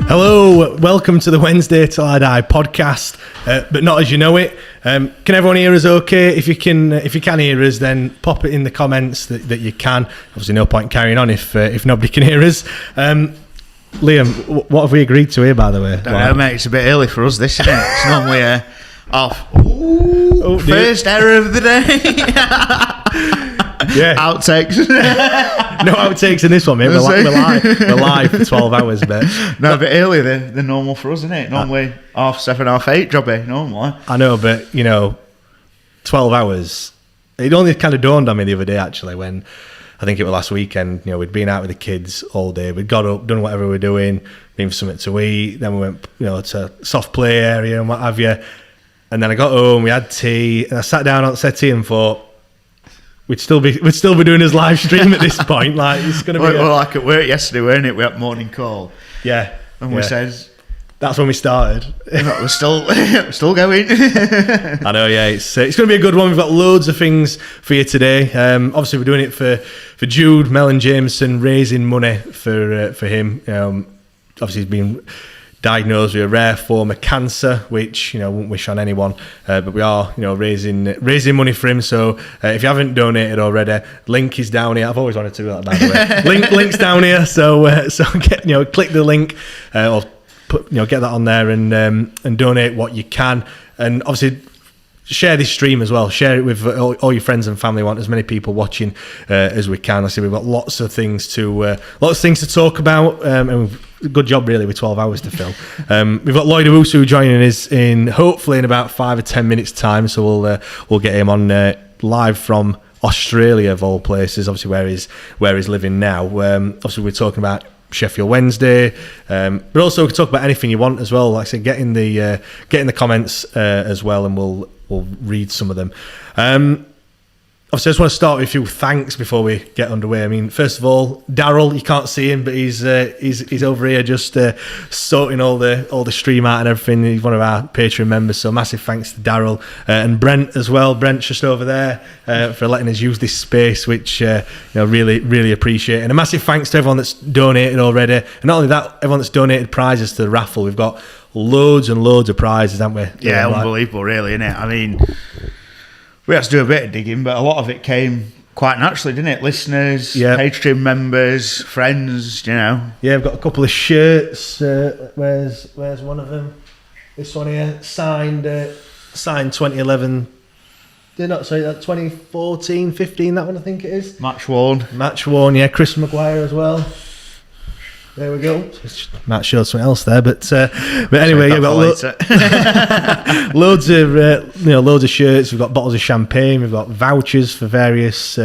Hello, welcome to the Wednesday Till I Die podcast, but not as you know it. Can everyone hear us okay? If you can hear us, then pop it in the comments that you can. Obviously, no point carrying on if nobody can hear us. Liam, what have we agreed to here, by the way? Don't know, mate. It's a bit early for us, this, isn't it? It's normally off. First error of the day. Yeah. Outtakes. No outtakes in this one, mate. We're live for 12 hours, mate. No, a bit earlier than normal for us, isn't it? Normally 7:30, 8:30 jobby, normally. I know, but, 12 hours. It only kind of dawned on me the other day, actually, when I think it was last weekend. We'd been out with the kids all day. We'd got up, done whatever we were doing, been for something to eat. Then we went, to soft play area and what have you. And then I got home, we had tea, and I sat down on the settee and thought, we'd still be doing his live stream at this point. Like, it's going to be. Well, like at work yesterday, weren't it? We had morning call. Yeah. And we said. That's when we started. We're still going. I know, yeah. It's going to be a good one. We've got loads of things for you today. Obviously, we're doing it for Jude, Mel and Jameson, raising money for him. Obviously, he's been diagnosed with a rare form of cancer, which wouldn't wish on anyone, but we are raising money for him. So if you haven't donated already, link is down here. I've always wanted to do that, by the way. Link's down here, so get click the link or put get that on there and donate what you can, and obviously share this stream as well. Share it with all your friends and family. We want as many people watching as we can. I see we've got lots of things to talk about, and good job really with 12 hours to fill. We've got Lloyd Owusu joining us hopefully in about 5 or 10 minutes time, so we'll get him on live from Australia of all places, obviously where he's living now. Obviously we're talking about Sheffield Wednesday, but also we can talk about anything you want as well. Like I said, get in the comments as well, and we'll read some of them. Obviously, I just want to start with a few thanks before we get underway. I mean, first of all, Daryl, you can't see him, but he's over here just sorting all the stream out and everything. He's one of our Patreon members, so massive thanks to Daryl and Brent as well. Brent's just over there for letting us use this space, which really, really appreciate. And a massive thanks to everyone that's donated already. And not only that, everyone that's donated prizes to the raffle. We've got loads and loads of prizes, haven't we? Yeah, unbelievable, really, isn't it? I mean, we had to do a bit of digging, but a lot of it came quite naturally, didn't it? Listeners, Patreon members, friends, Yeah, we've got a couple of shirts. Where's one of them? This one here, signed 2011. Not sorry, 2014, 15. That one I think it is. Match worn. Yeah. Chris Maguire as well. There we go. Matt showed something else there, but anyway, we've got loads of shirts. We've got bottles of champagne. We've got vouchers for various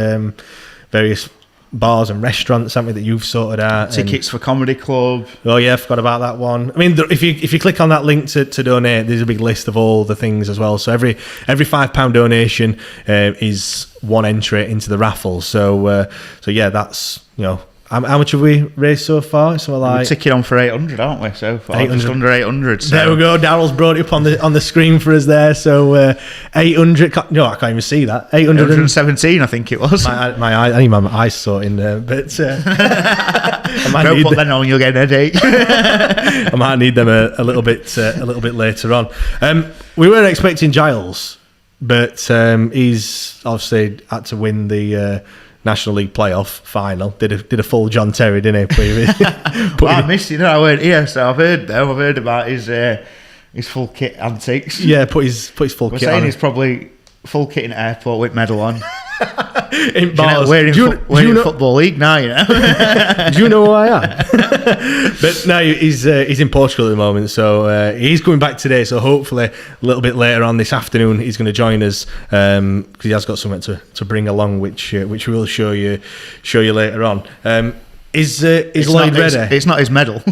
bars and restaurants, haven't we, that you've sorted out. Tickets for comedy club. Oh yeah, I forgot about that one. I mean, if you click on that link to donate, there's a big list of all the things as well. So every £5 donation is one entry into the raffle. So yeah, that's How much have we raised so far? So we're ticking on for 800, aren't we? So far, just under 800. So. There we go. Daryl's brought it up on the screen for us there. So 800. No, I can't even see that. 817, I think it was. I need my eyes sorting there, but I might don't put them on. You'll get a headache. I might need them a little bit later on. We weren't expecting Giles, but he's obviously had to win the National League playoff final. Did a full John Terry, didn't he? I missed it. I weren't here, so I've heard about his full kit antics. Yeah, put his full kit on. We're saying he's probably full kit in airport with medal on. In bars. We're in Football League now, Do you know who I am? But no, he's in Portugal at the moment, so he's coming back today. So hopefully a little bit later on this afternoon he's going to join us because he has got something to bring along, which we will show you later on. Is Lloyd ready? It's not his medal.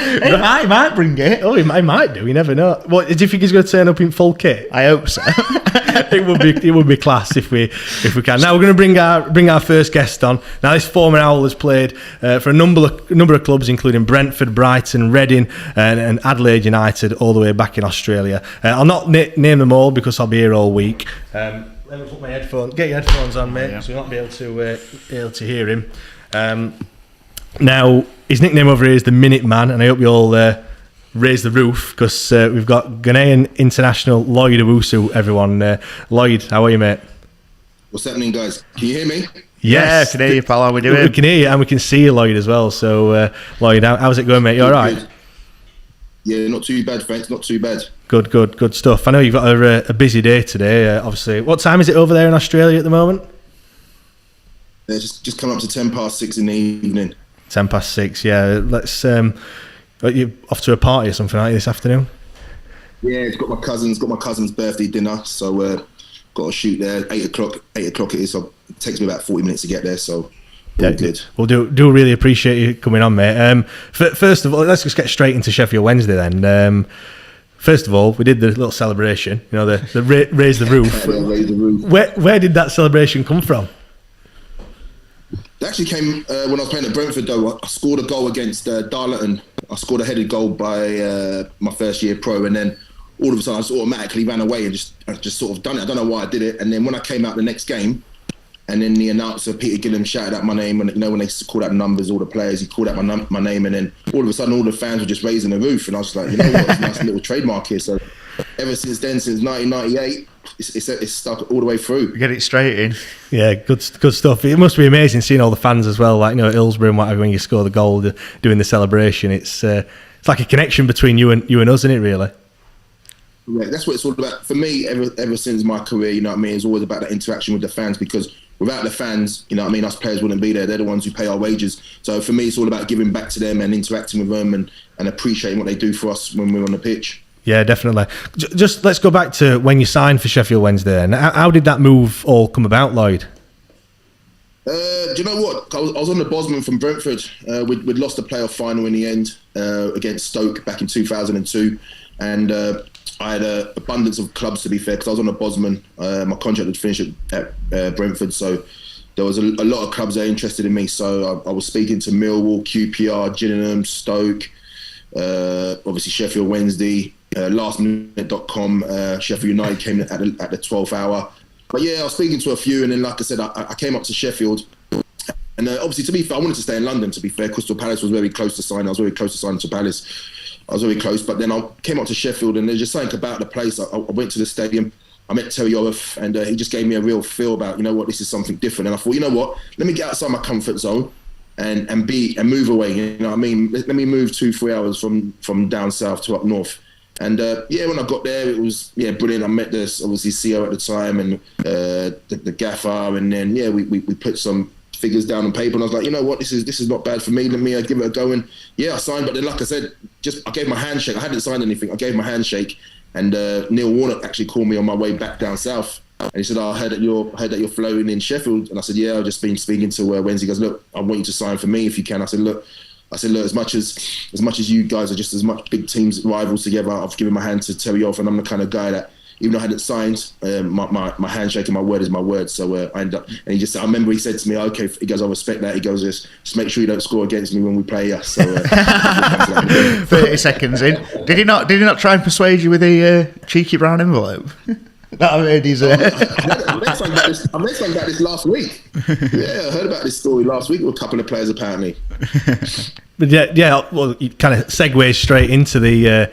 He might bring it. Oh, he might do. You never know. What do you think he's going to turn up in full kit? I hope so. It would be class if we can. Now we're going to bring our first guest on. Now this former Owl has played for a number of clubs, including Brentford, Brighton, Reading, and Adelaide United, all the way back in Australia. I'll not name them all because I'll be here all week. Let me put my headphones. Get your headphones on, mate, so you'll not be able to hear him. Now his nickname over here is the Minute Man, and I hope you all raise the roof because we've got Ghanaian international Lloyd Owusu. Everyone, Lloyd, how are you, mate? What's happening, guys? Can you hear me? Yes, I can hear you, pal. How are we doing? We can hear you and we can see you, Lloyd, as well. So, Lloyd, how's it going, mate? You all right? Yeah, not too bad, thanks. Not too bad. Good stuff. I know you've got a busy day today. Obviously, what time is it over there in Australia at the moment? Just come up to 6:10 in the evening. 6:10, yeah. Let's. Are you off to a party or something like this afternoon? Yeah, it's got my cousin's birthday dinner, so got to shoot there. 8:00 it is. So it takes me about 40 minutes to get there. So yeah, good. Well, do really appreciate you coming on, mate. First of all, let's just get straight into Sheffield Wednesday then. First of all, we did the little celebration. You know, the raise the roof. Yeah, raise the roof. Where did that celebration come from? It actually came when I was playing at Brentford, though. I scored a goal against Darlington. I scored a headed goal by my first year pro, and then all of a sudden I just automatically ran away and just sort of done it. I don't know why I did it. And then when I came out the next game, and then the announcer Peter Gillam shouted out my name, and when they called out numbers, all the players, he called out my name, and then all of a sudden all the fans were just raising the roof, and I was like, you know what, it's a nice little trademark here. So ever since then, since 1998. It's stuck all the way through. Get it straight in. Yeah, good stuff. It must be amazing seeing all the fans as well, like, you know, at Hillsborough and whatever, when you score the goal, doing the celebration. It's like a connection between you and us, isn't it, really? Yeah, that's what it's all about. For me, ever since my career, you know what I mean, it's always about that interaction with the fans, because without the fans, you know what I mean, us players wouldn't be there. They're the ones who pay our wages. So for me, it's all about giving back to them and interacting with them and appreciating what they do for us when we're on the pitch. Yeah, definitely. Just let's go back to when you signed for Sheffield Wednesday. And how did that move all come about, Lloyd? Do you know what? I was on the Bosman from Brentford. We'd lost the playoff final in the end against Stoke back in 2002. And I had an abundance of clubs, to be fair, because I was on the Bosman. My contract had finished at Brentford. So there was a lot of clubs that were interested in me. So I was speaking to Millwall, QPR, Gillingham, Stoke, obviously Sheffield Wednesday. Lastminute.com, Sheffield United came at the 12th hour. But yeah, I was speaking to a few, and then, like I said, I came up to Sheffield. And obviously, to be fair, I wanted to stay in London, to be fair. Crystal Palace was very close to sign. I was very close to signing to Palace. I was very close. But then I came up to Sheffield, and there's just something about the place. I went to the stadium. I met Terry Orth, and he just gave me a real feel about, you know what, this is something different. And I thought, you know what, let me get outside my comfort zone and move away. You know what I mean? Let me move 2-3 hours from down south to up north. And when I got there, it was brilliant. I met this obviously CEO at the time and the gaffer, and then we put some figures down on paper, and I was like, you know what, this is not bad for me. Let me give it a go. And I signed. But then, like I said, I gave my handshake. I hadn't signed anything. I gave my handshake, and Neil Warnock actually called me on my way back down south, and he said, I heard that you're floating in Sheffield, and I said, I've just been speaking to Wednesday. He goes, look, I want you to sign for me if you can. I said, look, as much as you guys are just as much big teams rivals together, I've given my hand to Terry Orth, and I'm the kind of guy that, even though I hadn't signed, my handshake and my word is my word. So I ended up, and I remember he said to me, okay, he goes, I respect that. He goes, just make sure you don't score against me when we play you. So 30 seconds in, did he not try and persuade you with a cheeky brown envelope? That I heard he's. I read something about this last week. Yeah, I heard about this story last week with a couple of players apparently. But well, you kind of segue straight into the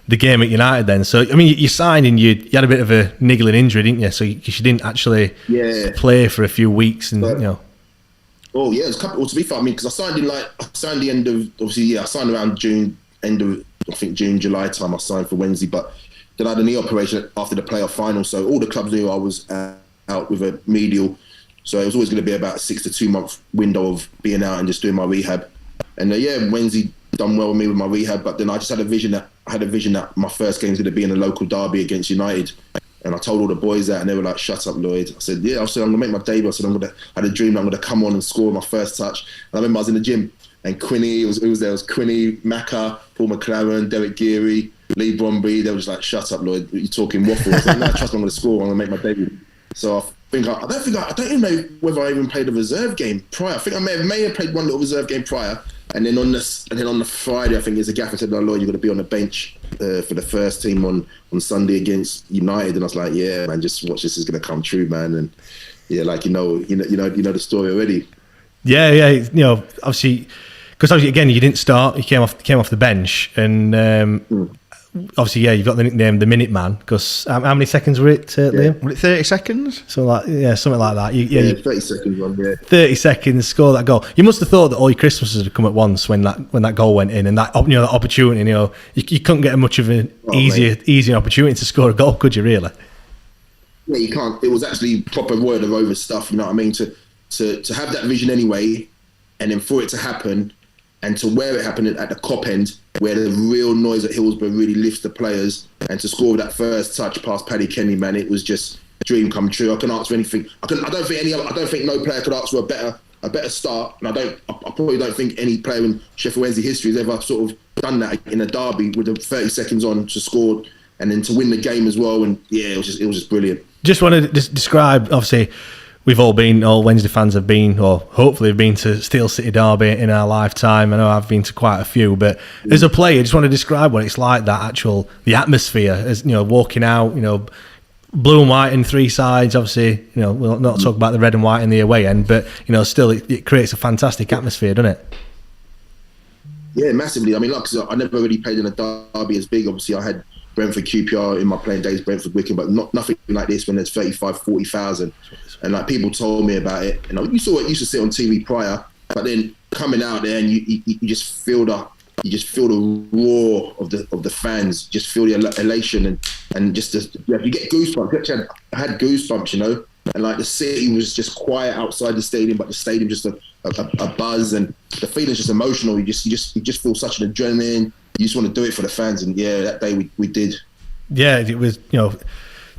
game at United then. So I mean, you signed and you had a bit of a niggling injury, didn't you? So you didn't actually play for a few weeks, and you know. Oh yeah, it was a couple. Well, to be fair, I mean, because I signed the end of I signed around June, end of I think June, July time. I signed for Wednesday, but then I had a knee operation after the playoff final, so all the clubs knew I was out with a medial. So it was always going to be about a 6 to 2 month window of being out and just doing my rehab. And Wednesday done well with me with my rehab, but then I just had a vision that my first game was going to be in a local derby against United. And I told all the boys that, and they were like, "Shut up, Lloyd." I said, "Yeah." I said, "I'm going to make my debut." I said, "I had a dream that I'm going to come on and score my first touch." And I remember I was in the gym. and Quinny. It was there. It was Quinny, Macca, Paul McLaren, Derek Geary, Lee Bromby. They were just like, "Shut up, Lloyd. You're talking waffle." I was like, "No, trust me, I'm going to score. I'm going to make my debut." So I don't even know whether I even played a reserve game prior. I think I may have played one little reserve game prior, and then on the Friday, I think there's a gaffer said, "No, Lloyd, you're going to be on the bench for the first team on Sunday against United." And I was like, "Yeah, man, just watch. This is going to come true, man." And yeah, like you know the story already. Yeah, obviously, because again, you didn't start. You came off the bench, and obviously, yeah, you've got the nickname the Minute Man. Because how many seconds were it, Liam? Was it 30 seconds? So something like that. 30 seconds on. Yeah, 30 seconds, score that goal. You must have thought that all your Christmases had come at once when that goal went in, and that that opportunity. You couldn't get much of an easier opportunity to score a goal, could you? Really? Yeah, you can't. It was actually proper Roy the Rover stuff. You know what I mean? To have that vision anyway, and then for it to happen, and to where it happened at the Cop end, where the real noise at Hillsborough really lifts the players, and to score that first touch past Paddy Kenny, man, it was just a dream come true. I can ask for anything. I don't think no player could ask for a better start, and I probably don't think any player in Sheffield Wednesday history has ever sort of done that in a derby with the 30 seconds on to score and then to win the game as well. And yeah, it was just brilliant. Just want to describe, obviously, all Wednesday fans have been, or hopefully have been, to Steel City Derby in our lifetime. I know I've been to quite a few, but as a player, just want to describe what it's like, the atmosphere, as walking out, blue and white in three sides. Obviously, we'll not talk about the red and white in the away end, but still it creates a fantastic atmosphere, doesn't it? Yeah, massively. I mean, like, I never really played in a derby as big. Obviously, I had Brentford QPR in my playing days, Brentford Wickham, but nothing like this when there's 35, 40,000. And like people told me about it. You saw it used to sit on TV prior, but then coming out there and you just feel the roar of the fans, just feel the elation and just you get goosebumps. I had goosebumps, and like the city was just quiet outside the stadium, but the stadium just a buzz, and the feeling's just emotional. You just feel such an adrenaline. You just want to do it for the fans, and yeah, that day we did. Yeah, it was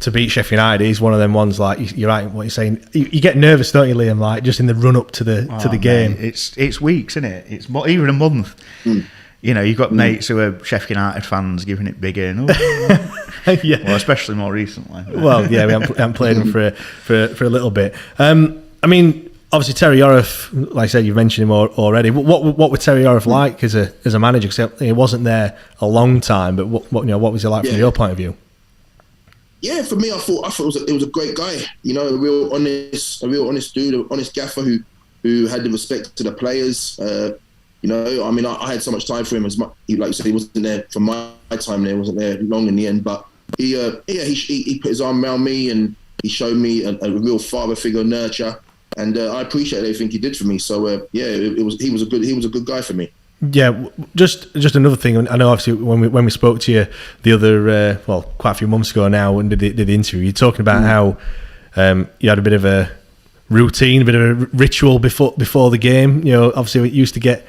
to beat Sheffield United is one of them ones. Like you're right, what you're saying. You get nervous, don't you, Liam? Like just in the run up to the game. It's weeks, isn't it? It's even a month. You've got mates who are Sheffield United fans giving it big in. Yeah. Well, especially more recently. Well, yeah, we haven't played them for a little bit. I mean, obviously Terry Yorath, like I said, you've mentioned him already. What was Terry Yorath like as a manager? Because he wasn't there a long time, but what was he like from your point of view? Yeah, for me, I thought it was a great guy. A real honest dude, an honest gaffer who had the respect to the players. I mean, I had so much time for him. Like you said, he wasn't there for my time. There wasn't there long in the end, but he put his arm around me and he showed me a real father figure, nurture, and I appreciate everything he did for me. So he was a good guy for me. Yeah, just another thing. I know, obviously, when we spoke to you the other, quite a few months ago now, when did the interview, you're talking about how you had a bit of a routine, a bit of a ritual before the game. Obviously, it used to get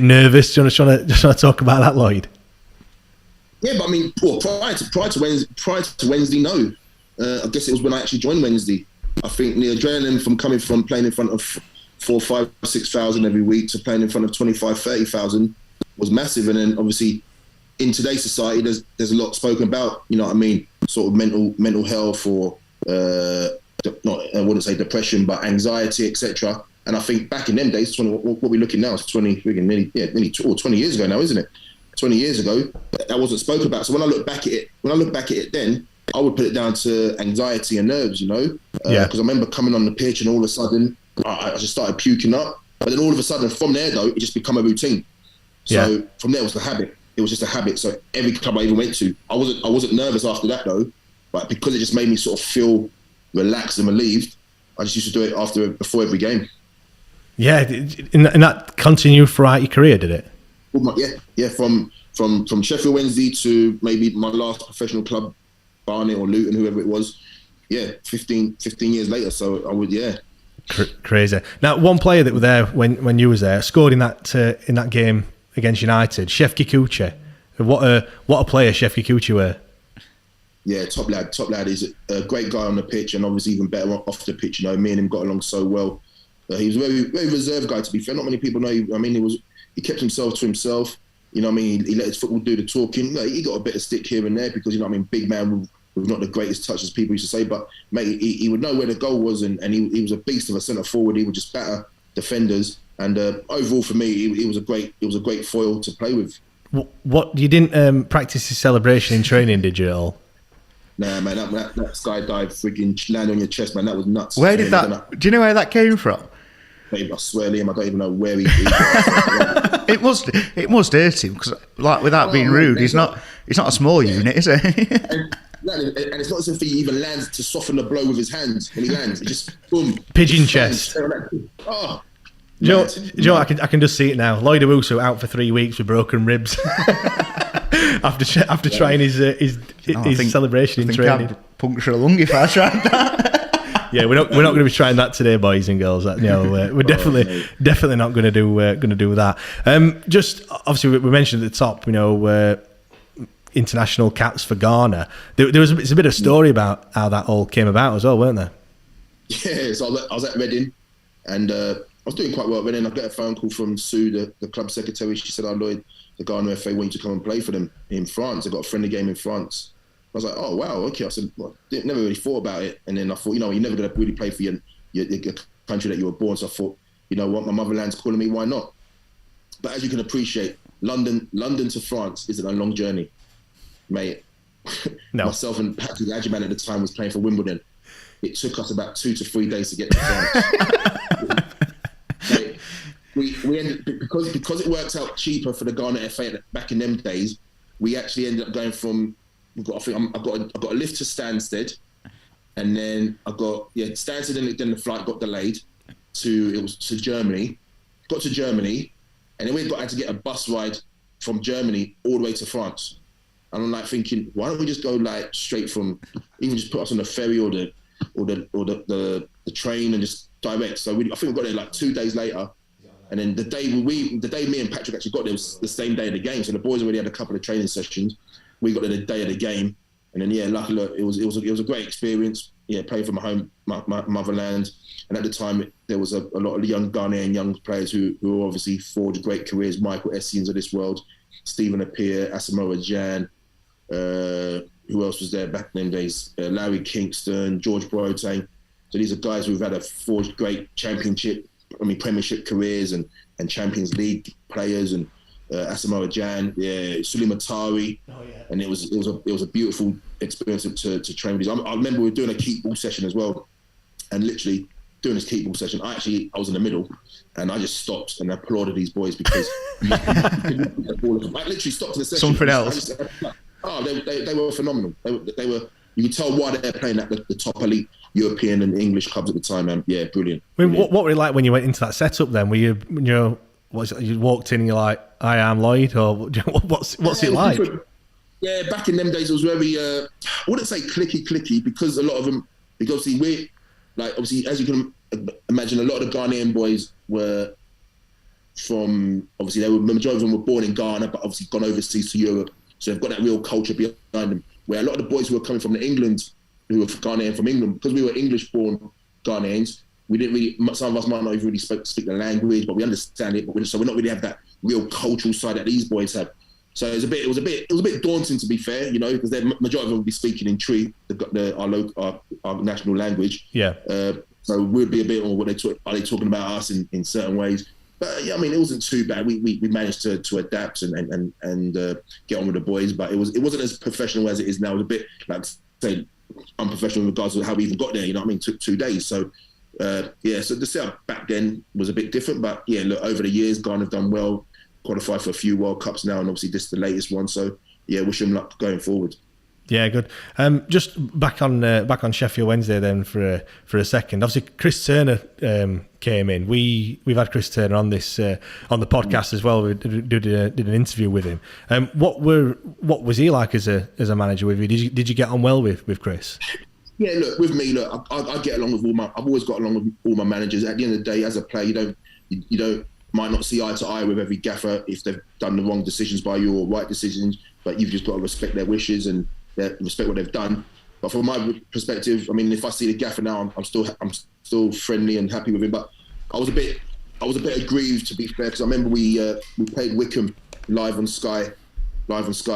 nervous. Do you want to talk about that, Lloyd? Yeah, but I mean, prior to Wednesday, no. I guess it was when I actually joined Wednesday. I think the adrenaline from coming from playing in front of 4,000, 5,000, 6,000 every week to playing in front of 25,000, 30,000 was massive. And then obviously in today's society, there's a lot spoken about, what I mean, sort of mental health or I wouldn't say depression, but anxiety, etc. And I think back in them days, what we're looking now is nearly 20 years ago now, isn't it? 20 years ago, that wasn't spoken about. So when I look back at it then, I would put it down to anxiety and nerves, because I remember coming on the pitch and all of a sudden I just started puking up. But then all of a sudden from there though, it just became a routine. So from there it was the habit. It was just a habit. So every club I even went to, I wasn't nervous after that though, but because it just made me sort of feel relaxed and relieved, I just used to do it before every game. Yeah, and that continued throughout your career, did it? Yeah. From Sheffield Wednesday to maybe my last professional club, Barnet or Luton, whoever it was. Yeah, 15 years later. So I would, yeah. Crazy. Now, one player that was there when you was there scored in that game against United, Chef Kikuchi. What a player Chef Kikuchi were. Yeah, top lad. He's a great guy on the pitch, and obviously even better off the pitch. Me and him got along so well. He was a very, very reserved guy, to be fair. Not many people know. I mean, he he kept himself to himself. You know what I mean? He let his football do the talking. Like, he got a bit of stick here and there because, you know what I mean, big man with not the greatest touch, as people used to say, but mate, he would know where the goal was, and he was a beast of a centre forward. He would just batter defenders, and overall for me, he was a great foil to play with. What you didn't practice his celebration in training, did you at all? Nah, man, that skydive frigging land on your chest, man, that was nuts. Where did that? Do you know where that came from? Babe, I swear, Liam, I don't even know where he. It must hurt him because, like, without being rude, he's not a small unit, is he? and it's not as if he even lands to soften the blow with his hands when he lands. It just boom, pigeon chest. Oh. Do you know what? I can just see it now. Lloyd Owusu out for 3 weeks with broken ribs after trying his celebration in training. I'd puncture a lung if I tried that. Yeah, we're not going to be trying that today, boys and girls. We're definitely not going to do that. Just obviously, we mentioned at the top, international caps for Ghana. It's a bit of story about how that all came about as well, weren't there? Yeah, so I was at Reading, and I was doing quite well at Reading. I got a phone call from Sue, the club secretary. She said, "Oh, Lloyd, the Ghana FA want you to come and play for them in France. They got a friendly game in France." I was like, "Oh wow, okay." I said, well, never really thought about it, and then I thought, you're never going to really play for your country that you were born. So I thought, you know what, my motherland's calling me, why not? But as you can appreciate, London to France isn't a long journey, mate. No. Myself and Patrick Adjiman at the time was playing for Wimbledon. It took us about 2 to 3 days to get to France. Mate, we ended, because it worked out cheaper for the Ghana FA back in them days. We actually ended up going from. I got a lift to Stansted, and then I got Stansted, and then the flight got delayed to Germany. Got to Germany, and then we had to get a bus ride from Germany all the way to France. And I'm like thinking, why don't we just go like straight from, even just put us on the ferry or the train and just direct. So I think we got there like 2 days later, and then the day me and Patrick actually got there was the same day of the game. So the boys already had a couple of training sessions. We got there the day of the game, and then luckily it was a great experience. Yeah, playing for my motherland, and at the time there was a lot of young Ghanaian young players who obviously forged great careers. Michael Essie's of this world, Stephen Appiah, Asamoah Gyan, who else was there back in them days? Larry Kingston, George Boateng. So these are guys who've had a forged great Premiership careers and Champions League players, and Asamoah Gyan, Suleiman Matari, and it was a beautiful experience to train with these. I remember we were doing a keep ball session as well, and literally doing this keep ball session, I was in the middle, and I just stopped and applauded these boys because I literally stopped the session. Something else. They were phenomenal. They were. You could tell why they're playing at the top elite European and English clubs at the time, man. Yeah, brilliant. I mean, what were it like when you went into that setup then? Were you, you walked in and you're like, "I am Lloyd," or what's it like? Yeah, back in them days it was very, I wouldn't say clicky because a lot of them, because obviously obviously as you can imagine, a lot of the Ghanaian boys were from, obviously the majority of them were born in Ghana, but obviously gone overseas to Europe. So they've got that real culture behind them. Where a lot of the boys who were coming from England, who were Ghanaian from England, because we were English-born Ghanaians, we didn't really, some of us might not even really speak the language, but we understand it. So we're not really have that real cultural side that these boys have. So it was a bit daunting, to be fair, because the majority of them would be speaking in Tree, our national language. Yeah. So we'd be a bit on are they talking about us in certain ways? But yeah, I mean, it wasn't too bad. We managed to adapt and get on with the boys, but it wasn't as professional as it is now. It was a bit like, say, unprofessional in regards to how we even got there. You know what I mean? Took 2 days. So so the setup back then was a bit different. But yeah, look, over the years, Ghana have done well, qualified for a few World Cups now, and obviously this is the latest one. So yeah, wish them luck going forward. Yeah, good. Just back on Sheffield Wednesday then for a second. Obviously, Chris Turner came in. We've had Chris Turner on this on the podcast as well. We did an interview with him. What was he like as a manager with you? Did you get on well with Chris? Yeah, look, with me, I get along with I've always got along with all my managers. At the end of the day, as a player, you don't might not see eye to eye with every gaffer if they've done the wrong decisions by you or right decisions, but you've just got to respect their wishes and respect what they've done. But from my perspective, I mean, if I see the gaffer now, I'm still friendly and happy with him. But I was a bit I was a bit aggrieved, to be fair, because I remember we played Wickham live on Sky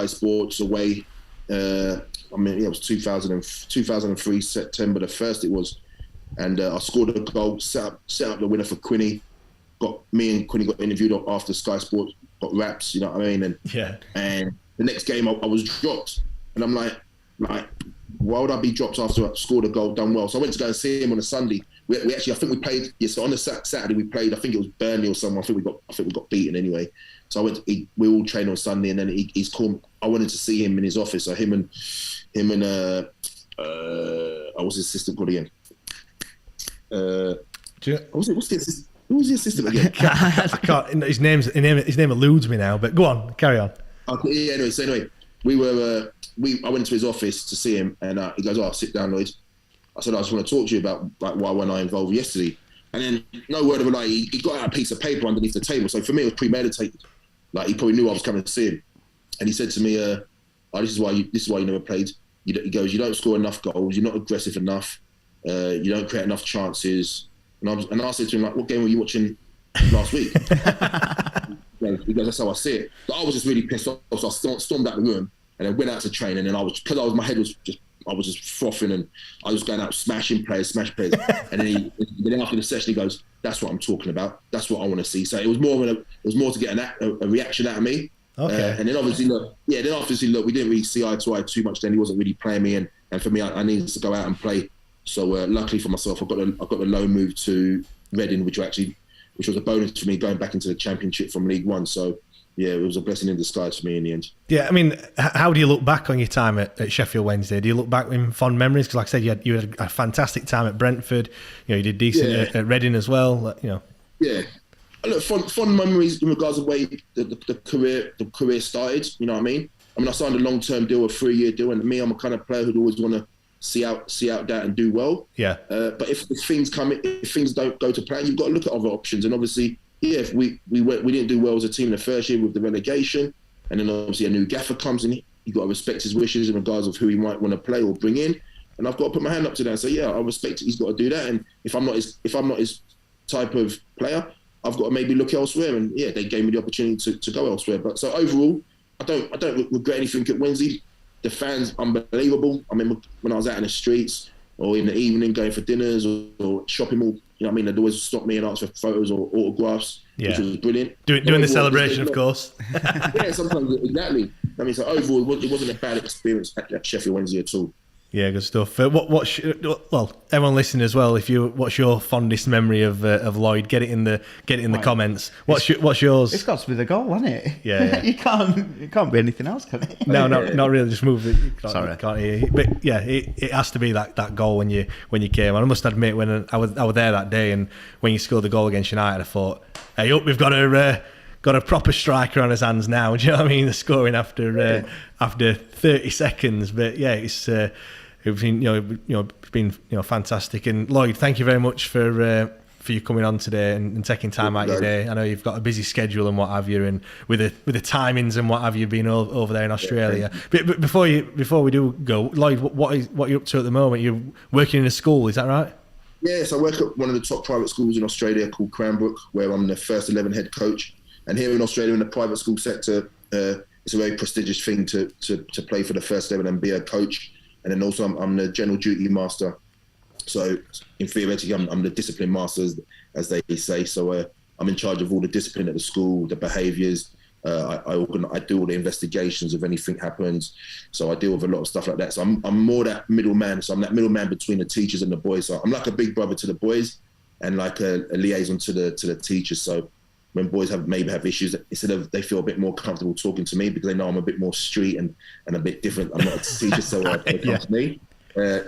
Sports away. It was 2003 September the 1st it was, and I scored a goal, set up the winner for Quinny. Me and Quinny got interviewed after Sky Sports, got raps, you know what I mean? And the next game I was dropped, and I'm like, why would I be dropped after I scored a goal, done well? So I went to go and see him on a Sunday. We actually, I think we played. So on the Saturday we played. I think it was Burnley or someone. I think we got beaten anyway. So we all trained on Sunday, and then he's called. I wanted to see him in his office. So him and I was his assistant called again. Who was the assistant again? I can't. His name eludes me now. But go on, carry on. Okay, yeah. Anyway, I went to his office to see him, and he goes, "Oh, sit down, Lloyd." I said, "I just want to talk to you about like why wasn't I involved yesterday?" And then, no word of a lie, he got out a piece of paper underneath the table. So for me, it was premeditated. Like he probably knew I was coming to see him, and he said to me, "This is why you never played." He goes, "You don't score enough goals. You're not aggressive enough. You don't create enough chances." And I said to him, like, "What game were you watching last week?" He goes, "That's how I see it." But I was just really pissed off, so I stormed out the room and then went out to train. And then my head was just frothing, and I was going out smashing players. And then after the session, he goes, "That's what I'm talking about. That's what I want to see." So it was more to get a reaction out of me. Okay. And then obviously, look, we didn't really see eye to eye too much. Then he wasn't really playing me, and for me, I needed to go out and play. So luckily for myself, I got the loan move to Reading, which was a bonus for me going back into the Championship from League One. So yeah, it was a blessing in disguise for me in the end. Yeah, I mean, how do you look back on your time at Sheffield Wednesday? Do you look back in fond memories? Because like I said, you had a fantastic time at Brentford. You know, you did decent at Reading as well. You know. Yeah. Look, fond memories in regards to the way the career started. You know what I mean? I signed a long-term deal, a 3-year deal, and me, I'm a kind of player who'd always want to see out that and do well. Yeah. But if things don't go to plan, you've got to look at other options. And obviously, if we didn't do well as a team in the first year with the relegation, and then obviously a new gaffer comes in, you've got to respect his wishes in regards of who he might want to play or bring in. And I've got to put my hand up to that and say, I respect it. He's got to do that. And if I'm not his type of player, I've got to maybe look elsewhere. And they gave me the opportunity to go elsewhere. But so overall, I don't regret anything at Wednesday. The fans, unbelievable. I remember when I was out in the streets or in the evening going for dinners or shopping mall, you know what I mean? They'd always stop me and ask for photos or autographs, which was brilliant. Doing the celebration, of course. Yeah, sometimes, exactly. I mean, so overall, it wasn't a bad experience at Sheffield Wednesday at all. Yeah, good stuff. Well, everyone listening as well, what's your fondest memory of Lloyd? Get it in the comments. What's yours? It's got to be the goal, hasn't it? Yeah. It can't be anything else, can it? No, not really. Just move it. Sorry, can't hear you. But yeah, it has to be that goal when you came. And I must admit, when I was there that day, and when you scored the goal against United, I thought, hey, we've got a proper striker on his hands now. Do you know what I mean? The scoring after 30 seconds. But yeah, it's been fantastic. And Lloyd, thank you very much for you coming on today and taking time out of your day. I know you've got a busy schedule and what have you, and with the timings and what have you, been over there in Australia. But before we do go, Lloyd, what are you up to at the moment? You're working in a school, is that right? Yes, I work at one of the top private schools in Australia called Cranbrook, where I'm the first 11 head coach. And here in Australia, in the private school sector, it's a very prestigious thing to play for the first 11 and be a coach. And then also I'm the general duty master. So in theoretically, I'm the discipline master, as they say. So I'm in charge of all the discipline at the school, the behaviours. I do all the investigations if anything happens. So I deal with a lot of stuff like that. So I'm more that middleman. So I'm that middleman between the teachers and the boys. So I'm like a big brother to the boys and like a liaison to the teachers. So when boys maybe have issues, instead of they feel a bit more comfortable talking to me because they know I'm a bit more street and a bit different. I'm not a teacher, so they come to me.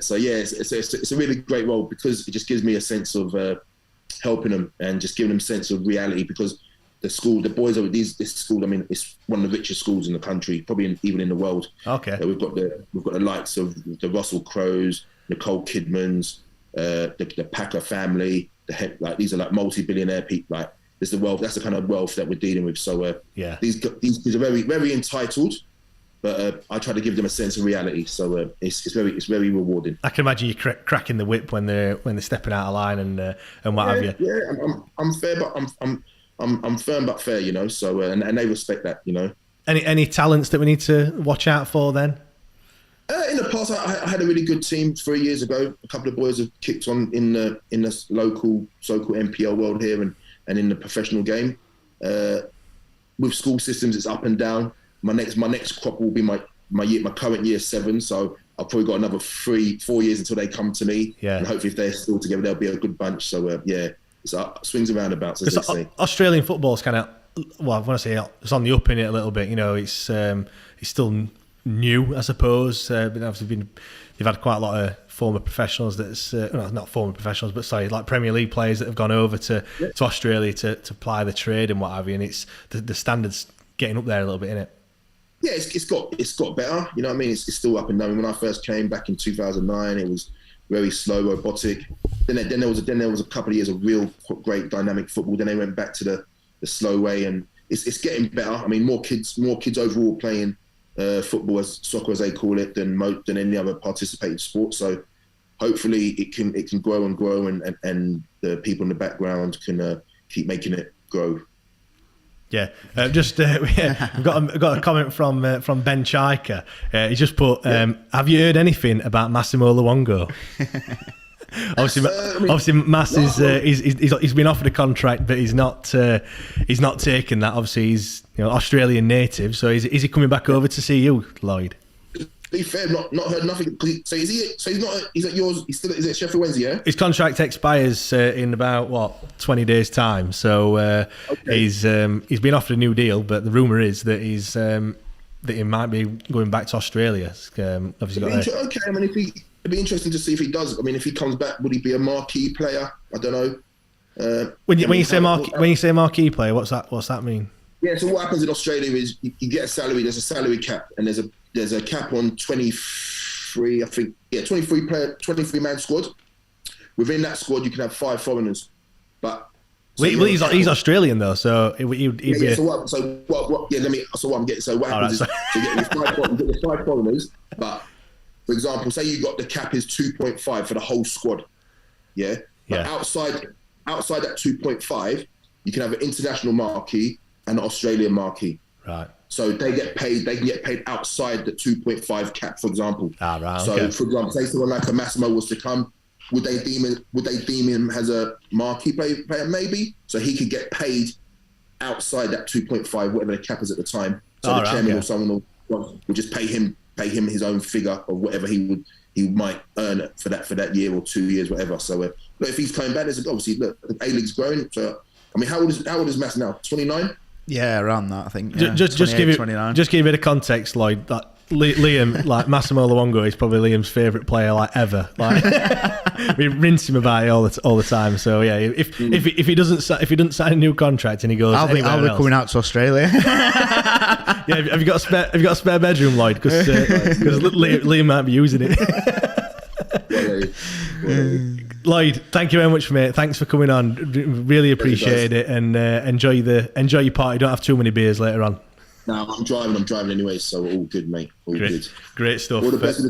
So yeah, it's a really great role because it just gives me a sense of helping them and just giving them a sense of reality. Because the boys over this school, I mean, it's one of the richest schools in the country, probably even in the world. Okay. We've got the likes of the Russell Crowes, Nicole Kidmans, the Packer family. These are like multi-billionaire people. Like, there's the wealth. That's the kind of wealth that we're dealing with. So these kids are very, very entitled, but I try to give them a sense of reality. So it's very rewarding. I can imagine you cracking the whip when they're stepping out of line and what have you. Yeah, I'm fair, but I'm firm but fair, you know. So and they respect that, you know. Any talents that we need to watch out for then? In the past, I had a really good team 3 years ago. A couple of boys have kicked on in the local so-called NPL world here and in the professional game. With school systems, it's up and down. My next crop will be my current year 7. So I've probably got another 3-4 years until they come to me. Yeah. And hopefully, if they're still together, they'll be a good bunch. So it's swings and roundabouts, as they say. Australian football is kind of, well, I want to say it's on the up in it a little bit. You know, it's still new, I suppose. But obviously, they've had quite a lot of former professionals not former professionals, but sorry, like Premier League players that have gone over to Australia to ply the trade and what have you. And it's the standards getting up there a little bit, innit? Yeah, it's got better. You know what I mean? It's still up and down. When I first came back in 2009, it was very slow, robotic. Then there was a couple of years of real great dynamic football. Then they went back to the slow way, and it's getting better. I mean, more kids overall playing football, as soccer as they call it, than any other participating sport. So hopefully it can grow and grow, and the people in the background can keep making it grow. Yeah, we've got a comment from Ben Chaika. He just put, "Have you heard anything about Massimo Luongo?" Obviously, Mass he's been offered a contract, but he's not taken that. Obviously, he's Australian native. So is he coming back over to see you, Lloyd? To be fair, not heard nothing. So is he? So he's not. He's at yours. He's still. Is it Sheffield Wednesday? Yeah. His contract expires in about 20 days' time. So okay. He's been offered a new deal, but the rumor is that that he might be going back to Australia. Obviously, okay. I mean, it'd be interesting to see if he does. I mean, if he comes back, would he be a marquee player? I don't know. When you say marquee player, what's that mean? Yeah. So what happens in Australia is you get a salary. There's a salary cap, and there's a cap on 23. I think 23 man squad. Within that squad, you can have 5 foreigners. But he's Australian though, so he'd be. So what? Yeah. So what I'm getting. So what happens is you get your 5 foreigners, but. For example, say you got the cap is 2.5 for the whole squad, yeah. But outside that 2.5, you can have an international marquee and an Australian marquee. Right. So they get paid. They can get paid outside the 2.5 cap, for example. Right. So, for example, say someone like a Massimo was to come, would they deem him as a marquee player? Maybe. So he could get paid outside that 2.5, whatever the cap is at the time. So the chairman or someone will just pay him his own figure of whatever he might earn for that year or 2 years, whatever. So look, if he's coming back, obviously look, the A-League's growing. So I mean, how old is Mass now? 29? Yeah, around that, I think. Yeah. Just give you a bit of context, Lloyd. That Liam, like Massimo Luongo, is probably Liam's favourite player ever. We rinse him about it all the time. So yeah, if he doesn't sign a new contract and he goes, I'll be coming out to Australia. Yeah, have you got a spare bedroom, Lloyd? Because Liam might be using it. Lloyd, thank you very much, mate. Thanks for coming on. Really appreciate it, and enjoy your party. Don't have too many beers later on. No, I'm driving anyway, so all good, mate. All good. Great stuff. All the best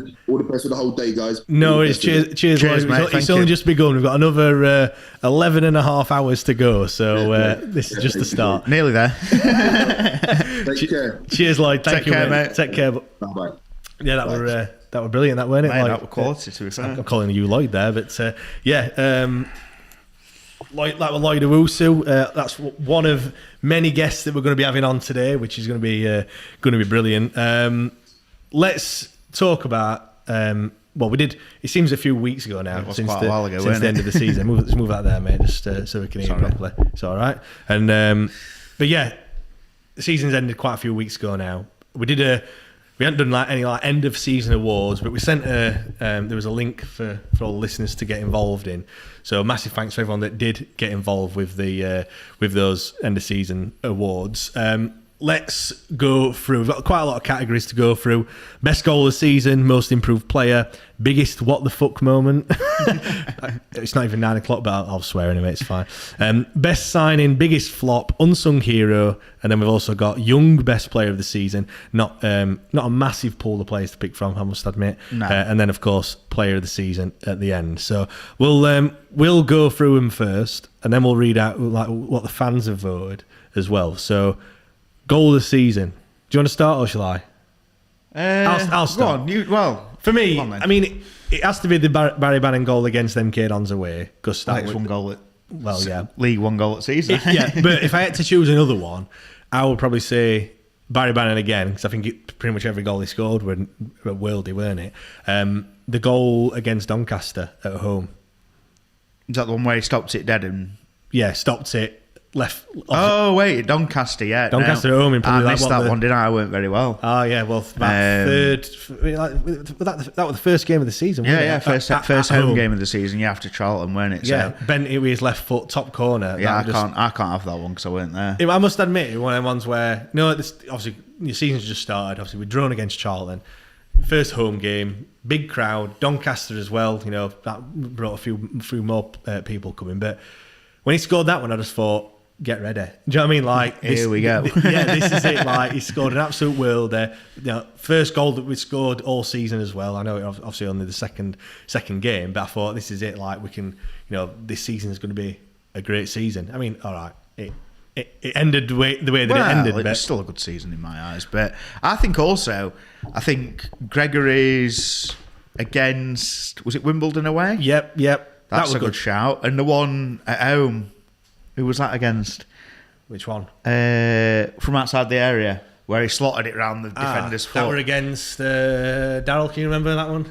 for the whole day, guys. No worries. Cheers, Lloyd. Mate. It's only just begun. We've got another 11 and a half hours to go, so this is just the start. Nearly there. Take care. Cheers, Lloyd. Thank you, mate. Take care. Bye-bye. Yeah, that were brilliant, that weren't it? Mate, that was quality, to be fair. I'm calling you Lloyd there, but Lloyd Owusu, that's one of many guests that we're going to be having on today, which is going to be brilliant. Let's talk about we did. It seems a few weeks ago now, since quite a while ago, since the end of the season. Let's move out there, mate, just so we can hear you properly. It's all right. And but yeah, the season's ended quite a few weeks ago now. We hadn't done any end of season awards, but we sent there was a link for all the listeners to get involved in. So massive thanks for everyone that did get involved with those end of season awards. let's go through. We've got quite a lot of categories to go through. Best goal of the season, most improved player, biggest what the fuck moment. It's not even 9 o'clock, but I'll swear anyway, it's fine. Best signing, biggest flop, unsung hero, and then we've also got young best player of the season. Not a massive pool of players to pick from, I must admit. No. And then, of course, player of the season at the end. So we'll go through them first, and then we'll read out like what the fans have voted as well. So, goal of the season. Do you want to start or shall I? I'll start. Go on, for me, I mean, it has to be the Barry Bannon goal against MK Dons away. Because I think it's one goal League one goal at season. But if I had to choose another one, I would probably say Barry Bannon again, because I think pretty much every goal he scored were worldy, weren't it? The goal against Doncaster at home. Is that the one where he stopped it dead and... Yeah, stopped it. Left. Oh wait, Doncaster. Yeah, Doncaster at home. I missed that one, didn't I? I weren't very well. Oh yeah, well, third. That was the first game of the season. Yeah, it? First home game of the season. Yeah, after Charlton, weren't it? Yeah, bent it with his left foot, top corner. Yeah, I can't have that one because I weren't there. I must admit, it was one of the ones where obviously the season's just started. Obviously, we're drawn against Charlton. First home game, big crowd, Doncaster as well. That brought a few more people coming. But when he scored that one, I just thought, get ready. Do you know what I mean? Like, here we go. This is it. Like, he scored an absolute worlder. First goal that we scored all season as well. I know it obviously only the second game, but I thought this is it. Like, we can, this season is going to be a great season. I mean, all right, it ended the way that it ended. It was still a good season in my eyes. But I think Gregory's against, was it Wimbledon away? Yep. That's a good shout. And the one at home, who was that against? Which one? From outside the area, where he slotted it round the defender's foot. That were against Darryl. Can you remember that one? Do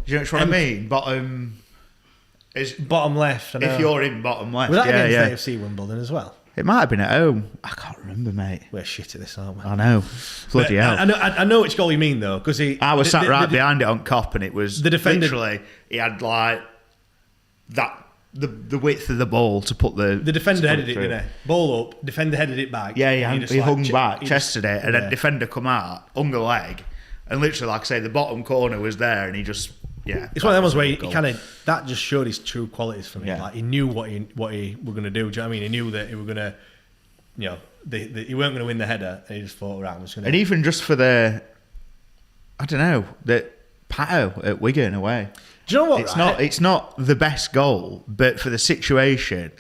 you know which one I mean? Bottom left. If you're in bottom left. Was that against AFC Wimbledon as well? It might have been at home. I can't remember, mate. We're shit at this, aren't we? I know. Bloody hell. I know which goal you mean, though, because I was sat right behind it on Cop, and it was the defender. Literally, he had like that. The width of the ball to put the defender headed it, didn't he? Ball up, defender headed it back. Yeah, he hung back, chested it, and then defender come out, hung a leg, and literally, like I say, the bottom corner was there, and he just It's one of them ones where he kind of that just showed his true qualities for me. Yeah. Like he knew what he were going to do. Do you know what I mean? He knew that he were going to, he weren't going to win the header, and he just thought, right, I'm just going to. And even just for the Pato at Wigan away. Do you know what? It's not the best goal, but for the situation,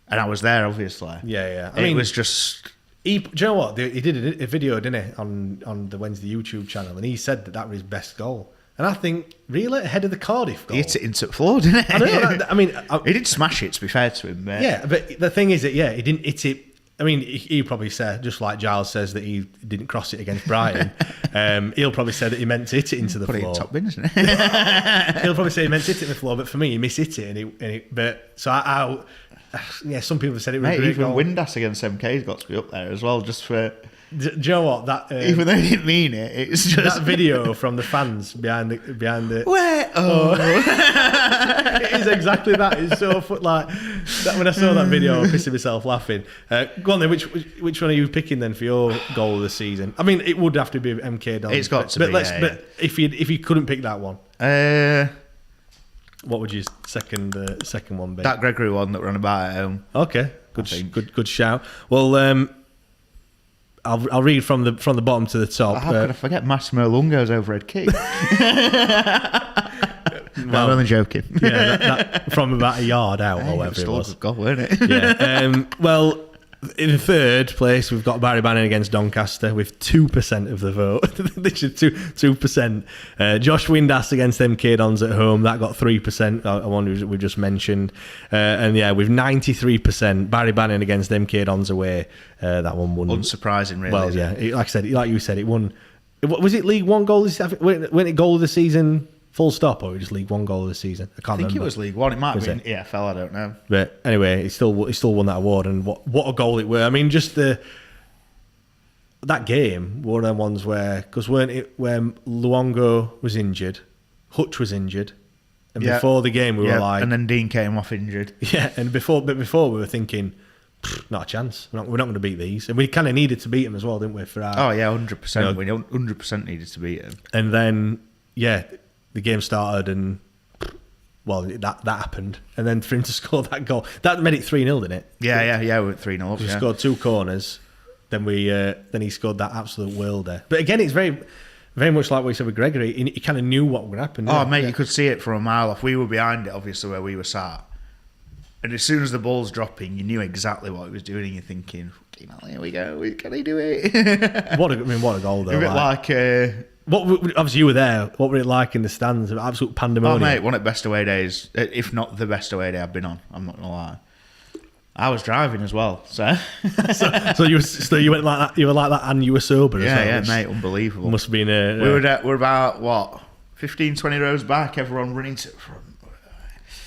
and I was there, obviously. Yeah. I mean, it was just. Do you know what? He did a video, didn't he, on the Wednesday YouTube channel, and he said that was his best goal. And I think, really, ahead of the Cardiff goal. He hit it into the floor, didn't he? I know. He did smash it, to be fair to him. Yeah, but the thing is that, he didn't hit it. I mean, he probably said, just like Giles says that he didn't cross it against Brighton, he'll probably say that he meant to hit it into the floor. Put it in top bin, isn't it? He'll probably say he meant to hit it in the floor, but for me, he mishit it. Some people have said it was a great even goal. Windass against MK's got to be up there as well, just for... Do you know what? Even though he didn't mean it, it's just... That video from the fans behind the... Where? It is exactly that. It's so like... That, when I saw that video, I was pissing myself laughing. Go on then, which one are you picking then for your goal of the season? I mean, it would have to be MK Dons. It's got to be, But if you couldn't pick that one... what would your second one be? That Gregory one that ran about at home. Okay, good shout. Well, I'll read from the bottom to the top. How could I forget Massimo Lungo's overhead kick? I'm only joking. Yeah, that from about a yard out or whatever it was. A good goal, wasn't it? Yeah. Well, in third place, we've got Barry Bannon against Doncaster with 2% of the vote. Literally 2%. Josh Windass against MK Dons at home, that got 3%. I wonder we just mentioned. And with 93%, Barry Bannon against MK Dons away. That one won. Unsurprising, really. Well, yeah. Like you said, it won. Was it League One goal? When it goal of the season? Full stop, or just League One goal of the season? I can't remember. I think it was League One. It might have been EFL. I don't know. But anyway, he still won that award, and what a goal it were. I mean, just that game, one of them ones where, because weren't it when Luongo was injured, Hutch was injured, and before the game we were like, and then Dean came off injured. Yeah, and before we were thinking, not a chance. We're not going to beat these. And we kind of needed to beat them as well, didn't we? For our, 100%. We 100% needed to beat them. And then, the game started and, that happened. And then for him to score that goal, that made it 3-0, didn't it? Yeah, we were 3-0 up. We scored 2 corners. Then he scored that absolute worlder. But again, it's very, very much like what we said with Gregory. He kind of knew what was going to happen. Oh, mate, you could see it from a mile off. We were behind it, obviously, where we were sat. And as soon as the ball's dropping, you knew exactly what he was doing, and you're thinking, here we go, can he do it? What a goal, though. A bit like obviously, you were there. What were it like in the stands? Absolute pandemonium. Oh, mate, one of the best away days, if not the best away day I've been on. I'm not going to lie. I was driving as well, so. so you went like that. You were like that, and you were sober as well. Yeah, mate, unbelievable. Must have been we're about 15, 20 rows back. Everyone running to the front.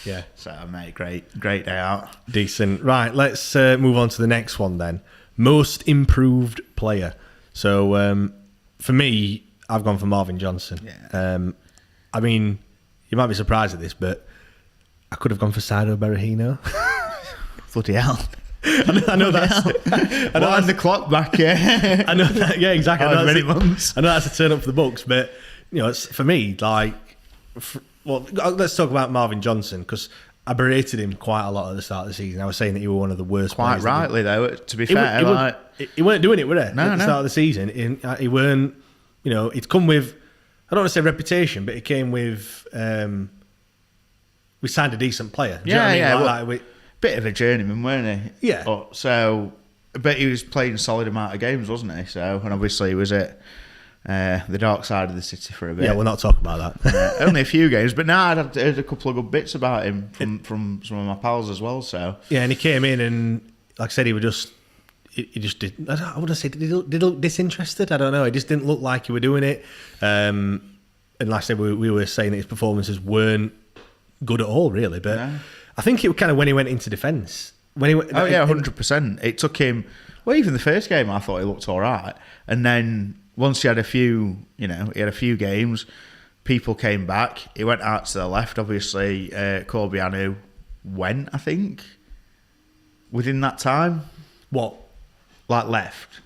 Yeah. So, mate, great day out. Decent. Right, let's move on to the next one then. Most improved player. So, for me, I've gone for Marvin Johnson. Yeah. I mean, you might be surprised at this, but I could have gone for Saido Berahino. Bloody hell. I know that's... I know the clock back, yeah. I know that, yeah, exactly. I many months. I know that's a turn up for the books, but, it's, for me, like... let's talk about Marvin Johnson, because I berated him quite a lot at the start of the season. I was saying that he was one of the worst players. Quite rightly, though, to be fair. He weren't doing it, were he? No, at the start of the season. He weren't... he'd come with... I don't want to say reputation, but he came with... we signed a decent player. Do you know what I mean? Bit of a journeyman, weren't he? Yeah. But he was playing a solid amount of games, wasn't he? So, and obviously he was at the dark side of the city for a bit. Yeah, we'll not talk about that. Only a few games, but now I'd heard a couple of good bits about him from some of my pals as well. So yeah, and he came in and, like I said, he just did. I wouldn't say did he look disinterested. I don't know. He just didn't look like he were doing it. And like I said, we were saying that his performances weren't good at all, really. But no. I think it was kind of when he went into defence. 100%. It took him. Well, even the first game, I thought he looked all right, and then once he had a few, he had a few games. People came back. He went out to the left. Obviously, Corbianu went. I think within that time. What? Like left.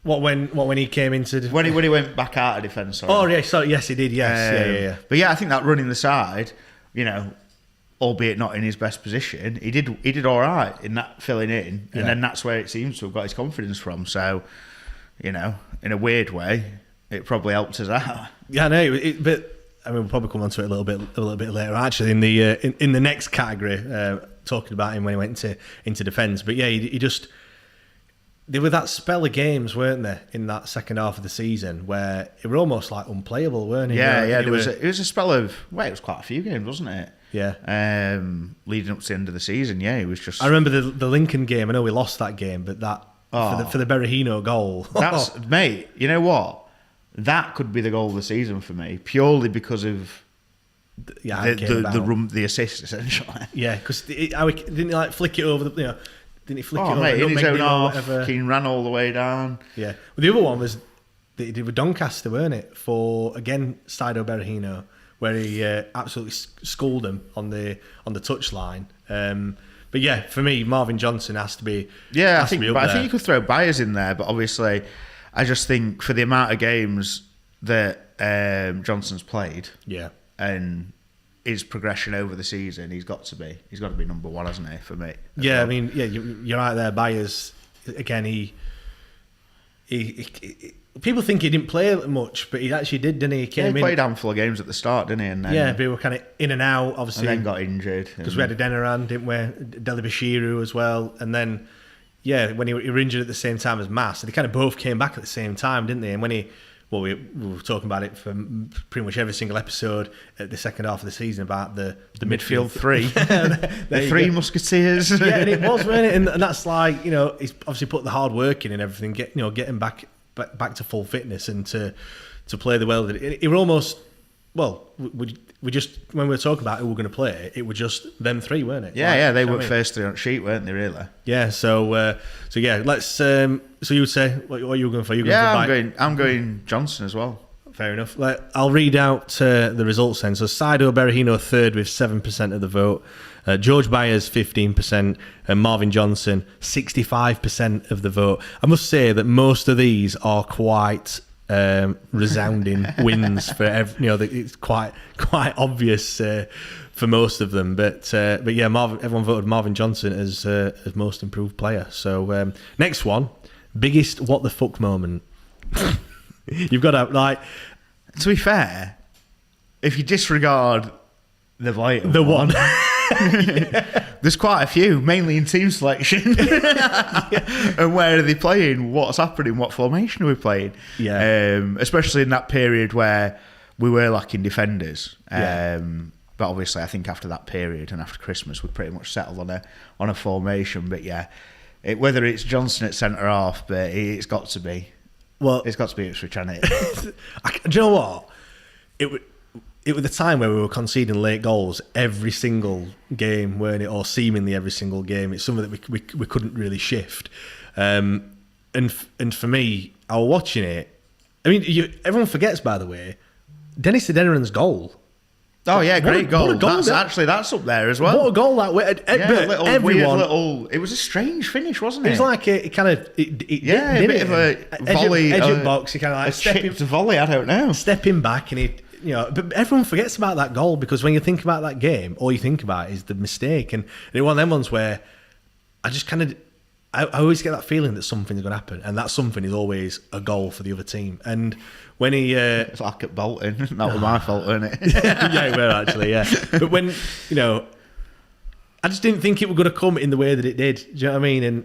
What when he came into when he went back out of defence. Sorry. Oh yeah, so yes he did. Yes, yeah. But yeah, I think that running the side, albeit not in his best position, he did all right in that filling in, and then that's where it seems to have got his confidence from. So, in a weird way, it probably helped us out. Yeah, I know, but I mean, we'll probably come on to it a little bit later. Actually, in the next category, talking about him when he went into defence. But yeah, he just. There were that spell of games, weren't there, in that second half of the season where it were almost like unplayable, weren't it? Yeah. It was a spell of it was quite a few games, wasn't it? Yeah. Leading up to the end of the season, it was just. I remember the Lincoln game. I know we lost that game, but that for the Berahino goal. That's mate. You know what? That could be the goal of the season for me, purely because of the assist essentially. Yeah, because didn't he like flick it over the Didn't he flick it over? Mate, in his own half, Keane ran all the way down. Yeah. Well, the other one was that he did with Doncaster, weren't it? For, again, Saido Berahino, where he absolutely schooled him on the touchline. But yeah, for me, Marvin Johnson has to be. Yeah, I think you could throw Byers in there, but obviously, I just think for the amount of games that Johnson's played, and his progression over the season, he's got to be number one, hasn't he? For me, yeah. Well. I mean, yeah, you're right there. Byers, again, he people think he didn't play much, but he actually did, didn't he? He played a handful of games at the start, didn't he? And then, but he were kind of in and out, obviously. And then got injured. Because we had a Deneran, didn't we? Deli Bashiru as well. And then, when he were injured at the same time as Mass, they kind of both came back at the same time, didn't they? And when we were talking about it for pretty much every single episode at the second half of the season about the midfield three. The three musketeers. Yeah, and it was, wasn't it? And that's like, he's obviously put the hard work in and everything, getting back to full fitness and to play the well. It were almost, we just, when we were talking about who we were going to play, it were just them three, weren't it? Yeah, they were first three on sheet, weren't they, really? Yeah, so let's, so you would say, what are you going for? I'm going Johnson as well. Fair enough. I'll read out the results then. So Saido Berahino third with 7% of the vote. George Byers 15% and Marvin Johnson 65% of the vote. I must say that most of these are quite resounding wins for it's quite obvious for most of them. But yeah, everyone voted Marvin Johnson as most improved player. So next one, biggest what the fuck moment. You've got to To be fair, if you disregard the one. There's quite a few, mainly in team selection. And where are they playing? What's happening? What formation are we playing? Yeah. Especially in that period where we were lacking defenders. Yeah. But obviously, I think after that period and after Christmas, we pretty much settled on a formation. But yeah, whether it's Johnson at centre half, but it's got to be. Well, it's got to be Ipswich, hasn't it? Do you know what? It was the time where we were conceding late goals every single game, weren't it? Or seemingly every single game. It's something that we couldn't really shift. And for me, I was watching it. I mean, everyone forgets, by the way, Dennis Adeniran's goal. Oh yeah, great goal. What a goal! That's up there as well. What a goal that way! It was a strange finish, wasn't it? It was like a kind of a bit of a volley, edge of box. You kind of like stepping to volley. I don't know. Stepping back and but everyone forgets about that goal because when you think about that game, all you think about is the mistake, and it's one of them ones where I just kind of. I always get that feeling that something's going to happen, and that something is always a goal for the other team. And when he, it's like at Bolton, that was my fault, wasn't it? Yeah, it were actually, yeah. But when I just didn't think it was going to come in the way that it did. Do you know what I mean?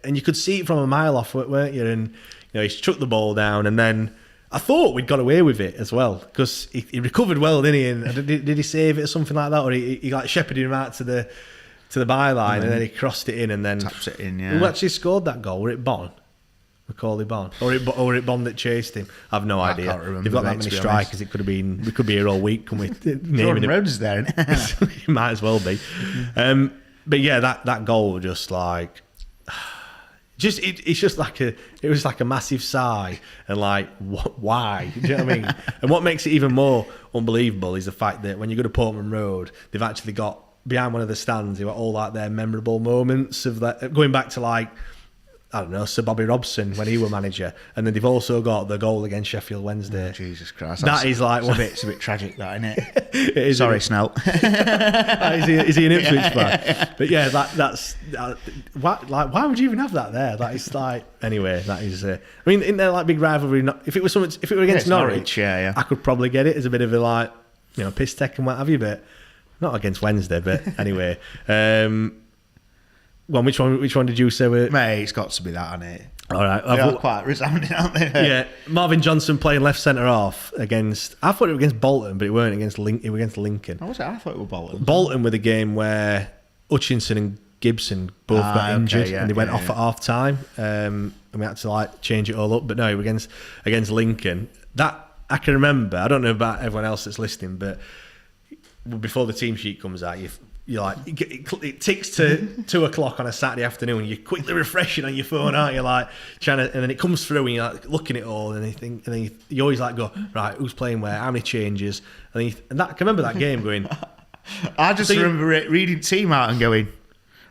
And you could see it from a mile off, weren't you? And he struck the ball down, and then I thought we'd got away with it as well because he recovered well, didn't he? And did he save it or something like that, or he like shepherded him out to the byline, and then he crossed it in, and then tapped it in. Yeah. Who actually scored that goal? Were it Bon? Macaulay Bon, or it Bon that chased him? I've no idea. Can't remember. They've got that many strikers. It could have been. We could be here all week. Can we? Jordan Rhodes is there. It might as well be. But yeah, that goal was just like. It's just like it was like a massive sigh and like why? Do you know what I mean? And what makes it even more unbelievable is the fact that when you go to Portman Road, they've actually got behind one of the stands, they've got all like their memorable moments of that, going back to like I don't know, Sir Bobby Robson when he were manager, and then they've also got the goal against Sheffield Wednesday. Oh, Jesus Christ, that is like it's a bit tragic, that, isn't it? It is. Sorry, Snell. Is he an Ipswich fan? But yeah, that's why would you even have that there? That is like anyway. That is. I mean, isn't there like big rivalry? If it were against Norwich, yeah, I could probably get it as a bit of a like piss tech and what have you, but not against Wednesday. But anyway. Well, which one did you say? Mate, it's got to be that, hasn't it? All right, they are quite resounding, aren't they? Yeah, Marvin Johnson playing left centre half against. I thought it was against Bolton, but it weren't against Lincoln. It was against Lincoln. Oh, was it? I thought it was Bolton. Bolton were the game where Hutchinson and Gibson both got injured, and they went off at half time, and we had to like change it all up. But no, it was against Lincoln. That I can remember. I don't know about everyone else that's listening, but before the team sheet comes out, you're like, it ticks to 2:00 on a Saturday afternoon. You're quickly refreshing on your phone, aren't you? Like trying to, and then it comes through, and you're like looking at it all, and then you always like go right, who's playing where, how many changes, and that I can remember that game going. I just remember reading team out and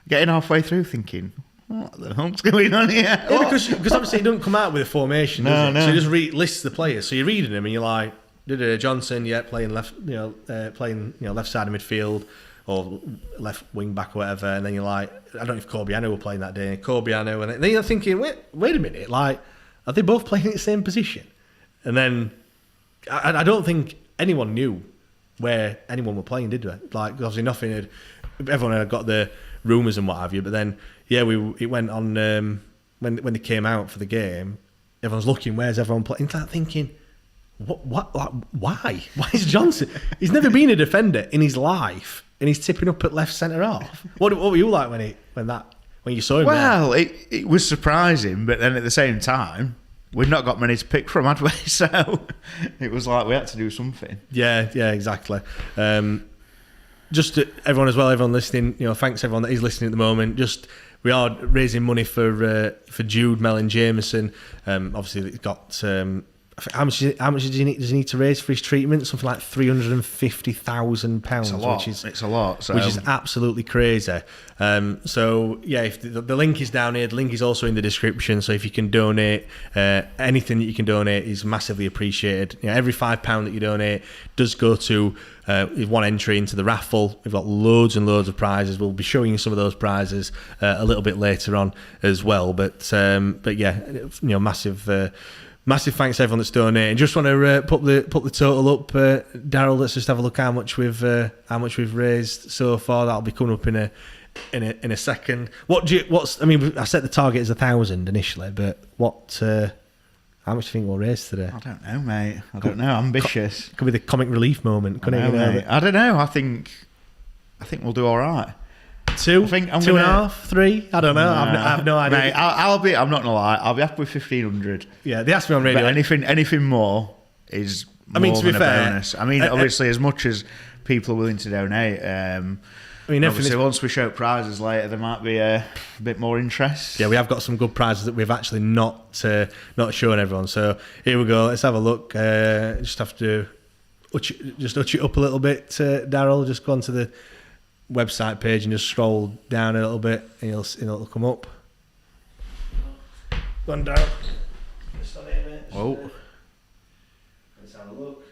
getting halfway through, thinking, what the hell's going on here? Yeah, because obviously it doesn't come out with a formation, does it? No. So you just lists the players. So you're reading them, and you're like, Johnson, playing left, playing left side of midfield. Or left wing back or whatever, and then you're like, I don't know if Corbiano were playing that day. Corbiano, and then you're thinking, wait a minute, like, are they both playing in the same position? And then I don't think anyone knew where anyone were playing, did they? Like, obviously everyone had got the rumours and what have you, but then it went on when they came out for the game. Everyone's looking, where's everyone playing? It's like thinking, what? Like, why? Why is Johnson? He's never been a defender in his life. And he's tipping up at left centre half. What were you like when you saw him? Well, it was surprising, but then at the same time, we'd not got many to pick from, had we? So it was like we had to do something. Yeah, exactly. Just to everyone as well, everyone listening. Thanks everyone that is listening at the moment. We are raising money for Jude, Mel, and Jameson. Obviously, it's got how much does he need to raise for his treatment? Something like £350,000, It's a lot. So. Which is absolutely crazy. So yeah, if the link is down here, the link is also in the description. So if you can donate, anything that you can donate is massively appreciated. Every £5 that you donate does go to one entry into the raffle. We've got loads and loads of prizes. We'll be showing you some of those prizes a little bit later on as well. But yeah, massive thanks to everyone that's donating. Just want to put the total up, Daryl. Let's just have a look how much we've raised so far. That'll be coming up in a second. I set the target as 1,000 initially, but how much do you think we'll raise today? I don't know, mate. I don't know. Ambitious. Could be the comic relief moment, couldn't it? Mate. I don't know. I think we'll do all right. Two? I think 2.5, 3? I don't know. I have no idea. Mate, I'm not gonna lie. I'll be happy with 1,500. Yeah, they asked me on radio. But anything more is more to be fair, a bonus. Obviously, as much as people are willing to donate, obviously, once we show prizes later, there might be a bit more interest. Yeah, we have got some good prizes that we've actually not shown everyone. So here we go. Let's have a look. Just have to touch it up a little bit, Daryl. Just go onto the website page and just scroll down a little bit, and it'll come up. Go on, Daryl. Just on here, mate. Whoa. Let's have a look.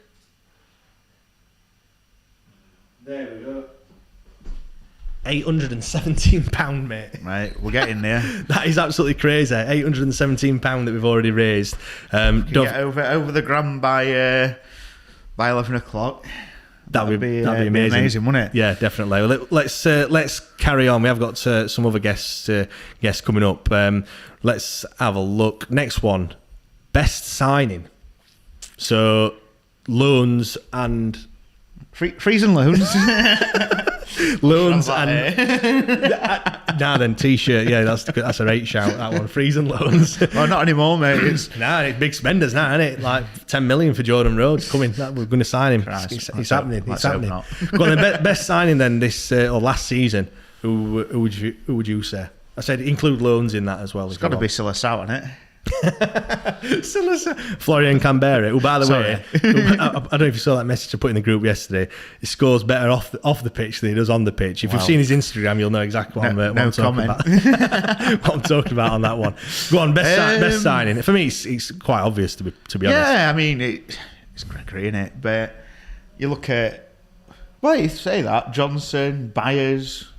There we go. £817, mate. Right, we're getting there. That is absolutely crazy. £817 that we've already raised. Get over the grand by 11 o'clock. That'd be amazing, wouldn't it? Yeah, definitely. Well, let's carry on. We have got some other guests coming up. Let's have a look. Next one, best signing. So loans and freezing loans. Loans and then t-shirt. Yeah, that's a great shout. That one, freezing loans. Well, not anymore, mate. It's big spenders now, isn't it? Like 10 million for Jordan Rhodes coming. We're going to sign him. Christ, it's happening. It's happening. Go on, the best signing then this or last season. Who would you say? I said include loans in that as well. It's got to be Silas-Out, isn't it? Florian Canberra, who by the way, I don't know if you saw that message I put in the group yesterday. He scores better off the pitch than he does on the pitch. If you've seen his Instagram, you'll know exactly what I'm talking about. What I'm talking about on that one. Go on, best signing. For me, it's quite obvious to be honest. Yeah, I mean it's Gregory, isn't it? But you look at you say that Johnson, Byers.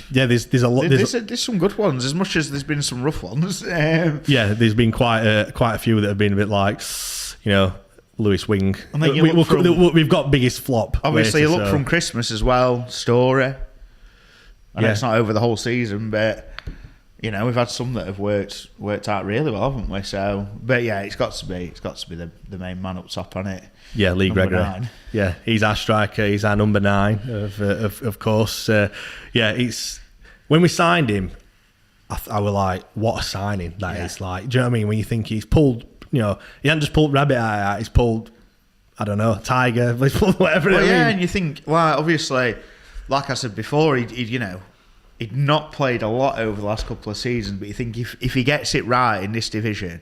Yeah, there's a lot. There's some good ones, as much as there's been some rough ones. Yeah, there's been quite a few that have been a bit like, Lewis Wing. And then we've got biggest flop. Obviously, you look from Christmas as well. Story. And it's not over the whole season, but we've had some that have worked out really well, haven't we? So, but yeah, it's got to be the main man up top on it. Yeah, Lee Number Gregory. 9. Yeah, he's our striker. He's our number 9, of course. It's when we signed him, I was like, what a signing that is. Like, do you know what I mean? When you think he's pulled, he hasn't just pulled rabbit eye out. He's pulled, I don't know, tiger. He's pulled whatever. Well, yeah, and you think, well, obviously, like I said before, he'd not played a lot over the last couple of seasons, but you think if he gets it right in this division,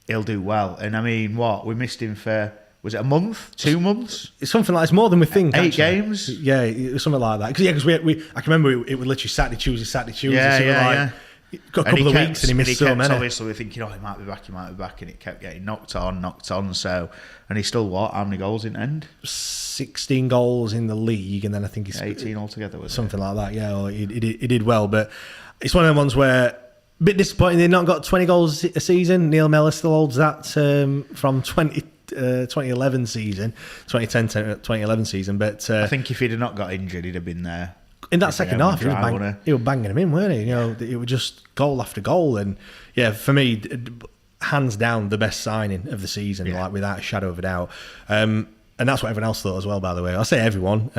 he'll do well. And I mean, we missed him for, was it a month, 2 months? It's something like, it's more than we think. 8 games? Yeah, it was something like that. Because I can remember it would literally Saturday, Tuesday. Yeah. A couple of weeks and he missed so many. Obviously, we're thinking, he might be back, and it kept getting knocked on. So, and he still how many goals in the end? 16 goals in the league, and then I think he's 18 altogether. Something like that. Yeah, he did well, but it's one of the ones where a bit disappointing they've not got 20 goals a season. Neil Mellor still holds that from 2011 season, 2010-2011 season. But I think if he'd have not got injured, he'd have been there. In that second half, he was banging him in, weren't he? It was just goal after goal. And yeah, for me, hands down, the best signing of the season, like without a shadow of a doubt. And that's what everyone else thought as well, by the way. I'll say everyone.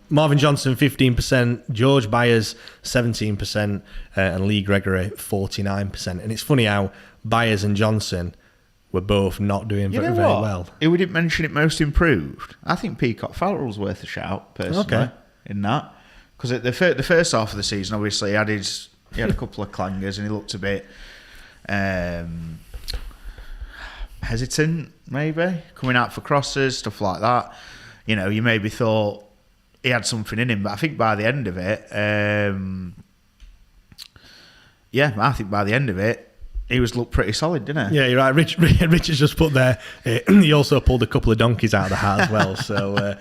Marvin Johnson, 15%. George Byers, 17%. And Lee Gregory, 49%. And it's funny how Byers and Johnson were both not doing very well. We didn't mention it most improved. I think Peacock Farrell's worth a shout, personally, in that. Because at the first half of the season, obviously, he had a couple of clangers and he looked a bit... hesitant, maybe coming out for crosses, stuff like that. You maybe thought he had something in him, but I think by the end of it, he looked pretty solid, didn't he? Yeah, you're right. Richard's just put there. He also pulled a couple of donkeys out of the hat as well. So,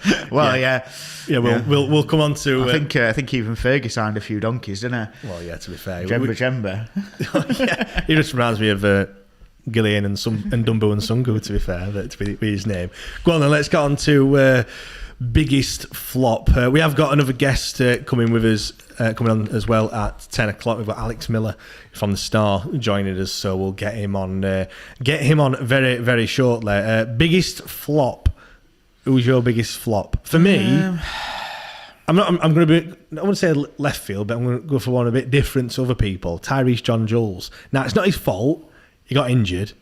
we'll come on to. I think even Fergie signed a few donkeys, didn't he? Well, yeah. To be fair, Jemba. Yeah, he just reminds me of Gillian and Dumbo and Sungu. To be fair, to be his name. Go on then. Let's get on to biggest flop. We have got another guest coming with us. Coming on as well at 10 o'clock. We've got Alex Miller from the Star joining us, so we'll get him on very, very shortly. Biggest flop. Who's your biggest flop? For me, I'm going to be. I wouldn't say left field, but I'm going to go for one a bit different to other people. Tyrese John Jules. Now it's not his fault. He got injured,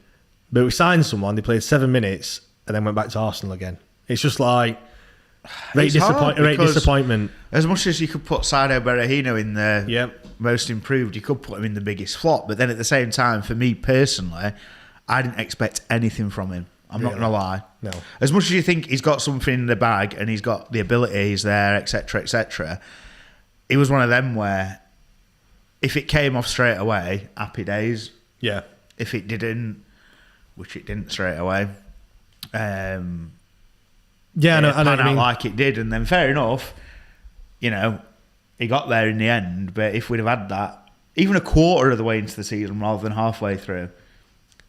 but we signed someone. They played 7 minutes and then went back to Arsenal again. It's just like. Great disappointment. As much as you could put Saido Berahino in the most improved, you could put him in the biggest flop. But then at the same time, for me personally, I didn't expect anything from him. I'm not going to lie. No. As much as you think he's got something in the bag and he's got the ability, he's there, etc., he was one of them where if it came off straight away, happy days. Yeah. If it didn't, which it didn't straight away, yeah, I know. I mean, like it did, and then fair enough, he got there in the end. But if we'd have had that, even a quarter of the way into the season rather than halfway through,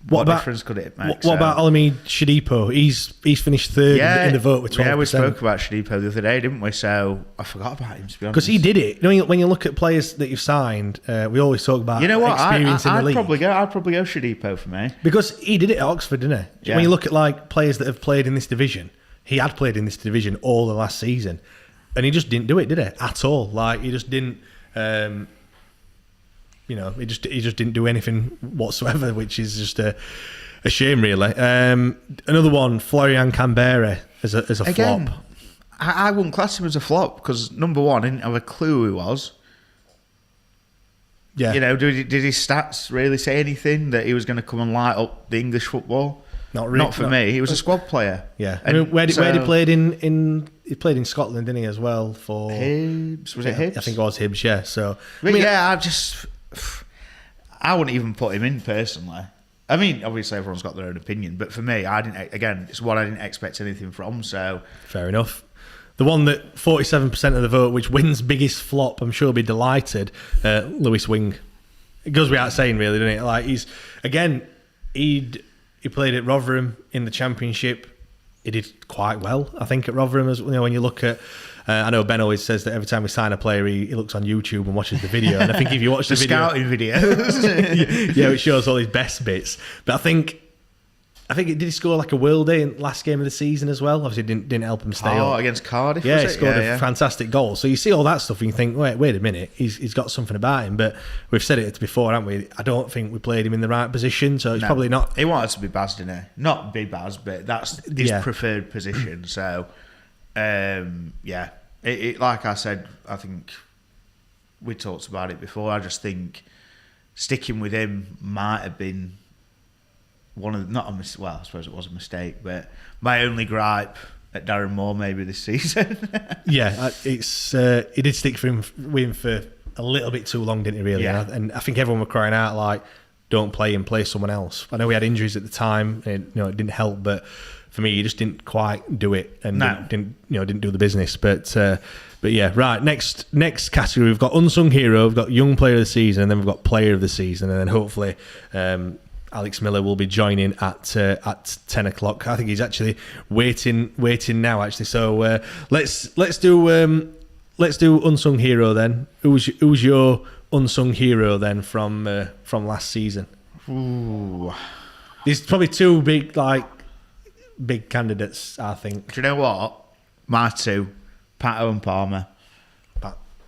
what difference could it make? What about Olamide Shadipo? He's finished third in the vote with 12%. Yeah, we spoke about Shadipo the other day, didn't we? So I forgot about him, to be honest. Because he did it. When you look at players that you've signed, we always talk about experience in the league. I'd probably go Shadipo for me. Because he did it at Oxford, didn't he? Yeah. When you look at players that have played in this division, he had played in this division all the last season, and he just didn't do it, did he? At all. He just didn't. He just didn't do anything whatsoever, which is just a shame, really. Another one, Florian Canberra as a Again, flop. I wouldn't class him as a flop because number one, I didn't have a clue who he was. Yeah. Did his stats really say anything that he was going to come and light up the English football? Not really. Not for me. He was a squad player. Yeah. Where he played in? He played in Scotland, didn't he, as well? For Hibs. Was it Hibs? I think it was Hibs. Yeah. So. I wouldn't even put him in personally. I mean, obviously everyone's got their own opinion, but for me, I didn't. Again, it's what I didn't expect anything from. So. Fair enough. The one that 47% of the vote, which wins biggest flop, I'm sure will be delighted. Lewis Wing. It goes without saying, really, doesn't it? He played at Rotherham in the Championship. He did quite well, I think, at Rotherham. As when you look at, I know Ben always says that every time we sign a player, he looks on YouTube and watches the video. And I think if you watch the video, scouting videos, it shows all his best bits. But I think did he score like a worldie in last game of the season as well? Obviously, didn't help him stay up. Against Cardiff. Yeah, he scored a fantastic goal. So you see all that stuff and you think, wait a minute, he's got something about him. But we've said it before, haven't we? I don't think we played him in the right position, so it's probably not. He wanted to be Baz, didn't he? Not be Baz, but that's his preferred position. So, like I said, I think we talked about it before. I just think sticking with him might have been I suppose it was a mistake, but my only gripe at Darren Moore maybe this season. Yeah, he did stick with him for a little bit too long, didn't he? Really, and I think everyone were crying out like, "Don't play him, play someone else." I know we had injuries at the time, and it didn't help, but for me, he just didn't quite do it, and didn't do the business. But yeah, right. Next category, we've got unsung hero, we've got young player of the season, and then we've got player of the season, and then hopefully. Alex Miller will be joining at 10 o'clock. I think he's actually waiting now. Actually, so let's do unsung hero then. Who's your unsung hero then from last season? Ooh, there's probably two big candidates. I think. Do you know what? My two, Pato and Palmer.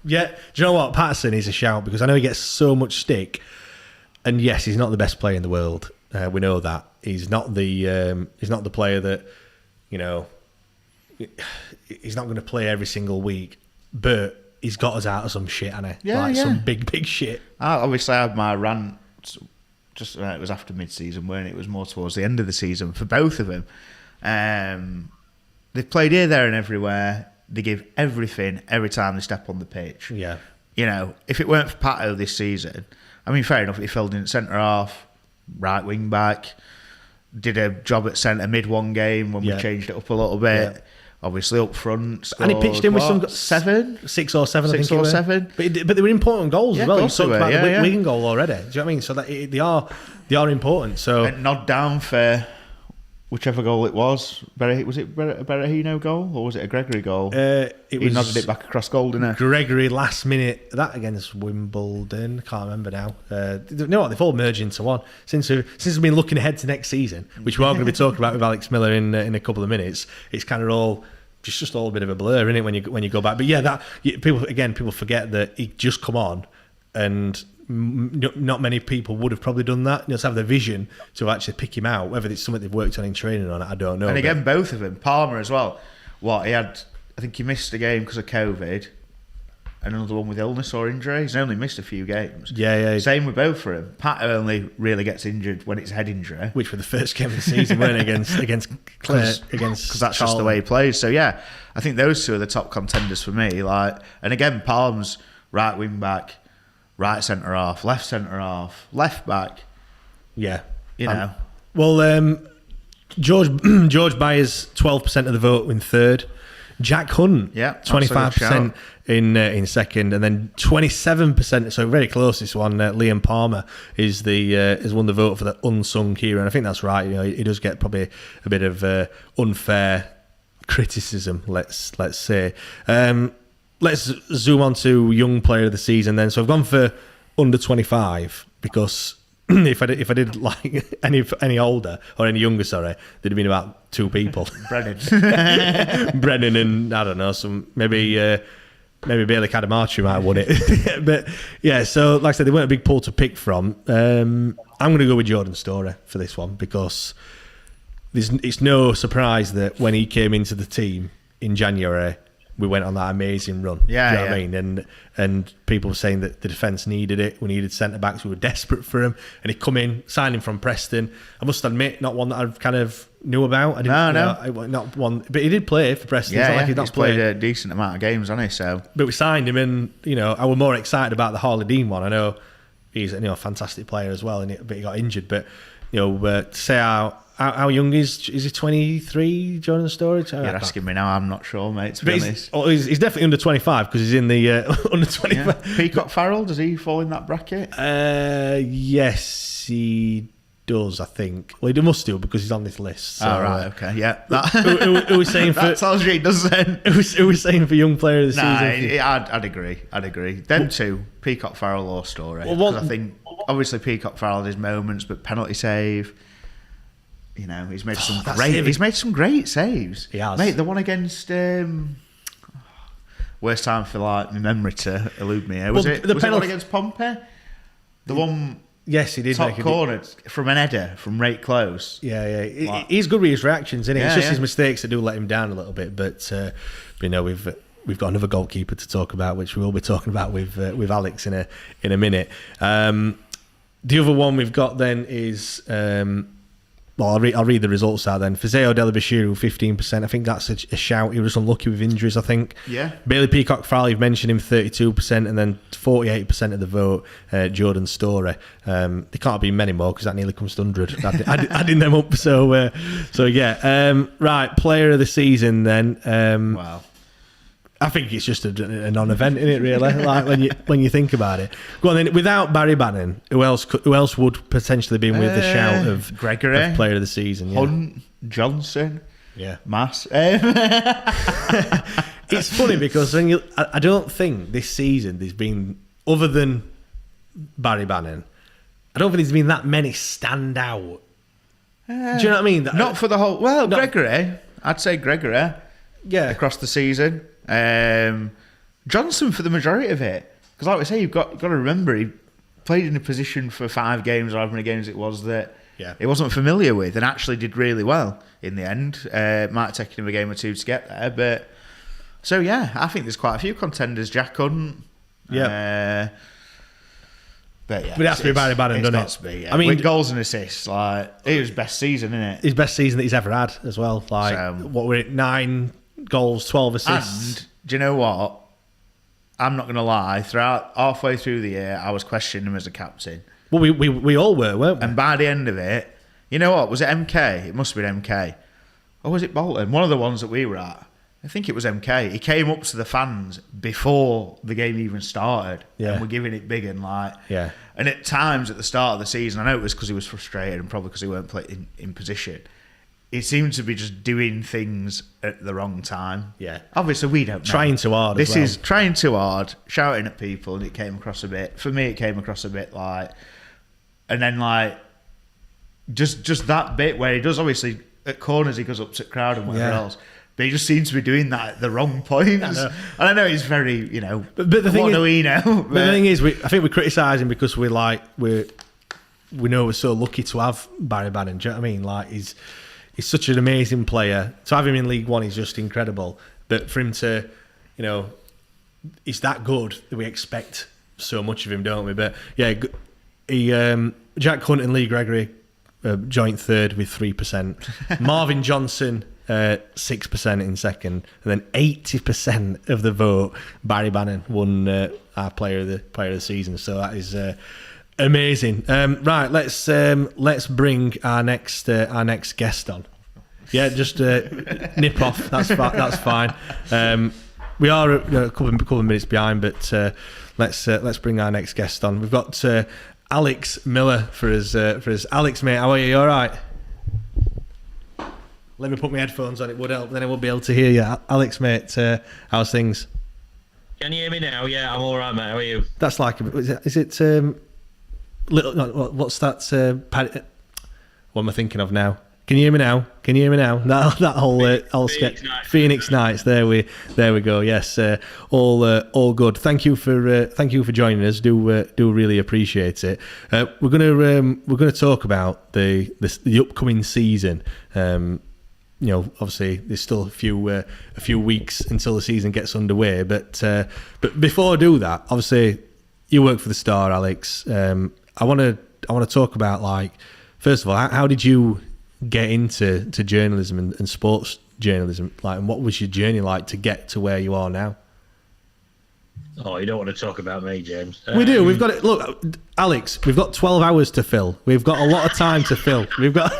Yeah, do you know what? Patterson is a shout because I know he gets so much stick. And yes, he's not the best player in the world. We know that he's not the player that he's not going to play every single week. But he's got us out of some shit, hasn't he? Some big shit. I obviously had my rant it was after mid-season, weren't it? It was more towards the end of the season for both of them. They've played here, there, and everywhere. They give everything every time they step on the pitch. Yeah. You know, if it weren't for Pato this season, I mean, fair enough, he filled in at centre half, right wing back, did a job at centre mid one game when we changed it up a little bit. Yeah. Obviously up front, scored, and he pitched in with some 6 or 7, I think 7. But they were important goals as well. You talked about the Wigan goal already. Do you know what I mean? So that they are important. So and nod down for whichever goal it was. Was it a Berahino goal or was it a Gregory goal? He nodded it back across goal, didn't he? Gregory last minute, that against Wimbledon. Can't remember now. You know what? They've all merged into one. Since we've been looking ahead to next season, which we're all going to be talking about with Alex Miller in a couple of minutes, it's kind of all just all a bit of a blur, isn't it? When you go back, but yeah, people forget that he just come on and. Not many people would have probably done that. You know, to have the vision to actually pick him out. Whether it's something they've worked on in training on, I don't know. And again, both of them, Palmer as well. I think he missed a game because of COVID, and another one with illness or injury. He's only missed a few games. Yeah. Same with both for him. Pat only really gets injured when it's head injury, which for the first game of the season weren't against Clare, because that's just the way he plays. So yeah, I think those two are the top contenders for me. And again, Palmer's right wing back. Right centre half, left centre half, left back. Yeah, you know. George Byers 12% of the vote in third. Jack Hunt, 25% in second, and then 27%. So very close. This one, Liam Palmer has won the vote for the unsung hero, and I think that's right. You know, he does get probably a bit of unfair criticism. Let's say. Let's zoom on to young player of the season then. So I've gone for under 25 because if I did like any older or any younger, there'd have been about 2 people. Brennan and I don't know, maybe Bailey Cadamarchi might have won it. But yeah, so like I said, they weren't a big pool to pick from. I'm going to go with Jordan Story for this one because it's no surprise that when he came into the team in January, we went on that amazing run. Yeah, do you know what I mean? And people were saying that the defence needed it. We needed centre backs. We were desperate for him. And he come in, signed him from Preston. I must admit, not one that I kind of knew about. Not one, but he did play for Preston. Yeah, he's played a decent amount of games, hasn't he? So, but we signed him, and I was more excited about the Harley Dean one. I know he's a fantastic player as well, but he got injured. But to say how young is he? 23, Jordan Story? You're asking me now. I'm not sure, mate. To be honest, he's definitely under 25 because he's in the under 25. Yeah. Peacock Farrell, does he fall in that bracket? Yes, he does. I think. Well, he must do because he's on this list. So, right, okay, yeah. Who was saying for that tells you he doesn't. Who was saying for young player of the season? I'd agree. Them two, Peacock Farrell or Story. Because I think obviously Peacock Farrell had his moments, but penalty save. He's made some great saves. He has. Mate, the one against worst time for my memory to elude me. Was it the one against Pompey? The one. Yes, he did. Top corner from an header from right close. Yeah. He's good with his reactions, isn't he? It's just his mistakes that do let him down a little bit. But we've got another goalkeeper to talk about, which we will be talking about with Alex in a minute. The other one we've got then is. I'll read the results out then. Fizeo Delabashiru, 15%. I think that's a shout. He was unlucky with injuries, I think. Yeah. Bailey Peacock Farrell, you've mentioned him, 32%, and then 48% of the vote, Jordan Story. There can't be many more because that nearly comes to 100. Adding them up. So yeah. Right, player of the season then. Wow. I think it's just a non-event, isn't it? Really, like when you think about it. Go on then. Without Barry Bannon, who else would potentially be with the shout of Gregory, of player of the season? Yeah. Hunt, Johnson, Mass. It's funny because I don't think this season there's been, other than Barry Bannon, I don't think there's been that many stand out. Do you know what I mean? Not for the whole. Well, Gregory. I'd say Gregory. Yeah, across the season. Johnson for the majority of it, because like we say, you've got to remember he played in a position for 5 games or however many games it was that he wasn't familiar with, and actually did really well in the end. Might have taken him a game or 2 to get there, but so yeah, I think there's quite a few contenders. Jack Hunt, But yeah, But it has to be Barry Bannon, doesn't it? To be, yeah. I mean, with goals and assists, like it was best season, isn't it? His best season that he's ever had as well. Like, what were it? 9 goals, 12 assists. And do you know what? I'm not going to lie. Throughout halfway through the year, I was questioning him as a captain. Well, we all were, weren't we? And by the end of it, you know what? Was it MK? It must have been MK. Or was it Bolton? One of the ones that we were at. I think it was MK. He came up to the fans before the game even started. Yeah. And we're giving it big and like. Yeah. And at times at the start of the season, I know it was because he was frustrated and probably because he weren't playing in position. He seemed to be just doing things at the wrong time. Yeah. Obviously, we don't know. Trying too hard. This as well. is trying too hard, shouting at people, and it came across a bit. For me, it came across a bit like. And then like. Just that bit where he does, obviously, at corners, he goes up to the crowd and whatever else. But he just seems to be doing that at the wrong points. And I know he's very, but the thing what is, do we know? But the thing is, I think we criticise him because we know we're so lucky to have Barry Bannon. Do you know what I mean? Like he's such an amazing player. To have him in League One is just incredible. But for him to, he's that good that we expect so much of him, don't we? But yeah, he Jack Hunt and Lee Gregory joint third with 3%. Marvin Johnson 6% in second, and then 80% of the vote. Barry Bannon won our player of the season. So that is amazing. Right, let's bring our next guest on. Yeah, just nip off. That's fine. We are a couple of minutes behind, but let's bring our next guest on. We've got Alex Miller for us. Alex, mate, how are you? You all right? Let me put my headphones on. It would help. Then I will be able to hear you. Alex, mate, how's things? Can you hear me now? Yeah, I'm all right, mate. How are you? That's like, is it little? What's that? What am I thinking of now? Can you hear me now? That whole sketch. Phoenix Nights. There we go. Yes, all good. Thank you for joining us. Do really appreciate it. We're gonna talk about the upcoming season. Obviously there's still a few weeks until the season gets underway. But before I do that, obviously you work for the Star, Alex. I want to talk about, like, first of all, how did you get into journalism and sports journalism, like, and what was your journey like to get to where you are now? Oh, you don't want to talk about me, James. We do. We've got it. Look, Alex, we've got 12 hours to fill. We've got a lot of time to fill. We've got.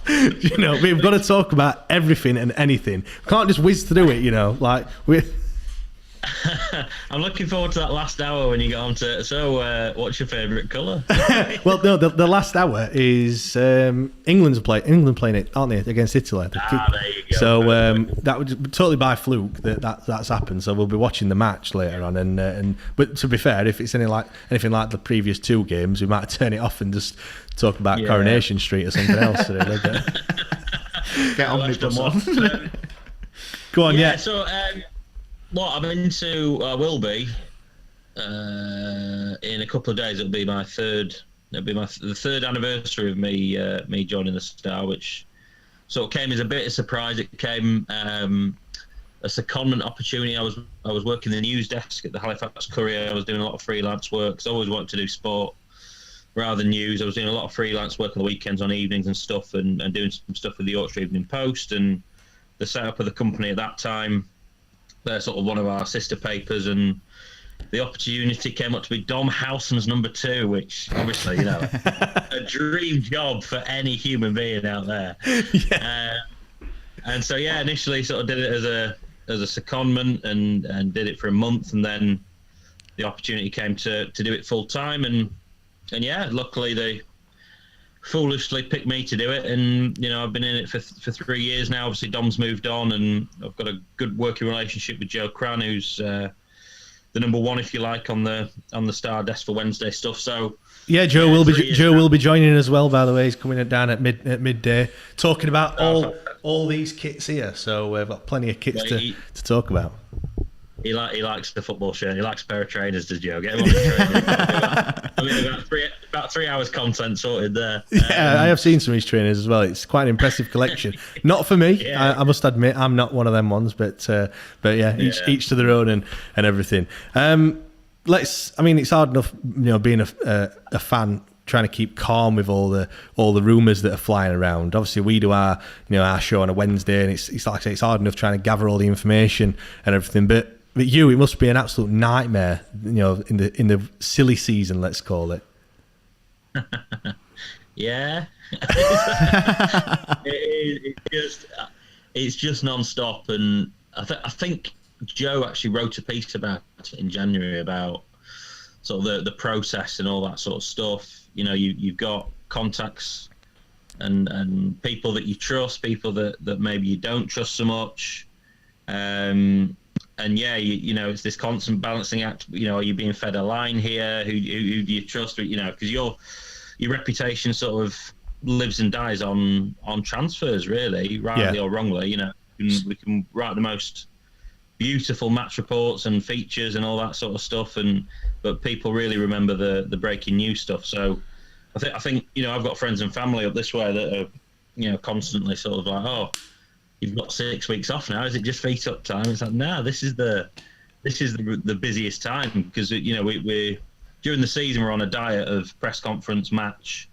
We've got to talk about everything and anything. We can't just whiz through it, like we. I'm looking forward to that last hour when you get on to. So, what's your favourite colour? Well, no, the last hour is England playing it, aren't they, against Italy? There you go. So that would totally by fluke that's happened. So we'll be watching the match later on, and but to be fair, if it's anything like the previous two games, we might turn it off and just talk about Coronation Street or something else. Get on with the Go on, yeah. So. What I'm into, I will be in a couple of days. It'll be the third anniversary of me joining the Star, which sort of came as a bit of a surprise. It came a secondment opportunity. I was working the news desk at the Halifax Courier. I was doing a lot of freelance work because I always wanted to do sport rather than news. I was doing a lot of freelance work on the weekends, on evenings and stuff, and doing some stuff with the Yorkshire Evening Post. And the setup of the company at that time, they're sort of one of our sister papers, and the opportunity came up to be Dom Howson's number 2, which obviously, a dream job for any human being out there. Yeah. And so, initially sort of did it as a secondment and did it for a month, and then the opportunity came to do it full time, and luckily they foolishly picked me to do it, and I've been in it for 3 years now. Obviously Dom's moved on, and I've got a good working relationship with Joe Cran, who's the number 1, if you like, on the Star desk for Wednesday stuff. So Joe will be joining as well, by the way. He's coming down at midday, talking about all these kits here, so we've got plenty of kits to talk about. He likes the football shirt. He likes a pair of trainers, does Joe? Get him on the trainer. I mean, about 3 hours content sorted there. I have seen some of his trainers as well. It's quite an impressive collection. Not for me, I must admit. I'm not one of them ones, but each to their own and everything. it's hard enough, being a fan, trying to keep calm with all the rumours that are flying around. Obviously, we do our show on a Wednesday, and it's like I say, it's hard enough trying to gather all the information and everything. But it must be an absolute nightmare, in the silly season, let's call it. Yeah, it's just non-stop, and I think Joe actually wrote a piece about it in January about sort of the process and all that sort of stuff. You've got contacts and people that you trust, people that maybe you don't trust so much, and yeah, it's this constant balancing act. Are you being fed a line here? Who do you trust? Because your reputation sort of lives and dies on transfers, really, rightly or wrongly. We can write the most beautiful match reports and features and all that sort of stuff, but people really remember the breaking news stuff. So I think I've got friends and family up this way that are constantly sort of like, oh, you've got 6 weeks off now, is it just feet up time? It's like, no, this is the busiest time, because we during the season we're on a diet of press conference, match,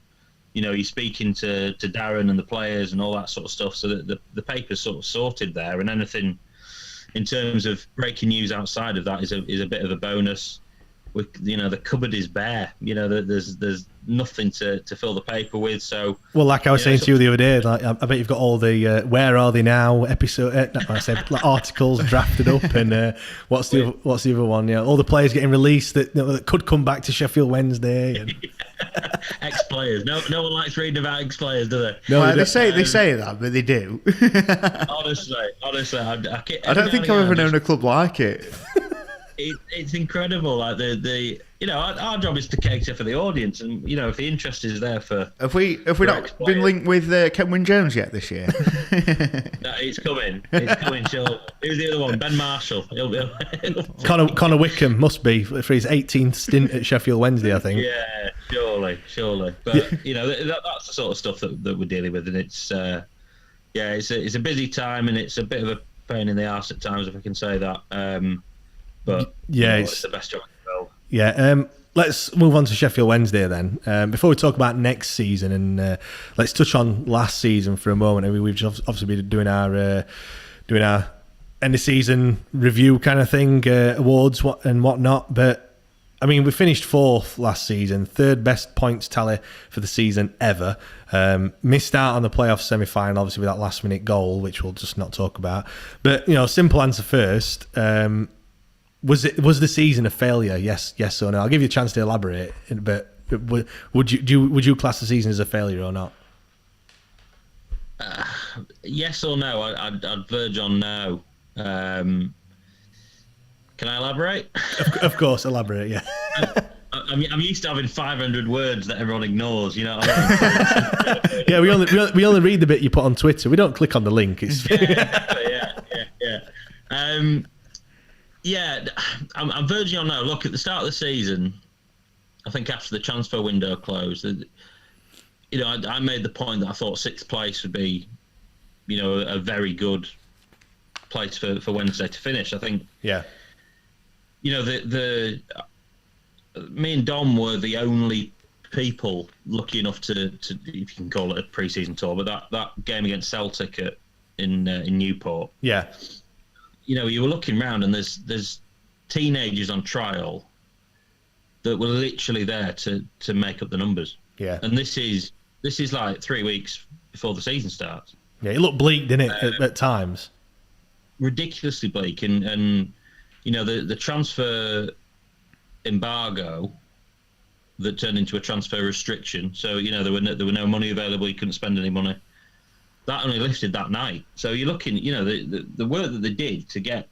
you're speaking to Darren and the players and all that sort of stuff, so that the paper's sort of sorted there, and anything in terms of breaking news outside of that is a bit of a bonus. The cupboard is bare. There's nothing to fill the paper with. So, well, like I was saying to you the other day, like I bet you've got all the where are they now episode, articles drafted up, and what's the other one? All the players getting released that could come back to Sheffield Wednesday. And... ex-players. No one likes reading about ex-players, do they? No, they say that, but they do. honestly, I don't think I've ever known a club like it. It's incredible. Like our job is to cater for the audience, and if the interest is there for. Have we not been linked with Kenwyn Jones yet this year? No, it's coming. Sure. Who's the other one? Ben Marshall. Connor Wickham must be for his 18th stint at Sheffield Wednesday, I think. Yeah, surely. But that's the sort of stuff that we're dealing with, and it's it's a busy time, and it's a bit of a pain in the arse at times, if I can say that. But it's the best job in the world. Yeah, let's move on to Sheffield Wednesday then. Before we talk about next season, and let's touch on last season for a moment. I mean, we've just obviously been doing our end of season review kind of thing, awards and whatnot. But I mean, we finished 4th last season, 3rd best points tally for the season ever. Missed out on the playoff semi-final, obviously with that last-minute goal, which we'll just not talk about. But simple answer first. Was the season a failure? Yes or no? I'll give you a chance to elaborate. But would you class the season as a failure or not? Yes or no? I'd verge on no. Can I elaborate? Of course, elaborate. Yeah. I'm used to having 500 words that everyone ignores. You know what I mean? Yeah, we only read the bit you put on Twitter. We don't click on the link. It's Yeah, I'm verging on no. Look, at the start of the season, I think after the transfer window closed, I made the point that I thought 6th place would be, a very good place for Wednesday to finish. I think. Yeah. Me and Dom were the only people lucky enough to if you can call it a pre-season tour, but that game against Celtic in Newport. Yeah. You were looking around, and there's teenagers on trial that were literally there to make up the numbers. Yeah. And this is like 3 weeks before the season starts. Yeah, it looked bleak, didn't it, at times? Ridiculously bleak, and the transfer embargo that turned into a transfer restriction. So there were no money available. You couldn't spend any money. That only lifted that night. So you're looking, the work that they did to get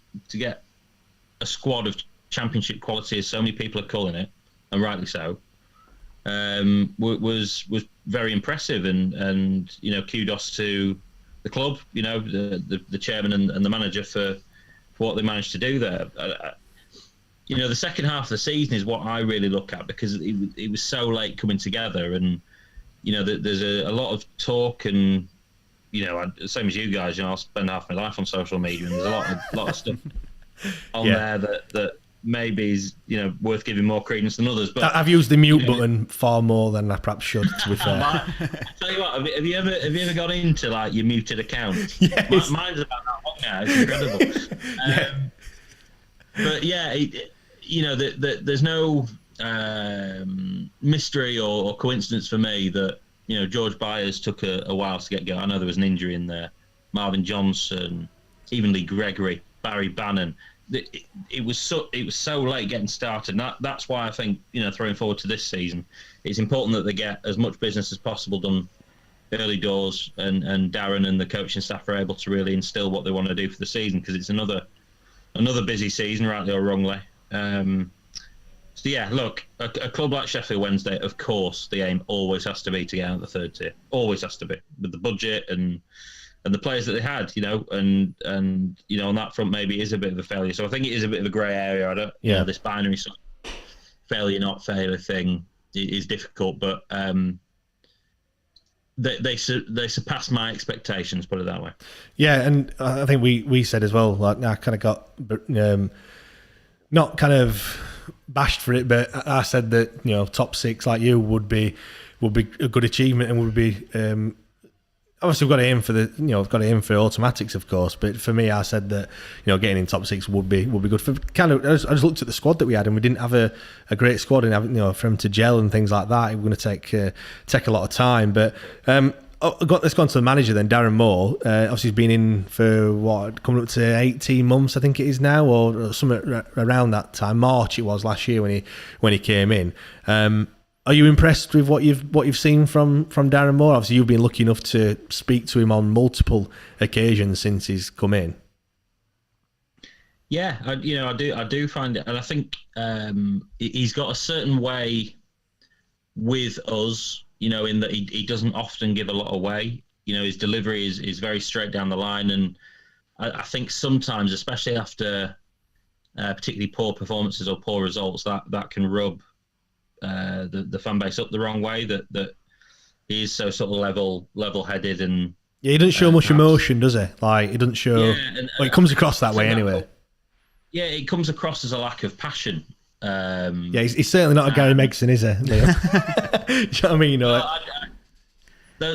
a squad of championship quality, as so many people are calling it, and rightly so, was very impressive. And kudos to the club, the chairman and the manager for what they managed to do there. The second half of the season is what I really look at, because it was so late coming together, and there's a lot of talk, and same as you guys, I'll spend half my life on social media, and there's a lot of stuff on there that maybe is worth giving more credence than others. But I've used the mute button far more than I perhaps should, to be fair. I tell you what, have you ever got into like your muted account? Yes. Mine's about that long now. It's incredible. But yeah, there's no mystery or coincidence for me that George Byers took a while to get going. I know there was an injury in there. Marvin Johnson, even Lee Gregory, Barry Bannon. It was so late getting started. And that's why I think throwing forward to this season, it's important that they get as much business as possible done early doors, and Darren and the coaching staff are able to really instill what they want to do for the season, because it's another busy season, rightly or wrongly. So yeah, look, a club like Sheffield Wednesday, of course, the aim always has to be to get out of the third tier. Always has to be, with the budget and the players that they had, and on that front maybe it is a bit of a failure. So I think it is a bit of a grey area. I don't, this binary sort of failure not failure thing is difficult, but they surpassed my expectations, put it that way. Yeah, and I think we said as well, like, I kind of got not kind of bashed for it, but I said that top six like you would be a good achievement, and would be obviously we've got to aim for automatics, of course. But for me, I said that getting in top six would be good. For kind of, I just looked at the squad that we had, and we didn't have a great squad, and for him to gel and things like that, it was going to take a lot of time. But let's go on to the manager then, Darren Moore. Obviously, he's been in for coming up to 18 months, I think it is now, or something around that time. March it was last year when he came in. Are you impressed with what you've seen from Darren Moore? Obviously, you've been lucky enough to speak to him on multiple occasions since he's come in. Yeah, I do find it, and I think he's got a certain way with us, in that he doesn't often give a lot away. His delivery is very straight down the line, and I think sometimes, especially after particularly poor performances or poor results, that can rub the fan base up the wrong way. That he is so sort of level-headed, and he doesn't show much emotion, does he? Like, he doesn't show. It comes across that way anyway. Yeah, it comes across as a lack of passion. He's certainly not a Gary Megson, is he, Leo? Do you know what I mean?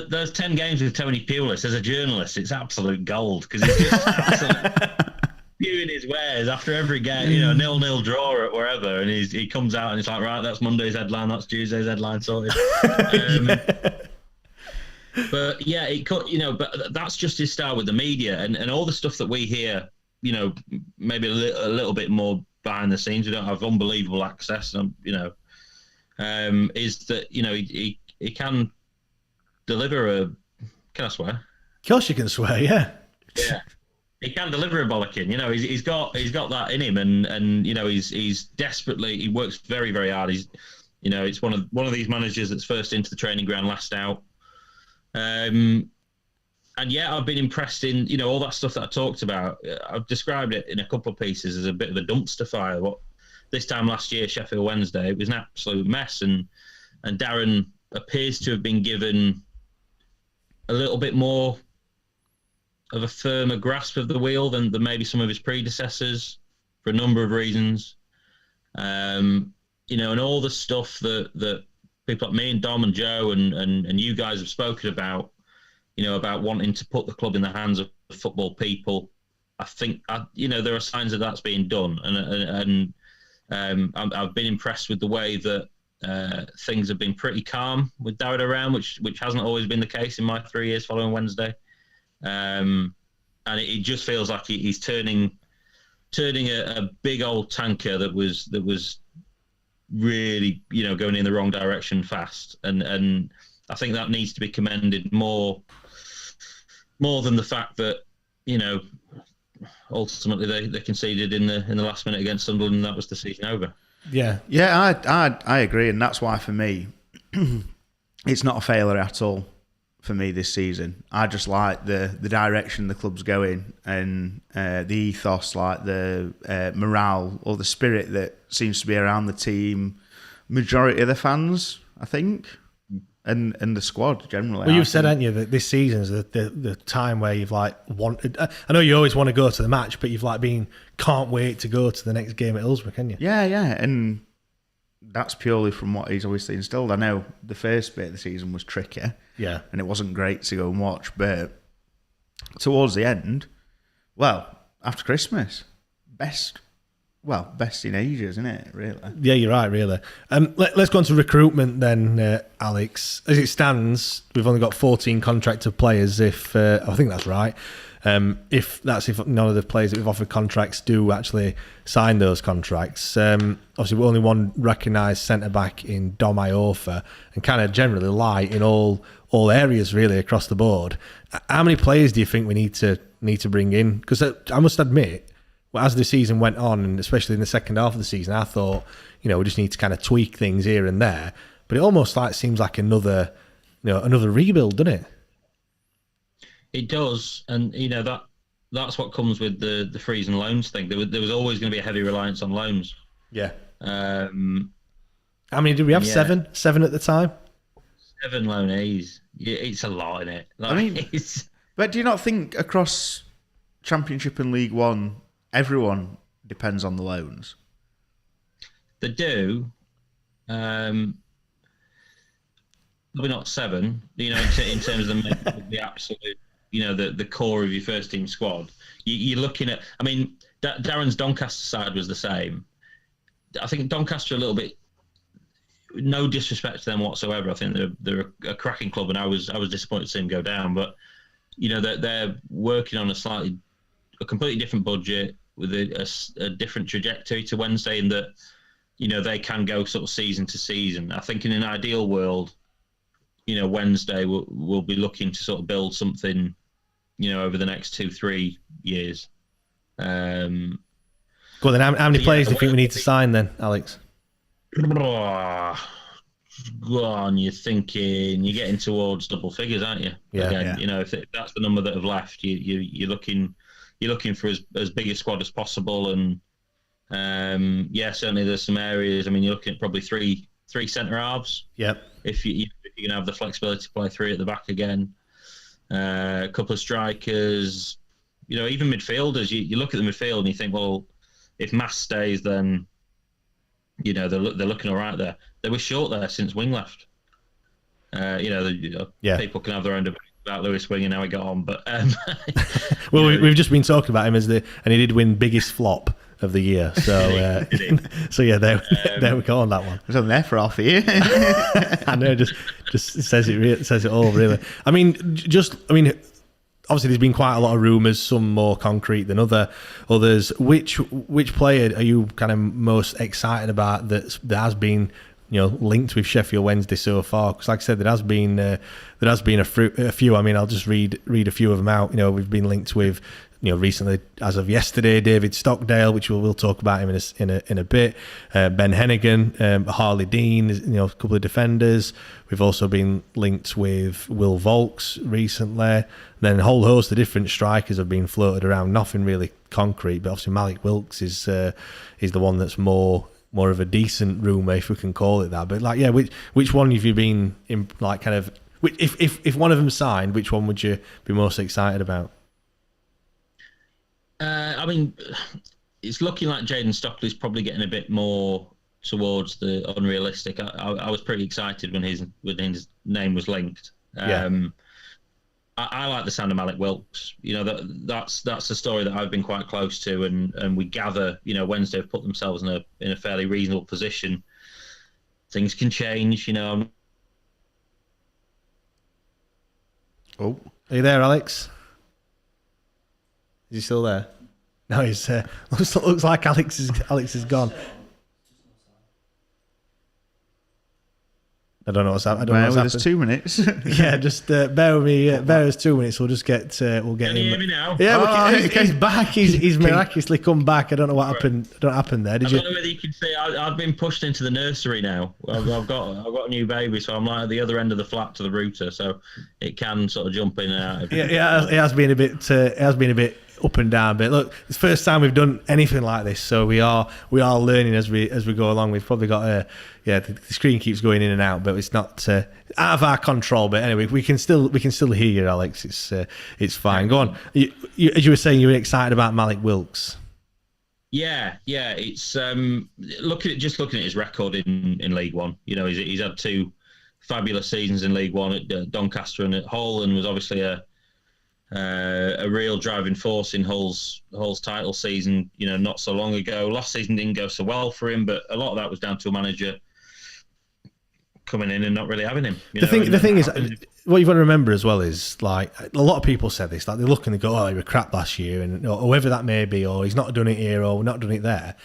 Those 10 games with Tony Pulis, as a journalist, it's absolute gold, because he's just absolutely spewing his wares after every game, 0-0 draw at wherever, and he comes out and it's like, right, that's Monday's headline, that's Tuesday's headline, sorted. But yeah, but that's just his style with the media, and all the stuff that we hear, maybe a little bit more behind the scenes. We don't have unbelievable access, is that he can deliver can I swear? Of course you can swear, yeah. Yeah. He can deliver a bollocking. He's got that in him, and he's desperately, he works very, very hard. It's one of these managers that's first into the training ground, last out. And yeah, I've been impressed in all that stuff that I talked about. I've described it in a couple of pieces as a bit of a dumpster fire. This time last year, Sheffield Wednesday, it was an absolute mess, and Darren appears to have been given a little bit more of a firmer grasp of the wheel than maybe some of his predecessors, for a number of reasons. And all the stuff that people like me and Dom and Joe and you guys have spoken about, about wanting to put the club in the hands of football people. I think, there are signs that that's being done. And I've been impressed with the way that things have been pretty calm with Darren around, which hasn't always been the case in my 3 years following Wednesday. And it just feels like he's turning a big old tanker that was really going in the wrong direction fast, and I think that needs to be commended more than the fact that ultimately they conceded in the last minute against Sunderland, and that was the season over. I agree, and that's why for me it's not a failure at all. For me this season, I just like the direction the club's going, and the ethos, like the morale or the spirit that seems to be around the team. Majority of the fans, I think, and the squad generally. Well, you've said, haven't you, that this season is the time where you've like wanted. I know you always want to go to the match, but you've like can't wait to go to the next game at Hillsborough, can you? Yeah, and that's purely from what he's obviously instilled. I know the first bit of the season was tricky, Yeah. and it wasn't great to go and watch, but towards the end, well, after Christmas, best in ages, isn't it, really? Yeah, you're right, really. Let's go on to recruitment then, Alex. As it stands, we've only got 14 contracted players, I think that's right. If none of the players that we've offered contracts do actually sign those contracts. Obviously, we're only one recognised centre-back in Dom Iorfa, and kind of generally light in all areas, really, across the board. How many players do you think we need to bring in? Because I must admit, well, as the season went on, and especially in the second half of the season, I thought, we just need to kind of tweak things here and there. But it almost seems like another rebuild, doesn't it? It does, and that's what comes with the freeze and loans thing. There was always going to be a heavy reliance on loans. Yeah. How many did we have? Yeah. Seven at the time. 7 loanees. It's a lot, isn't it? But do you not think across Championship and League One, everyone depends on the loans? They do. Probably not 7. In terms of the absolute, the core of your first team squad. You're looking at. I mean, Darren's Doncaster side was the same. I think Doncaster a little bit. No disrespect to them whatsoever. I think they're a cracking club, and I was disappointed to see them go down. But they're working on a completely different budget with a different trajectory to Wednesday, in that they can go sort of season to season. I think in an ideal world, Wednesday will be looking to sort of build something, over the next 2-3 years. Go on then. How many players do you think we need to sign then, Alex? Go on, you're getting towards double figures, aren't you? Yeah. Again, if that's the number that have left, you're looking for as big a squad as possible, and certainly there's some areas. I mean, you're looking at probably three centre halves. Yep. If you can have the flexibility to play 3 at the back again, a couple of strikers, even midfielders. You look at the midfield and you think, well, if Mass stays, then they're looking all right there. They were short there since Wing left. People can have their own debate about Lewis Wing and how he got on, but well, we've just been talking about him and he did win biggest flop of the year. So so yeah, there we go on that one. I was on there for half a year. I know, just says it all really. I mean, obviously there's been quite a lot of rumours, some more concrete than others. Which player are you kind of most excited about that has been linked with Sheffield Wednesday so far? Because like I said, there has been a few. I mean, I'll just read a few of them out. We've been linked with recently, as of yesterday, David Stockdale, which we'll talk about him in a bit. Ben Hennigan, Harley Dean, a couple of defenders. We've also been linked with Will Volks recently. Then a whole host of different strikers have been floated around. Nothing really concrete, but obviously Malik Wilkes is the one that's more of a decent rumour, if we can call it that. But which one have you been in, like, kind of? If one of them signed, which one would you be most excited about? I mean, it's looking like Jaden Stockley's probably getting a bit more towards the unrealistic. I was pretty excited when his name was linked. I like the sound of Malik Wilkes. That's a story that I've been quite close to, and we gather Wednesday have put themselves in a fairly reasonable position. Things can change. Oh, are you there, Alex? Is he still there? No, he's looks like Alex is gone. I don't know what's happened. There's 2 minutes. Yeah, just bear with me. Bear with us 2 minutes. We'll just get. We'll get Can him. you hear me now? Yeah, he's back. He's miraculously come back. I don't know what happened. What happened there? I don't know whether you can see. I've been pushed into the nursery now. I've got a new baby, so I'm like at the other end of the flat to the router, so it can sort of jump in and out. Yeah, it has been a bit. up and down. But look, it's the first time we've done anything like this, so we are learning as we go along. We've probably got the screen keeps going in and out, but it's not out of our control. But anyway, we can still hear you, Alex. It's fine. Go on. As you were saying, you were excited about Malik Wilkes. Yeah. It's looking at his record in League One. You know, he's had 2 fabulous seasons in League One at Doncaster and at Hull, and was obviously a real driving force in Hull's title season. You know, not so long ago. Last season didn't go so well for him, but a lot of that was down to a manager coming in and not really having him. The thing is, what you've got to remember as well is, like, a lot of people said this, like, they look and they go, oh, he was crap last year, and whoever that may be, or he's not done it here, or we're not done it there.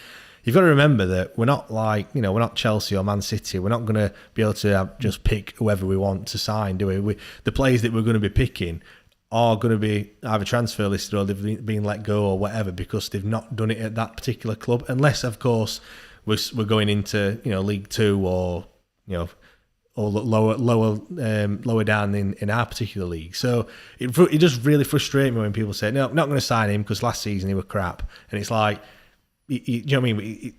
You've got to remember that we're not like, you know, we're not Chelsea or Man City. We're not going to be able to just pick whoever we want to sign, do we? The players that we're going to be picking are going to be either transfer listed or they've been let go or whatever, because they've not done it at that particular club, unless, of course, we're going into, you know, League Two or, you know, or lower down in our particular league. So it just really frustrates me when people say, no, I'm not going to sign him because last season he was crap. And it's like, you know what I mean?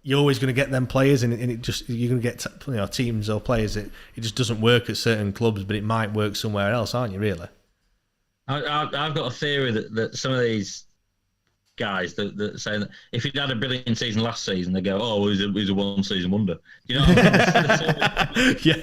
You're always going to get them players, and it just, you're going to get, you know, teams or players that it just doesn't work at certain clubs, but it might work somewhere else, aren't you? Really? I've got a theory that some of these guys that say that if he'd had a brilliant season last season, they go, "Oh, he's a one-season wonder." Do you know? Yeah.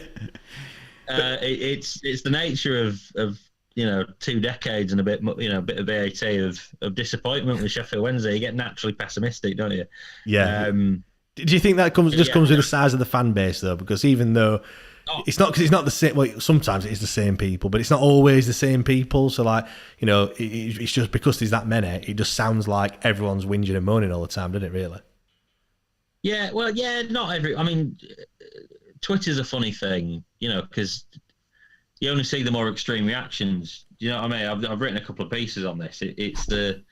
It's the nature of you know, 2 decades and a bit of VAT of disappointment with Sheffield Wednesday. You get naturally pessimistic, don't you? Yeah. Do you think that comes with the size of the fan base though? Because even though it's not the same. Well, sometimes it is the same people, but it's not always the same people. So, like, you know, it's just because there's that many, it just sounds like everyone's whinging and moaning all the time, doesn't it? Really? Yeah. Well, yeah. Not every. I mean, Twitter's a funny thing, you know, because you only see the more extreme reactions. Do you know what I mean? I've written a couple of pieces on this. It's the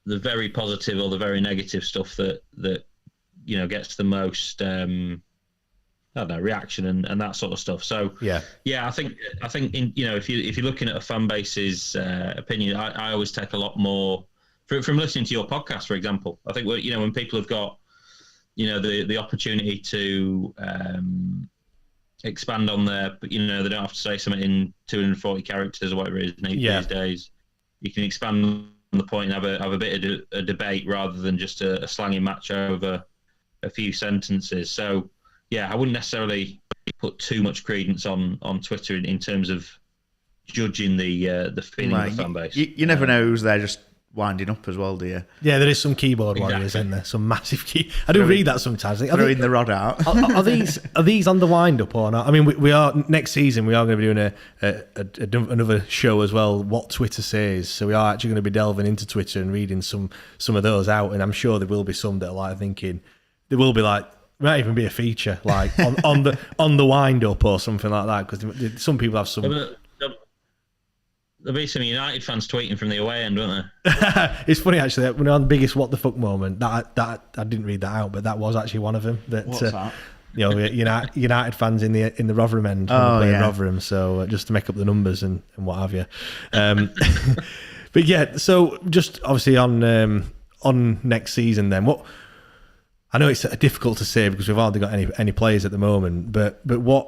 very positive or the very negative stuff that you know gets the most I don't know, reaction and that sort of stuff. So yeah, I think in, you know, if you're looking at a fan base's opinion, I always take a lot more from listening to your podcast, for example. I think, you know, when people have got, you know, the opportunity to expand on their, you know, they don't have to say something in 240 characters or whatever it is these days. You can expand on the point and have a bit of a debate rather than just a slanging match over a few sentences. So yeah, I wouldn't necessarily put too much credence on Twitter in terms of judging the feeling of the fan base. You never know who's there just winding up as well, do you? Yeah, there is some keyboard warriors in there, some massive key. I do read that sometimes. Throwing the rod out. Are these on the wind up or not? I mean, we are next season. We are going to be doing another show as well. What Twitter says. So we are actually going to be delving into Twitter and reading some of those out. And I'm sure there will be some that are like thinking there will be like. Might even be a feature like on the wind up or something like that, because some people have some. There'll be some United fans tweeting from the away end, won't there? It's funny actually. When on the biggest what the fuck moment, that I didn't read that out, but that was actually one of them. What's that? You know, United fans in the Rotherham end, Rotherham. So just to make up the numbers and what have you. But yeah, so just obviously on next season, then what. I know it's difficult to say because we've hardly got any players at the moment, but what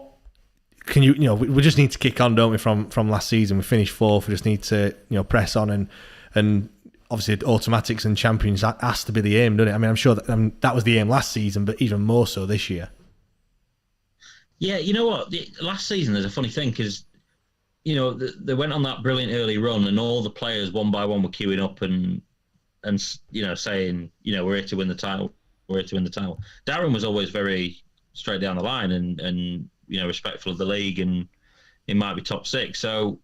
can you know, we just need to kick on, don't we, from last season? We finished 4th, we just need to, you know, press on and obviously automatics and champions, that has to be the aim, doesn't it? I mean, I'm sure that was the aim last season, but even more so this year. Yeah, you know what? Last season there's a funny thing because, you know, they went on that brilliant early run and all the players one by one were queuing up and you know, saying, you know, we're here to win the title. Darren was always very straight down the line and you know, respectful of the league, and it might be top 6. So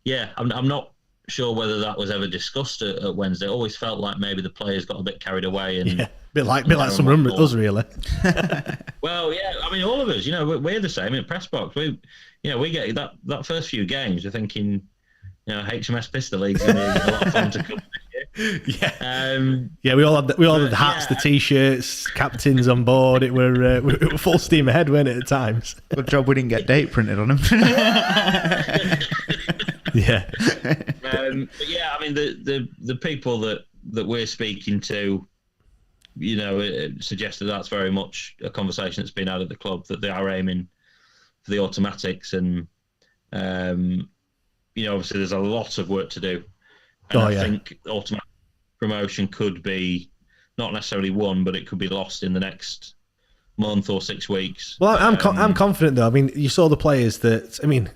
yeah, I'm not sure whether that was ever discussed at Wednesday. It always felt like maybe the players got a bit carried away and a bit like some rumours us really. Well, yeah, I mean, all of us, you know, we're the same in press box. We get that first few games, we're thinking, you know, HMS Pistol League's going to be a lot of fun to come. Yeah, we all had the hats, the t-shirts, captains on board. It were full steam ahead, weren't it, at times? Good job we didn't get date printed on them. Yeah. But yeah, I mean, the people that we're speaking to, you know, it suggests that that's very much a conversation that's been had at the club, that they are aiming for the automatics, and you know, obviously there's a lot of work to do, and I think automatic promotion could be not necessarily won, but it could be lost in the next month or 6 weeks. Well, I'm confident though. I mean, you saw the players that. I mean,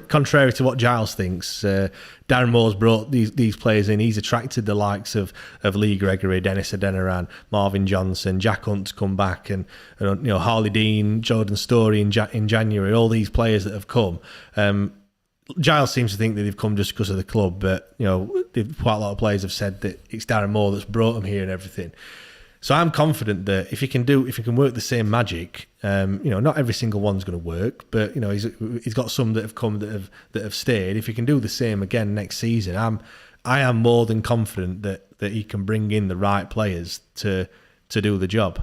contrary to what Giles thinks, Darren Moore's brought these players in. He's attracted the likes of Lee Gregory, Dennis Adeniran, Marvin Johnson, Jack Hunt to come back, and you know, Harley Dean, Jordan Story in January. All these players that have come. Giles seems to think that they've come just because of the club, but you know, quite a lot of players have said that it's Darren Moore that's brought them here and everything. So I'm confident that if he can work the same magic, you know, not every single one's going to work, but you know, he's got some that have come that have stayed. If he can do the same again next season, I am more than confident that he can bring in the right players to do the job.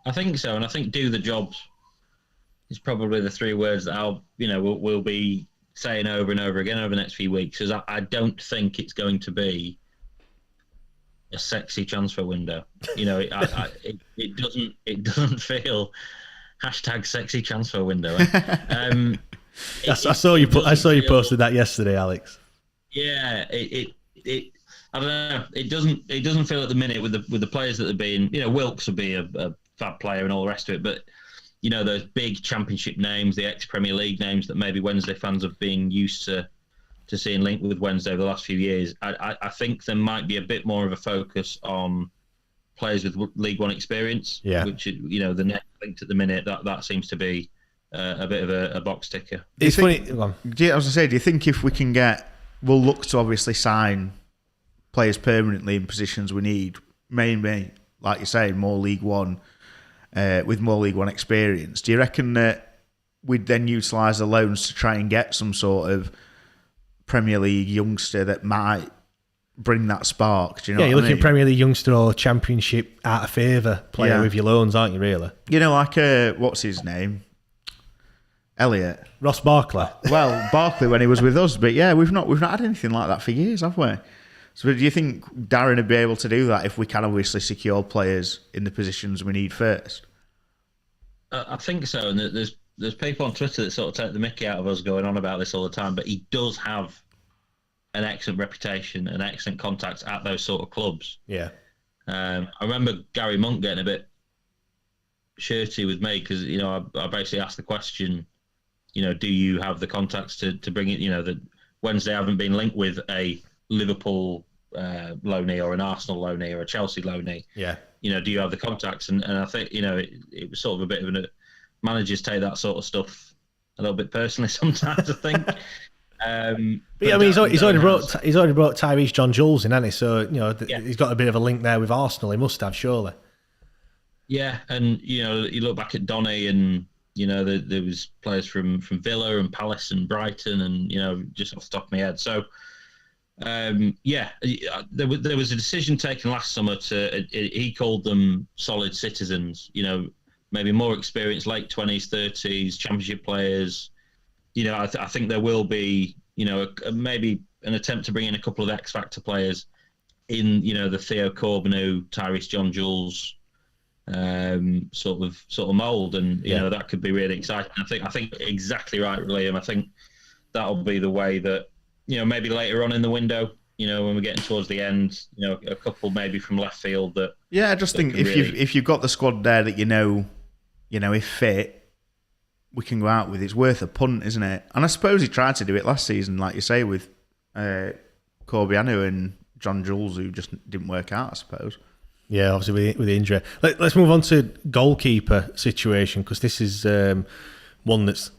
I think so, and I think do the job is probably the 3 words that we'll be saying over and over again over the next few weeks, because I don't think it's going to be a sexy transfer window. You know, it doesn't feel #sexy transfer window. I saw you posted that yesterday, Alex. Yeah, I don't know. It doesn't feel at the minute with the players that have been. You know, Wilkes will be a fab player and all the rest of it, but you know, those big championship names, the ex-Premier League names that maybe Wednesday fans have been used to seeing linked with Wednesday over the last few years. I think there might be a bit more of a focus on players with League One experience, which, you know, the net linked at the minute, that seems to be a bit of a box ticker. It's funny. I was going to say, do you think if we can we'll look to obviously sign players permanently in positions we need, mainly, like you say, more League One, with more League One experience. Do you reckon that we'd then utilise the loans to try and get some sort of Premier League youngster that might bring that spark? Do you know you're what looking I mean? at Premier League youngster or Championship out of favour player with your loans, aren't you, really? You know, like, what's his name? Elliot. Ross Barkley. Well, Barkley when he was with us, but yeah, we've not had anything like that for years, have we? So do you think Darren would be able to do that if we can obviously secure players in the positions we need first? I think so, and there's people on Twitter that sort of take the mickey out of us going on about this all the time, but he does have an excellent reputation and excellent contacts at those sort of clubs. Yeah. I remember Gary Monk getting a bit shirty with me because, you know, I basically asked the question, you know, do you have the contacts to bring it, you know, that Wednesday haven't been linked with a Liverpool loanee or an Arsenal loanee or a Chelsea loanee. Yeah. You know, do you have the contacts? And I think, you know, it was sort of a bit of managers take that sort of stuff a little bit personally sometimes, I think. But yeah, I mean, he's already brought Tyrese John Jules in, hasn't he? So, you know, he's got a bit of a link there with Arsenal. He must have, surely. Yeah, and, you know, you look back at Donny and, you know, there was players from Villa and Palace and Brighton and, you know, just off the top of my head. So, there was a decision taken last summer he called them solid citizens, you know, maybe more experienced, late 20s, 30s, championship players. You know, I think there will be, you know, maybe an attempt to bring in a couple of X-Factor players in, you know, the Theo Corbeanu, Tyrese John Jules sort of mould, and you know, that could be really exciting. I think exactly right, Liam. I think that'll be the way that, you know, maybe later on in the window, you know, when we're getting towards the end, you know, a couple maybe from left field that. Yeah, I just think if you've got the squad there that you know, if fit, we can go out with. It's worth a punt, isn't it? And I suppose he tried to do it last season, like you say, with Corbeanu and John Jules, who just didn't work out, I suppose. Yeah, obviously with the injury. Let's move on to goalkeeper situation, because this is one that's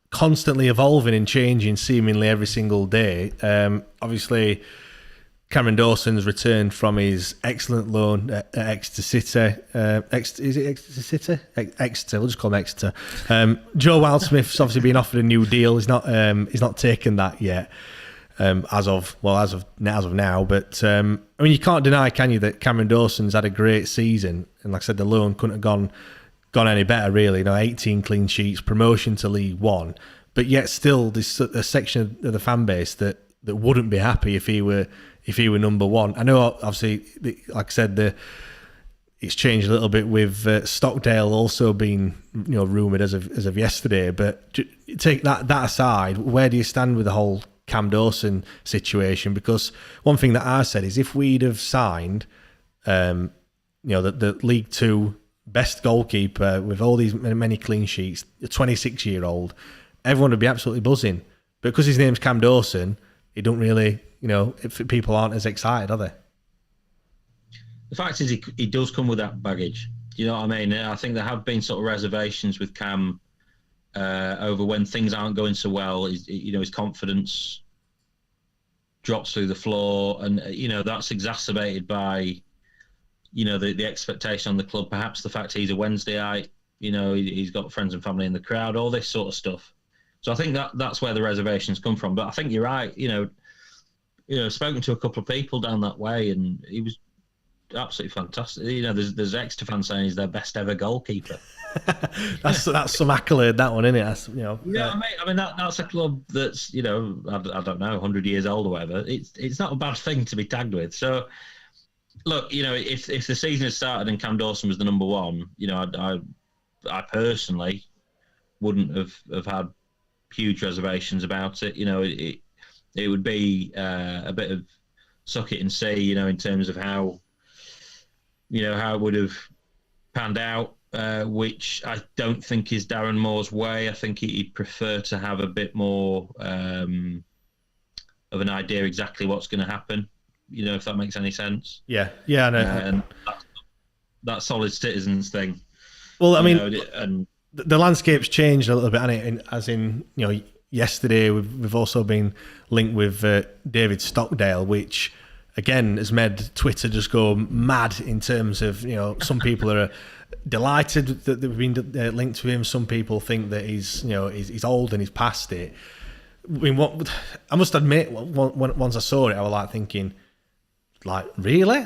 constantly evolving and changing seemingly every single day. Obviously, Cameron Dawson's returned from his excellent loan at Exeter City. Is it Exeter City? Exeter. We'll just call him Exeter. Joe Wildsmith's obviously been offered a new deal. He's not taken that yet. As of now, but I mean, you can't deny, can you, that Cameron Dawson's had a great season, and like I said, the loan couldn't have gone any better, really. You know, 18 clean sheets, promotion to League One, but yet still there's a section of the fan base that wouldn't be happy if he were number one. I know, obviously, like I said, it's changed a little bit with Stockdale also being rumoured as of yesterday. But take that aside, where do you stand with the whole Cam Dawson situation? Because one thing that I said is if we'd have signed, the League Two best goalkeeper with all these many clean sheets, a 26-year-old, everyone would be absolutely buzzing. But because his name's Cam Dawson, it don't really, if people aren't as excited, are they? The fact is, he does come with that baggage. You know what I mean? I think there have been sort of reservations with Cam over when things aren't going so well. His confidence drops through the floor, and that's exacerbated by the expectation on the club. Perhaps the fact he's a Wednesdayite. He's got friends and family in the crowd. All this sort of stuff. So I think that's where the reservations come from. But I think you're right. Spoken to a couple of people down that way, and he was absolutely fantastic. There's extra fans saying he's their best ever goalkeeper. that's some accolade, that one, isn't it? That's, I mean that's a club that's I don't know 100 years old or whatever. It's not a bad thing to be tagged with. So look, if the season had started and Cam Dawson was the number one, I personally wouldn't have had huge reservations about it. It would be a bit of suck it and see, in terms of how it would have panned out, which I don't think is Darren Moore's way. I think he'd prefer to have a bit more of an idea exactly what's going to happen, if that makes any sense. Yeah, I know. And that solid citizens thing. Well, I mean, the landscape's changed a little bit, hasn't it? As in, yesterday we've also been linked with David Stockdale, which again has made Twitter just go mad in terms of, some people are delighted that they've been linked to him. Some people think that he's old and he's past it. I mean, I must admit, once I saw it, I was thinking, really?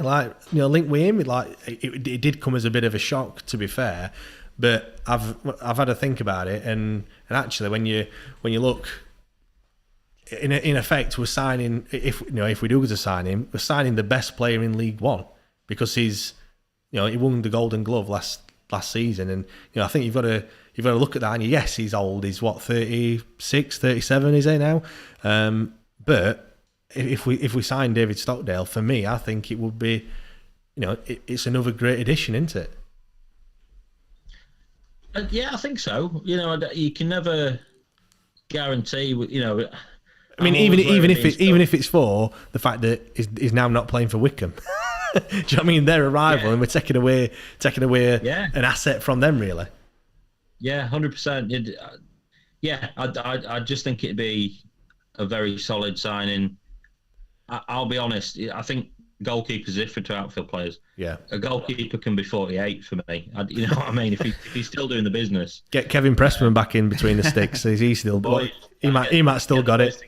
Linked with him? It did come as a bit of a shock, to be fair. But I've had a think about it, and actually, when you look, in effect, we're signing, if we do go to sign him, we're signing the best player in League One, because he's he won the Golden Glove last season, and I think you've got to look at that. And yes, he's old. He's 36, 37 is he now? But if we sign David Stockdale, for me, I think it would be, it's another great addition, isn't it? Yeah, I think so. You can never guarantee. I mean, even if it's for the fact that he's now not playing for Wickham. Do you know what I mean? Their arrival, and we're taking away an asset from them, really. Yeah, 100%. Yeah, I just think it'd be a very solid signing. I'll be honest. I think goalkeepers are different to outfield players. Yeah, a goalkeeper can be 48 for me. You know what I mean? If he's still doing the business, get Kevin Pressman back in between the sticks. He still, he might still got it.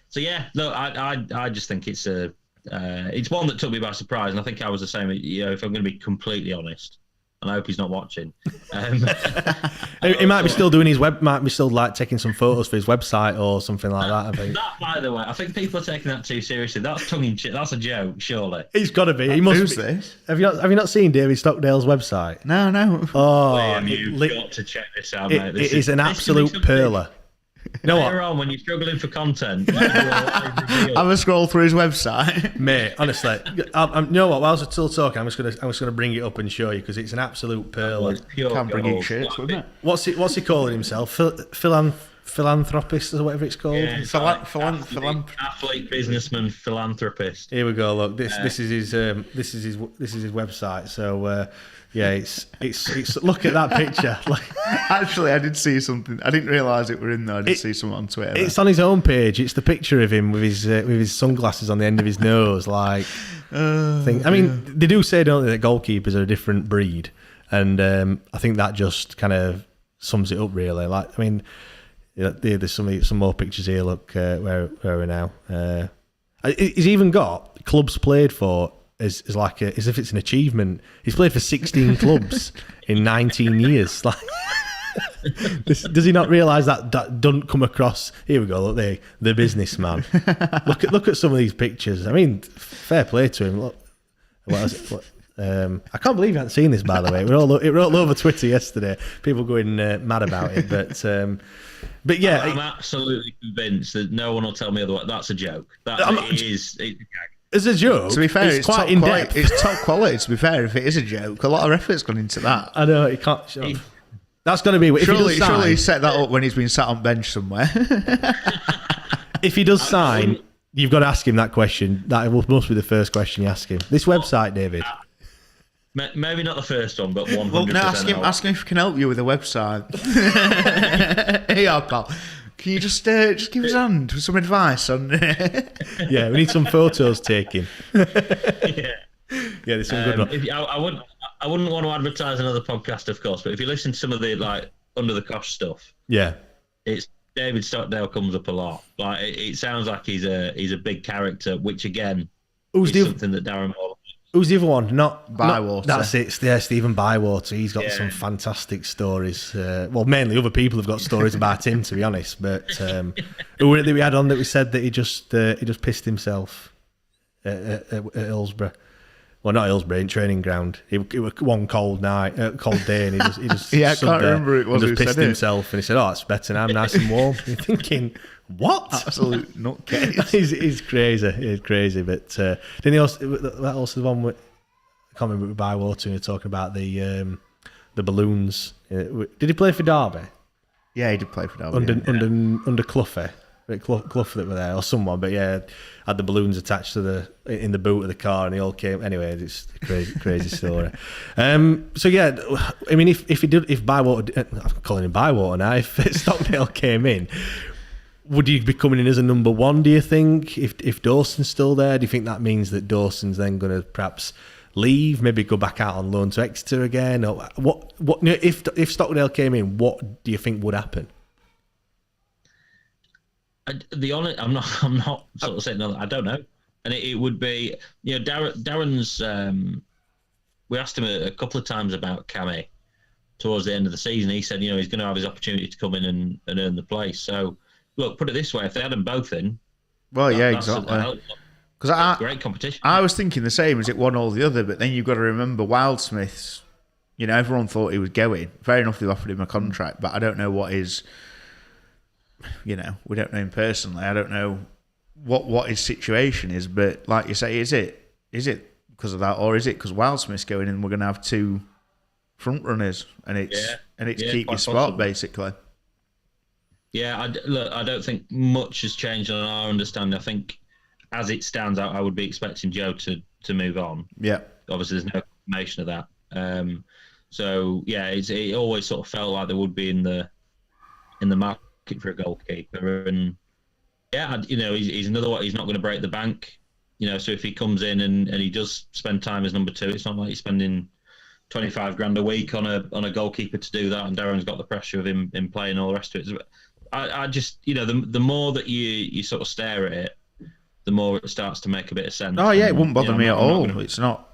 So yeah, look, I just think it's one that took me by surprise, and I think I was the same. If I'm going to be completely honest. And I hope he's not watching. He might be still doing might be still taking some photos for his website or something like that. I think. That, by the way, I think people are taking that too seriously. That's tongue in cheek. That's a joke, surely. He's got to be. He must. Who's this? Have you not seen David Stockdale's website? No. Oh, Liam, you've got to check this out, mate. It is an absolute perler. You know what? Later on, when you're struggling for content, have a scroll through his website, mate. Honestly, you know what? While I was still talking, I'm just gonna bring it up and show you, because it's an absolute pearl. Can't bring in shirts, wouldn't it? What's he calling himself? Philanthropist or whatever it's called. Yeah, athlete, businessman, philanthropist. Here we go. Look, this is his website. So. Yeah, it's look at that picture. Actually, I did see something. I didn't realise it were in there. I did see something on Twitter. It's on his own page. It's the picture of him with his sunglasses on the end of his nose. I mean, they do say, don't they, that goalkeepers are a different breed, and I think that just kind of sums it up, really. There's some more pictures here. Look, where we're now. He's even got clubs played for. As if it's an achievement. He's played for 16 clubs in 19 years. Does he not realise that doesn't come across? Here we go. Look, the businessman. look at some of these pictures. I mean, fair play to him. Look, I can't believe you haven't seen this. By the way, it were all over Twitter yesterday. People going mad about it. But yeah, I'm absolutely convinced that no one will tell me otherwise. That's a joke. It's a gag. As a joke, to be fair, it's quite in depth. It's top quality. To be fair, if it is a joke, a lot of effort's gone into that. I know it can't. That's going to be. Surely he set that up when he's been sat on bench somewhere. If he does sign, you've got to ask him that question. That must be the first question you ask him. This website, David. Maybe not the first one, but 100%. Well, no, ask him if he can help you with a website. Hey, pal. Can you just give us a hand with some advice on? Yeah, we need some photos taken. Yeah, there's some good ones. I wouldn't want to advertise another podcast, of course, but if you listen to some of the under the cosh stuff, it's David Stockdale comes up a lot. Like it sounds like he's a big character, which again is something that Darren Moore. Who's the other one? Not Bywater. That's it. Yeah, Stephen Bywater. He's got some fantastic stories. Well, mainly other people have got stories about him, to be honest. But who were it that we had on that we said that he just pissed himself at Hillsborough? Well, not Hillsborough, in training ground. It was one cold day, and he just yeah, I can't remember it was. Just pissed himself, and he said, "Oh, it's better now. I'm nice and warm." You're thinking, what? Absolute nutcase. He's crazy. He's crazy. But then he also the one with, I can't remember, with Bywater. You're talking about the balloons. Did he play for Derby? Yeah, he did play for Derby. Under Clough. Clough that were there, or someone, but yeah, had the balloons attached to in the boot of the car, and they all came. Anyway, it's a crazy story. So yeah, I mean, if Bywater, I'm calling him Bywater now, if Stockdale came in, would he be coming in as a number one? Do you think if Dawson's still there? Do you think that means that Dawson's then going to perhaps leave, maybe go back out on loan to Exeter again, or what? If Stockdale came in, what do you think would happen? I'm not sort of saying no, I don't know, and it would be, Darren's. We asked him a couple of times about Cammy towards the end of the season. He said, he's going to have his opportunity to come in and earn the place. So, look, put it this way: if they had them both in, well, exactly. Because great competition. I was thinking the same, as it one or the other, but then you've got to remember Wildsmith's. Everyone thought he was going. Fair enough, they offered him a contract, but I don't know what his. We don't know him personally. I don't know what his situation is, but like you say, is it because of that, or is it because Wildsmith's going in and we're going to have two front runners, and it's keep your spot possible. Basically. Yeah, I don't think much has changed on our understanding. I think as it stands out, I would be expecting Joe to move on. Yeah, obviously there's no confirmation of that. So yeah, it always sort of felt like there would be in the market for a goalkeeper, and he's another one. He's not going to break the bank, so if he comes in and he does spend time as number two, it's not like he's spending 25 grand a week on a goalkeeper to do that, and Darren's got the pressure of him playing all the rest of it. I just the more that you sort of stare at it, the more it starts to make a bit of sense. Oh yeah, it wouldn't bother me at all. It's not.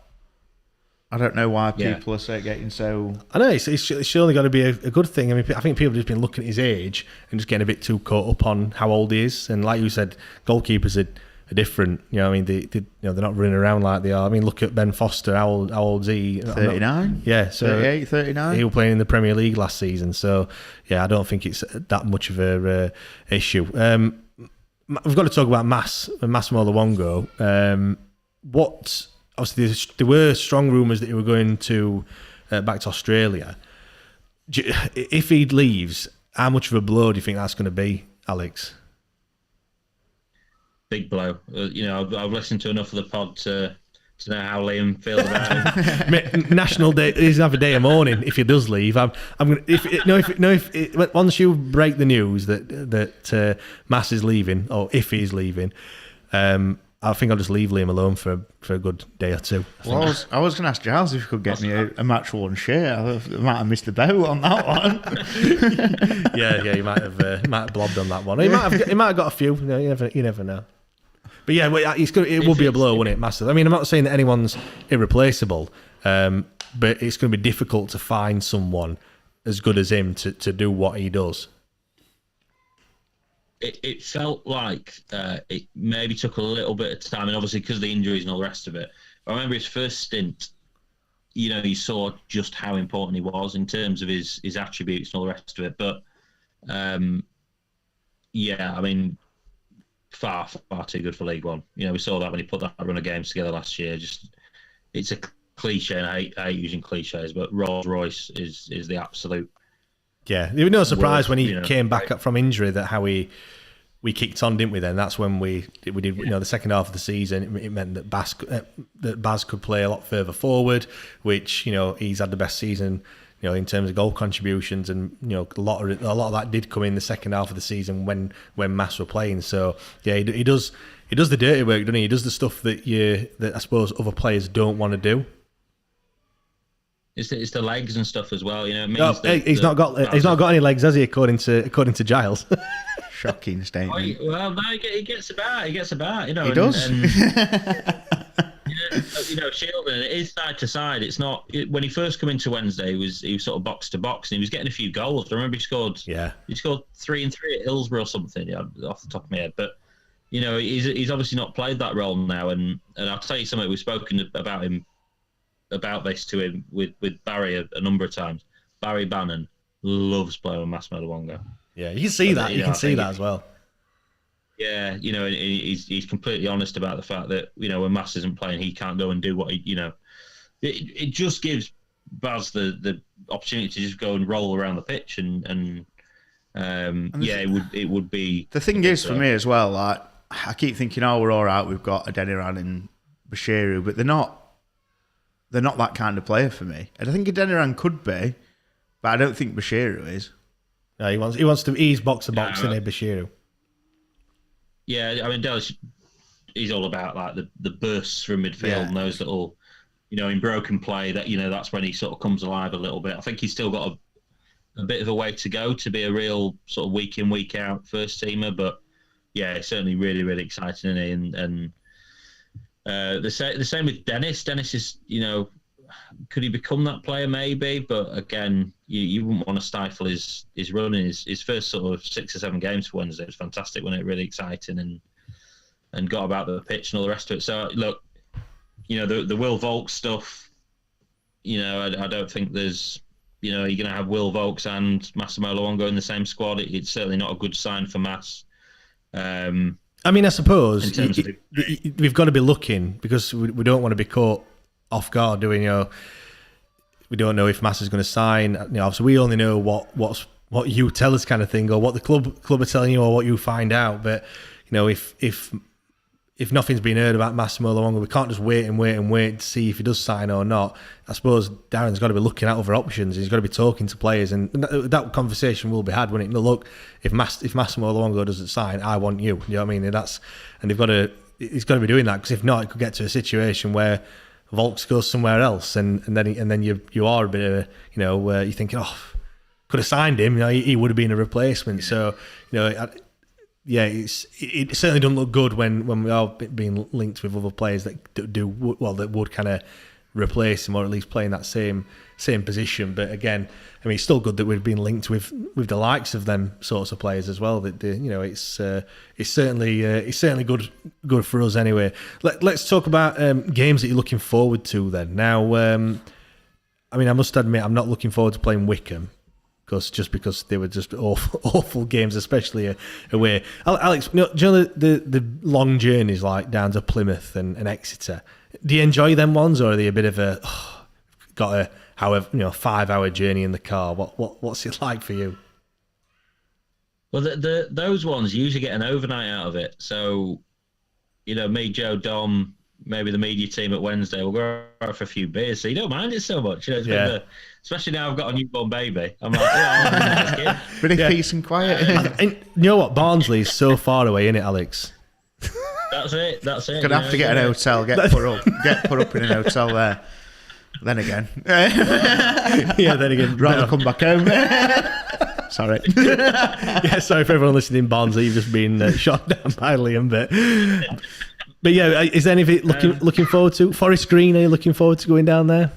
I don't know why people are getting so. I know it's surely got to be a good thing. I mean, I think people have just been looking at his age and just getting a bit too caught up on how old he is. And like you said, goalkeepers are different. I mean, they're not running around like they are. I mean, look at Ben Foster. How old's he? 39. Yeah, so 38, 39. He was playing in the Premier League last season. So yeah, I don't think it's that much of a issue. We've got to talk about Massimo Luongo. Obviously, there were strong rumours that he were going to back to Australia. If he leaves, how much of a blow do you think that's going to be, Alex? Big blow. I've listened to enough of the pod to know how Liam feels about him. National Day. He's gonna have a day of mourning if he does leave. I'm going. If once you break the news that Mass is leaving, or if he's leaving, I think I'll just leave Liam alone for a good day or two. Well, I was going to ask Giles if he could get me a match worn shirt. I might have missed the boat on that one. yeah, you might have blobbed on that one. He might have got a few. You never know. But yeah, it would be a blow, wouldn't it? Massive. I mean, I'm not saying that anyone's irreplaceable, but it's going to be difficult to find someone as good as him to do what he does. It felt like it maybe took a little bit of time, and obviously because of the injuries and all the rest of it. I remember his first stint, you saw just how important he was in terms of his attributes and all the rest of it. But, I mean, far too good for League One. We saw that when he put that run of games together last year. It's a cliche, and I hate using cliches, but Rolls Royce is the absolute. Yeah, there was no surprise worst, when he came back up from injury that how we kicked on, didn't we? Then that's when we did. The second half of the season, it meant that Baz could play a lot further forward, which he's had the best season. In terms of goal contributions, and a lot of that did come in the second half of the season when Mass were playing. So yeah, he does the dirty work, doesn't he? He does the stuff that I suppose other players don't want to do. It's the legs and stuff as well. It means he's not got any legs, has he? According to Giles. Shocking statement. Well, no, he gets about. He does. Shielding, it is side to side. It's not when he first came into Wednesday. He was sort of box to box, and he was getting a few goals. I remember he scored 3 and 3 at Hillsborough or something. Off the top of my head, but he's obviously not played that role now. And I'll tell you something. We've spoken about this to him with Barry a number of times. Barry Bannon loves playing with Massimo Luongo. Yeah, you can see that. You can see that as well. Yeah, and he's completely honest about the fact that when Mass isn't playing, he can't go and do what he. It just gives Baz the opportunity to just go and roll around the pitch, and it would be. The thing is for me as well, like I keep thinking, we're all right. We've got Adeniran and Bashiru, but they're not that kind of player for me. And I think Adeniran could be, but I don't think Bashiru is. No, he wants to ease box to box in Bashiru. Yeah, I mean, Dallas, he's all about like the bursts from midfield and those little, in broken play that that's when he sort of comes alive a little bit. I think he's still got a bit of a way to go to be a real sort of week in week out first teamer. But yeah, it's certainly really really exciting, isn't he? And the same with Dennis. Dennis is could he become that player maybe? But again, you wouldn't want to stifle his running. His first sort of 6 or 7 games for Wednesday was fantastic, wasn't it? Really exciting and got about the pitch and all the rest of it. So look, the Will Volk stuff. I don't think there's you're going to have Will Volks and Massimo Luongo in the same squad. It's certainly not a good sign for Mass. I mean, I suppose we've got to be looking because we don't want to be caught off guard doing, we don't know if Mass is going to sign. Obviously we only know what you tell us kind of thing, or what the club are telling you, or what you find out. But if nothing's been heard about Massimo Luongo, we can't just wait to see if he does sign or not. I suppose Darren's got to be looking at other options. He's got to be talking to players, and that conversation will be had when it. Look, if Massimo Luongo doesn't sign, I want you. You know what I mean? He's got to be doing that, because if not, it could get to a situation where Volks goes somewhere else, and then you are a bit of where you're thinking, could have signed him. He would have been a replacement. So it certainly doesn't look good when we are being linked with other players that that would kind of replace him, or at least play in that same position. But again, I mean, it's still good that we've been linked with the likes of them sorts of players as well. That it's certainly good for us anyway. Let's talk about games that you're looking forward to then. Now, I mean, I must admit, I'm not looking forward to playing Wickham. Because they were just awful games, especially away. Alex, do you know the long journeys like down to Plymouth and Exeter? Do you enjoy them ones, or are they a bit of a 5-hour journey in the car? What's it like for you? Well, those ones usually get an overnight out of it. So, me, Joe, Dom, maybe the media team at Wednesday, we'll go out for a few beers. So you don't mind it so much. It's especially now I've got a newborn baby. I'm like, bit of peace and quiet. And you know what? Barnsley is so far away, isn't it, Alex? That's it. Gonna have to get an hotel. Get put up in an hotel there. Then again, then again, rather come back home. Sorry. Sorry for everyone listening in Barnsley. You've just been shot down by Liam, but yeah, is there anything looking forward to? Forest Green, are you looking forward to going down there?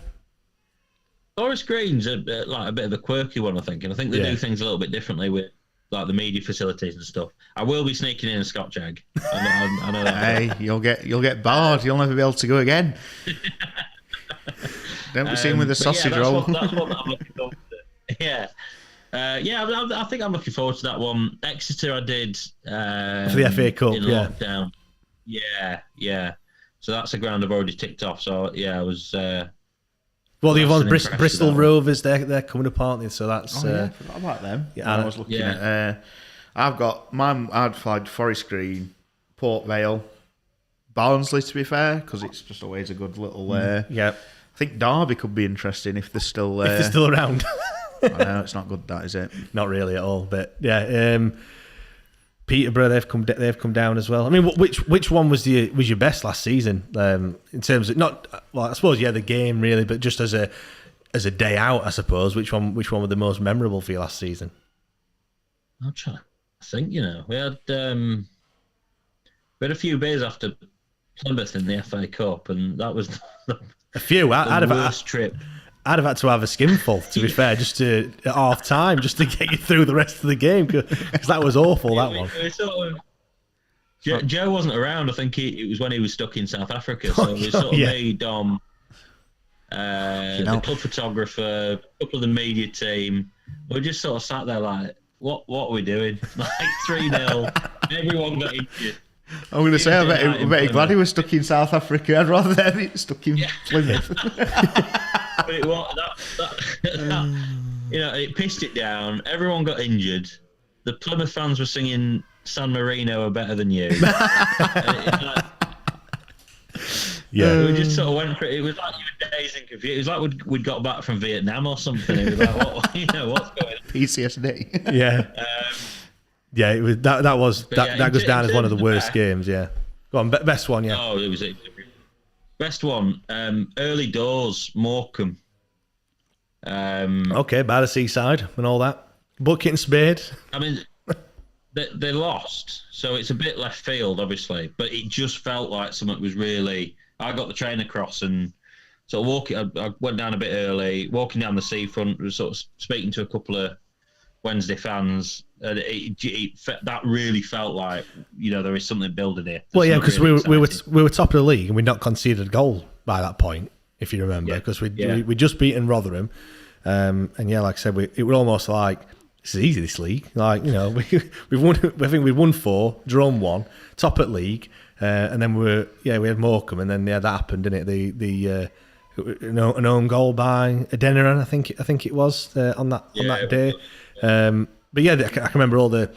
Forest Green's like a bit of a quirky one, I think, and I think they do things a little bit differently with like the media facilities and stuff. I will be sneaking in a Scotch egg. I know that. Hey, you'll get barred. You'll never be able to go again. Don't be seen with a sausage roll. That's one that I'm looking forward to. Yeah. I think I'm looking forward to that one. Exeter, I did for the FA Cup. In lockdown. Yeah. So that's a ground I've already ticked off. So yeah, I was. Well, the other Bristol Rovers, they're coming up, aren't they? So that's. I forgot about them. Yeah, I was looking at. I've got mine. I'd flagged Forest Green, Port Vale, Barnsley. To be fair, because it's just always a good little. Yeah. I think Derby could be interesting if they're still. If they're still around. I know it's not good, that is it? Not really at all, but yeah. Peterborough, they've come down as well. I mean, which one was your best last season in terms of I suppose the game really, but just as a day out, I suppose. Which one were the most memorable for you last season? I'm trying to think. We had a few beers after Plymouth in the FA Cup, and that was a few. The worst trip. I'd have had to have a skinful, to be fair, just at half time, just to get you through the rest of the game, because that was awful. That one. Joe wasn't around. I think it was when he was stuck in South Africa. So it was sort of me, Dom, the club photographer, a couple of the media team. We just sort of sat there like, what are we doing? Like 3-0. Everyone got injured. I'm going to say, I bet you're glad he was stuck in South Africa. I'd rather have it stuck in Plymouth. But it was it pissed it down. Everyone got injured. The Plymouth fans were singing "San Marino are better than you." We just sort of went for it. It was like you were dazed and confused. It was like we'd got back from Vietnam or something. It was like, what's going on? PTSD. Yeah. Yeah, it was that goes down as one of the worst games. Yeah, go on, best one. Yeah. Oh, it was it. Best one. Early doors, Morecambe. Okay, by the seaside and all that. Bucket and spade. I mean, they lost, so it's a bit left field, obviously. But it just felt like something was really. I got the train across and sort of I went down a bit early, walking down the seafront, was sort of speaking to a couple of Wednesday fans. That really felt like there is something building here. Well, yeah, because we were top of the league and we'd not conceded a goal by that point, if you remember, because we just beaten Rotherham, and yeah, like I said, it was almost like this is easy, this league. Like we've won. I think we've won 4, drawn 1, top at league, and then we had Morecambe, and then that happened, didn't it? An own goal by Adeniran, I think it was on that day. But yeah, I can remember all the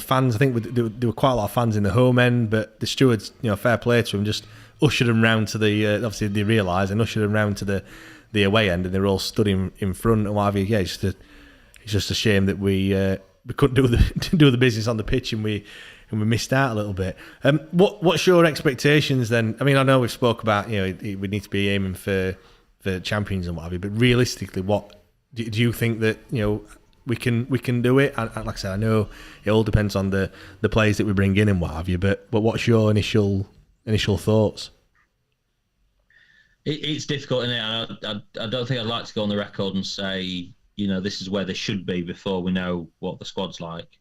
fans. I think there were quite a lot of fans in the home end, but the stewards, fair play to them, just ushered them round to the. Obviously, they realised and ushered them round to the away end, and they were all stood in front and what have you. Yeah, it's just a shame that we couldn't do the business on the pitch, and we missed out a little bit. What's your expectations then? I mean, I know we've spoke about we need to be aiming for champions and what have you, but realistically, what do you think that we can do it? And like I said, I know it all depends on the players that we bring in and what have you, but what's your initial thoughts? It's difficult, isn't it? I don't think I'd like to go on the record and say this is where they should be before we know what the squad's like.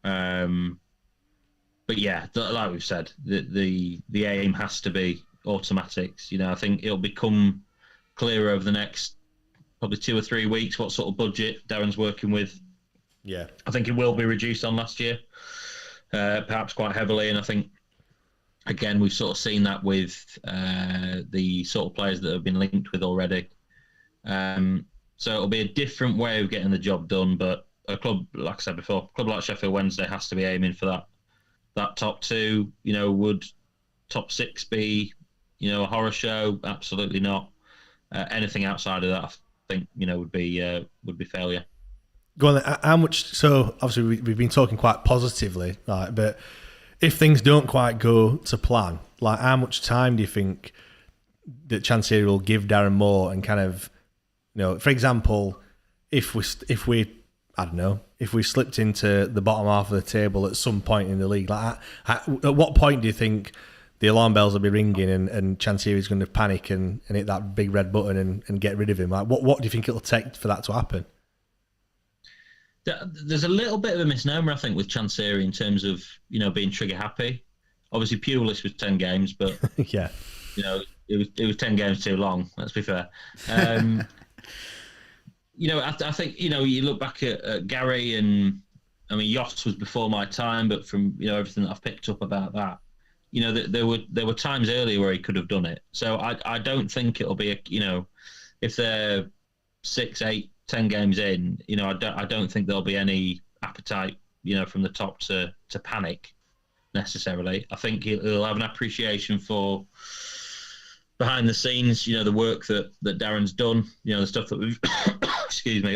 But yeah, like we've said, the aim has to be automatics. I think it'll become clearer over the next probably 2 or 3 weeks what sort of budget Darren's working with. Yeah, I think it will be reduced on last year, perhaps quite heavily. And I think, again, we've sort of seen that with the sort of players that have been linked with already. So it'll be a different way of getting the job done. But a club, like I said before, a club like Sheffield Wednesday has to be aiming for that top 2. Would top 6 be, a horror show? Absolutely not. Anything outside of that, I think would be failure. Go on. How much? So obviously we've been talking quite positively, like, but if things don't quite go to plan, like how much time do you think that Chancery will give Darren Moore and kind of, for example, if we I don't know, if we slipped into the bottom half of the table at some point in the league, like at what point do you think the alarm bells will be ringing, and Chansiri's going to panic and hit that big red button and get rid of him. Like, what do you think it'll take for that to happen? There's a little bit of a misnomer, I think, with Chansiri in terms of, being trigger happy. Obviously, Pulis was 10 games, but yeah, it was 10 games too long. Let's be fair. I think you look back at Gary, and I mean, Yoss was before my time, but from everything that I've picked up about that, there were times earlier where he could have done it. So I don't think it'll be if they're 6, 8, 10 games in, I don't think there'll be any appetite, from the top to panic necessarily. I think he'll have an appreciation for behind the scenes, the work that Darren's done, the stuff that we've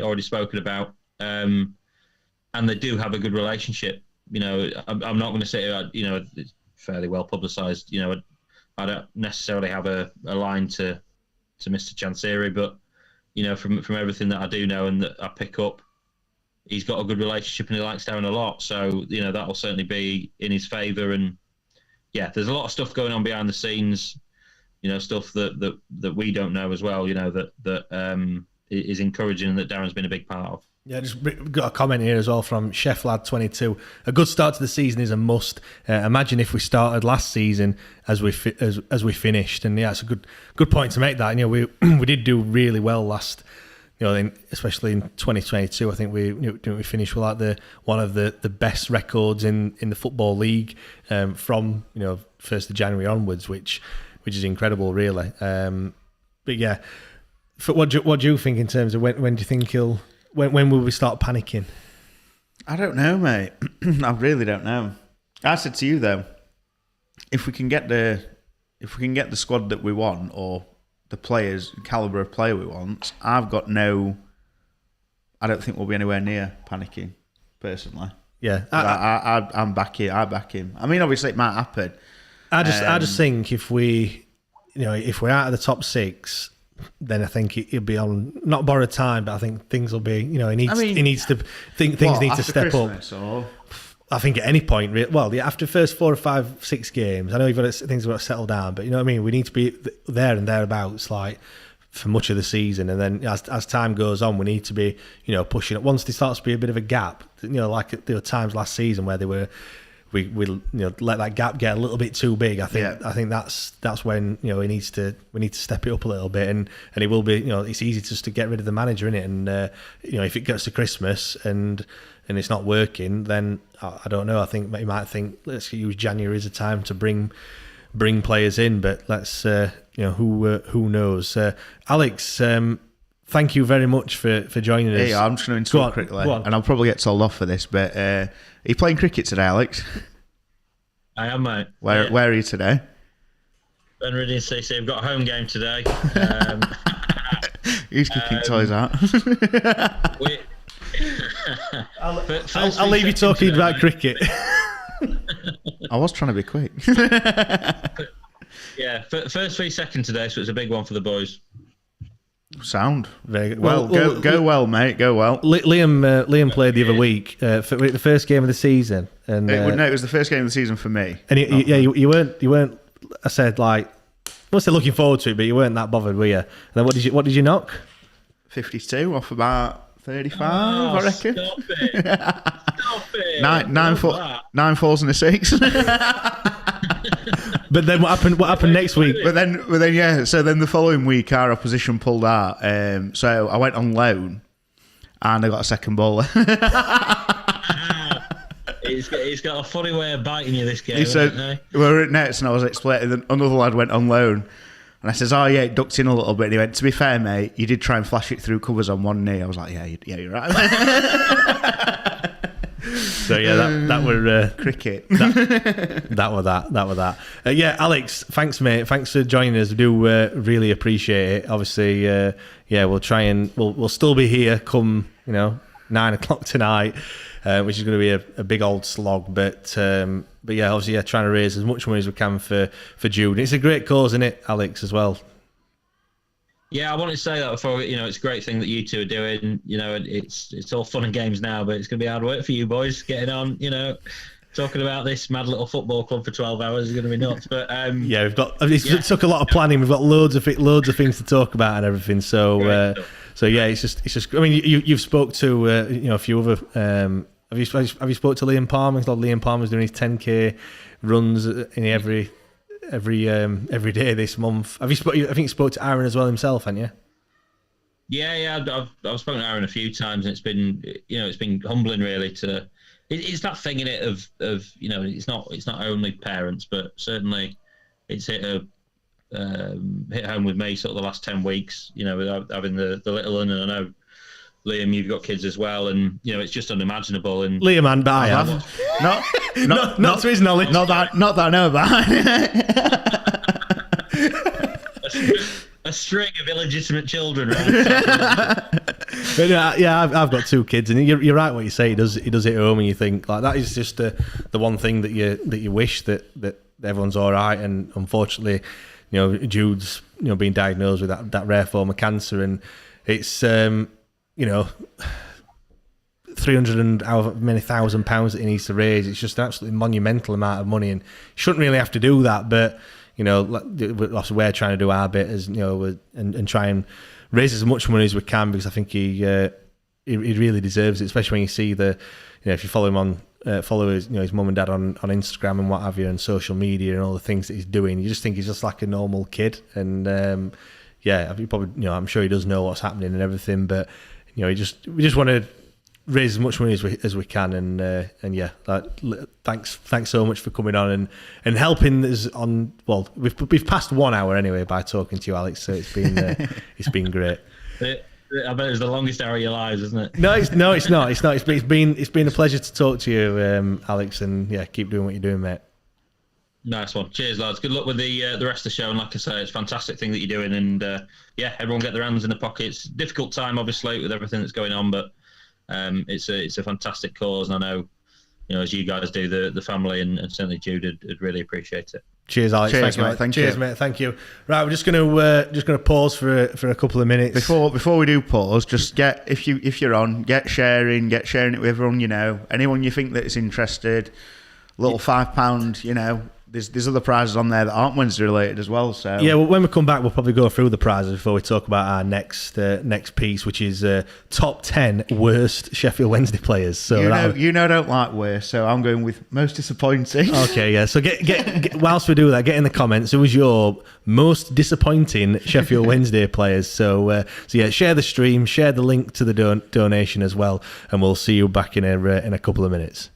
already spoken about. And they do have a good relationship. I'm not going to say, it's fairly well publicised. I don't necessarily have a line to Mr. Chansiri, but from everything that I do know and that I pick up, he's got a good relationship and he likes Darren a lot. So that will certainly be in his favour. And yeah, there's a lot of stuff going on behind the scenes. Stuff that we don't know as well. That is encouraging and that Darren's been a big part of. Yeah, just got a comment here as well from Chef Lad 22. A good start to the season is a must. Imagine if we started last season as we finished, and yeah, it's a good point to make. That we did do really well last, especially in 2022. I think we finished with like one of the best records in the football league from 1st of January onwards, which is incredible, really. But yeah, what do you think in terms of when do you think he'll? When will we start panicking? I don't know, mate. I really don't know. I said to you though, if we can get the squad that we want, or the calibre of player we want, I don't think we'll be anywhere near panicking, personally. Yeah, I'm back here. I back him. I mean, obviously it might happen. I just think if we're out of the top 6. Then I think he'll be on not borrowed time, but I think things will be. He needs to think things need to step Christmas, up. Or? I think at any point, well, yeah, after the first 4 or 5, 6 games, I know things have got to settle down, but you know what I mean. We need to be there and thereabouts, like for much of the season, and then as time goes on, we need to be pushing it. Once there starts to be a bit of a gap, like there were times last season where they were. We let that gap get a little bit too big. I think that's when we need to step it up a little bit, and it will be it's easy just to get rid of the manager, innit? And if it gets to Christmas and it's not working, then I don't know. I think you might think let's use January as a time to bring players in, but let's who knows? Alex, thank you very much for joining us. Hey, I'm just going to interrupt quickly, and I'll probably get told off for this, but are you playing cricket today, Alex? I am, mate. Where are you today? Benridge CC. I've got a home game today. Who's kicking toys out? I'll leave you talking today, about cricket. I was trying to be quick. Yeah, first 3 second today, so it's a big one for the boys. Sound very good. Well, go well, mate. Go well. Liam played the other week for the first game of the season, and it was the first game of the season for me. And you weren't. I said like, I must say looking forward to it, but you weren't that bothered, were you? And then what did you knock? 52 off about 35, I reckon. Stop it! Nine fours and a 6. But then what happened next week? But then yeah. So then the following week, our opposition pulled out. So I went on loan, and I got a second bowler. He's got a funny way of biting you this game. He said we were at nets, and I was explaining. And another lad went on loan, and I says, "Oh yeah, it ducked in a little bit." And he went, "To be fair, mate, you did try and flash it through covers on one knee." I was like, "Yeah, you're right." So yeah, that were cricket. That were that. Yeah, Alex, thanks, mate. Thanks for joining us. We do really appreciate it. Obviously, we'll try and we'll still be here come 9:00 tonight, which is going to be a big old slog. But yeah, obviously, trying to raise as much money as we can for Jude. It's a great cause, isn't it, Alex, as well? Yeah, I wanted to say that before. It's a great thing that you two are doing. It's all fun and games now, but it's going to be hard work for you boys getting on. talking about this mad little football club for 12 hours is going to be nuts. But yeah, we've got. It took a lot of planning. We've got loads of things to talk about and everything. So yeah, it's just. I mean, you've spoke to a few other. Have you spoke to Liam Palmer? I thought Liam Palmer's doing his 10k runs in every day this month. Have you spoke? I think you spoke to Aaron as well himself, haven't you? Yeah. I've spoken to Aaron a few times, and it's been humbling really to. It's that thing in it of it's not only parents, but certainly it's hit home with me sort of the last 10 weeks. With having the little one, and I know Liam, you've got kids as well, and it's just unimaginable. And Liam and I have not to his knowledge, not that I know about. A string of illegitimate children, right? But yeah, I've got 2 kids, and you're right what you say. He does hit home, and you think like that is just the one thing that you wish that everyone's all right. And unfortunately, Jude's being diagnosed with that rare form of cancer, and it's 300 and however many £1,000 that he needs to raise. It's just an absolutely monumental amount of money, and shouldn't really have to do that, but. We're trying to do our bit as and try and raise as much money as we can, because I think he really deserves it, especially when you see if you follow him on follow his mum and dad on Instagram and what have you, and social media and all the things that he's doing, you just think he's just like a normal kid. And I'm sure he does know what's happening and everything, but we just want to raise as much money as we can, and yeah, thanks so much for coming on and helping us on. Well, we've passed 1 hour anyway by talking to you, Alex. So it's been great. I bet it was the longest hour of your lives, isn't it? No, it's not. It's been a pleasure to talk to you, Alex, and yeah, keep doing what you're doing, mate. Nice one. Cheers, lads. Good luck with the rest of the show. And like I say, it's a fantastic thing that you're doing. And everyone get their hands in the pockets. Difficult time, obviously, with everything that's going on, but. It's a fantastic cause, and I know, as you guys do, the family and certainly Jude would really appreciate it. Cheers, Alex. Cheers, mate. Thank you. Cheers, mate. Thank you. Right, we're just gonna pause for a couple of minutes before we do pause. Just if you're on, get sharing it with everyone. Anyone you think that is interested. Little £5. There's other prizes on there that aren't Wednesday related as well. So yeah, well, when we come back, we'll probably go through the prizes before we talk about our next piece, which is top 10 worst Sheffield Wednesday players. So I don't like worst, so I'm going with most disappointing. Okay, yeah. So get whilst we do that, get in the comments. Who was your most disappointing Sheffield Wednesday players? So yeah, share the stream, share the link to the donation as well, and we'll see you back in a couple of minutes.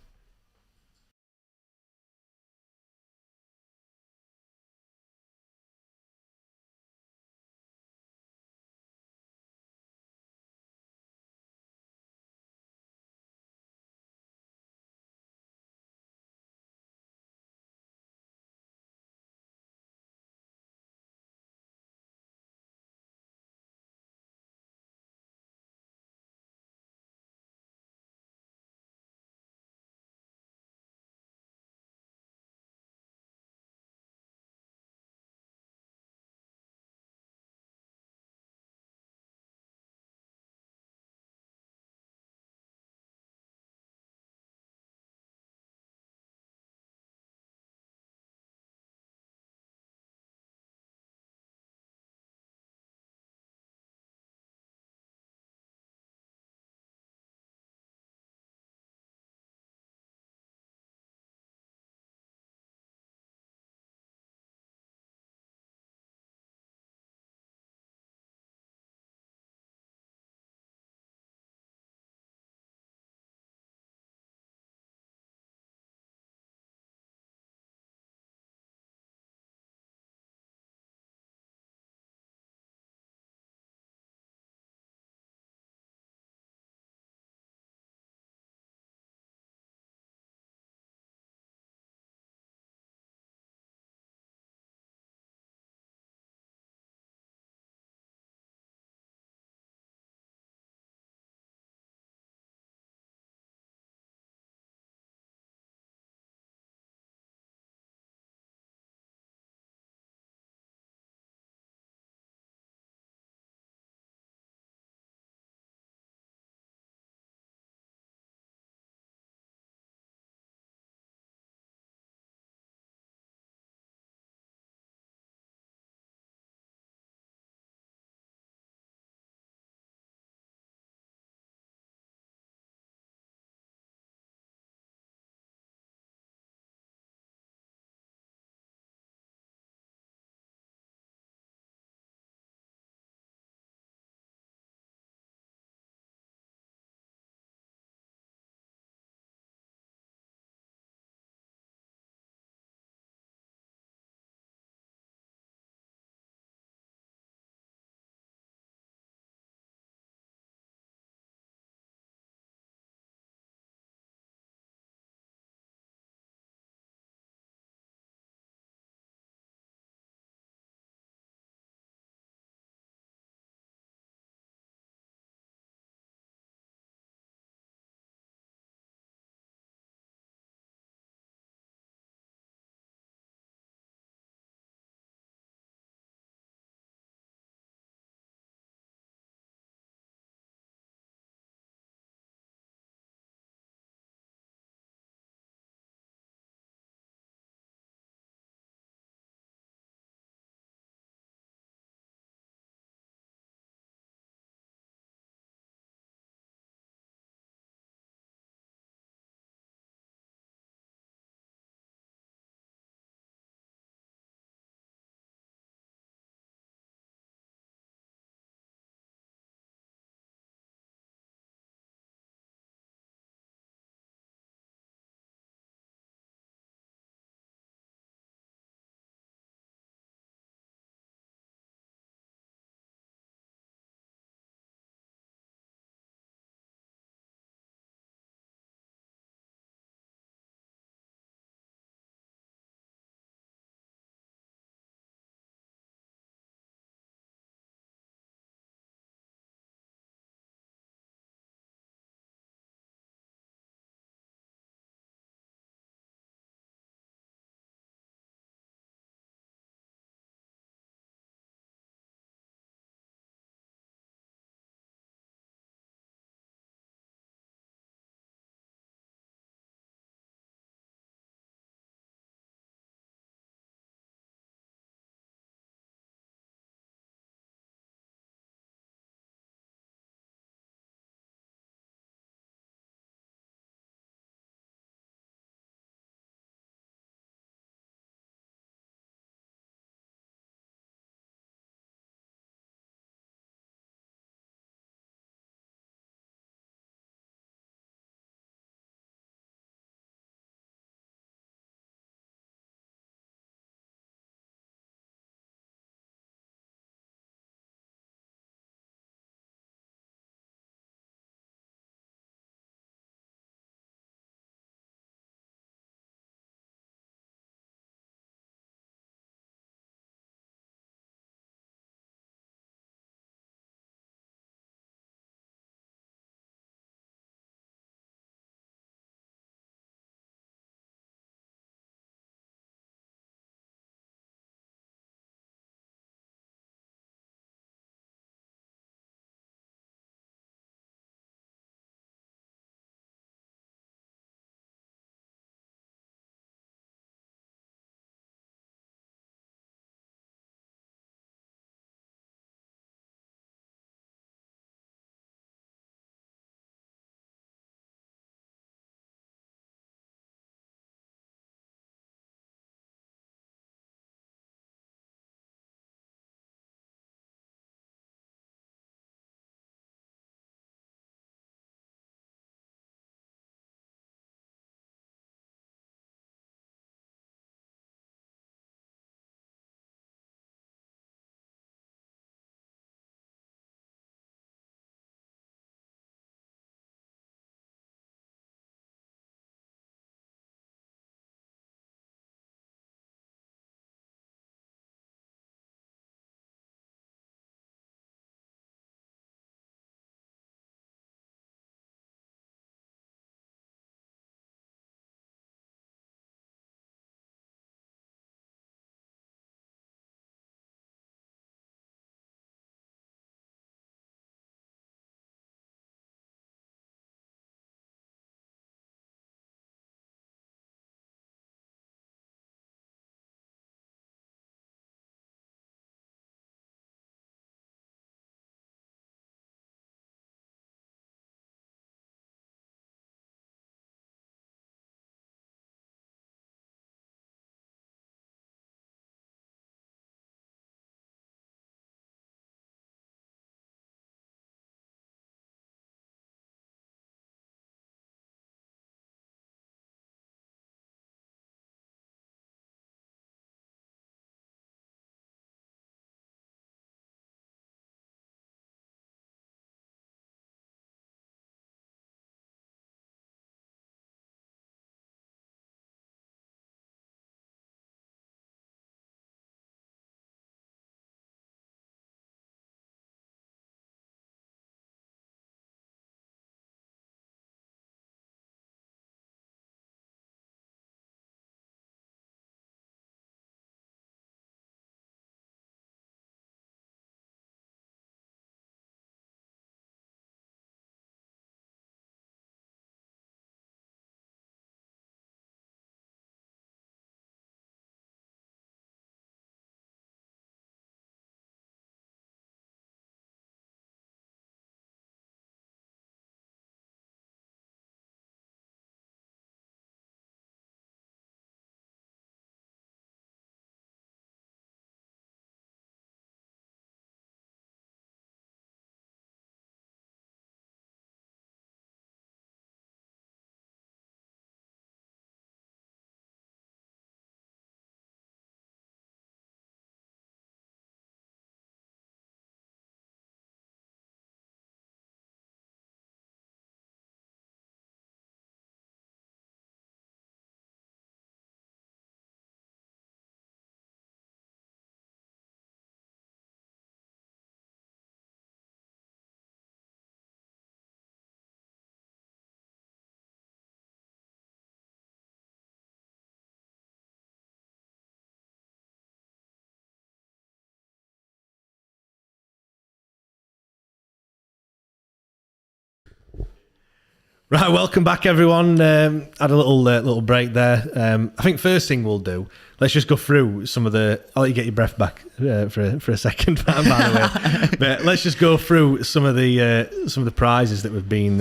Right, welcome back, everyone. Had a little break there. I think first thing we'll do, let's just go through some of the. I'll let you get your breath back for a second, by the way. But let's just go through some of the prizes that we've been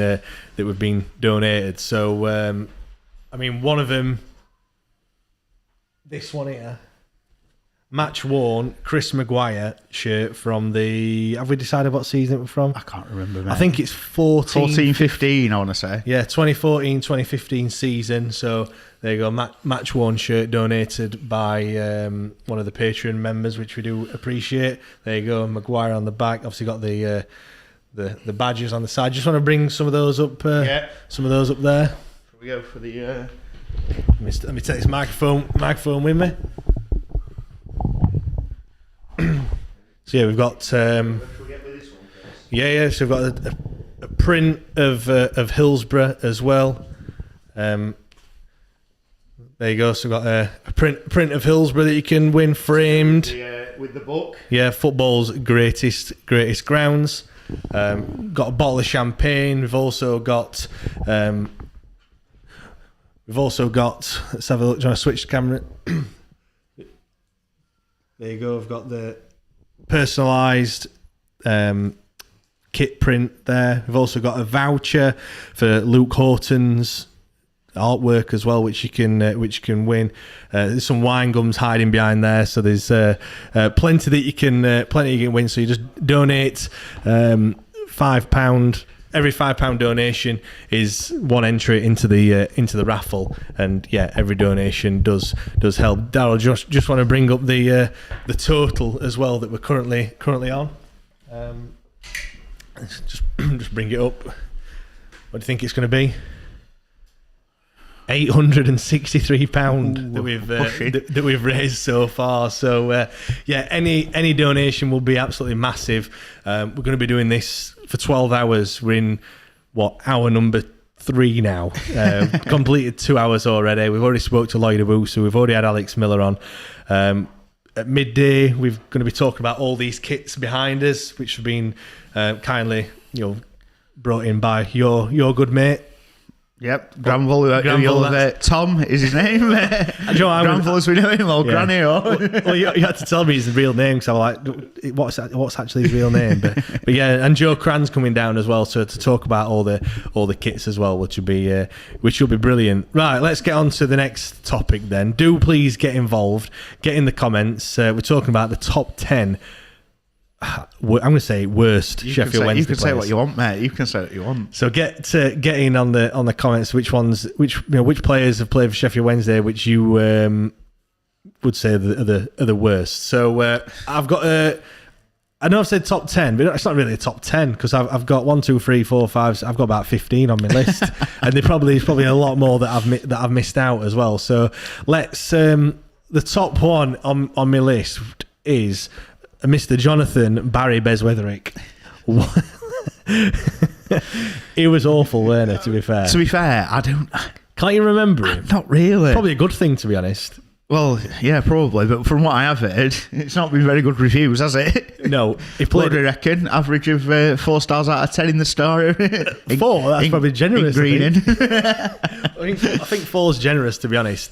donated. So, I mean, one of them, this one here. Match worn Chris Maguire shirt from the. Have we decided what season it was from? I can't remember, mate. I think it's 14-15, I want to say. Yeah, 2014-2015 season. So there you go, match worn shirt donated by one of the Patreon members, which we do appreciate. There you go, Maguire on the back. Obviously got the badges on the side. Just want to bring some of those up. Some of those up there. Here we go for the. Let me take this microphone with me. So yeah, we've got so we've got a print of Hillsborough as well. There you go. So we've got a print of Hillsborough that you can win framed with the book. Yeah, football's greatest grounds. Got a bottle of champagne. We've also got. Let's have a look. Do you want to switch the camera? There you go. I've got the personalised kit print there. We've also got a voucher for Luke Horton's artwork as well, which you can win. There's some wine gums hiding behind there, so there's plenty that you can win. So you just donate £5. Every £5 donation is one entry into the raffle, and yeah, every donation does help. Daryl, just want to bring up the total as well that we're currently on. Just bring it up. What do you think it's going to be? £863 that we've raised so far. So yeah, any donation will be absolutely massive. We're going to be doing this for 12 hours. We're in hour number 3 now. Completed 2 hours already. We've already spoke to Lloyd Abu, so we've already had Alex Miller on. At midday, we're going to be talking about all these kits behind us, which have been kindly brought in by your good mate. Yep, Granville. Tom is his name. Granville, as we know him, or Granny. Well, you had to tell me his real name, because I was like, what's actually his real name? But yeah, and Joe Cran's coming down as well, so to talk about all the kits as well, which will be brilliant. Right, let's get on to the next topic then. Do please get involved, get in the comments. We're talking about the top 10. I'm going to say worst Sheffield Wednesday. You can say players. what you want, mate. You can say what you want. So get in on the comments. Which players have played for Sheffield Wednesday, which you would say are the worst. So I've got I know I've said top 10, but it's not really a top 10, because I've got 1, 2, 3, 4, 5. I've got about 15 on my list, and there's probably a lot more that I've missed out as well. So let's the top one on my list is Mr. Jonathan Barry Beswetherick. He was awful, weren't he, to be fair? To be fair, I don't... Can't you remember him? Not really. Probably a good thing, to be honest. Well, yeah, probably, but from what I have heard, it's not been very good reviews, has it? No. He played... What do you reckon? Average of 4 stars out of 10 in the Star. 4? That's probably generous. Greening. I think 4's generous, to be honest.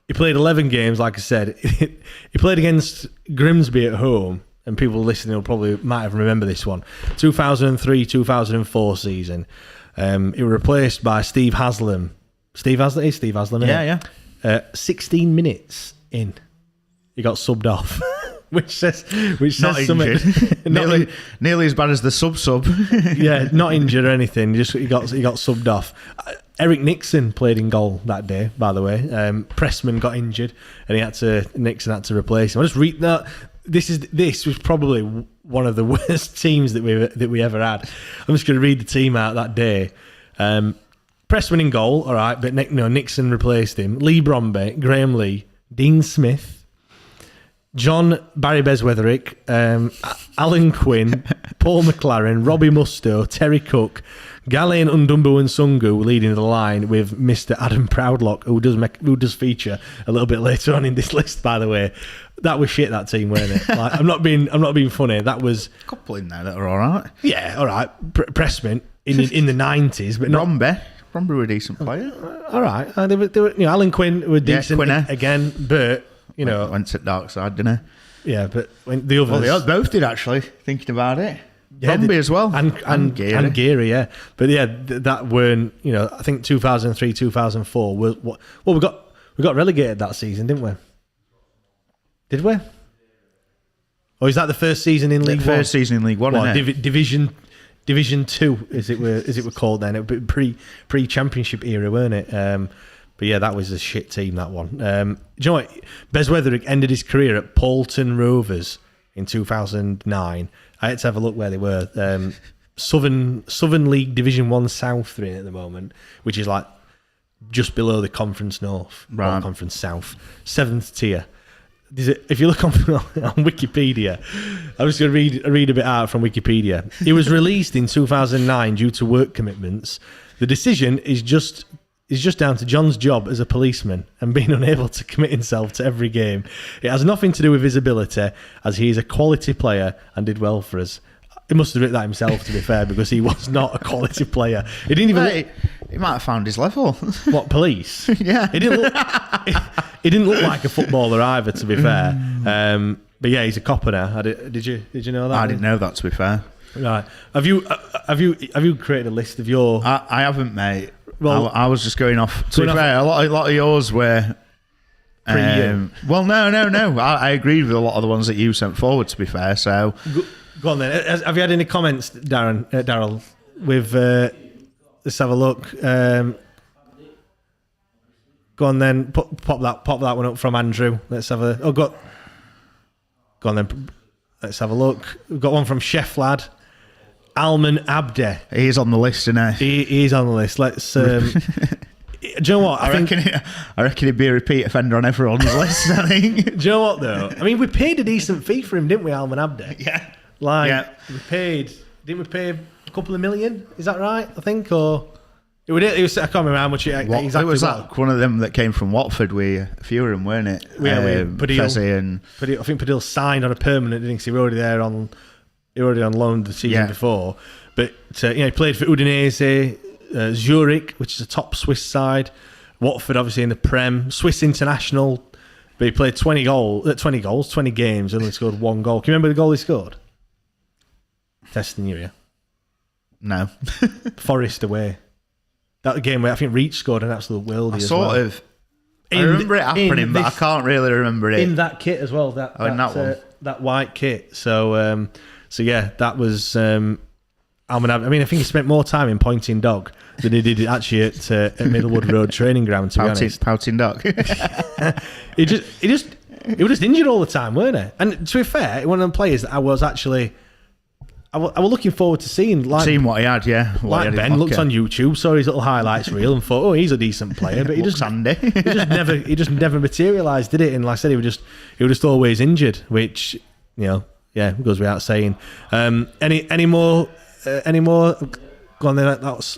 He played 11 games, like I said. He played against Grimsby at home, and people listening might have remembered this one. 2003-2004 season. He was replaced by Steve Haslam. Steve Haslam. Yeah. 16 minutes in, he got subbed off. Which says not something. nearly as bad as the sub. Yeah, not injured or anything. Just he got subbed off. Eric Nixon played in goal that day, by the way. Pressman got injured, and Nixon had to replace him. I just read that. This was probably one of the worst teams that we ever had. I'm just going to read the team out that day. Pressman in goal, all right, but Nixon replaced him. Lee Bromby, Graham Lee, Dean Smith, John Barry Beswetherick, Alan Quinn, Paul McLaren, Robbie Musto, Terry Cook, Galen Undumbu and Sungu leading the line, with Mr. Adam Proudlock, who does feature a little bit later on in this list, by the way. That was shit, that team, weren't it? Like, I'm not being funny. That was a couple in there that are all right. Yeah, all right. Pressman, in the 90s, but not. Bromby were a decent player. All right, they were, Alan Quinn were decent again, but went to the dark side, didn't he? Yeah, but when the others, they both did actually. Thinking about it, Bromby as well, and Geary, yeah. But yeah, that weren't. I think 2003, 2004 was what. Well, we got relegated that season, didn't we? Did we? Or is that the first season in League One? First season in League One, Division 2, as it were called then. It was pre-championship era, weren't it? But yeah, that was a shit team, that one. Do you know what? Bez Weatherick ended his career at Poulton Rovers in 2009. I had to have a look where they were. Southern League Division 1 South they're in at the moment, which is like just below the Conference North, or Conference South. 7th tier. If you look on Wikipedia, I'm just going to read a bit out from Wikipedia. He was released in 2009 due to work commitments. The decision is just down to John's job as a policeman and being unable to commit himself to every game. It has nothing to do with his ability, as he is a quality player and did well for us. He must have written that himself, to be fair, because he was not a quality player. He didn't even. He might have found his level. What, police? Yeah. He didn't look like a footballer either, to be fair. But yeah, he's a copper now. Did you know that? I didn't know that, to be fair. Right. Have you created a list of your? I haven't, mate. Well, I was just going off. To be fair, a lot of yours were. Well, no. I agreed with a lot of the ones that you sent forward. To be fair, so. Go on then. Have you had any comments, Daryl? With let's have a look. Go on then. Pop that one up from Andrew. Let's have a. Go on then. Let's have a look. We've got one from Chef Lad. Alman Abde. He's on the list, isn't he? He's on the list. Let's. Do you know what? I reckon he'd be a repeat offender on everyone's list. I think. Do you know what though? I mean, we paid a decent fee for him, didn't we, Alman Abde? Yeah. We paid. Didn't we pay a couple of million? Is that right? I think, or it was. I can't remember how much exactly. It was like one of them that came from Watford. A few of them, weren't it? Yeah, Padil, and Padil, I think Padil signed on a permanent, didn't he? 'Cause he were already on loan the season before. But he played for Udinese, Zurich, which is a top Swiss side. Watford, obviously in the Prem, Swiss international. But he played 20 games, only scored one goal. Can you remember the goal he scored? Testing you, yeah. No. Forest away. That game where I think Reach scored an absolute worldie as well. I remember it happening, but I can't really remember it. In that kit as well. That white kit. So yeah, that was Alman Abde. I mean, I think he spent more time in Pointing Dog than he did actually at Middlewood Road training ground, to be honest. Pouting Dog. He was just injured all the time, weren't he? And to be fair, one of them players that I was looking forward to seeing what he had, yeah. Like Ben looked on YouTube, saw his little highlights reel, and thought, "Oh, he's a decent player." But he just never materialised, did it? And like I said, he was just always injured, which goes without saying. Any more? Go on then. That's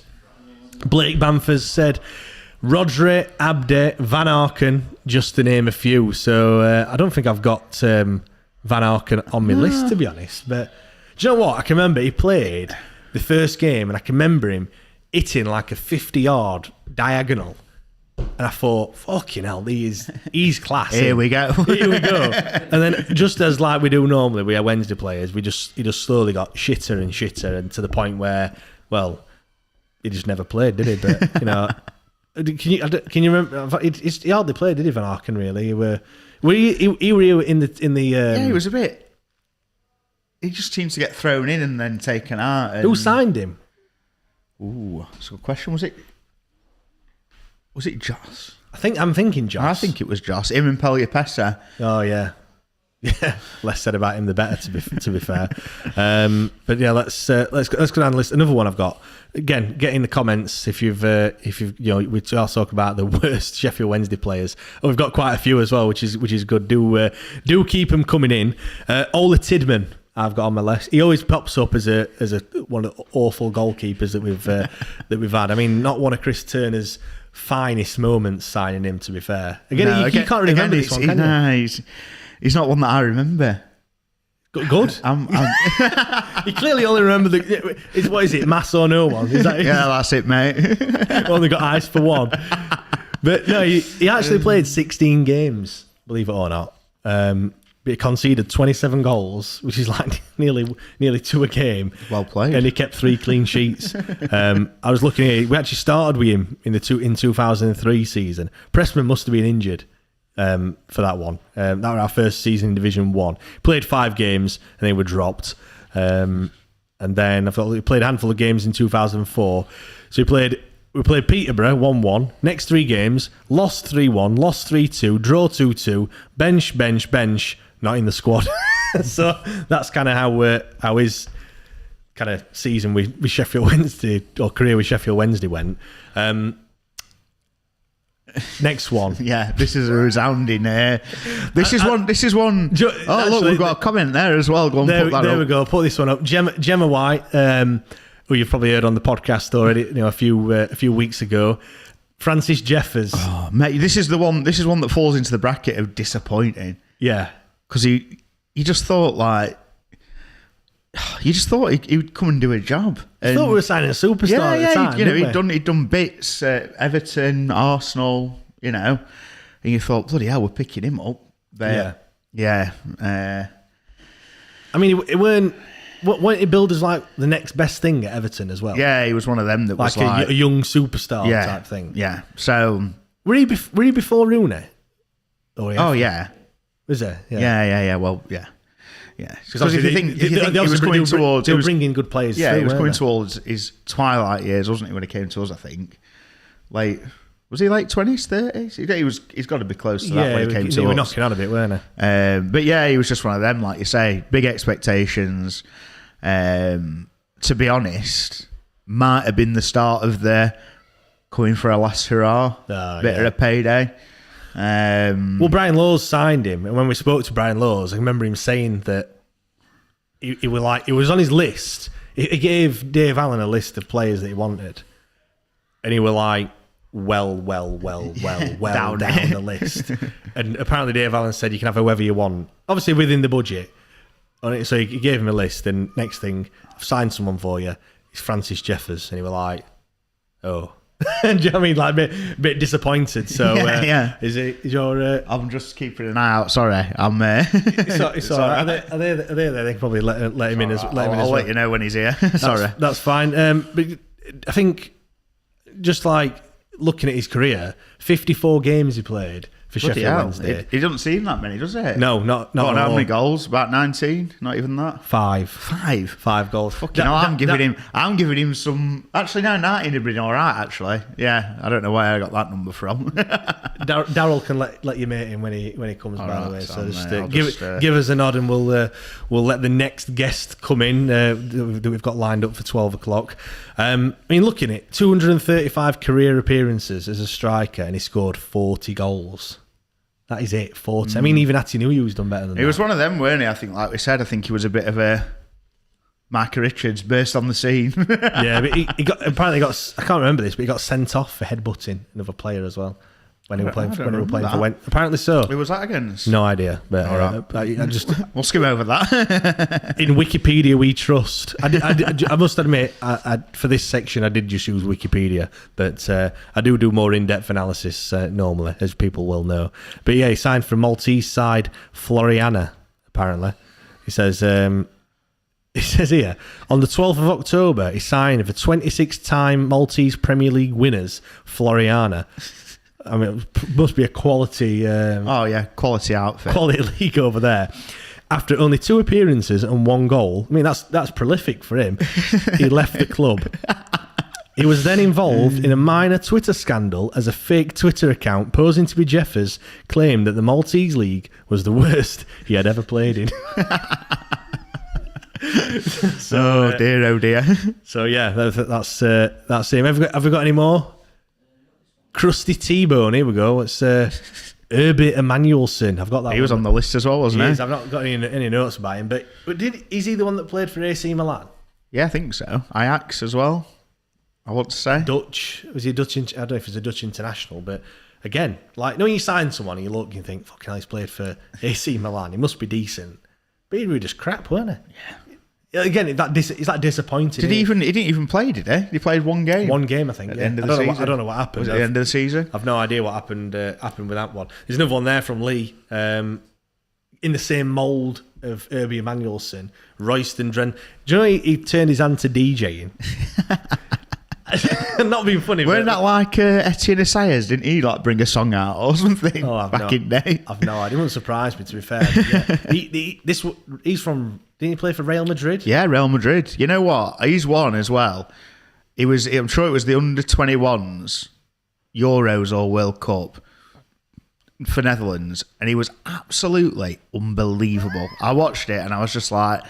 Blake Bamford said. Rodri, Abde, Van Aken, just to name a few. So I don't think I've got Van Aken on my list, to be honest, but. Do you know what? I can remember he played the first game, and I can remember him hitting like a 50-yard diagonal. And I thought, fucking hell, he's class. Here we go. And then, just as like we do normally, we are Wednesday players, he just slowly got shitter and shitter, and to the point where, well, he just never played, did he? But can you remember? He hardly played, did he, Van Aken? Really? He were in the. Yeah, he was a bit. He just seems to get thrown in and then taken out. Who signed him? Ooh, that's a good question. Was it Joss? I'm thinking Joss. I think it was Joss. Him and Peliapessa. Oh yeah. Yeah. Less said about him the better, to be fair. But yeah, let's go down the list. Another one I've got. Again, get in the comments if you've we all talk about the worst Sheffield Wednesday players. Oh, we've got quite a few as well, which is good. Do keep them coming in. Ola Tidman, I've got on my list. He always pops up as a one of the awful goalkeepers that we've had. I mean, not one of Chris Turner's finest moments signing him, to be fair. You can't really remember this one, can you? He's not one that I remember. Good. You clearly only remember what is it, mass or no one? Is that it? Yeah, that's it, mate. Only got ice for one. But no, he actually played 16 games, believe it or not. But he conceded 27 goals, which is like nearly 2 a game. Well played. And he kept 3 clean sheets. I was looking at it. We actually started with him in 2003 season. Pressman must have been injured for that one. That was our first season in Division 1. Played 5 games and they were dropped. And then I thought he played a handful of games in 2004. So we played Peterborough 1-1. Next 3 games, lost 3-1, lost 3-2, draw 2-2, bench, not in the squad. So that's kind of how his kind of season with Sheffield Wednesday, or career with Sheffield Wednesday went. Next one. Yeah, this is a resounding. This is one. Look, we've got a comment there as well. Go on, put that there up. we go. Put this one up. Gemma White, who you've probably heard on the podcast already. A few weeks ago. Francis Jeffers. Oh, mate, this is one that falls into the bracket of disappointing. Yeah, because he just thought he would come and do a job. I thought we were signing a superstar at the time. He'd done bits at Everton, Arsenal, and you thought, bloody hell, we're picking him up. But, yeah. I mean, it weren't he billed as like the next best thing at Everton as well? Yeah, he was one of them that was like a young superstar type thing. Yeah. So were he before Rooney? Oh yeah. Was there? Yeah. Well, yeah. Yeah, because if you think he was coming towards, they were bringing good players. Yeah, through, he was coming they? Towards his twilight years, wasn't he? When he came to us, I think. Was he late 20s, 30s? He's got to be close to that when he came to us. They were knocking on a bit, weren't they? But yeah, he was just one of them, like you say, big expectations. To be honest, might have been the start of their coming for a last hurrah, bit of a payday. Well, Brian Laws signed him, and when we spoke to Brian Laws, I remember him saying that he was on his list. He gave Dave Allen a list of players that he wanted, and he were like, well down the list. And apparently Dave Allen said you can have whoever you want, obviously within the budget. So he gave him a list, and next thing, I've signed someone for you. It's Francis Jeffers, and he were like, oh. Do you know what I mean? Like a bit disappointed. So yeah. Is your? I'm just keeping an eye out. Sorry, I'm. It's all right. Are they there? They can probably let him in. I'll let you know when he's here. Sorry, that's fine. But I think just like looking at his career, 54 games he played for Sheffield Wednesday. He doesn't seem that many, does it? No, not how many goals? About 19? Not even that. 5 goals. Fucking hell, I'm giving him some. Actually, no, 19 would been all right. Actually, yeah. I don't know where I got that number from. Daryl can let you mate him when he comes. All by the way, so just give us a nod, and we'll let the next guest come in that we've got lined up for 12 o'clock. I mean, looking at 235 career appearances as a striker, and he scored 40 goals. That is it, 40. I mean, even Atinuu's done better than that. He was one of them, weren't he? I think, like we said, I think he was a bit of a Micah Richards burst on the scene. Yeah, but he got I can't remember this, but he got sent off for headbutting another player as well. When he was playing for Went. Apparently so. Who was that against? No idea. But I just we'll skim over that. In Wikipedia we trust. I must admit, for this section I did just use Wikipedia, but I do more in-depth analysis normally, as people will know. But yeah, he signed for Maltese side Floriana. Apparently, he says. It says here, on the 12th of October, he signed for 26-time Maltese Premier League winners Floriana. I mean, it must be a quality... quality outfit. Quality league over there. After only 2 appearances and 1 goal, I mean, that's prolific for him. He left the club. He was then involved in a minor Twitter scandal as a fake Twitter account posing to be Jeffers claimed that the Maltese league was the worst he had ever played in. So, oh dear. So yeah, that's him. Have we got any more? Crusty T-Bone, here we go. It's Herbie Emanuelson. I've got that. He was on the list as well, wasn't he? I've not got any notes about him, but is he the one that played for AC Milan? Yeah, I think so. Ajax as well, I want to say. Dutch. Was he Dutch? I don't know if he's a Dutch international, but again, like, when you sign someone and you look and you think, fucking hell, he's played for AC Milan, he must be decent. But he was just crap, weren't he? Yeah. Again, is that disappointing? He didn't even play, did he? He played one game. One game, I think. At the end of the season. I don't know what happened. Was it at the end of the season? I've no idea what happened with that one. There's another one there from Lee. In the same mould of Herbie Emanuelson, Royston Dren. Do you know he turned his hand to DJing? Not being funny. Weren't that like Etienne Assayas? Didn't he like bring a song out or something back in the day? I've no idea. It wouldn't surprise me, to be fair. Yeah. He's from. Didn't he play for Real Madrid? Yeah, Real Madrid. You know what? He's won as well. I'm sure it was the under-21s Euros or World Cup for Netherlands, and he was absolutely unbelievable. I watched it and I was just like,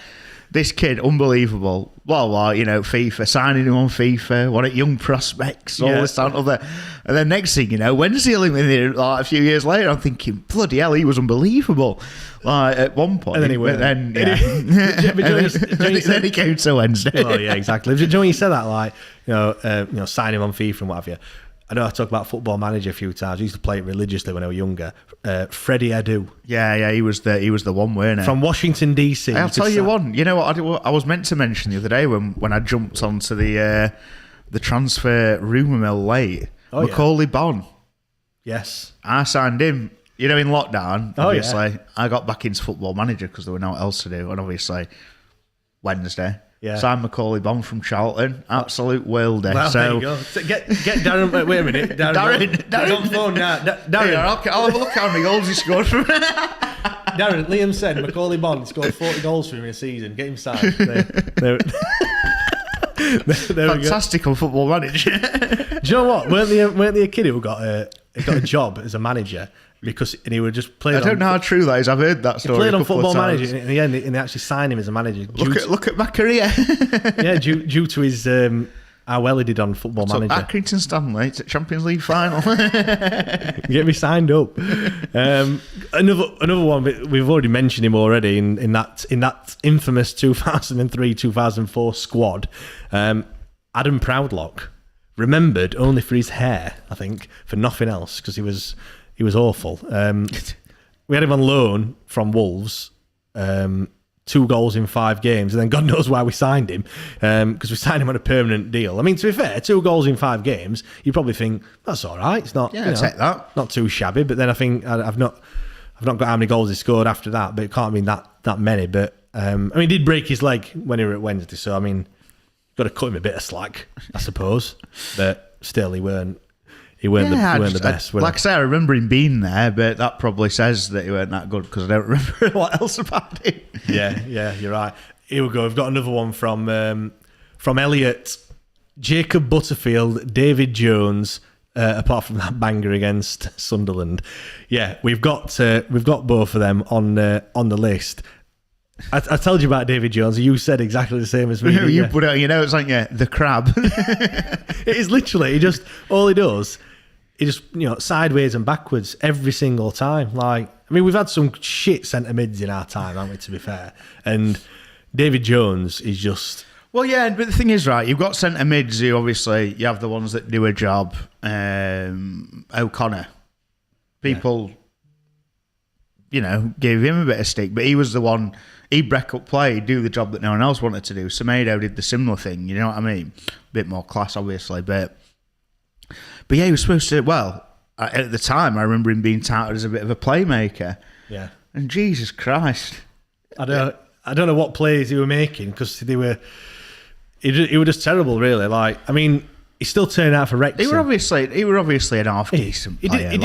this kid, unbelievable. Blah, blah, FIFA, signing him on FIFA, one at Young Prospects, all this and other. And then next thing you know, Wednesday eliminated like a few years later, I'm thinking, bloody hell, he was unbelievable. Like at one point. And then he went. Then he came to Wednesday. Oh, yeah, exactly. Do you know when you said that, like, sign him on FIFA and what have you? I know I talk about Football Manager a few times. I used to play it religiously when I was younger. Freddie Adu. Yeah, he was the one, weren't he? From Washington DC. I'll tell you one. You know what I was meant to mention the other day when I jumped onto the transfer rumour mill late. Macaulay Bonne. Yes. I signed him. In lockdown, obviously, I got back into Football Manager because there was nothing else to do, and obviously Wednesday. Yeah. Signed Macaulay Bonne from Charlton. Absolute worlder. Well, so there you go. Get Darren. Wait a minute. Darren's on the phone now. Darren. Here, I'll have a look how many goals he scored for me. Darren, Liam said Macaulay Bonne scored 40 goals for him in a season. Get him signed. There Fantastic on Football Manager. Do you know what? Weren't they a kid who got a job as a manager? Because he would just play. I don't know how true that is. I've heard that story. He played on Football Manager, and in the end, they actually signed him as a manager. Look at my career. Yeah, due to his how well he did on Football Manager. Accrington Stanley, it's a Champions League final. Get me signed up. Another one. We've already mentioned him already in that infamous 2003-2004 squad. Adam Proudlock, remembered only for his hair, I think, for nothing else, because he was awful. We had him on loan from Wolves, 2 goals in 5 games, and then God knows why we signed him, because we signed him on a permanent deal. I mean, to be fair, 2 goals in 5 games, you probably think that's all right. It's not, take that. Not too shabby. But then I think I've not got how many goals he scored after that, but it can't mean that many. But I mean, he did break his leg when he were at Wednesday, so I mean, got to cut him a bit of slack, I suppose. But still, he weren't the best. Like I say, I remember him being there, but that probably says that he weren't that good because I don't remember what else about him. Yeah, you're right. Here we go. We've got another one from Elliot, Jacob Butterfield, David Jones. Apart from that banger against Sunderland, yeah, we've got both of them on the list. I told you about David Jones. You said exactly the same as me. You put it, it's like the crab. It is literally. All he does. He just sideways and backwards every single time. Like, I mean, we've had some shit centre mids in our time, haven't we? To be fair, and David Jones is just. Well, yeah, but the thing is, right, you've got centre mids who obviously you have the ones that do a job. O'Connor, people, gave him a bit of stick, but he was the one. He'd break up play, he'd do the job that no one else wanted to do. Semedo did the similar thing, you know what I mean? A bit more class, obviously, but yeah, he was supposed to. Well, at the time, I remember him being touted as a bit of a playmaker. Yeah, and Jesus Christ, I don't know what plays he were making because they were. He was just terrible, really. Like, I mean, he still turned out for Wrexham. He were obviously an half decent player. He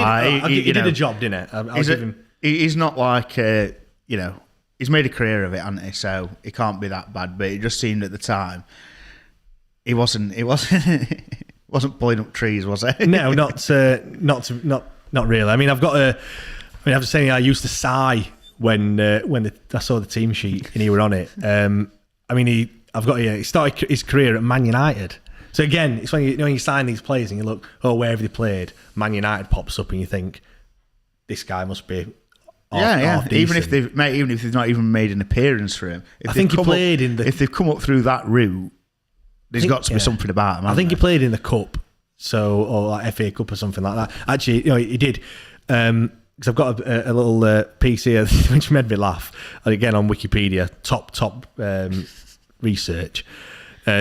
did a job, didn't it? He's not like he's made a career of it, hasn't he? So he can't be that bad. But it just seemed at the time he wasn't pulling up trees, was he? No, not really. I mean, I have to say, I used to sigh when I saw the team sheet and he were on it. I mean, he started his career at Man United. So again, it's when you sign these players and you look, where have they played? Man United pops up and you think, this guy must be. Even if they've not even made an appearance for him. I think he played if they've come up through that route, there's got to be something about him. I think he played in the cup, or like FA Cup or something like that. Actually, he did. because I've got a little piece here which made me laugh. And again, on Wikipedia, top research.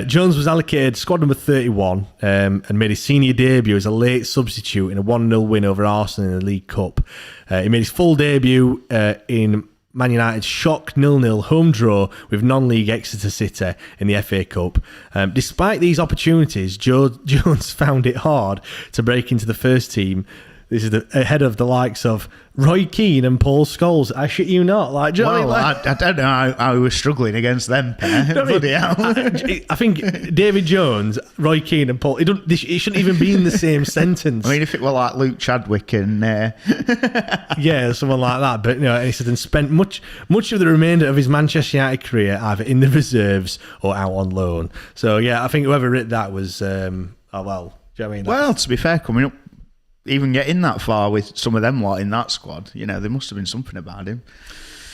Jones was allocated squad number 31 and made his senior debut as a late substitute in a 1-0 win over Arsenal in the League Cup. He made his full debut in Man United's shock 0-0 home draw with non-league Exeter City in the FA Cup. Despite these opportunities, Jones found it hard to break into the first team. This is ahead of the likes of Roy Keane and Paul Scholes. I shit you not. Like, do you know what I mean? I don't know how he was struggling against them. Bloody hell. I think David Jones, Roy Keane, and Paul. It shouldn't even be in the same sentence. I mean, if it were like Luke Chadwick and yeah, someone like that. But and he said, and spent much of the remainder of his Manchester United career either in the reserves or out on loan. So yeah, I think whoever wrote that was oh well. Do you know what I mean? Well, to be fair, coming up. Even getting that far with some of them lot in that squad, there must have been something about him.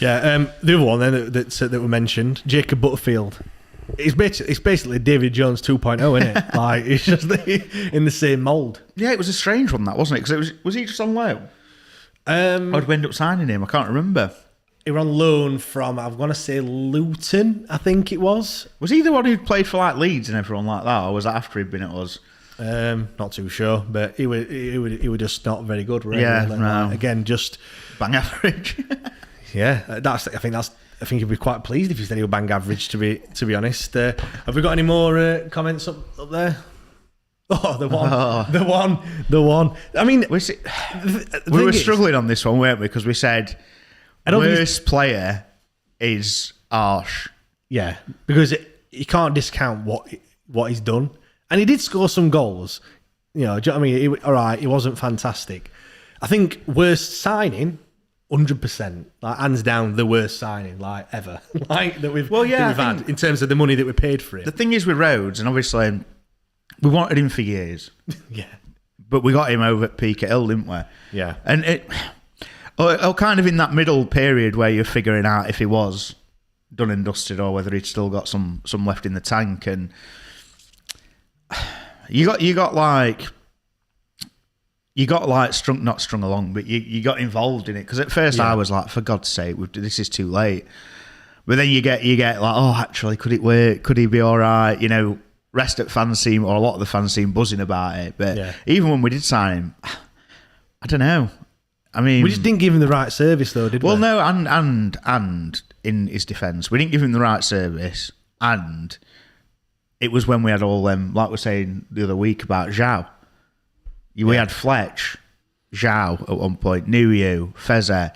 Yeah, the other one then that we mentioned, Jacob Butterfield. It's basically David Jones 2.0, isn't it? Like, it's just in the same mould. Yeah, it was a strange one, that wasn't it? Because was he just on loan? Or did we end up signing him? I can't remember. He was on loan from, I'm going to say Luton, I think it was. Was he the one who played for like Leeds and everyone like that, or was that after he'd been at us? Not too sure, but he would just not very good, really. Yeah, no. Again, just bang average. Yeah, I think he'd be quite pleased if he said he was bang average. To be honest, have we got any more comments up there? Oh, the one. I mean, we were struggling on this one, weren't we? Because we said worst player is Arsh. Yeah, because you can't discount what he's done. And he did score some goals. Do you know what I mean? All right, he wasn't fantastic. I think worst signing, 100%. Like, hands down, the worst signing, like, ever. Like, that we've had in terms of the money that we paid for it. The thing is with Rhodes, and obviously, we wanted him for years. Yeah. But we got him over at Peak Hill, didn't we? Yeah. And it kind of in that middle period where you're figuring out if he was done and dusted or whether he'd still got some left in the tank. And you got not strung along, but you got involved in it, because at first I was like, for God's sake, this is too late. But then you get like, oh, actually, could it work? Could he be all right? Rest at fans seem, or a lot of the fans seem buzzing about it. But even when we did sign him, I don't know. I mean, we just didn't give him the right service, though, did we? Well, no, and in his defence, we didn't give him the right service, and it was when we had all them, like we were saying the other week about Zhao. We had Fletch, Zhao at one point, Nuyu, Feze.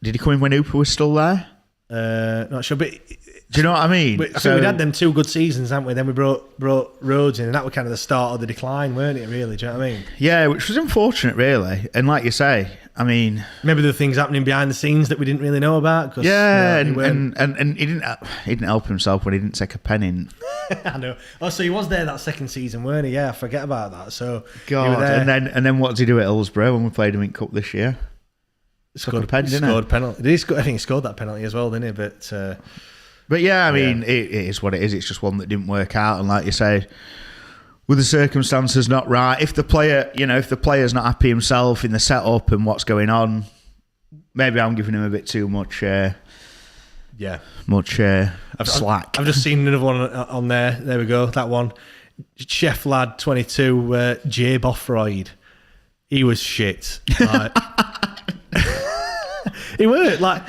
Did he come in when Hooper was still there? Not sure, but do you know what I mean? I think we'd had them 2 good seasons, haven't we? Then we brought Rhodes in, and that was kind of the start of the decline, weren't it, really? Do you know what I mean? Yeah, which was unfortunate, really. And like you say, I mean, maybe there were things happening behind the scenes that we didn't really know about. Yeah, and he didn't help himself when he didn't take a pen in. I know. Oh, so he was there that second season, weren't he? Yeah, I forget about that. So God, and then what did he do at Hillsborough when we played him in Cup this year? Scored a penalty. I think he scored that penalty as well, didn't he? But yeah, I mean, it is what it is. It's just one that didn't work out, and like you say, with the circumstances not right, if the player's not happy himself in the setup and what's going on, maybe I'm giving him a bit too much. Slack. I've just seen another one on there. There we go. That one, Chef Lad 22, Jay Bothroyd. He was shit. Like, he weren't like.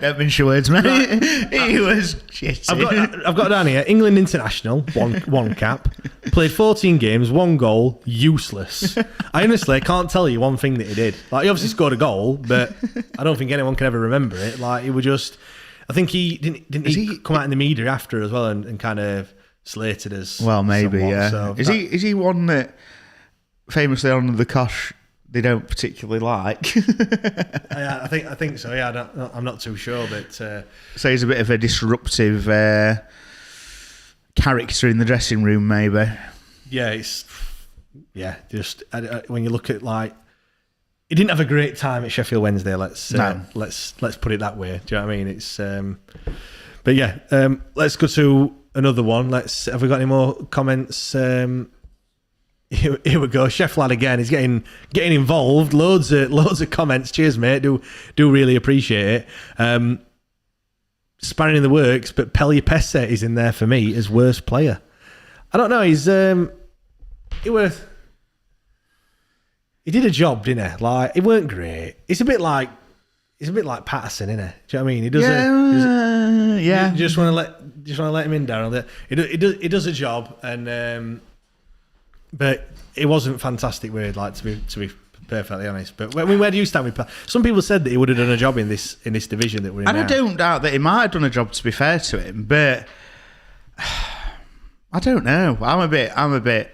Don't mince your words, mate. He was shit. I've got down here. England international, one cap. Played 14 games, 1 goal, useless. I honestly can't tell you one thing that he did. Like, he obviously scored a goal, but I don't think anyone can ever remember it. Like, he was just. I think he didn't he come out in the media after as well and kind of slated us. Well, maybe, somewhat, yeah. So is he one that famously on the Kosh they don't particularly like? I think so. Yeah, I'm not too sure, but so he's a bit of a disruptive character in the dressing room, maybe. Yeah, just when you look at like. He didn't have a great time at Sheffield Wednesday. Let's put it that way. Do you know what I mean? It's but yeah. Let's go to another one. Have we got any more comments? here we go. Chef Lad again. He's getting involved. Loads of comments. Cheers, mate. Do really appreciate it. Sparring in the works, but Pellier Pesse is in there for me as worst player. I don't know. He did a job, didn't he? Like, it weren't great. It's a bit like Patterson, isn't it? Do you know what I mean? He does yeah. You just want to let him in, Darryl. He does a job, and but it wasn't fantastic. To be perfectly honest. But where do you stand with? Some people said that he would have done a job in this division that we're in. And now. I don't doubt that he might have done a job. To be fair to him, but I don't know. I'm a bit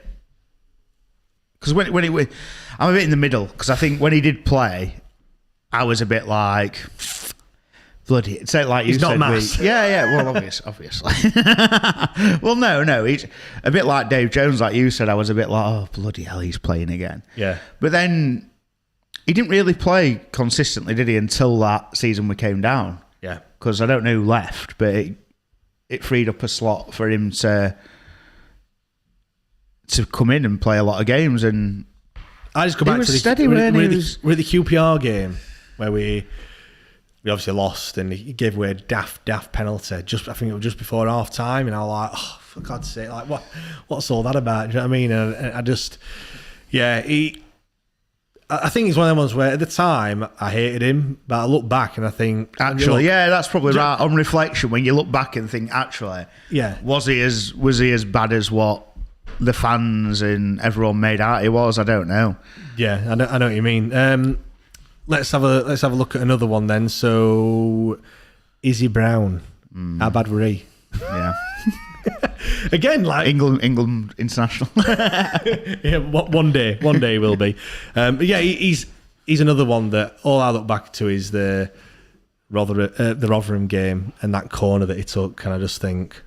because when I'm a bit in the middle because I think when he did play, I was a bit like bloody. It's like you he's said. Not mass. Yeah. Well, obviously. Well, no. He's a bit like Dave Jones, like you said. I was a bit like, oh bloody hell, he's playing again. Yeah. But then he didn't really play consistently, did he? Until that season we came down. Yeah. Because I don't know who left, but it freed up a slot for him to come in and play a lot of games. And I just go back to steady, we're at the QPR game where we obviously lost and he gave away a daft penalty. I think it was just before half time, and I was like, oh, for God's sake, like what's all that about? Do you know what I mean? And I just, yeah, I think he's one of the ones where at the time I hated him, but I look back and I think actually, yeah, that's probably right. On reflection, when you look back and think, actually, yeah, was he as bad as what the fans and everyone made out he was? I don't know. Yeah, I know what you mean. Let's have a look at another one then. So, Izzy Brown, how bad were he? Yeah. Again, like England international. Yeah, one day will be. But yeah, he's another one that all I look back to is the Rotherham game and that corner that he took, and I just think,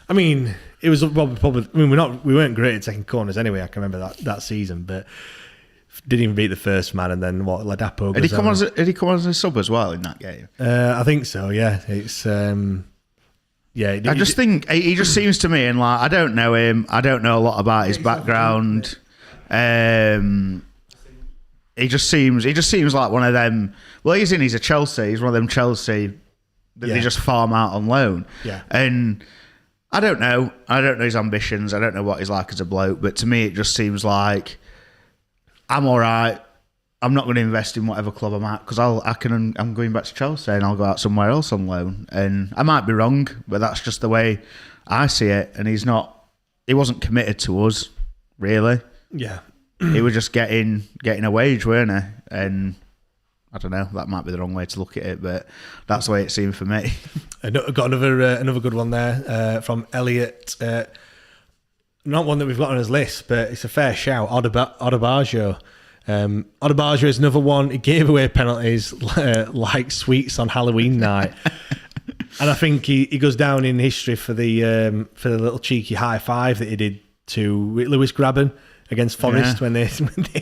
I mean, it was probably. I mean, we weren't great at taking corners anyway. I can remember that season, but didn't even beat the first man, and then what? Ladapo. Did he come on as a sub as well in that game? I think so. Yeah, it's. Yeah, I just think he just seems to me, and like I don't know him. I don't know a lot about his background. He just seems like one of them. Well, he's a Chelsea. He's one of them Chelsea that they just farm out on loan. Yeah, and I don't know his ambitions. I don't know what he's like as a bloke. But to me, it just seems like I'm all right. I'm not going to invest in whatever club I'm at because I'm going back to Chelsea and I'll go out somewhere else on loan. And I might be wrong, but that's just the way I see it. And he wasn't committed to us, really. Yeah. He was just getting a wage, weren't he? And I don't know, that might be the wrong way to look at it, but that's the way it seemed for me. Got another good one there from Elliot. Not one that we've got on his list, but it's a fair shout. Odebaggio. Odebaggio is another one. He gave away penalties like sweets on Halloween night, and I think he goes down in history for the little cheeky high five that he did to Lewis Grabban against Forest when they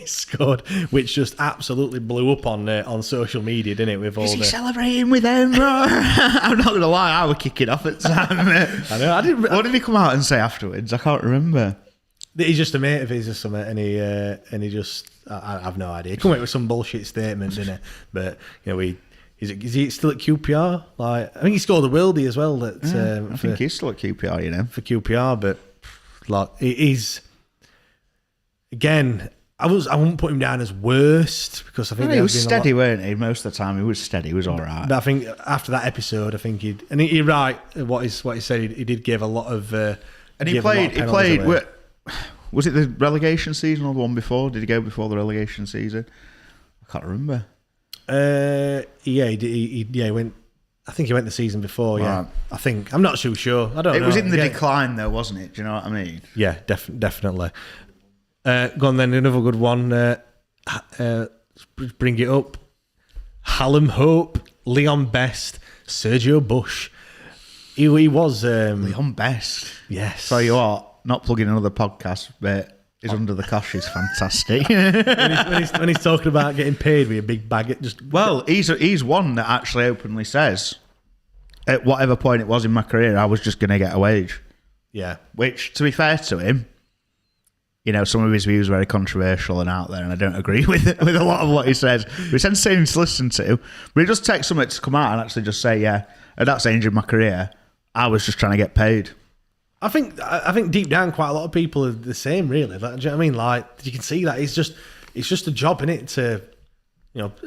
scored, which just absolutely blew up on social media, didn't it? With all celebrating with them? I'm not gonna lie, I was kicking off at the time. I know. I didn't. What did he come out and say afterwards? I can't remember. He's just a mate of his or something, and he just. I have no idea. He come out with some bullshit statement, didn't he? But you know, is he still at QPR? Like, I think he scored a worldie as well. I think he's still at QPR, you know, for QPR. But like, he's again. I wouldn't put him down as worst because I think he was steady, weren't he? Most of the time, he was steady. He was all right. But I think after that episode, I think you're right. What he said, he did give a lot of. And he played. Was it the relegation season or the one before? Did he go before the relegation season? I can't remember. Yeah, he went. I think he went the season before. Yeah, right. I think. I'm not too sure. I don't know. It was in the decline, though, wasn't it? Do you know what I mean? Yeah, definitely. Go on then. Another good one. Bring it up. Hallam Hope, Leon Best, Sergio Bush. He was Leon Best. Yes. So you are. Not plugging another podcast, but he's under the cosh is fantastic. when he's talking about getting paid with a big bag, he's one that actually openly says, at whatever point it was in my career, I was just going to get a wage. Yeah. Which, to be fair to him, some of his views are very controversial and out there, and I don't agree with a lot of what he says. But it's entertaining to listen to. But it just takes something to come out and actually just say, yeah, at that stage in my career, I was just trying to get paid. I think deep down, quite a lot of people are the same, really. Like, do you know what I mean? Like, you can see that it's just a job, innit? To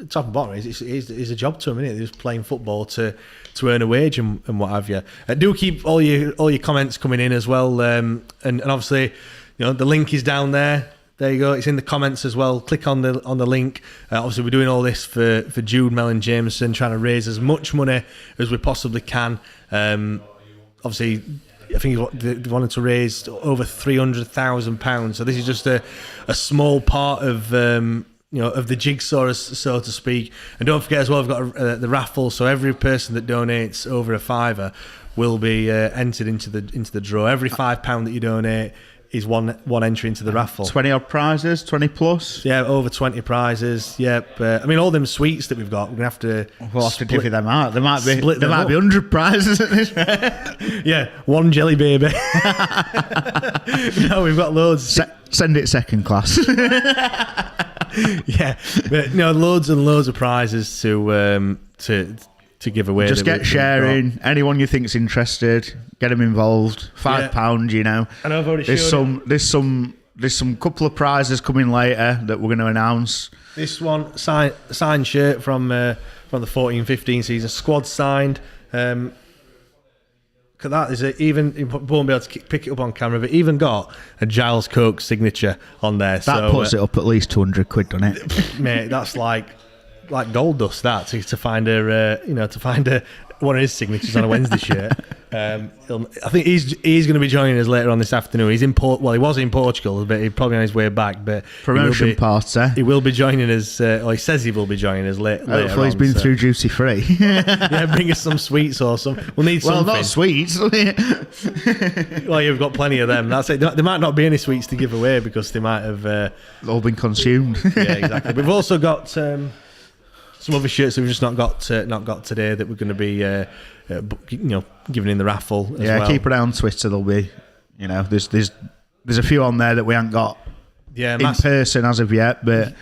top and bottom, it's a job to him, innit? They're just playing football to earn a wage and what have you. Do keep all your comments coming in as well, and obviously, the link is down there. There you go. It's in the comments as well. Click on the link. Obviously, we're doing all this for Jude, Mel and Jameson, trying to raise as much money as we possibly can. Obviously, I think they wanted to raise over £300,000. So this is just a small part of of the jigsaw, so to speak. And don't forget as well, we've got the raffle. So every person that donates over a £5 will be entered into the draw. Every £5 that you donate is one entry into the raffle. 20 odd prizes, 20 plus. Yeah, over 20 prizes. Yep. I mean, all them sweets that we've got, we're gonna have to. We'll have to divvy them out. There might be 100 prizes at this rate. Yeah, one jelly baby. No, we've got loads. Send it second class. Yeah, but loads and loads of prizes to give away. Just get sharing. Anyone you think's interested, get them involved. £5, And I've already there's some couple of prizes coming later that we're going to announce. This one signed shirt from the 14-15 season, squad signed. Look at that. You won't be able to pick it up on camera, but even got a Giles Coke signature on there. That puts it up at least 200 quid, doesn't it? Mate, that's like gold dust. That to find one of his signatures on a Wednesday shirt. I think he's going to be joining us later on this afternoon. He's in he was in Portugal, but he's probably on his way back. But promotion party. He will be joining us. Or he says he will be joining us later. Hopefully, he's been through duty free. Yeah, bring us some sweets or some. We'll need something. Well, not sweets. Well, you've got plenty of them. That's it. There might not be any sweets to give away because they might have all been consumed. Yeah, exactly. We've also got some other shirts that we've just not got today that we're going to be giving in the raffle as well. Keep it on Twitter. There'll be there's a few on there that we haven't got in person as of yet, but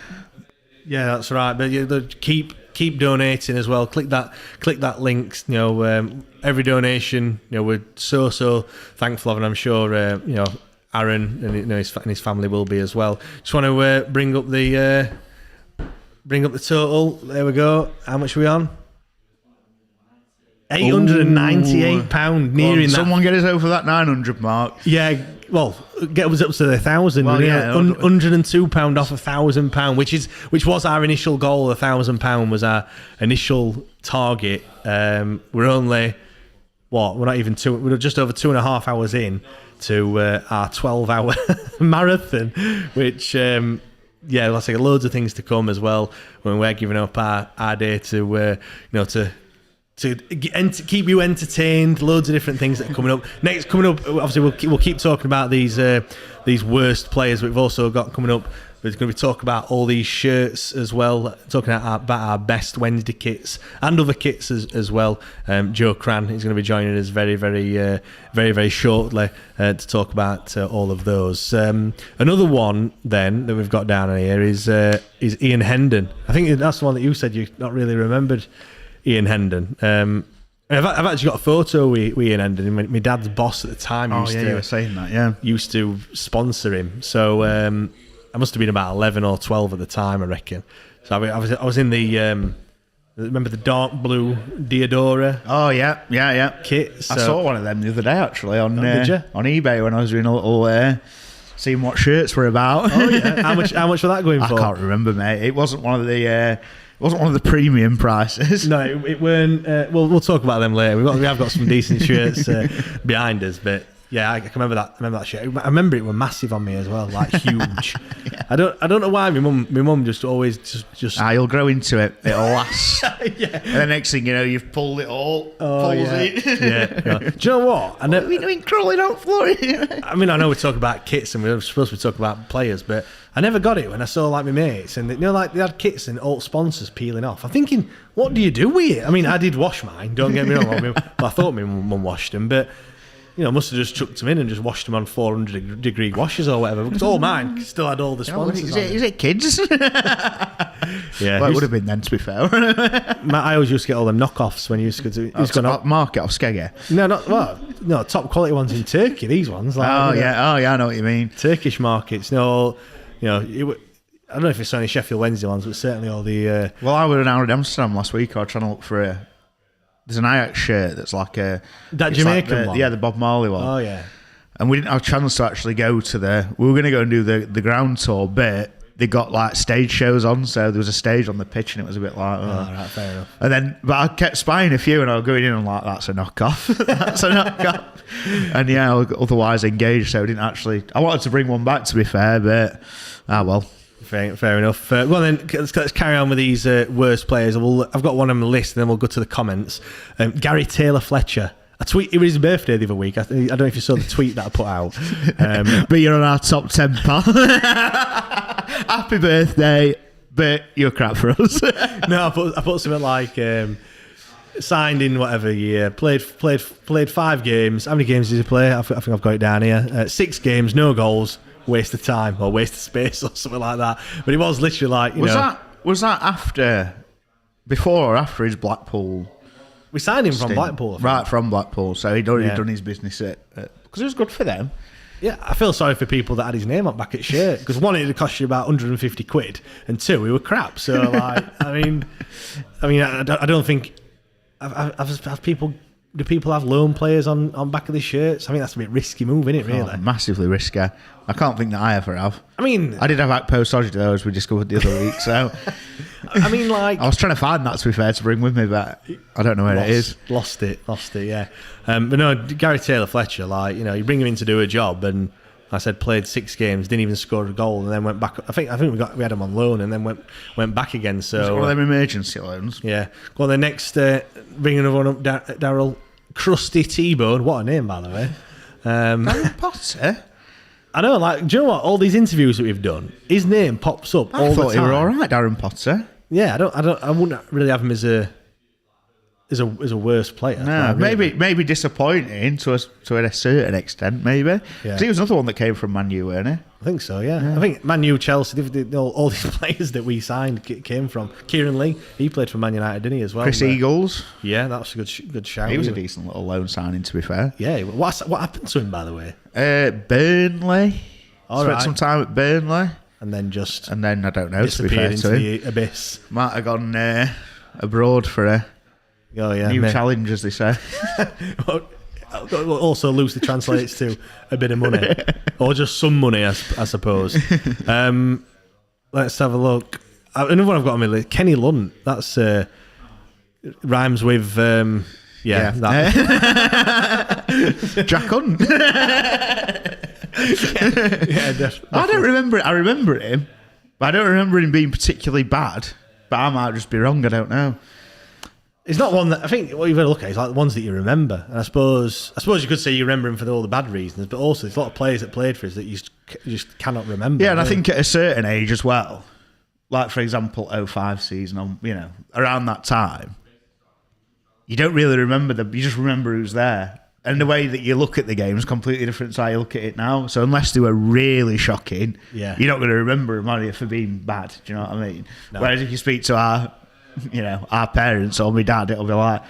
yeah, that's right. But keep donating as well. Click that link. Every donation, we're so thankful of, and I'm sure Aaron and his family will be as well. Just want to bring up the total. There we go. How much are we on? £898, nearing that. Someone get us over that 900 mark. Yeah, well, get us up to the 1,000. Well, yeah, £102 off £1,000, which was our initial goal. £1,000 was our initial target. We're only we're not even we're just over 2.5 hours in to our 12-hour marathon, which. Yeah, let's say loads of things to come as well when we're giving up our day to keep you entertained. Loads of different things that are coming up. Next, obviously we'll keep talking about these worst players. But we've also got coming up. We're going to be talking about all these shirts as well. Talking about our best Wednesday kits and other kits as well. Joe Cran is going to be joining us very, very, very, very shortly to talk about all of those. Another one then that we've got down here is Ian Hendon. I think that's the one that you said you not really remembered. Ian Hendon. I've actually got a photo with Ian Hendon. My dad's boss at the time. You were saying that. Yeah, used to sponsor him. So. I must have been about 11 or 12 at the time, I reckon. So I was in the remember the dark blue Diodora? Oh yeah. Kit. So. I saw one of them the other day actually on eBay when I was doing a little seeing what shirts were about. Oh yeah. How much were that going for? I can't remember, mate. It wasn't one of the premium prices. No, it weren't. We'll talk about them later. We have got some decent shirts behind us, but. Yeah, I can remember that shirt. I remember it were massive on me as well, like huge. Yeah. I don't know why my mum just always just. You'll grow into it. It'll last. Yeah. And the next thing you know, you've pulled it all. It. Yeah. No. Do you know what? What are we doing crawling out for it? I mean, I know we talk about kits and we're supposed to be talking about players, but I never got it when I saw like my mates and they had kits and alt sponsors peeling off. I'm thinking, what do you do with it? I mean, I did wash mine. Don't get me wrong. I thought my mum washed them, but. must have just chucked them in and just washed them on 400-degree washers or whatever. Because all mine still had all the sponsors. Is it kids? Yeah, well, it would have been then, to be fair. I always used to get all them knockoffs when you used to go to. Market or Skegger? No, top quality ones in Turkey. These ones. Like, I know what you mean. Turkish markets. No, I don't know if it's only Sheffield Wednesday ones, but certainly all the. Well, I was in Amsterdam last week. I was trying to look for there's an Ajax shirt that's like a Jamaican one. Yeah, the Bob Marley one. Oh yeah. And we didn't have a chance to actually go to we were going to go and do the ground tour, but they got like stage shows on, so there was a stage on the pitch, and it was a bit like, right, fair enough. And then, but I kept spying a few, and I was going in and like, that's a knockoff, that's a knockoff. And yeah, I was otherwise engaged, so I didn't actually. I wanted to bring one back, to be fair, but well. Fair enough. Well then, let's carry on with these worst players. I've got one on the list, and then we'll go to the comments. Gary Taylor Fletcher. It was his birthday the other week. I don't know if you saw the tweet that I put out. But you're on our top 10, pal. Happy birthday, but you're crap for us. No, I put something like signed in whatever year, played 5 games. How many games did he play? I think I've got it down here. 6 games, no goals. Waste of time or waste of space or something like that. But it was literally like, was that before or after his Blackpool? We signed him from Blackpool. Right, from Blackpool. So he'd already done his business because it was good for them. Yeah, I feel sorry for people that had his name up back at shirt, because one, it'd cost you about 150 quid, and 2, we were crap. So like, I don't think have people. Do people have loan players on back of the shirts? I mean, that's a bit risky move, isn't it, really? Oh, massively risky. I can't think that I ever have. I mean, I did have Akpo Sodji though, as we discovered the other week. So, I mean, like, I was trying to find that, to be fair, to bring with me, but I don't know where it is. Lost it. Yeah. But no, Gary Taylor Fletcher, like, you bring him in to do a job, and I said played 6 games, didn't even score a goal, and then went back. I think we had him on loan, and then went back again. So was it one of them emergency loans? Yeah. Go on, the next bring another one up, Daryl. Crusty T-Bone, what a name, by the way. Darren Potter? I know, like, do you know what? All these interviews that we've done, his name pops up all the time. I thought he were all right, Darren Potter. Yeah, I wouldn't really have him as a worse player. No, maybe disappointing to a certain extent, maybe. Because he was another one that came from Man U, weren't he? I think so, yeah. I think Man U, Chelsea, all these players that we signed came from. Kieran Lee, he played for Man United, didn't he, as well? Chris Eagles. Yeah, that was a good shout. He was a decent little loan signing, to be fair. Yeah, what happened to him, by the way? Burnley. Spent some time at Burnley. And then I don't know, to be fair into to him. the abyss. Might have gone abroad for a new challenge, as they say. Also loosely translates to a bit of money, or just some money, I suppose. Let's have a look. Another one I've got on my list, Kenny Lunt. That's rhymes with that. Jack Hunt. Yeah, definitely. I don't remember it. I remember him, but I don't remember him being particularly bad. But I might just be wrong. I don't know. It's not one that I think what you've got to look at is like the ones that you remember. And I suppose you could say you remember him for all the bad reasons, but also there's a lot of players that played for us that you just cannot remember. Yeah, and I think at a certain age as well, like for example, 05 season, around that time, you don't really remember them. You just remember who's there. And the way that you look at the game is completely different to how you look at it now. So unless they were really shocking, you're not going to remember them, are you, for being bad. Do you know what I mean? No. Whereas if you speak to our parents or my dad, it'll be like,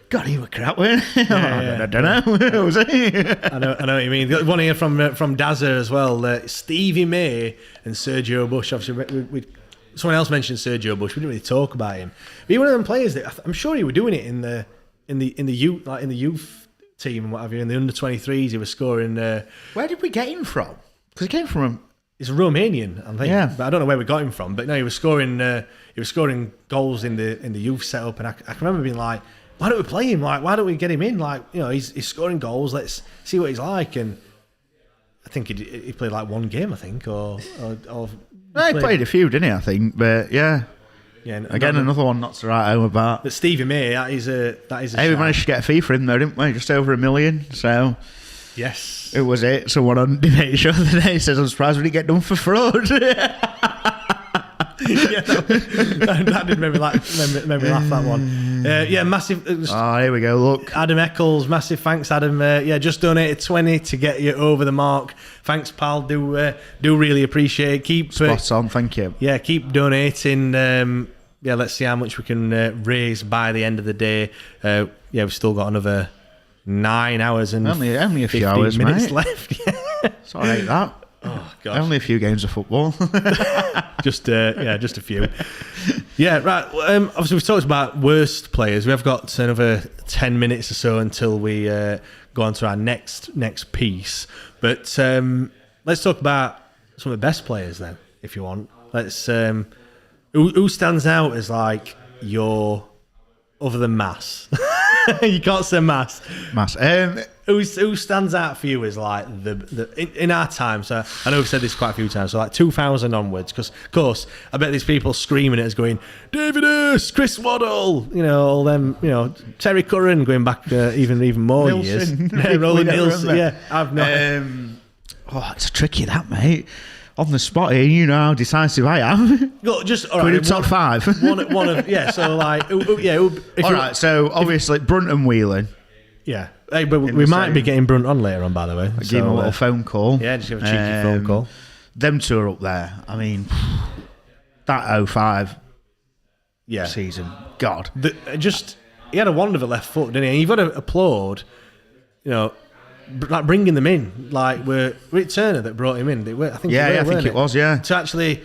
God, he was crap, weren't he? I don't know. Was he? I know what you mean. One here from Dazza as well. Stevie May and Sergio Bush. Obviously, someone else mentioned Sergio Bush. We didn't really talk about him. But he was one of them players that I'm sure he was doing it in the youth team and what have you, in the under-23s. He was scoring. Where did we get him from? Because he came from. He's a Romanian, I think. Yeah. But I don't know where we got him from. But no, he was scoring. He was scoring goals in the youth setup, and I can remember being like, "Why don't we play him? Like, why don't we get him in? Like, he's scoring goals. Let's see what he's like." And I think he played like one game, I think, or he played a few, didn't he? I think, but yeah. Yeah, again, another one not to write home about. But Stevie May, that is a. Hey, we managed to get a fee for him though, didn't we? Just over $1 million. So yes, it was it. Someone on debate show the other day says, "I'm surprised we didn't get done for fraud." That did make me laugh, that one. Yeah, massive. Oh, here we go. Look, Adam Eccles, massive thanks, Adam. Just donated 20 to get you over the mark. Thanks, pal. Do really appreciate it. Keep spot on. Thank you. Yeah, keep donating. Let's see how much we can raise by the end of the day. We've still got another 9 hours and only a few 15 hours, minutes mate. left. It's all right, that. Oh god, only a few games of football. just a few. Yeah, right. Obviously, we've talked about worst players. We've got another 10 minutes or so until we go on to our next piece. But let's talk about some of the best players then, if you want. Let's. Who stands out as like your other than Mass? You can't say Mass. Mass. Who stands out for you as like in our time? So I know we've said this quite a few times. So like 2000 onwards, because of course I bet there's people screaming at us, going David Hurst, Chris Waddle, all them, Terry Curran, going back even more Nilsson. years. Roland Nilsson. Yeah, I've not. It's tricky that, mate. On the spot here, you know how decisive I am. Just all Can we right, do top five? One of So like, all right. So obviously Brunt and Whelan. Yeah. Hey, but we might be getting Brunt on later on, by the way. I'll give him a little phone call. Yeah, just give a cheeky phone call. Them two are up there. I mean, that 05 season. God. He had a wonderful left foot, didn't he? You've got to applaud, like bringing them in. Like, were it Turner that brought him in? I think it was, yeah. To actually,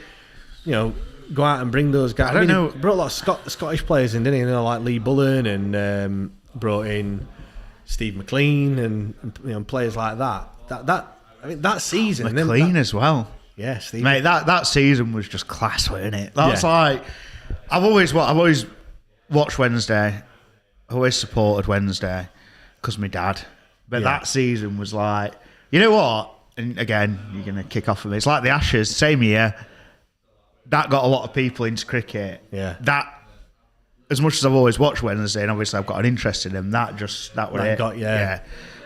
go out and bring those guys. I don't know. He brought a lot of Scottish players in, didn't he? Like Lee Bullen and brought in Steve McLean and players like that. That season, McLean as well. Yeah, Steve. Mate, that season was just class, wasn't it? That's like I've always watched Wednesday. I always supported Wednesday because my dad. But that season was like, you know what? And again, you're gonna kick off with me. It's like the Ashes, same year. That got a lot of people into cricket. Yeah. That. As much as I've always watched Wednesday, and obviously I've got an interest in them, that was it. Yeah.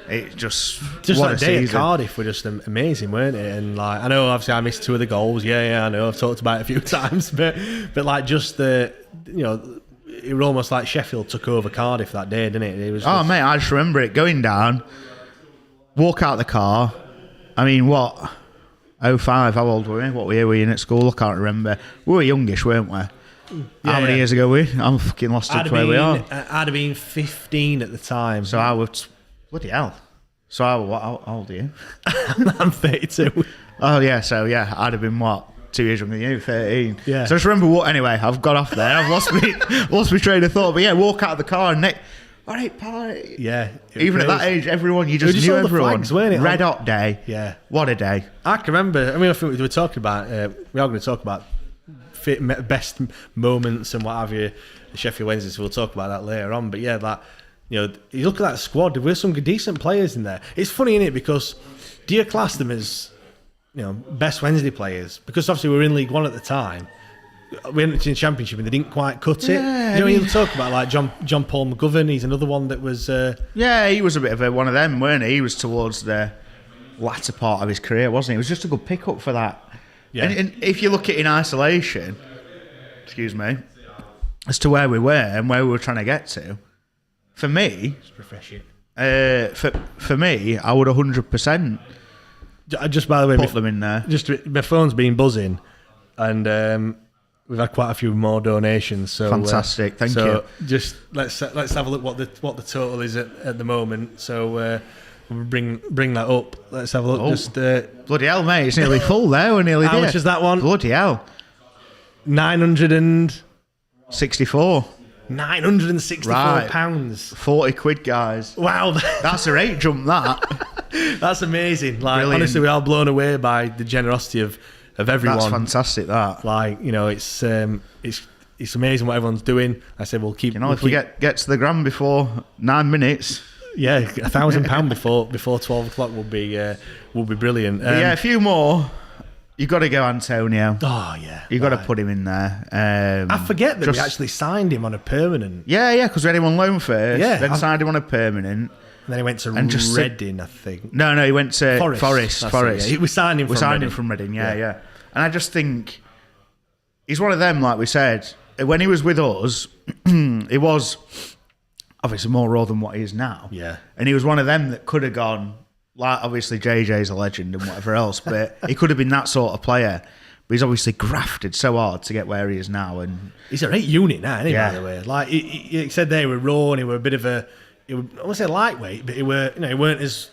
It just that day at Cardiff were just amazing, weren't it? And like, I know obviously I missed 2 of the goals. Yeah, I know I've talked about it a few times, but like just it was almost like Sheffield took over Cardiff that day, didn't it? It was. Oh mate, I just remember it going down. Walk out the car. I mean, what? 05, how old were we? What year were you in at school? I can't remember. We were youngish, weren't we? How many years ago were we? I'm fucking lost at where we are. I'd have been 15 at the time. So I was... Bloody hell. So how old are you? I'm 32. Oh, yeah. So, yeah, I'd have been, 2 years younger than you, 13. Yeah. So I just remember anyway, I've got off there. I've lost my train of thought. But, yeah, walk out of the car and all right, pal. Yeah. Even at that age, everyone, you just knew everyone. Flags, weren't it? Red hot day. Yeah. What a day. I can remember. I mean, I think we were talking about... we are going to talk about best moments and what have you, Sheffield Wednesday, so we'll talk about that later on. But yeah, you look at that squad, there were some decent players in there. It's funny, isn't it, because do you class them as best Wednesday players? Because obviously we were in League One at the time, we went to the Championship and they didn't quite cut it. You talk about like John Paul McGovern, he's another one that was he was a bit of one of them, weren't he? He was towards the latter part of his career, wasn't he? It was just a good pick-up for that. Yeah. And if you look at it in isolation, as to where we were and where we were trying to get to, for me, for me, I would 100%. Just by the way, put them in there. Just my phone's been buzzing, and we've had quite a few more donations. So fantastic, thank you. Just let's have a look what the total is at the moment. So. We'll bring that up. Let's have a look. Just bloody hell, mate! It's nearly full there. We're nearly how there. Much is that one? Bloody hell! 964. 964 pounds. 40 quid, guys. Wow, that's a rate jump. That. That's amazing. Like brilliant. Honestly, we're all blown away by the generosity of everyone. That's fantastic. That. Like it's amazing what everyone's doing. I said we'll keep. If we get to the ground before 9 minutes. Yeah, £1,000 before 12 o'clock will be brilliant. A few more. You got to go Antonio. Oh yeah, you got to put him in there. I forget that we actually signed him on a permanent. Yeah, because we had him on loan first. Yeah, then signed him on a permanent. And then he went to Reading, I think. No, he went to Forest. Yeah. We signed him. Him from Reading. Yeah. And I just think he's one of them. Like we said, when he was with us, he was obviously more raw than what he is now. Yeah. And he was one of them that could have gone, like obviously JJ's a legend and whatever else, but he could have been that sort of player. But he's obviously grafted so hard to get where he is now. And he's a great unit now, isn't he, Yeah. by the way? Like, he said they were raw and he were a bit of a, I won't say lightweight, but he weren't as,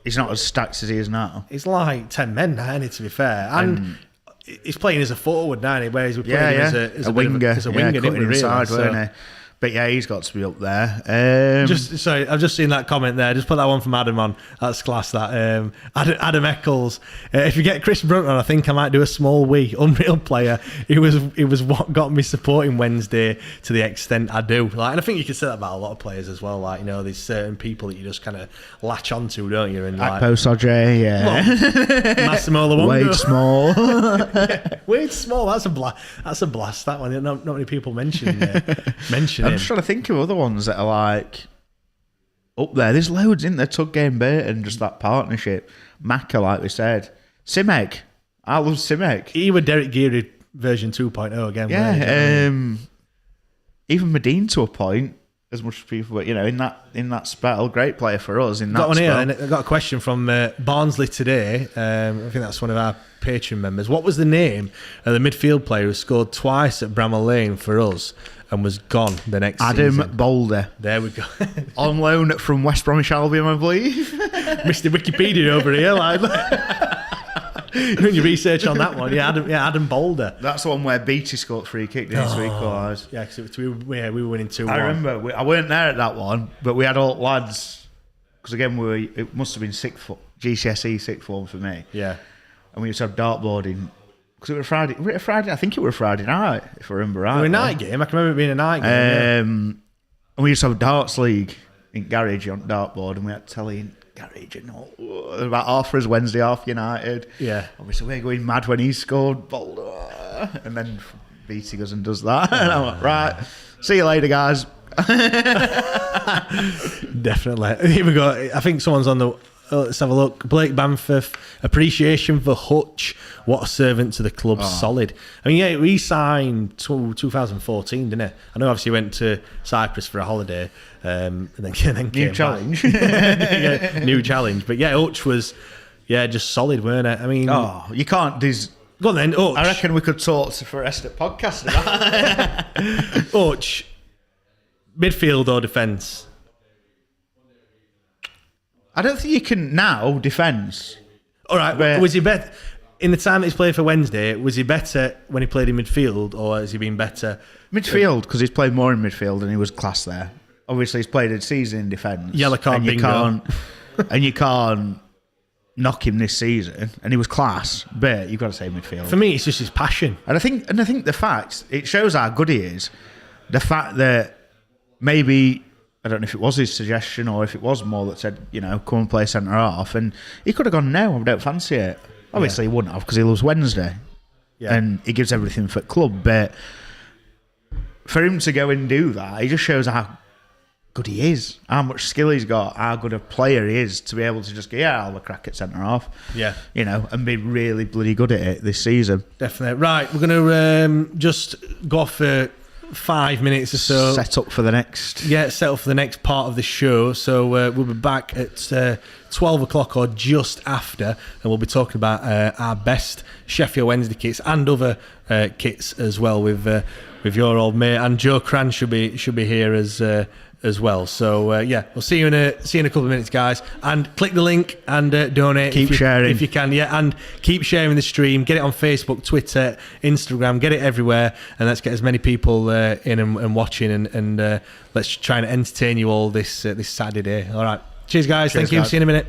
he's not as stacked as he is now. he's like 10 men now, isn't he, to be fair? And he's playing as a forward now, whereas we're playing him as a winger. As a winger, didn't we, really? Inside, So- weren't he? But yeah, he's got to be up there. Sorry, I've just seen that comment there. Just put that one from Adam on. That's class. That Adam Eccles. If you get Chris Brunt on, I think I might do a small wee. Unreal player. He was what got me supporting Wednesday to the extent I do. Like, and I think you can say that about a lot of players as well. Like, there's certain people that you just kind of latch onto, don't you? And like, Akpo Sodre, yeah. Massimo Luongo. Wade Small. Yeah, Wade Small. That's a blast. That one. Not many people mention I'm just trying to think of other ones that are like up there. There's loads in there. Tug Game Bait and just that partnership. Maka, like we said. Simek. I love Simek. He was Derek Geary version 2.0 again. Yeah. Even Medine to a point. As much as people, but in that spell, great player for us. In that got one spell. here, and I got a question from Barnsley today. I think that's one of our Patreon members. What was the name of the midfield player who scored twice at Bramall Lane for us and was gone the next Adam season? Boulder. There we go. On loan from West Bromwich Albion, I believe. Mr. Wikipedia over here, like. Doing your research on that one, Adam Boulder. That's the one where Beattie scored free kick, didn't he, to equalise? Yeah, because we were winning 2-1. I remember, I weren't there at that one, but we had all lads, because again, it must have been GCSE sixth form for me. Yeah. And we used to have dartboarding, because it was a Friday, I think it was a Friday night, if I remember right. It was a night game, I can remember it being a night game. And we used to have a darts league in Garage on dartboard, and we had telly in Garage and all. About half for us Wednesday, half United. Yeah. Obviously, we're going mad when he scored. Boulder. And then Beattie goes and does that. And I'm like, right, see you later, guys. Definitely. Here we go. I think someone's on the... let's have a look. Blake Bamforth, appreciation for Hutch. What a servant to the club. Solid. I mean, yeah, we signed 2014, didn't it? I know obviously he went to Cyprus for a holiday. And then came New back. challenge. Yeah, new challenge. But yeah, Hutch was just solid, weren't it? I mean... you can't... Go on then, Hutch. I reckon we could talk for the rest of the podcast about Hutch, midfield or defence? I don't think you can now defence. All right, But- was he better... In the time that he's played for Wednesday, was he better when he played in midfield, or has he been better... Midfield, because he's played more in midfield and he was class there. Obviously, he's played a season in defence. Yellow card and you bingo. can't, and you can't knock him this season. And he was class, but you've got to say midfield. For me, it's just his passion. And I think the fact, it shows how good he is. The fact that maybe, I don't know if it was his suggestion or if it was more that said, come and play centre half, and he could have gone, no, I don't fancy it. Obviously, he wouldn't have because he loves Wednesday, and he gives everything for the club. But for him to go and do that, he just shows how good he is, how much skill he's got, how good a player he is to be able to just go, I'll have a crack at centre half. Yeah. And be really bloody good at it this season. Definitely. Right, we're going to just go off for 5 minutes or so. Set up for the next. Yeah, set up for the next part of the show. So we'll be back at 12 o'clock or just after, and we'll be talking about our best Sheffield Wednesday kits and other kits as well with your old mate, and Joe Cran should be here as well. So we'll see you in a couple of minutes, guys. And click the link and donate. Keep sharing if you can. Yeah, and keep sharing the stream. Get it on Facebook, Twitter, Instagram. Get it everywhere, and let's get as many people in and watching, and let's try and entertain you all this Saturday. All right. Cheers, guys. Thank you. Guys. See you in a minute.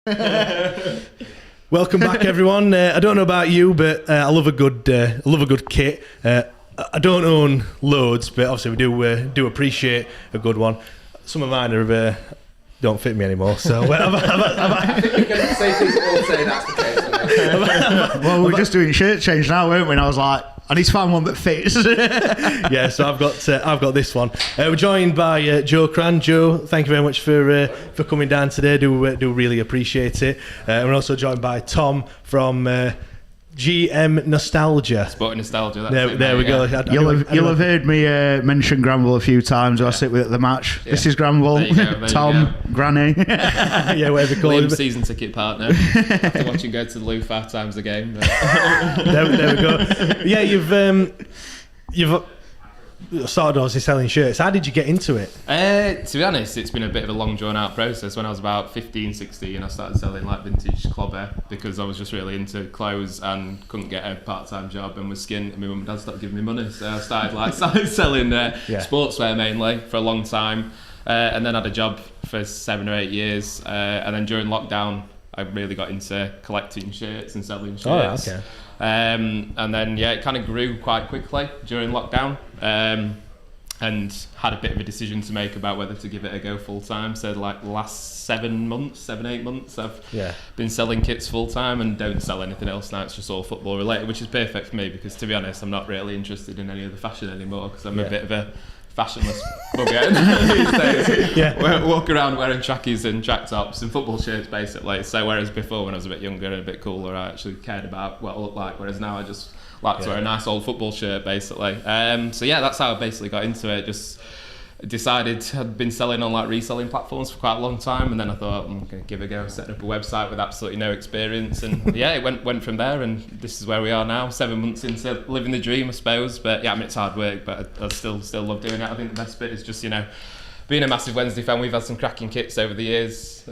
Welcome back, everyone. I don't know about you, but I love a good kit. I don't own loads, but obviously we do appreciate a good one. Some of mine are don't fit me anymore. So I think we can safely all say that's the case. Well, we're just doing shirt change now, weren't we? And I was like, I need to find one that fits. Yeah, so I've got this one. We're joined by Joe Cran. Joe, thank you very much for coming down today. Do really appreciate it. And we're also joined by Tom from GM Nostalgia. Sporting Nostalgia. There we go. You'll have heard me mention Granville a few times. I sit with at the match. Yeah. This is Granville. There Tom, Granny. Yeah, whatever you call him. Season ticket partner. After watching go to the loo 5 times a game. There we go. Yeah, you've started obviously selling shirts. How did you get into it? To be honest, it's been a bit of a long drawn out process. When I was about 15, 16, I started selling like vintage clobber because I was just really into clothes and couldn't get a part-time job and was skint, and my mum and dad stopped giving me money, so I started selling sportswear mainly for a long time, and then had a job for 7 or 8 years, and then during lockdown I really got into collecting shirts and selling shirts. Oh, okay. And then it kind of grew quite quickly during lockdown, and had a bit of a decision to make about whether to give it a go full time. So like the last 7 months, 8 months, I've been selling kits full time and don't sell anything else now. It's just all football related, which is perfect for me because, to be honest, I'm not really interested in any of the fashion anymore because I'm a bit of a fashionless bugger these days. Yeah. Walk around wearing trackies and track tops and football shirts basically. So whereas before, when I was a bit younger and a bit cooler, I actually cared about what I looked like, whereas now I just like to wear a nice old football shirt basically. So that's how I basically got into it. Just decided I'd been selling on like reselling platforms for quite a long time, and then I thought I'm going to give it a go, set up a website with absolutely no experience, and it went from there, and this is where we are now, 7 months into living the dream, I suppose. But I mean, it's hard work, but I still love doing it. I think the best bit is just being a massive Wednesday fan. We've had some cracking kits over the years,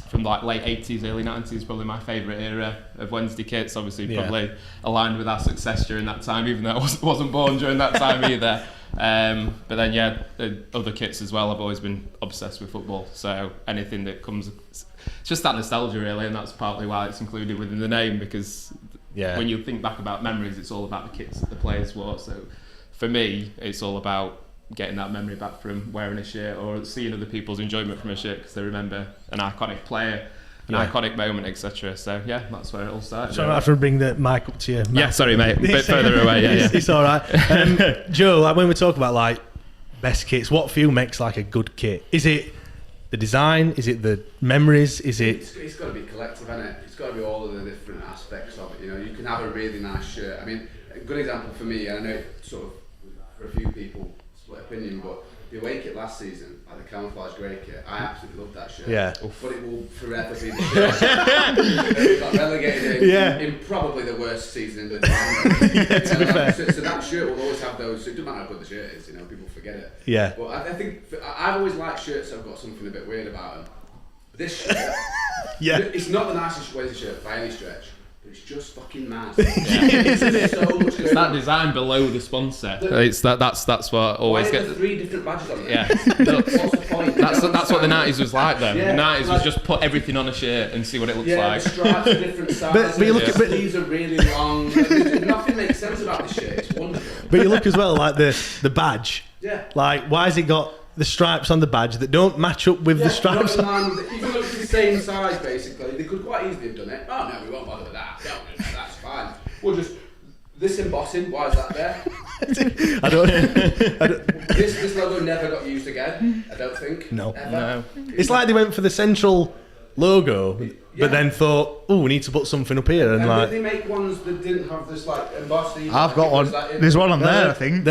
from like late 80s, early 90s, probably my favourite era of Wednesday kits. Obviously probably aligned with our success during that time, even though I wasn't born during that time either. But then the other kits as well. I've always been obsessed with football, so anything that comes, it's just that nostalgia really, and that's partly why it's included within the name, because when you think back about memories, it's all about the kits that the players wore. So for me, it's all about getting that memory back from wearing a shirt or seeing other people's enjoyment from a shirt because they remember an iconic player, an iconic moment, etc. So that's where it all started. So I have to bring the mic up to you. Yeah, sorry mate, a bit further away. It's all right. Joe, when we talk about like best kits, what for you makes like a good kit? Is it the design? Is it the memories? Is it? It's got to be collective, isn't it? It's got to be all of the different aspects of it. You can have a really nice shirt. I mean, a good example for me, and I know it sort of for a few people split opinion, but the away kit last season, like the camouflage grey kit, I absolutely loved that shirt. Yeah. But it will forever be the shirt that got relegated in probably the worst season in the league. So that shirt will always have those. It doesn't matter how good the shirt is, people forget it. Yeah. But I think I've always liked shirts that have got something a bit weird about them. This shirt, it's not the nicest Wednesday shirt by any stretch. It's just fucking mad. Isn't it? So much it's that design below the sponsor. It's that's what always gets. Why are there 3 different badges on there? Yeah. What's the point? That's what the 90s was like though. The 90s was just put everything on a shirt and see what it looks like. The stripes are different sizes. But you look at sleeves are really long. Nothing makes sense about this shirt. It's wonderful. But you look as well like the badge. Yeah. Like, why has it got the stripes on the badge that don't match up with the stripes? Even though it's the same size, basically, they could quite easily have done it. Oh no, we won't bother with that. No, that's fine. We'll just this embossing. Why is that there? I don't. This logo never got used again. I don't think. No. Ever. No. It's like they went for the central logo, but then thought, oh, we need to put something up here, and like they make ones that didn't have this like embossing. I've got one. There's one on there, I think.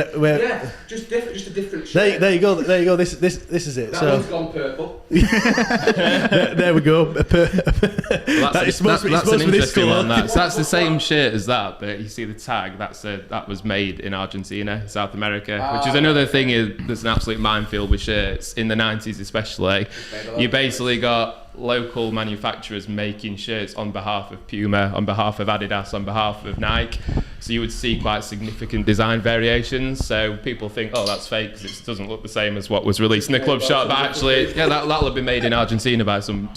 Just a different shape. There you go. This is it. That one's gone purple. there we go. That's an interesting one. That's the same shirt as that, but you see the tag. That was made in Argentina, South America, which is another thing. There's an absolute minefield with shirts in the 90s, especially. You basically got local manufacturers making shirts on behalf of Puma, on behalf of Adidas, on behalf of Nike. So you would see quite significant design variations. So people think, oh, that's fake because it doesn't look the same as what was released in the club shop. But actually, yeah, that'll have been made in Argentina by some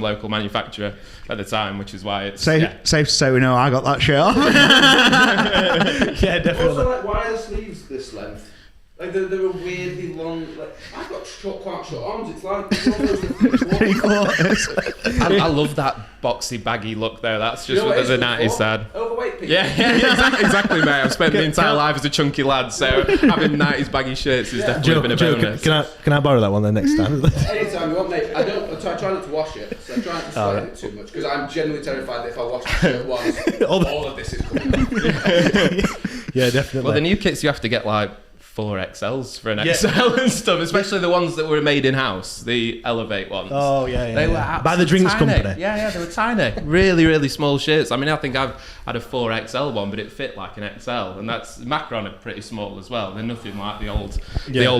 local manufacturer at the time, which is why it's Safe to say we know I got that shirt off. Yeah, definitely. Also, like, why are the sleeves this length? Like they're weirdly long. Like I've got quite short arms. It's like it's almost Three quarters. I love that boxy, baggy look though. That's just what the 90s side. Overweight people. Yeah, exactly, mate. I've spent my entire life as a chunky lad, so having 90s baggy shirts has definitely been a bonus. Can I borrow that one then next time? Anytime you want, mate. I try not to wash it, so I try not to sweat it too much because I'm genuinely terrified that if I wash the shirt once, all of this is coming out. Yeah, definitely. Well, the new kits you have to get like 4XLs for an XL and stuff, especially the ones that were made in house, the Elevate ones. Oh yeah. They were by the drinks tiny. company. Yeah, they were tiny, really small shirts. I mean, I think I've had a 4XL one, but it fit like an XL, and that's Macron are pretty small as well. They're nothing like the old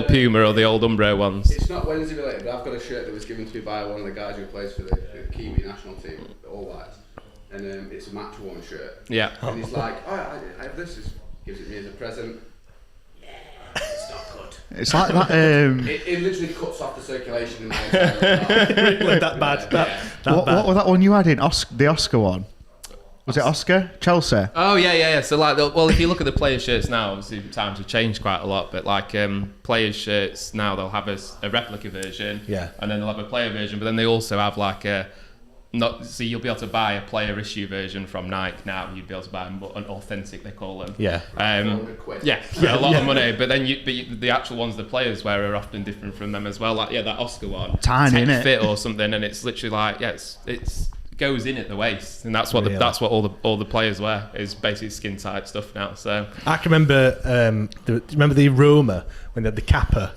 Puma or the old Umbro ones. It's not Wednesday related, but I've got a shirt that was given to me by one of the guys who plays for the Kiwi national team, the All Whites, and it's a match worn shirt. Yeah. And he's like, oh, I have this. Gives it me as a present. It's not good. It's like that. It literally cuts off the circulation in my entire Really, that bad. What was that one you had in the Oscar one? Was it Oscar? Chelsea? Oh yeah. So like, well, if you look at the players' shirts now, obviously times have changed quite a lot. But like players' shirts now, they'll have a replica version, and then they'll have a player version. But then they also have like so you'll be able to buy a player issue version from Nike now. You'd be able to buy an authentic, they call them. Yeah. A lot of money. But then the actual ones the players wear are often different from them as well. Like that Oscar one, tiny, innit? Fit or something, and it's literally like it's goes in at the waist, and that's what that's what all the players wear is basically skin tight stuff now. So I can remember. Remember the Roma when they had the Kappa.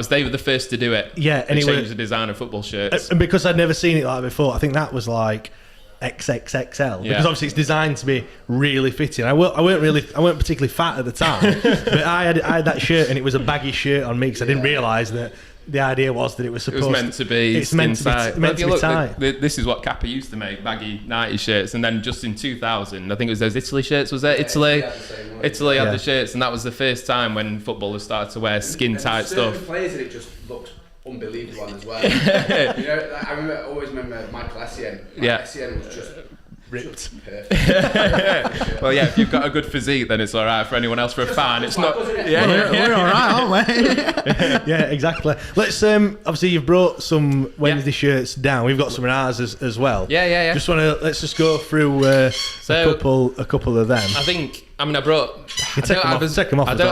They were the first to do it. Yeah, and they changed the design of football shirts. And because I'd never seen it like before, I think that was like XXXL because obviously it's designed to be really fitting. I weren't particularly fat at the time, but I had that shirt and it was a baggy shirt on me because I didn't realise that. The idea was that it was meant to be it's meant to be tight. This is what Kappa used to make, baggy 90 shirts, and then just in 2000, I think it was those Italy shirts, was it? Italy had the shirts, and that was the first time when footballers started to wear skin tight stuff. Players that it just looked unbelievable on as well. I always remember Michael Essien. Essien was just ripped. Well, if you've got a good physique, then it's all right. For anyone else, for a fan, it's not. We're all right, aren't we? Yeah, exactly. Let's obviously you've brought some Wednesday shirts down. We've got some in ours as well. Yeah. Let's just go through a couple of them. I don't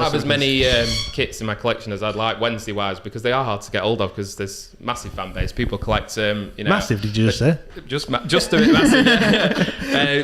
have as many kits in my collection as I'd like Wednesday wise because they are hard to get hold of because there's massive fan base. People collect massive. Did you just say? Just a bit massive.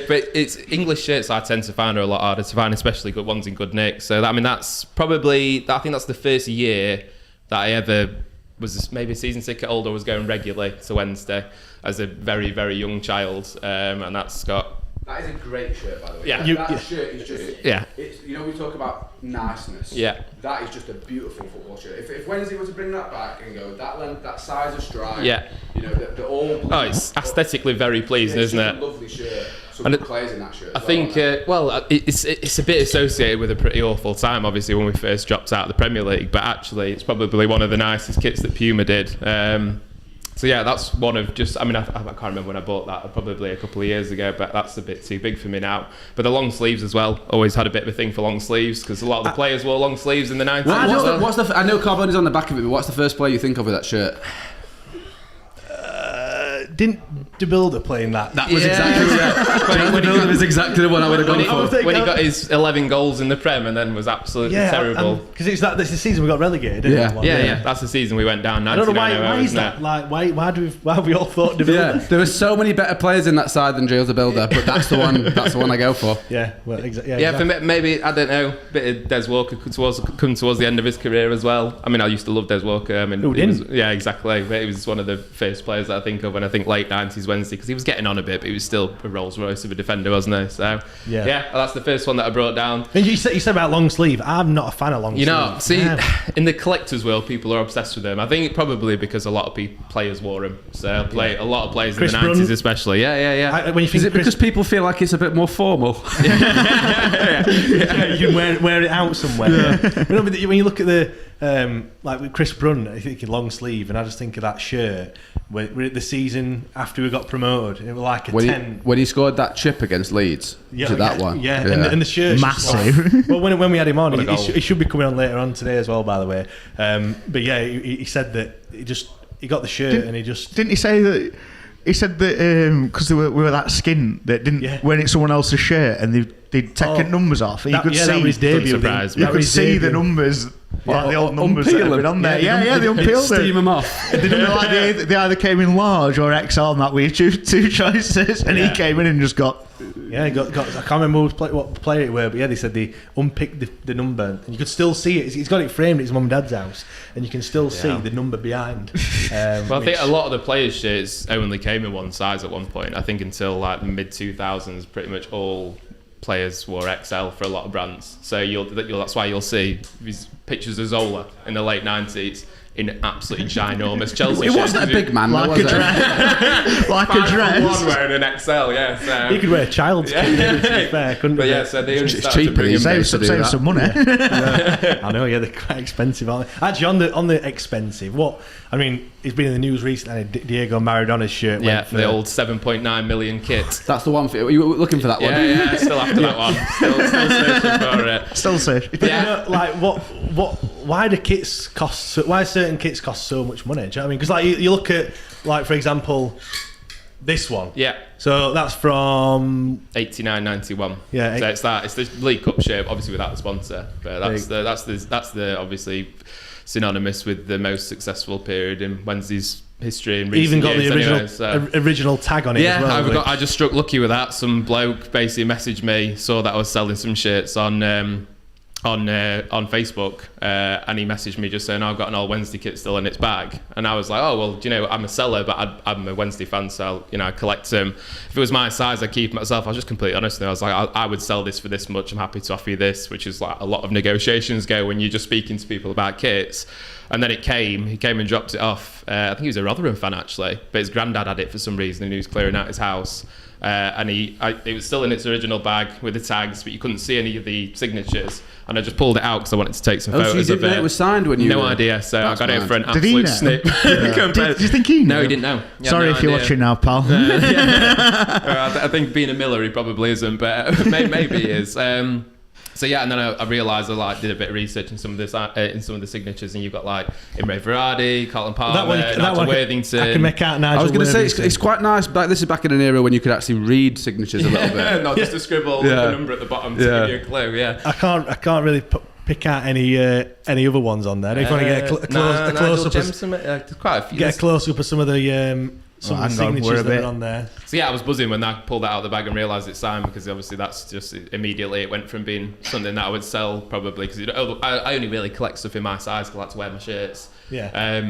But it's English shirts I tend to find are a lot harder to find, especially good ones in good nick. So that's probably I think that's the first year that I ever was maybe a season ticket holder, was going regularly to Wednesday as a very, very young child, and that's got. That is a great shirt, by the way. Yeah. That shirt is just. Yeah. It's, we talk about niceness. Yeah. That is just a beautiful football shirt. If Wednesday were to bring that back and go that length, that size of stripe. Yeah. The all. Blue, it's aesthetically very pleasing, isn't it? It's a lovely shirt. Some good players in that shirt. I think. It's a bit associated with a pretty awful time, obviously, when we first dropped out of the Premier League. But actually, it's probably one of the nicest kits that Puma did. So that's one of just. I can't remember when I bought that. Probably a couple of years ago, but that's a bit too big for me now. But the long sleeves as well. Always had a bit of a thing for long sleeves because a lot of the players wore long sleeves in the 90s. I know Carbone is on the back of it, but what's the first player you think of with that shirt? Didn't De Builder playing that? That was exactly the one I would have gone for. When he got his 11 goals in the Prem and then was absolutely terrible. Because that's the season we got relegated. Yeah. That's the season we went down. I don't know why is that? Like why have we all thought De Builder? Yeah, there were so many better players in that side than Giles De Builder, but that's the one. That's the one I go for. Yeah, well, exactly. Yeah, for me, maybe I don't know. A bit of Des Walker come towards the end of his career as well. I used to love Des Walker. Who didn't? Yeah, exactly. But he was one of the first players that I think of when I think think late 90s Wednesday, because he was getting on a bit, but he was still a Rolls Royce of a defender, wasn't he? So yeah, well, that's the first one that I brought down. And you said about long sleeve. I'm not a fan of long sleeve. You know, see, in the collector's world, people are obsessed with them. I think probably because a lot of players wore them. So a lot of players Chris in the 90s Brunn. especially. Yeah. When you think Is it because people feel like it's a bit more formal? you can wear it out somewhere. Yeah. You know, when you look at the like with Chris Brunn, I think long sleeve, and I just think of that shirt. We're at the season after we got promoted. It was like a 10. When he scored that chip against Leeds, was it that one? Yeah. And the shirt Massive. Well, when we had him on, What a he should be coming on later on today as well, by the way. But yeah, he said that he got the shirt and he just didn't he say that? He said that because we were that skin that didn't wear it someone else's shirt and they'd taken numbers off. And you could see that was his debut. Surprise, you could see the numbers. Like the old numbers that had been on there. Yeah, they unpeeled them. Steam them off. They didn't know, like they either came in large or XL, and that we had two choices. And he came in and just got. Yeah, got. I can't remember what player it were, but yeah, they said they unpicked the number, and you could still see it. He's got it framed at his mum and dad's house, and you can still see the number behind. Well, I think a lot of the players' shirts only came in one size at one point. I think until like the mid 2000s, pretty much all players wore XL for a lot of brands. So that's why you'll see these pictures of Zola in the late 90s in absolutely ginormous Chelsea It wasn't a big man, though, was it? Like a dress. One wearing an XL, yeah. So. He could wear a child's kit, to be fair, couldn't But he? yeah, so they only It's started to cheaper bring him these days. Save some money. I know, yeah, they're quite expensive, aren't they? Actually, on the expensive, he's been in the news recently. Diego Maradona's shirt. Yeah, the old 7.9 million kit. That's the one. You were looking for that one? Yeah, still after that one. Still searching for it. Still safe. But why do kits cost? Why certain kits cost so much money? Do you know what I mean? Because like you look at, like, for example, this one. Yeah. So that's from 89-91. Yeah. So it's the League Cup shirt, obviously without the sponsor, but that's the obviously synonymous with the most successful period in Wednesday's history and even got years the original anyway, so. Original tag on it. Yeah, as well, I just struck lucky with that. Some bloke basically messaged me, saw that I was selling some shirts on Facebook, and he messaged me just saying, I've got an old Wednesday kit still in its bag. And I was like, oh, well, do you know, I'm a seller, but I'm a Wednesday fan, so, I collect them. If it was my size, I'd keep them myself. I was just completely honest with him. I was like, I would sell this for this much. I'm happy to offer you this, which is like a lot of negotiations go when you're just speaking to people about kits. And then he came and dropped it off. I think he was a Rotherham fan, actually, but his granddad had it for some reason and he was clearing out his house. And it was still in its original bag with the tags, but you couldn't see any of the signatures. And I just pulled it out because I wanted to take some photos so you didn't of know it. it was signed when you No were... idea, so I got it for an Did he absolute know? snip. Do you think he knew? No, he didn't know. He had Sorry no if you're idea. watching now, pal. I think being a Miller, he probably isn't, but maybe he is. So yeah, and then I realised I did a bit of research in some of this in some of the signatures, and you've got like Imre Varadi, Colin Palmer, Nigel Worthington. I can make out Nigel. I was going to say Worthington. it's quite nice. This is back in an era when you could actually read signatures a little bit. Not just a scribble with a number at the bottom to give you a clue. Yeah. I can't really pick out any other ones on there. If you want to get a close up, quite a few. get a close up of some of the signatures that are on there. So yeah, I was buzzing when I pulled that out of the bag and realised it's signed, because obviously that's just immediately it went from being something that I would sell probably, because I only really collect stuff in my size because I like to wear my shirts. Yeah.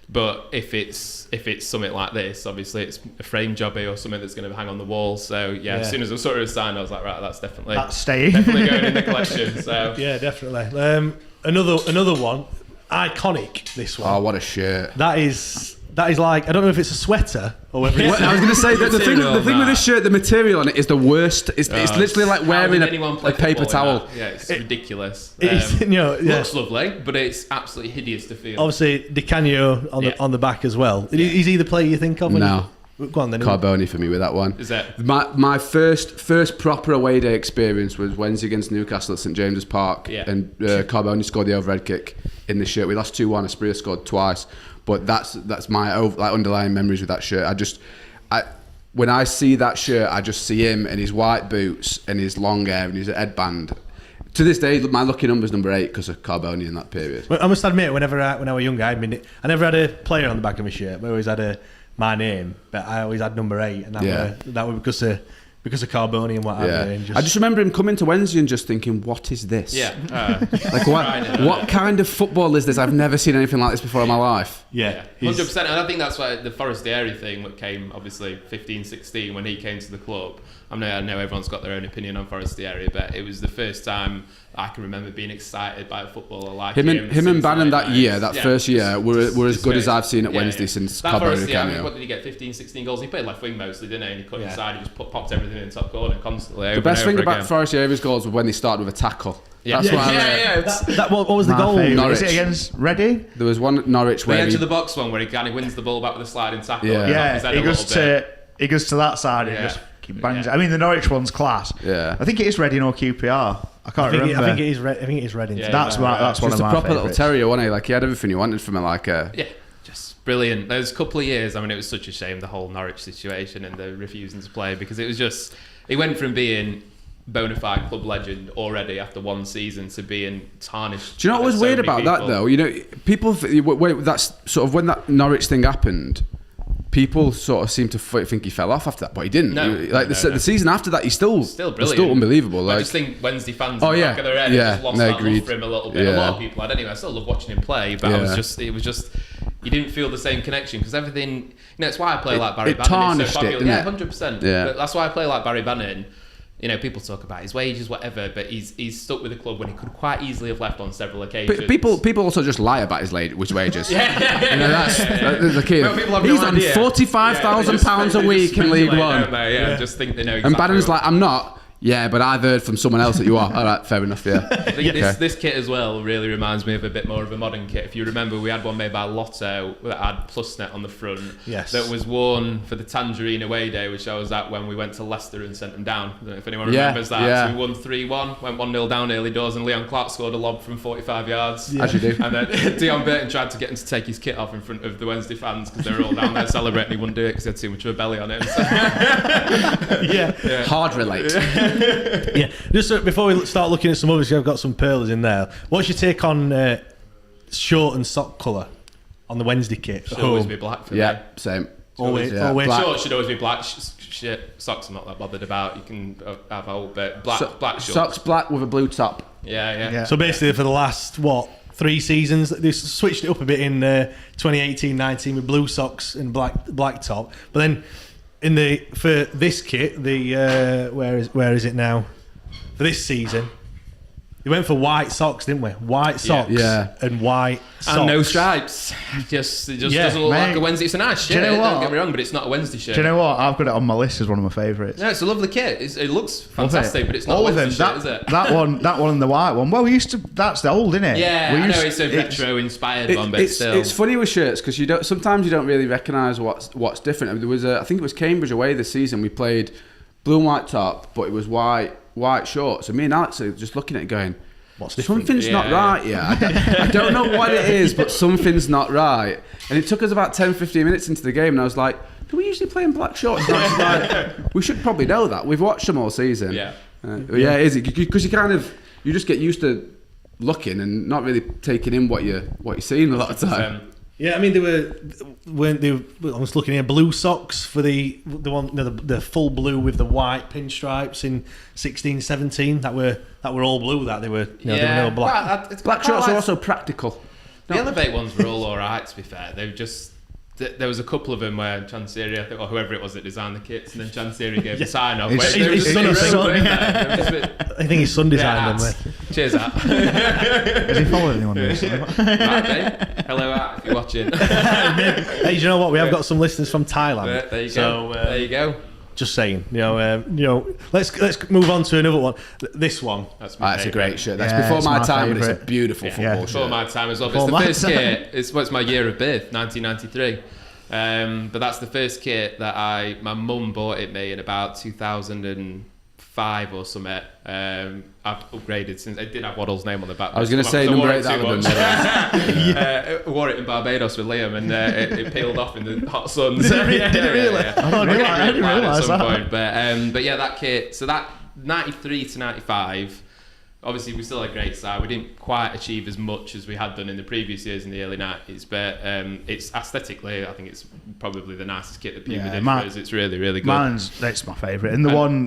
But if it's something like this, obviously it's a frame jobby or something that's going to hang on the wall. So yeah, as soon as I saw it was signed, I was like, right, that's staying. definitely going in the collection. So Yeah, definitely. Another one, iconic. This one. Oh, what a shirt! That is like, I don't know if it's a sweater or whether it's I was going to say that the thing with Material, this shirt, the material on it is the worst. It's literally like wearing How would anyone play a paper football in towel. that? Yeah, it's ridiculous. it's, Looks lovely, but it's absolutely hideous to feel. obviously Di Canio on the back as well. Is he the player you think of? No. Go on then. Carboni for me with that one. Is that My first proper away day experience was Wednesday against Newcastle at St James's Park, and Carboni scored the overhead kick in the shirt. We lost 2-1. Asprilla scored twice, but that's my underlying memories with that shirt. When I see that shirt, I just see him in his white boots and his long hair and his headband. To this day, my lucky number's number 8 because of Carboni in that period. Well, I must admit, when I was younger, I never had a player on the back of my shirt. I always had my name, but I always had number 8, and that was because because of Carboni and what have you. And I just remember him coming to Wednesday and just thinking, what is this? Yeah. Like, what kind of football is this? I've never seen anything like this before in my life. Yeah. 100%. And I think that's why the Forestieri thing that came, obviously, 15-16 when he came to the club. I know everyone's got their own opinion on Forestieri, but it was the first time I can remember being excited by a footballer like him. Him and Bannon that year, first year, were as good as I've seen at Wednesday since Carboni. What did he get? 15-16 goals. He played left wing mostly, didn't he? And he cut inside. He just popped everything in the top corner constantly. The best thing about Forestieri's goals was when they started with a tackle. Yeah. What was the goal? Norwich. Is it against Reading? There was one at Norwich where the edge of the box one where he kind of wins the ball back with a sliding tackle. He goes to that side and just bangs it. I mean, the Norwich one's class. Yeah. I think it is Reading or QPR. I can't remember. I think it is Reading. Yeah, that's one of my just a proper little favourites. terrier, wasn't he? Like, he had everything you wanted from it. Just brilliant. There's a couple of years, I mean, it was such a shame, the whole Norwich situation and the refusing to play, because it was just, he went from being bona fide club legend already after one season to being tarnished. Do you know what was weird about that, though? You know, people, that's sort of when that Norwich thing happened, people sort of seemed to think he fell off after that, but he didn't. The season after that, he's still brilliant. Still unbelievable. I just think Wednesday fans in the back of their head just lost that love for him a little bit. A lot of people had anyway. I still love watching him play, but it was just you didn't feel the same connection because everything. It's why I play like Barry Bannon. Tarnished so popular. it, Yeah, didn't it? 100%. Yeah. But that's why I play like Barry Bannon. You know, people talk about his wages, whatever, but he's stuck with the club when he could quite easily have left on several occasions. But people also just lie about his wages. That's the key. Well, he's on £45,000 a week in League One. Just think they know exactly. And Bannon's like, I'm not. Yeah, but I've heard from someone else that you are. All right, fair enough, yeah. I think this kit as well really reminds me of a bit more of a modern kit. If you remember, we had one made by Lotto that had Plusnet on the front. Yes. That was worn for the Tangerine away day, which I was at when we went to Leicester and sent them down. I don't know if anyone remembers that. Yeah. So we won 3-1, went 1-0 down early doors, and Leon Clark scored a lob from 45 yards. As you do. And then Dion Burton tried to get him to take his kit off in front of the Wednesday fans because they were all down there celebrating. He wouldn't do it because he had too much of a belly on him. So. Hard relate. Yeah. Just before we start looking at some others, I've got some pearls in there. What's your take on short and sock colour on the Wednesday kit? Should always be black for me. Yeah, same. Always. Shorts should always be black. Shit, socks I'm not that bothered about. You can have old, but black shorts. Socks black with a blue top. Yeah. So basically, for the last 3 seasons, they switched it up a bit in 2018-19 with blue socks and black top. But then for this kit, where is it now? For this season, we went for white socks, didn't we? White socks and white socks. And no stripes. It just doesn't look like a Wednesday. It's a nice shirt, don't get me wrong, but it's not a Wednesday shirt. Do you know what? I've got it on my list as one of my favourites. No, it's a lovely kit. It looks fantastic, but it's not all a of them. Wednesday shirt, is it? That one and the white one. Well, that's the old, isn't it? Yeah, I know it's a retro-inspired one, but still. It's funny with shirts because sometimes you don't really recognise what's different. I mean, there was I think it was Cambridge away this season. We played blue and white top, but it was white shorts. And me and Alex are just looking at it going, something's not right here. I don't know what it is, but something's not right. And it took us about 10-15 minutes into the game, and I was like, do we usually play in black shorts? And I was like, we should probably know that. We've watched them all season. Yeah. It is. Because you just get used to looking and not really taking in what you're seeing a lot of time. Yeah, I mean I was looking here, blue socks for the one, the full blue with the white pinstripes in 16-17 that were all blue. That they were they were no black. Black shorts are also practical. The Elevate ones were all alright, to be fair. They were just. There was a couple of them where Chansiri, I think, or whoever it was that designed the kits, and then Chansiri gave the sign off. His son, I think his son designed them. Cheers, Art. Has he followed anyone recently? Hello, Art, if you're watching. Hey, do you know what? We have got some listeners from Thailand. There you go. There you go. Just saying, let's move on to another one. This one, that's a great shirt. That's before my time, but it's a beautiful football shirt. Before my time as well. But it's the first kit. It's my year of birth, 1993. But that's the first kit that my mum bought it me in about 2005 or something. I've upgraded since. It did have Waddle's name on the back. I was going to say number 8 that would have been. Wore it in Barbados with Liam, and it peeled off in the hot sun. Did it really? I didn't realise that. But yeah, that kit. So that 93 to 95. obviously we're still a great side. We didn't quite achieve as much as we had done in the previous years in the early 90s, but it's aesthetically, I think it's probably the nicest kit that Puma did for us. It's really, really good. That's my favourite. And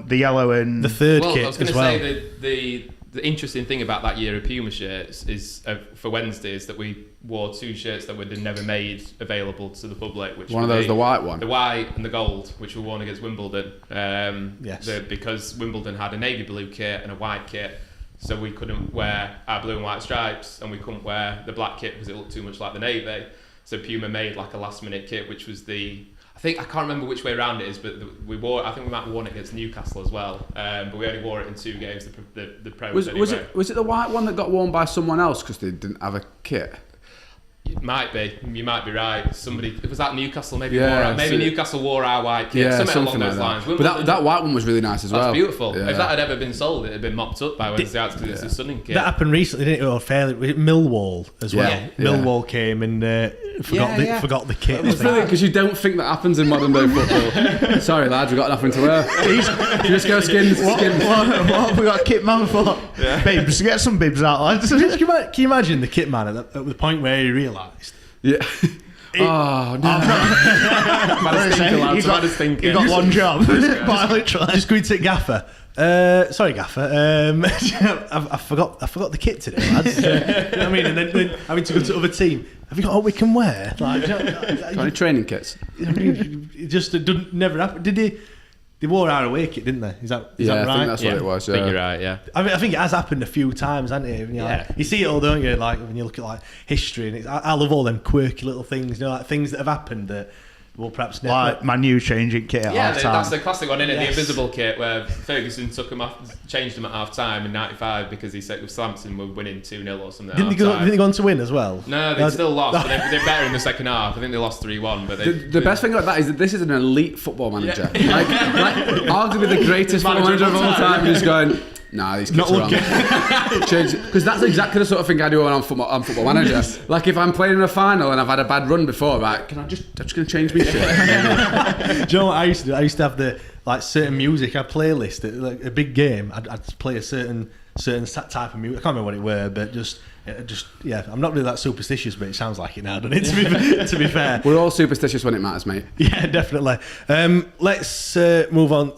the yellow and... The third I kit was going as to well. say the interesting thing about that year of Puma shirts is for Wednesday is that we wore 2 shirts that were never made available to the public. Which one of those, the white one, the white and the gold, which were worn against Wimbledon. Yes. Because Wimbledon had a navy blue kit and a white kit, so we couldn't wear our blue and white stripes, and we couldn't wear the black kit because it looked too much like the navy. So Puma made like a last minute kit, which was I can't remember which way around it is, but we wore. I think we might have worn it against Newcastle as well, but we only wore it in 2 games. The pros was it the white one that got worn by someone else because they didn't have a kit? It might be. You might be right. Somebody was that Newcastle. Maybe Newcastle wore our white kit. Yeah, something along like those lines. But that white one was really nice as well. That's beautiful. Yeah. If that had ever been sold, it had been mopped up by Wednesday nights because it's a stunning kit. That happened recently, didn't it? Or fairly, was it Millwall as well? Yeah. Millwall came and forgot the kit. It's brilliant because you don't think that happens in modern day football. Sorry lads, we've got nothing to wear. Just go skins. What have we got a kit man for? Yeah. Bibs, get some bibs out, lads. Can you imagine the kit man at the point where he realised? Yeah. Oh no! You've got one job. Quite literally. Just going to Gaffer. Sorry, Gaffer. I forgot the kit today, lads. You know what I mean? And then having to go to other team. Have you got all we can wear? Like, got any training kits? It just never happened. Did they? They wore our away kit, didn't they? Is that right? I think that's what it was. I think you're right. Yeah. I think it has happened a few times, hasn't it? You see it all, don't you? Like when you look at like history, and I love all them quirky little things. You know, like things that have happened that will perhaps never. Like my new changing kit at half time. That's the classic one, isn't it? Yes. The invisible kit where Ferguson changed them at half time in '95 because he said Southampton were winning 2-0 or something. Didn't they go on to win as well? No, they still lost. But they're better in the second half. I think they lost 3-1. But the best thing about that is that this is an elite football manager. Yeah. like arguably the greatest football manager of all time. And he's going, nah, these kids are wrong. Because that's exactly the sort of thing I do when I'm on Football Manager. Like if I'm playing in a final and I've had a bad run before, right? I'm just going to change my shit. Do you know what I used to do? I used to have the certain music. I playlist at like a big game. I'd play a certain type of music. I can't remember what it were, but just I'm not really that superstitious, but it sounds like it now, doesn't it? To be fair, we're all superstitious when it matters, mate. Yeah, definitely. Let's move on.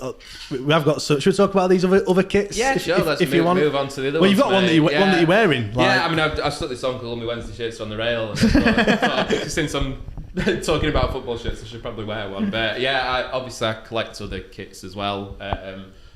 We have got. Should we talk about these other kits? Yeah, sure. Let's move on to the other. Well, you've got one that you're wearing. Like. Yeah, I mean, I stuck this on because all my Wednesday shirts are on the rail, and I thought, since I'm talking about football shirts, I should probably wear one. But yeah, I collect other kits as well.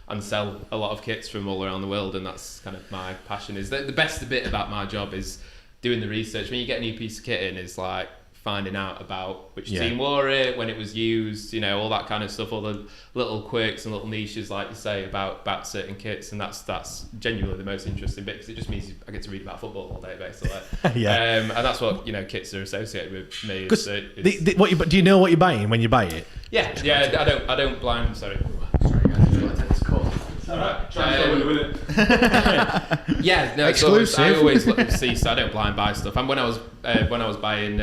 And sell a lot of kits from all around the world, and that's kind of my passion. Is the best bit about my job is doing the research. When you get a new piece of kit in, is like finding out about which team wore it, when it was used, all that kind of stuff, all the little quirks and little niches, like you say, about certain kits, and that's genuinely the most interesting bit because it just means I get to read about football all day, basically. And that's what kits are associated with me. Do you know what you're buying when you buy it? Yeah. I don't blind. Sorry. Yeah, no, exclusive. I always see, so I don't blind buy stuff. And when I was buying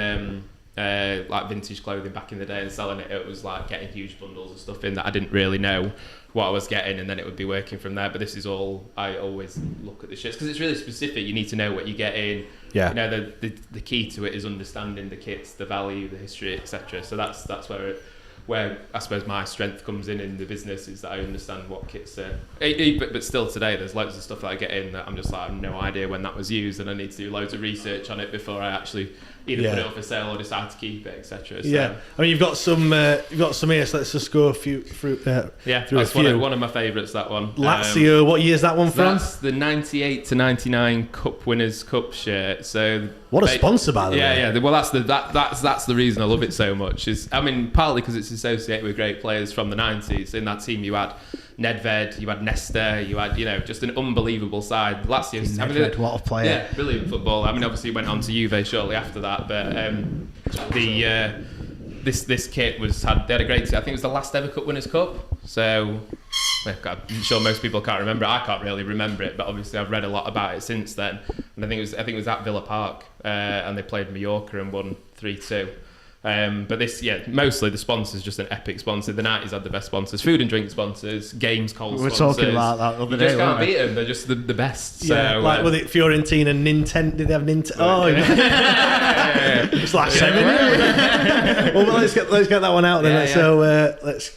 like vintage clothing back in the day and selling it, it was like getting huge bundles of stuff in that I didn't really know what I was getting, and then it would be working from there. But this is all I always look at the shirts because it's really specific. You need to know what you get in. Yeah. The key to it is understanding the kits, the value, the history, etc. So that's where I suppose my strength comes in the business is that I understand what kits are. But still today, there's loads of stuff that I get in that I'm just like, I have no idea when that was used, and I need to do loads of research on it before I actually either put it up for sale or decide to keep it, etc. So, yeah, I mean, you've got some here, so let's just go through that's one of my favourites, that one. Lazio, what year is that one from? That's the 98 to 99 Cup Winners' Cup shirt. So what a sponsor, by the way. Yeah. Well, that's the reason I love it so much. Partly because it's associated with great players from the 90s. In that team, you had Nedved, you had Nesta, you had just an unbelievable side. Lazio, Nedved, what a player! Yeah, brilliant football. I mean, obviously he went on to Juve shortly after that, but this kit they had a great. I think it was the last ever Cup Winners' Cup. So I'm sure most people can't remember it. I can't really remember it, but obviously I've read a lot about it since then. And I think it was at Villa Park, and they played Mallorca and won 3-2. But this, mostly the sponsors, just an epic sponsor. The 90s had the best sponsors, food and drink sponsors, games, We were sponsors. talking about that the other You day. just can't weren't we? beat them. They're just the best. Yeah, So, like with it Fiorentina, Nintendo. Did they have Nintendo? Oh, it's like 7. Well, let's get that one out then. So let's.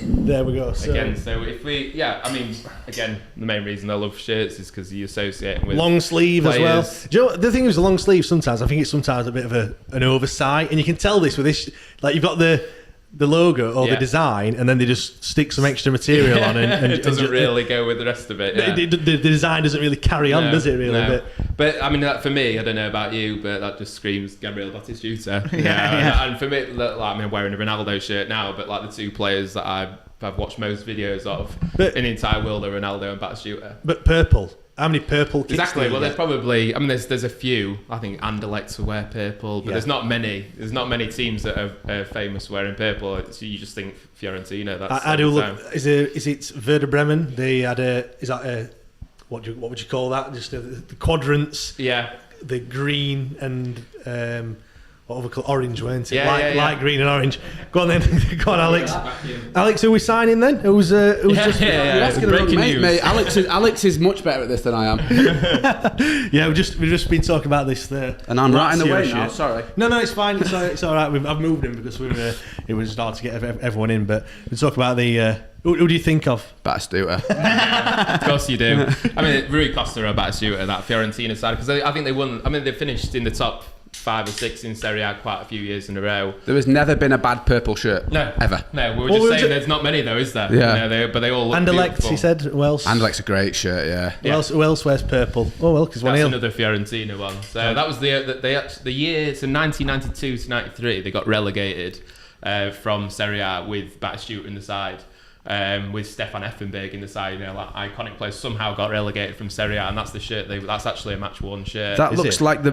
There we go. So, again, so if we, again, the main reason I love shirts is because you associate them with long sleeve players. as well. Do you know, the thing is, the long sleeve sometimes I think it's sometimes a bit of an oversight, and you can tell this with this. Like you've got the logo or the design, and then they just stick some extra material on, and it doesn't really go with the rest of it. The design doesn't really carry on, does it? Really, no. But I mean, that, for me, I don't know about you, but that just screams Gabriel Batistuta. And for me, like, I'm wearing a Ronaldo shirt now, but like the two players that I've watched most videos of in the entire world are Ronaldo and Batistuta. But purple. How many purple kits? Exactly. Well, there's probably. I mean, there's a few. I think Anderlecht will wear purple, but there's not many. There's not many teams that are famous wearing purple. So you just think Fiorentina. That's I do look. Is it Werder Bremen? They had what would you call that? Just the quadrants. Yeah. The green and what we call orange, weren't it? Yeah, light green and orange. Go on then. Go on, Alex. Alex, who are we signing then? Who's just You're asking the wrong Breaking mate, news. mate. Alex is much better at this than I am. Yeah, we've just been talking about this. And I'm right in the Lazio way shit. now. Sorry. No, it's fine. It's all right. I've moved him because it was hard to get everyone in. But we talk about the. Who do you think of? Batistuta. Of course you do. I mean, Rui Costa or Batistuta, that Fiorentina side, because I think they won. I mean, they finished in the top 5 or 6 in Serie A quite a few years in a row. There has never been a bad purple shirt. No, ever. No, we were just saying there's not many though, is there? Yeah. You know, but they all look Anderlecht, beautiful. he said. Who else? Anderlecht's a great shirt. Yeah. Who else wears purple? Oh well, because one That's here. another Fiorentina one. So that was the year, so 1992 to 93, they got relegated from Serie A with Batistuta in the side. With Stefan Effenberg in the side, like iconic players, somehow got relegated from Serie A, and that's the shirt. That's actually a match-worn shirt. That looks like the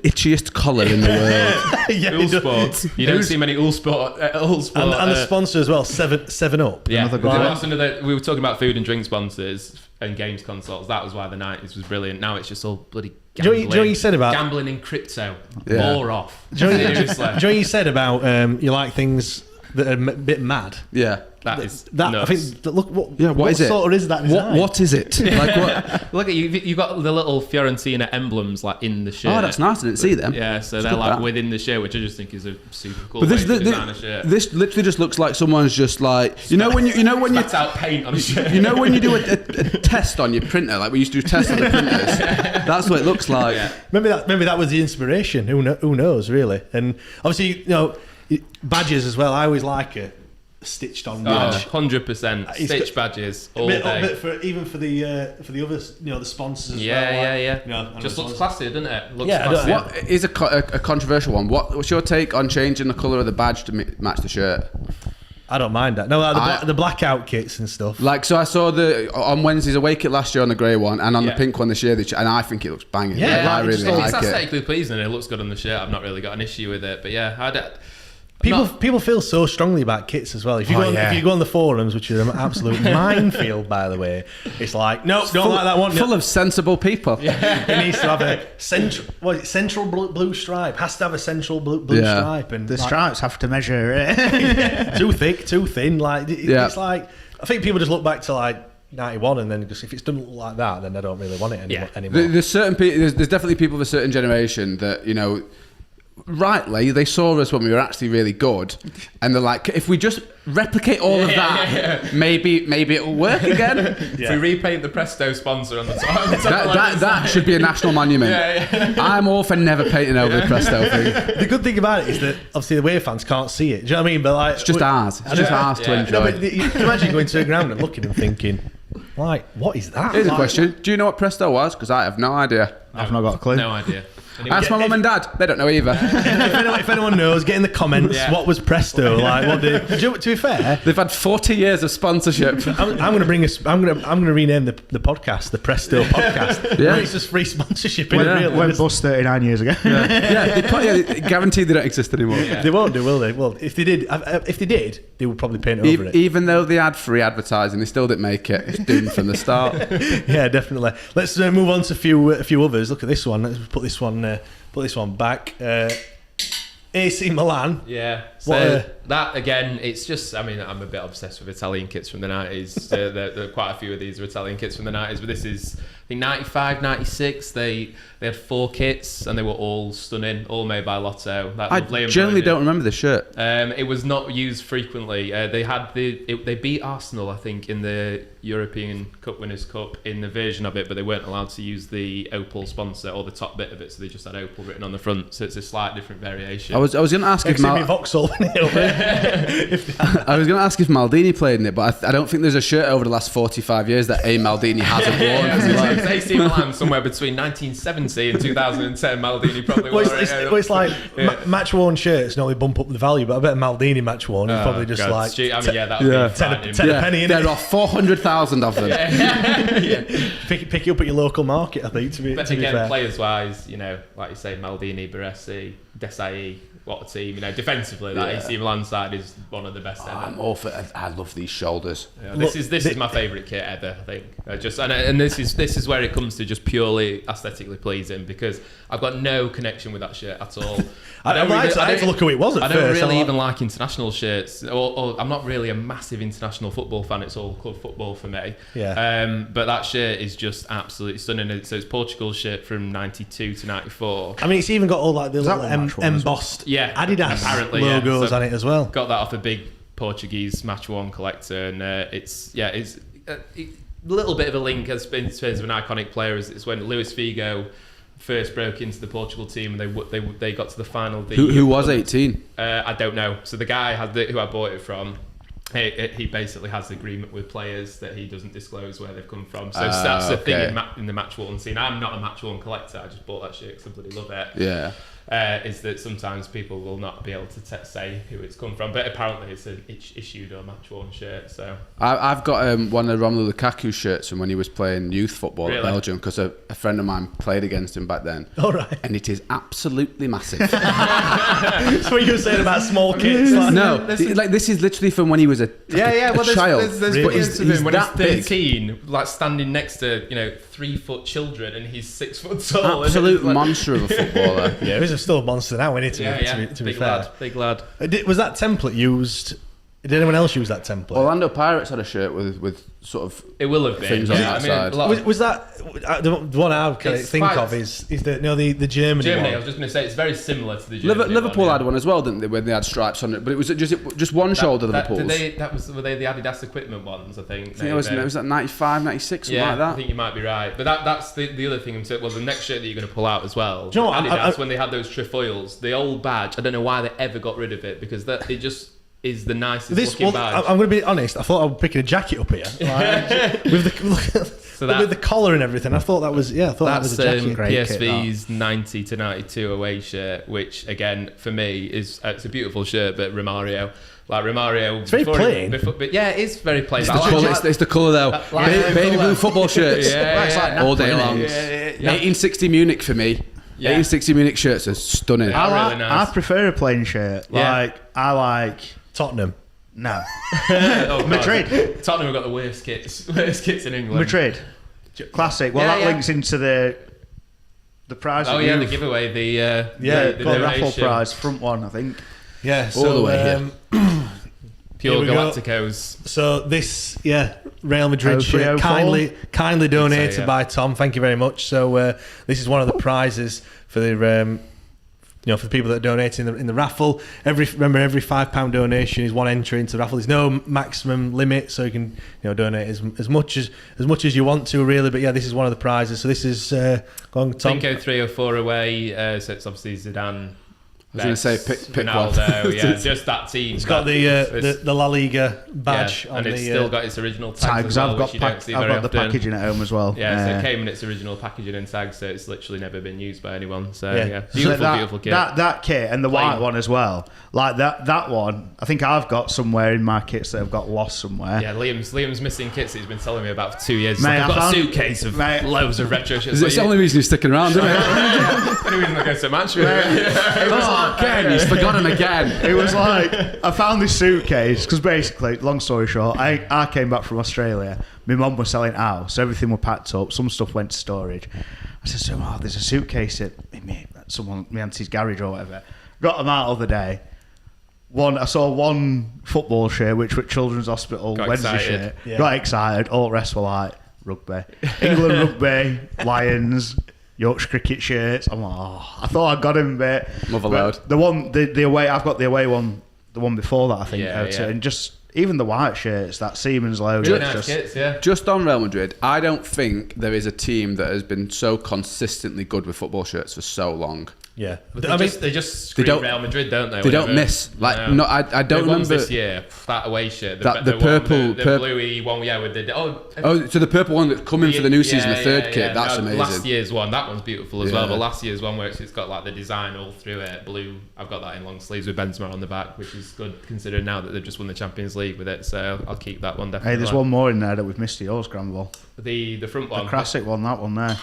itchiest collar in the world. Yeah, Uhlsport. You don't see many Uhlsport. And the sponsor as well, 7 Up. Yeah, Another good that's another. We were talking about food and drink sponsors and games consoles. That was why the 90s was brilliant. Now it's just all bloody Do you gambling. know what you said about gambling in crypto? Yeah. More off. Do you know what Seriously. you said about you like things that are a bit mad? Yeah. That is That nuts. I think. Look, what is it? sort of is that design? What is it? Like what? Look at you. You've got the little Fiorentina emblems like in the shirt. Oh, that's nice. I didn't see them. Yeah, so It's they're good, like that. within the shirt, which I just think is a super cool But way to design a shirt. this literally just looks like someone's just like when you Spat out paint on a shirt. when you do a test on your printer, like we used to do tests on the printers. That's what it looks like. Yeah. Maybe that was the inspiration. Who knows, really? And obviously, badges as well. I always like a stitched on badge. 100%. Stitch badges all Bit day. for the others, the sponsors as well. Yeah. Just looks classy, doesn't it? Looks Yeah, classy. What is a controversial one? What's your take on changing the colour of the badge to match the shirt? I don't mind that. No, like the blackout kits and stuff. Like, so I saw on Wednesday's away kit last year on the grey one, and on the pink one this year, and I think it looks banging. Yeah, I really It's like it. aesthetically pleasing and it looks good on the shirt. I've not really got an issue with it, but yeah, People feel so strongly about kits as well. If you go on the forums, which is an absolute minefield, by the way, it's like don't like that one. Full of sensible people. It needs to have a central blue stripe. Has to have a central blue stripe, and The stripes have to measure. too thick, too thin. Like Yeah. it's like I think people just look back to like 91, and then just if it's done like that, then they don't really want it anymore. There's certain people. There's definitely people of a certain generation that rightly they saw us when we were actually really good, and they're like, if we just replicate all of that, maybe it'll work again. if we repaint the Presto sponsor on the top. That should be a national monument. I'm all for never painting over the Presto thing. The good thing about it is that obviously the away fans can't see it. Do you know what I mean? But like, It's just ours. It's just ours to enjoy. No, but you can imagine going to the ground and looking and thinking, like, what is that? Here's a Like, question: do you know what Presto was? Because I have no idea. I've not got a clue. No idea. Anyway, Ask my mum and dad. They don't know either. if anyone knows, get in the comments. Yeah. What was Presto like? To be fair, They've had 40 years of sponsorship. I'm going to bring us. I'm going to rename the podcast the Presto Podcast. Yeah. It's just free sponsorship. In it, really. Went bust 39 years ago. Guaranteed they don't exist anymore. They won't do, will they? Well, if they did, they would probably paint over it. Even though they had free advertising, they still didn't make it. It's doomed from the start. Yeah, definitely. Let's move on to a few others. Look at this one. Let's put this one back. AC Milan. Yeah, What so that again, it's just, I mean, I'm a bit obsessed with Italian kits from the 90s. There quite a few of these are Italian kits from the 90s, but this is, I think, 95, 96. They had 4 kits and they were all stunning, all made by Lotto. I generally don't remember the shirt. It was not used frequently. They beat Arsenal, I think, in the European Cup Winners' Cup in the version of it, but they weren't allowed to use the Opal sponsor or the top bit of it, so they just had Opal written on the front. So it's a slight different variation. I was going to ask if Vauxhall in it. I was going to ask if Maldini played in it, but I don't think there's a shirt over the last 45 years that a Maldini hasn't worn. It's AC Milan somewhere between 1970 and 2010. Maldini probably wore it. It's like match worn shirts normally bump up the value, but I bet Maldini match worn is probably just God, like that would be ten a penny in There it. are 400,000 of them. Pick it up at your local market, I think. To be fair, players wise, like you say, Maldini, Baresi, Desai, what a team. Defensively, that AC Milan side is one of the best ever. I'm all for. I love these shoulders. Yeah, this is my favourite kit ever. I think. And this is where it comes to just purely aesthetically pleasing, because I've got no connection with that shirt at all. I had to look who it was at I first. don't really even like international shirts, or I'm not really a massive international football fan. It's all club football for me. Yeah. But that shirt is just absolutely stunning. So it's Portugal's shirt from 92 to 94. I mean, it's even got all like the little embossed Adidas apparently, logos so on it as well. Got that off a big Portuguese match worn collector, and it's a little bit of a link as in terms of an iconic player. It's when Luis Figo first broke into the Portugal team, and they got to the final. Who was 18? I don't know. So the guy who I bought it from, he basically has an agreement with players that he doesn't disclose where they've come from. So that's the thing in the match worn scene. I'm not a match worn collector. I just bought that shirt because I bloody love it. Yeah. Is that sometimes people will not be able to say who it's come from, but apparently it's an issued or match worn shirt. So I've got one of Romelu Lukaku shirts from when he was playing youth football Really? at Belgium, because a friend of mine played against him back then. All right. And it is absolutely massive. That's what you were saying about small kids. No, this is literally from when he was a child. There's Really? footage of him when he's that big. 13, like standing next to 3-foot children, and he's 6 foot tall. Absolute monster of a footballer. Yeah, he's still a monster now, isn't he? To be fair. Big lad. Was that template used? Did anyone else use that template? Orlando Pirates had a shirt with sort of It will have been. things on the outside. Was that the one I It's think quite- of is the Germany Germany, I one? was just going to say, it's very similar to the Germany Liverpool one, had one as well, didn't they? When they had stripes on it, but it was just one shoulder. Liverpool's. Were they the Adidas equipment ones? I think. I think it was like 95, 96, something like I that. think you might be right. But that's the other thing. Well, the next shirt that you're going to pull out as well. Do you know what? Adidas, when they had those trefoils, the old badge, I don't know why they ever got rid of it, because it just is the nicest looking badge. I'm going to be honest. I thought I was picking a jacket up here with the collar and everything. I thought that was that was a jacket. PSV's 90 to 92 away shirt, which again for me is it's a beautiful shirt, but Romario. Like Romario, it's very plain. But yeah, it is very plain. It's the colour though. Baby blue football shirts. All day long. 1860 Munich for me. 1860 Munich shirts are stunning. I prefer a plain shirt. I like Tottenham. No. Madrid. Tottenham have got the worst kits in England. Madrid. Classic. Well, that links into the prize. Oh yeah, the giveaway, the raffle prize, front one, I think. Yeah, all the way here. Pure Galacticos. So this, Real Madrid shirt, kindly donated by Tom. Thank you very much. So this is one of the prizes for the for the people that are donating in the raffle. Every £5 donation is one entry into the raffle. There's no maximum limit, so you can donate as much as you want to, really. But yeah, this is one of the prizes. So this is go on, Tom. Pinko 3 or 4 away. So it's obviously Zidane. I was going to say pick Ronaldo, one. just that team. It's got the La Liga badge on and it's still got its original tags. I've got the packaging at home as well. Yeah, so it came in its original packaging and tags, so it's literally never been used by anyone. So beautiful kit. That kit and the white one as well. Like that one, I think I've got somewhere in my kits that have got lost somewhere. Yeah, Liam's missing kits that he's been telling me about for 2 years. Mate, I've got a suitcase of loads of retro shirts. It's the only reason he's sticking around, isn't it? Only reason I go to match with him. Again, he's forgotten again. It was like, I found this suitcase, because basically, long story short, I came back from Australia. My mum was selling out, so everything was packed up. Some stuff went to storage. I said, there's a suitcase at my auntie's garage or whatever. got them out the other day. I saw one football shirt, which was Children's Hospital Wednesday shirt. Yeah. Got excited. All the rest were like rugby, England rugby, Lions, Yorkshire cricket shirts. I'm like, I thought I got him, mate. Motherload. The away. I've got the away one. The one before that, I think. Yeah. And just even the white shirts, that Siemens logo. Really it's nice just, kits, yeah. Just on Real Madrid, I don't think there is a team that has been so consistently good with football shirts for so long. Yeah, But they just scream don't- Real Madrid, don't they? They don't miss. Like, No. no, I don't The ones remember this year. That away shirt, the one, purple- the bluey one, with the Oh, so the purple one that's coming for the new season, the third kit, that's amazing. Last year's one, that one's beautiful as well. Yeah. But last year's one where it's got like the design all through it, blue. I've got that in long sleeves with Benzema on the back, which is good considering now that they've just won the Champions League with it. So I'll keep that one definitely. Hey, there's one more in there that we've missed. Yours, Granville. The front one. The classic one, that one there.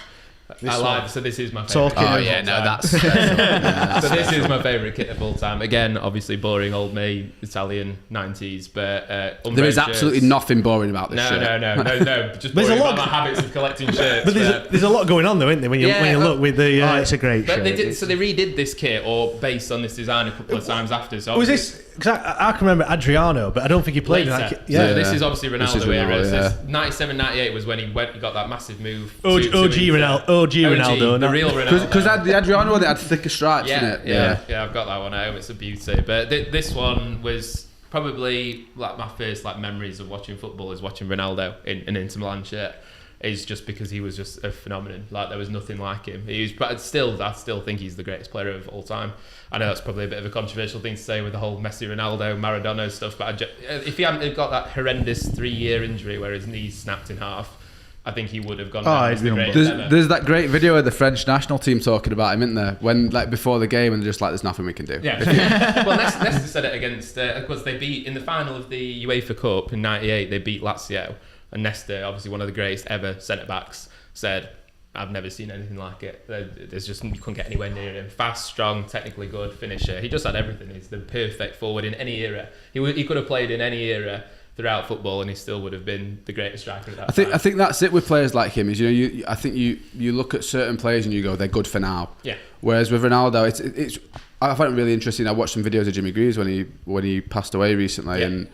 I lied. So this is my favourite. Talking Oh of- yeah, no, that's So this is my favourite kit of all time. Again, obviously boring old me, Italian 90s, but there is absolutely nothing boring about this No. shirt. Just There's a boring lot- about my habits of collecting shirts. but there's a lot going on though, isn't there? When you look with the. It's a great But shirt. they did, so they redid this kit or based on this design a couple of times after. So was this? Because I can remember Adriano, but I don't think he played in that. later. Yeah, So this is obviously This is Ronaldo era. Ronaldo, So yeah. it's 97, 98 was when he got that massive move. OG to Ronaldo, OG Ronaldo, the not- real Ronaldo. Because the Adriano one, they had thicker stripes in Yeah, it. yeah, I've got that one at home. It's a beauty. But this one was probably like my first like memories of watching football is watching Ronaldo in an Inter Milan shirt. Is just because he was just a phenomenon. Like there was nothing like him. I still think he's the greatest player of all time. I know that's probably a bit of a controversial thing to say with the whole Messi, Ronaldo, Maradona stuff. But if he hadn't got that horrendous 3-year injury where his knees snapped in half, I think he would have gone down as the greatest ever. There's that great video of the French national team talking about him, isn't there? When like before the game, and they're just like, "There's nothing we can do." Yeah. Well, Leicester said it against. Of course, they beat in the final of the UEFA Cup in '98. They beat Lazio, and Nesta, obviously one of the greatest ever centre backs, said, "I've never seen anything like it. There's just you couldn't get anywhere near him. Fast, strong, technically good finisher. He just had everything. He's the perfect forward in any era. He could have played in any era." Throughout football, and he still would have been the greatest striker at that time. I think that's it with players like him. Is I think you look at certain players and you go, they're good for now. Yeah. Whereas with Ronaldo, it's I find it really interesting. I watched some videos of Jimmy Greaves when he passed away recently, and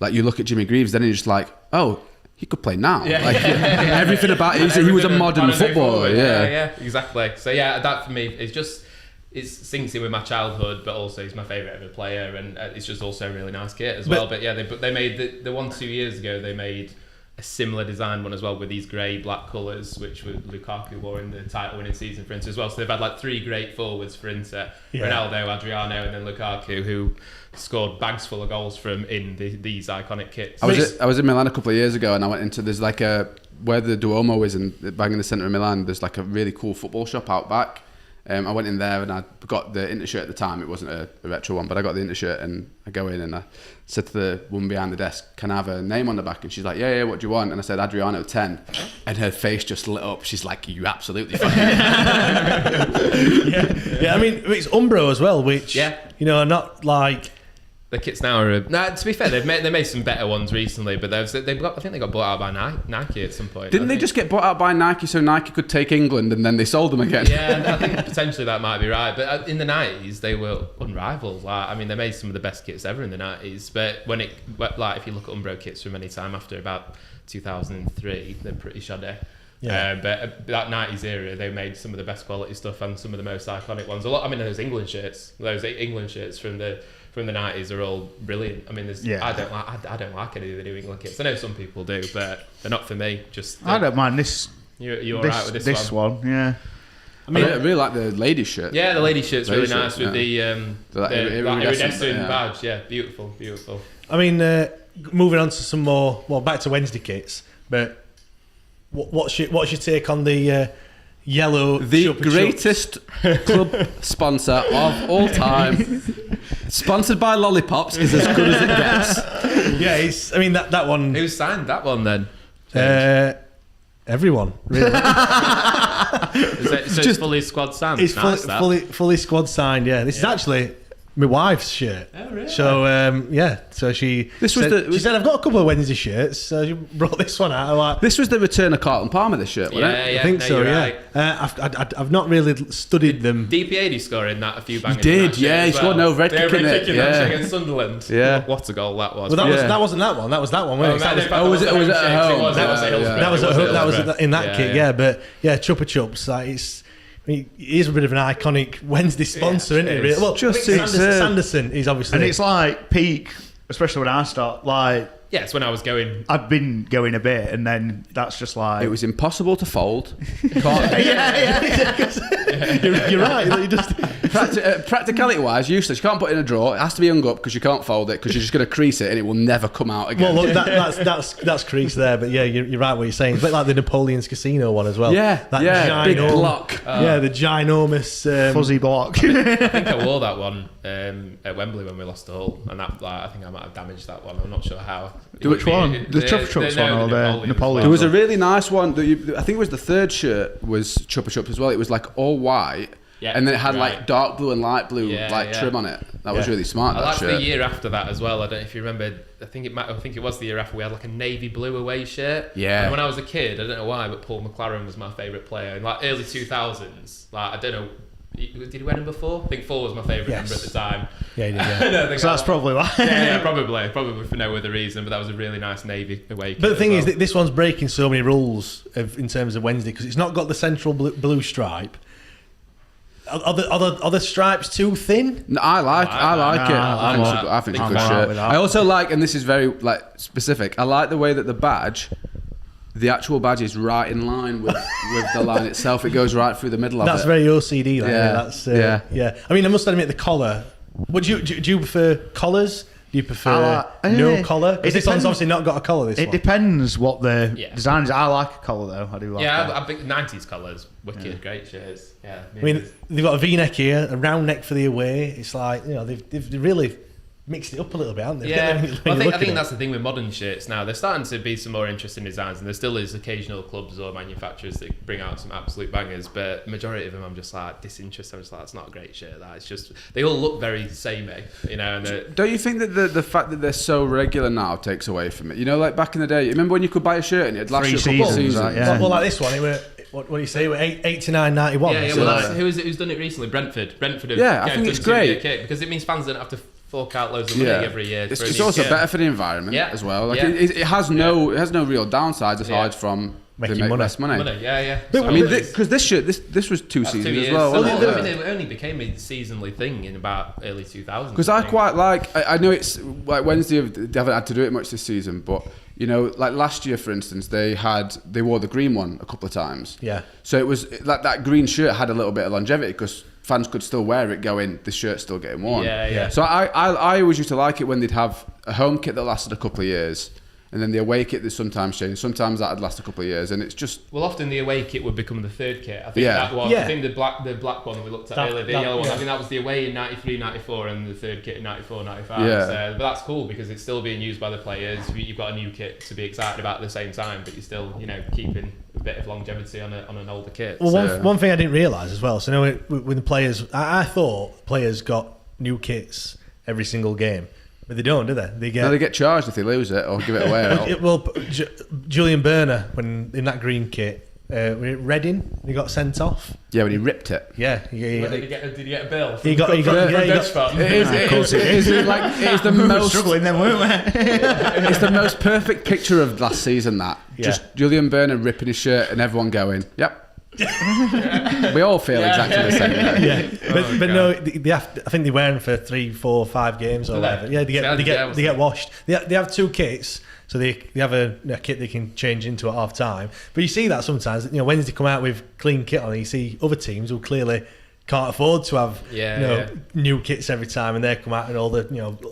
like you look at Jimmy Greaves, then you're just like, oh, he could play now. Yeah. Like everything about it. He was a modern footballer. Yeah, exactly. So yeah, that for me is just. It sinks in with my childhood, but also he's my favourite ever player, and it's just also a really nice kit as well. But yeah, they made the one 2 years ago. They made a similar design one as well with these grey black colours, which Lukaku wore in the title winning season for Inter as well. So they've had like 3 great forwards for Inter: Ronaldo, Adriano, and then Lukaku, who scored bags full of goals from in these iconic kits. I was in Milan a couple of years ago, and I went into there's like where the Duomo is bang in the centre of Milan. There's like a really cool football shop out back. I went in there and I got the Inter shirt at the time. It wasn't a retro one, but I got the Inter shirt, and I go in and I said to the woman behind the desk, "Can I have a name on the back?" And she's like, "Yeah, what do you want?" And I said, "Adriano 10." And her face just lit up. She's like, "You absolutely fucking yeah. I mean, it's Umbro as well, which are not like. The kits now are. To be fair, they made some better ones recently, but I think they got bought out by Nike at some point. Didn't they just get bought out by Nike so Nike could take England, and then they sold them again? Yeah, I think potentially that might be right. But in the 90s, they were unrivaled. Like, I mean, they made some of the best kits ever in the 90s. But if you look at Umbro kits from any time after about 2003, they're pretty shoddy. Yeah. But that 90s era, they made some of the best quality stuff and some of the most iconic ones. Those England shirts from the 90s are all brilliant. I mean, I don't like any of the New England kits. I know some people do, but they're not for me. I don't mind this. You're alright with this one? Yeah. I mean, I really like the ladies' shirt. Yeah, the ladies' shirt's really nice shirt, with the iridescent badge. Yeah, beautiful. I mean, moving on to some more. Well, back to Wednesday kits, but what's your take on the yellow? The greatest club sponsor of all time, sponsored by Lollipops, is as good as it gets. Yeah, I mean that one. Who signed that one then? Everyone, really. It's fully squad signed. It's fully squad signed. Yeah, this is actually my wife's shirt. Oh, really? So so she said I've got a couple of Wednesday shirts, so she brought this one out. I'm like, This was the return of Carlton Palmer, this shirt, wasn't it? I think no, so. you're Yeah, right. I've not really studied them. DPA scoring that a few bangers. did, in that yeah, shit he as scored well. no red They kick were in it, kicking yeah. that shit against Sunderland. Yeah. What a goal that was. Well, Yeah. that wasn't that one. That was that one. Wasn't it? was it at home? That was at Hillsborough. That was in that Yeah, kit. Yeah, but Chupa Chups. Like he is a bit of an iconic Wednesday sponsor, isn't he? it Really? is. Well, Just I think superb. Sanderson is obviously, And it's like peak, especially when I start. Like Yeah, it's when I was going. I've been going a bit, and then that's just like It was impossible to fold. you're right. You just Practicality-wise, useless. You can't put it in a drawer. It has to be hung up because you can't fold it because you're just going to crease it and it will never come out again. well, look, that's crease there, but yeah, you're right what you're saying. It's a bit like the Napoleon's Casino one as well. big block. The ginormous fuzzy block. I think I wore that one at Wembley when we lost to Hull, and that I think I might have damaged that one. I'm not sure how. Which one? The Chupa Chups one or the Napoleon? There was a really nice one. I think it was the third shirt was Chupa Chups as well. It was like all white. Yeah, and then it had right. like dark blue and light blue Yeah. trim on it. That was really smart. I That liked shirt. the year after that as well. I don't know if you remember. I think it was the year after we had like a navy blue away shirt. Yeah. And when I was a kid, I don't know why, but Paul McLaren was my favourite player in like early 2000s. Like I don't know. Did he win him before? I think Full was my favourite number at the time. Yeah, he did. Yeah. So that's probably why. Yeah, probably for no other reason. But that was a really nice navy away. But the thing as is well. that this one's breaking so many rules in terms of Wednesday because it's not got the central blue stripe. Are the stripes too thin? No, I like it. I think it's a good shirt. I also like, and this is very like specific. I like the way that the actual badge is right in line with the line itself. It goes right through the middle of That's it. very OCD. Like, Yeah. That's Yeah. I mean, I must admit the collar. Do you prefer collars? Do you prefer no collar? Because this one's obviously not got a collar. This It one. depends what the Yeah. design is. I like a collar though. I do like. Yeah, that. I think 90s colours, wicked, great shirts. Yeah, I mean, they've got a V-neck here, a round neck for the away. It's like they've really mixed it up a little bit, haven't they? Yeah, When I you look think at it. that's the thing with modern shirts now. They're starting to be some more interesting designs, and there still is occasional clubs or manufacturers that bring out some absolute bangers. But the majority of them, I'm just like disinterested. I'm just like, it's not a great shirt. That it's just they all look very samey, you know. And Don't you think that the fact that they're so regular now takes away from it? You know, like back in the day, remember when you could buy a shirt and it'd last 3 you a couple of seasons, seasons? right, yeah. Well, like this one, it were, what do you say? It were 89.91. yeah, So well, like- that's, who's done it recently? Brentford have, Yeah, I think done it's 2 year great. kit because it means fans don't have to fork out loads of money every year. It's, for a it's new also kit. better for the environment Yeah. as well. Like Yeah. it has no real downsides aside from Making they make money. less money. Yeah. I mean, it's- because this shirt, this was 2 that's 2 seasons years. as well. So, wasn't it? I mean, it only became a seasonally thing in about early 2000s. Because I quite like, I know it's like Wednesday, they haven't had to do it much this season, but you know, like last year, for instance, they wore the green one a couple of times. Yeah. So it was like that green shirt had a little bit of longevity because fans could still wear it going, this shirt's still getting worn. Yeah. So I always used to like it when they'd have a home kit that lasted a couple of years. And then the away kit that sometimes changed. Sometimes that'd last a couple of years, and it's just Well, often the away kit would become the third kit. I think Yeah. that was. Yeah. I think the black one we looked at That- earlier, the that- yellow one. yeah. I think that was the away in 93, 94, and the third kit in 94, 95. Yeah. So, but that's cool because it's still being used by the players. You've got a new kit to be excited about at the same time, but you're still, keeping a bit of longevity on an older kit. Well, So- one thing I didn't realise as well. So, when the players, I thought players got new kits every single game, but they don't, do they? They get charged if they lose it or give it away. Julian Burner when in that green kit, Reading, he got sent off. Yeah, when he ripped it. Yeah, Did he get a bill? He got- from yeah, Dutch It is the We were most struggling then, weren't we? it's the most perfect picture of last season. That just Julian Burner ripping his shirt and everyone going, "Yep." We all feel exactly the same. Yeah, but no, they have, I think they wear them for 3, 4, 5 games or Do they? whatever. Yeah, they get washed. They have 2 kits, so they have a kit they can change into at half time. But you see that sometimes. Wednesday come out with clean kit on. And you see other teams who clearly can't afford to have new kits every time, and they come out and all the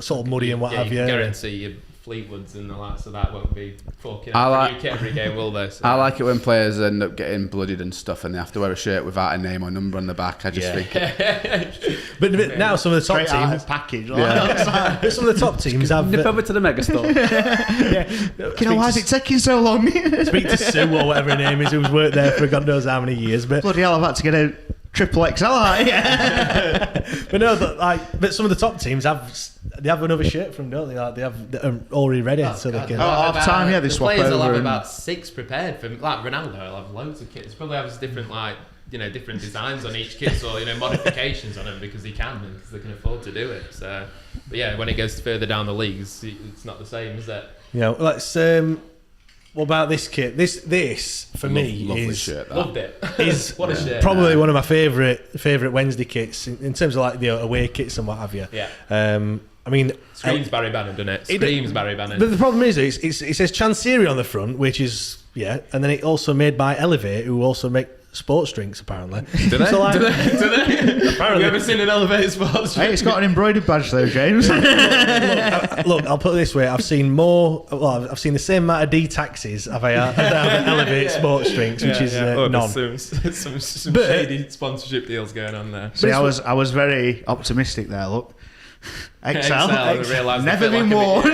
sort of muddy and what have you. you. Can guarantee your Fleetwoods and the likes of that won't be forking I out like- a new kit every game, will they? So. I like it when players end up getting bloodied and stuff, and they have to wear a shirt without a name or number on the back. I just think, But now some of the top Straight out teams, of package. but some of the top teams have. nip over to the megastore. Why is it taking so long? Speak to Sue or whatever her name is, who's worked there for God knows how many years. But Bloody hell, I've had to get a triple XL, aren't you? But no, but some of the top teams have another shirt from, don't they? Like they have already ready, so they can. Half time, yeah, they the swap players will over have and- about 6 prepared for. Like Ronaldo will have loads of kits. Probably has different different designs on each kit or modifications on them because he can and because they can afford to do it. So, but yeah, when it goes further down the leagues, it's not the same, is it? Let's. What about this kit? This for me Lovely is shirt, that. Loved it. is What a shirt. probably one of my favourite Wednesday kits in terms of like the away kits and what have you. Yeah. I mean, Screams Barry Bannon, doesn't it? Screams Barry Bannon. But the problem is, it says Chancery on the front, which is and then it also made by Elevate, who also make sports drinks apparently. Do they? So, like, Do they? Apparently. Have you ever seen an Elevate sports drink? Hey, it's got an embroidered badge though, James. Look, I'll put it this way: I've seen the same amount of D-taxes have I have Elevate sports drinks, which is Oh, none. there's some But- shady sponsorship deals going on there. See, I was very optimistic there. Look, XL, I realised never I felt been like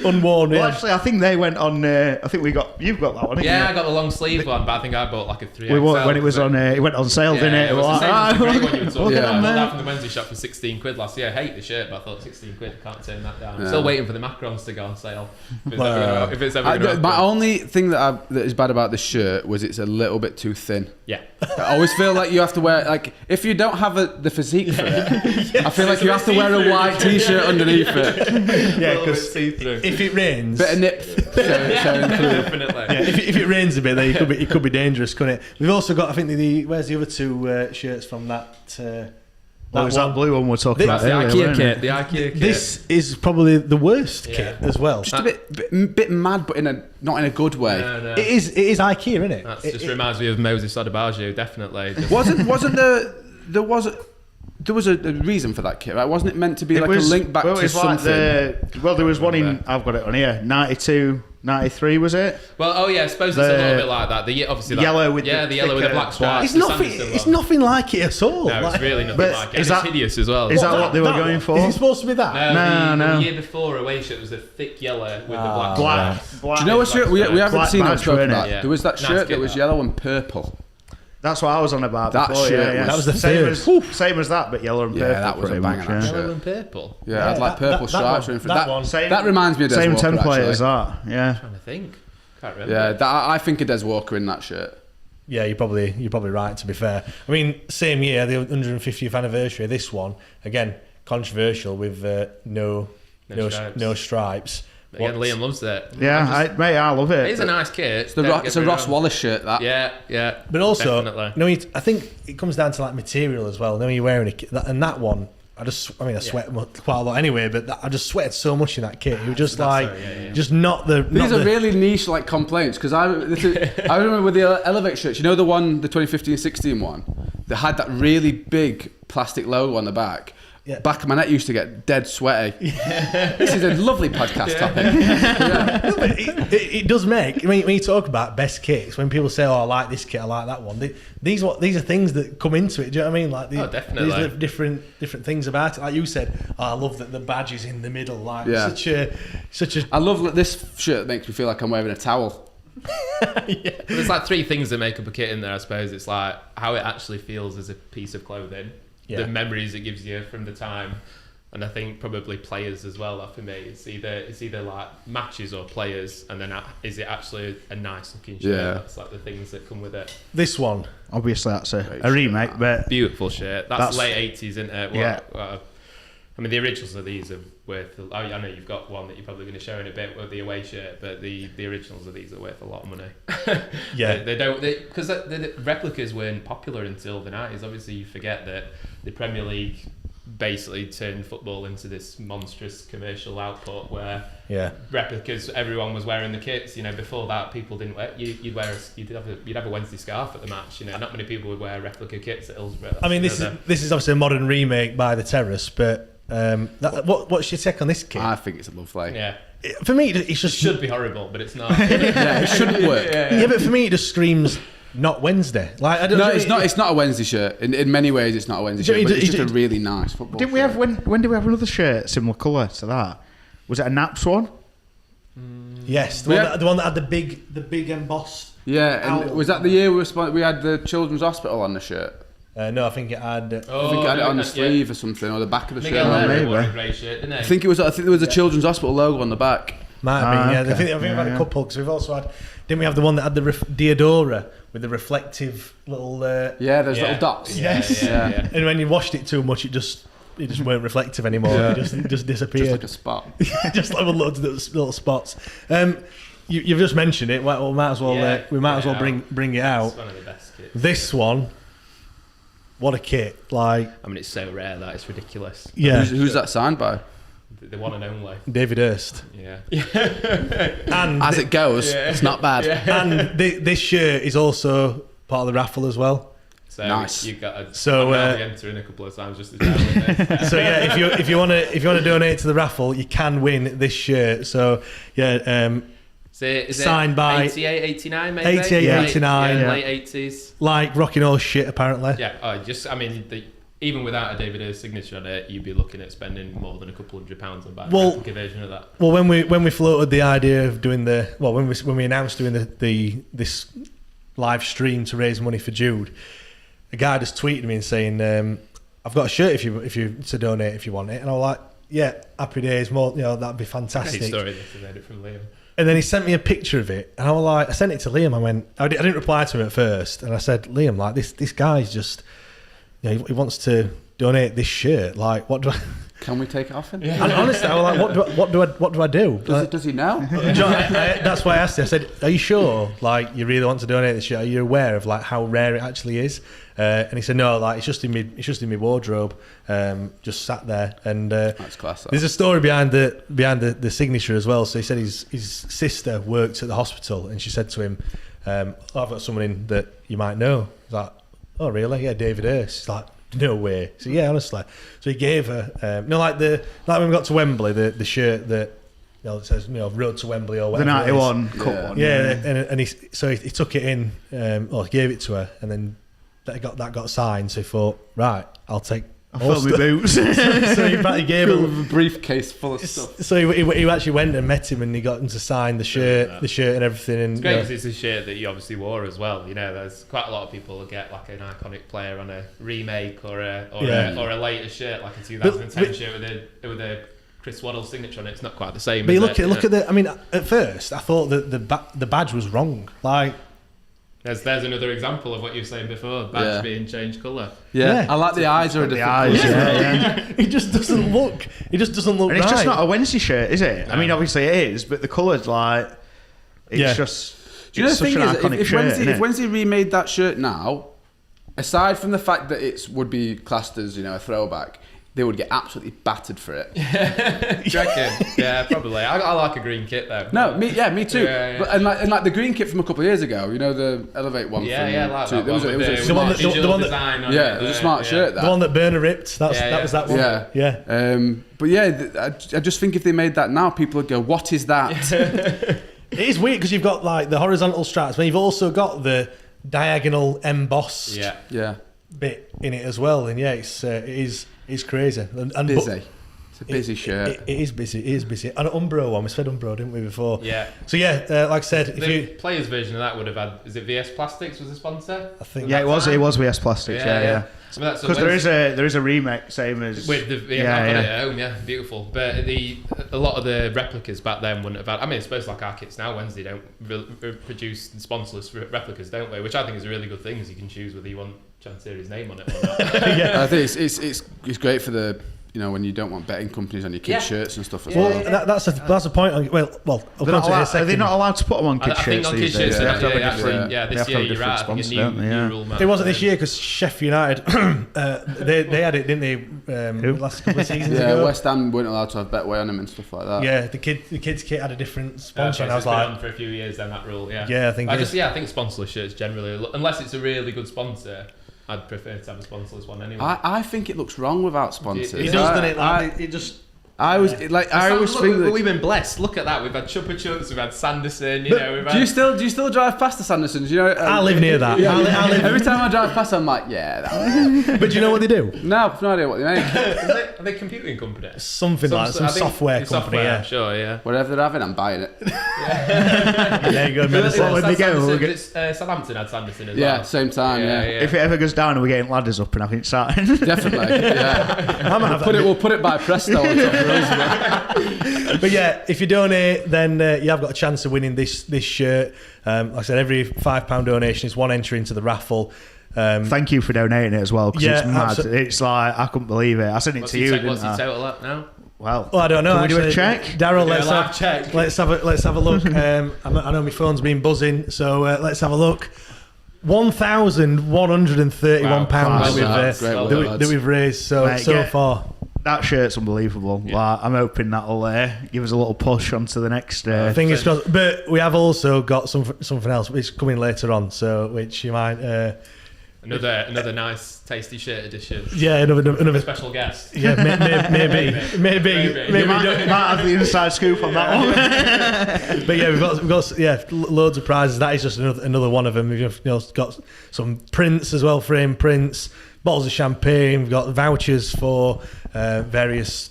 worn. Unworn. Well, Yeah. actually, I think they went on. I think you've got that one. haven't Yeah, I you? got the long sleeve one, but I think I bought like a 3XL. We bought when it was on. It went on sale, didn't it? It was the same as the grey one you were talking Look at about. I them bought there. that from the Wednesday shop for 16 quid last year. I hate the shirt, but I thought 16 quid, can't turn that down. I'm Yeah. still waiting for the Macrons to go on sale. If it's ever I, gonna my happen. only thing that is bad about this shirt was it's a little bit too thin. Yeah. I always feel like you have to wear, like, if you don't have the physique for it, I feel like you have to wear a white t-shirt underneath it. Yeah, A little bit because see-through. if it rains, Bit of nip showing through. Definitely. yeah, if it rains a bit, then it could be dangerous, couldn't it? We've also got, I think, where's the other two shirts from that? What was that blue one we're talking about The earlier? IKEA weren't kit. it? The IKEA kit. This is probably the worst Yeah. kit as well. Just a bit mad, but not in a good way. No. It is IKEA, isn't it? That just reminds me of Moses Odebajo, definitely. Just- Wasn't there was a reason for that kit, right? Wasn't it meant to be It like was- a link back well, to it's like something? there was one in. I've got it on here. 92, 93 was it? Well, oh yeah, I suppose it's a little bit like that. Obviously that, Yellow with the the yellow with the thicker black stripes. It's nothing like it at all. No, it's really nothing But like it. And is it's that- hideous as well. is that what they were going for? Is it supposed to be that? No. The year before away shirt was a thick yellow with the black Black. stripes. Black. Do you know what shirt we haven't Black seen or badge, spoken weren't it? about? Yeah. There was that Nice shirt that kit, was that. yellow and purple. That's what I was on about. That before, shirt yeah. was- That was the same third. same as that, but yellow and Yeah, purple. that was a pretty banger, much, that yeah. shirt. Yellow and purple. Yeah, I'd like purple stripes. one, for that one. That reminds me of Des Same Walker, template actually. as that. Yeah. I'm trying to think. Can't remember. Yeah, I think of Des Walker in that shirt. Yeah, you're probably right. To be fair, I mean, same year, the 150th anniversary. This one again controversial with no stripes. Again, Liam loves it. Yeah, I love it. It's a nice kit. It's a Ross Wallace shirt, that. Yeah. But also, definitely. I think it comes down to like material as well. Now you're wearing a kit, and that one, I sweat quite a lot anyway. But I just sweated so much in that kit. It was just just not the. These are really niche like complaints because I remember with the Elevate shirts, you know the 2015-16 one that had that really big plastic logo on the back. Yeah. Back of my neck used to get dead sweaty. This is a lovely podcast topic. No, but it does make when you talk about best kits, when people say, "Oh, I like this kit, I like that one." These are things that come into it. Do you know what I mean? Like definitely. these are different things about it. Like you said, I love that the badge is in the middle. Like such a. I love that this shirt makes me feel like I'm wearing a towel. Yeah. There's like 3 things that make up a kit in there, I suppose. It's like how it actually feels as a piece of clothing, the memories it gives you from the time, and I think probably players as well. For me, it's either like matches or players, and then is it actually a nice looking shirt? Yeah. That's like the things that come with it. This one, Obviously, that's a remake, but Beautiful shirt. That's late 80s, isn't it? Yeah. I mean, the originals of these are worth. I know you've got one that you're probably going to show in a bit with the away shirt, but the originals of these are worth a lot of money. Yeah. they don't because the replicas weren't popular until the 90s. Obviously, you forget that the Premier League basically turned football into this monstrous commercial output where replicas, everyone was wearing the kits. You know, before that, people didn't wear. You'd have a Wednesday scarf at the match. You know, not many people would wear replica kits at Hillsborough. I mean, this is obviously a modern remake by the Terrace, but what's your take on this kit? I think it's lovely. Yeah. For me, it's just It should be horrible, but it's not. Yeah, it shouldn't work. Yeah, but for me, it just screams not Wednesday. Like I don't. No, it's not. It's not a Wednesday shirt. In many ways, it's not a Wednesday shirt. But it's just a really nice football. didn't we have when did we have another shirt similar colour to that? Was it a Naps one? Yes, the one that had the big embossed. Yeah, and Owl. was that the year we had the Children's Hospital on the shirt? No, I think it had. I think it had it on the sleeve or something, or the back of the shirt. maybe. Wore a grey shirt, didn't he? I think there was a Children's Hospital logo on the back. Might have been, yeah. okay. I think we've had a couple because we've also had. Didn't we have the one that had the Deodora with the reflective little? Yeah, there's little dots. Yes. Yeah. And when you washed it too much, it just weren't reflective anymore. Yeah. It just disappeared. Just like a spot. Just like loads of little spots. You've just mentioned it. Well, we might as well bring it out. It's one of the best kits. This one, what a kit! Like, I mean, it's so rare that it's ridiculous. yeah, Who's that signed by? The one and only. David Hurst. Yeah. And As it goes, it's not bad. and this shirt is also part of the raffle as well. So Nice. You got a, So, I'll be entering a couple of times just to try with So yeah, if you want to donate to the raffle, you can win this shirt. So yeah, Is signed by 88, 89 maybe? 88, 89. Yeah, late 80s. like rocking all shit apparently. Yeah, even without a David Hurst signature on it, you'd be looking at spending more than £200 on buying a replica version of that. Well, when we floated the idea of doing when we announced doing this live stream to raise money for Jude, a guy just tweeted me and saying, "I've got a shirt if you to donate if you want it," and I was like, "Yeah, happy days, more that'd be fantastic." Great story that they made it from Liam. And then he sent me a picture of it, and I was like, I sent it to Liam. I didn't reply to him at first, and I said, "Liam, like this guy's just, he wants to donate this shirt. Like, what do I?" Can we take it off him? And honestly, I was like, what do I do? Does he know? That's why I asked him. I said, "Are you sure? Like, you really want to donate this shirt? Are you aware of like how rare it actually is?" And he said, "No, like it's just in my wardrobe, just sat there." And That's class. there's a story behind the signature as well. So he said his sister worked at the hospital, and she said to him, "I've got someone in that you might know." He's like, "Oh, really? Yeah, David Hurst." He's like, "No way." So yeah, honestly. So he gave her, like when we got to Wembley, the shirt that it says Road to Wembley or whatever. The 91 it is. cut one. Yeah, and he took it in, he gave it to her, and then that got signed. So he thought, right, I'll take. I filled my boots. So he gave With him a briefcase full of stuff. So he actually went and met him, and he got him to sign the shirt and everything. And It's great because it's a shirt that you obviously wore as well. There's quite a lot of people who get like an iconic player on a remake or a later shirt, like a 2010 shirt with a Chris Waddle signature on it. It's not quite the same. But you look at the. I mean, at first I thought that the badge was wrong. Like, There's another example of what you were saying before, badge being changed colour. Yeah, I like the eyes are a different eyes, colour. yeah. It just doesn't look. It just doesn't look And it's right. just not a Wednesday shirt, is it? No. I mean, obviously it is, but the colour's like, it's just. Do you know it's the thing such an is, iconic if shirt, Wednesday, isn't if it? Wednesday remade that shirt now, aside from the fact that it would be classed as a throwback, they would get absolutely battered for it. Do you reckon? Yeah, probably. I like a green kit though. No, me too. Yeah. But and like the green kit from a couple of years ago, the Elevate one. Yeah, from like two, that there was one a, with it was the a one that- digital the one that- design on yeah, it was a smart shirt. the one that Burner ripped. That was that one. Yeah. Yeah. But yeah, I just think if they made that now, people would go, "What is that?" It is weird because you've got like the horizontal straps, but you've also got the diagonal embossed Yeah. bit in it as well. And yeah, it's crazy. And Busy. It's a busy shirt. It is busy. It is busy. And an Umbro one. We said Umbro, didn't we, before? Yeah. So yeah, like I said, if The you, players' version of that would have had. Is it VS Plastics was the sponsor? I think Yeah, it was VS Plastics, yeah. So that's Because there is a remake, same as with the I've got it at home, yeah, beautiful. But a lot of the replicas back then wouldn't have had. I mean, I suppose like our kits now, Wednesday don't produce sponsorless replicas, don't we? Which I think is a really good thing, as you can choose whether you want Chancery's name on it or not. I think it's great for the when you don't want betting companies on your kids' shirts and stuff as well. that's a point. I'll come to it in a Are second. they not allowed to put them on kids' I think shirts on these kids' days? shirts, They have to have a actually, different- yeah, they this have to have year a you're right. different I think sponsor, a don't they? new Yeah. rule. It wasn't this year because Sheffield United they had it, didn't they? Last couple of seasons Yeah, ago. West Ham weren't allowed to have Betway on them and stuff like that. Yeah, the kids kit had a different sponsor, and I was It's been like, on for a few years then that rule. Yeah. Yeah, I think it is. I think sponsorless shirts generally, unless it's a really good sponsor, I'd prefer to have a sponsorless one anyway. I think it looks wrong without sponsors. it does, doesn't it? Like, it just. I always think that. We've been blessed. Look at that. We've had Chupa Chups, we've had Sanderson. We've had. Do you still drive past the Sandersons? You know, I live near that. Yeah, I live. every time I drive past, I'm like, yeah. That But do you know what they do? no, I've no idea what they make. Are they computing company? Something like some I think software it's company. software, Yeah. I'm sure, yeah. Whatever they're having, I'm buying it. There you go. Medicine. would we go? Southampton had Sanderson as well. Yeah, same time. Yeah, If it ever goes down and we're getting ladders up and having starting. definitely. Yeah, we'll put it by Presto on top of us. But yeah, if you donate, then you have got a chance of winning this shirt. Like I said, every £5 donation is one entry into the raffle. Thank you for donating it as well, because it's mad. It's like, I couldn't believe it. I sent it to you, didn't What's I? your total up now? Well, I don't know. Can we do a actually. check? Darryl, check. let's have a look. I know my phone's been buzzing, so let's have a look. £1,131 that we've raised so far. That shirt's unbelievable. Yeah. Like, I'm hoping that'll give us a little push onto the next. Fingers crossed. But we have also got something else which is coming later on, so which you might. Another nice, tasty shirt edition. Yeah, another Special guest. Yeah, maybe. You might have the inside scoop on that one. But yeah, we've got loads of prizes. That is just another one of them. We've got some prints as well, framed prints, bottles of champagne. We've got vouchers for various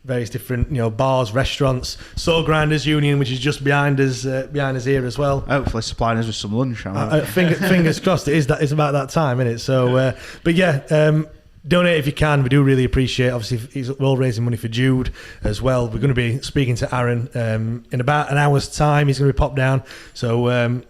different bars, restaurants, Soul Grinders Union, which is just behind us here as well. Hopefully supplying us with some lunch. Fingers crossed. It's about that time, isn't it? So, but yeah. Donate if you can. We do really appreciate it. Obviously, we're all raising money for Jude as well. We're going to be speaking to Aaron in about an hour's time. He's going to be popped down. So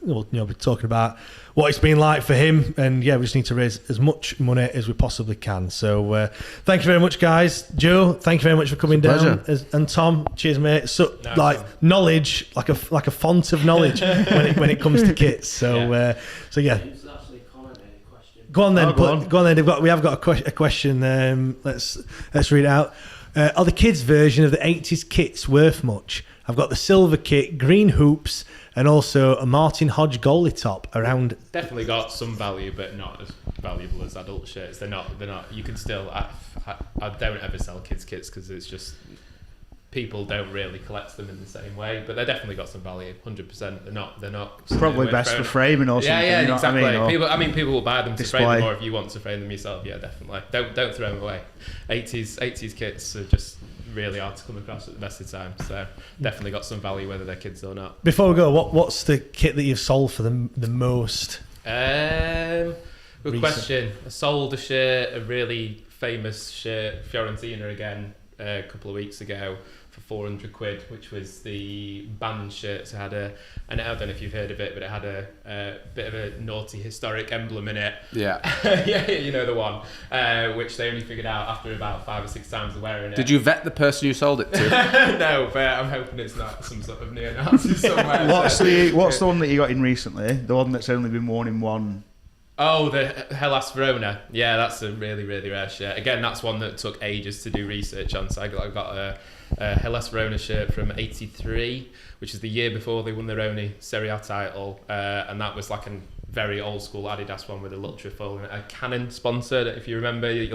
we'll be talking about what it's been like for him. And yeah, we just need to raise as much money as we possibly can. So thank you very much, guys. Joe, thank you very much for coming down. And Tom, cheers, mate. So knowledge, like a font of knowledge when it comes to kits. So yeah. Go on then. Go on then. We have got a question. Let's read it out. Are the kids' version of the 80s kits worth much? I've got the silver kit, green hoops, and also a Martin Hodge goalie top around. Definitely got some value, but not as valuable as adult shirts. They're not. You can still. I don't ever sell kids' kits because it's just. People don't really collect them in the same way, but they definitely got some value. 100%. They're not. Probably best for framing or something. Yeah, you know exactly. What I mean? People will buy them display. to frame them, or if you want to frame them yourself, yeah, definitely. Don't throw them away. 80s kits are just really hard to come across at the best of times. So definitely got some value whether they're kids or not. Before we go, what's the kit that you've sold for the most? Good question. I sold a shirt, a really famous shirt, Fiorentina again, a couple of weeks ago. For £400, which was the band shirt. So it had and I don't know if you've heard of it, but it had a bit of a naughty historic emblem in it. Yeah. Yeah, you know the one, which they only figured out after about 5 or 6 times of wearing it. Did you vet the person you sold it to? No, but I'm hoping it's not some sort of neo-Nazi somewhere. What's the one that you got in recently? The one that's only been worn in one. Oh, the Hellas Verona. Yeah, that's a really, really rare shirt. Again, that's one that took ages to do research on. So I got a Hellas Verona shirt from '83, which is the year before they won their only Serie A title, and that was like a very old school Adidas one with a little trefoil and a Canon sponsor. If you remember, I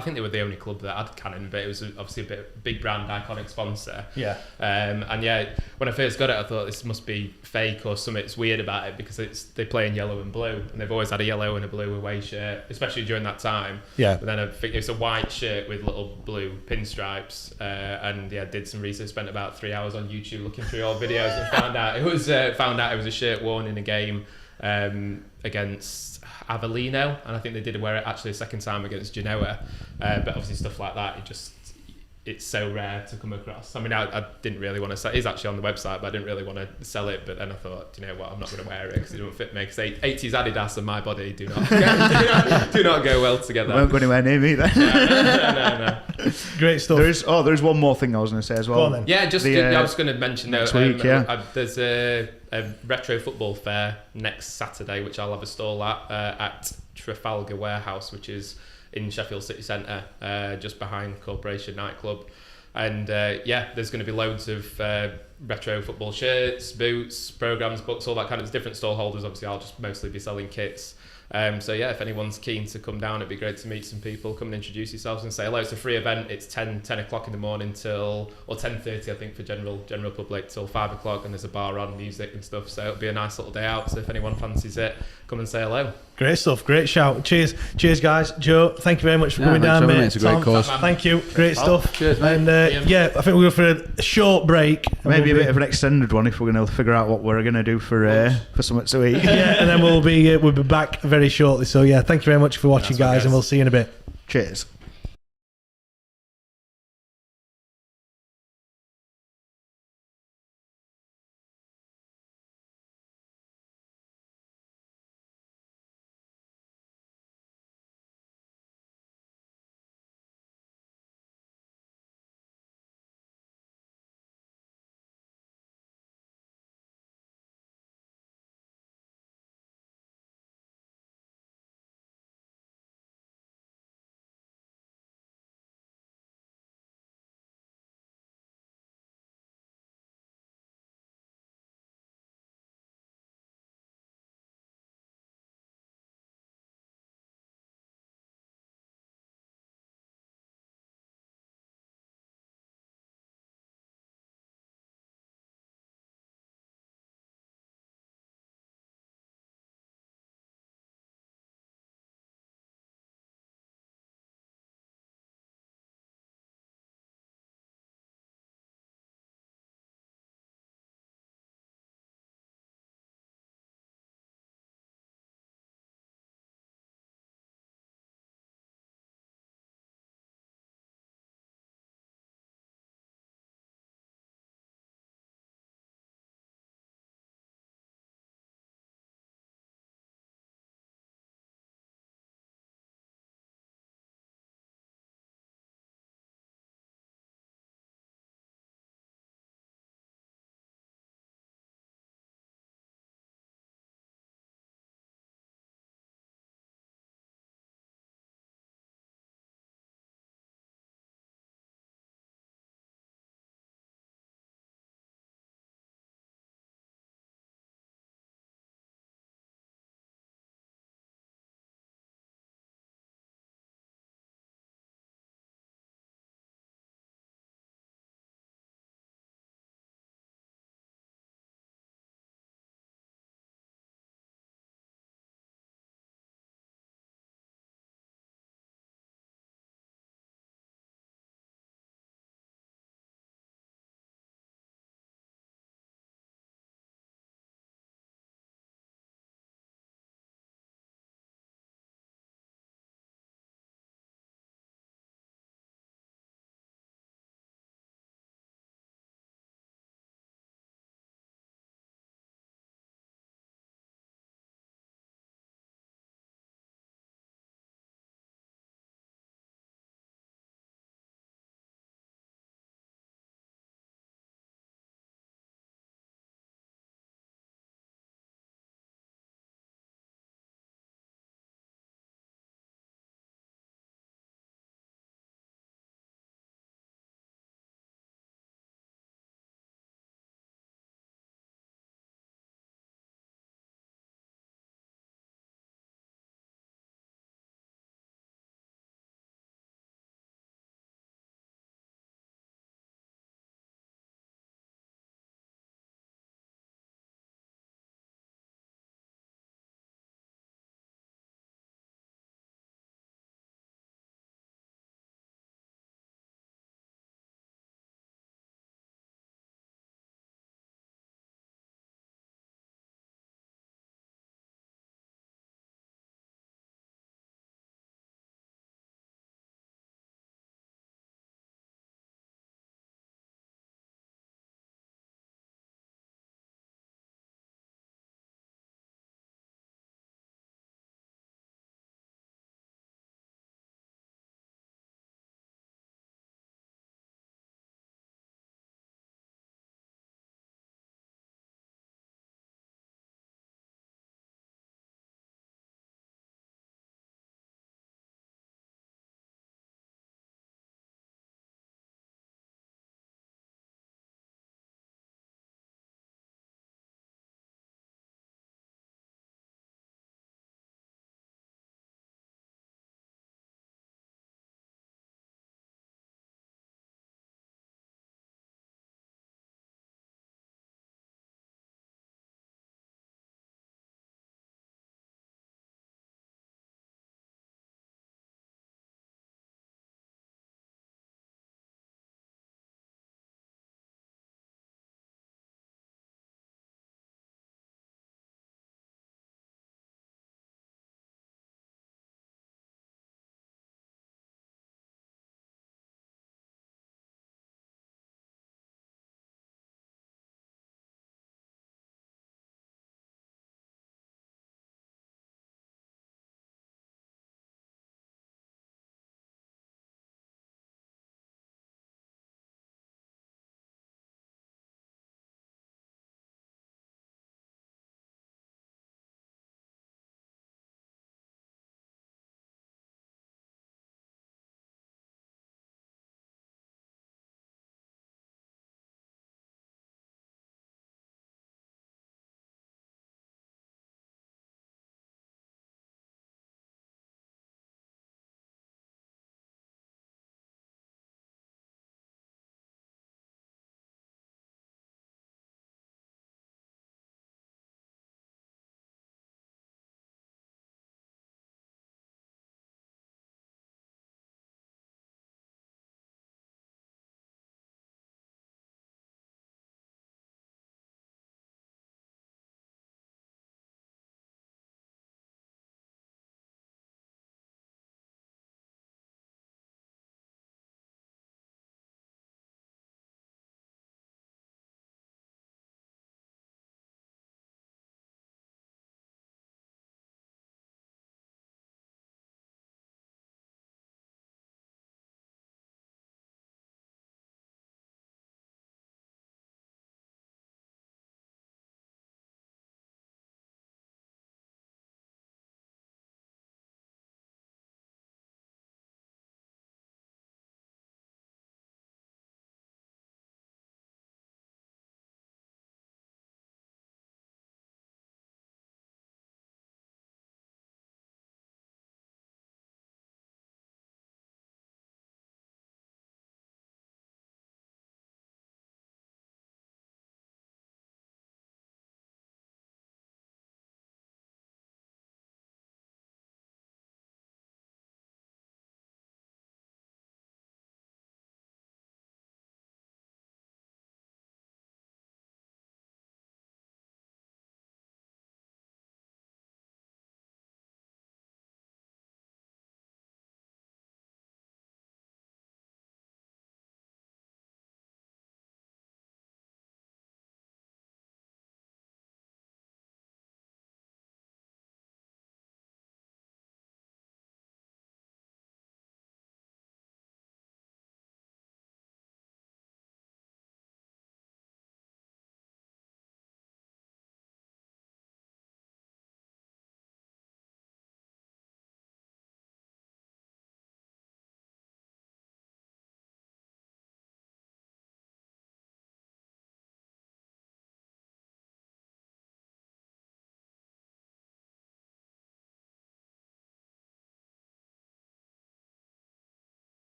think they were the only club that had Canon, but it was obviously a big brand, iconic sponsor. Yeah. And yeah, when I first got it, I thought this must be fake or something's weird about it because they play in yellow and blue, and they've always had a yellow and a blue away shirt, especially during that time. Yeah. But then I think it's a white shirt with little blue pinstripes, and yeah, did some research, spent about 3 hours on YouTube looking through old videos and found out it was a shirt worn in a game against Avellino, and I think they did wear it actually a second time against Genoa, but obviously stuff like that, it's so rare to come across. I mean, I didn't really want to sell it. It's actually on the website, but I didn't really want to sell it. But then I thought, you know what, I'm not going to wear it because it don't fit me. Because 80s Adidas and my body do not go well together. I won't go anywhere near me then. No. Great stuff. There's one more thing I was going to say as well. Go on then. Yeah, I was going to mention next week. There's a retro football fair next Saturday, which I'll have a stall at Trafalgar Warehouse, which is in Sheffield City Centre, just behind Corporation Nightclub. And there's going to be loads of retro football shirts, boots, programmes, books, all that kind of different stall holders. Obviously, I'll just mostly be selling kits. So yeah, if anyone's keen to come down, it'd be great to meet some people. Come and introduce yourselves and say hello. It's a free event. It's 10 o'clock in the morning till, or 10:30 I think for general public, till 5 o'clock, and there's a bar on, music and stuff. So it'll be a nice little day out. So if anyone fancies it, come and say hello. Great stuff, great shout. Cheers guys. Joe, thank you very much for coming down, mate. It's a great cause. Thank you, great stuff. Cheers, mate. And I think we'll go for a short break. Maybe a bit of an extended one if we're going to figure out what we're going to do for something to eat. Yeah, and then we'll be back very shortly. So yeah, thank you very much for watching, guys, and we'll see you in a bit. Cheers.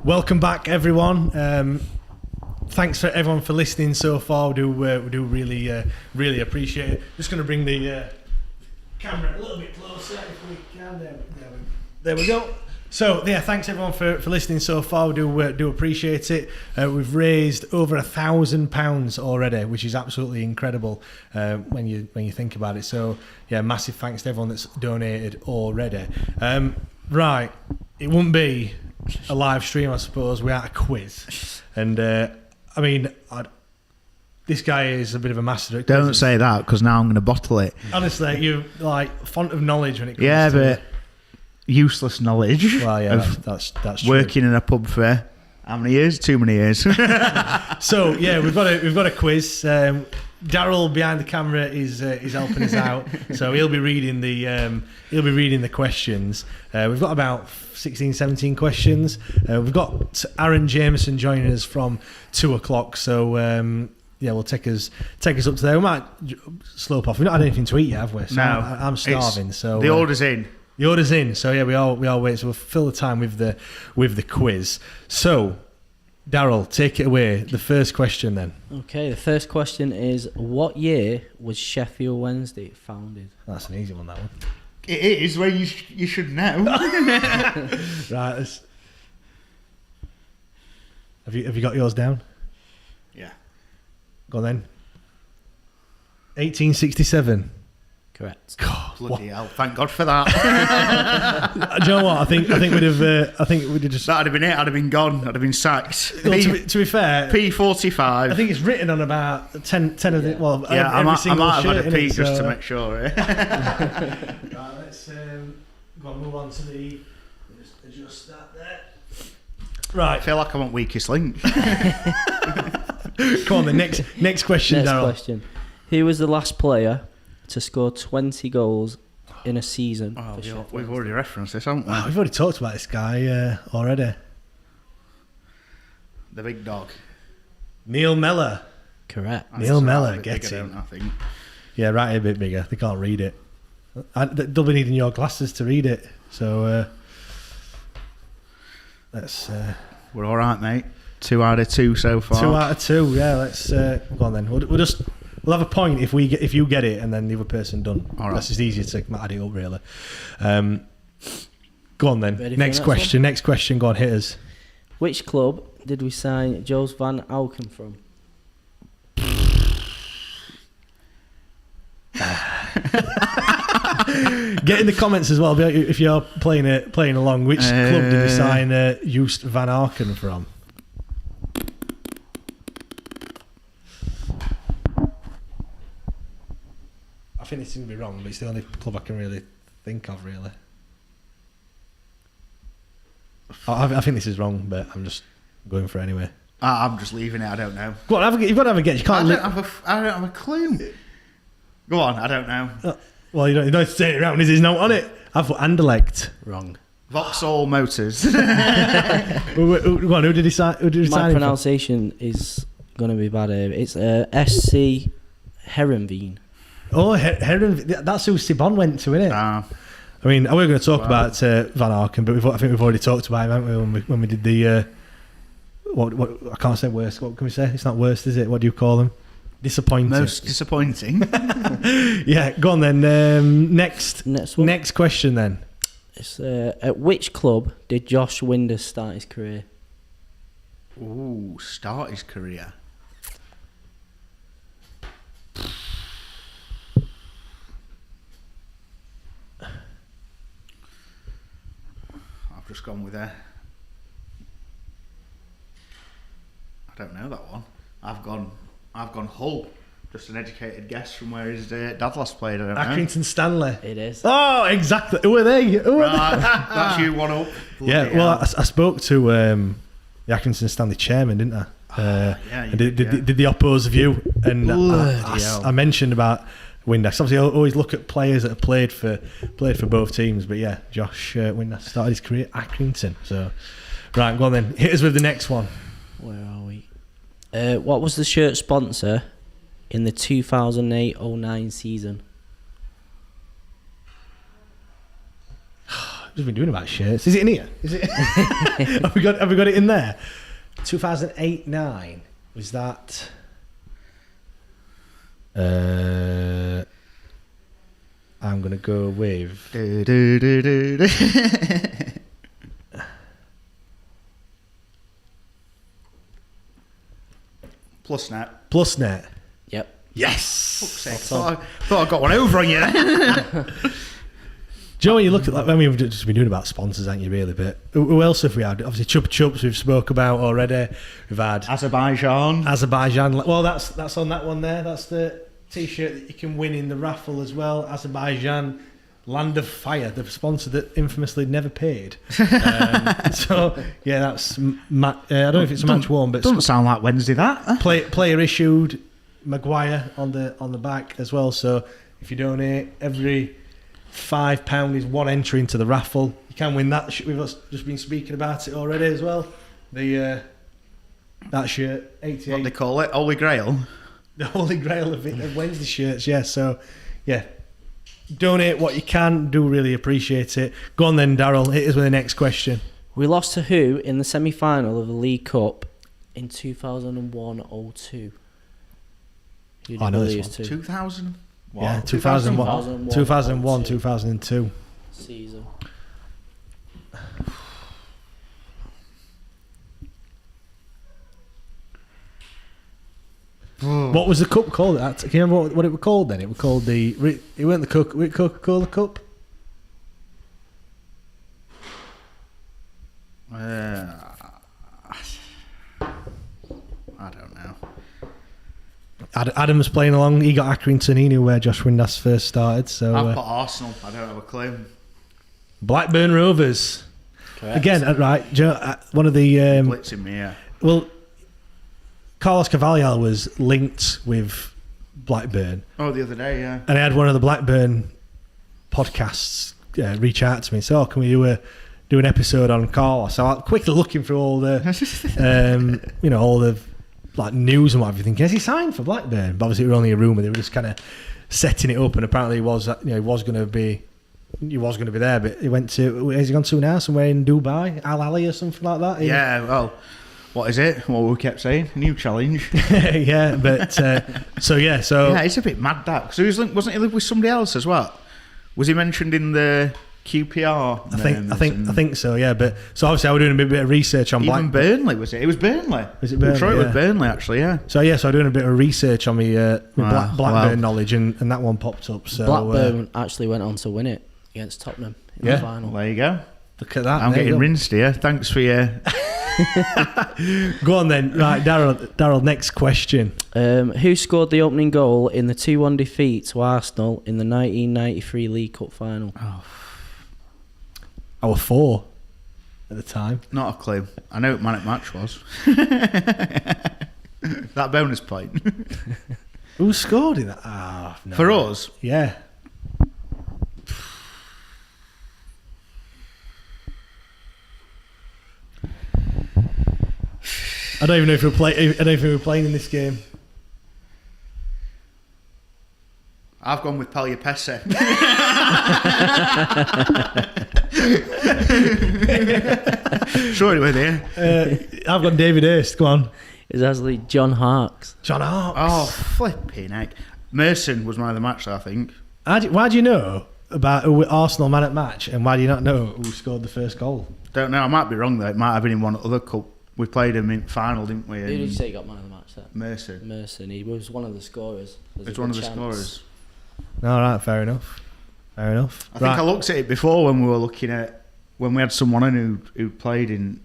Welcome back, everyone. Thanks for everyone for listening so far. We do really appreciate it. Just going to bring the camera a little bit closer if we can. There we go. So yeah, thanks everyone for listening so far. We do appreciate it. We've raised over £1,000 already, which is absolutely incredible when you think about it. So yeah, massive thanks to everyone that's donated already. Right, it wouldn't be a live stream, I suppose, without a quiz. And I mean, this guy is a bit of a master at quizzes. Don't say that, because now I'm going to bottle it. Honestly, you like font of knowledge when it comes Yeah, to but useless knowledge. well, yeah, that's true. Working in a pub for how many years? Too many years. So yeah, we've got a quiz. Daryl behind the camera is helping us out, so he'll be reading the questions. We've got about 16, 17 questions. We've got Aaron Jameson joining us from 2:00. So yeah, we'll take us up to there. We might slope off. We've not had anything to eat yet, have we? So No, I'm starving. So the order's in. The order's in. So yeah, we all wait. So we'll fill the time with the quiz. So Daryl, take it away. The first question then. Okay, the first question is, what year was Sheffield Wednesday founded? That's an easy one, that one. It is where you should know. Right. Have you got yours down? Yeah. Go on then. 1867. Correct. God, Bloody hell! Thank God for that. do you know what? I think we'd have just. That'd have been it. I'd have been gone. I'd have been sacked. Well, to be fair, P45. I think it's written on about 10 of the. Well, Yeah, every I single might have shirt had a pee in it, just so- to make sure. Right, let's go on, move on to the. Just adjust that there. I Right, feel like I'm on weakest link. come on. The next question, Next Daryl. question. Who was the last player to score 20 goals in a season Oh, for Sheffield we've Wednesday? already referenced this, haven't we? Oh, we've already talked about this guy already. The big dog. Neil Mellor. Correct. Neil That's Mellor, a bit get bigger, him. don't I think. Yeah, right a bit bigger. They can't read it. They'll be needing your glasses to read it. So let's. We're all right, mate. 2 out of 2 so far. 2 out of 2. Yeah, let's go on then. We'll have a point if you get it, and then the other person done. All right. That's just easier to add it up, really. Go on then. Ready for Next the next question. Next question. Go on, hit us. Which club did we sign Jos van Auken from? Get in the comments as well if you're playing along. Which club did we sign Joost van Aken from? I think this is going to be wrong, but it's the only club I can really think of, really. I think this is wrong, but I'm just going for it anyway. I'm just leaving it. I don't know. Go on, you've got to have a guess. You can't. I don't have a clue. Go on. I don't know. Well, you don't have to say it around. It's not on it. I've put Anderlecht. Wrong. Vauxhall Motors. Go on. Who did he sign? My pronunciation is going to be bad here. It's SC Herenveen. Oh, Heron. That's who Sibon went to, isn't it? I mean, we're going to talk about Van Aken, but I think we've already talked about him, haven't we? When we did the what I can't say worst. What can we say? It's not worst, is it? What do you call them? Disappointing. Most disappointing. Yeah, go on then. Next one. Next question then. It's at which club did Josh Winders start his career? Ooh, start his career. I've just gone with I don't know that one. I've gone Hull. Just an educated guess from where his dad last played. I don't know. Accrington Stanley. It is. Oh, exactly. Who are they? That's you, one up. Yeah, Bloody well, hell. I spoke to the Accrington Stanley chairman, didn't I? Yeah, you did did. the opposed view, and Bloody hell. I mentioned about Windass. Obviously, I always look at players that have played for both teams, but yeah, Josh Windass started his career at Accrington. So, right, go on then. Hit us with the next one. Where are we? What was the shirt sponsor in the 2008-09 season? Just been doing about shirts. Is it in here? Is it? have we got it in there? 2008-9 was that? I'm gonna go with. Plusnet. Yep. Yes. Fuck's sake. Thought I got one over on you. Do you know when you look at that? I mean, we've just been doing about sponsors, aren't you, really? But who else have we had? Obviously, Chupa Chups we've spoke about already. We've had Azerbaijan. Well, that's on that one there. That's the T-shirt that you can win in the raffle as well. Azerbaijan, Land of Fire, the sponsor that infamously never paid. So yeah, that's I don't know if it's a match worn, but doesn't sound like Wednesday that. Huh? Player issued Maguire on the back as well. So if you donate, every £5 is one entry into the raffle. You can win that. We've just been speaking about it already as well. The that shirt, 88. What they call it, Holy Grail. The Holy Grail of Wednesday shirts. Yeah. So yeah, donate what you can. Do really appreciate it. Go on then, Daryl. Hit us with the next question. We lost to who in the semi-final of the League Cup in 2001-02? I know this one. 2000. Yeah, 2001, 2002 season. What was the cup called? Can you remember what it was called then? It was called it weren't the Coca-Cola Cup. I don't know. Adam's playing along. He got Accrington. He knew where Josh Windass first started. So I've got Arsenal. I don't have a clue. Blackburn Rovers. Correct. Again, right. One of the Blitzing me, yeah. well, Carlos Cavalier was linked with Blackburn. Oh, the other day, yeah. And I had one of the Blackburn podcasts reach out to me. So, can we do an episode on Carlos? So I'm quickly looking through all the, all the like news and what everything. Has he signed for Blackburn? But obviously, it was only a rumour. They were just kind of setting it up, and apparently, he was going to be there. But he went to. Has he gone to now? Somewhere in Dubai, Al Ali or something like that. Yeah. Well, what is it? What we kept saying? New challenge. Yeah, but so yeah, it's a bit mad that because he wasn't he with somebody else as well? Was he mentioned in the QPR? I think so. Yeah, but so obviously I was doing a bit of research on Even Burnley. Was it? It was Burnley. Was it Burnley? Detroit with Burnley actually. Yeah. So I was doing a bit of research on my Blackburn knowledge, and that one popped up. So Blackburn actually went on to win it against Tottenham in the final. Well, there you go. Look at that. I'm getting rinsed here. Thanks for your. Go on then. Right, Daryl, next question. Who scored the opening goal in the 2-1 defeat to Arsenal in the 1993 League Cup final? I was 4 at the time. Not a clue. I know what Man at Match was. That bonus point. Who scored in that? No. For us? Yeah. I don't even know if we were playing in this game. I've gone with Pagliapesse. Sorry, we're there. I've gone David Hurst. Go on. It's actually John Harkes. John Harkes. Oh, flipping heck. Merson was man of the match, I think. Why do you know about Arsenal man at match, and why do you not know who scored the first goal? Don't know. I might be wrong though. It might have been in one other cup. We played him in final, didn't we? Who did you say got man of the match there? Merson. He was one of the scorers. It's one of the scorers. All right, fair enough. I think I looked at it before when we were looking at when we had someone who played in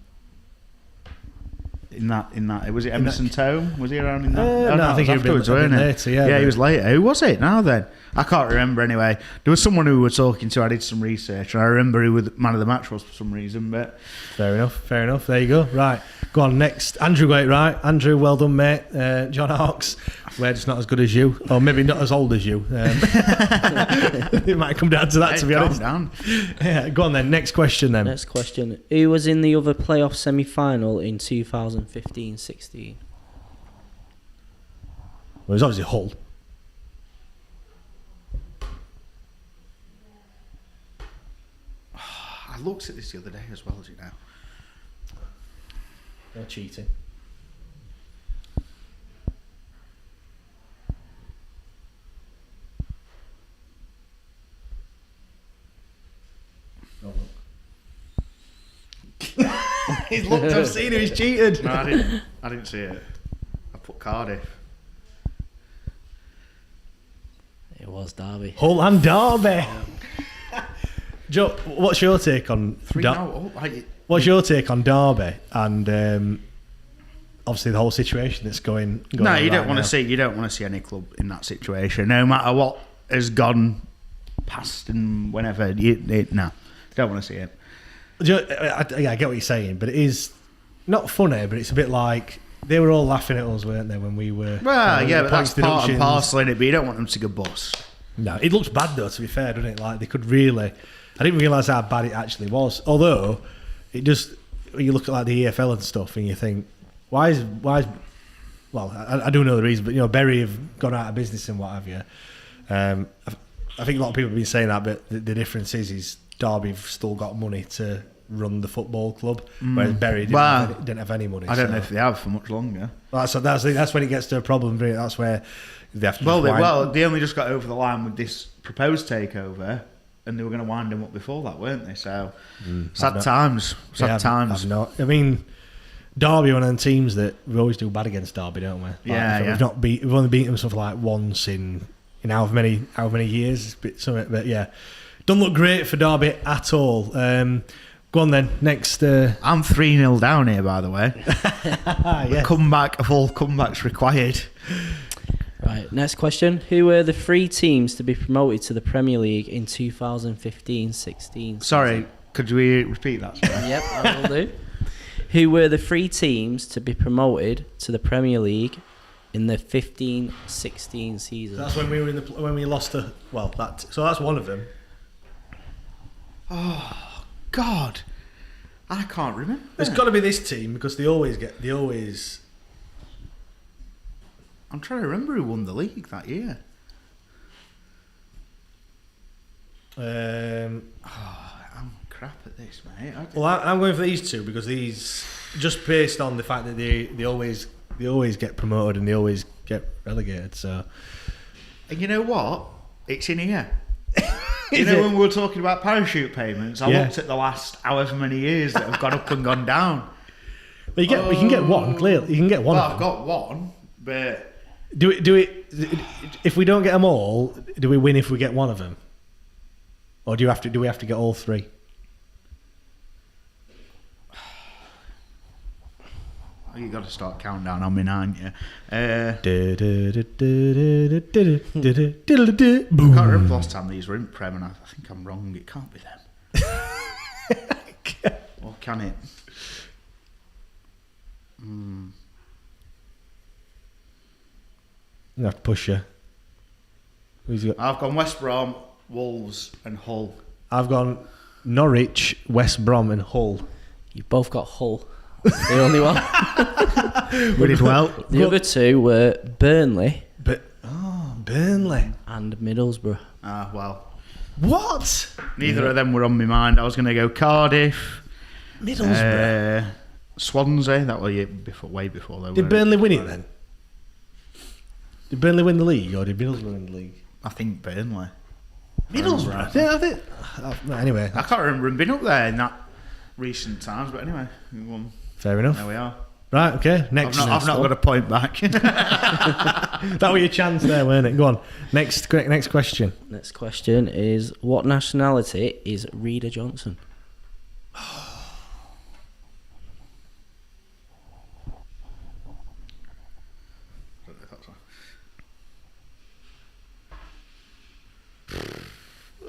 that. Was it Emerson Tome? Was he around in that? No, I think he was later. Yeah, he was later. Who was it now then? I can't remember anyway. There was someone who we were talking to. I did some research and I remember who the man of the match was for some reason. But fair enough. There you go. Right, go on next. Andrew got it right. Andrew, well done, mate. John Harkes. We're just not as good as you, or maybe not as old as you. It might come down to that, to be honest. Down. Yeah, go on then. Next question then. Next question. Who was in the other playoff semi-final in 2015-16? Well, it was obviously Hull. looked at this the other day as well, as you know. No cheating. No look. He's looked. I've seen him. He's cheated. No, I didn't see it. I put Cardiff. It was Derby. Hull and Derby. Joe, what's your take on 3-0. What's your take on Derby and obviously the whole situation that's going No, on you don't right want now? to see. You don't want to see any club in that situation, no matter what has gone past and whenever. No, don't want to see it. Joe, I get what you're saying, but it is not funny. But it's a bit like they were all laughing at us, weren't they, when we were? Well, yeah, but that's points part and deductions. parcel in it. But you don't want them to go bust. No, it looks bad though. To be fair, doesn't it? Like they could really. I didn't realise how bad it actually was. Although it just, you look at like the EFL and stuff, and you think, why is well, I do know the reason, but you know, Bury have gone out of business and what have you. I think a lot of people have been saying that, but the difference is Derby have still got money to run the football club, whereas Bury didn't have any money. I don't know if they have for much longer. That's when it gets to a problem. That's where they have to. They only just got over the line with this proposed takeover, and they were going to wind them up before that, weren't they? So sad times. I mean, Derby are one of the teams that we always do bad against Derby, don't we? We've only beaten them something like once in however many years. But yeah, don't look great for Derby at all. Go on then. Next, I'm 3-0 down here, by the way. yes. Comeback of all comebacks required. Right, next question. Who were the 3 teams to be promoted to the Premier League in 2015-16? Sorry, could we repeat that? Yep, I will do. Who were the 3 teams to be promoted to the Premier League in the 15-16 season? That's when we were when we lost so that's one of them. Oh God, I can't remember. There's got to be this team because they always. I'm trying to remember who won the league that year. I'm crap at this, mate. Well, I'm going for these two because these, just based on the fact that they always get promoted and they always get relegated. So, and you know what? It's in here. When we were talking about parachute payments, I looked at the last however many years that have gone up and gone down. But you can get one. Clearly, you can get one. Well, I've got one, but do it. If we don't get them all, do we win if we get one of them, or do we have to get all 3? You got to start counting down on me now, aren't you? I can't remember the last time these were in Prem, and I think I'm wrong. It can't be them. Or can it? You have to push you. I've gone West Brom, Wolves, and Hull. I've gone Norwich, West Brom, and Hull. You've both got Hull. The only one. We did well. The other 2 were Burnley. Burnley and Middlesbrough. Ah, well. What? Neither of them were on my mind. I was going to go Cardiff, Middlesbrough, Swansea. That was way before though. Did Burnley win it then? Did Burnley win the league or did Middlesbrough win the league? I think Burnley. Middlesbrough? Yeah, I think. Anyway, I can't remember him being up there in that recent times, but anyway, we won. Fair enough. There we are. Right, okay. Next. I've not got a point back. That was your chance there, weren't it? Go on. Next question. Next question is, what nationality is Reader Johnson?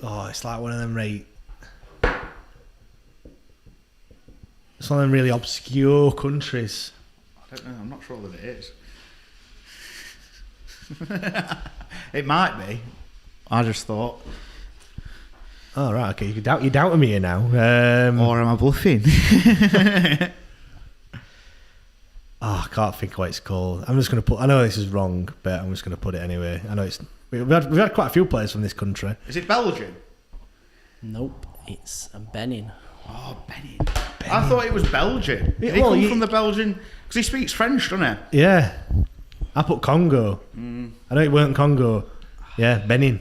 Oh, it's like one of them it's one of them really obscure countries. I don't know. I'm not sure that it is. It might be. I just thought. Oh, right. Okay. You're doubting me here now. Or am I bluffing? I can't think what it's called. I'm just going to put. I know this is wrong, but I'm just going to put it anyway. I know it's. We've had quite a few players from this country. Is it Belgium? Nope, it's Benin. Oh, Benin. I thought it was Belgian. Did he well, come from the Belgian? Because he speaks French, doesn't he? Yeah. I put Congo. I know it weren't Congo. Yeah, Benin.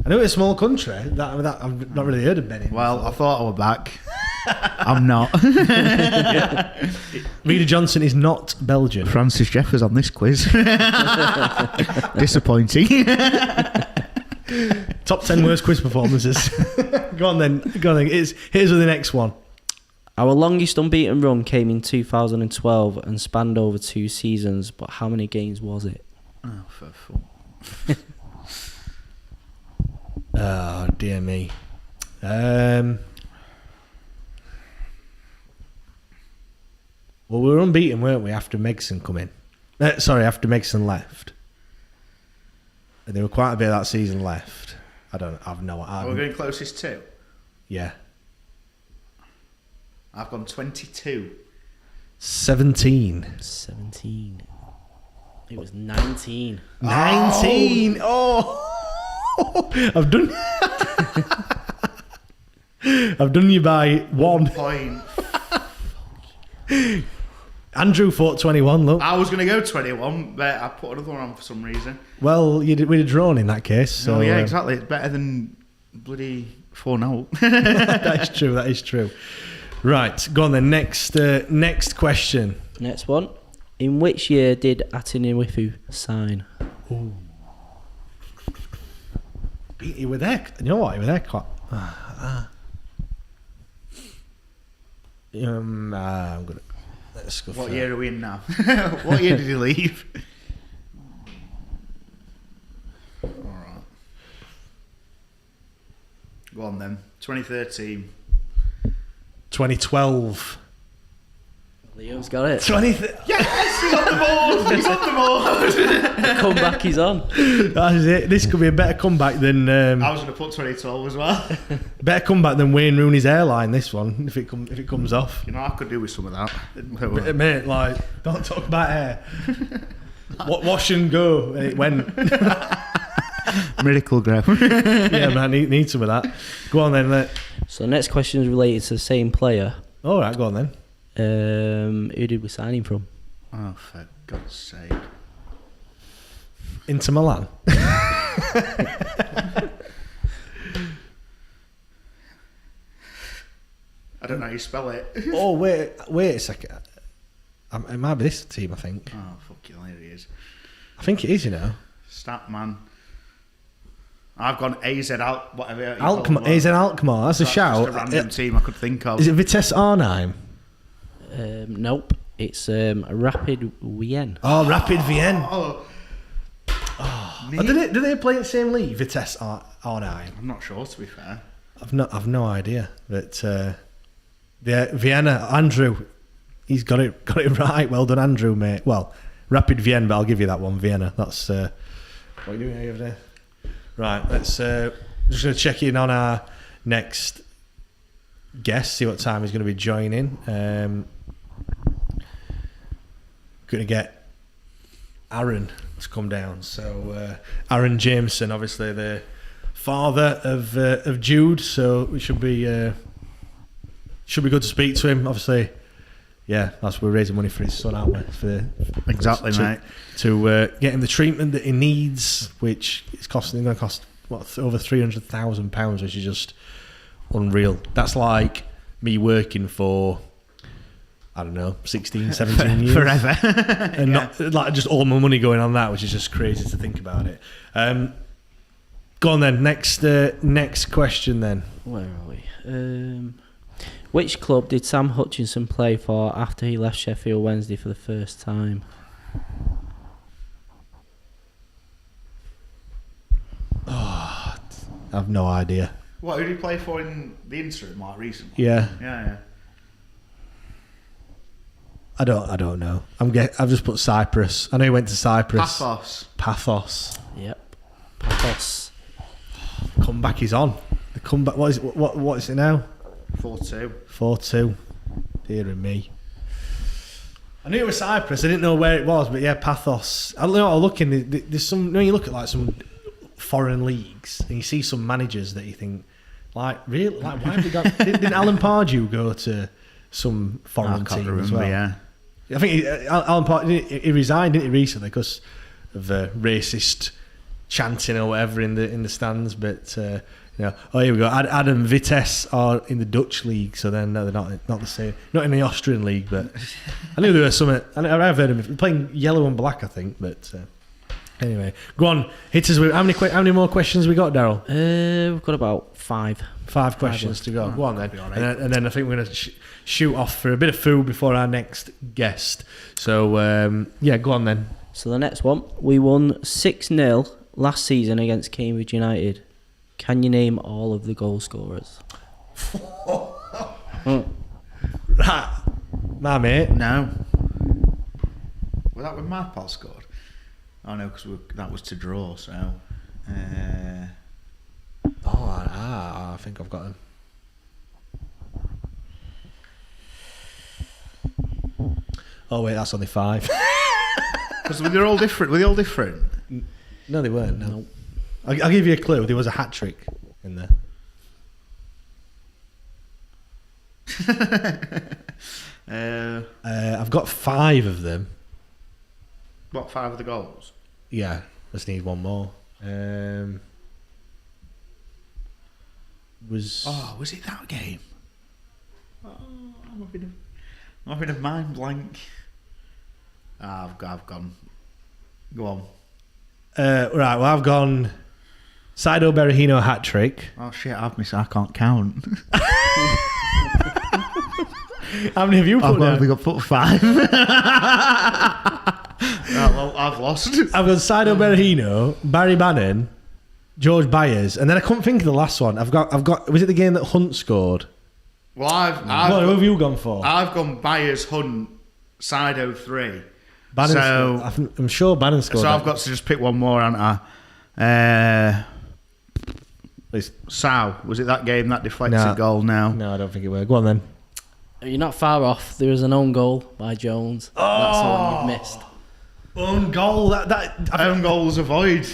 I know it's a small country. I've not really heard of Benin. Well, I thought I was back. I'm not. Reader Johnson is not Belgian. Francis Jeffers on this quiz. Disappointing. Top 10 worst quiz performances. Go on then. Here's the next one. Our longest unbeaten run came in 2012 and spanned over 2 seasons, but how many games was it? Oh, for fuck. Oh, dear me. Well, we were unbeaten, weren't we, after Megson come in? After Megson left. And there were quite a bit of that season left. I've no idea. We're going closest to? Yeah. I've gone 22. 17. 17. It was 19. 19! Oh! I've done you by 1 point. Andrew thought 21, look. I was going to go 21, but I put another one on for some reason. Well, we'd have drawn in that case. So, yeah, exactly. It's better than bloody 4-0. That is true. Right, go on then. Next question. Next one. In which year did Atiniwifu sign? Ooh. You were there. You know what? You were there quite. I'm gonna. Let's go. What year are we in now? What year did he leave? All right. Go on then. 2013. 2012. Leo's got it. Yes, he's on the board. He's on the board. The comeback is on. That is it. This could be a better comeback than. I was going to put 2012 as well. Better comeback than Wayne Rooney's airline. This one, if it comes off. You know, I could do with some of that. Mate, like, don't talk about hair. Wash and go, and it went. Miracle grab. Yeah, man, need some of that. Go on then. So the next question is related to the same player. All right, go on then. Who did we sign him from? Oh, for God's sake. Inter Milan. I don't know how you spell it. Oh, wait a second. It might be this team, I think. Oh, fucking hell, here he is. I think it is, you know. Statman. I've gone AZ whatever. Alkmaar. AZ Alkmaar. That's a shout. Just a random team I could think of. Is it Vitesse Arnhem? Nope. It's Rapid Wien. Oh, Rapid Vienna. Oh, Do they play in the same league, Vitesse Arnhem? I'm not sure, to be fair. I've no idea. But Vienna, Andrew, he's got it right. Well done, Andrew, mate. Well, Rapid Vienna, but I'll give you that one, Vienna. That's what are you doing over there? Right, let's just going to check in on our next guest, see what time he's going to be joining. Going to get Aaron to come down. So Aaron Jameson, obviously the father of Jude, so it should be good to speak to him. Obviously, yeah, we're raising money for his son, aren't we? Exactly, mate. To get him the treatment that he needs, which is going to cost over £300,000, which is just unreal. That's like me working for, I don't know, 16, 17 years. Forever. And not like just all my money going on that, which is just crazy to think about it. Go on then, next question then. Where are we? Which club did Sam Hutchinson play for after he left Sheffield Wednesday for the first time? Oh, I have no idea. What, who did he play for in the interim, like recently? Yeah. Yeah. I don't know. I've just put Cyprus. I know he went to Cyprus. Pathos. Yep. Pathos. Comeback is on. The comeback. What is it now? 4-2. 4-2. Dear me. I knew it was Cyprus. I didn't know where it was, but yeah, Pathos. I don't know. I'm looking. There's some. You know, you look at like some foreign leagues and you see some managers that you think Like, really? Like, why have they got... Didn't Alan Pardew go to some foreign team remember, as well? yeah. I think Alan Pardew, he resigned, didn't he, recently because of racist chanting or whatever in the stands. But oh, here we go. Adam Vitesse are in the Dutch league, so then no, they're not the same. Not in the Austrian league, but I knew there was some. I've heard of them playing yellow and black, I think. But anyway, go on. Hit us with how many more questions we got, Daryl? We've got about 5. 5 questions to go. Go on then. And then I think we're going to shoot off for a bit of food before our next guest. So, go on then. So the next one, we won 6-0 last season against Cambridge United. Can you name all of the goal scorers? Right. My mate. No. Was that when Marpal scored? Oh no, because that was to draw, so... I think I've got him. Oh wait, that's only 5. Because they're all different. Were they all different? No, they weren't. No. I'll give you a clue. There was a hat trick in there. I've got 5 of them. What, 5 of the goals? Yeah, just need one more. Was it that game? Oh, I'm having a mind blank. I've gone. Go on. Right, well, I've gone Saido Berahino hat trick. Oh shit, I've missed. I can't count. How many have you put down? We got 5. Well, I've lost. I've got Saido Berahino, Barry Bannon, George Byers, and then I couldn't think of the last one. I've got. Was it the game that Hunt scored? Well, What have you gone for? I've gone Byers, Hunt, Sido 3. Bannon I'm sure Bannon scored. So that. I've got to just pick one more, haven't I? Sow, was it that game, that deflected goal now? No, I don't think it was. Go on then. You're not far off. There was an own goal by Jones. That's the one you've missed. Own goal. Own goals avoid.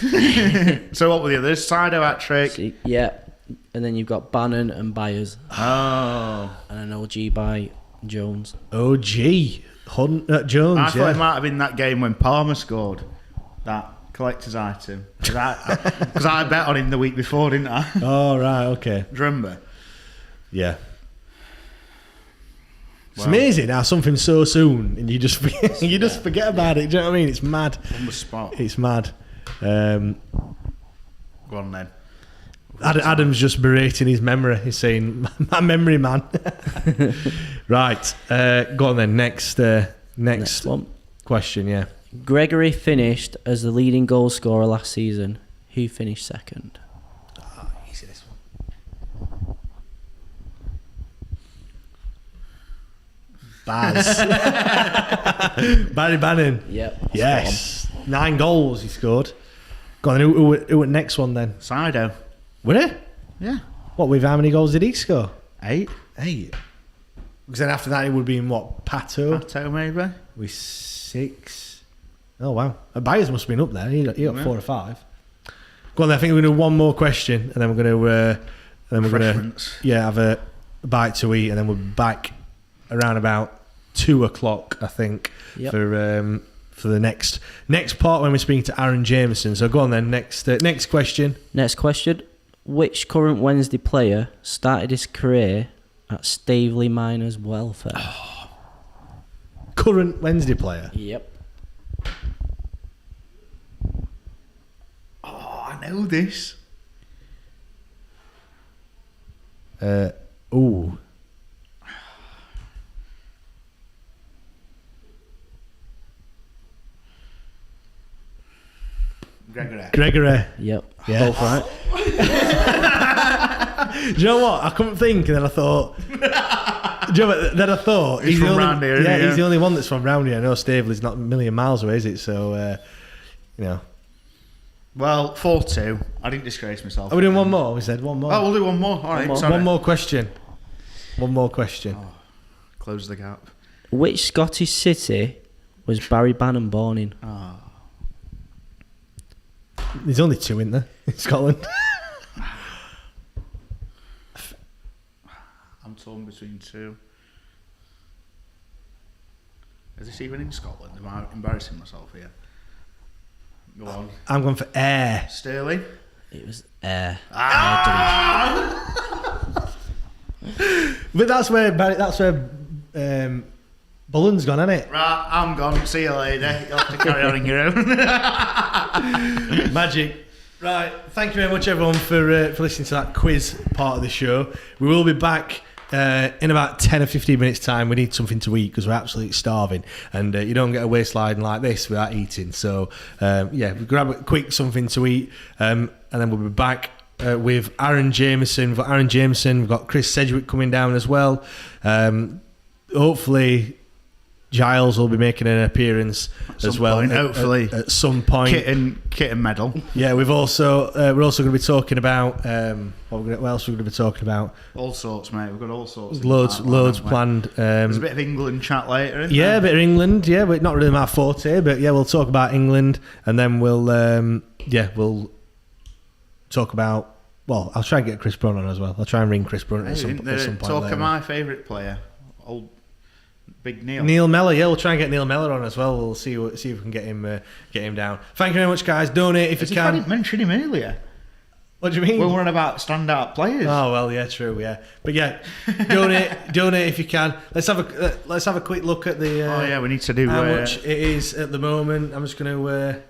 So what were the others? Sido hat trick. Yeah. And then you've got Bannon and Byers. Oh. And an OG by Jones. OG. Hunt, Jones, I thought it might have been that game when Palmer scored that collector's item. Because I bet on him the week before, didn't I? Oh, right, okay. Do you remember? Yeah. It's amazing how something so soon and you just forget about it. Do you know what I mean? It's mad. On the spot. It's mad. Go on then. Adam's just berating his memory. He's saying, "My memory, man." Right. Go on then. Next one. question. Yeah. Gregory finished as the leading goal scorer last season. Who finished second? Oh, easy this one. Baz. Barry Bannon. Yep. Yes. 9 goals he scored. Go on then. Who went next one then? Sido. Were it? Yeah. What, with how many goals did he score? 8. Because then after that it would be in what? Pato maybe? with 6. Oh wow. Byers must have been up there. He got 4 or 5. Go on then, I think we're going to do one more question and then we're going to have a bite to eat and then we're back around about 2 o'clock, I think, for the next part when we're speaking to Aaron Jameson. So go on then, next question. Next question. Which current Wednesday player started his career at Staveley Miners Welfare? Current Wednesday player? Yep. Oh, I know this. Ooh. Gregory. Yep. Yeah. Both right. Do you know what? I couldn't think, and then I thought. Do you know what? Then I thought He's from the only, round here, yeah, isn't he? he's the only one that's from round here. I know Staveley's not a million miles away, is it? So, Well, 4-2. I didn't disgrace myself. Are we doing one more? We said one more. Oh, we'll do one more. All right. One more question. One more question. Oh, close the gap. Which Scottish city was Barry Bannon born in? Oh. There's only 2 in there in Scotland. between two. Is this even in Scotland? Am I embarrassing myself here? Go on. I'm going for air. Sterling. It was air. But that's where Bullen's gone, isn't it? Right, I'm gone. See you later. You'll have to carry on in your own. Magic. Right, thank you very much everyone for listening to that quiz part of the show. We will be back in about 10 or 15 minutes time. We need something to eat because we're absolutely starving, and you don't get a waistline like this without eating. So we grab a quick something to eat, and then we'll be back with Aaron Jameson. We've got Aaron Jameson, we've got Chris Sedgwick coming down as well. Hopefully Giles will be making an appearance as well. Hopefully, at some point. Kit and medal. Yeah, we're also going to be talking about what else we're going to be talking about. All sorts, mate. We've got all sorts. Loads planned. There's a bit of England chat later. Isn't Yeah, there? a bit of England. Yeah, but not really my forte. But yeah, we'll talk about England, and then we'll talk about. Well, I'll try and get Chris Brunt on as well. I'll try and ring Chris Brunt at some point. Talk later. of my favourite player, old Big Neil. Neil Mellor, yeah, we'll try and get Neil Mellor on as well. We'll see if we can get him down. Thank you very much, guys. Donate if you can. I didn't mention him earlier. What do you mean? When we're on about standout players. Oh well, yeah, true, yeah. But yeah, donate if you can. Let's have a quick look at the. We need to do how much it is at the moment. I'm just going to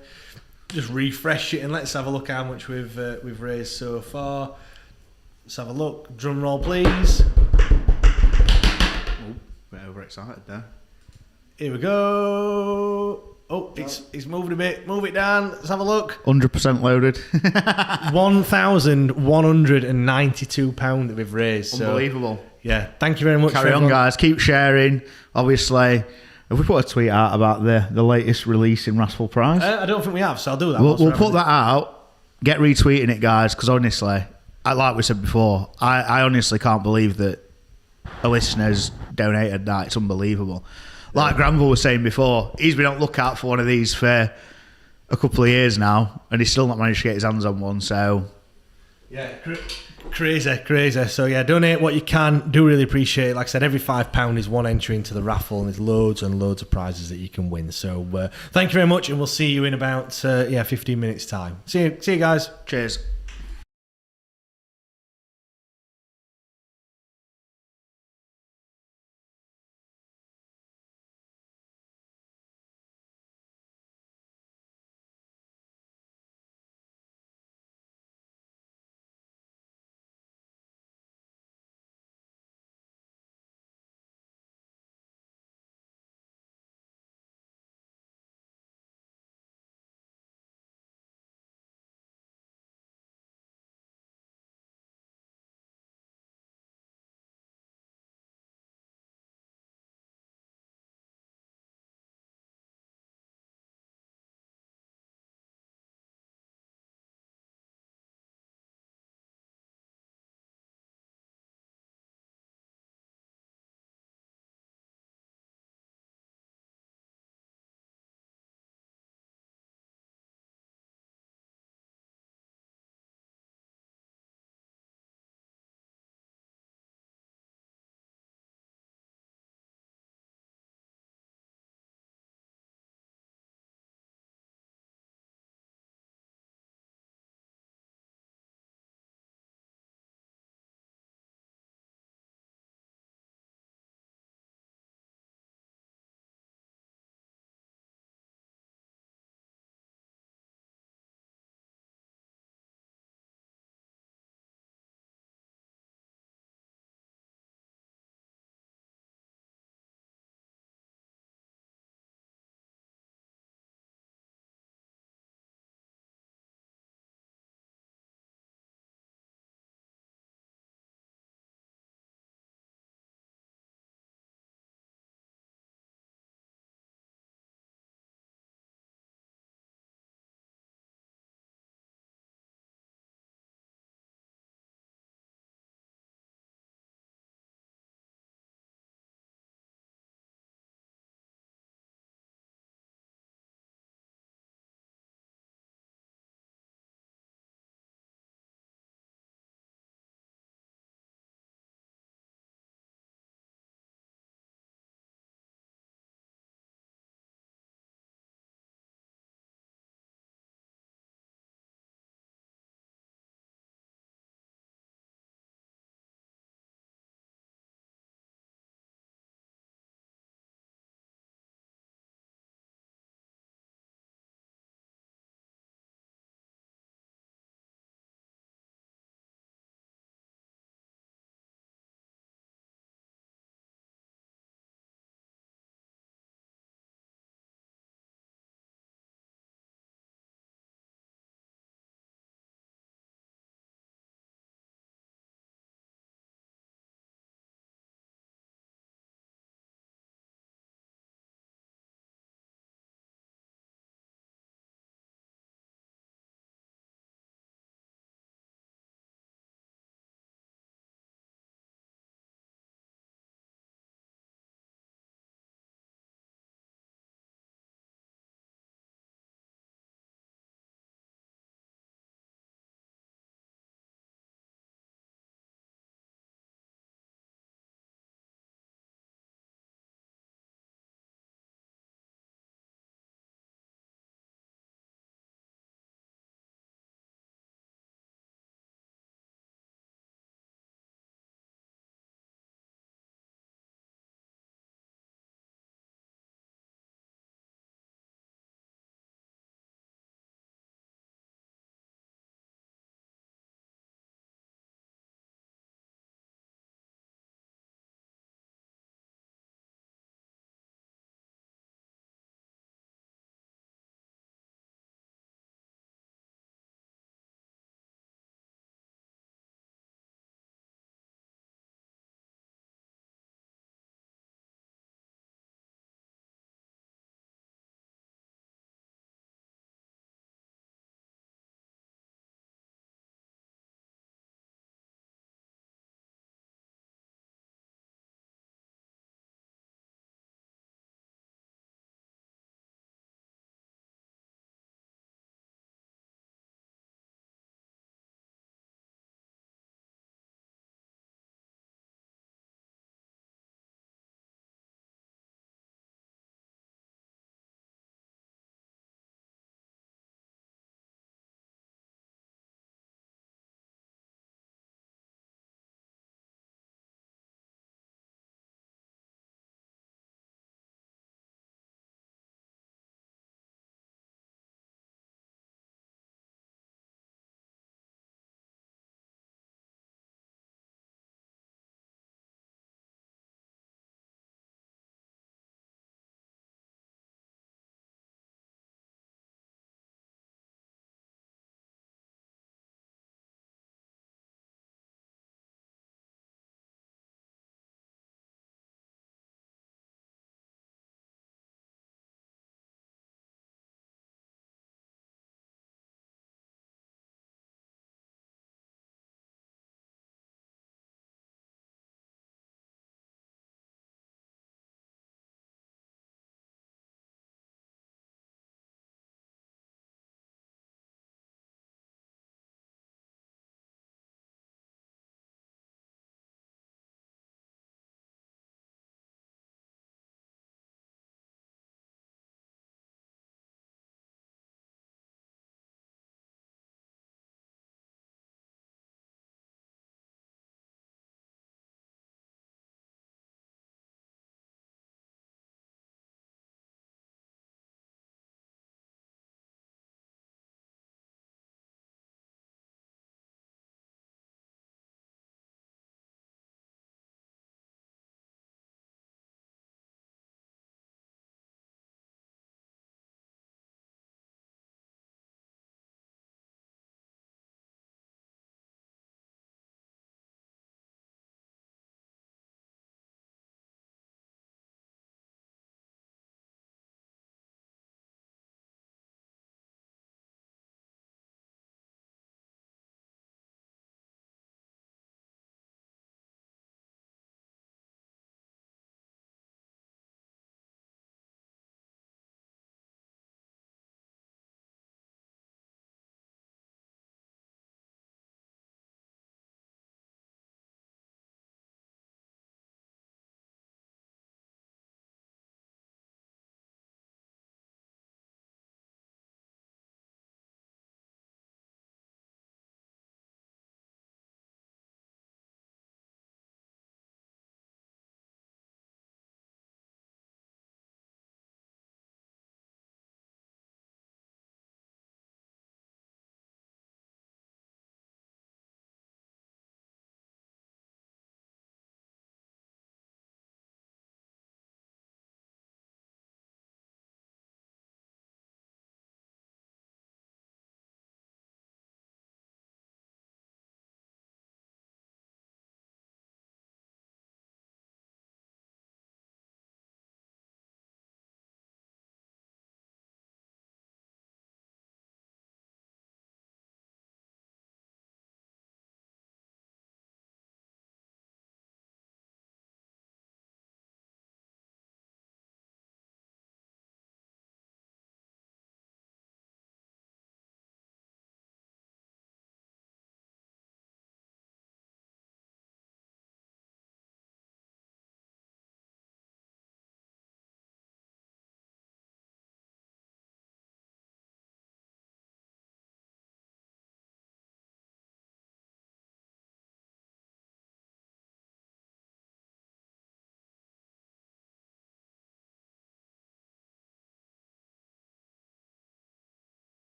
just refresh it and let's have a look how much we've raised so far. Let's have a look. Drum roll, please. Bit overexcited there. Here we go. Oh, it's moving a bit. Move it down. Let's have a look. 100% loaded. £1,192 that we've raised. Unbelievable. So, yeah, thank you very much. Carry on, guys. Keep sharing. Obviously, have we put a tweet out about the latest release in Raspberry Prize? I don't think we have, so I'll do that. We'll put that out. Get retweeting it, guys, because honestly, like we said before, I honestly can't believe that a listener's donated that. It's unbelievable. Like Granville was saying before, he's been on lookout for one of these for a couple of years now, and he's still not managed to get his hands on one. So, yeah, crazy. So yeah, donate what you can. Do really appreciate it. Like I said, every £5 is one entry into the raffle, and there's loads and loads of prizes that you can win. So thank you very much, and we'll see you in about 15 minutes time. See you guys. Cheers.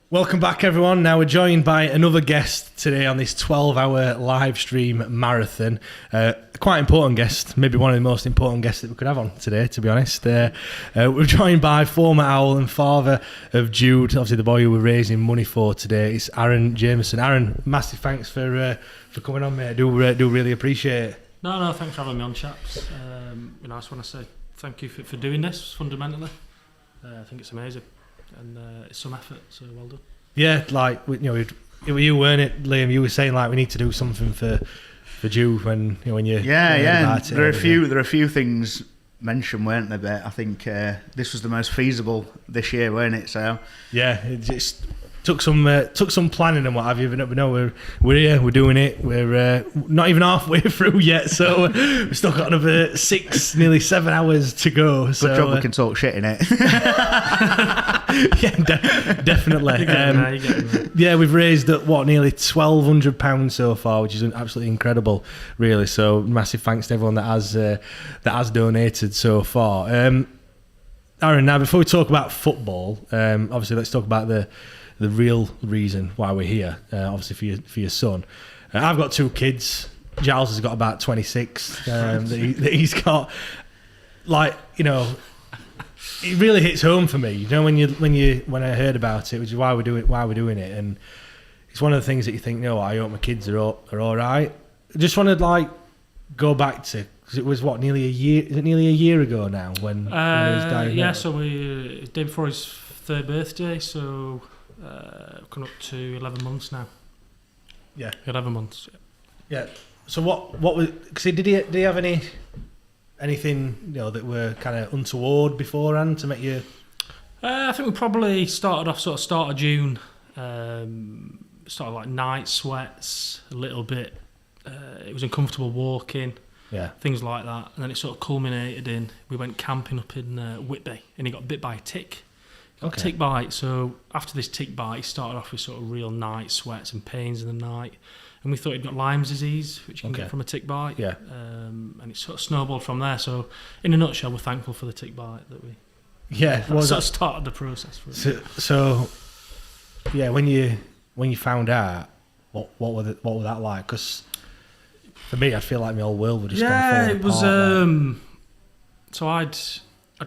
Welcome back, everyone. Now we're joined by another guest today on this 12-hour live stream marathon. Quite important guest, maybe one of the most important guests that we could have on today, to be honest. We're joined by former Owl and father of Jude, obviously the boy who we're raising money for today. It's Aaron Jameson. Aaron, massive thanks for coming on, mate. I do really appreciate it. No, thanks for having me on, chaps. I just want to say thank you for doing this, fundamentally. I think it's amazing. And it's some effort, so well done. Yeah, like, it were you, weren't it, Liam? You were saying like we need to do something for Jude when you yeah. There are a few things mentioned, weren't there? But I think this was the most feasible this year, weren't it? So yeah, it just took some planning and what have you. But no, we're here, we're doing it. We're not even halfway through yet, so we've still got another nearly 7 hours to go. Good job we can talk shit in it. Yeah, definitely. Yeah, we've raised nearly £1,200 so far, which is absolutely incredible, really. So massive thanks to everyone that has donated so far. Aaron, now before we talk about football, obviously let's talk about the real reason why we're here. Obviously for your son. I've got 2 kids. Giles has got about 26 that he's got. Like, you know, it really hits home for me. You know, when I heard about it, which is why we're doing it, and it's one of the things that you think, no, I hope my kids are all right. I just want to like go back to, because it was nearly a year ago now when he was diagnosed. Yeah, so the day before his 3rd birthday, so coming up to 11 months now. Yeah, 11 months. Yeah. So what was? Cause did he have anything, you know, that were kind of untoward beforehand to make you? I think we probably started off sort of start of June. Sort of like night sweats a little bit. It was uncomfortable walking. Yeah. Things like that, and then it sort of culminated in we went camping up in Whitby, and he got bit by a tick. A tick bite. So after this tick bite, he started off with sort of real night sweats and pains in the night. And we thought he'd got Lyme's disease, which you can get from a tick bite. Yeah. And it sort of snowballed from there. So, in a nutshell, we're thankful for the tick bite that we. Yeah. That sort of started the process for us. So, yeah, when you found out, what was that like? Because for me, I'd feel like my whole world would just gone falling it was. apart, So I'd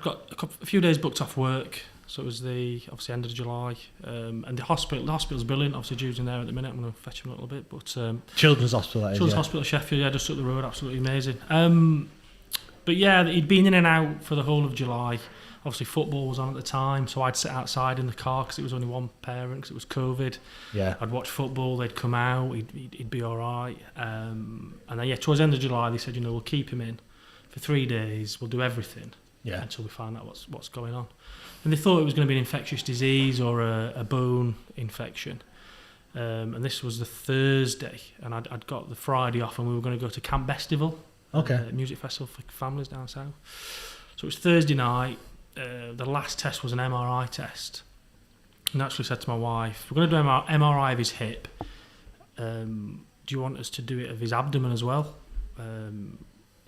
got a few days booked off work. So it was the obviously end of July, and the hospital's brilliant. Obviously, Jude's in there at the minute. I'm going to fetch him a little bit, but Children's Hospital, that is, Children's Hospital Sheffield, yeah, just up the road, absolutely amazing. But yeah, he'd been in and out for the whole of July. Obviously, football was on at the time, so I'd sit outside in the car because it was only one parent because it was COVID. Yeah, I'd watch football. They'd come out. He'd be all right. And then towards the end of July, they said, you know, we'll keep him in for 3 days. We'll do everything. Yeah. Until we find out what's going on. And they thought it was going to be an infectious disease or a bone infection. And this was the Thursday, and I'd got the Friday off, and we were going to go to Camp Bestival, music festival for families down south. So it was Thursday night. The last test was an MRI test. And I actually said to my wife, we're going to do an MRI of his hip. Do you want us to do it of his abdomen as well? And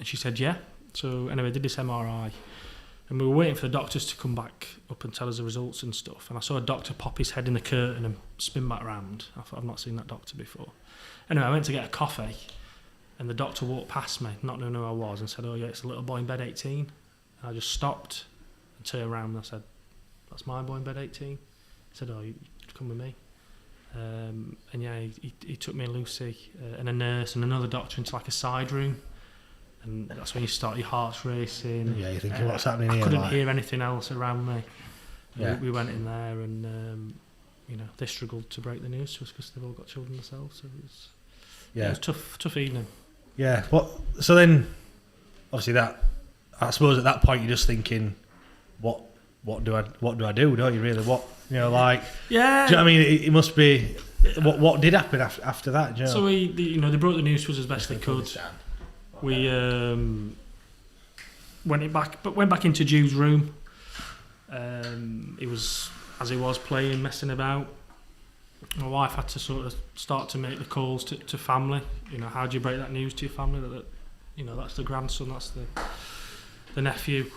she said, yeah. So anyway, I did this MRI. And we were waiting for the doctors to come back up and tell us the results and stuff. And I saw a doctor pop his head in the curtain and spin back round. I thought, I've not seen that doctor before. Anyway, I went to get a coffee, and the doctor walked past me, not knowing who I was, and said, oh yeah, it's a little boy in bed 18. And I just stopped and turned around and I said, that's my boy in bed 18? He said, oh, you come with me. And yeah, he took me and Lucy and a nurse and another doctor into like a side room. And that's when you start, your heart's racing. Yeah, you're thinking, what's happening here? I couldn't hear anything else around me. Yeah. We went in there, and you know, they struggled to break the news to us because they've all got children themselves. So it was tough evening. Yeah. So then, obviously, I suppose at that point you're just thinking, what do I do? Don't you really? Like? Yeah. Do you know what I mean? It must be. What did happen after that? Do you know? So they broke the news to us as best they could. We went back into Jude's room. He was, as he was, playing, messing about. My wife had to sort of start to make the calls to family. You know, how do you break that news to your family that you know, that's the grandson, that's the nephew.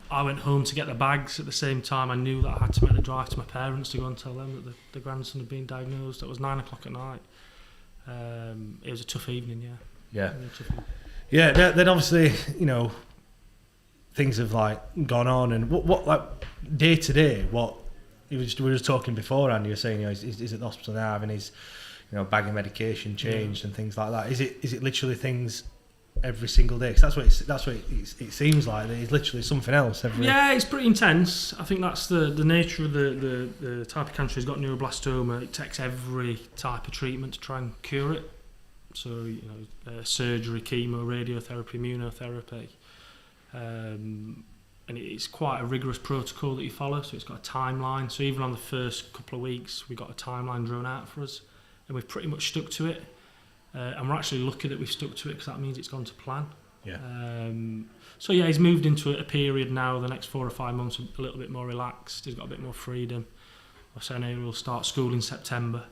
I went home to get the bags. At the same time, I knew that I had to make the drive to my parents to go and tell them that the grandson had been diagnosed. It was 9 o'clock at night. It was a tough evening, yeah. Yeah. Then obviously, you know, things have like gone on, and what like day to day, what we were just talking beforehand. You were saying, you know, he's at the hospital now having his, you know, bag of medication changed and things like that. Is it literally things every single day? 'Cause that's what it seems like. That it's literally something else every. Yeah, it's pretty intense. I think that's the nature of the type of cancer. He's got neuroblastoma. It takes every type of treatment to try and cure it. So, you know, surgery, chemo, radiotherapy, immunotherapy. And it's quite a rigorous protocol that you follow, so it's got a timeline. So even on the first couple of weeks, we got a timeline drawn out for us, and we've pretty much stuck to it. And we're actually lucky that we've stuck to it, because that means it's gone to plan. Yeah. So yeah, he's moved into a period now, the next 4 or 5 months, a little bit more relaxed. He's got a bit more freedom. I was saying he'll start school in September.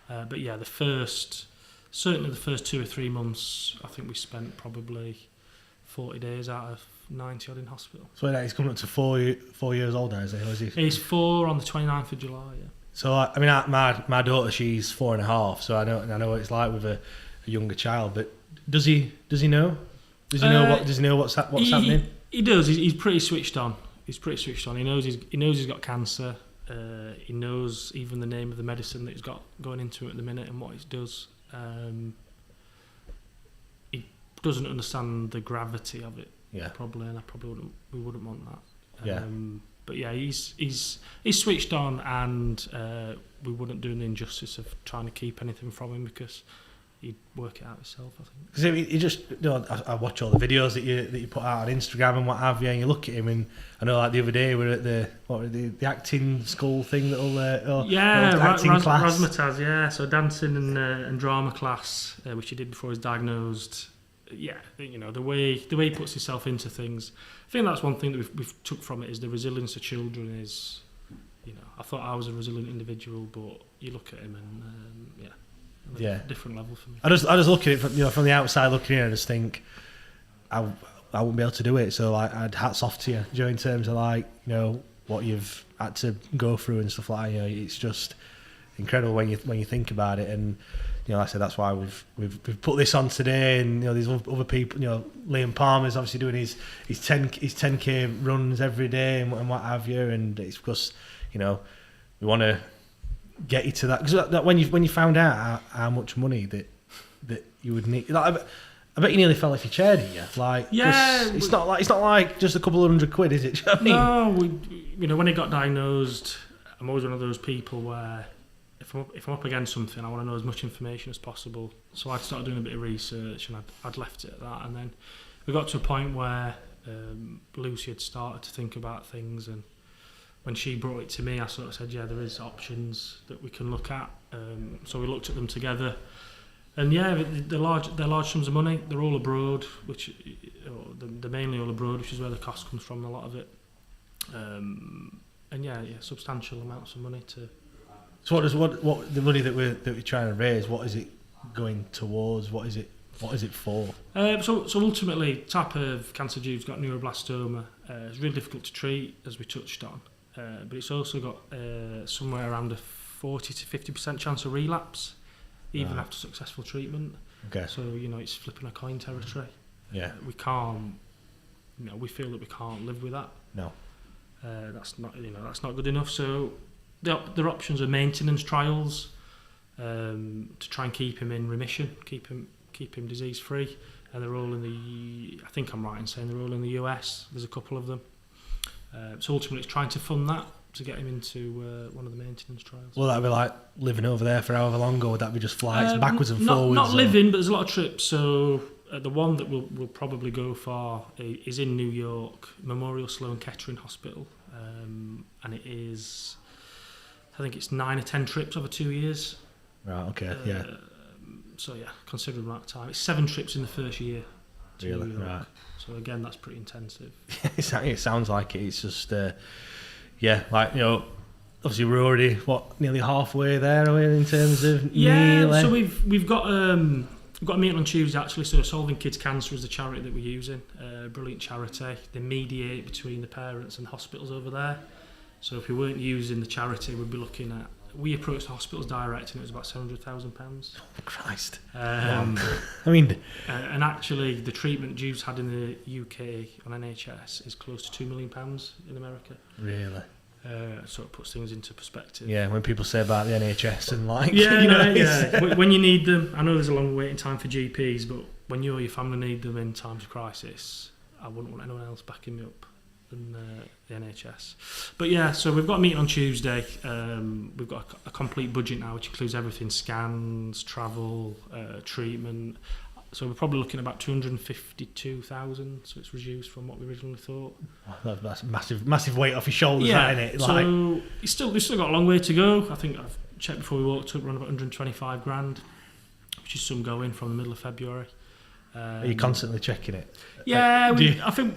But yeah, certainly the first 2 or 3 months, I think we spent probably 40 days out of 90 odd in hospital. So he's coming up to 4 years old now, is he? He's 4 on the 29th of July, yeah. So I mean, my daughter, she's 4.5, so I know what it's like with a younger child. But does he know? Does he know what's happening? He does. He's pretty switched on. He knows he's got cancer. He knows even the name of the medicine that he's got going into it at the minute and what it does. He doesn't understand the gravity of it. Yeah. Probably, and we wouldn't want that. Yeah. But yeah, he's switched on, and we wouldn't do the injustice of trying to keep anything from him because he'd work it out himself, I think. Because he just, I watch all the videos that you put out on Instagram and what have you, and you look at him, and I know like the other day we were at the acting school thing, acting class. Razzmatazz, yeah. So dancing and drama class, which he did before he was diagnosed. Yeah, the way he puts himself into things. I think that's one thing that we've took from it is the resilience of children. Is, I thought I was a resilient individual, but you look at him and different level for me. I just look at it from the outside looking in, and just think I wouldn't be able to do it. So like, I'd hats off to you, in terms of what you've had to go through and stuff like that. It's just incredible when you think about it. And like I said, that's why we've put this on today. And these other people, Liam Palmer's obviously doing his 10k runs every day and what have you. And it's because we want to get you to that, because when you found out how much money that you would need, I bet you nearly fell off your chair, didn't you? It's not like just a couple of £100, is it? Do you know what I mean? No, when he got diagnosed, I'm always one of those people where if I'm up against something, I want to know as much information as possible. So I started doing a bit of research, and I'd left it at that. And then we got to a point where Lucy had started to think about things, and when she brought it to me, I sort of said, yeah, there is options that we can look at. So we looked at them together. And yeah, they're large sums of money. They're all abroad, they're mainly all abroad, which is where the cost comes from, a lot of it. And yeah, substantial amounts of money to... So what the money that we're trying to raise, what is it going towards? What is it for? So ultimately, type of cancer Jude's got neuroblastoma. It's really difficult to treat, as we touched on, but it's also got somewhere around a 40 to 50% chance of relapse, even after successful treatment. Okay. So it's flipping a coin territory. Yeah. We can't. We feel that we can't live with that. No. That's not good enough. So their options are maintenance trials to try and keep him in remission, keep him disease free, and they're all I think I'm right in saying they're all in the US. There's a couple of them. So ultimately, it's trying to fund that to get him into one of the maintenance trials. Will that be like living over there for however long, or would that be just flights backwards and forwards? Not living, but there's a lot of trips. So the one that we'll probably go for is in New York, Memorial Sloan Kettering Hospital, and it is, I think it's 9 or 10 trips over 2 years. Right. Okay. So yeah, considerable amount of time. It's 7 trips in the first year. Really? Right. So again, that's pretty intensive. It sounds like it. It's just, obviously we're already nearly halfway there, are we, in terms of nearly? So we've got a meeting on Tuesday actually. So Solving Kids Cancer is the charity that we're using. Brilliant charity. They mediate between the parents and hospitals over there. So if we weren't using the charity, we'd be looking at. We approached the hospitals direct, and it was about £700,000. Oh Christ! And actually, the treatment Jude's had in the UK on NHS is close to £2 million in America. Really? So it puts things into perspective. Yeah, when people say about the NHS and when you need them, I know there's a long waiting time for GPs, but when you or your family need them in times of crisis, I wouldn't want anyone else backing me up than the NHS. But yeah, so we've got a meeting on Tuesday. We've got a complete budget now, which includes everything: scans, travel, treatment. So we're probably looking at about 252,000. So it's reduced from what we originally thought. Oh, that's massive weight off your shoulders, isn't it? So we've still got a long way to go. I think I've checked before we walked up, around about 125 grand, which is some going from the middle of February. Are you constantly checking it? Yeah, I think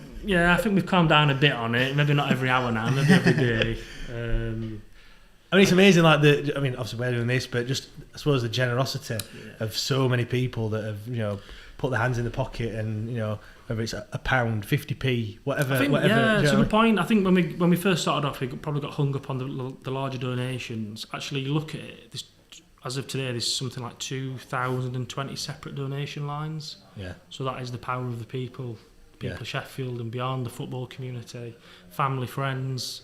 we've calmed down a bit on it. Maybe not every hour now, maybe every day. I mean, it's amazing. Obviously we're doing this, but just I suppose the generosity of so many people that have put their hands in the pocket and, whether it's a pound, 50p, whatever. I think, whatever. Yeah, it's a good point. I think when we first started off, we probably got hung up on the larger donations. Actually, look at it. As of today, there's something like 2,020 separate donation lines. Yeah. So that is the power of the people of Sheffield and beyond, the football community, family, friends.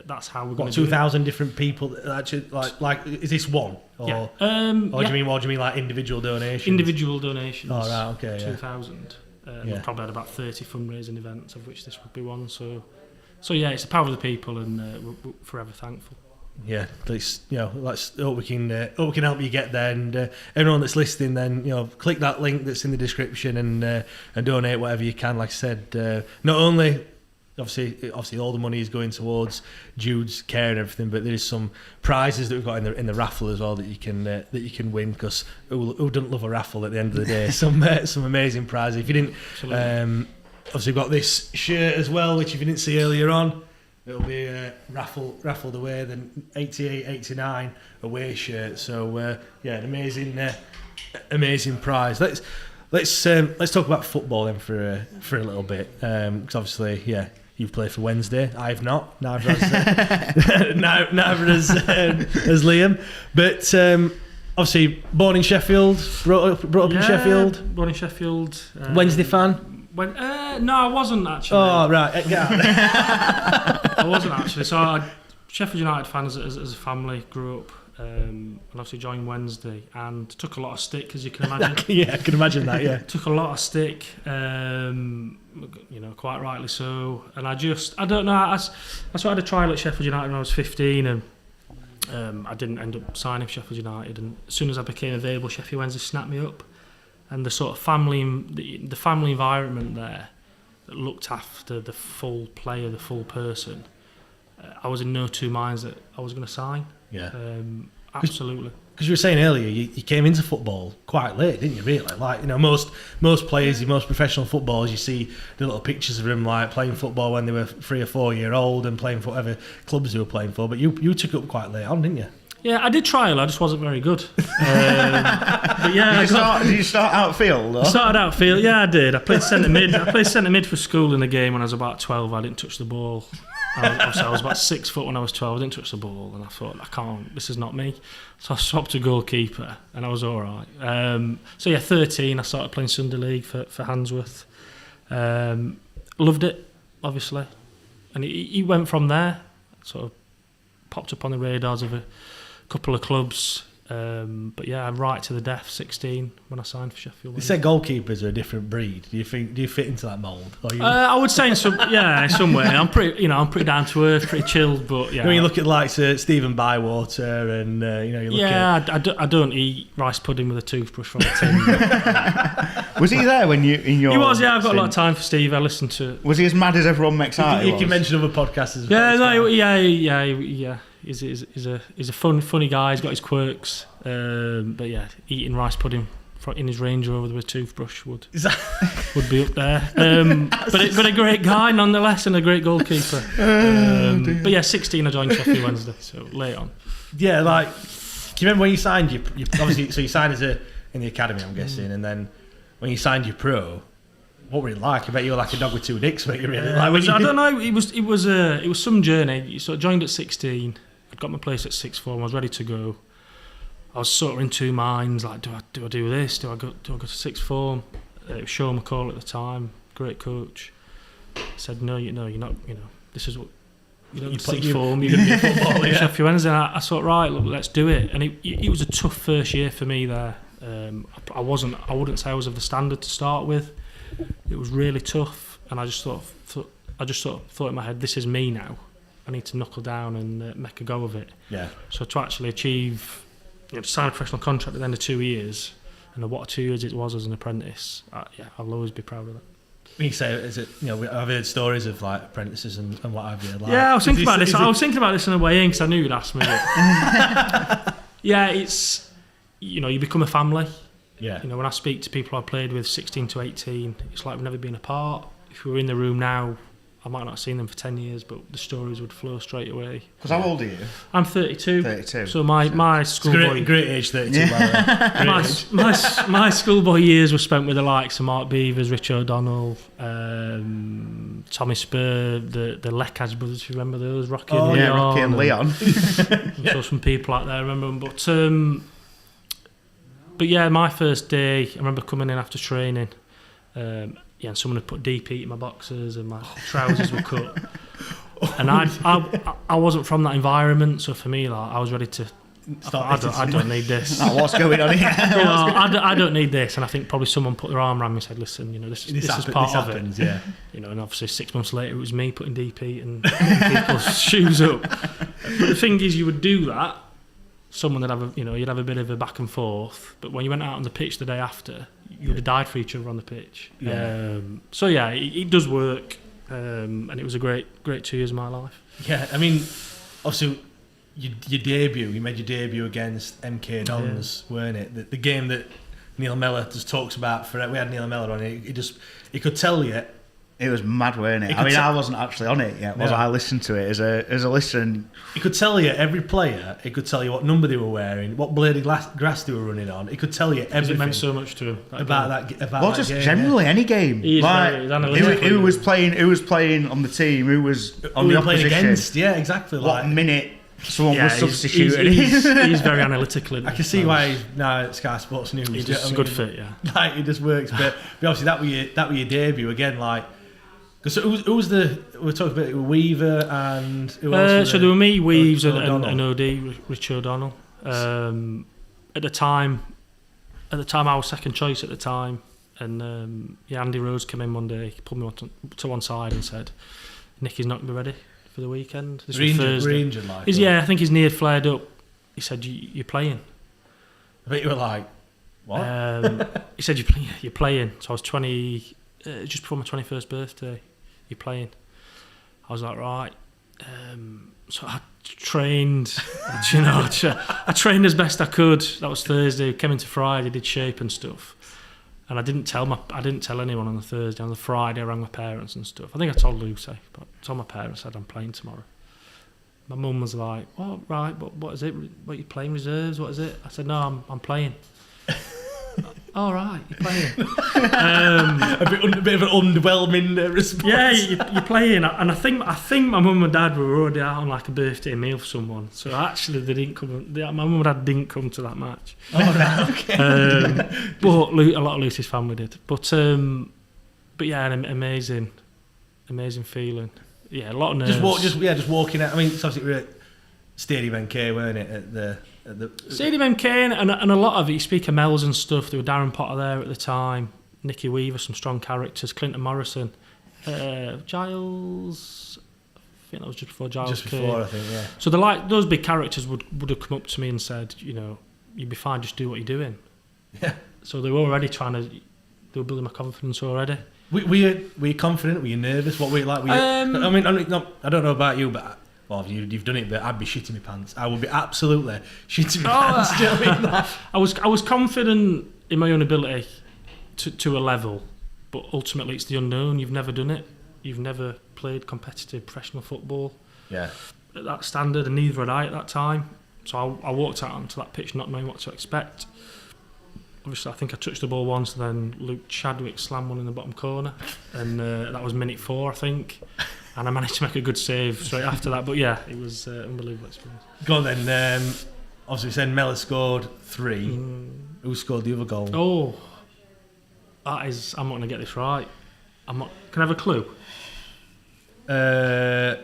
That's how we're going to do it. 2,000 different people actually like is this one? Or, Yeah. Or do you mean like individual donations? Individual donations. Oh, right, okay. 2,000. We've probably had about 30 fundraising events, of which this would be one. So yeah, it's the power of the people, and we're forever thankful. Yeah, let's hope we can help you get there, and everyone that's listening, then click that link that's in the description and donate whatever you can. Like I said, not only obviously all the money is going towards Jude's care and everything, but there is some prizes that we've got in the raffle as well that you can win, because who doesn't love a raffle at the end of the day? some amazing prizes. If you didn't, obviously we've got this shirt as well, which if you didn't see earlier on, it'll be raffled away, the 88-89 away shirt. So an amazing prize. Let's talk about football then for a little bit, because obviously you've played for Wednesday. I've not. Neither has Liam. But obviously born in Sheffield, brought up in Sheffield. Born in Sheffield. Wednesday fan. No, I wasn't actually. Oh right, I wasn't actually. So Sheffield United fan as a family, grew up. And obviously joined Wednesday and took a lot of stick, as you can imagine. Yeah, I can imagine that. Yeah, took a lot of stick, quite rightly so. And I don't know. I sort of had a trial at Sheffield United when I was 15, and I didn't end up signing for Sheffield United. And as soon as I became available, Sheffield Wednesday snapped me up, and the sort of family environment there that looked after the full player, the full person. I was in no two minds that I was going to sign. Yeah, absolutely. Because you were saying earlier, you came into football quite late, didn't you? Really, most players, most professional footballers, you see the little pictures of them like playing football when they were 3 or 4 year old and playing for whatever clubs they were playing for. But you took it up quite late on, didn't you? Yeah, I did trial. I just wasn't very good. But yeah, did you start outfield? I started outfield. Yeah, I did. I played centre mid. I played centre mid for school in a game when I was about 12. I didn't touch the ball. I was about 6 foot when I was 12. I didn't touch the ball, and I thought, I can't. This is not me. So I swapped to goalkeeper, and I was all right. 13. I started playing Sunday League for Handsworth. Loved it, obviously, and he went from there. Sort of popped up on the radars of a couple of clubs. But yeah, right to the death, 16 when I signed for Sheffield. You said goalkeepers are a different breed. Do you fit into that mould? I would say in some way. I'm pretty down to earth, pretty chilled. But yeah, when you look at like Stephen Bywater, and you look at. I don't eat rice pudding with a toothbrush from a tin. Was he there when you in your? He was. Yeah, I've got a lot of time for Steve. I listened to. Was he as mad as everyone makes out? You can mention other podcasts as well. Yeah. He's a funny guy. He's got his quirks, but yeah, eating rice pudding in his Range Rover with a toothbrush would be up there. But a great guy nonetheless, and a great goalkeeper. But yeah, 16 I joined Sheffield Wednesday, so late on. Yeah, like, do you remember when you signed you obviously? So you signed in the academy, I'm guessing, and then when you signed your pro. What were it like? I bet you were like a dog with two dicks. But you really I don't know. It was some journey. So I joined at 16. I'd got my place at sixth form. I was ready to go. I was sort of in two minds. Like, do I do this? Do I go to sixth form? It was Sean McCall at the time, great coach. Said no, you're not. This is what sixth form. You're going to be a footballer. Yeah. Sheffield Wednesday. I thought, right, look, let's do it. And it was a tough first year for me there. I wouldn't say I was of the standard to start with. It was really tough, and I just thought in my head, this is me now. I need to knuckle down and make a go of it. Yeah. So to actually achieve, to sign a professional contract at the end of 2 years, and what 2 years it was as an apprentice, I'll always be proud of that. When you say, is it? I've heard stories of like apprentices and what have you. Like, yeah, I was thinking about this. I was thinking about this on the way in because I knew you'd ask me. But yeah, it's you become a family. Yeah. When I speak to people I played with 16 to 18, it's like we've never been apart. If we were in the room now, I might not have seen them for 10 years, but the stories would flow straight away. Because how old are you? I'm 32. 32. So my It's schoolboy... great age, 32, by the way. my schoolboy years were spent with the likes of Mark Beavers, Rich O'Donnell, Tommy Spur, the Lekaj brothers, if you remember those, Rocky and Leon. Yeah, Rocky and Leon. So some people out there, I remember them. But yeah, my first day, I remember coming in after training, and someone had put DP in my boxers and my trousers were cut. And I wasn't from that environment, so for me, like, I was ready to... I don't need this. What's going on here? I don't need this. And I think probably someone put their arm around me and said, listen, this is part of it. Yeah. And obviously 6 months later, it was me putting DP and putting people's shoes up. But the thing is, you would do that, someone would have you'd have a bit of a back and forth, but when you went out on the pitch the day after, you would have died for each other on the pitch. Yeah. So yeah, it does work, and it was a great 2 years of my life. Yeah, I mean, obviously, you made your debut against MK Dons, weren't it? The game that Neil Mellor just talks about. We had Neil Mellor on it. He could tell you. It was mad, weren't it? I mean, I wasn't actually on it yet, I listened to it as a listener. He could tell you every player. He could tell you what number they were wearing, what blade of grass they were running on. He could tell you everything. It meant so much to him about that. Well, just generally any game. He's who was playing on the team? Who was on the opposition? Against? Yeah, exactly. What minute someone was substituted? He's very analytical. I can see why he's now at Sky Sports News. He's just a good fit, yeah. Like, it just works. But obviously that were your debut again. Like, because who was we talked about Weaver and who else? So there were me, Weaves, and OD, Rich O'Donnell. At the time, I was second choice at the time, and Andy Rose came in one day, he pulled me to one side and said, "Nicky's not going to be ready for the weekend." This was Thursday. I think his knee had flared up. He said, "You're playing." I bet you were like, "What?" He said, "You're playing." So I was 20, just before my 21st birthday. You're playing. I was like, right. So I trained. I trained as best I could. That was Thursday. Came into Friday, did shape and stuff. And I didn't tell anyone on the Thursday. On the Friday, I rang my parents and stuff. I think I told Lucy, but I told my parents, I said, I'm playing tomorrow. My mum was like, "Oh, right, but what is it? What, you playing reserves? What is it?" I said, "No, I'm playing." "Oh, right, you're playing." a bit of an underwhelming response. Yeah, you're playing, and I think my mum and dad were already out on like a birthday meal for someone. So actually, they didn't come. My mum and dad didn't come to that match. Oh, right, okay. But a lot of Lucy's family did. But yeah, an amazing feeling. Yeah, a lot of nerves. Just walking out. I mean, it's obviously we were at Stadium MK, weren't it? At the Stadium MK, and a lot of it. You speak of Mel's and stuff. There were Darren Potter there at the time, Nicky Weaver, some strong characters, Clinton Morrison, Giles. I think that was just before Giles came. Just before, I think, yeah. So those big characters would have come up to me and said, you'd be fine, just do what you're doing. Yeah. So they were already they were building my confidence already. Were you confident? Were you nervous? What were you like? I don't know about you, but. Well, you've done it, but I'd be shitting my pants. I would be absolutely shitting my pants. Do you know what I mean? I was confident in my own ability to a level, but ultimately it's the unknown. You've never done it. You've never played competitive professional football. Yeah. At that standard, and neither had I at that time. So I walked out onto that pitch not knowing what to expect. Obviously, I think I touched the ball once, then Luke Chadwick slammed one in the bottom corner, and that was minute 4, I think. And I managed to make a good save straight after that. But yeah, it was an unbelievable experience. Go on then. Obviously, we said Mellor scored 3. Who scored the other goal? Oh, I'm not going to get this right. Can I have a clue? I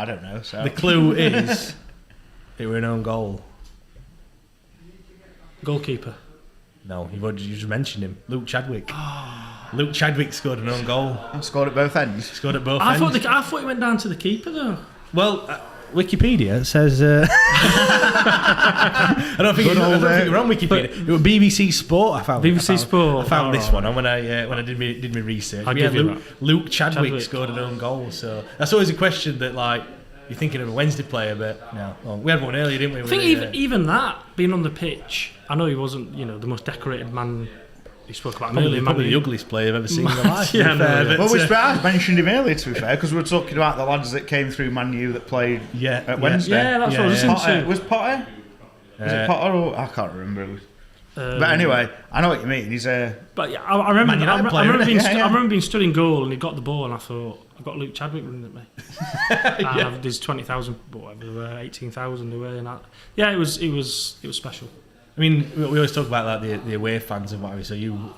don't know. So the clue is it were an own goal. Goalkeeper. No, you just mentioned him. Luke Chadwick. Luke Chadwick scored an own goal. Scored at both ends. Scored at both ends. I thought he went down to the keeper though. Well, Wikipedia says. I don't think you're on Wikipedia. It was BBC Sport. I found this one. And when I did my research, Luke Chadwick scored an own goal. So that's always a question that you're thinking of a Wednesday player, but no. Well, we had one earlier, didn't we? I think even that being on the pitch. I know he wasn't the most decorated man he spoke about him earlier. Probably the ugliest player I've ever seen in my life. Yeah, I mentioned him earlier, to be fair, because we were talking about the lads that came through Man U that played at Wednesday. Yeah, that's what I was listening to. Was Potter? Was it Potter or I can't remember. But anyway, I know what you mean. He's a. But yeah, I remember. I player, remember being stood in goal and he got the ball and I thought, I've got Luke Chadwick running at me. And there's 20,000, whatever, 18,000 away, and that. Yeah, it was special. I mean, we always talk about like the away fans and whatever. So you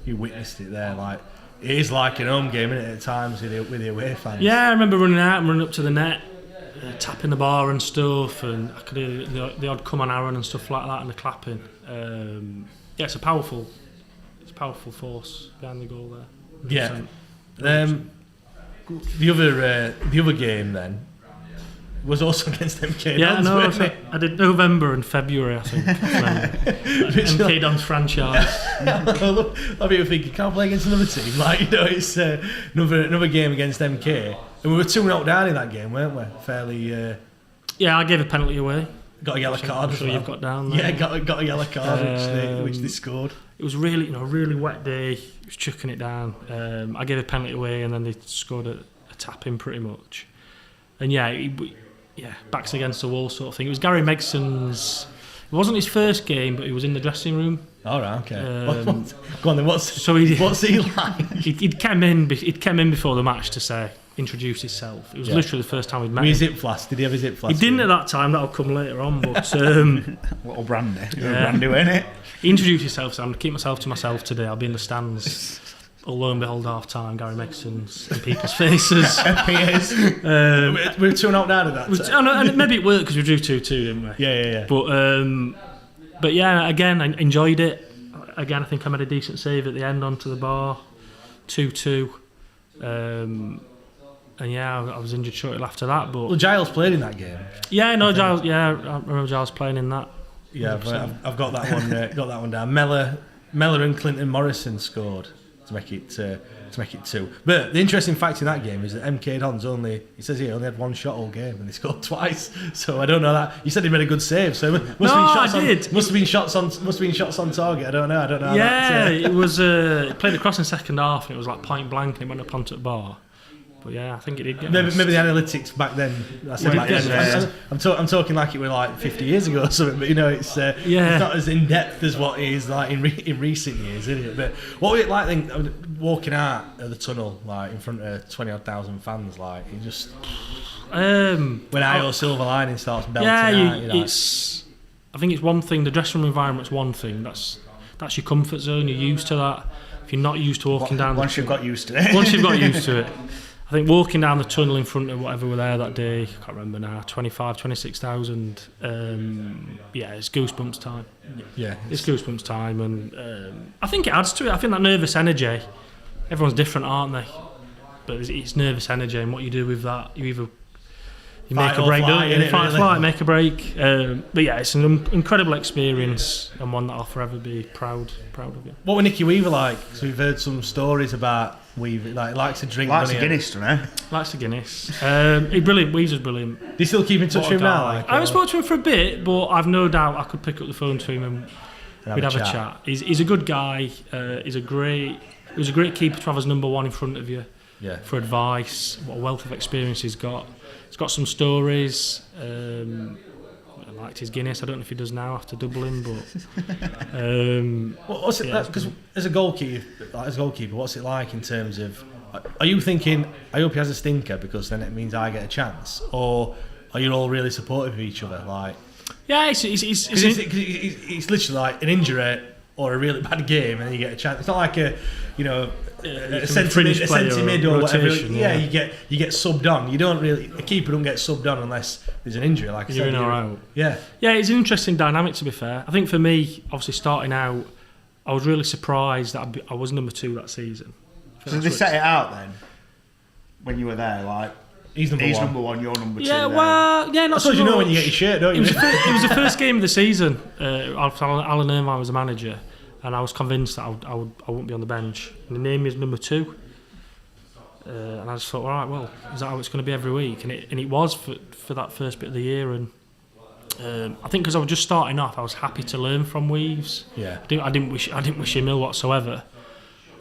witnessed it there. Like it is like an home game, isn't it? At times with the away fans. Yeah, I remember running out and running up to the net, tapping the bar and stuff, and I could hear the odd come on Aaron and stuff like that, and the clapping. Yeah, it's a powerful force behind the goal there. Yeah. The other game then was also against MK. Yeah, Dons, no, I did November and February, I think. MK Dons franchise. I mean, think you can't play against another team. Like, you know, it's another game against MK, and we were 2-0 down in that game, weren't we? Fairly. Yeah, I gave a penalty away. Got a yellow card. I'm sure you've got down there. Yeah, got a yellow card, which they scored. It was really, really wet day. He was chucking it down. I gave a penalty away, and then they scored a tap in pretty much. And yeah, backs against the wall sort of thing. It was Gary Megson's. It wasn't his first game, but he was in the dressing room. All right, okay. Go on then. What's he like? He'd come in before the match to say. Introduce himself. It was literally the first time we'd met him. His zip flask. Did he have a zip flask? He didn't at that time. That'll come later on. But little brandy. Brandy, ain't it? He introduced himself. So I'm gonna keep myself to myself today. I'll be in the stands. Lo and behold, half time. Gary Megson's and people's faces. appears. We were 2-0 down at that time. And maybe it worked because we drew 2-2, didn't we? Yeah. But yeah, again, I enjoyed it. Again, I think I made a decent save at the end onto the bar. 2-2. And yeah, I was injured shortly after that. But well, Giles played in that game. Yeah, no, Giles. Yeah, I remember Giles playing in that. Yeah, I've got that one. Got that one down. Mellor and Clinton Morrison scored to make it 2. But the interesting fact in that game is that MK Dons only had one shot all game and they scored twice. So I don't know that. You said he made a good save, so must have been shots on target. I don't know. Yeah, it was. He played across in the second half and it was like point blank and it went up onto the bar. But yeah, I think it did get maybe the analytics back then. I'm talking like it was like 50 years ago or something. But you know, it's not as in depth as what it is like in recent years, is it? But what was it like then walking out of the tunnel like in front of 20,000 fans? Like it just when I.O. Silver Lining starts belting out. It's. I think it's one thing. The dressing room environment's one thing. That's your comfort zone. You're used to that. If you're not used to walking down, once you've got used to it. Once you've got used to it. I think walking down the tunnel in front of whatever were there that day, I can't remember now, 26,000. It's goosebumps time. Yeah, it's goosebumps time, and I think it adds to it. I think that nervous energy. Everyone's different, aren't they? But it's nervous energy, and what you do with that, you make a break, don't you? Flight, make a break. But yeah, it's an incredible experience and one that I'll forever be proud of you. What was Nicky Weaver like? So we've heard some stories about Weaver. Like, likes to drink. Likes a Guinness, doesn't he? Likes a Guinness. He's brilliant. Weaver's brilliant. Do you still keep in touch with him now? I haven't spoken to him for a bit, but I've no doubt I could pick up the phone to him and we'd have a chat. He's a good guy. He was a great keeper to have as number one in front of you. Yeah. For advice. What a wealth of experience he's got. He's got some stories. I liked his Guinness. I don't know if he does now after doubling, but. What's it like? Because as a goalkeeper, what's it like in terms of? Are you thinking, I hope he has a stinker because then it means I get a chance, or are you all really supportive of each other? Like, yeah, it's literally like an injury or a really bad game, and then you get a chance. It's not like a centre mid or whatever. Yeah, you get subbed on. You don't really, a keeper don't get subbed on unless there's an injury. Like you're in or out. Yeah, it's an interesting dynamic. To be fair, I think for me, obviously starting out, I was really surprised that I was number 2 that season. So they set it out then when you were there, like. He's number one, you're number 2. Yeah, well, yeah, not so much. You know when you get your shirt, don't you? It was the first game of the season. Alan Irvine was the manager, and I was convinced that I wouldn't be on the bench. And the name is number 2. And I just thought, all right, well, is that how it's going to be every week? And it was for that first bit of the year. And I think because I was just starting off, I was happy to learn from Weaves. Yeah. I didn't wish him ill whatsoever.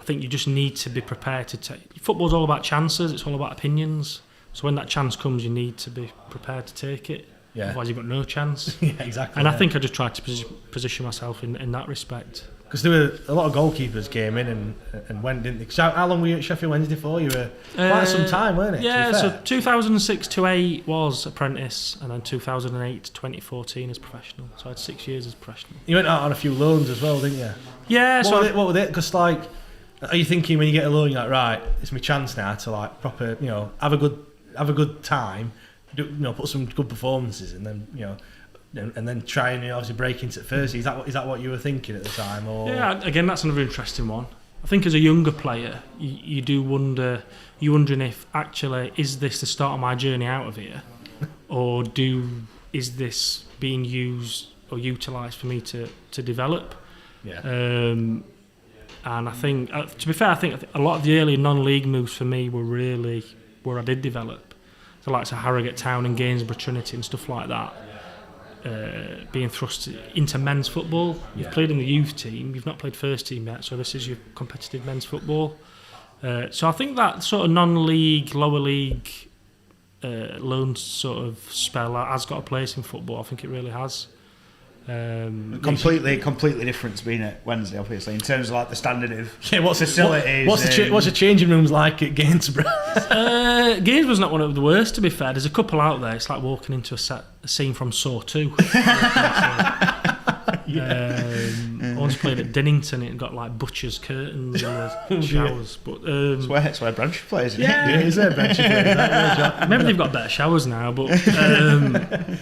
I think you just need to be prepared to take. Football's all about chances. It's all about opinions. So when that chance comes, you need to be prepared to take it. Yeah. Otherwise, you've got no chance. Yeah, exactly. And I think I just tried to position myself in that respect. Because there were a lot of goalkeepers came in and went, didn't they? 'Cause how long were you at Sheffield Wednesday for? You were quite some time, weren't it? Yeah, so 2006 to 8 was apprentice, and then 2008 to 2014 as professional. So I had 6 years as professional. You went out on a few loans as well, didn't you? Yeah, What were they? Because like, are you thinking when you get a loan, you're like, right, it's my chance now to like proper, have a good time, put some good performances, and then and then try and obviously break into it first. Is that what you were thinking at the time? Or? Yeah, again, that's another interesting one. I think as a younger player, you do wonder, you're wondering if actually, is this the start of my journey out of here? Or is this being used or utilised for me to develop? Yeah. And I think, to be fair, I think a lot of the early non-league moves for me were really where I did develop. So like Harrogate Town and Gainsborough Trinity and stuff like that. Being thrust into men's football. You've played in the youth team, you've not played first team yet, so this is your competitive men's football. So I think that sort of non-league, lower league loan sort of spell has got a place in football. I think it really has. Completely different to being at Wednesday, obviously, in terms of like the standard of facilities. What's the changing rooms like at Gainsborough? Gainsborough's not one of the worst, to be fair. There's a couple out there. It's like walking into a scene from Saw 2. I once played at Dinnington. It got like butcher's curtains and the showers. But it's where Branchy plays. Yeah, is there Branchy plays? Maybe they've got better showers now. But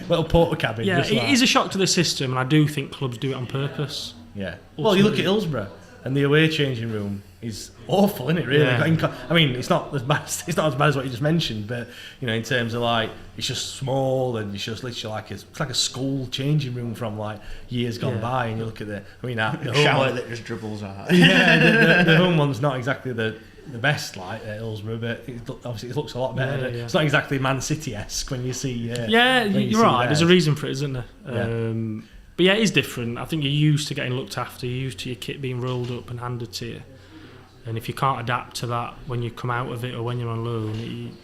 little porter cabin. Yeah, it is a shock to the system, and I do think clubs do it on purpose. Yeah. Well, you look at Hillsborough, and the away changing room is awful, isn't it? Really. Yeah. I mean, it's not as bad. It's not as bad as what you just mentioned, but in terms of like, it's just small and it's just literally like it's like a school changing room from like years gone by. And you look at the shower that just dribbles out. Yeah, the home one's not exactly the best like at Hillsborough, but obviously it looks a lot better. Yeah. It's not exactly Man City-esque when you see. You're right. There's a reason for it, isn't there? Yeah. But yeah, it is different. I think you're used to getting looked after. You're used to your kit being rolled up and handed to you. And if you can't adapt to that when you come out of it or when you're on loan,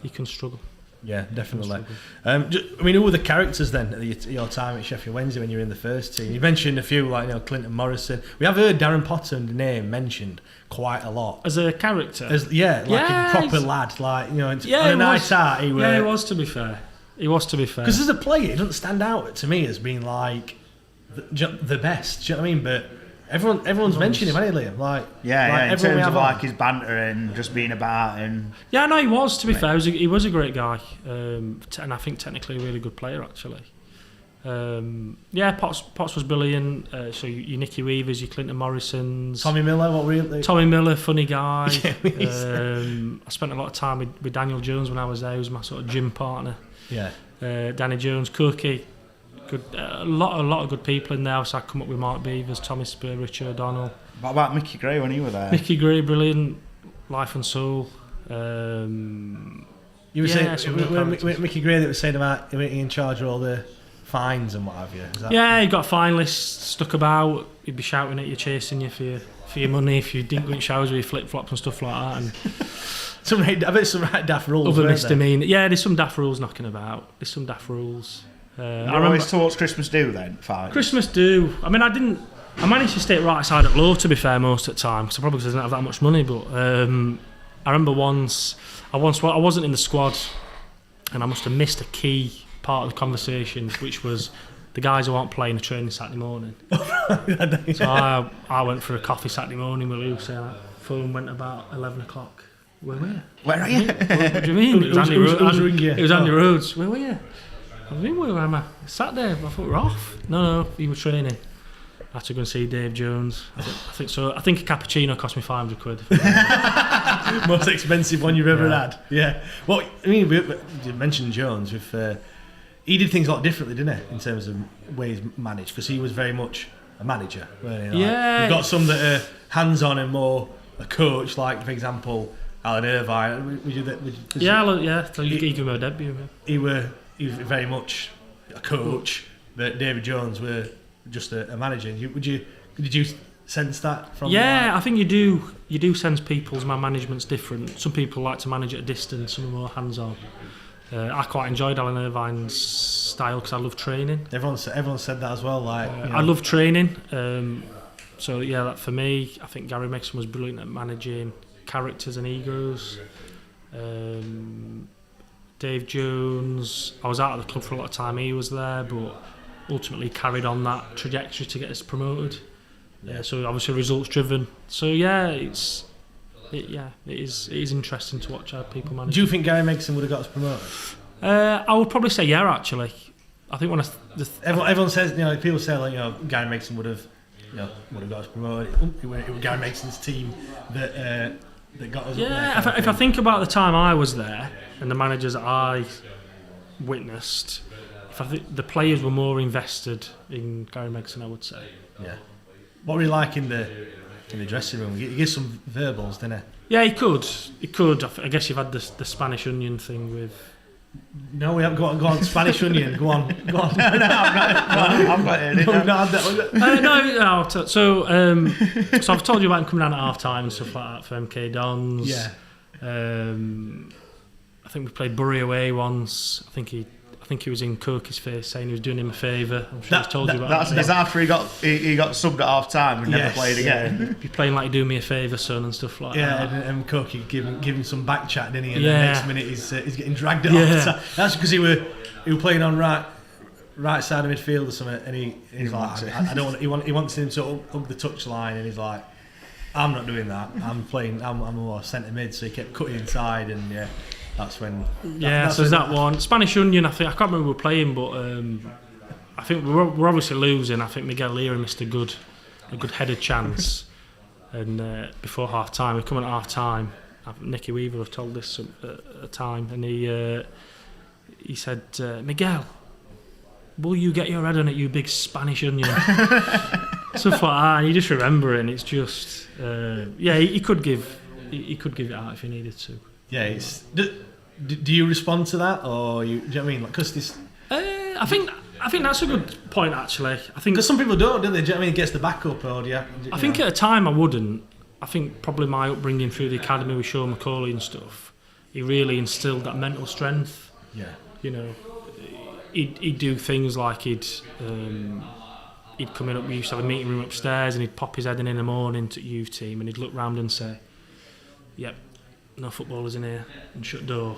you can struggle. Yeah, definitely. Who were the characters then at your time at Sheffield Wednesday when you were in the first team? You mentioned a few like Clinton Morrison. We have heard Darren Potter's name mentioned quite a lot as a character. A proper lad. Like on a night out, he was to be fair. Because as a player, he doesn't stand out to me as being like the best. Do you know what I mean? But everyone's mentioned him, hasn't he, Liam? In terms of like his banter and just being about and. Yeah, no, he was. To be fair, he was a great guy, and I think technically a really good player actually. Potts was brilliant. So your Nicky Weavers, your Clinton Morrisons, Tommy Miller. Tommy Miller, funny guy. I spent a lot of time with Daniel Jones when I was there. He was my sort of gym partner. Yeah. Danny Jones, Cookie, good. A lot of good people in there. So I come up with Mark Beavers, Tommy Spur, Richard O'Donnell. What about Mickey Gray when you were there? Mickey Gray, brilliant, life and soul. You were saying Mickey Gray that was saying about him in charge of all the fines and what have you. He got a fine list stuck about. He'd be shouting at you, chasing you for your money if you didn't go in showers with your flip flops and stuff like that. And I bet some right daft rules. Other misdemeanor. Yeah, there's some daft rules knocking about. I always towards Christmas do then. Fine. Christmas do. I mean, I managed to stay right side at low, to be fair, most of the time, because I probably didn't have that much money. But I remember I wasn't in the squad, and I must have missed a key part of the conversation, which was the guys who aren't playing are training Saturday morning. So I went for a coffee Saturday morning with Lucy, and phone went about 11 o'clock. Where were you? Where are you? What do you mean? It was Andy Rhodes. Where were you? I mean, where am I? Saturday. I thought we were off. No, you were training. I had to go and see Dave Jones. I think so. I think a cappuccino cost me £500. Most expensive one you've ever had. Yeah. Well, I mean, you mentioned Jones. He did things a lot differently, didn't he, in terms of ways managed? Because he was very much a manager, weren't he? Yeah. You've got some that are hands-on and more a coach, like, for example, Alan Irvine. So you gave him a debut. He was very much a coach, but David Jones were just a manager. Did you sense that from? Yeah, I think you do. You do sense people's management's different. Some people like to manage at a distance. Some are more hands-on. I quite enjoyed Alan Irvine's style because I love training. Everyone said that as well. Like I love training. So yeah, that for me, I think Gary Megson was brilliant at managing characters and egos. Dave Jones, I was out of the club for a lot of time. He was there, but ultimately carried on that trajectory to get us promoted. So obviously results driven. So yeah, it is interesting to watch how people manage. Do you think Gary Megson would have got us promoted? I would probably say yeah. Actually, I think everyone says, people say like, Gary Megson would have got us promoted. It was Gary Megson's team that got us. Yeah, up there, if I think about the time I was there and the managers that I witnessed, I think the players were more invested in Gary Megson, I would say. Yeah. What were you like in the dressing room? He gives some verbals, didn't he? Yeah, he could. I guess you've had the Spanish Onion thing with. No, we haven't. Go on. Spanish Onion. Go on. No, I'm not hearing it. No. So I've told you about him coming down at half time and stuff like that for MK Dons. Yeah. I think we played Bury away once. I think he was in Kirky's face saying he was doing him a favour. I'm sure he's told you about that. Is after he got subbed at half time and never played again. You're playing like you do me a favour, son, and stuff like that. Yeah, and Kirky give him some back chat, didn't he? And the next minute he's getting dragged at half time. That's because he were playing on right side of midfield or something, and he's like, I don't want. He wants him to hug the touchline, and he's like, I'm not doing that. I'm more centre mid, so he kept cutting inside, and yeah. That's when. So there's that one. Spanish Onion, I can't remember who we were playing, but I think we're obviously losing. I think Miguel Leary missed a good headed chance, and before half time, we come at half time. Nicky Weaver have told this at a time, and he said, Miguel, will you get your head on it, you big Spanish onion? Stuff like that, and you just remember it, and it's just he could give it out if he needed to. Yeah, do you respond to that, or do you know what I mean? Like, cause this. I think that's a good point actually. I think because some people don't, do they? Do you know what I mean? It gets the backup, or do you? I think at a time I wouldn't. I think probably my upbringing through the academy with Sean McCauley and stuff, he really instilled that mental strength. Yeah. He'd do things like he'd come in up. We used to have a meeting room upstairs, and he'd pop his head in the morning to youth team, and he'd look round and say, "Yep. No footballers in here," and shut door.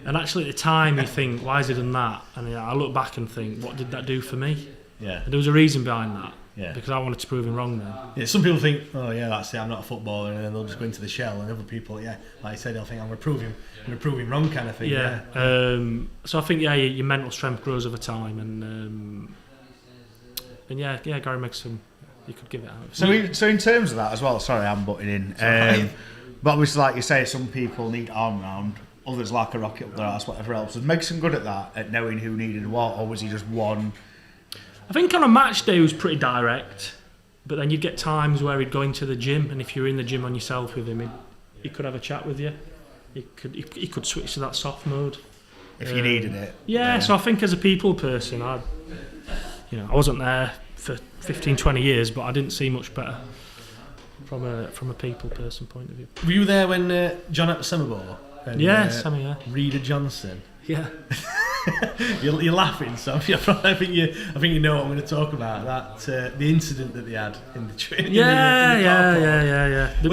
And actually at the time you think, why has he done that? And I look back and think, what did that do for me? Yeah. And there was a reason behind that. Yeah. Because I wanted to prove him wrong then. Yeah, some people think, oh yeah, that's it, I'm not a footballer, and then they'll just go into the shell, and other people, like I said, they'll think I'm gonna prove him wrong kind of thing. Yeah. So I think your mental strength grows over time, and Gary Megson, you could give it out. So in terms of that as well, sorry I'm butting in. But obviously, like you say, some people need arm round, others like a rocket up their ass, whatever else. Was Megson good at that, at knowing who needed what, or was he just one? I think on a match day he was pretty direct, but then you'd get times where he'd go into the gym, and if you're in the gym on yourself with him, he could have a chat with you. He could switch to that soft mode. If you needed it. Yeah, so I think as a people person, I wasn't there for 15, 20 years, but I didn't see much better. From a people person point of view. Were you there when John at the Summer Bowl? Sammy, yeah. Reader Johnson. Yeah. you're laughing, so I think you know what I'm going to talk about. That the incident that they had in the training. Yeah. He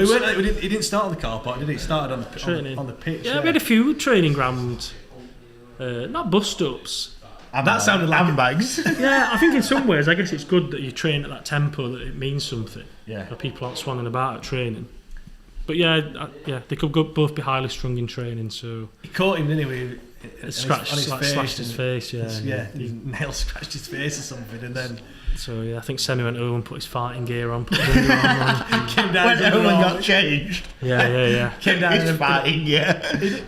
didn't start on the car park, did he? He started on the pitch. Yeah, we had a few training ground, not bust ups. That sounded like handbags. Yeah, I think in some ways, I guess it's good that you train at that tempo, that it means something. Yeah. That people aren't swanging about at training. But they could both be highly strung in training. So he caught him, didn't he? Slashed his face. His nail scratched his face or something, and then. So I think Semi went home and put his fighting gear on, put his underarm on. Came down went home and got changed. Yeah. Came down his fighting gear,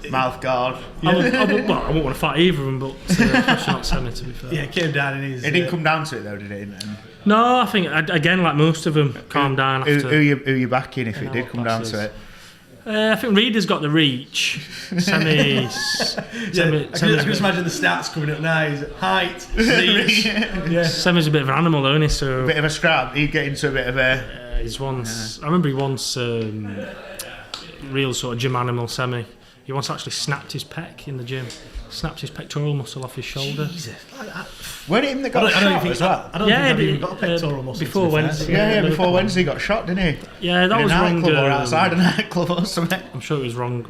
mouth guard. I wouldn't want to fight either of them, but especially not Semi, to be fair. Yeah, came down and he's. It didn't come down to it though, did it? No, I think again, like most of them, calm down after. Who you backing if it did come down to it? I think Reeder's got the reach. Semi's. I can just imagine the stats coming up now. He's height, reach. Semi's a bit of an animal, though, isn't he? So A bit of a scrap. He'd get into a bit of a. he's once. I remember he once. Real sort of gym animal, Semi. He once actually snapped his pec in the gym. Snapped his pectoral muscle off his shoulder. Jesus. Weren't it him that got shot as well? I don't think I've even got a pectoral muscle. Before Wednesday. Yeah, before Wednesday he got shot, didn't he? Yeah, that In was a wrong. nightclub or outside a nightclub or something. I'm sure it was wrong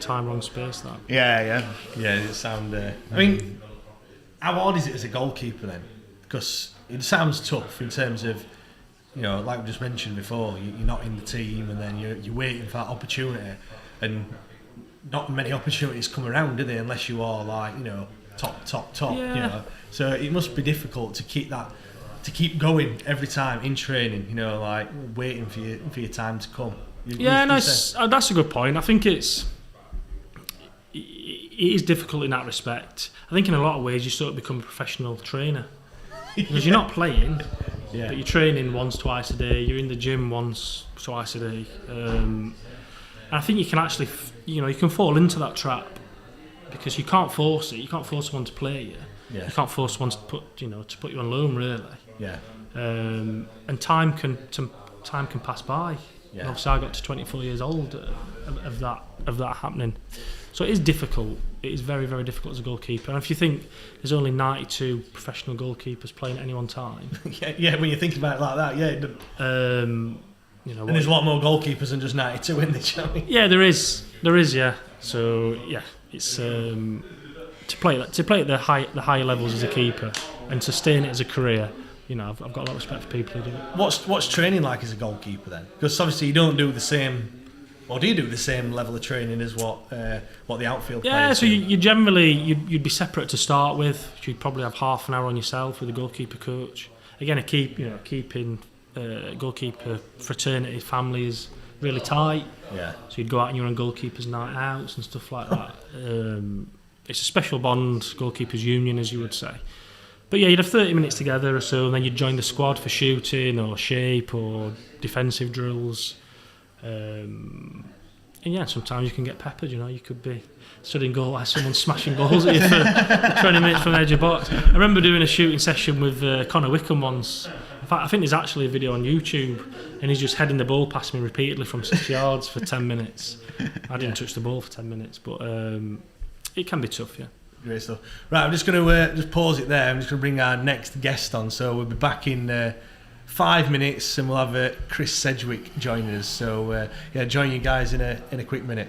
time, wrong space. That. Yeah. It sound. I mean, how hard is it as a goalkeeper then? Because it sounds tough in terms of, like we just mentioned before, you're not in the team, and then you're waiting for that opportunity, and not many opportunities come around, do they? Unless you are like, top. Yeah. So it must be difficult to keep going every time in training. Like waiting for your time to come. That's a good point. I think it is difficult in that respect. I think in a lot of ways you sort of become a professional trainer because you're not playing, but you're training once, twice a day. You're in the gym once, twice a day. And I think you can actually, you can fall into that trap because you can't force it. You can't force someone to play you. Yeah. You can't force someone to put you on loan, really. Yeah. And time can pass by. Yeah. Obviously, I got to 24 years old of that happening. So it is difficult. It is very, very difficult as a goalkeeper. And if you think there's only 92 professional goalkeepers playing at any one time, when you think about it like that, and there's a lot more goalkeepers than just 92 in the channel. Yeah, there is. Yeah. So it's to play at the higher levels as a keeper and sustain it as a career. I've got a lot of respect for people who do it. What's training like as a goalkeeper then? Because obviously you don't do the same, or do you do the same level of training as what the outfield players do? Yeah, so you generally you'd be separate to start with. You'd probably have half an hour on yourself with a goalkeeper coach. Again, keeping goalkeeper fraternity family is really tight. Yeah. So you'd go out on your own goalkeepers' night outs and stuff like that. It's a special bond, goalkeepers' union, as you would say. But you'd have 30 minutes together or so, and then you'd join the squad for shooting or shape or defensive drills. And sometimes you can get peppered. You could be stood in goal, someone smashing goals at you for 20 minutes from the edge of the box. I remember doing a shooting session with Connor Wickham once. In fact, I think there's actually a video on YouTube, and he's just heading the ball past me repeatedly from 6 yards for 10 minutes. I didn't touch the ball for 10 minutes, but it can be tough, yeah. Great stuff. Right, I'm just going to just pause it there. I'm just going to bring our next guest on. So we'll be back in 5 minutes, and we'll have Chris Sedgwick joining us. So join you guys in a quick minute.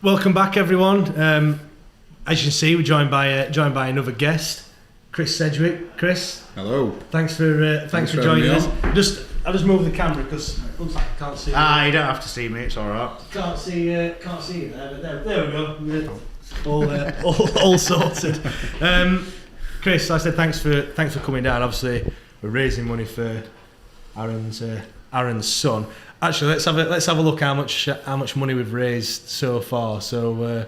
Welcome back, everyone. As you can see, we're joined by another guest, Chris Sedgwick. Chris, hello. Thanks for joining us. I'll just move the camera because it looks like I can't see. You don't have to see me. It's all right. Can't see you there, but there we go. We're all sorted. Chris, like I said, thanks for coming down. Obviously, we're raising money for Aaron's son. Actually, let's have a look how much money we've raised so far. So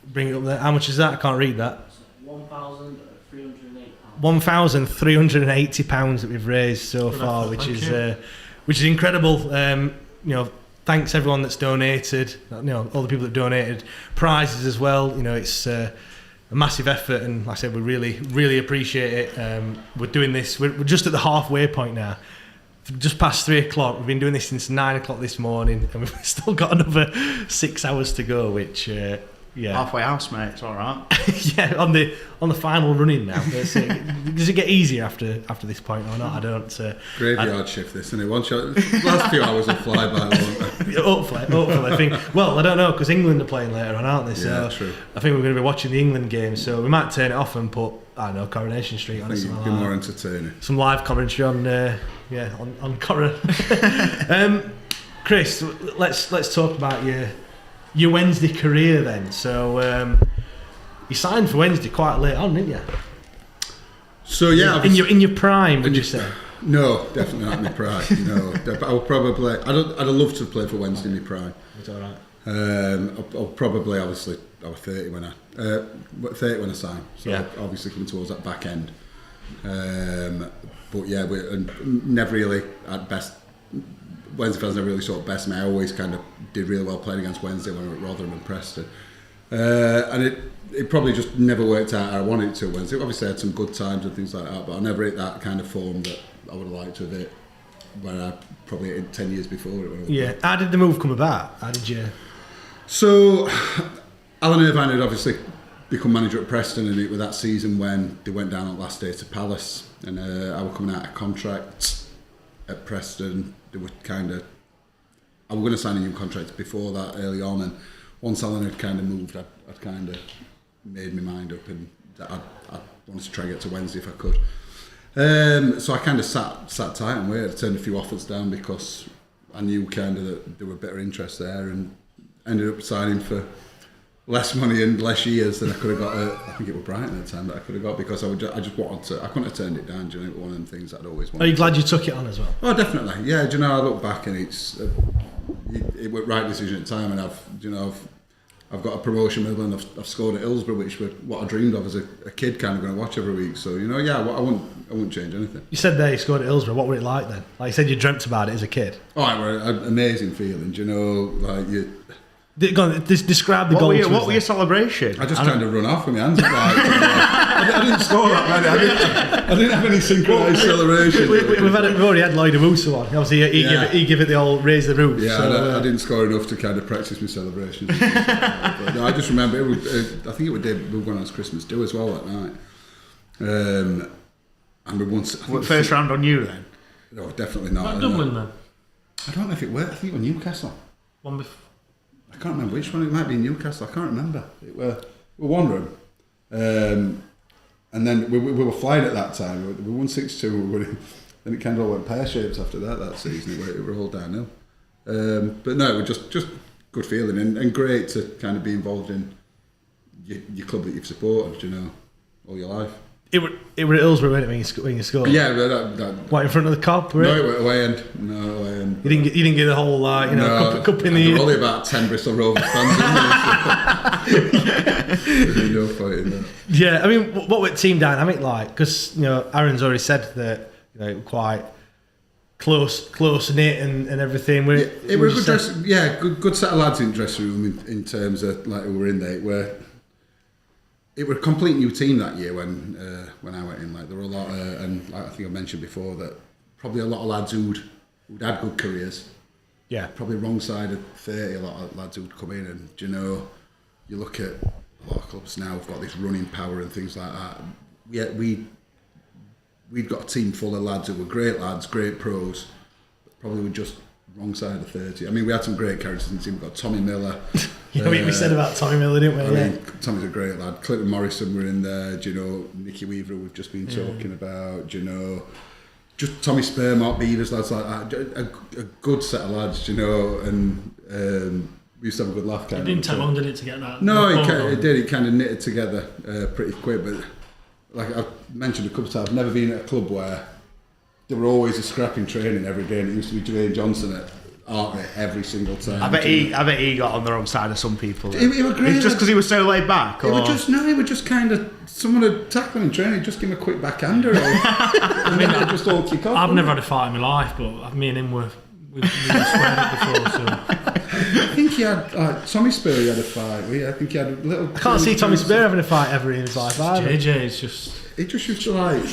bring it up there. How much is that? I can't read that. £1,380 that we've raised so far, which is incredible. Thanks everyone that's donated. All the people that donated prizes as well. It's a massive effort, and like I said, we really appreciate it. We're doing this. We're just at the halfway point now. Just past 3 o'clock. We've been doing this since 9 o'clock this morning, and we've still got another 6 hours to go. Which halfway house, mate. It's all right. Yeah, on the final running now. Does it get easier after this point or not? I don't. Graveyard shift, this, isn't it? Last few hours will fly by, won't they? Hopefully, I think. Well, I don't know because England are playing later on, aren't they? So yeah, true. I think we're going to be watching the England game, so we might turn it off and put Coronation Street on. I think it'd be more entertaining. Some live commentary on Cora. Chris, let's talk about your Wednesday career then. So you signed for Wednesday quite late on, didn't you? So yeah, in your prime, would you say? No, definitely not in my prime. No, but I would probably. I'd have loved to play for Wednesday in my prime. It's all right. I'll probably, obviously, I was 30 when I signed. So yeah. Obviously coming towards that back end. But yeah, we never really at best. Wednesday fans never really sort of best me. I always kind of did really well playing against Wednesday when we were at Rotherham and Preston. And it probably just never worked out how I wanted it to Wednesday. Obviously I had some good times and things like that, but I never hit that kind of form that I would have liked to have hit when I probably hit 10 years before it. Yeah. How did the move come about? How did you... So Alan Irvine had obviously become manager at Preston, and it was that season when they went down on last day to Palace, and I was coming out of contract at Preston. They were I was going to sign a new contract before that early on, and once Alan had kind of moved, I'd kind of made my mind up, and I wanted to try and get to Wednesday if I could. So I kind of sat tight and waited. I turned a few offers down because I knew kind of that there were better interest there, and ended up signing for less money and less years than I could have got I think it was Brighton at the time that I could have got, because I just wanted to. I couldn't have turned it down. Do you know, one of them things I'd always wanted. Are you glad you took it on as well? Oh, definitely. Yeah. Do you know, I look back and it was the right decision at the time, and I've got a promotion medal, and I've scored at Hillsborough, which was what I dreamed of as a kid, kind of going to watch every week. So I wouldn't change anything. You said there you scored at Hillsborough. What were it like then? Like you said, you dreamt about it as a kid. Oh, it was an amazing feeling. Do you know, like you. Describe the goal. What were your celebration? I just kind of run off with my hands up. I didn't score that many. I didn't have any synchronised celebration. We've already had Lloyd Owusu on. Obviously, he give it the old raise the roof. Yeah, so, I didn't score enough to kind of practice my celebrations. But no, I just remember I think it was David Bugwan's Christmas do as well that night. And we won. First round on you then? No, definitely not. Dublin then? I don't know if it were. I think it was Newcastle. One before. I can't remember which one. It might be Newcastle. I can't remember. We were wandering, and then we were flying at that time. We won 6-2. Then it kind of all went pear shaped after that season. It were all downhill. But no, it was just good feeling and great to kind of be involved in your club that you've supported. You know, all your life. It were at Hillsborough, wasn't it, when you scored? Yeah, that what, in front of the Cop? No, it went away end. No, away end. You didn't get the whole cup in the. There were only about 10 Bristol Rovers fans in there. So no fighting there. Yeah, I mean, what were team dynamic like? Because Aaron's already said that quite close knit and everything. It was good set of lads in the dressing room in terms of like who were in there. It was a complete new team that year when I went in. Like there were a lot, and like I think I mentioned before that probably a lot of lads who'd had good careers. Yeah, probably wrong side of 30. A lot of lads who'd come in, and you look at a lot of clubs now have got this running power and things like that. Yeah, we'd got a team full of lads who were great lads, great pros, but probably were just wrong side of 30. I mean, we had some great characters in the team. We got Tommy Miller. Yeah, we said about Tommy Miller, didn't we? I mean, Tommy's a great lad. Clinton Morrison were in there. Do you know Nicky Weaver? We've just been talking about. Do you know, just Tommy Spur, Mark Beavers, lads like that. A good set of lads. Do you know, and we used to have a good laugh. It didn't take long, did it, to get that? No, it did. It kind of knitted together pretty quick. But like I've mentioned a couple of times, I've never been at a club where there were always a scrap in training every day. And it used to be Dwayne Johnson at Artley every single time. I bet he got on the wrong side of some people. He was great. Just because he was so laid back? He would just kind of, someone would tackle him in training, just give him a quick backhander. And then they'd just all kick off. I've never had a fight in my life, but me and him we've sweared it before, so... I think he had, Tommy Spur had a fight. I think he had a little... I can't see Tommy Spur having a fight ever in his life either. JJ is just... He just used to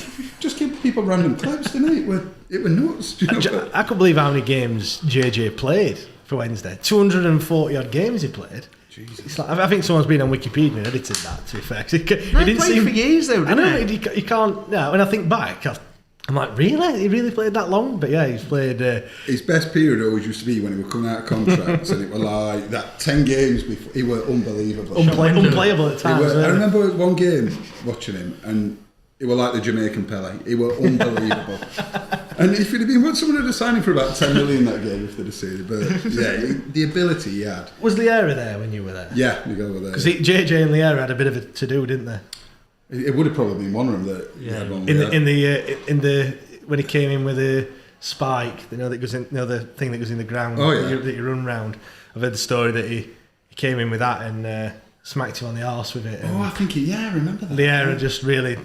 just give people random clips, didn't he? It were nuts. You know? I couldn't believe how many games JJ played for Wednesday. 240 odd games he played. Jesus. It's like, I think someone's been on Wikipedia and edited that, to be fair. He didn't played for years though, didn't I know, he can't... No, when I think back, I'm like, really? He really played that long? But yeah, he's played... His best period always used to be when he were coming out of contracts and it were like that 10 games before. He were unbelievable. Unplayable at times. I remember one game watching him and he were like the Jamaican Pele. He were unbelievable. And if he'd have been... Someone would have signed him for about 10 million that game if they'd have seen it. But yeah, the ability he had. Was Liera there when you were there? Yeah, you were there. Because JJ and Liera had a bit of a to-do, didn't they? It would have probably been one of them that. Yeah. In the when he came in with a spike, that goes in, the thing that goes in the ground. Oh yeah. That you run round. I've heard the story that he came in with that and smacked him on the arse with it. I think I remember that. Liera just really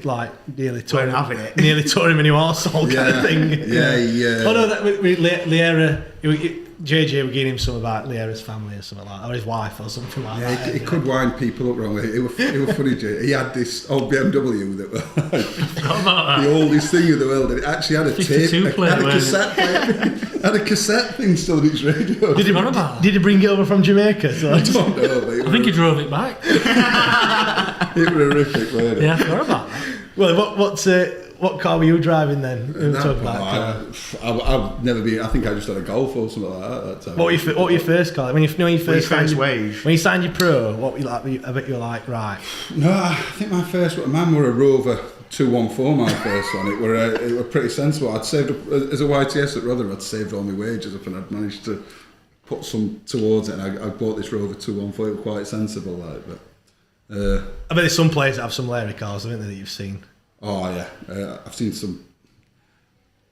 nearly tore him a new arsehole kind of thing. Yeah. Oh no, Liera. JJ were giving him something about Liera's family or something like that, or his wife or something like that. Yeah, he could wind people up wrong way. It was funny, Jay. He had this old BMW that was the oldest thing in the world, and it actually had a tape, had a cassette thing still in its radio. Did he bring it over from Jamaica? So I don't know. I think he drove it back. It was horrific, wasn't it? Yeah, I forgot about that. Well, what car were you driving then? I've never been. I think I just had a Golf or something like that time. What were your first car? When you signed wage. When you signed your pro, what were you like? I bet you were like, right. No, I think my first one, mine were a Rover 214. My first one. It were pretty sensible. I'd saved up as a YTS at Rotherham. I'd saved all my wages up, and I'd managed to put some towards it. And I bought this Rover 214. It was quite sensible, like. But I bet there's some players that have some Larry cars, haven't they, that you've seen? Oh yeah, I've seen some.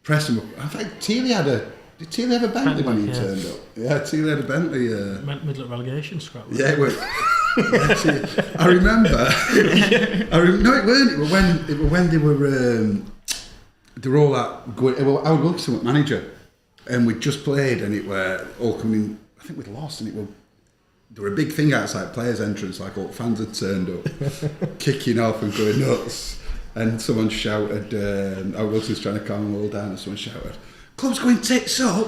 Preston. In fact, Teely had a. Did Teely have a Bentley when he turned up? Yeah, Teely had a Bentley. Middle of relegation scrap. Yeah, it was. I remember. No, it weren't. It were when they were all that good. Howard Wilkinson was manager, and we just played, and it were all coming. I think we'd lost, and it were. There were a big thing outside players' entrance, like all fans had turned up, kicking off and going nuts. And someone shouted, Howard Wilson's trying to calm them all down, and someone shouted, "Club's going tits up,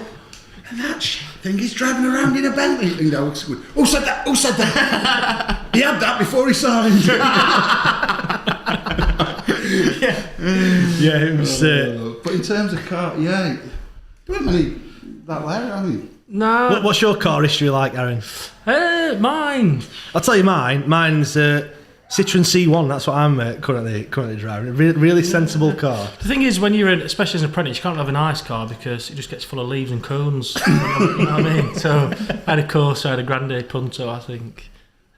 and that thing is driving around in a Bentley." And Howard Wilson went, "Who said that? Who said that?" He had that before he signed. Yeah, it was. But in terms of car, there weren't many that later, I mean. No. What's your car history like, Aaron? Mine. I'll tell you mine. Mine's Citroen C1. That's what I'm currently driving. A really sensible car. The thing is, when you're especially as an apprentice, you can't have a nice car because it just gets full of leaves and cones. You know what I mean? So I had a Corsa, I had a Grande Punto, I think.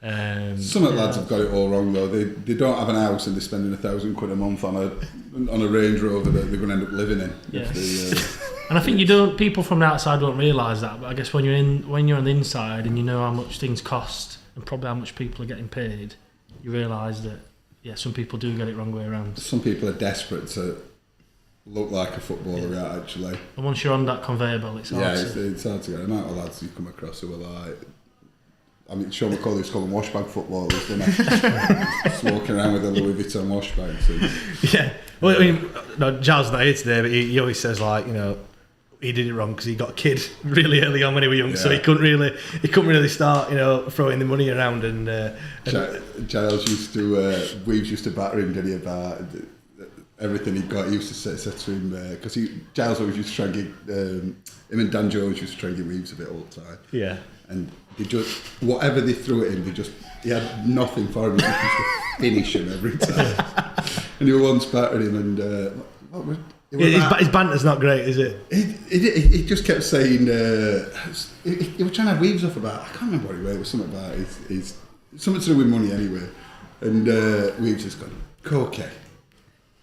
Some of the lads have got it all wrong though. They don't have an house and they're spending £1,000 a month on a Range Rover that they're going to end up living in. Yes. And I think people from the outside don't realise that, but I guess when you're on the inside and you know how much things cost and probably how much people are getting paid, you realise that some people do get it wrong way around. Some people are desperate to look like a footballer, actually. And once you're on that conveyor belt, it's hard. It's hard to get. The amount of lads you come across who are like, I mean, Sean McCauley was calling washbag footballers, didn't he? Just walking around with a Louis Vuitton washbag. So. Yeah. Well, I mean, no, Giles not here today, but he always says, like, you know, he did it wrong because he got a kid really early on when he was young, so he couldn't really start, you know, throwing the money around. And Giles used to, Weaves used to batter him, did he, about everything he got. He used to say to him, because Giles always used to try and get, him and Dan Jones used to try and get Weaves a bit all the time. Yeah. and they just whatever they threw at him, he had nothing for him. He just finish him every time. And he once battered him, and his banter's not great, is it? He just kept saying he was trying to have weaves off about. I can't remember what it was. Something about his something to do with money anyway. And we've just gone, okay.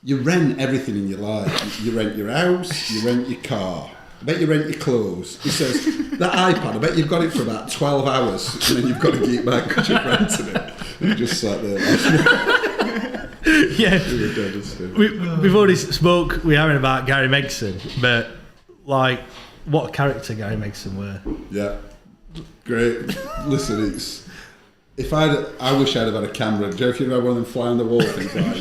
You rent everything in your life. You rent your house, you rent your car. I bet you rent your clothes. He says, that iPad, I bet you've got it for about 12 hours and then you've got to get it back because you've rented it. And he just sat there. Yeah. We've already spoke with Aaron about Gary Megson, but like, what character Gary Megson were? Yeah. Great. Listen, I wish I'd have had a camera. Joe, if you'd have had one of them fly on the wall things like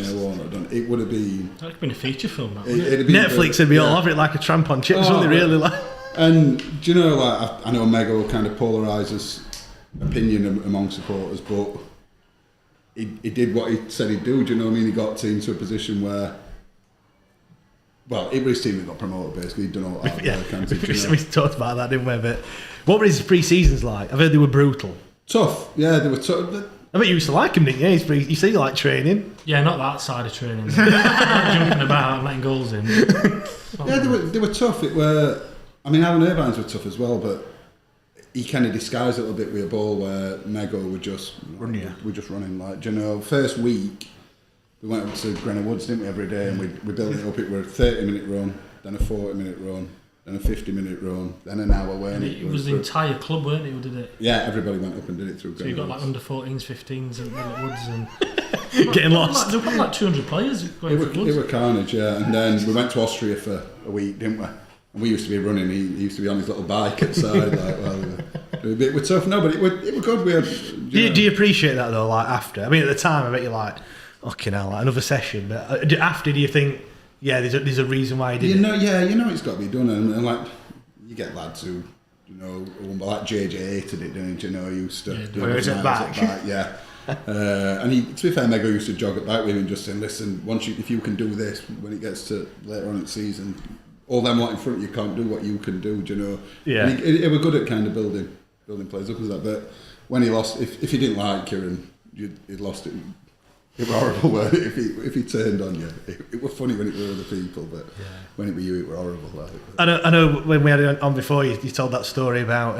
it would have been. That would have been a feature film. That Netflix would be all over it like a tramp on chips. Wouldn't they really like? And do you know, like I know Mego kind of polarises opinion among supporters, but he did what he said he'd do. Do you know what I mean? He got team to a position where. Well, it was his team that got promoted. Basically, he'd done all that. We talked about that, didn't we? But what were his pre-seasons like? I've heard they were brutal. Tough, yeah, they were tough. I bet you used to like him, didn't you? You said you like training. Yeah, not that side of training. Not jumping about and letting goals in. Yeah, they were tough. Alan Irvine's were tough as well, but he kind of disguised it a little bit with a ball where Mego were just running. Like, do you know, first week we went up to Grenna Woods, didn't we, every day, and we built it up. It were a 30-minute run, then a 40-minute run, then a 50-minute run, then an hour. And it was the entire club, weren't it, who did it? Yeah, everybody went up and did it through. So you got like under 14s, 15s at Woods and getting lost. There were like 200 players going through Woods. It were carnage, yeah. And then we went to Austria for a week, didn't we? And we used to be running. He used to be on his little bike outside. It was tough. No, but it were good. We had. Do you appreciate that though? Like after, I mean, at the time, I bet you're like, okay, now like another session. But after, do you think, yeah, there's a reason why he did it? It's got to be done, and like you get lads who, like JJ hated it, didn't you? He used to do it back. Yeah. And to be fair, Mego used to jog it back with him and just saying, listen, if you can do this, when it gets to later on in the season, all them lot in front of you can't do what you can do, do you know? Yeah. And he were good at kind of building players up as that, but when he lost, if he didn't like Kieran, he'd lost it. It was horrible, weren't it? If he turned on you. It was funny when it were other people, but when it were you, it was horrible. Like. I know when we had it on before, you told that story about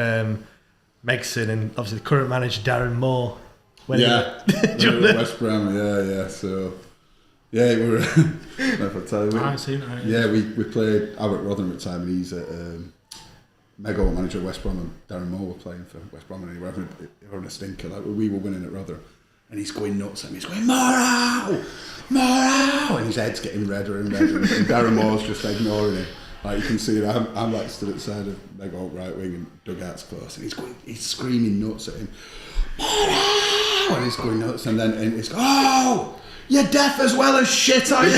Megson and obviously the current manager, Darren Moore. When we were at West Brom, yeah. So, yeah, it were. Never tell you. I've seen it. Yeah, we played. I was at Rotherham at the time, and he's at Mego manager at West Brom, and Darren Moore were playing for West Brom, and he were having a stinker. Like, we were winning at Rotherham. And he's going nuts at me. He's going, Morrow! And his head's getting redder and redder. And Darren Moore's just ignoring it. Like, you can see it. I'm like stood at the side of Mego right wing and dugout's close. And he's screaming nuts at him. Morrow! And he's going nuts. And then he's going, oh! You're deaf as well as shit, are you?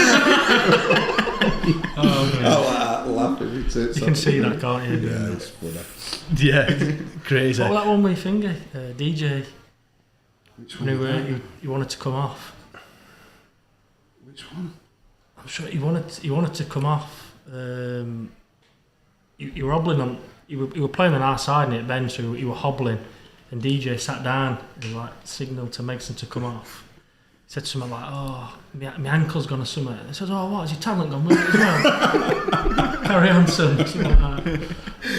Laughing. You can see that, can't you? Yeah, it's funny. Yeah, crazy. What was that one with your finger? DJ. Which one? You wanted to come off. Which one? I'm sure you wanted to come off. You were hobbling on. You were playing on our side near Ben, so you were hobbling, and DJ sat down and like signalled to Megson to come off. He said something like, "Oh, my ankle's gone or something." And he said, "Oh, what? Has your talent gone with it as well?" Carry on, son. Something like that.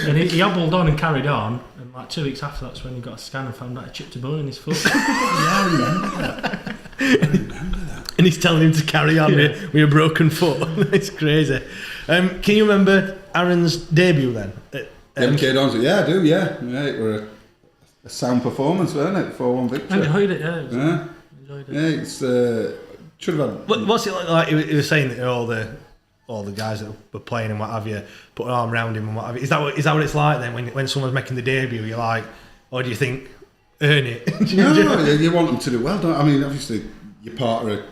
And he hobbled on and carried on. And like 2 weeks after, that's when he got a scan and found out he chipped a bone in his foot. Yeah, I remember that. And he's telling him to carry on with a broken foot. It's crazy. Can you remember Aaron's debut then? MK Dons, yeah, I do, yeah. It were a sound performance, wasn't it? 4-1 victory. I enjoyed it, yeah. Enjoyed it. Yeah, it's should have had. What's it like? He was saying that all the guys that were playing and what have you put an arm around him and what have you. Is that what it's like then when someone's making the debut? You're like, or do you think earn it? No, you want them to do well, don't you? I mean, obviously you're part of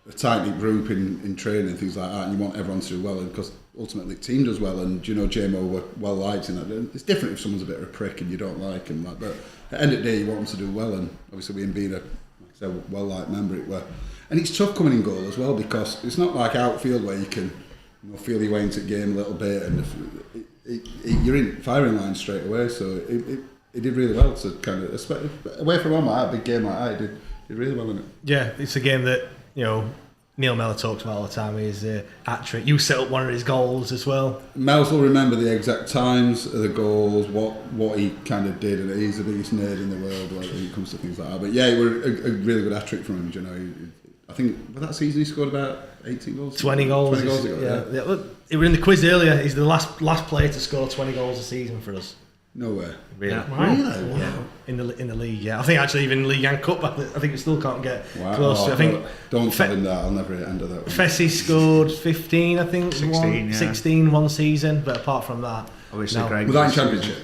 a tight-knit group in training and things like that, and you want everyone to do well, because ultimately the team does well, and JMO were well liked in that. It's different if someone's a bit of a prick and you don't like him, but at the end of the day you want them to do well, and obviously we being a well-liked member, it were. And it's tough coming in goal as well, because it's not like outfield where you can feel your way into the game a little bit, and you're in firing line straight away, so he did really well to kind of, away from home like that, a big game like that, he did really well in it. Yeah, it's a game that, Neil Mellor talks about all the time. His hat trick. You set up one of his goals as well. Mel's will remember the exact times of the goals, what he kind of did, and he's the biggest nerd in the world when it comes to things like that. But yeah, it was a really good hat trick from him. I think that season he scored about 18 goals. 20 goals. 20 goals. Yeah. Look, it was in the quiz earlier. He's the last player to score 20 goals a season for us. No way. Really? Yeah. Wow. Really? Wow. Yeah. In the league, yeah. I think actually even League and Cup, I think we still can't get close to. I Oh, think don't tell him that. I'll never enter that one. Fessy scored 15, I think. 16, one season, but apart from that, Obviously, no. Greg. Was that in Championship?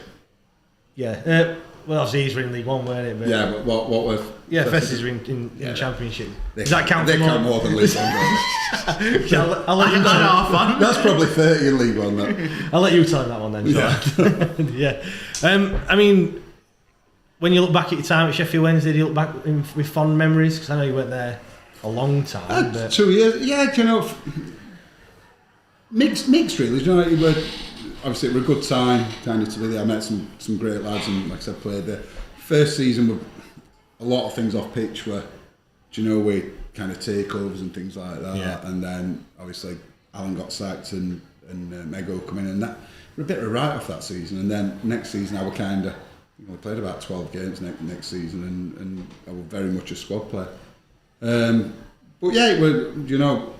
Yeah. Well, obviously he's in League One, weren't it? But Yeah, but what was... yeah, Fessy's in Championship. They, Does that count? They for count more? more than League One. Yeah, I'll let you know. That's probably 30 in League One, that. I'll let you tell him that one then. Yeah. Yeah. I mean, when you look back at your time at Sheffield Wednesday, do you look back with fond memories? Because I know you went there a long time. But 2 years. Yeah, do you know... Mixed really. Do you know, it were, obviously it was a good time kind of to be there. I met some great lads and, like I said, played there. First season, were a lot of things off pitch were, do you know, we kind of takeovers and things like that. Yeah. And then, obviously, Alan got sacked and Mego come in, and that were a bit of a write-off that season. And then next season, I were kind of, we played about 12 games next season, and I was very much a squad player. But yeah, it was, you know,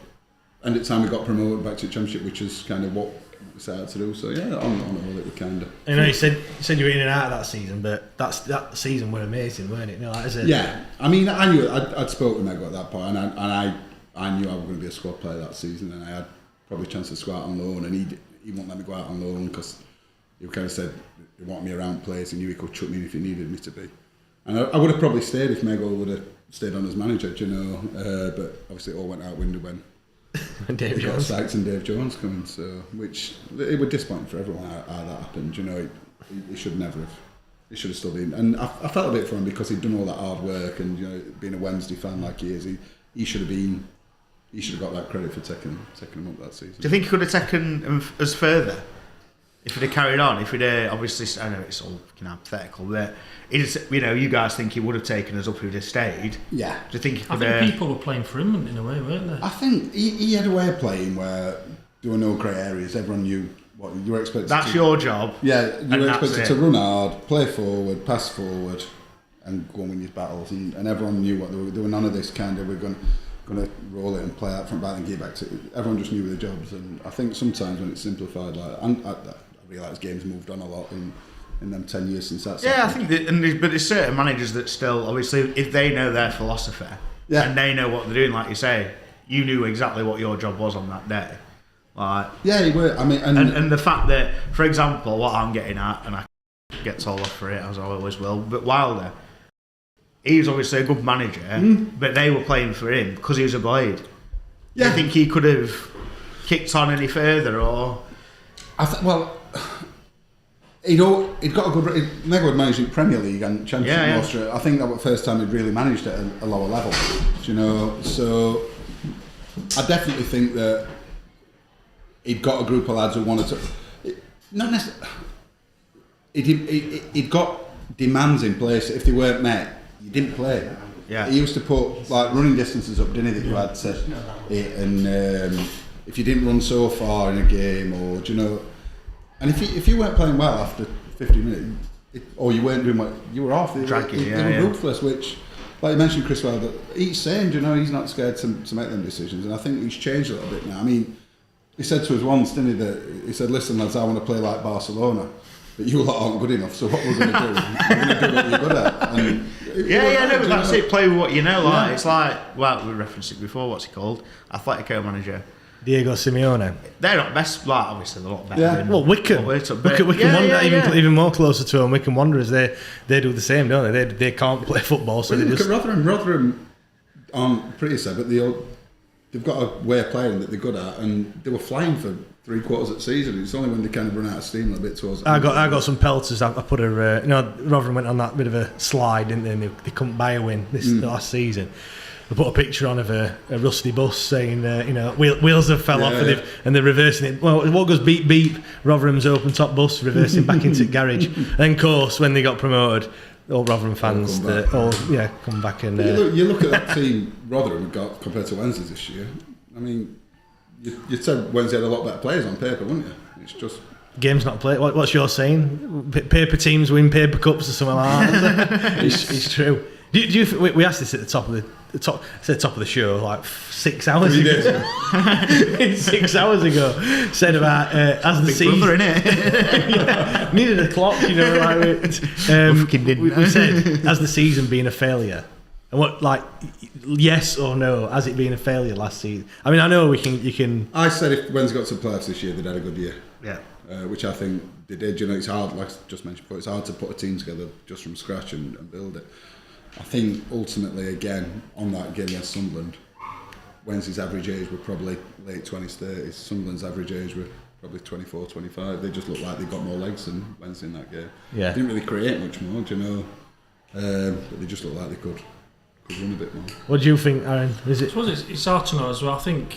and at the time we got promoted back to the Championship, which is kind of what we set out to do. So yeah, on the whole, it was kind of. You know, you said you were in and out of that season, but that season were amazing, weren't it? You know, like, yeah, I mean, I knew I'd spoken to Mego at that point, and I knew I was going to be a squad player that season, and I had probably a chance to go out on loan, and he wouldn't let me go out on loan because he kind of said he wanted me around players, and knew he could chuck me in if he needed me to be. And I would have probably stayed if Mego would have stayed on as manager, do you know? But obviously it all went out window when Dave he got Jones. sacked and Dave Jones coming. So, which it was disappointing for everyone how that happened. You know, he should never have. He should have still been. And I felt a bit for him because he'd done all that hard work, and you know, being a Wednesday fan like he is, he should have been. He should have got that credit for taking him up that season. Do you think he could have taken us further if he'd have carried on? If he'd obviously, I know it's all fucking hypothetical, but you guys think he would have taken us up if he'd have stayed? Yeah. Do you think he I could think people were playing for him in a way, weren't they? I think he had a way of playing where there were no grey areas. Everyone knew what you were expected. That's your job. Yeah, you were that's expected to run hard, play forward, pass forward, and go and win your battles. And everyone knew what there were none of this kind of we're going to roll it and play out from back and give back to. Everyone just knew their jobs. And I think sometimes when it's simplified, like I realise games moved on a lot in them 10 years since that's Yeah, happened. I think but there's certain managers that still, obviously, if they know their philosophy and they know what they're doing, like you say, you knew exactly what your job was on that day. Like, yeah, you were. I mean, and the fact that, for example, what I'm getting at, and I get told off for it as I always will, but Wilder, he was obviously a good manager, but they were playing for him because he was a blade. Yeah. Do you think he could have kicked on any further, or? He'd got a good. Mego had managed in Premier League and Championship Yeah. most of it. I think that was the first time he'd really managed at a lower level. You know, so I definitely think that he'd got a group of lads who wanted to. Not necessarily. He'd got demands in place. If they weren't met, you didn't play. Yeah. He used to put like running distances up, didn't he? That you had to hit, and if you didn't run so far in a game, or do you know. And if you weren't playing well after 50 minutes, or you weren't doing what you were off, they were ruthless. Which, like you mentioned, Chris Wilder, he's saying, you know, he's not scared to make them decisions, and I think he's changed a little bit now. I mean, he said to us once, didn't he? That he said, "Listen, lads, I want to play like Barcelona, but you lot aren't good enough. So what we're going to do? We're going to do what you're good at." And But that's it. Play with what you know. Like it's like, well, we referenced it before. What's it called? Atletico manager. Diego Simeone. They're not best. Like obviously, they're a lot better. Yeah. Than Well, Wickham. Wickham Wanderers, even more closer to them. Wickham Wanderers, they do the same, don't they? They can't play football, so they look just. at Rotherham aren't pretty sad, but they've got a way of playing that they're good at, and they were flying for 3/4 of the season. It's only when they kind of run out of steam a bit towards. I got some pelters. I put a Rotherham went on that bit of a slide, didn't they? And they couldn't buy a win this last season. I put a picture on of a rusty bus saying, wheels have fell off and they're reversing it. Well, what goes beep beep? Rotherham's open top bus reversing back into the garage. And then, of course, when they got promoted, all Rotherham fans come back and. You look at that team Rotherham got compared to Wednesday's this year. I mean, you'd said Wednesday had a lot better players on paper, wouldn't you? It's just. Game's not played. What's your saying? Paper teams win paper cups or something like that. it's true. Do you we asked this at the top of the show like 6 hours ago. 6 hours ago, said about as the Big season. brother, innit? Needed a clock, we said as the season being a failure, and what yes or no, has it been a failure last season? I mean, I know you can. I said if Wednesday got to the playoffs this year, they'd had a good year. Yeah. Which I think they did. It's hard, like I just mentioned before, it's hard to put a team together just from scratch and build it. I think ultimately, again, on that game against Sunderland, Wednesday's average age were probably late 20s, 30s. Sunderland's average age were probably 24, 25. They just looked like they got more legs than Wednesday in that game. Yeah. They didn't really create much more, but they just looked like they could run a bit more. What do you think, Aaron? I suppose it's hard to know as well. I think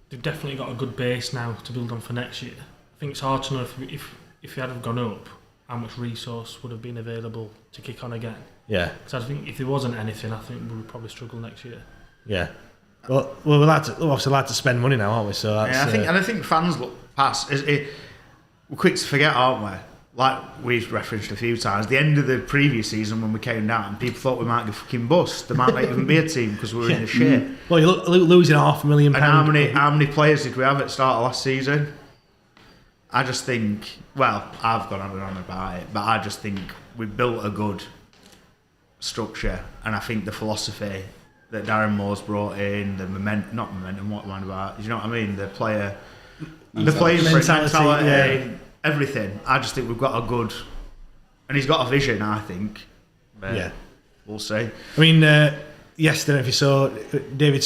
they've definitely got a good base now to build on for next year. I think it's hard to know if you had have gone up, how much resource would have been available to kick on again. Yeah. Because I think if there wasn't anything, I think we would probably struggle next year. Yeah. Well, we're obviously allowed to spend money now, aren't we? So that's, I think fans look past. We're quick to forget, aren't we? Like we've referenced a few times, the end of the previous season when we came down, people thought we might go fucking bust. There might not even be a team because we were in the shit. Well, you're losing £500,000. And how many players did we have at the start of last season? I just think, well, I've gone on and on about it, but I just think we've built a good structure, and I think the philosophy that Darren Moore's brought in, the momentum, what am I about? Do you know what I mean? The playing mentality, everything. I just think we've got a good, and he's got a vision, I think. But we'll see. I mean, yesterday, if you saw David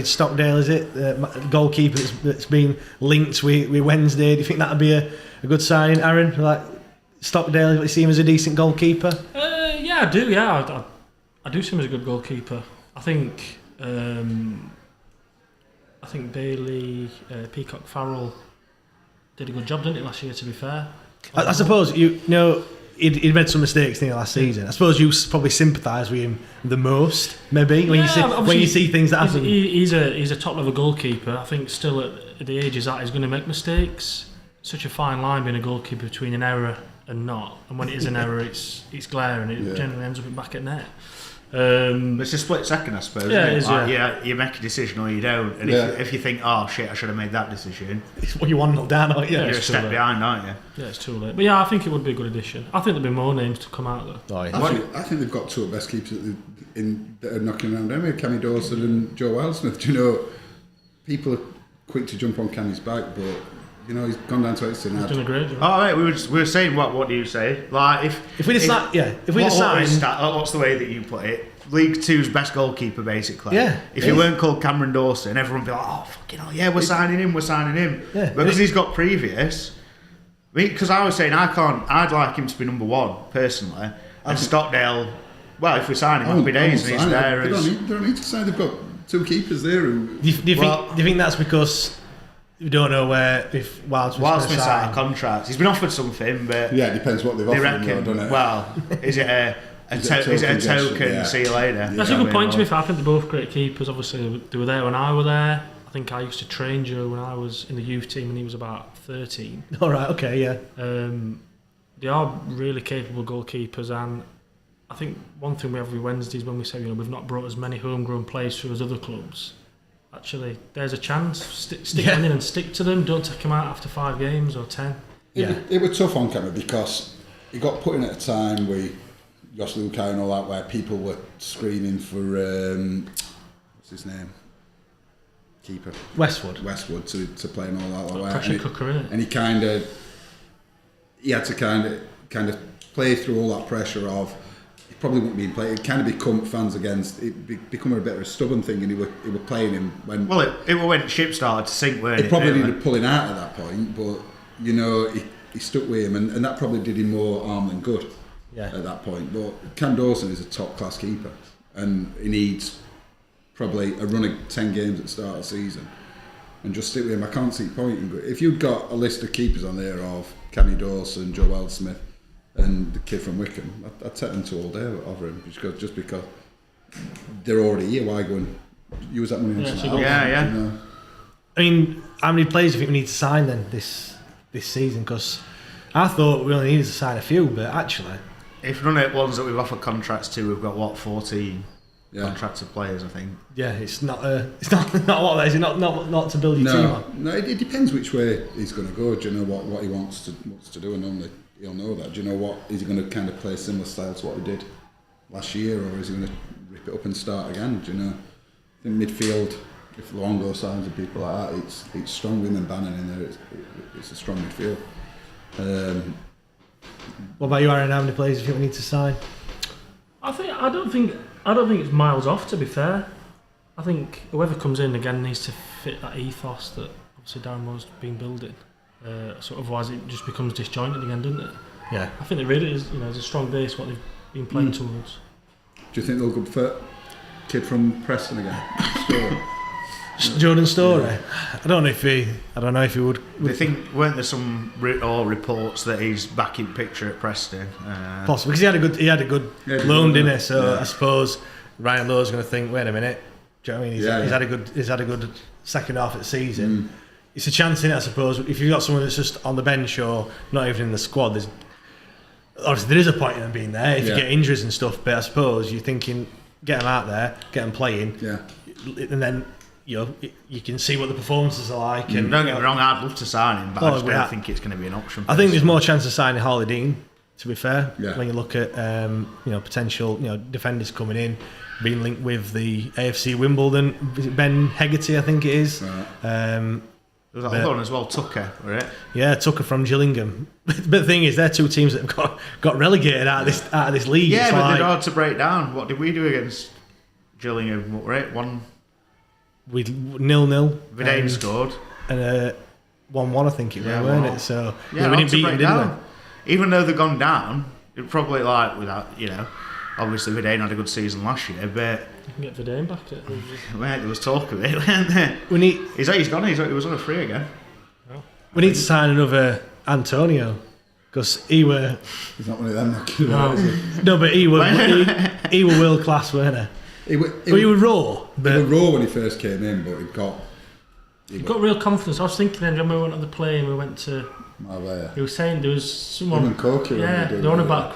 Stockdale, is it? Goalkeeper that's been linked with Wednesday. Do you think that'd be a good sign, Aaron? Like Stockdale, you see him as a decent goalkeeper? Yeah, I do. Yeah, I do see him as a good goalkeeper. I think Bailey, Peacock Farrell did a good job, didn't he, last year? To be fair, I suppose he'd made some mistakes in the last season. I suppose you probably sympathise with him the most, maybe when you see things that happen. He's a top level goalkeeper. I think still at the age he's at, he's going to make mistakes. Such a fine line being a goalkeeper between an error and not. And when it is an error, it's glaring. It generally ends up back at net. It's a split second, I suppose. Yeah, it is. You make a decision or you don't. And if you think, oh shit, I should have made that decision. It's what you want to down, aren't you? You're a step behind, aren't you? Yeah, it's too late. But yeah, I think it would be a good addition. I think there'll be more names to come out though. I think they've got two of the best keepers that are knocking around anyway, Cammy Dawson and Joe Wildsmith. Do you know, people are quick to jump on Cammy's back, but he's gone down to it. He's done a great job. Oh, right, we were saying what do you say? Like if we decide, what's the way that you put it? League Two's best goalkeeper, basically. Yeah. If he weren't called Cameron Dawson, everyone would be like, oh fucking hell, yeah, we're signing him. Yeah. Because he's got previous. Because I was saying I'd like him to be number one personally, and Stockdale. Well, if we sign him, happy days, and he's there. They don't need to sign. They've got two keepers there. Do you think that's because? We don't know if Wildsmith's out of contract. He's been offered something, but it depends what they've offered him, doesn't it? Well, is it a token? See you later. That's a good point to be fair. I think they're both great keepers. Obviously, they were there when I were there. I think I used to train Joe when I was in the youth team, and he was about 13. All right, okay, yeah. They are really capable goalkeepers, and I think one thing we have with Wednesday is when we say we've not brought as many homegrown players through as other clubs. Actually, there's a chance. Stick them in and stick to them. Don't take them out after 5 games or 10. It was tough on camera because he got put in at a time with Jos Lukai and all that, where people were screaming for what's his name, keeper Westwood to play and all that. Pressure cooker, isn't it? And he had to kind of play through all that pressure of he probably wouldn't be in play. It kind of become fans against. Become a bit of a stubborn thing, and he were playing him when. Well, it went ship started to sink, weren't it? He probably needed pulling out at that point, but he stuck with him, and that probably did him more harm than good. Yeah. At that point, but Cam Dawson is a top class keeper, and he needs probably a run of 10 games at the start of the season, and just stick with him. I can't see point in. If you've got a list of keepers on there of Cammy Dawson, Joe Wildsmith, and the kid from Wickham, I'd take them two all day over him just because they're already here. Why go and use that money on something else? Yeah. You know? I mean, how many players do you think we need to sign then this season? Because I thought we only needed to sign a few, but actually, if none of the ones that we've offered contracts to, we've got 14 contracted players, I think. Yeah, it's not a lot. Is it not to build your team on? No, it depends which way he's going to go. Do you know what he wants to do? And normally he'll know that. Do you know what is he going to kind of play a similar style to what he did last year, or is he going to rip it up and start again? Do you know? I think midfield, if Luongo signs and people like that, it's strong. Women Bannon in there. It's a strong midfield. What about you, Aaron? How many players do you think we need to sign? I don't think it's miles off. To be fair, I think whoever comes in again needs to fit that ethos that obviously Darren Moore's been building. So otherwise it just becomes disjointed again, doesn't it? Yeah. I think it really is. There's a strong base what they've been playing towards. Do you think they'll go for kid from Preston again? Jordan Story. Yeah. I don't know if he would. They think weren't there some reports that he's back in picture at Preston? Possibly because he had a good loan, didn't he? So I suppose Ryan Lowe's going to think, wait a minute. Do you know what I mean? He's had a good second half of the season. It's a chance in it, I suppose. If you've got someone that's just on the bench or not even in the squad, obviously there is a point in them being there if you get injuries and stuff. But I suppose you're thinking, get them out there, get them playing, and then. You can see what the performances are like. And don't get me wrong, I'd love to sign him, but I just don't think it's going to be an option. I think there's more chance of signing Harley Dean, to be fair. Yeah. When you look at potential defenders coming in, being linked with the AFC Wimbledon, Ben Hegarty, I think it is. Right. There was that other one as well, Tucker, right? Yeah, Tucker from Gillingham. But the thing is, they're two teams that have got relegated out of this league. Yeah, but they're hard to break down. What did we do against Gillingham? What, right? 0-0. Vidane scored. And 1-1, I think it was, weren't it? So we didn't beat them, didn't we? Even though they've gone down, it probably without, obviously Vidane had a good season last year, but... You can get Vidane back. There was talk of it, weren't there? He's gone, he was on a free again. We need to sign another Antonio, because he were... He's not one of them. No, but he were world class, weren't he? He was raw. He was raw when he first came in, but he got real confidence. I was thinking then when we went on the plane, we went to. He was saying there was someone. They're on about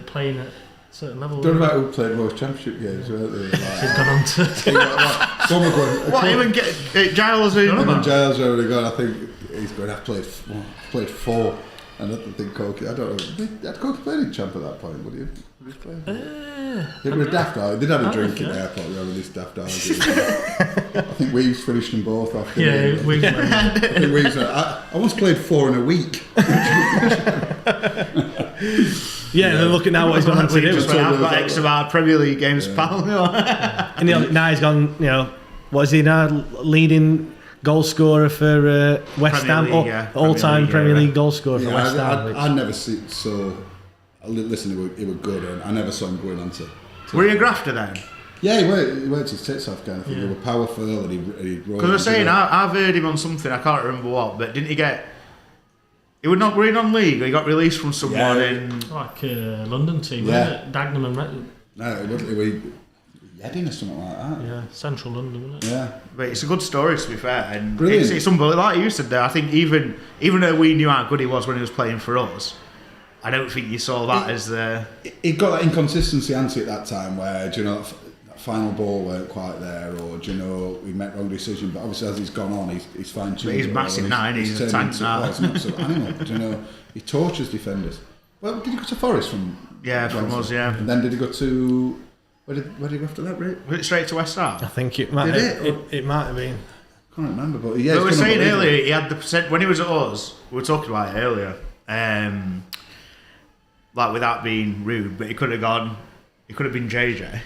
playing at a certain level. Don't know about who played most championship games, weren't they? He's gone on to. What even Giles? Giles already gone. I think he's going to have played 4. And I don't think Corky. I don't know. Had Corky played in champ at that point? Would he? It was a daft hour. They had a drink in the airport. We were this daft hour. I think Weaves finished them both off. Weaves. I once played 4 in a week. They're looking now what he's gone on to do. I've got X amount of Premier League games, pal. And now he's gone. What is he now? Leading goal scorer for West Ham, all-time Premier League goal scorer for West Ham. I never see so. Listen, he was good, and I never saw him going on to. Were he a grafter then? Yeah, he worked his tits off, kind of thing. He was powerful, and he because I was saying, I've heard him on something, I can't remember what, but didn't he get? Were he non-league? Or he got released from someone in like London team, wasn't it? Dagenham and Redden. No, it wasn't. Reading or something like that. Yeah, Central London, wasn't it? Yeah, but it's a good story to be fair, and brilliant. It's unbelievable. Like you said there, I think even though we knew how good he was when he was playing for us, I don't think you saw that as the. He got that inconsistency at that time where that final ball weren't quite there, or we made wrong decision. But obviously, as he's gone on, he's fine-tuned. He's massive now, he's a tank now. He's an absolute animal. He tortures defenders. Well, did he go to Forest from? Yeah, from us, yeah. And then did he go to? Where did he go after that, Rick? Was it straight to West Ham? I think it might. It might have been. Can't remember, but we were saying earlier he had the percent when he was at us. We were talking about it earlier. Without being rude, but he could have He could have been JJ.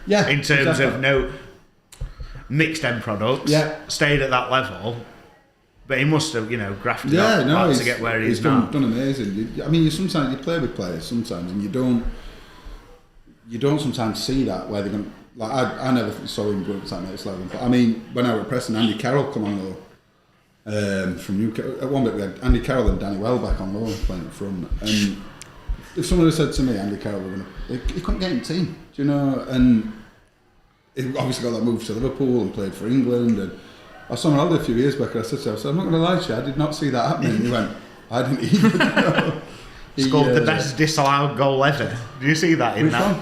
Yeah, In terms exactly. of no mixed end products. Yeah. Stayed at that level. But he must have, grafted Yeah, up no, to get where he is he's now. done amazing. I mean, sometimes you play with players sometimes, and you don't sometimes see that where they're going. Like I never saw him go up to that next level. But I mean, when I was at Preston, Andy Carroll come on loan from Newcastle. At one bit we had Andy Carroll and Danny Welbeck on loan playing up front. And if someone had said to me, Andy Carroll, he couldn't get in the team, do you know? And he obviously got that move to Liverpool and played for England. And I saw him a few years back, and I said to him, I'm not going to lie to you, I did not see that happening. And he went, I didn't either. know. Scored the best disallowed goal ever. Did you see that? Which one?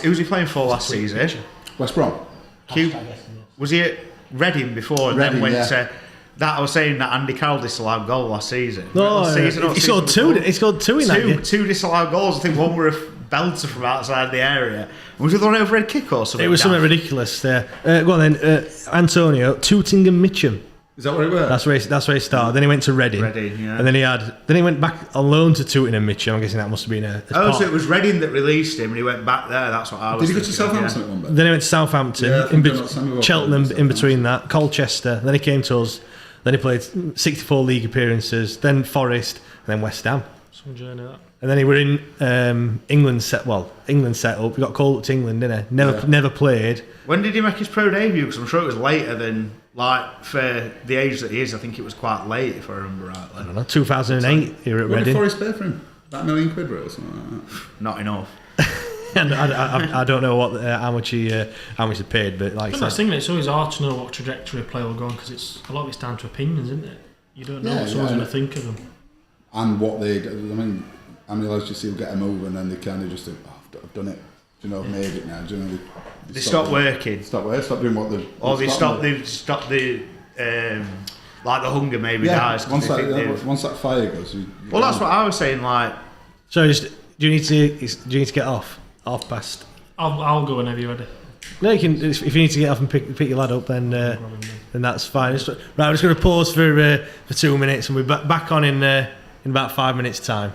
Who was he playing for last season? West Brom. Was he at Reading before and Reading, then went yeah. to... That I was saying that Andy Carroll disallowed goal last season. No, Last season or he season scored two. before? He scored two in that game. Two disallowed goals. I think one were a belter from outside the area. Was it the one over Red kick or something? It was something ridiculous there. Go on then, Antonio Tootingham Mitcham. Is that what it was? That's where he started. Then he went to Reading. Yeah. And then he went back on loan to Tootingham Mitcham. I'm guessing that must have been a. So it was Reading that released him and he went back there. That's what I was Did he go to thinking of, Southampton at one bit? Then he went to Southampton, Yeah, I think they're not Samuel Cheltenham played in for between that, Colchester. Then he came to us. Then he played 64 league appearances. Then Forest, and then West Ham. Some journey that. And then he were in England set up. He got called up to England, didn't he? Never played. When did he make his pro debut? Because I'm sure it was later than, for the age that he is. I think it was quite late, if I remember rightly. I don't know, 2008 here at What did Reading. Forest pay for him? About £1 million or something like that. Not enough. And I don't know how much he paid, but like I think that's the thing, it's always hard to know what trajectory a player will go on because a lot of it's down to opinions, isn't it? You don't know what someone's going to think of them. And what they, I mean, how many lads you see will get a move and then they kind of just think, oh, I've done it. Do you know, I've made it now. Do you know, They stopped working. Stop doing what they. Or they stopped the like the hunger maybe dies. Once that fire goes. Well, that's what I was saying. Like, so do you need to get off past? I'll go whenever you're ready. No, you can. If you need to get off and pick your lad up, then that's fine. Right, we're just going to pause for 2 minutes, and we're back on in about 5 minutes' time.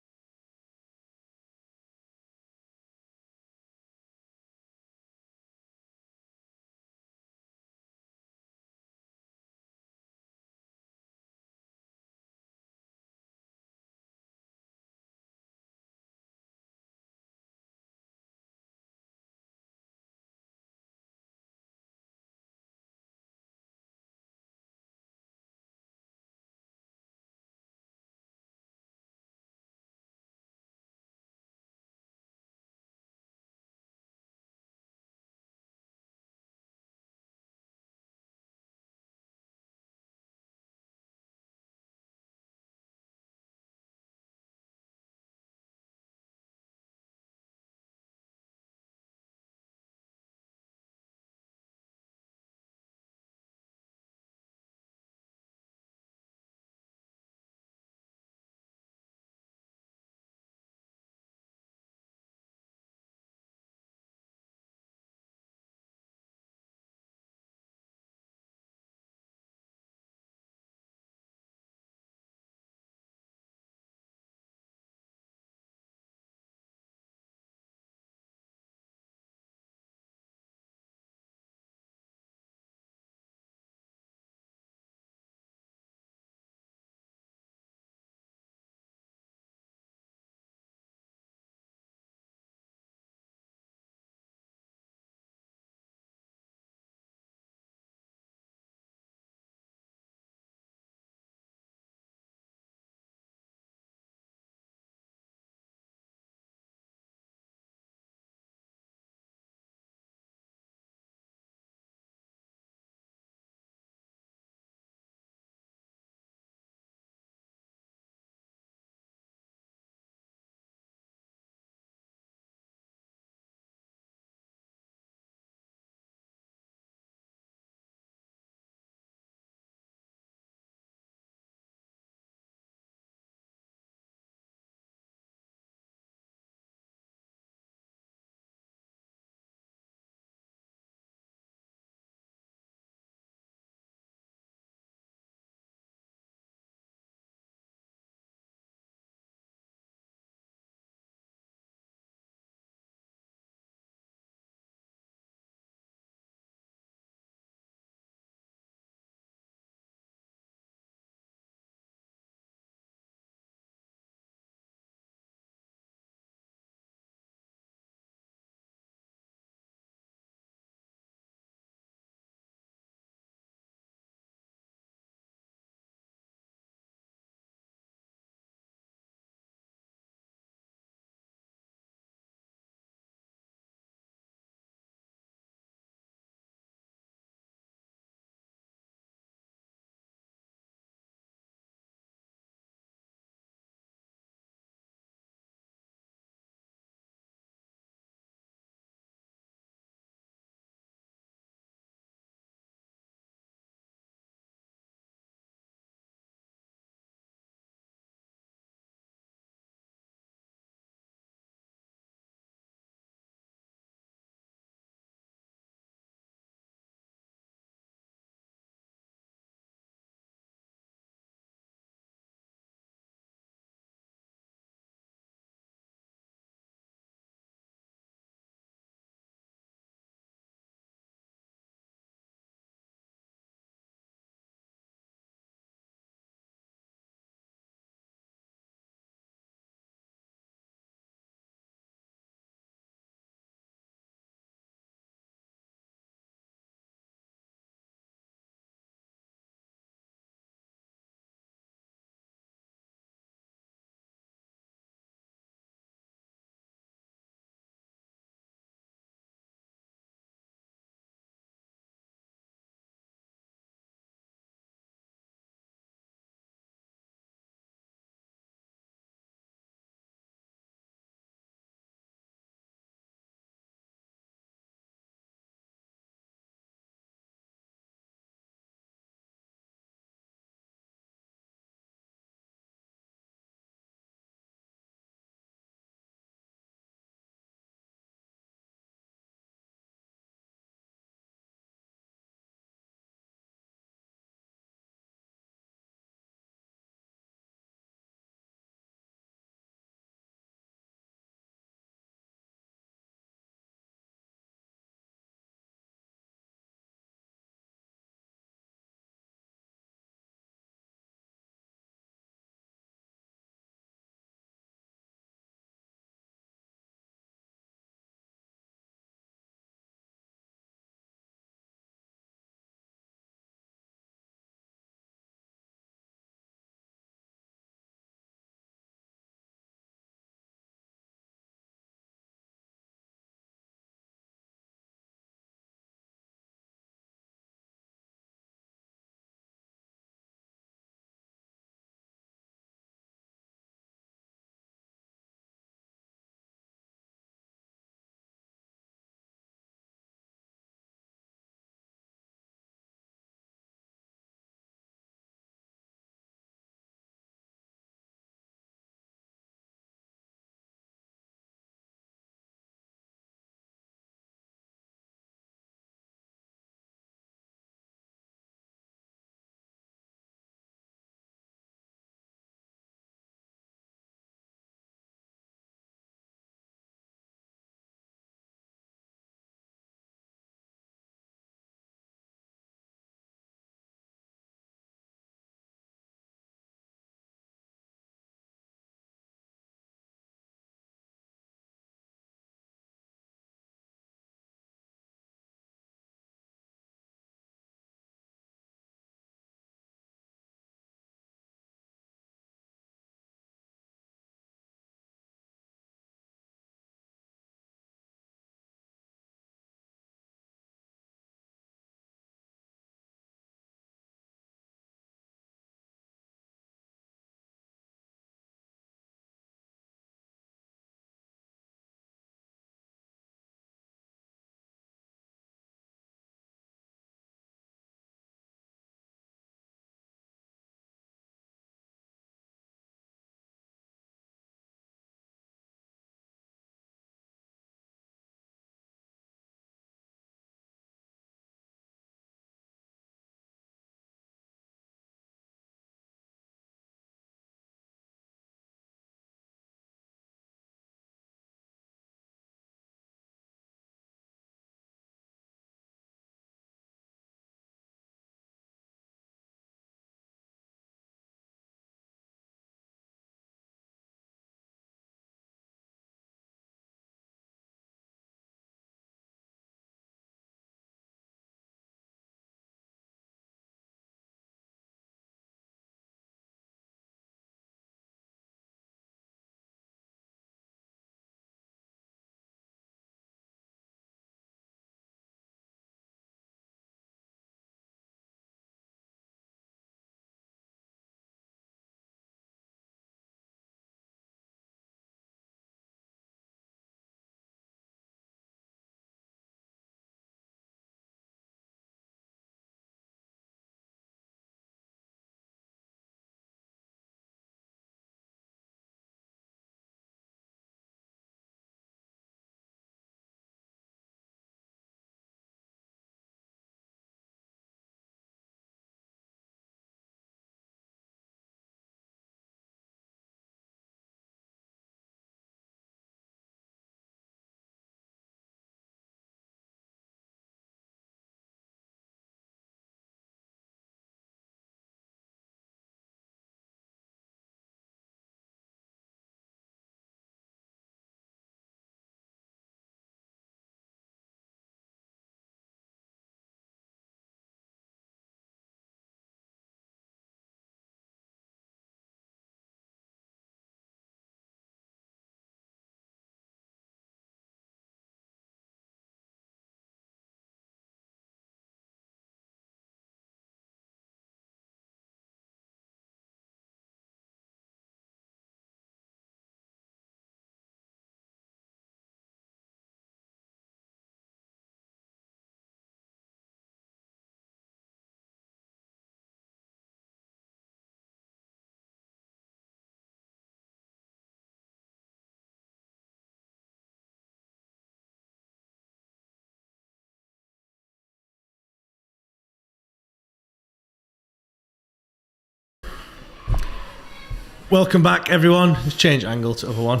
Welcome back, everyone. Let's change angle to other one.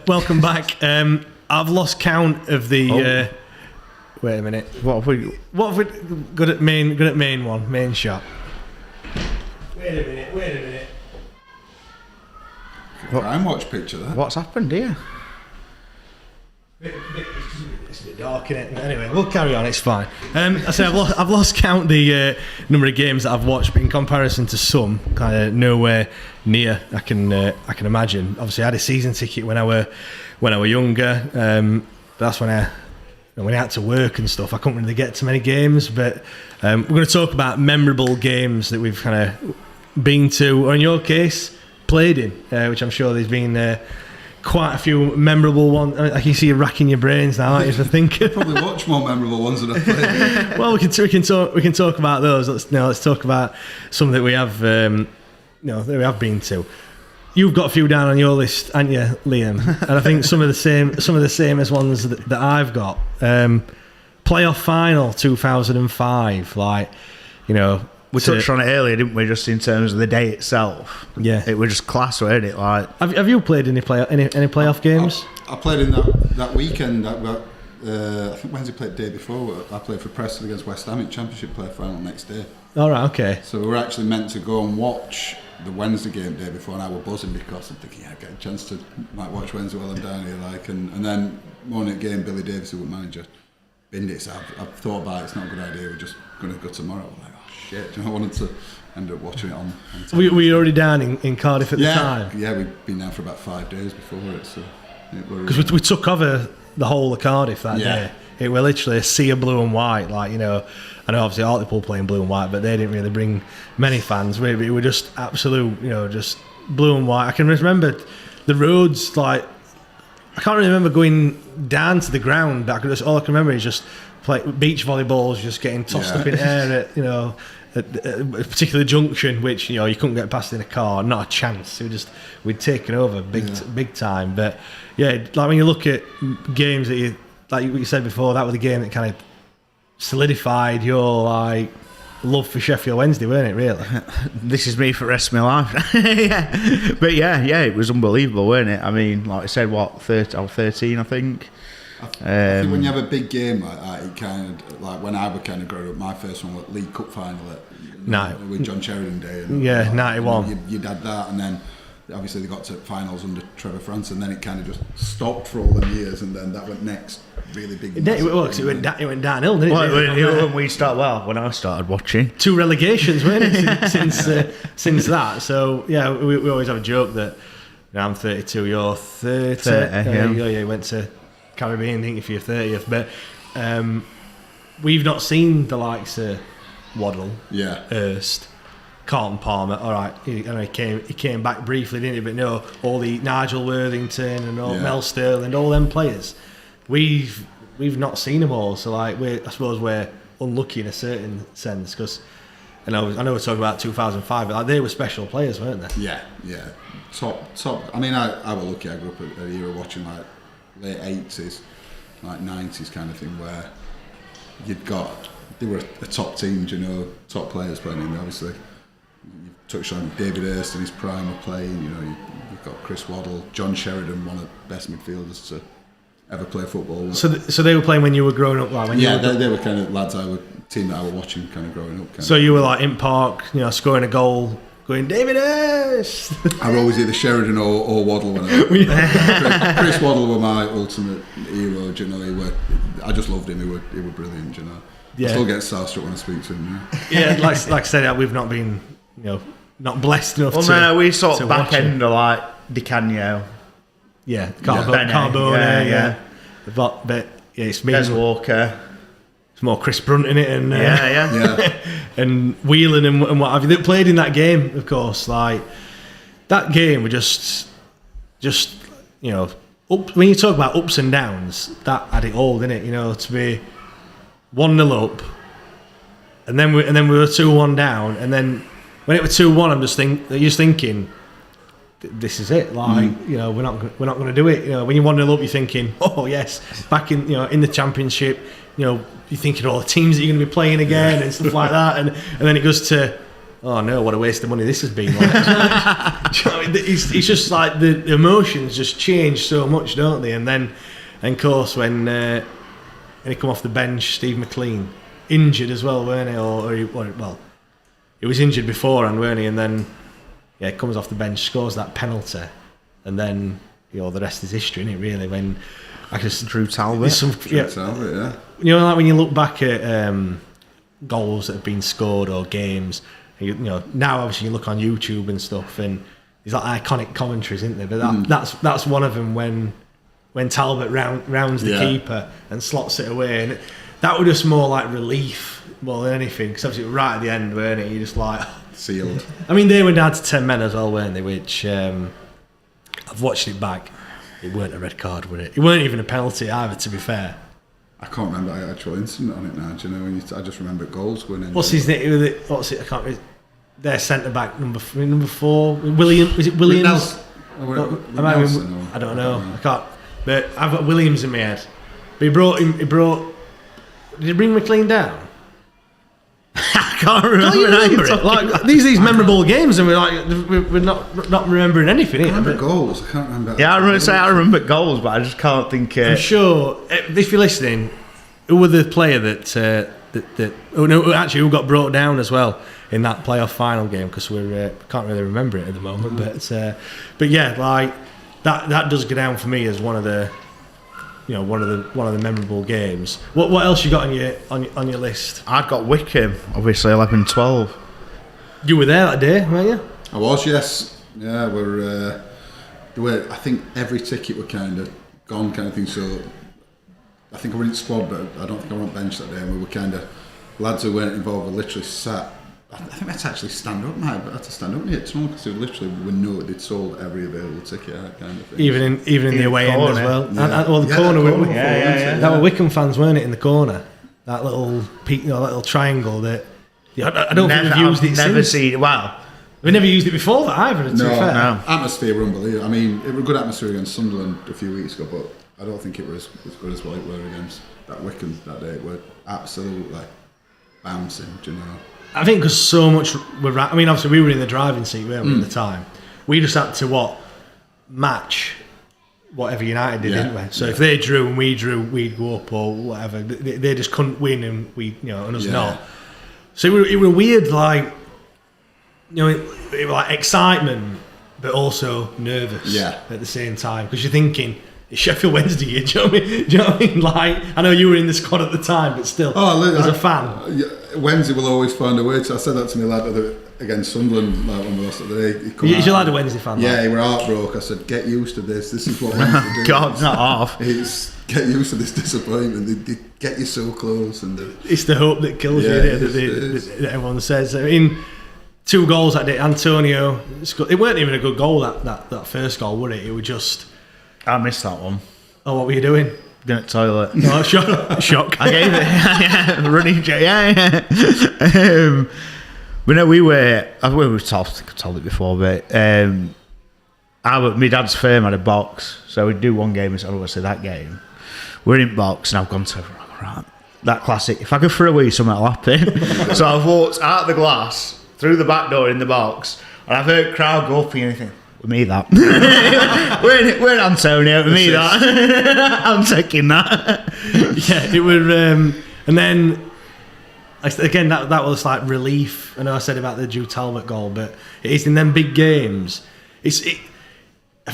Welcome back. I've lost count of the. Wait a minute. What have we? Good at main one, main shot. Wait a minute. Crime watch picture that. What's happened here? It's a bit dark, innit? Anyway, we'll carry on. It's fine. I say I've lost count the number of games that I've watched, but in comparison to some, kind of nowhere near. I can imagine. Obviously, I had a season ticket when I were younger. But that's when I had to work and stuff. I couldn't really get to many games. But we're going to talk about memorable games that we've kind of been to, or in your case, played in, which I'm sure there's been. Quite a few memorable ones. I can see you racking your brains now, aren't you, for thinking? Probably watch more memorable ones than I've played. Well, we can talk about those. Let's talk about some that we have that we have been to. You've got a few down on your list, haven't you, Liam? And I think some of the same as ones that I've got. Playoff final 2005, We touched on it earlier, didn't we? Just in terms of the day itself. Yeah, it was just class, weren't it? Like, have you played any playoff games? I played in that weekend. I think Wednesday played the day before. I played for Preston against West Ham in Championship playoff final next day. All right, okay. So we were actually meant to go and watch the Wednesday game day before, and I was buzzing because I'm thinking, I get a chance to might watch Wednesday while I'm down here, and then morning game, Billy Davis, who was manager, binned it. So I've thought about it. It's not a good idea. We're just going to go tomorrow. I'm like, shit, I wanted to end up watching it on Were you already down in Cardiff at the time? Yeah, we'd been down for about 5 days before it. So because we took over the whole of Cardiff that day. It was literally a sea of blue and white. I know obviously Hartlepool playing blue and white, but they didn't really bring many fans. We were just absolute, just blue and white. I can remember the roads, I can't really remember going down to the ground. All I can remember is just beach volleyballs just getting tossed up in air at a particular junction, which you couldn't get past in a car. Not a chance. We'd taken over big time. But when you look at games that you, like you said before, that was the game that kind of solidified your love for Sheffield Wednesday, weren't it? Really, this is me for the rest of my life. But it was unbelievable, weren't it? I mean, like I said, I was 13, I think. I think when you have a big game like that, it kind of when I was kind of growing up, my first one was League Cup final with John Sheridan Day. And 91. You'd had that, and then obviously they got to finals under Trevor France, and then it kind of just stopped for all them years, and then that went next. Really big. It went downhill, didn't it? When I started watching, 2 relegations, weren't it? since that. So we always have a joke that I'm 32, you're 30. You went to Caribbean, didn't you, for your 30th? But we've not seen the likes of Waddle, Hurst, Carlton Palmer. All right, he came back briefly, didn't he? But no, all the Nigel Worthington and all Mel Sterling, all them players. We've not seen them all, so I suppose we're unlucky in a certain sense, because I know we're talking about 2005, but they were special players, weren't they? Yeah, top. I mean, I was lucky. I grew up at an era watching late 80s, 90s kind of thing, where they were a top team, top players playing in. Obviously, you touched on David Hurst in his prime of playing. You've got Chris Waddle, John Sheridan, one of the best midfielders to ever play football. So they were playing when you were growing up, they were kind of lads team that I was watching kind of growing up. So you were in park, scoring a goal, going David Hurst. I were always either Sheridan or Waddle when I Chris Waddle were my ultimate hero. I just loved him. He were brilliant. I still get starstruck when I speak to him. Like I said, we've not been not blessed enough. No, we sort of back end of Di Canio. Carbone, But it's me. Des Walker. It's more Chris Brunt in it, and and Whelan and what have you. They played in that game, of course. That game was just up. When you talk about ups and downs, that had it all, didn't it? To be 1-0 up, and then we were 2-1 down, and then when it was 2-1, I'm just thinking, this is it. We're not going to do it. When you're 1-0 up, you're thinking, oh yes, back in the Championship. You're thinking all the teams that you're going to be playing again and stuff like that, and then it goes to oh no, what a waste of money this has been. Like, it's just like the emotions just change so much, don't they? And then, and of course, when he come off the bench, Steve McLean, injured as well, weren't he? He was injured beforehand, weren't he? And then, yeah, comes off the bench, scores that penalty, and then, the rest is history, isn't it? Really, when I just Drew Talbot. Talbot, yeah. Like when you look back at goals that have been scored or games, now obviously you look on YouTube and stuff, and there's like iconic commentaries, isn't there? But that's one of them when Talbot rounds the keeper and slots it away, and that was just more like relief more than anything, because obviously right at the end, weren't it? You just like sealed. I mean, they were down to 10 men as well, weren't they? Which I've watched it back. It weren't a red card, was it? It weren't even a penalty either, to be fair. I can't remember the actual incident on it now. Do you know? I just remember goals going in. What's his name? What's it? I can't. Their centre back number 4, William. Is it Williams? I don't know. I can't. But I've got Williams in my head. But he brought. Did he bring McLean down? I can't remember. Don't you remember it? Like these memorable games, and we're not remembering anything. I remember goals. I can't remember. Yeah, I remember goals, but I just can't think. I'm sure if you're listening, who was the player who got brought down as well in that playoff final game? Because we can't really remember it at the moment. But yeah, like that does go down for me as one of the. One of the memorable games. What else you got on your list? I'd got Wickham, obviously 11-12. You were there that day, weren't you? I was, yes. Yeah, I think every ticket were kind of gone, kind of thing. So I think I were in the squad, but I don't think I were on bench that day. And we were kind of lads who weren't involved were literally sat. I think I had to actually stand up, mate. But I had to stand up near it because they literally they'd sold every available ticket, that kind of thing. Even in the away end as well. Yeah. The corner. Yeah. That were Wickham fans, weren't it, in the corner? That little peak, that little triangle that. I don't think we've used it never since. seen it. Wow. We never used it before that either. To be fair. No. Atmosphere were unbelievable. I mean, it was a good atmosphere against Sunderland a few weeks ago, but I don't think it was as good as what it were against that Wickham that day. It were absolutely bouncing, do you know? I think because so much obviously we were in the driving seat, weren't we, at the time. We just had to match whatever United did, didn't we? So if they drew and we drew, we'd go up or whatever. They just couldn't win, and and us not. So it were weird, like it was like excitement, but also nervous at the same time, because you're thinking. It's Sheffield Wednesday here, do you know what I mean? Like, I know you were in the squad at the time, but still, as a fan. Wednesday will always find a way. I said that to my lad against Sunderland when we lost the day. Is your lad a Wednesday fan? Yeah, he were heartbroken. I said, get used to this. This is what Wednesday do. God, not half. It's get used to this disappointment. They get you so close. It's the hope that kills you, that everyone says. I mean, 2 goals that day. Antonio, it weren't even a good goal, that first goal, was it? It was just... I missed that one. Oh, what were you doing? Going to the toilet. No, shock. I gave it. Running jet. Yeah. But no, we've told it before, but my dad's firm had a box, so we'd do one game and say, I don't want to see that game. We're in box, and I've gone to right. That classic. If I go for a wee, something will happen. So I've walked out the glass through the back door in the box, and I've heard crowd go up and anything. With me that. we're Antonio. With me that. I'm taking that. Yeah, it was, and then again that was like relief. I know I said about the Drew Talbot goal, but it is in them big games. I think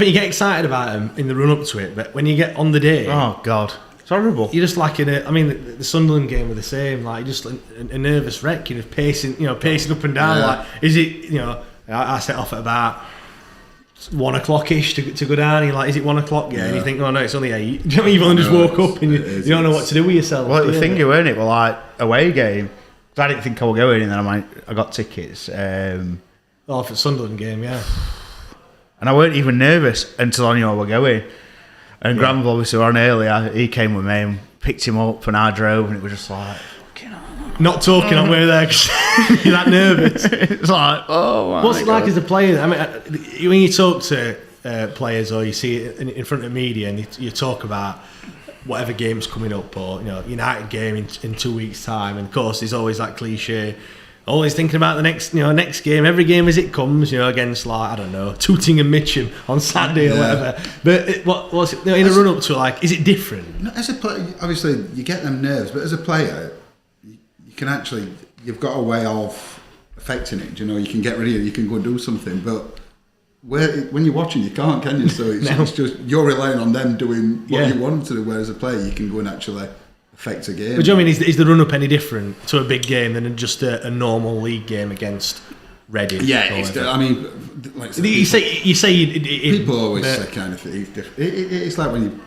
you get excited about them in the run up to it, but when you get on the day, oh God, it's horrible. You're just like the Sunderland game were the same. Like just a nervous wreck. You're just pacing up and down. Yeah. Like is it? I set off at about 1 o'clock-ish to go down, and you're like, is it 1 o'clock? Yeah. And you think, oh no, it's only 8. Do you know what I mean? You've only just woke up and you don't know what to do with yourself. Well, the thing, weren't it? Well, like, away game, I didn't think I was going, and then I got tickets. For the Sunderland game, yeah. And I weren't even nervous until I knew I was going. And Granville, obviously, were on earlier, he came with me and picked him up, and I drove, and it was just like, not talking on way there because you're that nervous. It's like, oh my What's it God. like as a player? I mean, when you talk to players or you see it in front of the media and you talk about whatever game's coming up or United game in 2 weeks' time, and of course there's always that cliche, always thinking about the next game, every game as it comes, against like, I don't know, Tooting and Mitcham on Saturday or whatever. But what's it, in a run up to, like, is it different? As a player, obviously you get them nerves, but as a player, you can actually, you've got a way of affecting it. You can get rid of it, you can go and do something, but when you're watching, you can't, can you? So it's just you're relying on them doing what you want them to do. Whereas as a player, you can go and actually affect a game. But do you know what I mean? Is the run up any different to a big game than just a normal league game against Reading? Yeah, like you say people always say kind of thing. It's like when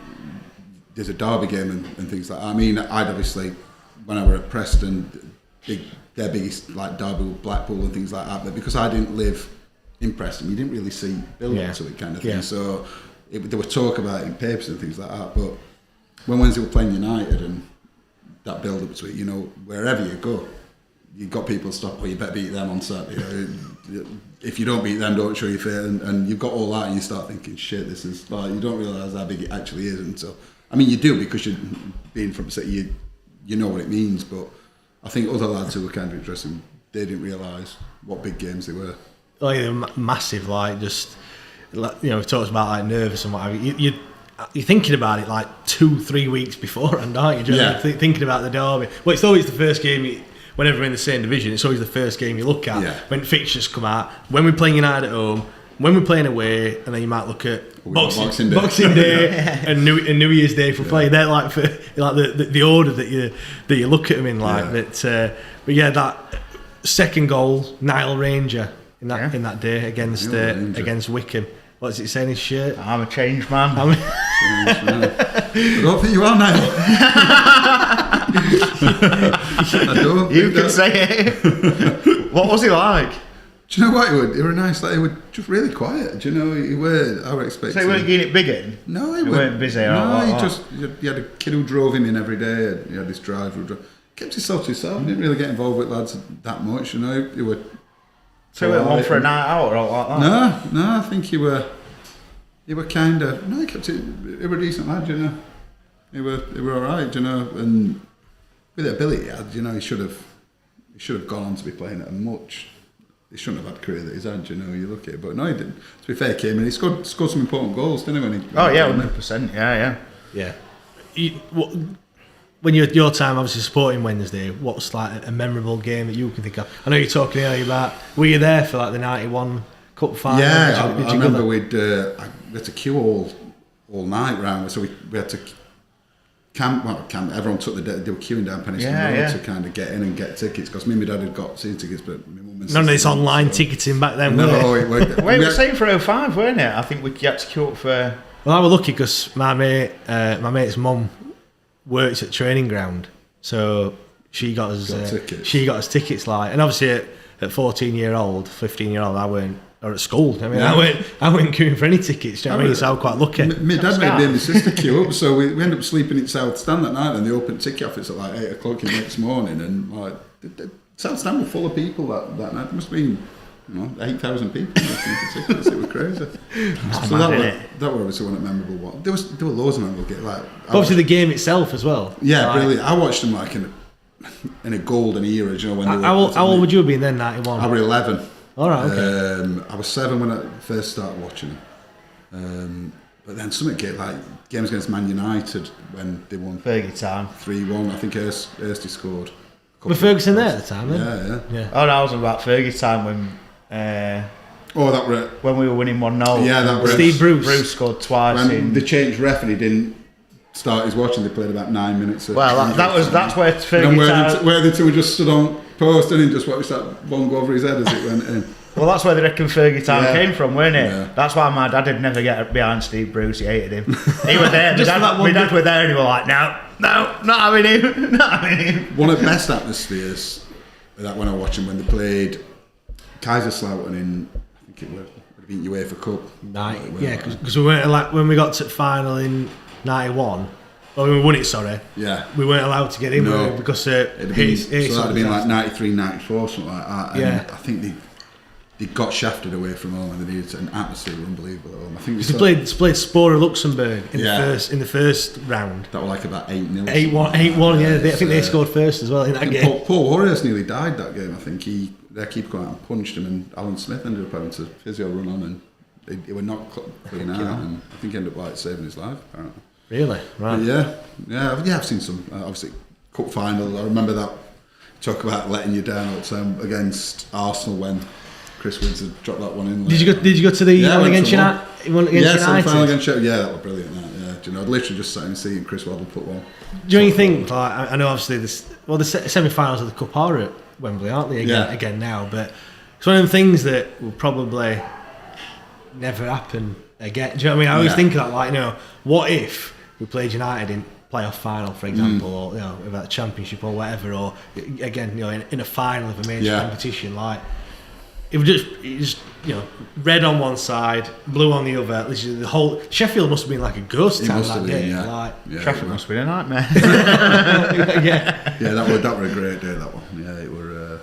there's a derby game and things like that. I mean, I'd obviously, when I were at Preston, their biggest like derby with Blackpool and things like that. But because I didn't live in Preston, you didn't really see build up to it kind of thing. Yeah. So there was talk about it in papers and things like that. But when Wednesday were playing United and that build up to it, wherever you go, you've got people stop, you better beat them on Saturday. If you don't beat them, don't show your face. And you've got all that, and you start thinking, shit, this is like, you don't realise how big it actually is. And so, I mean, you do, because you're being from City, you know what it means. But I think other lads who were kind of interesting, they didn't realise what big games they were. Like, they're massive, like, just, we talked about like nervous and what have you. You're thinking about it like 2-3 weeks beforehand, aren't you? Thinking about the derby. Well, it's always the first game. Whenever we're in the same division, it's always the first game you look at when fixtures come out. When we're playing United at home, when we're playing away, and then you might look at Boxing Day and New Year's Day for playing. They're like for the order that you look at them in, like that. But yeah, that second goal, Nile Ranger in that day against Wickham. What's it saying in his shirt? I'm a changed man. I don't think you are now. You can say it. What was he like? Do you know what? He were nice. Like, he was just really quiet. Do you know? He were. I would expect. So he weren't getting it big in. No, he weren't busy. He had a kid who drove him in every day. He had this driver who kept himself to himself. He didn't really get involved with lads that much. He were. So he went one for a night out or all like that? No, I think he were kind of... No, he kept it... He were a decent lad, He were all right, and with the ability he had, he should have gone on to be playing at a much... He shouldn't have had the career that he's had, you look at it. But no, he didn't. To be fair, he came in, he scored some important goals, didn't he? 100%, yeah. When your time obviously supporting Wednesday, what's like a memorable game that you can think of? I know you're talking earlier about, were you there for like the 91 Cup final? Yeah, I remember we had to queue all night round, so we had to camp, everyone took they were queuing down Penistone Road to kind of get in and get tickets, because me and my dad had got season tickets, but my mum and none of this online ticketing back then, no, it was same for 05, weren't it? I think we had to queue up for... Well, I was lucky because my mate's mum works at training ground, so she got us tickets, like, and obviously at 15-year-old I weren't, or at school, I mean, I weren't queuing for any tickets, do you know what I mean? So I was quite lucky. My dad made me and my sister queue up, so we ended up sleeping in South Stand that night, and they opened ticket office at like 8 o'clock in the next morning, and like South Stand were full of people that night. There must have been 8,000 people looking for tickets. It was crazy. So that were obviously one of the memorable ones. There were loads of memorable games. Like, obviously the game itself as well. Yeah, brilliant. I watched them like in a golden era. Do you know when they were? How old would you have been then? 91. I was 11. All right, okay. I was 7 when I first started watching them. But then something like games against Man United when they won Fergie time 3-1. I think Ersty scored. Was Ferguson there at the time then? Yeah. Oh, that was about Fergie time when. That were when we were winning 1-0. Yeah, that was Steve Bruce. Bruce scored twice. When they changed referee, didn't start his watching. They played about 9 minutes. That's where Fergie time. Where the two just stood on post and just watched that one go over his head as it went in. Well, that's where they reckon Fergie time came from, weren't it? Yeah. That's why my dad would never get behind Steve Bruce. He hated him. He was there. my dad were there, and he was like, "No, not having him, not having him." One of the best atmospheres that when I watched them when they played Kaiserslautern in, I think it would have been UEFA Cup. Because we weren't like when we got to the final in '91. Well, we won it. Sorry. Yeah. We weren't allowed to get in because so that'd have been like 93, 94, something like that. And I think they got shafted away from home and they needed an atmosphere unbelievable at home. I think They played Spora Luxembourg in Yeah. the first round. that were like about 8-0. 8-1, yeah. I think they scored first as well in that And game. Paul Warriors nearly died that game. I think their keeper came out and punched him, and Alan Smith ended up having to physio run on, and he were not clean out, and I think he ended up like saving his life apparently. Really? Right. But I've seen some obviously cup final. I remember that talk about letting you down all the time against Arsenal when Chris Windsor dropped that one in. Did you go to the one against United? Semi-final against Sheffield. Yeah, that was brilliant. Do you know, I'd literally just sat and see and Chris Waddle put one. Do you think? Like, I know obviously the semi-finals of the cup are at Wembley, aren't they? Again now, but it's one of them things that will probably never happen again. Do you know what I mean? I always think of that, like, what if we played United in playoff final, for example, or about the championship or whatever, or again, in a final of a major competition, like. It was just red on one side, blue on the other. Literally the whole Sheffield must have been like a ghost town that day. Sheffield must have been a nightmare. That were a great day. That one. Yeah, it were.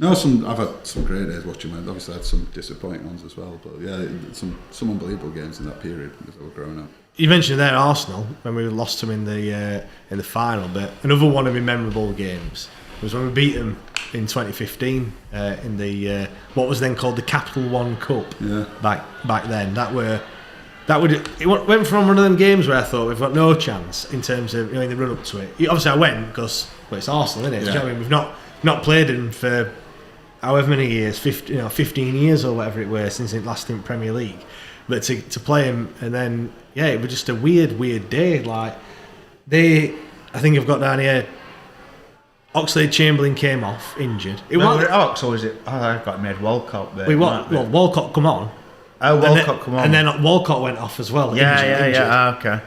I've had some great days watching them. Obviously, I had some disappointing ones as well. But yeah, some unbelievable games in that period as I was growing up. You mentioned there Arsenal when we lost them in the final, but another one of the memorable games was when we beat them in 2015 in the what was then called the Capital One Cup. Yeah. Back then, it went from one of them games where I thought we've got no chance in terms of in the run up to it. Obviously, I went because it's Arsenal, isn't it? Yeah. Do you know what I mean? We've not played them for however many years, 15 years or whatever it was since it last in Premier League. But to play them and then it was just a weird day. Like I think I've got down here. Oxlade-Chamberlain came off injured. I've got him made Walcott there. Walcott come on. Oh, Walcott come on. And then Walcott went off as well. Injured. Okay.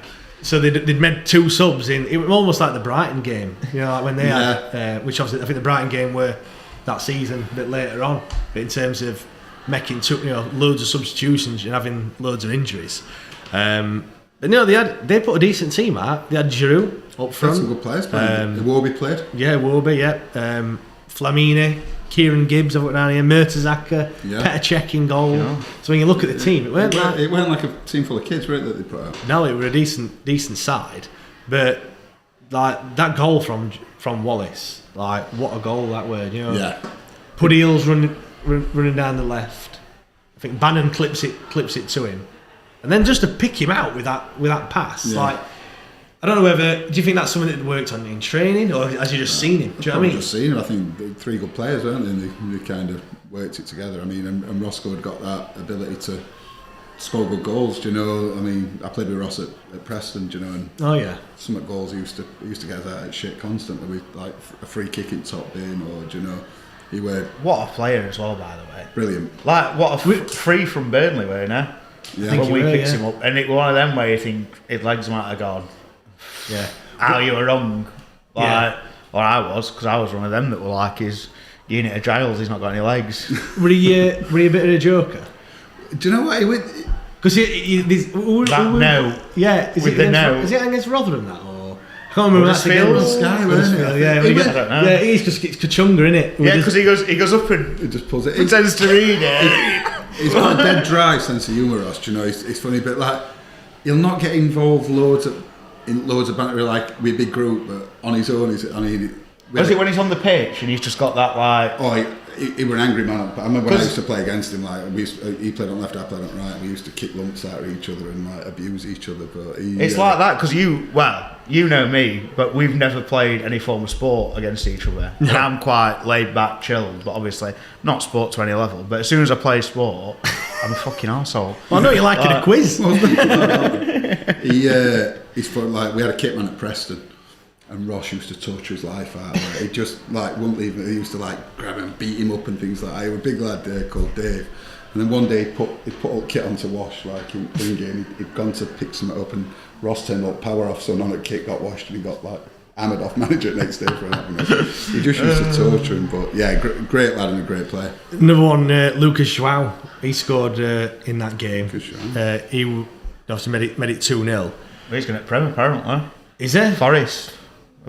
So they'd made two subs in. It was almost like the Brighton game, like when they had, which obviously I think the Brighton game were that season a bit later on. But in terms of making loads of substitutions and having loads of injuries. But they put a decent team out. They had Giroud up front. Some good players playing. Iwobi played. Yeah, Iwobi, yeah. Flamini, Kieran Gibbs over down here, Mertesacker, Petr Cech in goal. Yeah. So when you look at the team, it weren't like a team full of kids, right, that they put out. No, it were a decent side. But like that goal from Wallace, like what a goal that was, Yeah. Pudil's running down the left. I think Bannon clips it to him. And then just to pick him out with that pass, like I don't know whether do you think that's something that worked on in training or has you just seen him? Do you know what I mean? Just seen him. I think three good players, weren't they? And they kind of worked it together. I mean, and Roscoe had got that ability to score good goals. Do you know? I mean, I played with Ross at Preston. Do you know? And some of the goals he used to get us out at shit constantly with like a free kick in top bin or do you know? He were what a player as well, by the way. Brilliant. Like what a free from Burnley, were now. Yeah. When we picked him up, and it was one of them where you think his legs might have gone. Yeah. How you were wrong, or I was, because I was one of them that were like his unit of Giles. He's not got any legs. Were he a bit of a joker? Do you know what he would? Because Is it against Rotherham that or? I can't remember that Huddersfield? Sky, wasn't it? Yeah, I don't know. Yeah, it's Kachunga, innit? Yeah, because he goes up and He just pulls it. pretends to read it. He's got a dead dry sense of humour, Ross. Do you know? It's funny, but like he'll not get involved in loads of banter like with a big group, but on his own, Was it when he's on the pitch and he's just got that like? Oh, he was an angry man. I remember when I used to play against him. Like he played on left, I played on right. We used to kick lumps out of each other and like abuse each other. But it's like that because you know me, but we've never played any form of sport against each other. And I'm quite laid back, chilled, but obviously not sport to any level. But as soon as I play sport, I'm a fucking arsehole. Well, I know you like a quiz. He's from, like we had a kitman at Preston. And Ross used to torture his life out. Like, he just like wouldn't leave him. He used to like grab him, beat him up, and things like that. He was a big lad there called Dave. And then one day he put all kit onto wash, like in game. He'd gone to pick something up, and Ross turned up, power off, so none of the kit got washed, and he got like hammered off manager next day for having it. He just used to torture him. But yeah, great lad and a great player. Another one, Lucas João. He scored in that game. He obviously made it 2-0. He's going to Prem apparently. Is there? Forest.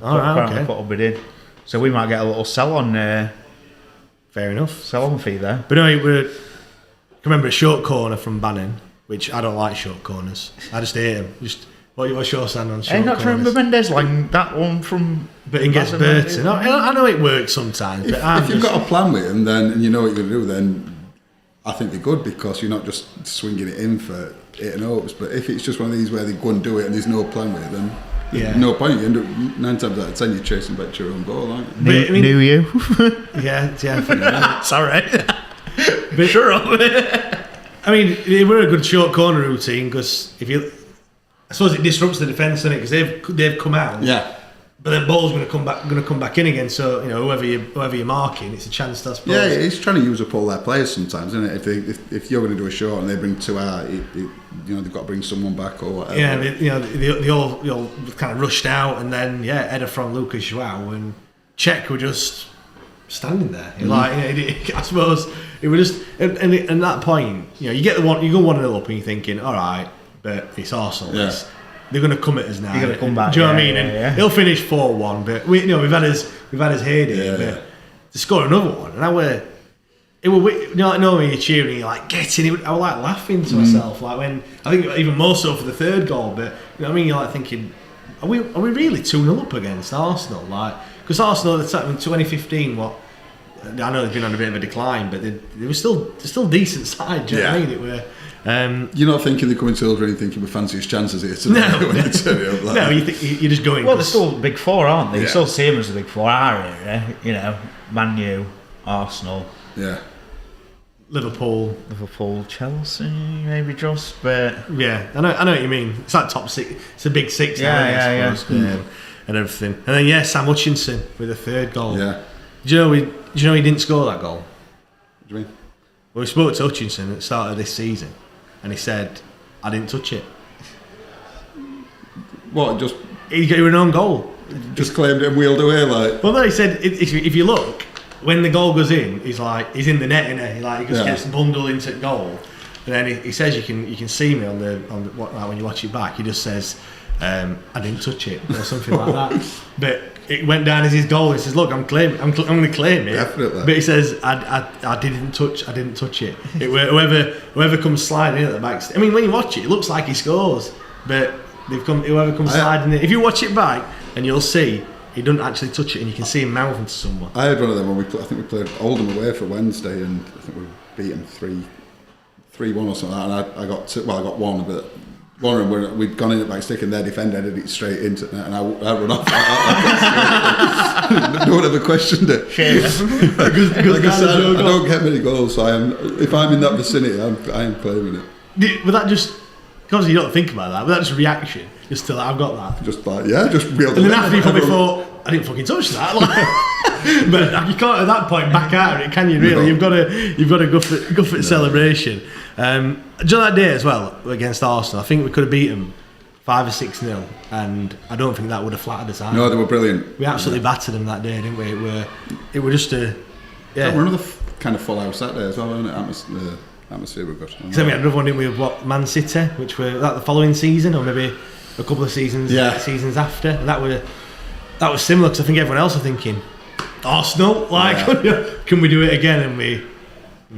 Okay. Put a bid in. So we might get a little sell on. Fair enough. Sell on fee there. But no, remember a short corner from Bannon, which I don't like short corners. I just hate them. What's your stand on short Hey, not to corners? remember Mendes like that one from. But against Burton, I know it works sometimes. But If you've got a plan with them, then and you know what you're going to do, then I think they're good because you're not just swinging it in for 8 and hopes. But if it's just one of these where they go and do it and there's no plan with it, then there's no point. You end up 9 times out of 10 you're chasing back to your own ball, aren't you? Knew you. yeah. Sorry. But sure. I mean, they were a good short corner routine because I suppose it disrupts the defence, doesn't it? Because they've come out. Yeah. But then ball's going to come back in again. So whoever you're marking, it's a chance. I suppose. Yeah, he's trying to use up all their players sometimes, isn't it? If you're going to do a short and they bring 2 out, they've got to bring someone back or whatever. Yeah, they all kind of rushed out, and then header from Lucas João and Czech were just standing there. I suppose it was just and at that point, you get you go 1-0 up and you're thinking, all right, but it's Arsenal. Yeah. They're going to come at us now. You're going to come back. Do you know what I mean? And he'll finish 4-1, but we've had his heyday. But to score another one, and when you're cheering, you're like getting it. I was like laughing to myself, like when I think even more so for the third goal. But you know what I mean? You're like thinking, are we really 2-0 up against Arsenal? Like because Arsenal at the time in 2015, I know they've been on a bit of a decline, but they were still decent side. Do you know what I mean? It were. You're not thinking they're coming to Hillsborough and thinking we fancy his chances here today. No, you're just going. Well, they're still big 4, aren't they? You Yeah. still see them as the big 4. Our area, Man U, Arsenal, Liverpool, Chelsea, maybe just. But yeah, I know what you mean. It's like top 6. It's a big 6. Yeah. And everything. And then Sam Hutchinson with a third goal. Yeah. Do you know he didn't score that goal? What do you mean? Well, we spoke to Hutchinson at the start of this season, and he said, "I didn't touch it." What? Just He got an own goal. just claimed it and wheeled away like. Well, no, he said if you look when the goal goes in, he's in the net, he just gets bundled into goal, and then he says you can see me on the when you watch it back. He just says, "I didn't touch it" or something like that. But it went down as his goal. He says, "Look, I'm going to claim it." Definitely. But he says, "I didn't touch it." Whoever comes sliding in at the back. I mean, when you watch it, it looks like he scores, but whoever comes sliding in. If you watch it back, and you'll see he doesn't actually touch it, and you can see him mouthing to someone. I had one of them when I think we played Oldham away for Wednesday, and I think we beat them 3-1 or something. And I got one, but one of them we'd gone in at back stick and their defender headed it straight into it, and I run off. No one ever questioned it. Like I said, I don't get many goals, so if I'm in that vicinity, I am claiming it. But that just, because you don't think about that, but that just reaction, just to I've got that. Just real. And then after you probably thought, I didn't fucking touch that. But you can't at that point back out of it, can you? Really, you've got to go for the celebration. Do you know that day as well against Arsenal? I think we could have beat them 5 or 6-0, and I don't think that would have flattered us either. No, they were brilliant. We absolutely battered them that day, didn't we? It were just a We're another kind of full house that day as well, wasn't it? Atmosphere were good. Because then we had another one, didn't we, with Man City, which were that the following season, or maybe a couple of seasons after, and that was similar. Because I think everyone else was thinking, Arsenal, can we do it again? And we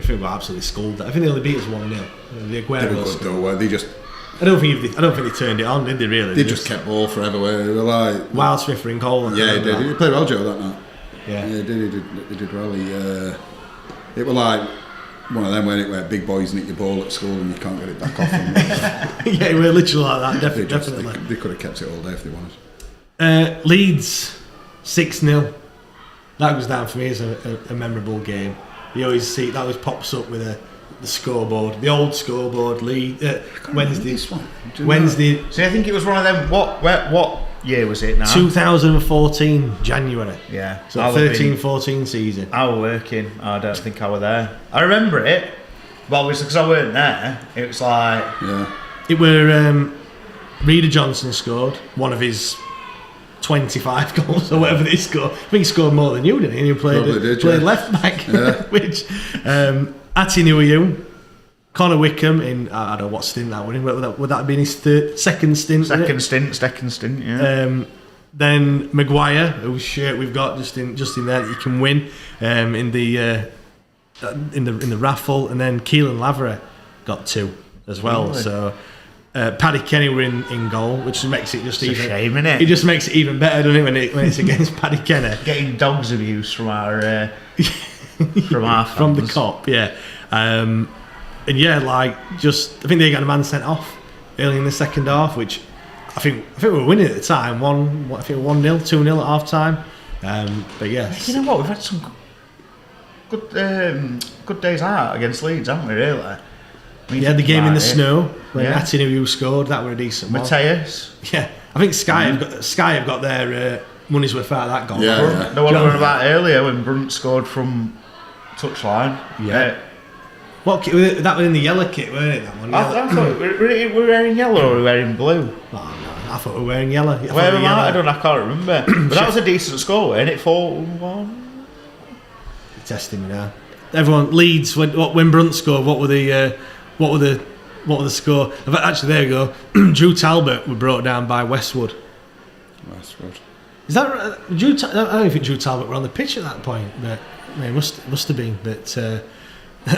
think we absolutely schooled that. I think they only beat us 1-0. The Aguero they were good though. They just. I don't think they turned it on, did they? Really? They just kept ball forever. They were like Wildsmith in goal. Yeah, he did. He played well, Joe, that night. Yeah, he did. He did well. It was like one of them where big boys nick your ball at school and you can't get it back off them. Yeah, we're literally like that. Definitely. They could have kept it all day if they wanted. Leeds 6-0. That goes down for me as a memorable game. You always see that always pops up with the scoreboard, the old scoreboard. Wednesday. This one. Wednesday. See, I think it was one of them. What year was it now? 2014 January. Yeah. So 13-14 season. I was working. I don't think I was there. I remember it, but obviously because I weren't there, it was like. Yeah. It were Reader Johnson scored one of his 25 goals or whatever they scored. I think he scored more than you, didn't he? And he played left back, which Ati Nuiyu, Connor Wickham in I don't know what stint that would that have been his second stint? Second stint, yeah. Then Maguire, whose shirt we've got just in there that you can win in the in the raffle, and then Keelan Lavery got 2 as well. Really? So Paddy Kenny were in goal, which makes it just It's even. a shame, innit? It just makes it even better, doesn't it, when it's against Paddy Kenny. Getting dogs abuse from our fans. From the cop, yeah. And yeah, like I think they got a man sent off early in the second half, which I think we were winning at the time. 1-0, 2-0 at half time. But yeah, You know what? We've had some good days out against Leeds, haven't we? Really? yeah, the game in the snow when Yeah. Atinu scored, that were a decent one. Mateus. Yeah, I think Sky have got their money's worth out of that goal. Yeah. The one we were about earlier when Brunt scored from touchline. Yeah. What kit, that was in the yellow kit, weren't it? That one. I thought we were wearing yellow or we were wearing blue. Oh, no, I thought we were wearing yellow. Where am I? I can't remember. But that was a decent score, wasn't it? 4-1. You're testing me now. Everyone, Leeds when Brunt scored. What were the score? Actually, there you go. Drew Talbot were brought down by Westwood. Is that right? I don't think Drew Talbot were on the pitch at that point, but it must have been. But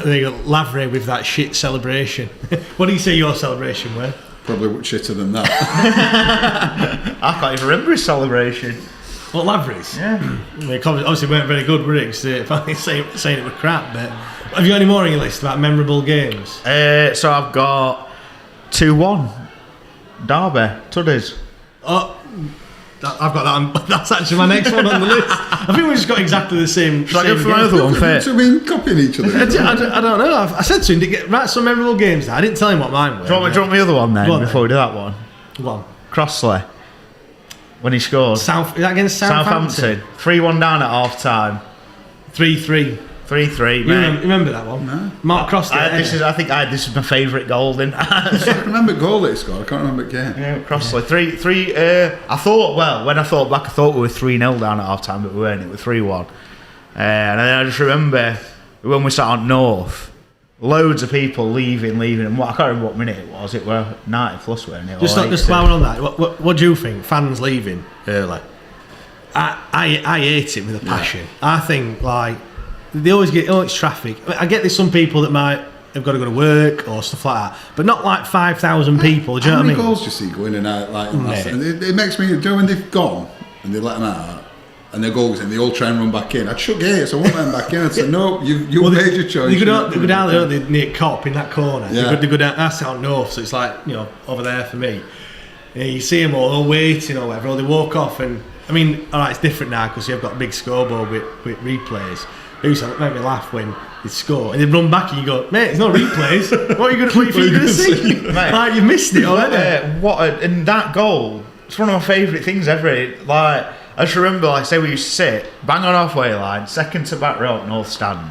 there you go, Lavery with that shit celebration. What do you say your celebration were? Probably shitter than that. I can't even remember his celebration. What, Lavery's? Yeah. They obviously weren't very good, were it? 'Cause they saying it were crap. But have you got any more on your list about memorable games? So I've got 2-1. Derby, Tuddies. Oh, I've got that on. That's actually my next one on the list. I think we just got exactly the same. Should I go same for my game. other one first? So we copying each other. I don't know. I said to him to write some memorable games. I didn't tell him what mine were. Do you want me the other one then, Go on before we do that one? Go on. Crossley, when he scored. Is that against Southampton? 3-1 down at half time. 3-3. 3-3, You mate. remember that one? No. Mark Crossley. This is my favourite goal, didn't I? I can remember goal that he scored. I can't remember the game. Yeah, Crossley. 3. I thought when I thought back, I thought we were 3-0 down at half time, but we weren't. It was 3-1. And then I just remember when we sat on North, loads of people leaving, and I can't remember what minute it was. It were 90 plus, weren't it? Just while we're on that, what do you think? Fans leaving early? I hate it with a passion. I think like they always get it's traffic. I get there's some people that might have got to go to work or stuff like that, but not like 5,000 people. Do you know what I mean? How many goals do you see going in and out like that? And it makes me. Do you know when they've gone and they let them out? And their goals and they all try and run back in. I'd shut gates, I won't let them back in. I'd say, no, you made your choice. They go down there, don't they, near Cop in that corner. Yeah. They go down, that's out north, so it's like, over there for me. And you see them all waiting or whatever, or they walk off and, I mean, alright, it's different now because you've got a big scoreboard with replays. It used to make me laugh when they score and they run back and you go, mate, it's not replays. What are you going to see? Mate, like, you've missed it already. And that goal, it's one of my favourite things ever. Like, I just remember, like, say we used to sit bang on halfway line, second to back row at North Stand,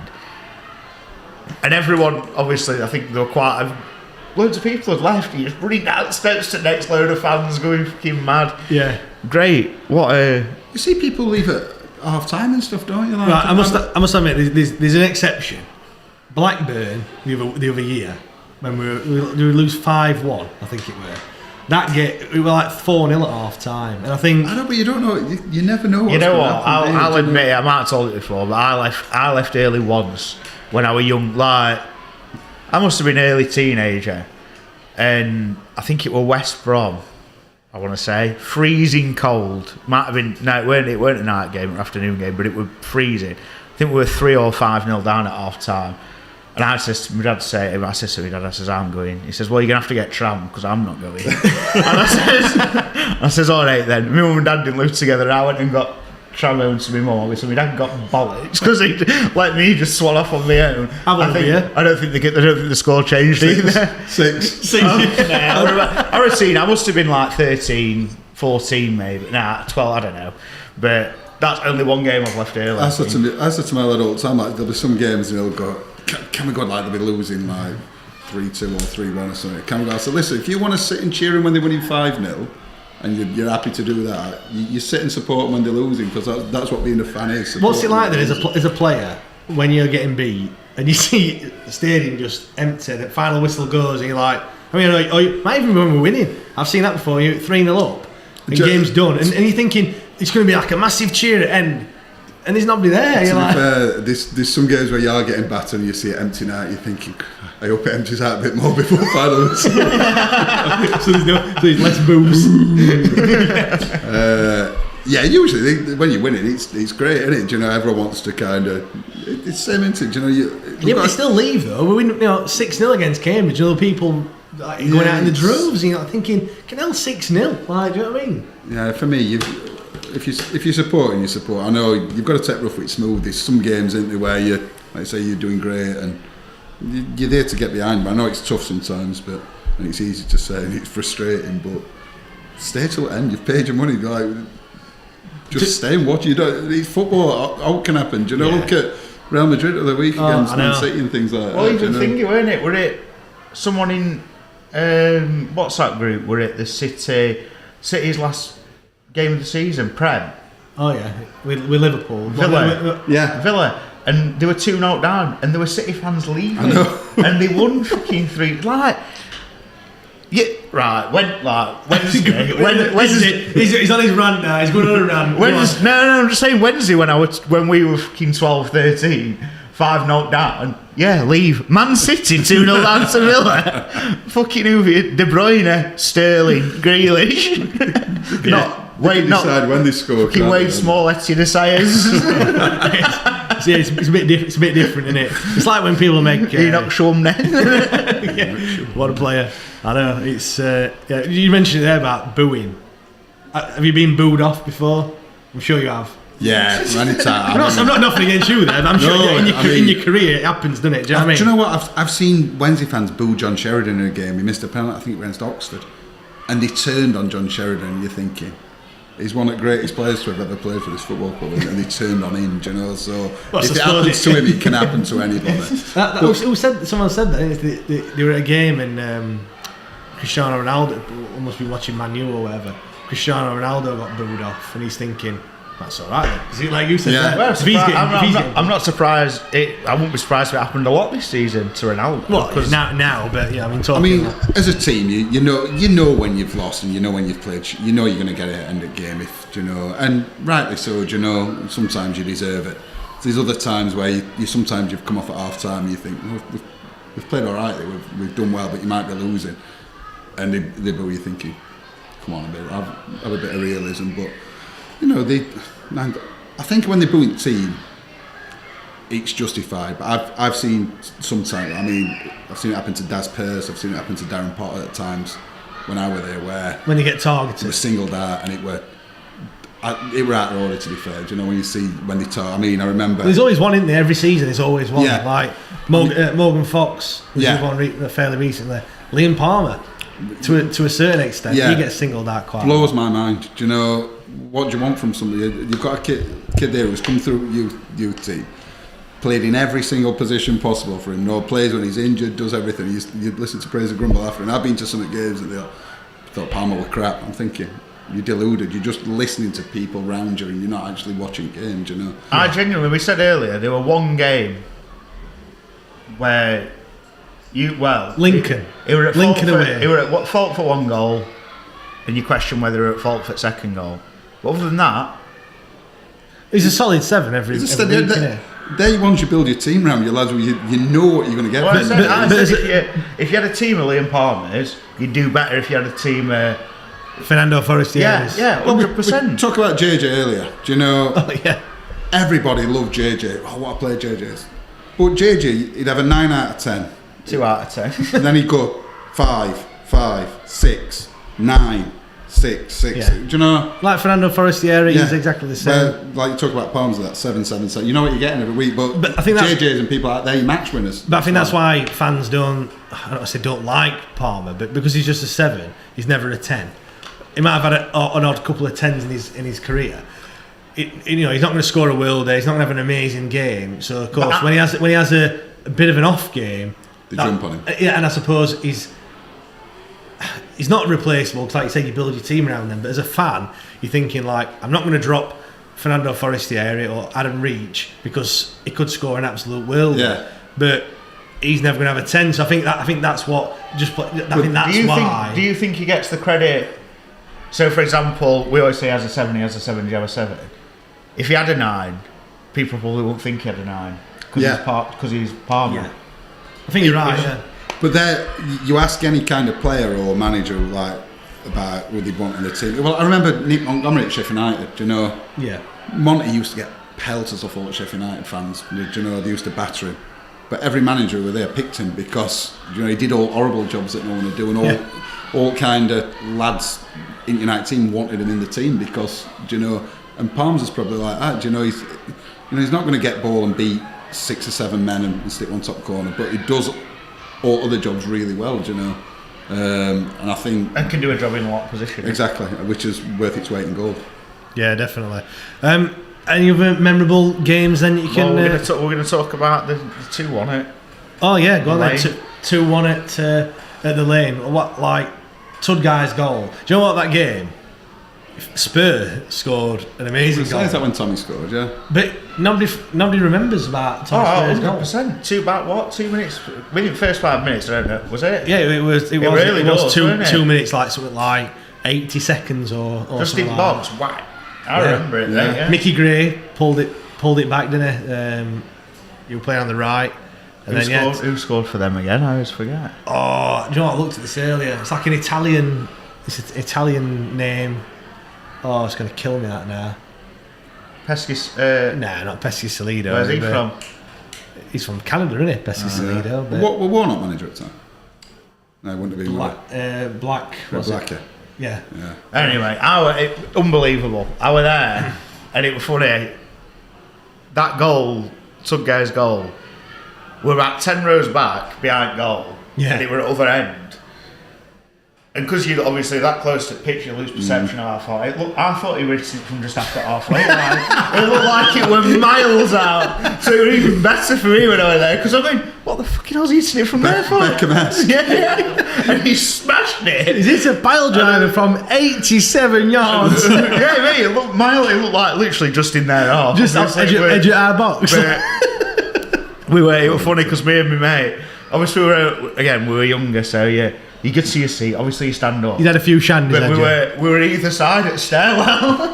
and everyone, obviously, I think there were loads of people had left. You just running down steps to the next load of fans going fucking mad. Yeah, great. You see people leave at half time and stuff, don't you? Like, right, I must admit, there's an exception. Blackburn the other year when we lose 5-1, I think it were. That game, we were like 4-0 at half time, and I think I know, but you don't know. You never know. You know what? I'll admit it. I might have told it before, but I left early once when I was young. Like, I must have been early teenager, and I think it was West Brom. I want to say freezing cold. Might have been no, it weren't a night game or afternoon game, but it was freezing. I think we were 3 or 5-0 down at half time. And I says to my dad, I says, I'm going. He says, well, you're going to have to get tram because I'm not going. And I says, all right then. My mum and dad didn't live together. And I went and got tram home to my mum. So my dad got bollocks because he let me just swan off on my own. I don't think the score changed either. 6. I must have been like 13, 14 maybe. 12, I don't know. But that's only one game I've left early. I said to my lad all the time, like, there'll be some games and he'll go, can we go, like, they'll be losing like 3-2 or 3-1 or something. Can we go? So listen, if you want to sit and cheer them when they're winning 5-0 and you're happy to do that, you sit and support them when they're losing because that's what being a fan is. What's it like then as a player when you're getting beat and you see the stadium just empty, the final whistle goes and you're like, I mean, or might even when we're winning. I've seen that before. You're 3-0 up and game's done and you're thinking it's going to be like a massive cheer at end. and there's nobody there. To You're be like, fair, there's some games where you are getting battered and you see it empty now. You're thinking, I hope it empties out a bit more before finals. so there's less booze. Yeah, usually when you're winning, it's great, isn't it? Do you know, everyone wants to kind of. It's the same, isn't it? Do you know, Yeah, but they still leave though. We win, 6-0 against Cambridge. People like, going out in the droves. Thinking, can hell 6-0? Like, do you know what I mean? Yeah, for me, if you're supporting, you support. I know you've got to take rough with smooth. There's some games, isn't there, where you, like I say, you're doing great and you're there to get behind. But I know it's tough sometimes, and it's easy to say and it's frustrating. But stay till the end. You've paid your money, just stay and watch. It's football. How can happen? Do you know? Yeah. Look at Real Madrid of the week against Man City and things like that. Well, even thinking, weren't it? Were it someone in what's that group? Were it the City's last game of the season, Prem? Oh yeah, with Liverpool, Villa, and they were 2-0 down, and there were City fans leaving, and they won fucking 3. Wednesday. He's on his rant now. He's going on a rant. No, I'm just saying Wednesday when we were fucking 12-13, 5-0 down. Yeah, leave. Man City 2-0 down to Villa. Fucking Uwe, De Bruyne, Sterling, Grealish. Decide when they score. Fucking Wade Smollett, the Sires. It's a bit different, isn't it? It's like when people make Enoch Shumne. What a player! I know. It's you mentioned it there about booing. Have you been booed off before? I'm sure you have. Yeah, many times. I'm not nothing against you there, but I'm sure in your career it happens, doesn't it? Do you know what I mean? Do you know what? I've seen Wednesday fans boo John Sheridan in a game. He missed a penalty, I think, against Oxford, and they turned on John Sheridan. And you're thinking, he's one of the greatest players to have ever played for this football club, and they turned on him. Do you know? So if it happens to him, it can happen to anybody. Someone said that they were at a game and Cristiano Ronaldo must be watching Man U or whatever. Cristiano Ronaldo got booed off, and he's thinking, that's all right then. Is it like you said? Yeah. Well, I'm not surprised. I wouldn't be surprised if it happened a lot this season to Ronaldo. Well, now, but yeah, as a team, you know when you've lost and you know when you've played. You know you're going to get it at the end of the game, and rightly so. Do you know, sometimes you deserve it. There's other times where sometimes you've come off at half time and you think, well, we've played all right. We've done well, but you might be losing, and they boo you thinking, come on a bit, have a bit of realism, but. I think when they boo the team, it's justified. But I've seen sometimes. I've seen it happen to Daz Pearce. I've seen it happen to Darren Potter at times when I were there, where when they get targeted, they were singled out, and it were out of order. To be fair, do you know when they talk? I remember. There's always one in there every season. There's always one. Yeah. Like Morgan Fox, which was one fairly recently. Liam Palmer, to a certain extent, he gets singled out quite. Blows my mind. Do you know? What do you want from somebody? You've got a kid there who's come through youth team, played in every single position possible for him. Plays when he's injured, does everything. You listen to praise and grumble after. And I've been to some of the games and they thought Palmer was crap. I'm thinking, you're deluded. You're just listening to people around you and you're not actually watching games. You know. I genuinely, we said earlier, there were one game where Lincoln. It were at Lincoln away. It were at fault for one goal, and you question whether they were at fault for the second goal. But other than that, he's a solid 7 every week. There once you build your team around your lads, you know what you're going to get. Well, if you had a team of Liam Palmer's, you'd do better if you had a team Fernando Forestieri. Yeah, 100%. Talk about JJ earlier. Do you know? Oh, yeah. Everybody loved JJ. Oh, what a player JJ is. But JJ, he'd have a 9 out of 10. 2 out of 10. And then he'd go 5, 6, 9. 6. Yeah. Do you know? Like Fernando Forestieri, he's exactly the same. Like you talk about Palms, that 7. You know what you're getting every week, but I think JJs and people out there, match winners. But I think that's why fans don't like Palmer, but because he's just a 7, he's never a 10. He might have had an odd couple of 10s in his career. He's not going to score a worlder. He's not going to have an amazing game. So of course, when he has a bit of an off game, they jump on him. Yeah, and I suppose he's not replaceable because, like you said, you build your team around them. But as a fan, you're thinking like, I'm not going to drop Fernando Forestieri or Adam Reach because he could score an absolute world. Yeah. But he's never going to have a 10. So I think that's what. I think that's why. Do you think he gets the credit? So, for example, we always say he has a 7. He has a 7. Do you have a 7? If he had a 9, people probably won't think he had a 9 Yeah. because he's Palmer. Yeah. I think you're right. Yeah. But there, you ask any kind of player or manager like about what they'd want in the team. Well, I remember Nick Montgomery at Sheffield United. Do you know? Yeah. Monty used to get pelters off all the Sheffield United fans. Do you know? They used to batter him. But every manager who were there picked him because he did all horrible jobs that no one would do, and all kind of lads in United team wanted him in the team because And Palms is probably like that. He's not going to get ball and beat 6 or 7 men and stick one top corner, but he does all other jobs really well. And I think can do a job in a lot of positions. Exactly, which is worth its weight in gold. Yeah, definitely. Any other memorable games then you can? We're going to talk about the 2-1 Oh yeah, go on then. 2-1 at the Lane. What Tud Guy's goal? Do you know what that game? Spur scored an amazing goal. Is that when Tommy scored? Yeah. But nobody remembers about Tommy Spur's goal. 100%. 2 minutes. Within the first 5 minutes, I don't know. Was it? Yeah, it was. It was 2 minutes, like something like 80 seconds or just in box. Whack. I remember it. Yeah. Yeah. Mickey Gray pulled it back, didn't he? You were playing on the right. And who scored for them again? I always forget. Oh, do you know what? I looked at this earlier. It's like an Italian. It's an Italian name. Oh, it's going to kill me that now. Nah, not Pesci-Salido. Where's he from? He's from Canada, isn't he? Pesci-Salido. Yeah. What Warnock manager at the time? No, it wouldn't have been Black. Yeah. Anyway, unbelievable. I was there, and it was funny. That goal, Tugge's goal, we're about 10 rows back behind goal, and it were at other end. And because you're obviously that close to the pitch, you lose perception of half height. I thought he reached it from just after halfway. It looked like it were miles out. So it was even better for me when I was there. Because I mean, what the fucking hell's he hitting it from there for? Beckham-esque. Yeah. And he smashed it. Is this a pile driver from 87 yards? Yeah, mate, it looked mild. It looked like literally just in there. Just edge of our box. It was funny because me and my mate, obviously we were younger, so yeah. You could see your seat. Obviously, you stand up. You had a few shandies. But we were either side at the stairwell,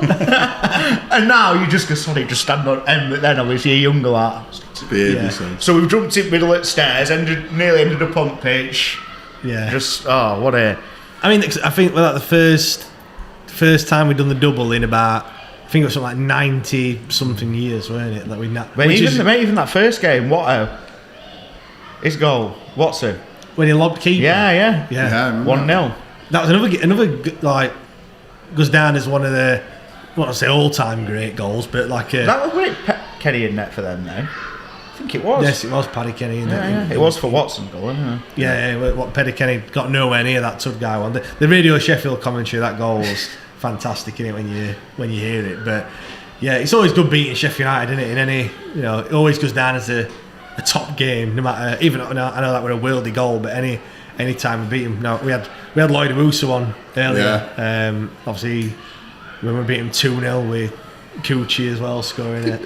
and now you just go, sorry, just stand on end. But then obviously you're younger, So we've jumped in middle at stairs, nearly ended up on pitch. Yeah. Just what a. I mean, I think the first time we'd done the double in about, I think it was something like 90 something years, weren't it? That we. But even that first game, his goal, Watson. When he lobbed keeper. Yeah. 1-0. That was another goes down as one of the, I won't say all-time great goals, but that was great. Kenny in net for them though. I think it was. Yes, it was Paddy Kenny in net. It was for Watson goal, wasn't it? Yeah. What Paddy Kenny got nowhere near that Tud Guy one. The Radio Sheffield commentary, that goal was fantastic, isn't it, when you hear it. But yeah, it's always good beating Sheffield United, isn't it? In any, it always goes down as a top game, no matter. Even I know that were a worldy goal, but any time we beat him. No, we had Lloyd Owusu on earlier. Yeah. Obviously, when we beat him 2-0 with Cucci as well scoring a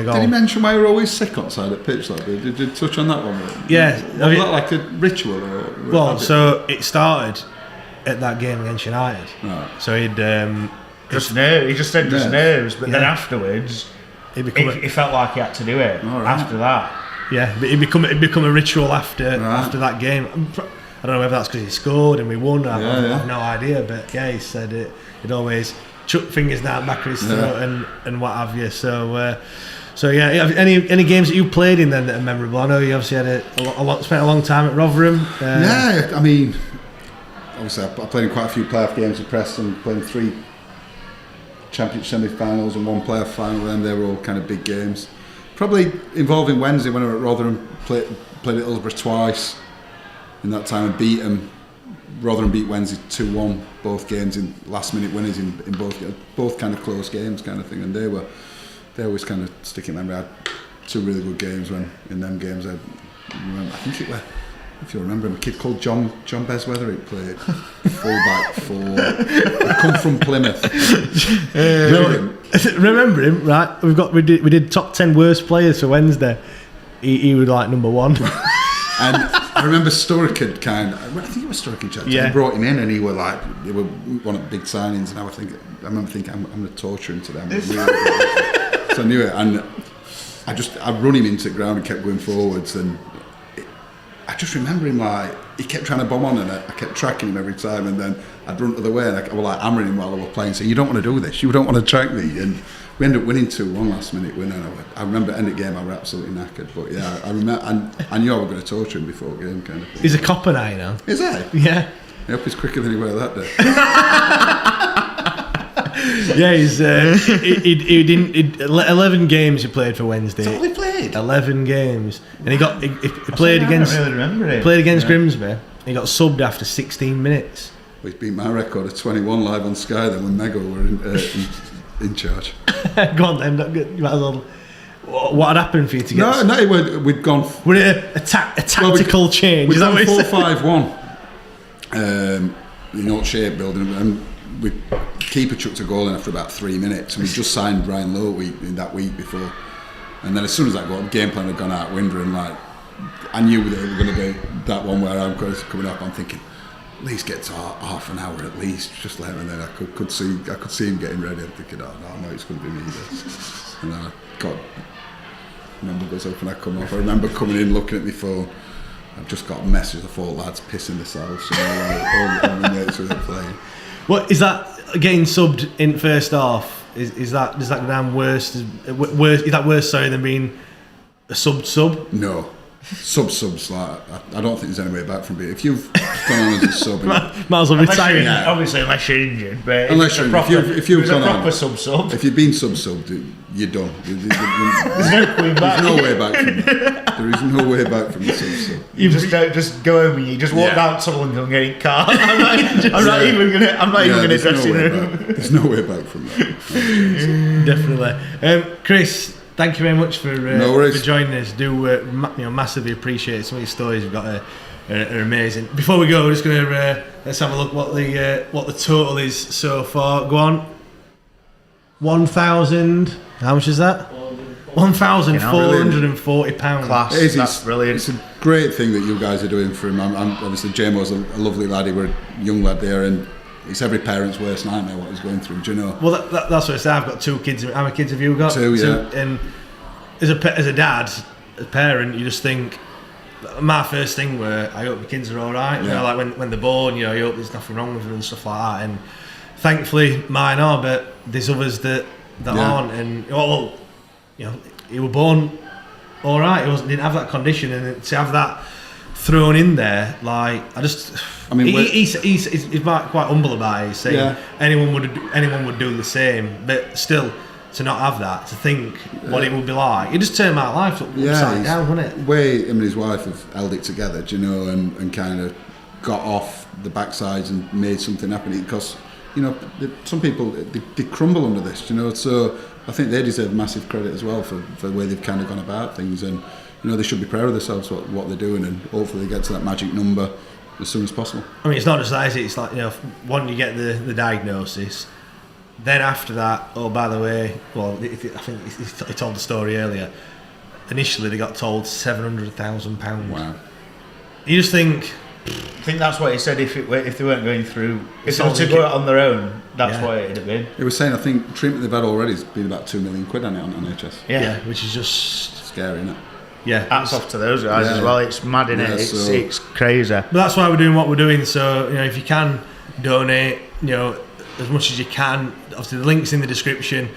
goal. Did he mention why you're always sick on side of pitch? Did you touch on that one? Yeah. Was that like a ritual? So it started at that game against United. Right. So he'd he just said nerves, but then afterwards he felt like he had to do it after that. Yeah, but it'd become a ritual after that game. I don't know whether that's because he scored and we won. I have no idea, but yeah, he said he'd always chuck fingers down back of his throat and what have you. So yeah, any games that you played in then that are memorable? I know you obviously had spent a long time at Rotherham. I mean, obviously I played in quite a few playoff games at Preston, playing 3 championship semi-finals and 1 playoff final, and they were all kind of big games. Probably involving Wednesday when I were at Rotherham, played at Hillsborough twice in that time and beat them. Rotherham beat Wednesday 2-1, both games in last-minute winners in both kind of close games kind of thing, and they always kind of stick in memory. I had 2 really good games when in them games. I think it was, if you remember him, a kid called John Besweather. He played fullback for. I come from Plymouth. Remember him, right? We did top 10 worst players for Wednesday. He was like number 1. And I remember Sturrock had I think it was Sturrock in chat. Yeah. Brought him in, and they were one of the big signings. And I remember thinking, I'm going to torture him today. So I knew it. And I run him into the ground and kept going forwards, and I just remember him like he kept trying to bomb on, and I kept tracking him every time, and then I'd run to the way and I was like hammering him while I was playing, saying, "You don't want to do this. You don't want to track me." And we ended up winning 2-1 last minute winner. I remember at the end of the game I was absolutely knackered, but yeah, I remember, and I knew I was going to torture him before the game, kind of thing. He's a copper now, you know. Is he? Yeah. I hope he's quicker than he were that day. Yeah, he didn't. 11 games he played for Wednesday. That's all he played. 11 games, and he played against. I don't really remember it. Played against Grimsby. He got subbed after 16 minutes. Well, he's beat my record of 21 live on Sky then when Mego were in charge. Go on then. You might as well. What had happened for you to get? No, we'd gone. Were it a tactical change? We'd Is that gone what it's 4-5-1 in old shape building, and we keeper chucked a goal in after about 3 minutes, and we just signed Brian Lowe in that week before, and then as soon as that game plan had gone out window, and like I knew that it was going to be that one where I'm coming up, I'm thinking at least get to half an hour at least, just let him, and then I could see him getting ready. I'm thinking, oh no, it's going to be me this. And then I remember goes up and I come off. I remember coming in looking at my phone. I've just got a message of 4 lads pissing themselves. You know, all the mates who are playing. What is that? Getting subbed in first half? Does that go down worse? Is that worse? Sorry, than being a sub? No. Subs, like I don't think there's any way back from it. If you've gone on as a sub, might as well retire. Yeah. Obviously, unless you're injured, but if you've gone proper on, sub, if you've been subbed, you're done. There's no going back. There's no way back from that. There is no way back from the sub. You just go home and you just walk down Sutherland and get in car. I'm not even gonna dress in a There's no way back from that. Definitely, Chris. Thank you very much for joining us. Massively appreciate it. Some of your stories you've got are amazing. Before we go, we're just going to let's have a look what the total is so far. Go on. 1,000. How much is that? £1,440. Class. That's brilliant. It's a great thing that you guys are doing for him. I'm obviously Jamo's a lovely lad. He was a young lad there, and it's every parent's worst nightmare what he's going through. Do you know? Well, that's what I say. I've got 2 kids. How many kids have you got? 2, yeah. And as a dad, a parent, you just think. My first thing were, I hope the kids are all right. You know, like when they're born, you know, you hope there's nothing wrong with them and stuff like that. And thankfully, mine are, but there's others that aren't. And well, you know, he was born all right. He didn't have that condition, and to have that thrown in there, like he's quite humble about it. Saying anyone would do the same, but still to not have that, to think what it would be like, it just turned my life upside down, wouldn't it? Way him and his wife have held it together, do you know, and kind of got off the backsides and made something happen. Because you know, some people they crumble under this, you know. So I think they deserve massive credit as well for the way they've kind of gone about things, and you know, they should be proud of themselves what they're doing, and hopefully they get to that magic number as soon as possible. I mean, it's not just that, is it? It's like, you know, when you get the diagnosis, then after that, oh, by the way, well, I think he told the story earlier. Initially, they got told £700,000. Wow. You just think. I think that's what he said. If they weren't going through, if they were to go out on their own, that's what it'd have been. He was saying, I think treatment they've had already has been about £2 million on it on NHS. Yeah, which is just scary, isn't it? Yeah, hats off to those guys as well. It's mad, isn't it? It's crazy. But that's why we're doing what we're doing. So you know, if you can donate, you know, as much as you can. Obviously, the link's in the description.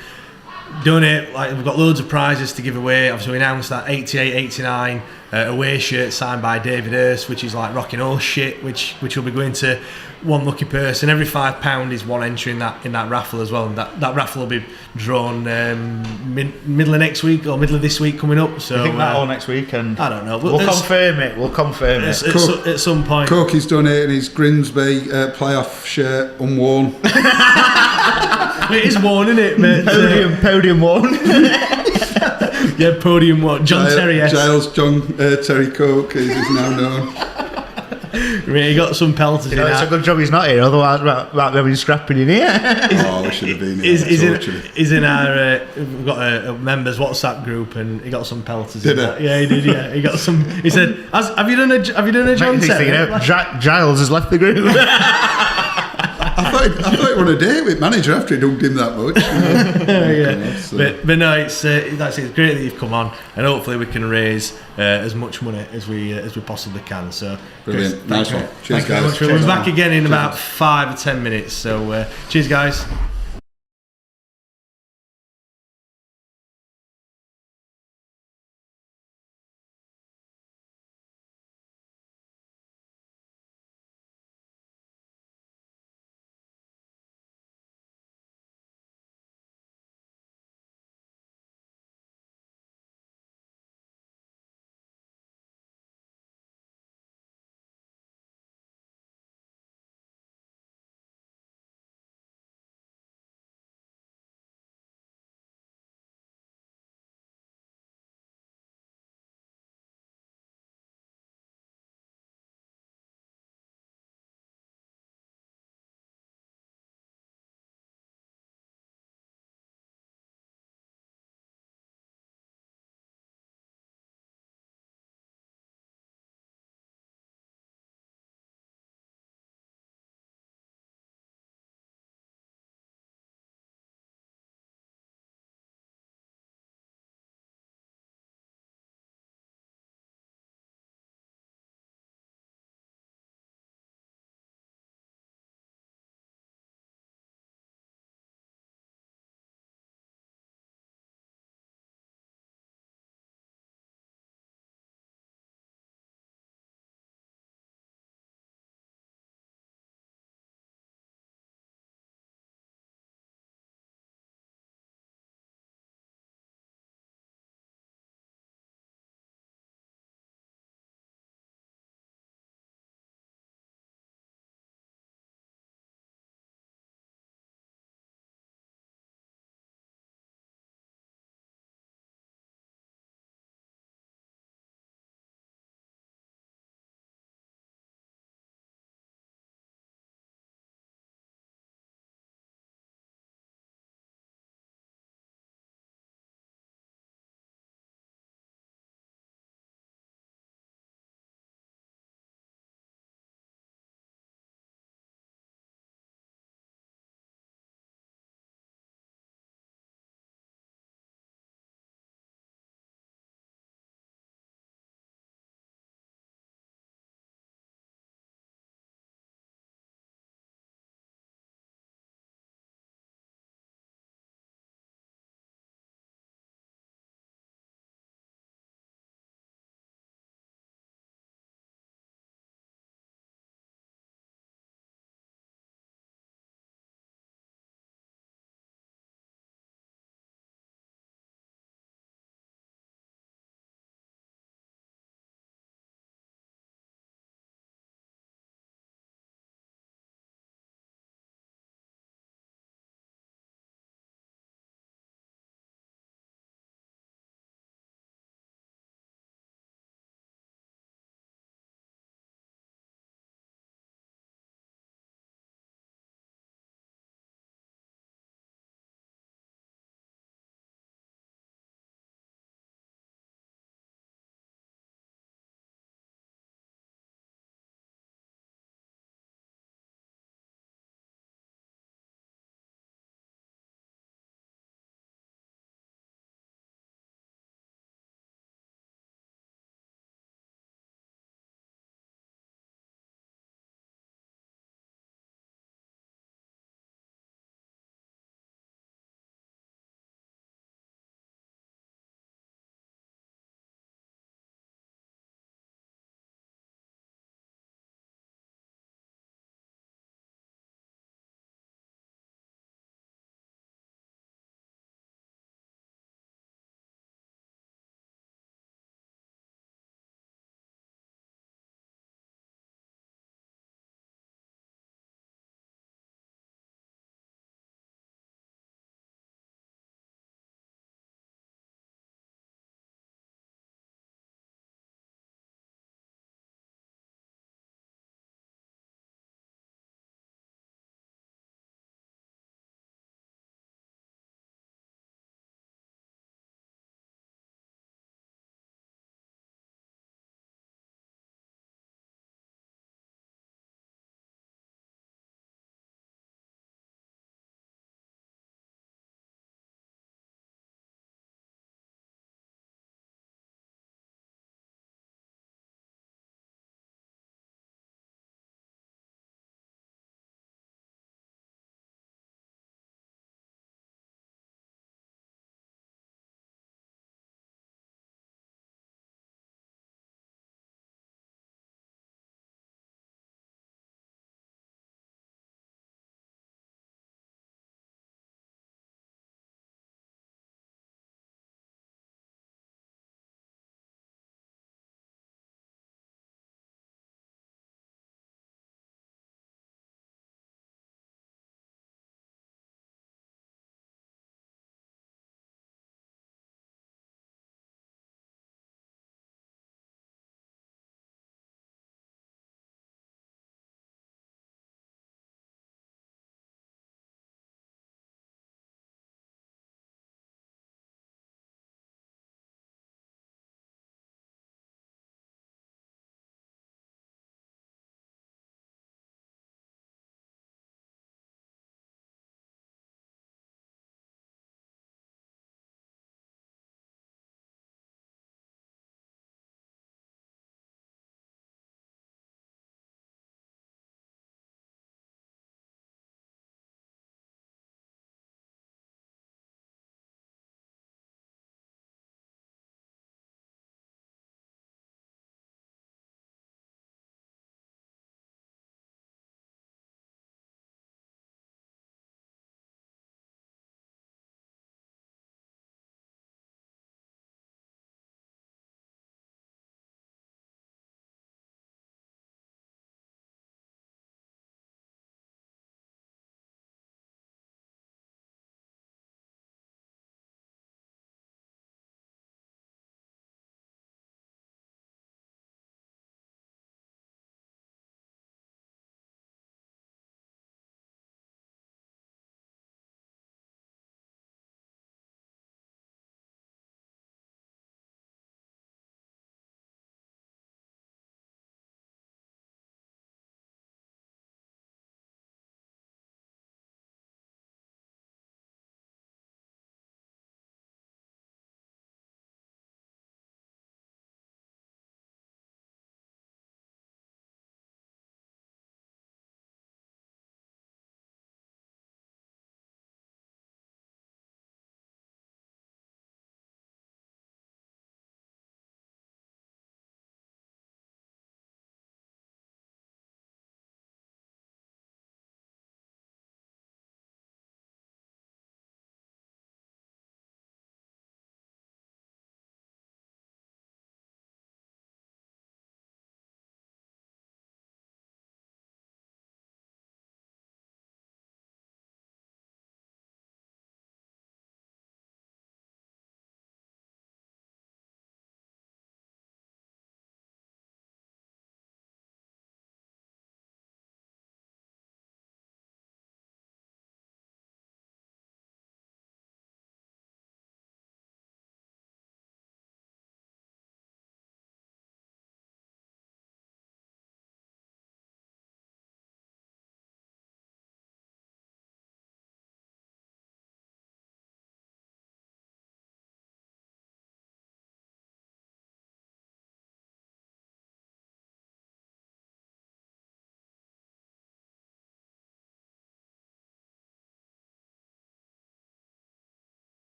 Donate. Like, we've got loads of prizes to give away. Obviously, we announced that 88-89 away shirt signed by David Hurst, which is like rocking all shit, which will be going to one lucky person. Every £5 is one entry in that raffle as well, and that raffle will be drawn middle of next week or middle of this week coming up. So I think that all next weekend. I don't know. We'll confirm it. At some point. Corky's donating his Grimsby playoff shirt unworn. It is worn, isn't it? But, podium worn. Yeah, podium worn. Giles John Terry Coke is now known. He got some pelters in It's a good job he's not here, otherwise might be scrapping in here. We should have been here. He's in our we've got a members WhatsApp group, and he got some pelters. Did he? Yeah, he did. Yeah, he got some. He said, "Have you done a John Terry?" Giles has left the group. I thought he were on a date with manager after he hugged him that much. But no, it's great that you've come on, and hopefully we can raise as much money as we possibly can. So Brilliant, Chris, nice one. Cheers, thank you very guys. much. We'll be back again in about 5 or 10 minutes. So cheers, guys.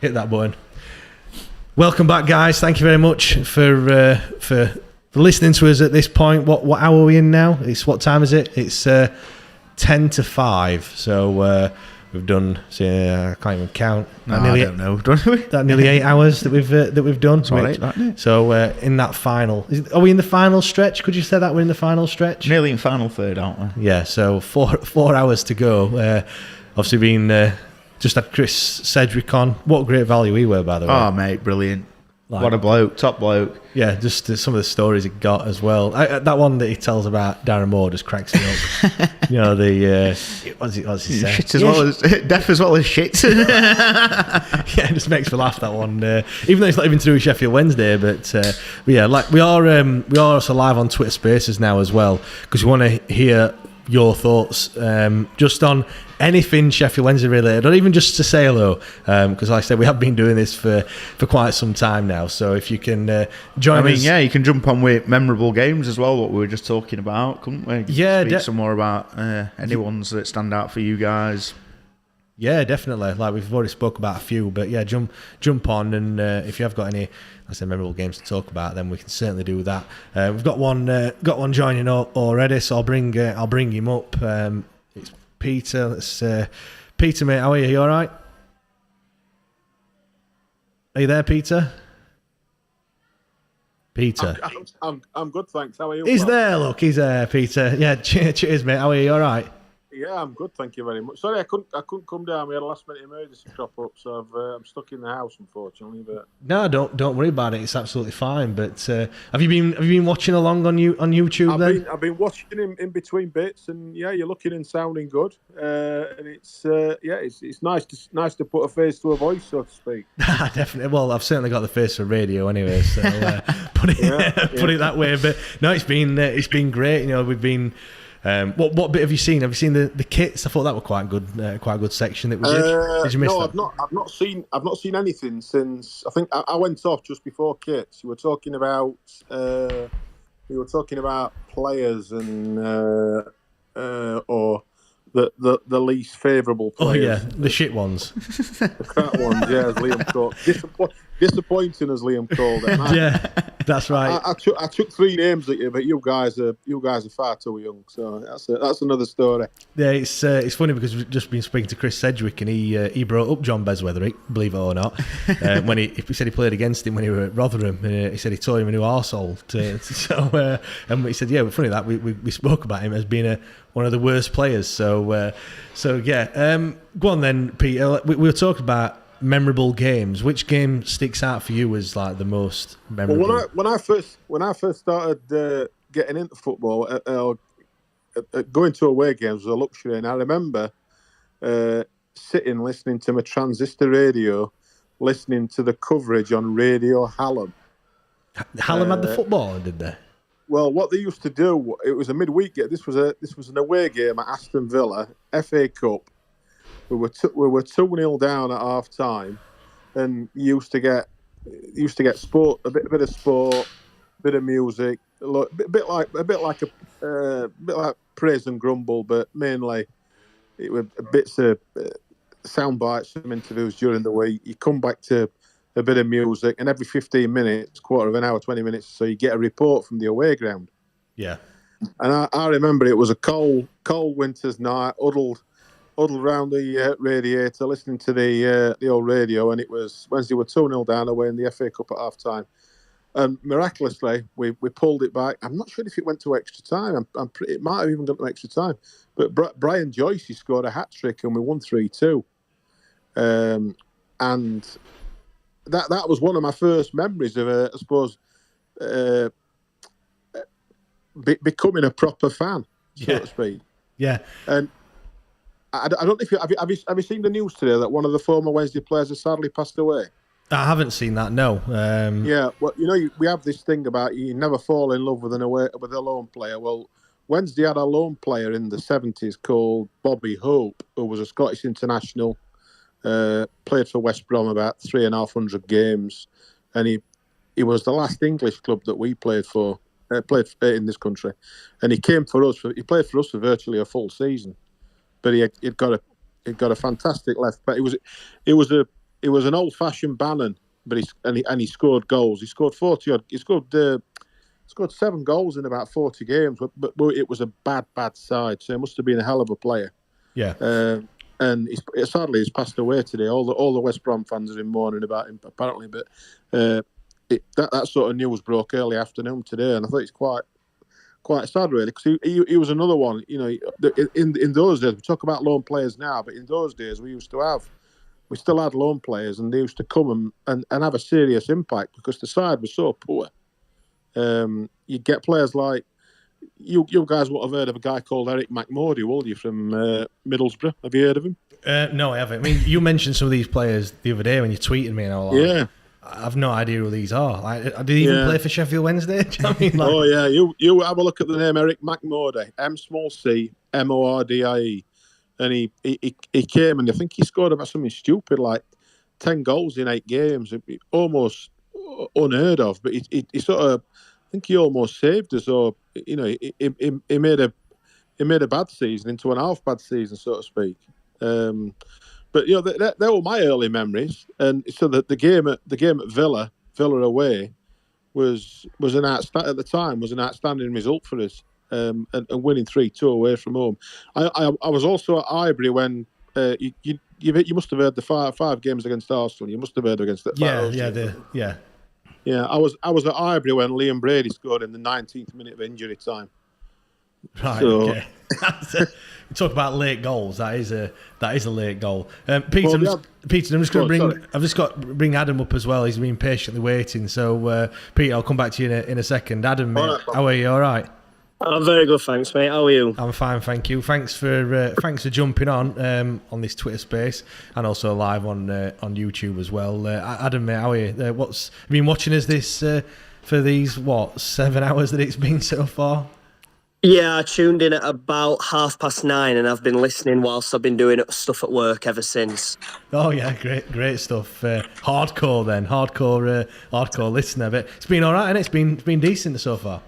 Hit that button. Welcome back, guys. Thank you very much for listening to us at this point. What hour are we in now? What time is it? It's 10 to 5. So we've done. I can't even count. I don't know. Don't we? That nearly 8 hours that we've done. It's all right, that, isn't it? So in that final, are we in the final stretch? Could you say that we're in the final stretch? Nearly in final third, aren't we? Yeah. So 4 hours to go. Obviously, been just had Chris Sedgwick on. What great value he were, by the way. Oh, mate, brilliant. What a bloke, top bloke. Yeah, just some of the stories he got as well. That one that he tells about Darren Moore just cracks me up. You know, what's he say? Shit as well as deaf as well as shit. Yeah, it just makes me laugh, that one. Even though it's not even to do with Sheffield Wednesday, but yeah, like we are also live on Twitter Spaces now as well, because we want to hear your thoughts just on anything Sheffield Wednesday related, or even just to say hello, because like I said, we have been doing this for quite some time now. So if you can join us, yeah, you can jump on with memorable games as well, what we were just talking about, couldn't we? Yeah, speak some more about any ones that stand out for you guys. Yeah, definitely. Like we've already spoke about a few, but yeah, jump on, and if you have got any, I say, memorable games to talk about, then we can certainly do that. We've got one joining already, so I'll bring him up. It's Peter. Peter, mate. How are you? You all right? Are you there, Peter? Peter. I'm good, thanks. How are you? He's there. Look, he's there, Peter. Yeah, cheers, mate. How are you? You all right? Yeah, I'm good, thank you very much. Sorry, I couldn't come down. We had a last minute emergency crop up, so I'm stuck in the house, unfortunately. But no, don't worry about it. It's absolutely fine. But have you been watching along on YouTube? I've been watching in between bits, and yeah, you're looking and sounding good. And it's nice to put a face to a voice, so to speak. Definitely. Well, I've certainly got the face for radio anyway, so put it that way. But no, it's been great. You know, we've been. What bit have you seen? Have you seen the kits? I thought that were quite a good section that we did. Did you miss that? No, I've not seen anything since. I think I went off just before kits. You were talking about players and or the least favourable players. Oh yeah, the shit ones. The crap ones, yeah, as Liam called. Disappointing, as Liam called it. Yeah, that's right. I took 3 names at you, but you guys are far too young. So that's another story. Yeah, it's funny because we've just been speaking to Chris Sedgwick, and he brought up John Besweather, believe it or not, when he said he played against him when he were at Rotherham. He said he taught him a new arsehole. And he said, yeah, funny that we spoke about him as being one of the worst players. So yeah. Go on then, Peter. We were talking about memorable games. Which game sticks out for you as like the most memorable? Well, when I first started getting into football, going to away games was a luxury, and I remember sitting listening to my transistor radio, listening to the coverage on Radio Hallam. Hallam had the football, did they? Well, what they used to do, it was a midweek game. This was an away game at Aston Villa, FA Cup. We were 2-0 down at half time, and you used to get sport, a bit of sport, a bit of music, a bit like praise and grumble, but mainly it were bits of sound bites from interviews during the week. You come back to a bit of music, and every 15 minutes, quarter of an hour, 20 minutes, so you get a report from the away ground. Yeah. And I remember it was a cold winter's night, huddled around the radiator, listening to the old radio, and it was Wednesday. We're 2-0 down away in the FA Cup at half time, and miraculously we pulled it back. I'm not sure if it went to extra time. It might have even gone to extra time, but Brian Joyce, he scored a hat trick, and we won 3-2. And that was one of my first memories of, I suppose, becoming a proper fan, so to speak. Yeah. And I don't know if have you seen the news today that one of the former Wednesday players has sadly passed away? I haven't seen that. No. Yeah. Well, we have this thing about you never fall in love with a lone player. Well, Wednesday had a lone player in the 70s called Bobby Hope, who was a Scottish international. Played for West Brom about 350 games, and he was the last English club that we played for in this country, and he came for us. He played for us for virtually a full season, but he'd got a fantastic left back. It was he was an old-fashioned Bannon, but he scored goals. He scored 40 odd. He scored 7 goals in about 40 games, but it was a bad side. So he must have been a hell of a player. Yeah. And sadly he's passed away today. All the West Brom fans have been mourning about him apparently, but that sort of news broke early afternoon today, and I thought it's quite sad really, because he was another one. You know, in those days, we talk about lone players now, but in those days we still had lone players, and they used to come and have a serious impact because the side was so poor. You get players like you guys would have heard of a guy called Eric McMurdy, will you, from Middlesbrough? Have you heard of him? No, I haven't. I mean, you mentioned some of these players the other day when you tweeted me, and I was like, yeah. I've no idea who these are. Like, did he even play for Sheffield Wednesday? Do you know what I mean? Like, oh yeah, you have a look at the name Eric McMurdy, McMordie, and he came and I think he scored about something stupid like 10 goals in 8 games, almost unheard of. But he sort of, I think he almost saved us. Or you know, he made a bad season into an half bad season, so to speak. But you know, they were my early memories, and so the game at Villa away was an outstanding result for us, and winning 3-2 away from home. I was also at Highbury when you must have heard the five games against Arsenal. You must have heard against that. Yeah. I was at Highbury when Liam Brady scored in the 19th minute of injury time. Right. So, okay. Talk about late goals. That is a late goal. Peter, I'm just going to bring Adam up as well. He's been patiently waiting. So, Peter, I'll come back to you in a second. Adam, mate, right, how are you? All right. I'm very good, thanks, mate. How are you? I'm fine, thank you. Thanks for jumping on this Twitter space and also live on YouTube as well. Adam, mate, how are you? Have you been watching us this for these 7 hours that it's been so far? Yeah, I tuned in at about 9:30, and I've been listening whilst I've been doing stuff at work ever since. Oh yeah, great stuff. Hardcore listener, but it's been all right, and it's been decent so far.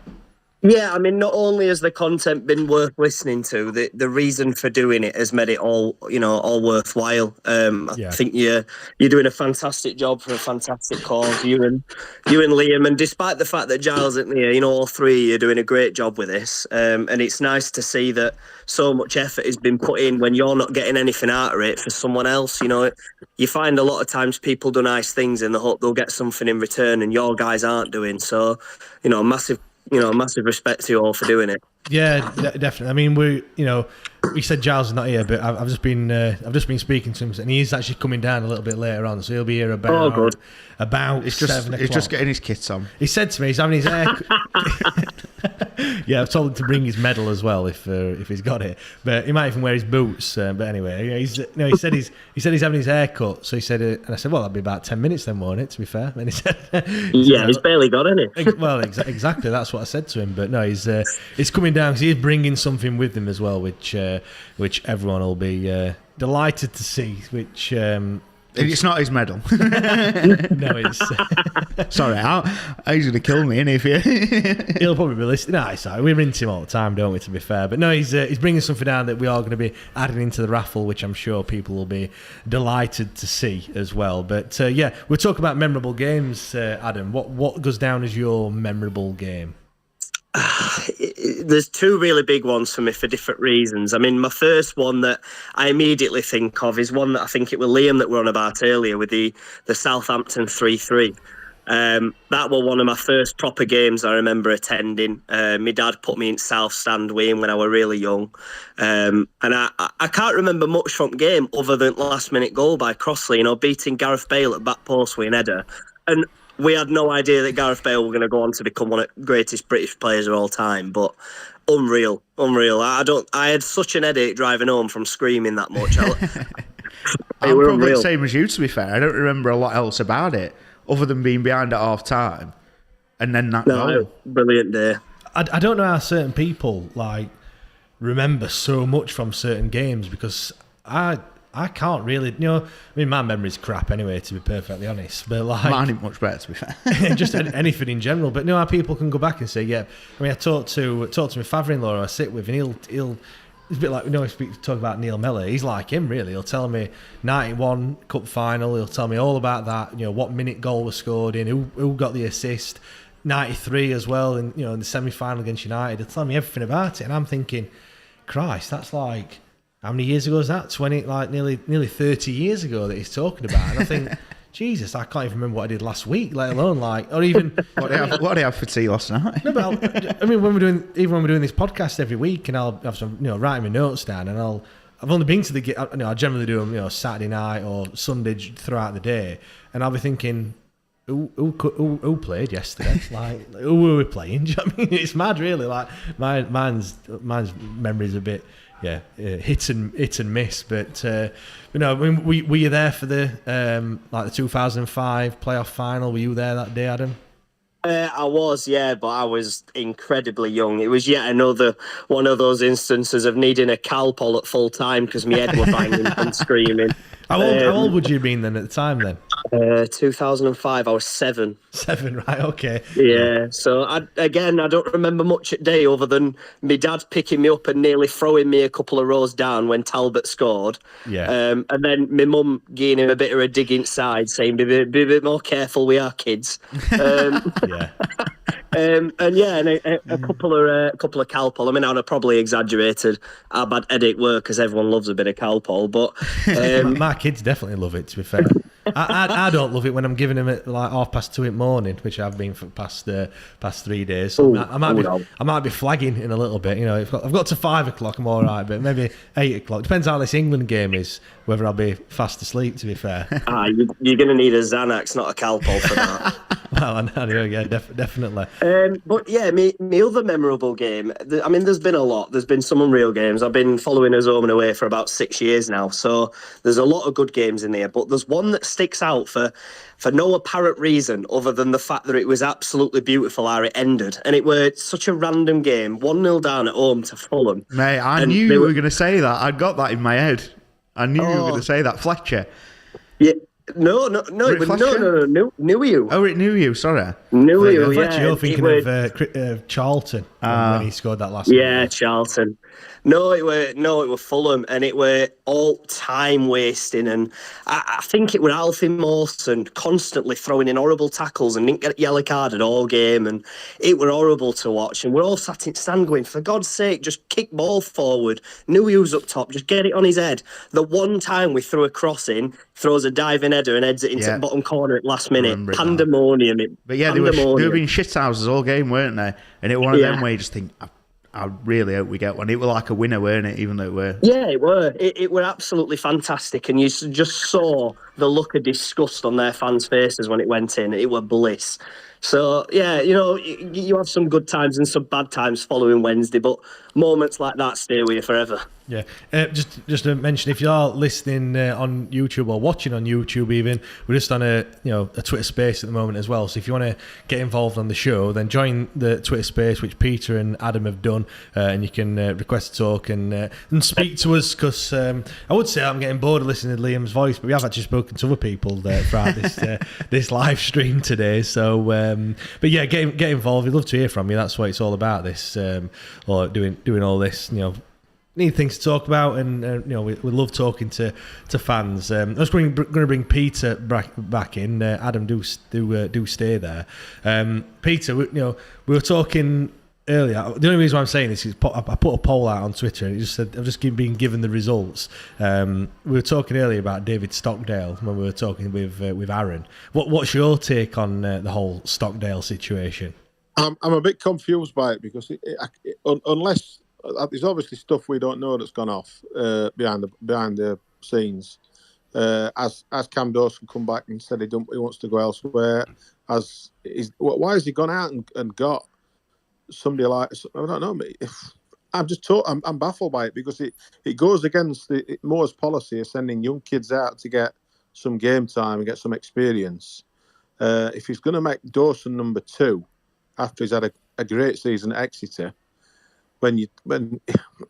Yeah, I mean, not only has the content been worth listening to, the reason for doing it has made it all worthwhile. I think you're doing a fantastic job for a fantastic cause. You and Liam, and despite the fact that Giles isn't here, all three are doing a great job with this. And it's nice to see that so much effort has been put in when you're not getting anything out of it for someone else. You find a lot of times people do nice things in the hope they'll get something in return, and your guys aren't doing so. Massive respect to you all for doing it. Yeah, definitely. I mean, we said Giles is not here, but I've just been speaking to him, and he's actually coming down a little bit later on, so he'll be here about 7 o'clock. He's just getting his kits on. He said to me he's having his hair. Yeah, I've told him to bring his medal as well if he's got it, but he might even wear his boots. But anyway, he said he's having his hair cut, so he said, and I said, well, that'd be about 10 minutes then, won't it? To be fair, and he said, he's barely got any. Well, exactly, that's what I said to him. But no, he's coming down because he's bringing something with him as well, which everyone will be delighted to see. Which it's not his medal. No, it's sorry, he's going to kill me, isn't he? He'll probably be listening. No, sorry, we rinse him all the time, don't we? To be fair, but no, he's bringing something down that we are going to be adding into the raffle, which I'm sure people will be delighted to see as well. But we'll talk about memorable games. Adam, what goes down as your memorable game? There's two really big ones for me for different reasons. I mean, my first one that I immediately think of is one that I think it was Liam that we were on about earlier with the Southampton 3-3. That was one of my first proper games I remember attending. My dad put me in South Stand with him when I was really young. And I can't remember much from the game other than last minute goal by Crossley, beating Gareth Bale at back post with an header. And we had no idea that Gareth Bale were going to go on to become one of the greatest British players of all time, but unreal. I had such an headache driving home from screaming that much. I'm probably the same as you, to be fair. I don't remember a lot else about it, other than being behind at half time, and then that goal. Brilliant day. I don't know how certain people remember so much from certain games, because I can't really, my memory's crap anyway, to be perfectly honest. But mine ain't much better, to be fair. Just anything in general. But how people can go back and say, yeah. I mean, I talked to my father-in-law who I sit with, and it's a bit like, we talk about Neil Mellor. He's like him, really. He'll tell me 91 cup final. He'll tell me all about that. What minute goal was scored in, who got the assist. 93 as well, and in the semi-final against United. He'll tell me everything about it, and I'm thinking, Christ, that's like, how many years ago is that? 20, like nearly 30 years ago that he's talking about. And I think, Jesus, I can't even remember what I did last week, let alone or even what did I have for tea last night? No, but when we're doing this podcast every week, and I'll have some, writing my notes down, and I've only been to the, I generally do them, Saturday night or Sunday throughout the day, and I'll be thinking, who played yesterday? Like, who were we playing? Do you know what I mean? It's mad, really. Like, mine's memory's a bit. Hit and miss, but were you there for the the 2005 playoff final? Were you there that day, Adam? I was, yeah, but I was incredibly young. It was yet another one of those instances of needing a Calpol at full time because my head was banging and screaming. How old would you have been then at the time then? 2005, I was 7. 7, right, okay. Yeah, so I don't remember much at day other than my dad picking me up and nearly throwing me a couple of rows down when Talbot scored. Yeah. And then my mum giving him a bit of a dig inside, saying, be a bit more careful with our kids. Yeah. And a couple of Calpol. I mean, I'd have probably exaggerated how bad Edic were because everyone loves a bit of Calpol, but my kids definitely love it. To be fair, I don't love it when I'm giving them at like 2:30 in the morning, which I've been for the past 3 days. So I might be flagging in a little bit. If I've got to 5 o'clock, I'm all right, but maybe 8 o'clock depends how this England game is. Whether I'll be fast asleep. To be fair, you're going to need a Xanax, not a Calpol for that. Well, I know, yeah, definitely. But yeah, my other memorable game, there's been a lot. There's been some unreal games. I've been following us home and away for about 6 years now. So there's a lot of good games in there. But there's one that sticks out for no apparent reason other than the fact that it was absolutely beautiful how it ended. And it was such a random game, 1-0 down at home to Fulham. Mate, I knew you were going to say that. I got that in my head. I knew you were going to say that. Fletcher. Yeah. No, knew you. Oh, it knew you, sorry. Knew you, yeah. Fletcher, you're thinking of Charlton when he scored that last one. Yeah, Charlton. No, it were Fulham, and it were all time wasting, and I think it were Alfie Mawson constantly throwing in horrible tackles and didn't get yellow carded all game, and it were horrible to watch. And we're all sat in stand going, for God's sake, just kick ball forward. Knew he was up top, just get it on his head. The one time we threw a cross in, throws a diving header and heads it into the bottom corner at last minute. Pandemonium. But yeah, they were being shithouses all game, weren't they? And it was one of them where you just think, I really hope we get one. It was like a winner, weren't it? Even though it were. Yeah, it were. It were absolutely fantastic, and you just saw the look of disgust on their fans' faces when it went in. It were bliss. So yeah, you have some good times and some bad times following Wednesday, but moments like that stay with you forever. Yeah, just to mention, if you're listening on YouTube or watching on YouTube, even we're just on a Twitter Space at the moment as well. So if you want to get involved on the show, then join the Twitter Space, which Peter and Adam have done, and you can request to talk and speak to us. Because I would say I'm getting bored of listening to Liam's voice, but we have actually spoken to other people throughout this live stream today. So, but yeah, get involved. We'd love to hear from you. That's what it's all about. This or doing all this, need things to talk about, and we love talking to fans. I was going to bring Peter back in. Adam, do stay there. Peter, we were talking earlier. The only reason why I'm saying this is I put a poll out on Twitter, and it just said I've just been given the results. We were talking earlier about David Stockdale when we were talking with Aaron. What's your take on the whole Stockdale situation? I'm a bit confused by it because unless there's obviously stuff we don't know that's gone off behind the scenes. As Cam Dawson come back and said he wants to go elsewhere. Why has he gone out and got somebody like, I don't know. I'm baffled by it because it goes against Moore's policy of sending young kids out to get some game time and get some experience. If he's going to make Dawson number 2 after he's had a great season at Exeter, when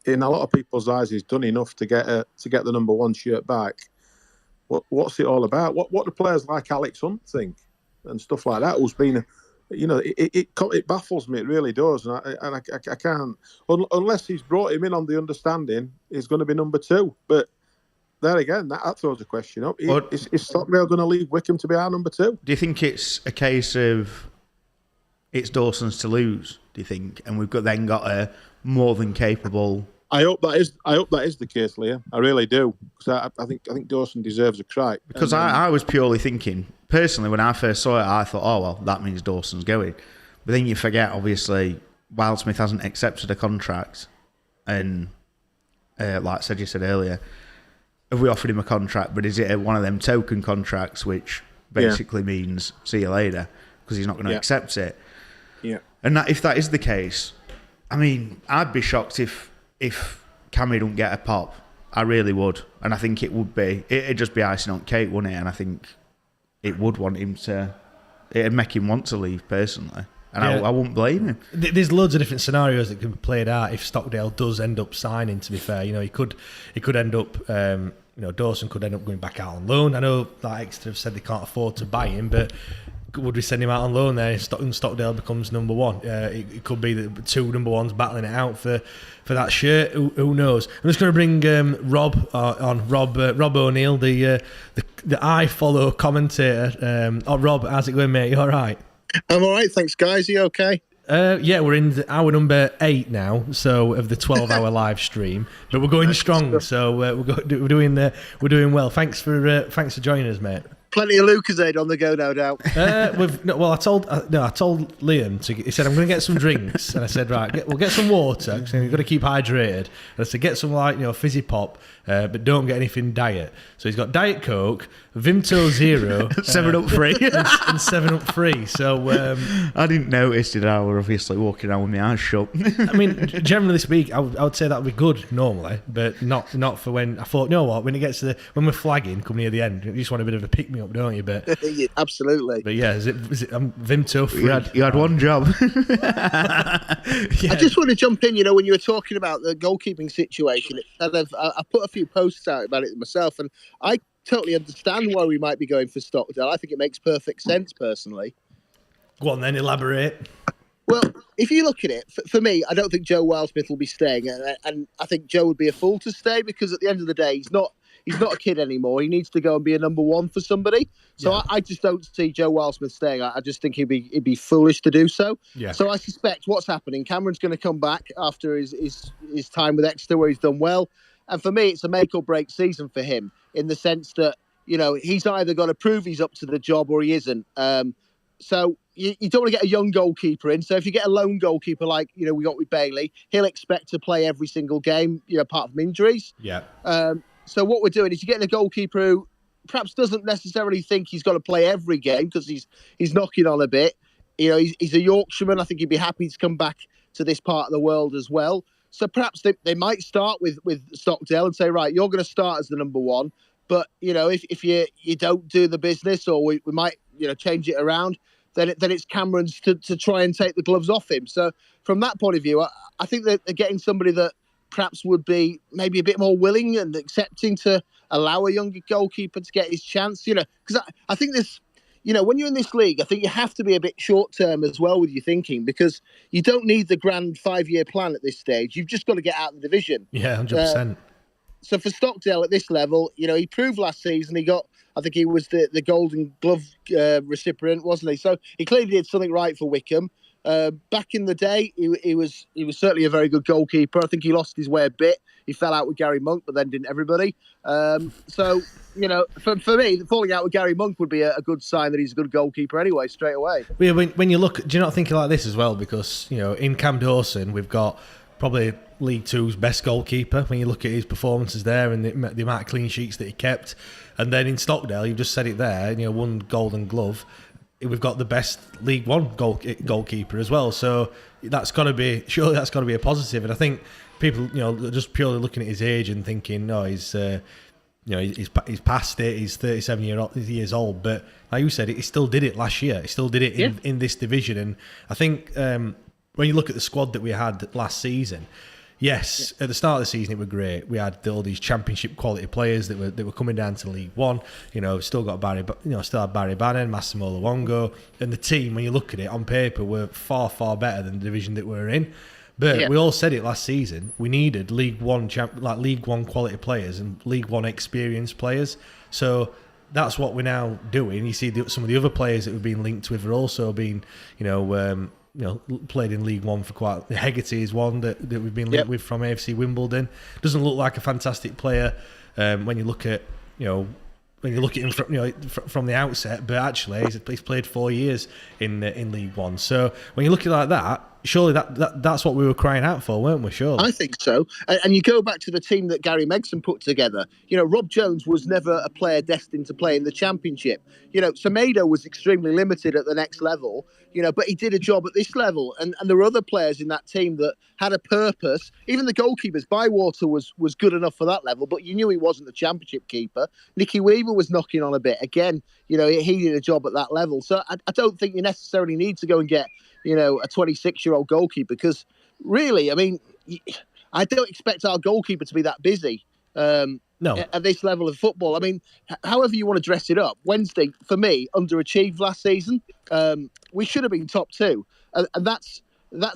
in a lot of people's eyes he's done enough to get the number 1 shirt back. What's it all about? What do players like Alex Hunt think and stuff like that? You know, it baffles me. It really does, and I can't unless he's brought him in on the understanding he's going to be number 2. But there again, that throws a question up. Is Stockdale going to leave Wickham to be our number 2? Do you think it's a case of it's Dawson's to lose? Do you think, and we've then got a more than capable? I hope that is the case, Liam. I really do, because I think Dawson deserves a crack. Because I was purely thinking, personally, when I first saw it, I thought, oh well, that means Dawson's going. But then you forget, obviously, Wildsmith hasn't accepted a contract, and like you said earlier, have we offered him a contract? But is it one of them token contracts, which basically means see you later, because he's not going to accept it? Yeah. And if that is the case, I mean, I'd be shocked if Cammy don't get a pop. I really would. And I think it would be. It'd just be icing on cake, wouldn't it? And I think it would want him to... It'd make him want to leave, personally. And I wouldn't blame him. There's loads of different scenarios that can be played out if Stockdale does end up signing, to be fair. You know, he could end up... Dawson could end up going back out on loan. I know that Exeter have said they can't afford to buy him, but... Would we send him out on loan there if Stockdale becomes number 1? It could be the 2 number 1s battling it out for that shirt. Who knows? I'm just going to bring Rob on. Rob O'Neill, the I follow commentator. Rob, how's it going, mate? You all right? I'm all right, thanks, guys. Are you okay? We're in hour number 8 now, so of the 12-hour live stream. But we're going strong, so we're doing well. Thanks for joining us, mate. Plenty of Lucozade on the go, no doubt. I told Liam he said I'm going to get some drinks, and I said right, we'll get some water because you've got to keep hydrated. And I said get some fizzy pop, but don't get anything diet. So he's got Diet Coke, Vimto Zero, 7-Up free, and 7-Up free. So I didn't notice it. I was obviously walking around with my eyes shut. I mean, generally speaking, I would say that would be good normally, but not for when I thought. You know what? When it gets to when we're flagging, come near the end, you just want a bit of a pick me up, don't you? But yeah, absolutely. But yeah, is it Vimto free? You had one job. I just want to jump in. When you were talking about the goalkeeping situation, I put a few posts out about it myself, and I totally understand why we might be going for Stockdale. I think it makes perfect sense, personally. Go on then, elaborate. Well, if you look at it, for me, I don't think Joe Wildsmith will be staying, and I think Joe would be a fool to stay, because at the end of the day, he's not a kid anymore. He needs to go and be a number 1 for somebody. So I just don't see Joe Wildsmith staying. I just think he'd be foolish to do so. Yeah. So I suspect what's happening, Cameron's going to come back after his time with Exeter, where he's done well. And for me, it's a make or break season for him, in the sense that, he's either got to prove he's up to the job or he isn't. So you don't want to get a young goalkeeper in. So if you get a lone goalkeeper like, we got with Bailey, he'll expect to play every single game, apart from injuries. Yeah. So what we're doing is you're getting a goalkeeper who perhaps doesn't necessarily think he's got to play every game, because he's knocking on a bit. He's a Yorkshireman. I think he'd be happy to come back to this part of the world as well. So perhaps they might start with Stockdale and say, right, you're going to start as the number 1. But, if you don't do the business, or we might, change it around, then it's Cameron's to try and take the gloves off him. So from that point of view, I think that they're getting somebody that perhaps would be maybe a bit more willing and accepting to allow a younger goalkeeper to get his chance, because I think this, when you're in this league, I think you have to be a bit short-term as well with your thinking, because you don't need the grand 5-year plan at this stage. You've just got to get out of the division. Yeah, 100%. So for Stockdale at this level, he proved last season I think he was the Golden Glove recipient, wasn't he? So he clearly did something right for Wickham. Back in the day, he was certainly a very good goalkeeper. I think he lost his way a bit. He fell out with Gary Monk, but then didn't everybody? So for me, falling out with Gary Monk would be a good sign that he's a good goalkeeper anyway, straight away. Yeah, when you look, do you not think like this as well? Because in Cam Dawson, we've got probably League Two's best goalkeeper when you look at his performances there and the amount of clean sheets that he kept. And then in Stockdale, you've just said it there, one Golden Glove. We've got the best League One goalkeeper as well. So that's got to be a positive. And I think people, just purely looking at his age and thinking, no, he's past it. He's 37 years old. But like you said, he still did it last year. He still did it in this division. And I think when you look at the squad that we had last season, yes, at the start of the season it were great. We had all these championship quality players that were coming down to League One. Still got still had Barry Bannon, Massimo Luongo, and the team. When you look at it on paper, were far better than the division that we're in. But we all said it last season. We needed League One League One quality players and League One experienced players. So that's what we're now doing. You see some of the other players that we've been linked with are also being, played in League One for quite. Hegarty is one that we've been linked with from AFC Wimbledon. Doesn't look like a fantastic player when you look at him from the outset, but actually he's played 4 years in League One. So when you look at it like that, surely that's what we were crying out for, weren't we? Surely. I think so. And you go back to the team that Gary Megson put together. Rob Jones was never a player destined to play in the Championship. Semedo was extremely limited at the next level, but he did a job at this level. And there were other players in that team that had a purpose. Even the goalkeepers, Bywater was good enough for that level, but you knew he wasn't the Championship keeper. Nicky Weaver was knocking on a bit. Again, he did a job at that level. So I don't think you necessarily need to go and get a 26-year-old goalkeeper, because really, I mean, I don't expect our goalkeeper to be that busy at this level of football. I mean, however you want to dress it up, Wednesday, for me, underachieved last season. We should have been top two. And that's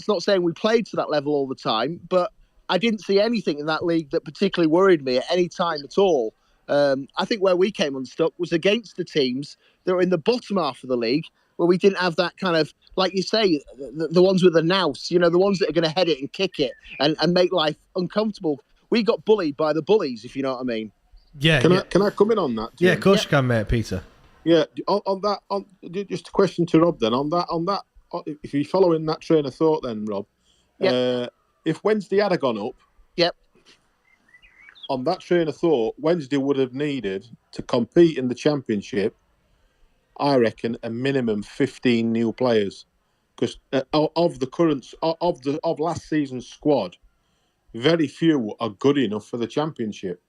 not saying we played to that level all the time, but I didn't see anything in that league that particularly worried me at any time at all. I think where we came unstuck was against the teams that were in the bottom half of the league, where we didn't have that kind of, like you say, the ones with the nous, the ones that are going to head it and kick it and make life uncomfortable. We got bullied by the bullies, if you know what I mean. Yeah. Can I come in on that? Yeah, of course you can, mate, Peter. Yeah, on that, just a question to Rob then. On that, if you're following that train of thought, then Rob, if Wednesday had gone up, on that train of thought, Wednesday would have needed to compete in the Championship, I reckon, a minimum 15 new players, because of the current of last season's squad, very few are good enough for the Championship.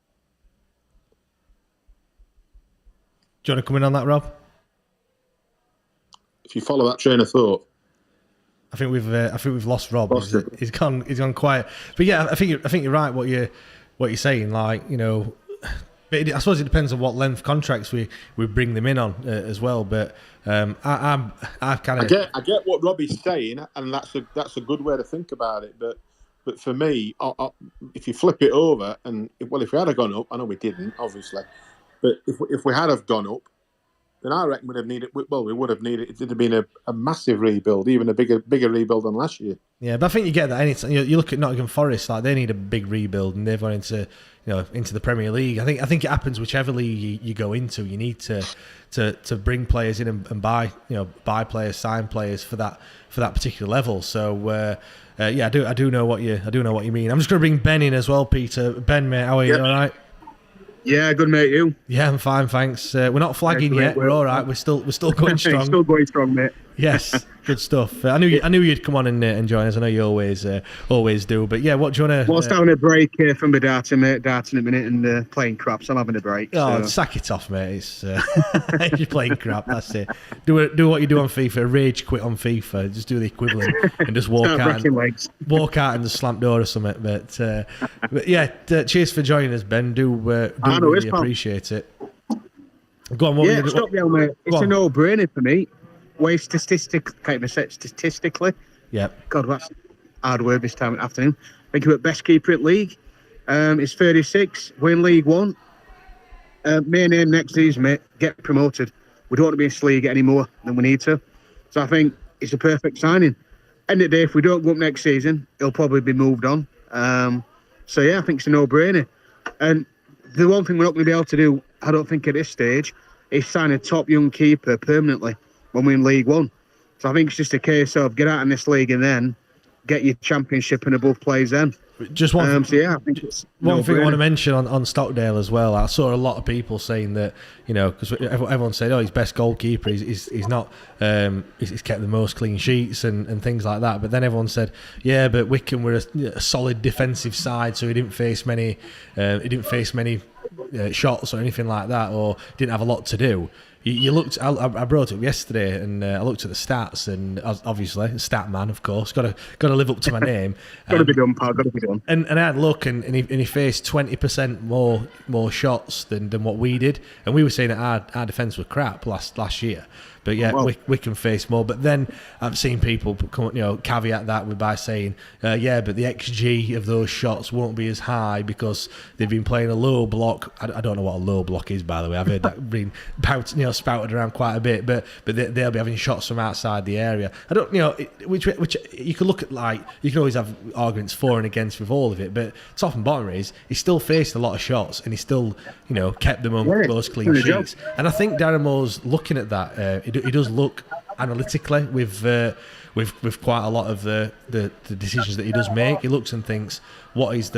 Do you want to come in on that, Rob? If you follow that train of thought, I think we've lost Rob. He's gone quiet. But yeah, I think you're right. What you're saying, but I suppose it depends on what length contracts we bring them in on as well. But I get what Robbie's saying, and that's a good way to think about it. But for me, if you flip it over, if we had gone up, I know we didn't, obviously, but if we had have gone up, then I reckon we would have needed it to have been a massive rebuild, even a bigger rebuild than last year. Yeah, but I think you get that anytime. You look at Nottingham Forest, like they need a big rebuild, and they've gone into the Premier League. I think it happens whichever league you go into. You need to bring players in and buy players, sign players for that particular level. So I do know what you mean. I'm just going to bring Ben in as well, Peter. Ben, mate, how are you? All right? Yeah, good mate. You? Yeah, I'm fine, thanks. We're not flagging yet. We're all right. We're still going strong. Still going strong, mate. Yes, good stuff. I knew you'd come on and join us. I know you always do. But yeah, what do you want to? Well, having a break from the darting, mate. Darting a minute and playing crap. So I'm having a break. Oh, sack it off, mate. It's you're playing crap. That's it. Do what you do on FIFA. Rage quit on FIFA. Just do the equivalent and just walk out and just slam door or something. But yeah, cheers for joining us, Ben. Do really appreciate it. Go on. Mate. It's a no-brainer for me. Statistically. Yeah. God, that's a hard word this time of afternoon. I think we're best keeper at league. It's 36. Win League One. Main aim next season, mate. Get promoted. We don't want to be in this league any more than we need to. So I think it's a perfect signing. End of the day, if we don't go up next season, he'll probably be moved on. So yeah, I think it's a no-brainer. And the one thing we're not going to be able to do, I don't think at this stage, is sign a top young keeper permanently when we're in League One. So I think it's just a case of get out in this league and then get your Championship and above plays then. Just one, I think it's one thing I want to mention on Stockdale as well. I saw a lot of people saying that, because everyone said, his best goalkeeper, he's not, he's kept the most clean sheets and things like that. But then everyone said, yeah, but Wycombe were a solid defensive side, so he didn't face many shots or anything like that, or didn't have a lot to do. you looked. I brought it up yesterday, and I looked at the stats, and obviously, a stat man, of course, got to live up to my name. Got to be done, pal. Got to be done. And I had a look, and he faced 20% more shots than what we did, and we were saying that our defence was crap last year. But yeah, we can face more. But then I've seen people caveat that by saying, but the XG of those shots won't be as high because they've been playing a low block. I don't know what a low block is, by the way. I've heard that being spouted around quite a bit. But they'll be having shots from outside the area. I don't, which you can look at, like, you can always have arguments for and against with all of it. But top and bottom is he still faced a lot of shots and he still kept them on those clean sheets. And I think Darren Moore's looking at that. He does look analytically with quite a lot of the decisions that he does make. He looks and thinks, what is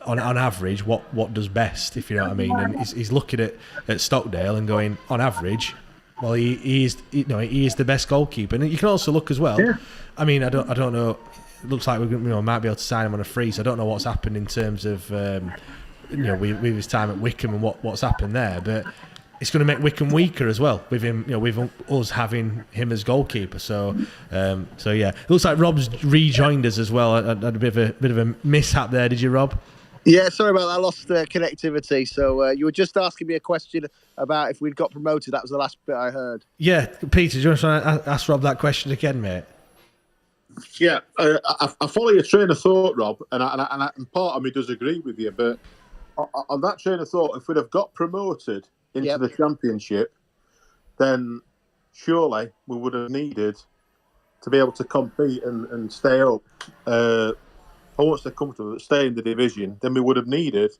on average what does best, if you know what I mean. And he's looking at Stockdale and going, on average, well, he is the best goalkeeper. And you can also look as well. Yeah. I mean, I don't know. It looks like we might be able to sign him on a free. So I don't know what's happened in terms of with his time at Wickham and what's happened there, but it's going to make Wickham weaker as well with him, with us having him as goalkeeper. So yeah, it looks like Rob's rejoined us as well. I had a bit of a mishap there. Did you, Rob? Yeah, sorry about that. I lost connectivity. So you were just asking me a question about if we'd got promoted. That was the last bit I heard. Yeah, Peter, do you want to ask Rob that question again, mate? Yeah, I follow your train of thought, Rob, and part of me does agree with you. But on that train of thought, if we'd have got promoted into the Championship, then surely we would have needed to be able to compete and stay up. I won't say comfortable, but stay in the division. Then we would have needed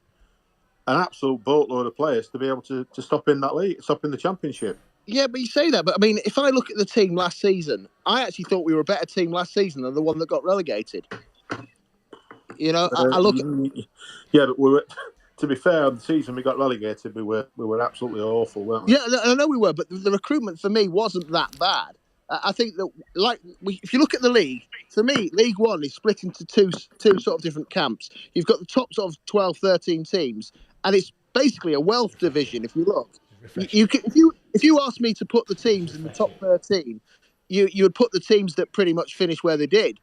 an absolute boatload of players to be able to stop in that league, stop in the Championship. Yeah, but you say that. But I mean, if I look at the team last season, I actually thought we were a better team last season than the one that got relegated. I look at... Yeah, but we were... To be fair, on the season we got relegated, we were absolutely awful, weren't we? Yeah, I know we were, but the recruitment for me wasn't that bad. I think that, if you look at the league, for me, League One is split into two sort of different camps. You've got the top sort of 12, 13 teams, and it's basically a wealth division. If you look, if you asked me to put the teams in the top 13, you would put the teams that pretty much finished where they did.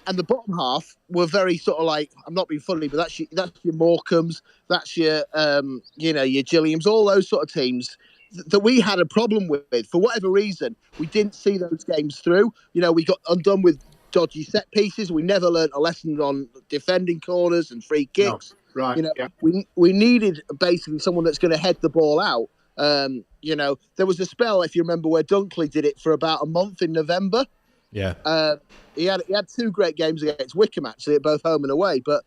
And the bottom half were very sort of like, I'm not being funny, but that's your Morecambes, that's your your Gilliams, all those sort of teams that we had a problem with. For whatever reason, we didn't see those games through. We got undone with dodgy set pieces. We never learned a lesson on defending corners and free kicks. No. Right. We needed basically someone that's going to head the ball out. There was a spell, if you remember, where Dunkley did it for about a month in November. Yeah. He had 2 great games against Wickham, actually, at both home and away. But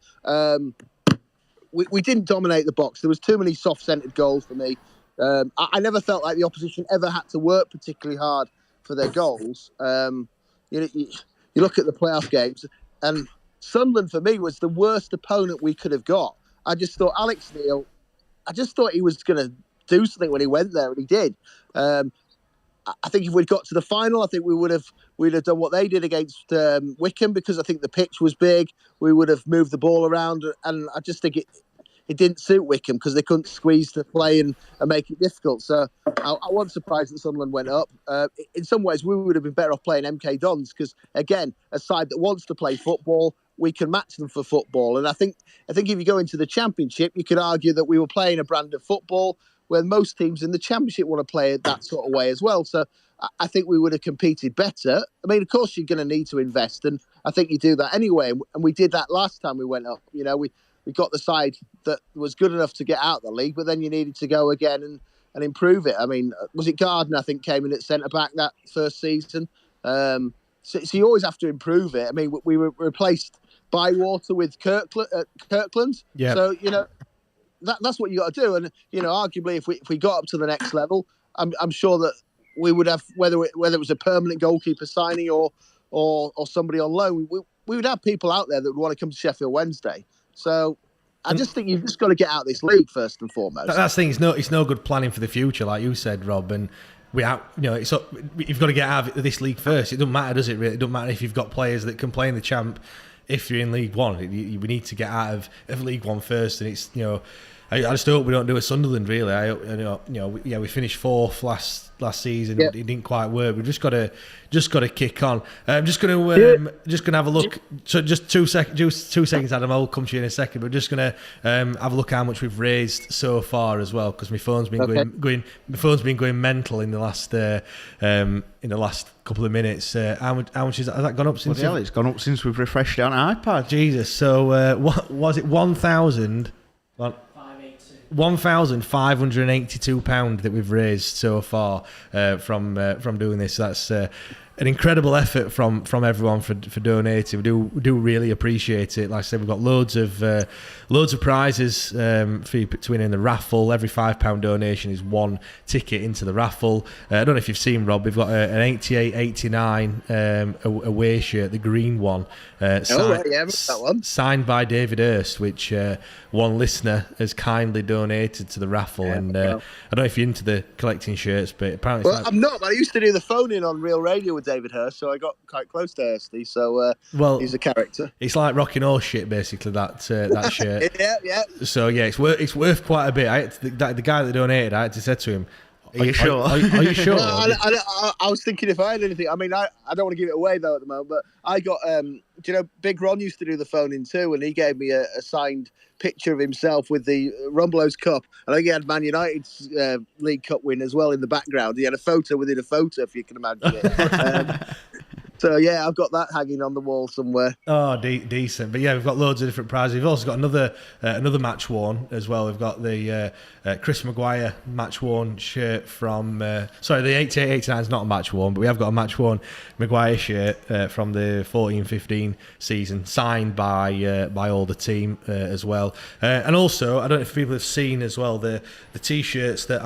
we didn't dominate the box. There was too many soft-centered goals for me. I never felt like the opposition ever had to work particularly hard for their goals. You look at the playoff games, and Sunderland, for me, was the worst opponent we could have got. I just thought Alex Neil, he was going to do something when he went there, and he did. I think if we'd got to the final, I think we'd have done what they did against Wickham, because I think the pitch was big. We would have moved the ball around, and I just think it didn't suit Wickham because they couldn't squeeze the play and make it difficult. So I wasn't surprised that Sunderland went up. In some ways, we would have been better off playing MK Dons because, again, a side that wants to play football, we can match them for football. And I think if you go into the Championship, you could argue that we were playing a brand of football where most teams in the Championship want to play it that sort of way as well. So I think we would have competed better. I mean, of course, you're going to need to invest, and I think you do that anyway. And we did that last time we went up. We got the side that was good enough to get out of the league, but then you needed to go again and improve it. I mean, was it Gardner, I think, came in at centre-back that first season? So you always have to improve it. I mean, we were replaced Bywater with Kirkland. Yeah. So, that's what you got to do. And, arguably, if we got up to the next level, I'm sure that we would have, whether it was a permanent goalkeeper signing or somebody on loan, we would have people out there that would want to come to Sheffield Wednesday. So I just think you've just got to get out of this league first and foremost. That's the thing. It's no good planning for the future, like you said, Rob. And you've got to get out of this league first. It doesn't matter, does it? Really, it doesn't matter if you've got players that can play in the Champ. If you're in League One, we need to get out of League One first. And it's I just hope we don't do a Sunderland. Really, I hope, we finished fourth last season. Yep. It didn't quite work. We've just got to kick on. I'm just gonna have a look. So just 2 seconds, Adam. I'll come to you in a second. But just gonna have a look how much we've raised so far as well, because my phone's been going mental in the last couple of minutes. How much has that gone up since? Well, it's gone up since we've refreshed it on iPad. Jesus. So what was it? £1,582 that we've raised so far from doing this. That's an incredible effort from everyone for donating. We do really appreciate it. Like I said, we've got loads of prizes for you to win in the raffle. Every £5 donation is one ticket into the raffle. I don't know if you've seen, Rob. We've got an 88-89 away shirt, the green one. That one Signed by David Hurst, which one listener has kindly donated to the raffle. I don't know if you're into the collecting shirts, but apparently... I'm not, but I used to do the phone-in on Real Radio with David Hurst, so I got quite close to Hursty, so he's a character. It's like rocking horse shit, basically, that shirt. Yeah. So, yeah, it's worth quite a bit. The guy that donated, I had to say to him, Are you sure? Are you sure? I was thinking if I had anything. I mean, I don't want to give it away, though, at the moment, but I got... do you know, Big Ron used to do the phone-in too, and he gave me a signed picture of himself with the Rumbelows Cup. And I think he had Man United's League Cup win as well in the background. He had a photo within a photo, if you can imagine it. So, yeah, I've got that hanging on the wall somewhere. Oh, decent. But, yeah, we've got loads of different prizes. We've also got another match worn as well. We've got the Chris Maguire match worn shirt from... the 88-89 is not a match worn, but we have got a match worn Maguire shirt from the 14-15 season, signed by all the team as well. And also, I don't know if people have seen as well the T-shirts that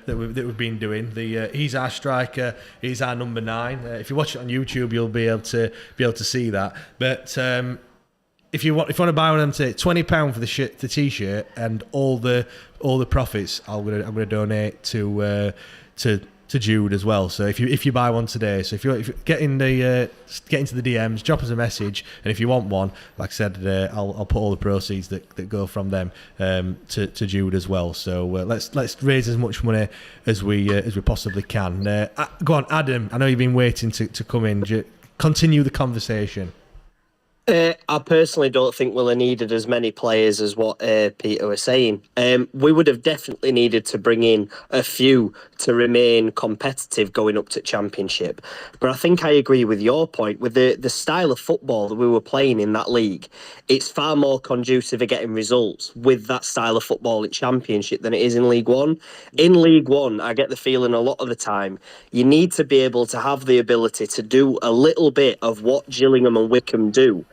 we've been doing. He's our striker, he's our number 9. If you watch it on YouTube, you'll be able to see that. But if you want to buy one of them, £20 for the T-shirt, and all the profits I'm gonna donate to Jude as well. So if you buy one today, so if you get into the DMs, drop us a message, and if you want one, like I said, I'll put all the proceeds that go from them to Jude as well. So let's raise as much money as we possibly can. Go on, Adam. I know you've been waiting to come in. Continue the conversation. I personally don't think we'll have needed as many players as what Peter was saying. We would have definitely needed to bring in a few to remain competitive going up to Championship. But I think I agree with your point. With the style of football that we were playing in that league, it's far more conducive of getting results with that style of football in Championship than it is in League One. In League One, I get the feeling a lot of the time, you need to be able to have the ability to do a little bit of what Gillingham and Wickham do.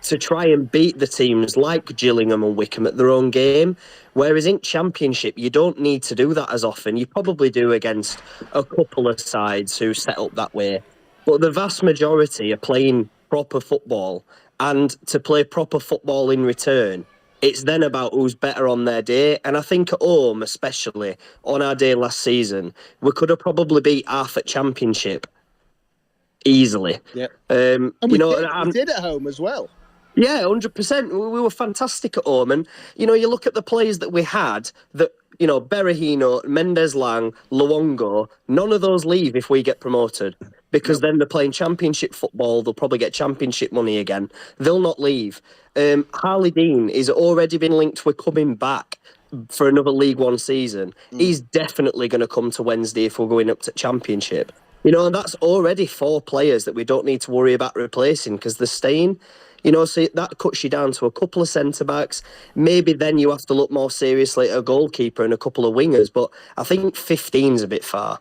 To try and beat the teams like Gillingham and Wickham at their own game. Whereas in Championship, you don't need to do that as often. You probably do against a couple of sides who set up that way. But the vast majority are playing proper football. And to play proper football in return, it's then about who's better on their day. And I think at home, especially on our day last season, we could have probably beat half at Championship. Easily. Yeah. And we did at home as well. Yeah, 100%. We were fantastic at home. And, you look at the players that we had, that, Berahino, Mendes-Lang, Luongo, none of those leave if we get promoted. Because then they're playing Championship football, they'll probably get Championship money again. They'll not leave. Harley Dean is already been linked with coming back for another League One season. He's definitely going to come to Wednesday if we're going up to Championship. And that's already 4 players that we don't need to worry about replacing because they're staying. So that cuts you down to a couple of centre-backs. Maybe then you have to look more seriously at a goalkeeper and a couple of wingers, but I think 15's a bit far.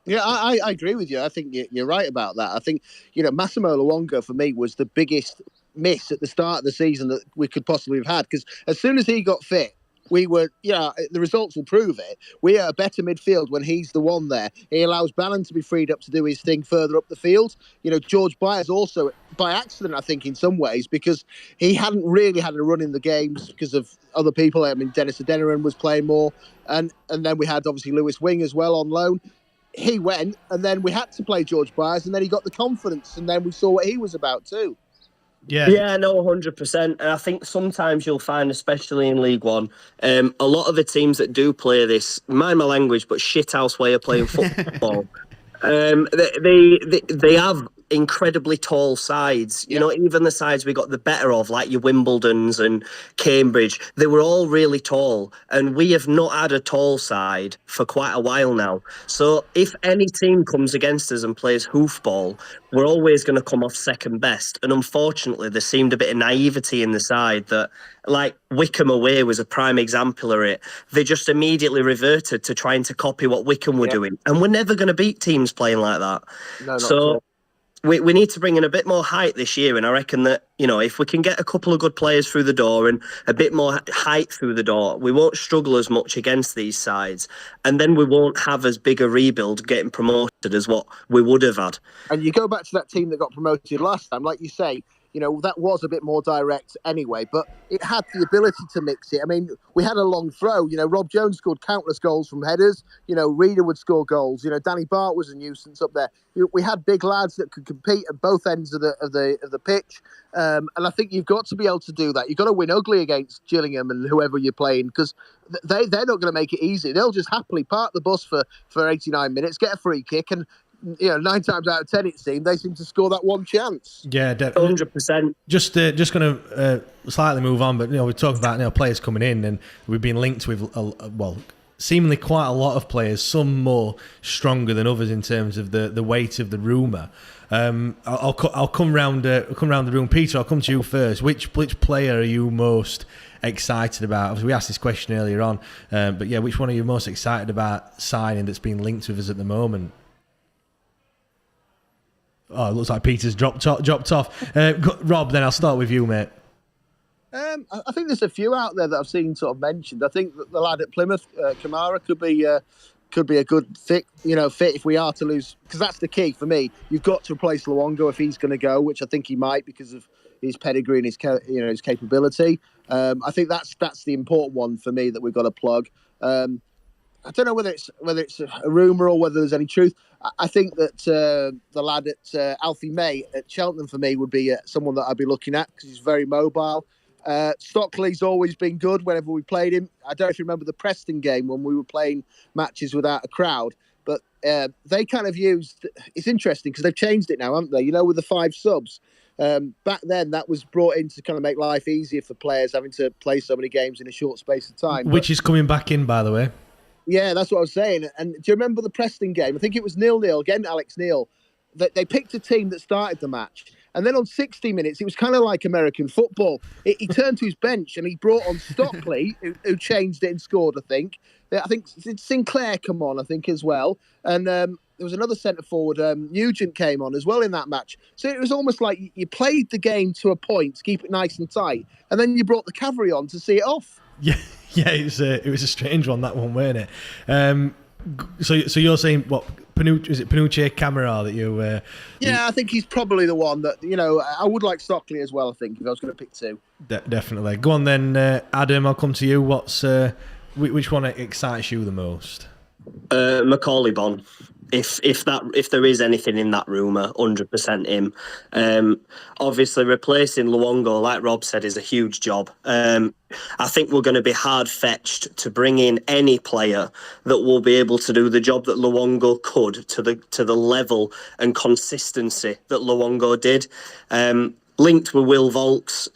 Yeah, I agree with you. I think you're right about that. I think, Massimo Luongo, for me, was the biggest miss at the start of the season that we could possibly have had, because as soon as he got fit, we were, the results will prove it. We are a better midfield when he's the one there. He allows Bannon to be freed up to do his thing further up the field. George Byers also, by accident, I think, in some ways, because he hadn't really had a run in the games because of other people. I mean, Dennis Adeniran was playing more. And then we had, obviously, Lewis Wing as well on loan. He went, and then we had to play George Byers, and then he got the confidence, and then we saw what he was about too. Yeah, no, 100%. And I think sometimes you'll find, especially in League One, a lot of the teams that do play this, mind my language, but shithouse way of playing football. They have incredibly tall sides. You know, even the sides we got the better of, like your Wimbledons and Cambridge, they were all really tall. And we have not had a tall side for quite a while now. So if any team comes against us and plays hoofball, we're always going to come off second best. And unfortunately, there seemed a bit of naivety in the side that, like Wickham away was a prime example of it. They just immediately reverted to trying to copy what Wickham were doing. And we're never going to beat teams playing like that. No, not so at all. we need to bring in a bit more height this year. And I reckon that, if we can get a couple of good players through the door and a bit more height through the door, we won't struggle as much against these sides. And then we won't have as big a rebuild getting promoted as what we would have had. And you go back to that team that got promoted last time, like you say, that was a bit more direct anyway, but it had the ability to mix it. I mean, we had a long throw. Rob Jones scored countless goals from headers. Reader would score goals. Danny Bart was a nuisance up there. We had big lads that could compete at both ends of the pitch. And I think you've got to be able to do that. You've got to win ugly against Gillingham and whoever you're playing, because they're not going to make it easy. They'll just happily park the bus for 89 minutes, get a free kick, and 9 times out of 10 it seemed they seem to score that one chance. Yeah, definitely. 100%. Just going to slightly move on, but we're talking about players coming in, and we've been linked with seemingly quite a lot of players, some more stronger than others in terms of the weight of the rumour. I'll come round the room. Peter, I'll come to you first. Which player are you most excited about? Obviously, we asked this question earlier on, but yeah, which one are you most excited about signing that's been linked with us at the moment? Oh, it looks like Peter's dropped off. Rob, then I'll start with you, mate. I think there's a few out there that I've seen sort of mentioned. I think that the lad at Plymouth, Kamara, could be a good fit if we are to lose, because that's the key for me. You've got to replace Luongo if he's going to go, which I think he might because of his pedigree and his capability. I think that's the important one for me that we've got to plug. I don't know whether it's a rumour or whether there's any truth. I think that the lad at Alfie May at Cheltenham for me would be someone that I'd be looking at because he's very mobile. Stockley's always been good whenever we played him. I don't know if you remember the Preston game when we were playing matches without a crowd, but they kind of used. It's interesting because they've changed it now, haven't they? With the 5 subs. Back then, that was brought in to kind of make life easier for players having to play so many games in a short space of time. Which is coming back in, by the way. Yeah, that's what I was saying. And do you remember the Preston game? I think it was 0-0 again. Alex Neil. They picked a team that started the match, and then on 60 minutes, it was kind of like American football. He turned to his bench and he brought on Stockley, who changed it and scored. I think Sinclair come on, I think as well, and there was another centre forward. Nugent came on as well in that match. So it was almost like you played the game to a point to keep it nice and tight, and then you brought the cavalry on to see it off. Yeah, it was a strange one, that one, weren't it? So you're saying what? Is it Panucci Camara that you? I think he's probably the one that I would like Stockley as well. I think if I was going to pick 2, definitely. Go on then, Adam. I'll come to you. Which one excites you the most? Macaulay Bonne. If there is anything in that rumour, 100% him. Obviously, replacing Luongo, like Rob said, is a huge job. I think we're going to be hard-fetched to bring in any player that will be able to do the job that Luongo could to the level and consistency that Luongo did. Linked with Will Vaulks.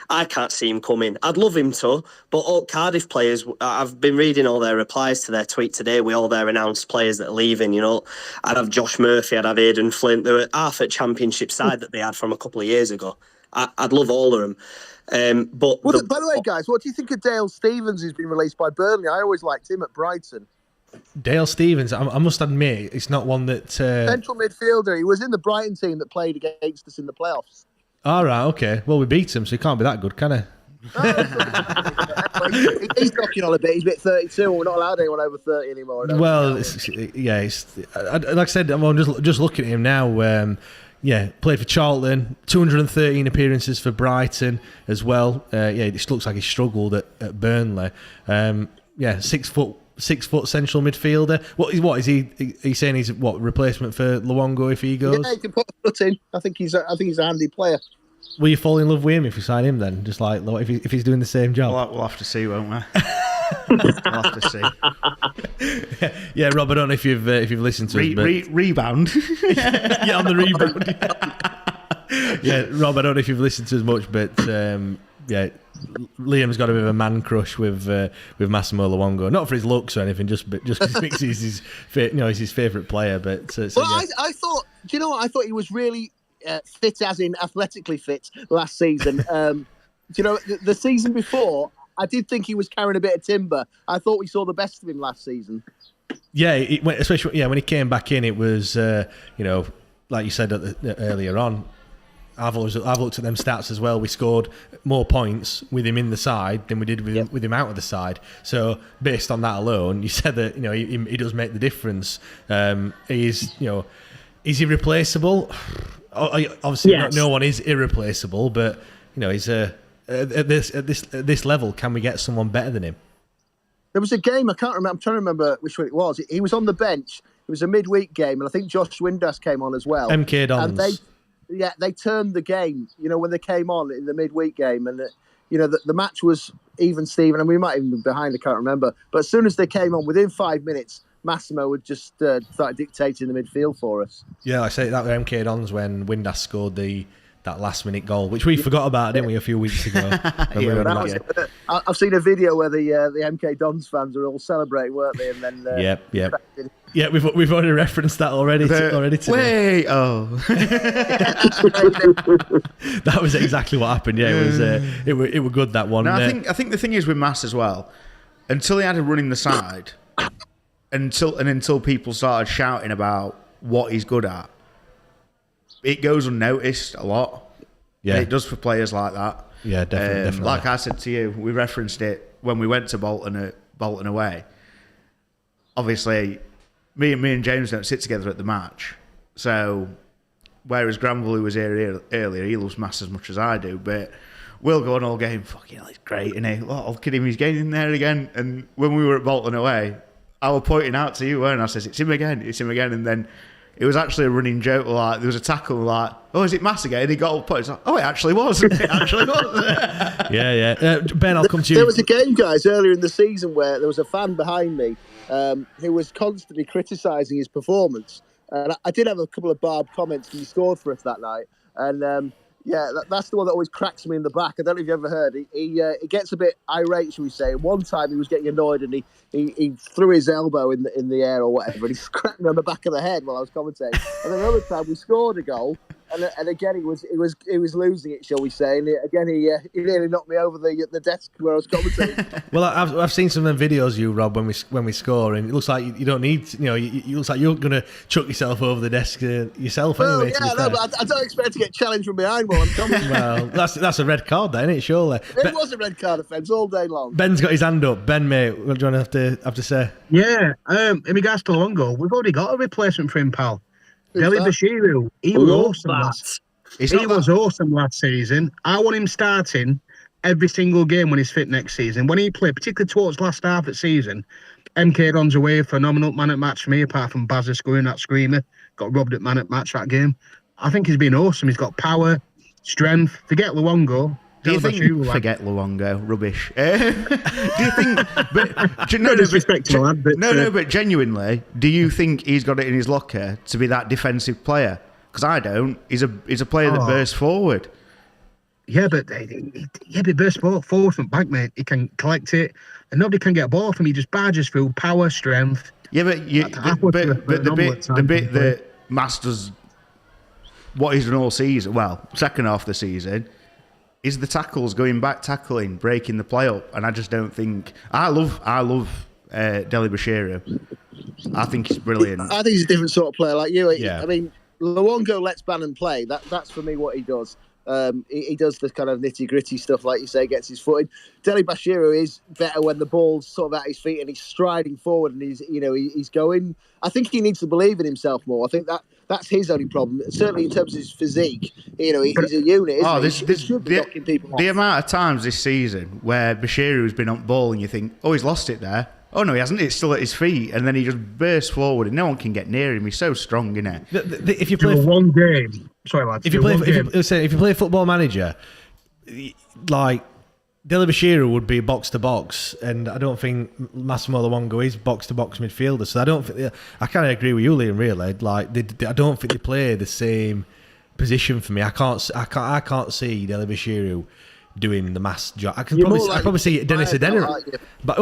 I can't see him coming. I'd love him to, but all Cardiff players, I've been reading all their replies to their tweet today with all their announced players that are leaving. I'd have Josh Murphy, I'd have Aidan Flint. They were half at Championship side that they had from a couple of years ago. I'd love all of them. By the way, guys, what do you think of Dale Stevens, who's been released by Burnley? I always liked him at Brighton. Dale Stevens, I must admit, it's not one that... Central midfielder. He was in the Brighton team that played against us in the playoffs. All right, okay. Well, we beat him, so he can't be that good, can he? He's knocking on a bit. He's a bit 32, and we're not allowed anyone over 30 anymore. Well, like I said, I'm just looking at him now. Played for Charlton, 213 appearances for Brighton as well. It just looks like he struggled at Burnley. 6 foot 6-foot central midfielder. What is he? He's saying he's what replacement for Luongo if he goes? Yeah, he can put a foot in. I think he's a handy player. Will you fall in love with him if you sign him then? Just like if he's doing the same job? We'll have to see, won't we? We'll have to see. Yeah, Rob, I don't know if you've listened to us, but... Rebound. Yeah, on the rebound. Yeah, Rob, I don't know if you've listened to us much, but yeah, Liam's got a bit of a man crush with Massimo Luongo. Not for his looks or anything, just because he's his favourite player. But so, well, yeah. I thought, do you know what? I thought he was really fit, as in athletically fit, last season. You know, the season before, I did think he was carrying a bit of timber. I thought we saw the best of him last season. Yeah, especially when he came back in, it was like you said earlier on. I've looked at them stats as well. We scored more points with him in the side than we did with him out of the side. So based on that alone, you said that he does make the difference. Is he replaceable? Obviously, yes. No one is irreplaceable, but he's at this level. Can we get someone better than him? There was a game, I can't remember. I'm trying to remember which one it was. He was on the bench. It was a midweek game, and I think Josh Windass came on as well. MK Dons. And they turned the game, when they came on in the midweek game. And, the match was even, Steven, and we might even be behind, I can't remember. But as soon as they came on, within 5 minutes, Massimo would just start dictating the midfield for us. Yeah, I say that with MK Dons when Windass scored that last-minute goal, which we forgot about, didn't we, a few weeks ago? I've seen a video where the MK Dons fans are all celebrating, weren't they? And then Yep. Yeah, we've already referenced that already today. Wait, That was exactly what happened. Yeah, it was good, that one. No, I think the thing is with Mass as well, until he had a run in the side, until people started shouting about what he's good at, it goes unnoticed a lot. Yeah, and it does for players like that. Yeah, definitely. Like I said to you, we referenced it when we went to Bolton away. Obviously, me and James don't sit together at the match. So, whereas Granville, who was here earlier, he loves Mass as much as I do, but we'll go on all game, fucking hell, he's great, isn't he? Oh, look at him, he's getting in there again. And when we were at Bolton away, I was pointing out to you, and I says, it's him again, and then it was actually a running joke, like, there was a tackle, like, oh, is it Mass again? And he got up, it's like, oh, it actually was. Yeah. Ben, I'll come to you. There was a game, guys, earlier in the season where there was a fan behind me who was constantly criticising his performance. And I did have a couple of barbed comments when he scored for us that night. And that's the one that always cracks me in the back. I don't know if you ever heard. He gets a bit irate, shall we say. One time he was getting annoyed and he threw his elbow in the air or whatever, and he cracked me on the back of the head while I was commentating. And then another time we scored a goal, and again he was losing it, shall we say? And again he nearly knocked me over the desk where I was commentating. Well, I've seen some of the videos, you Rob, when we score, and it looks like you don't need. It looks like you're gonna chuck yourself over the desk yourself anyway. But I don't expect to get challenged from behind while I'm commentating. Well, that's a red card, then, isn't it? Surely. It was a red card offence all day long. Ben's got his hand up. Ben, mate, what do you want to have to say? Yeah, in regards to Luongo, we've already got a replacement for him, pal. Deli Bashiru, he was awesome. He was awesome last season. I want him starting every single game when he's fit next season. When he played, particularly towards last half of the season, MK Don's away, phenomenal man at match for me, apart from Bazza scoring that screamer. Got robbed at man at match that game. I think he's been awesome. He's got power, strength. Forget Luongo. Forget Luongo, rubbish. Do you think? But no disrespect to the lad, but but genuinely, do you think he's got it in his locker to be that defensive player? Because I don't. He's a player that bursts forward. Yeah, but bursts forward from back, mate. He can collect it, and nobody can get a ball from him. He just barges through power, strength. Yeah, but the bit that masters what he's done all season, well, second half of the season, is the tackles, going back, tackling, breaking the play up, and I just don't think. I love Deli Bashiru. I think he's brilliant. I think he's a different sort of player like you. Yeah. I mean, Luongo lets Bannon play. That's for me what he does. He does the kind of nitty gritty stuff, like you say, gets his foot in. Deli Bashiru is better when the ball's sort of at his feet and he's striding forward and he's going. I think he needs to believe in himself more. I think that's his only problem. Certainly in terms of his physique, he's a unit. The amount of times this season where Bashiru's been on ball and you think, oh, he's lost it there. Oh no, he hasn't. It's still at his feet, and then he just bursts forward, and no one can get near him. He's so strong, isn't it? If you play one game, sorry lads, if you play Football Manager, like Deli Bashiru would be box to box, and I don't think Massimo Luongo is box to box midfielder. So I kind of agree with you, Liam. Really, like I don't think they play the same position for me. I can't see Deli Bashiru doing the mass job. I probably see Dennis Adeniran, but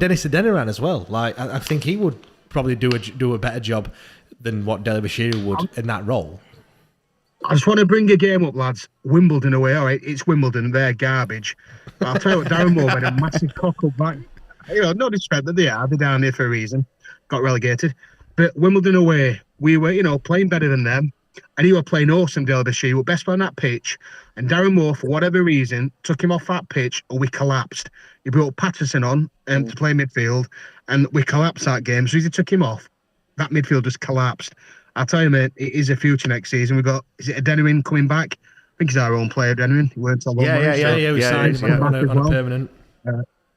Dennis Adeniran as well. Like I think he would probably do a better job than what Deli Bashiru would in that role. I just want to bring a game up, lads. Wimbledon away. All right, it's Wimbledon. They're garbage. But I'll tell you what, Darren Moore made a massive cockle back. No disrespect that they are. They're down there for a reason. Got relegated. But Wimbledon away, we were, playing better than them. And he was playing awesome, Del Bashiru, best player on that pitch. And Darren Moore, for whatever reason, took him off that pitch, or we collapsed. He brought Patterson on to play midfield, and we collapsed that game. So as he took him off, that midfield just collapsed. I'll tell you, mate, it is a future next season. We've got, is it Adeniran coming back? I think he's our own player, Adeniran. He weren't on loan. Yeah, we signed on a permanent.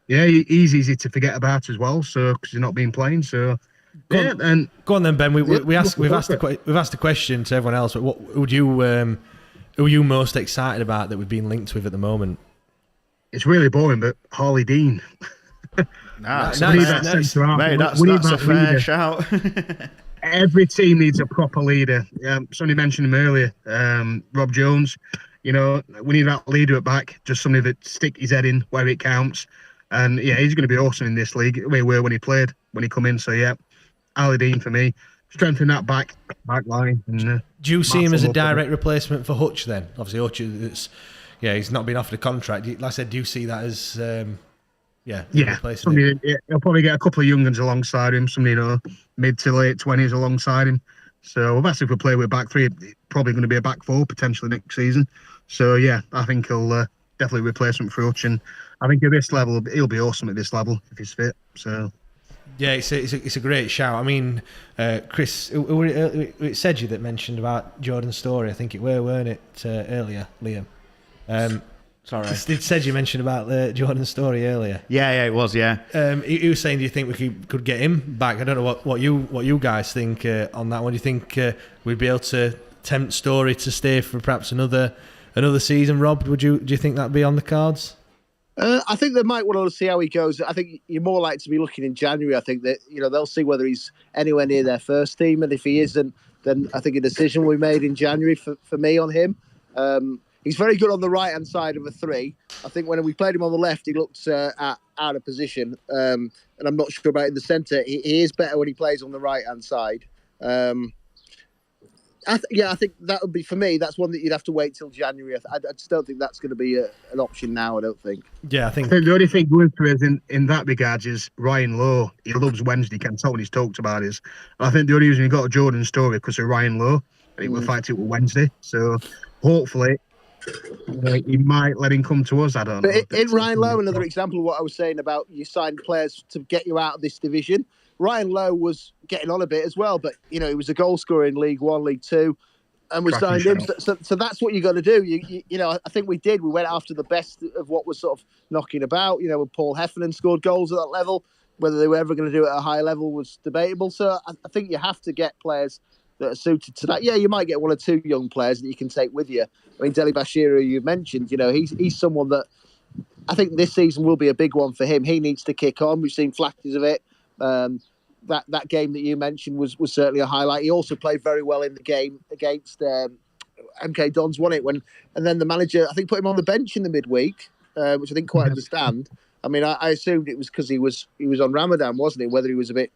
He's easy to forget about as well, so because he's not been playing. So and go on then, Ben. We've asked the question to everyone else. But what would you who are you most excited about that we've been linked with at the moment? It's really boring, but Harley Dean. That's a fair shout. Every team needs a proper leader. Somebody mentioned him earlier, Rob Jones. We need that leader at back, just somebody that stick his head in where it counts. And he's going to be awesome in this league. We were when he come in. So Ali Dean for me. Strengthen that back line. And, do you see him as a direct replacement for Hutch then? Obviously, Hutch, he's not been offered a contract. Like I said, do you see that as replacing him? He'll probably get a couple of young ones alongside him, somebody mid to late 20s alongside him. So we've asked if we play with back three, probably going to be a back four potentially next season. So I think he'll definitely replacement for Hutch, and I think at this level he'll be awesome at this level if he's fit. So. Yeah, it's a great shout. I mean, Chris, it said you that mentioned about Jordan's story. I think it weren't it earlier, Liam? Sorry, it said you mentioned about Jordan's story earlier. Yeah, it was. Yeah, he was saying, do you think we could get him back? I don't know what you guys think on that one. Do you think we'd be able to tempt Story to stay for perhaps another season? Rob, do you think that'd be on the cards? I think they might want to see how he goes. I think you're more likely to be looking in January. I think that they'll see whether he's anywhere near their first team, and if he isn't, then I think a decision will be made in January for me on him. He's very good on the right hand side of a three. I think when we played him on the left, he looked out of position, and I'm not sure about in the centre. He is better when he plays on the right hand side. I think that would be, for me, that's one that you'd have to wait till January. I just don't think that's going to be an option now, I don't think. Yeah, I think the only thing going through is in that regard is Ryan Lowe. He loves Wednesday, can tell when he's talked about is. I think the only reason he got a Jordan Story because of Ryan Lowe, and he will fight it with Wednesday. So hopefully he might let him come to us. I don't know. But in Ryan Lowe, another example of what I was saying about you signed players to get you out of this division. Ryan Lowe was getting on a bit as well, but he was a goal scorer in League One, League Two, and we signed him. So that's what you got to do. I think we did. We went after the best of what was sort of knocking about. When Paul Heffernan scored goals at that level, whether they were ever going to do it at a high level was debatable. So I think you have to get players that are suited to that. Yeah, you might get one or two young players that you can take with you. I mean, Deli Bashiru, you mentioned. He's someone that I think this season will be a big one for him. He needs to kick on. We've seen flashes of it. That game that you mentioned was certainly a highlight. He also played very well in the game against MK Dons, won it and then the manager I think put him on the bench in the midweek, which I didn't quite understand. I mean, I assumed it was because he was on Ramadan, wasn't he? Whether he was a bit,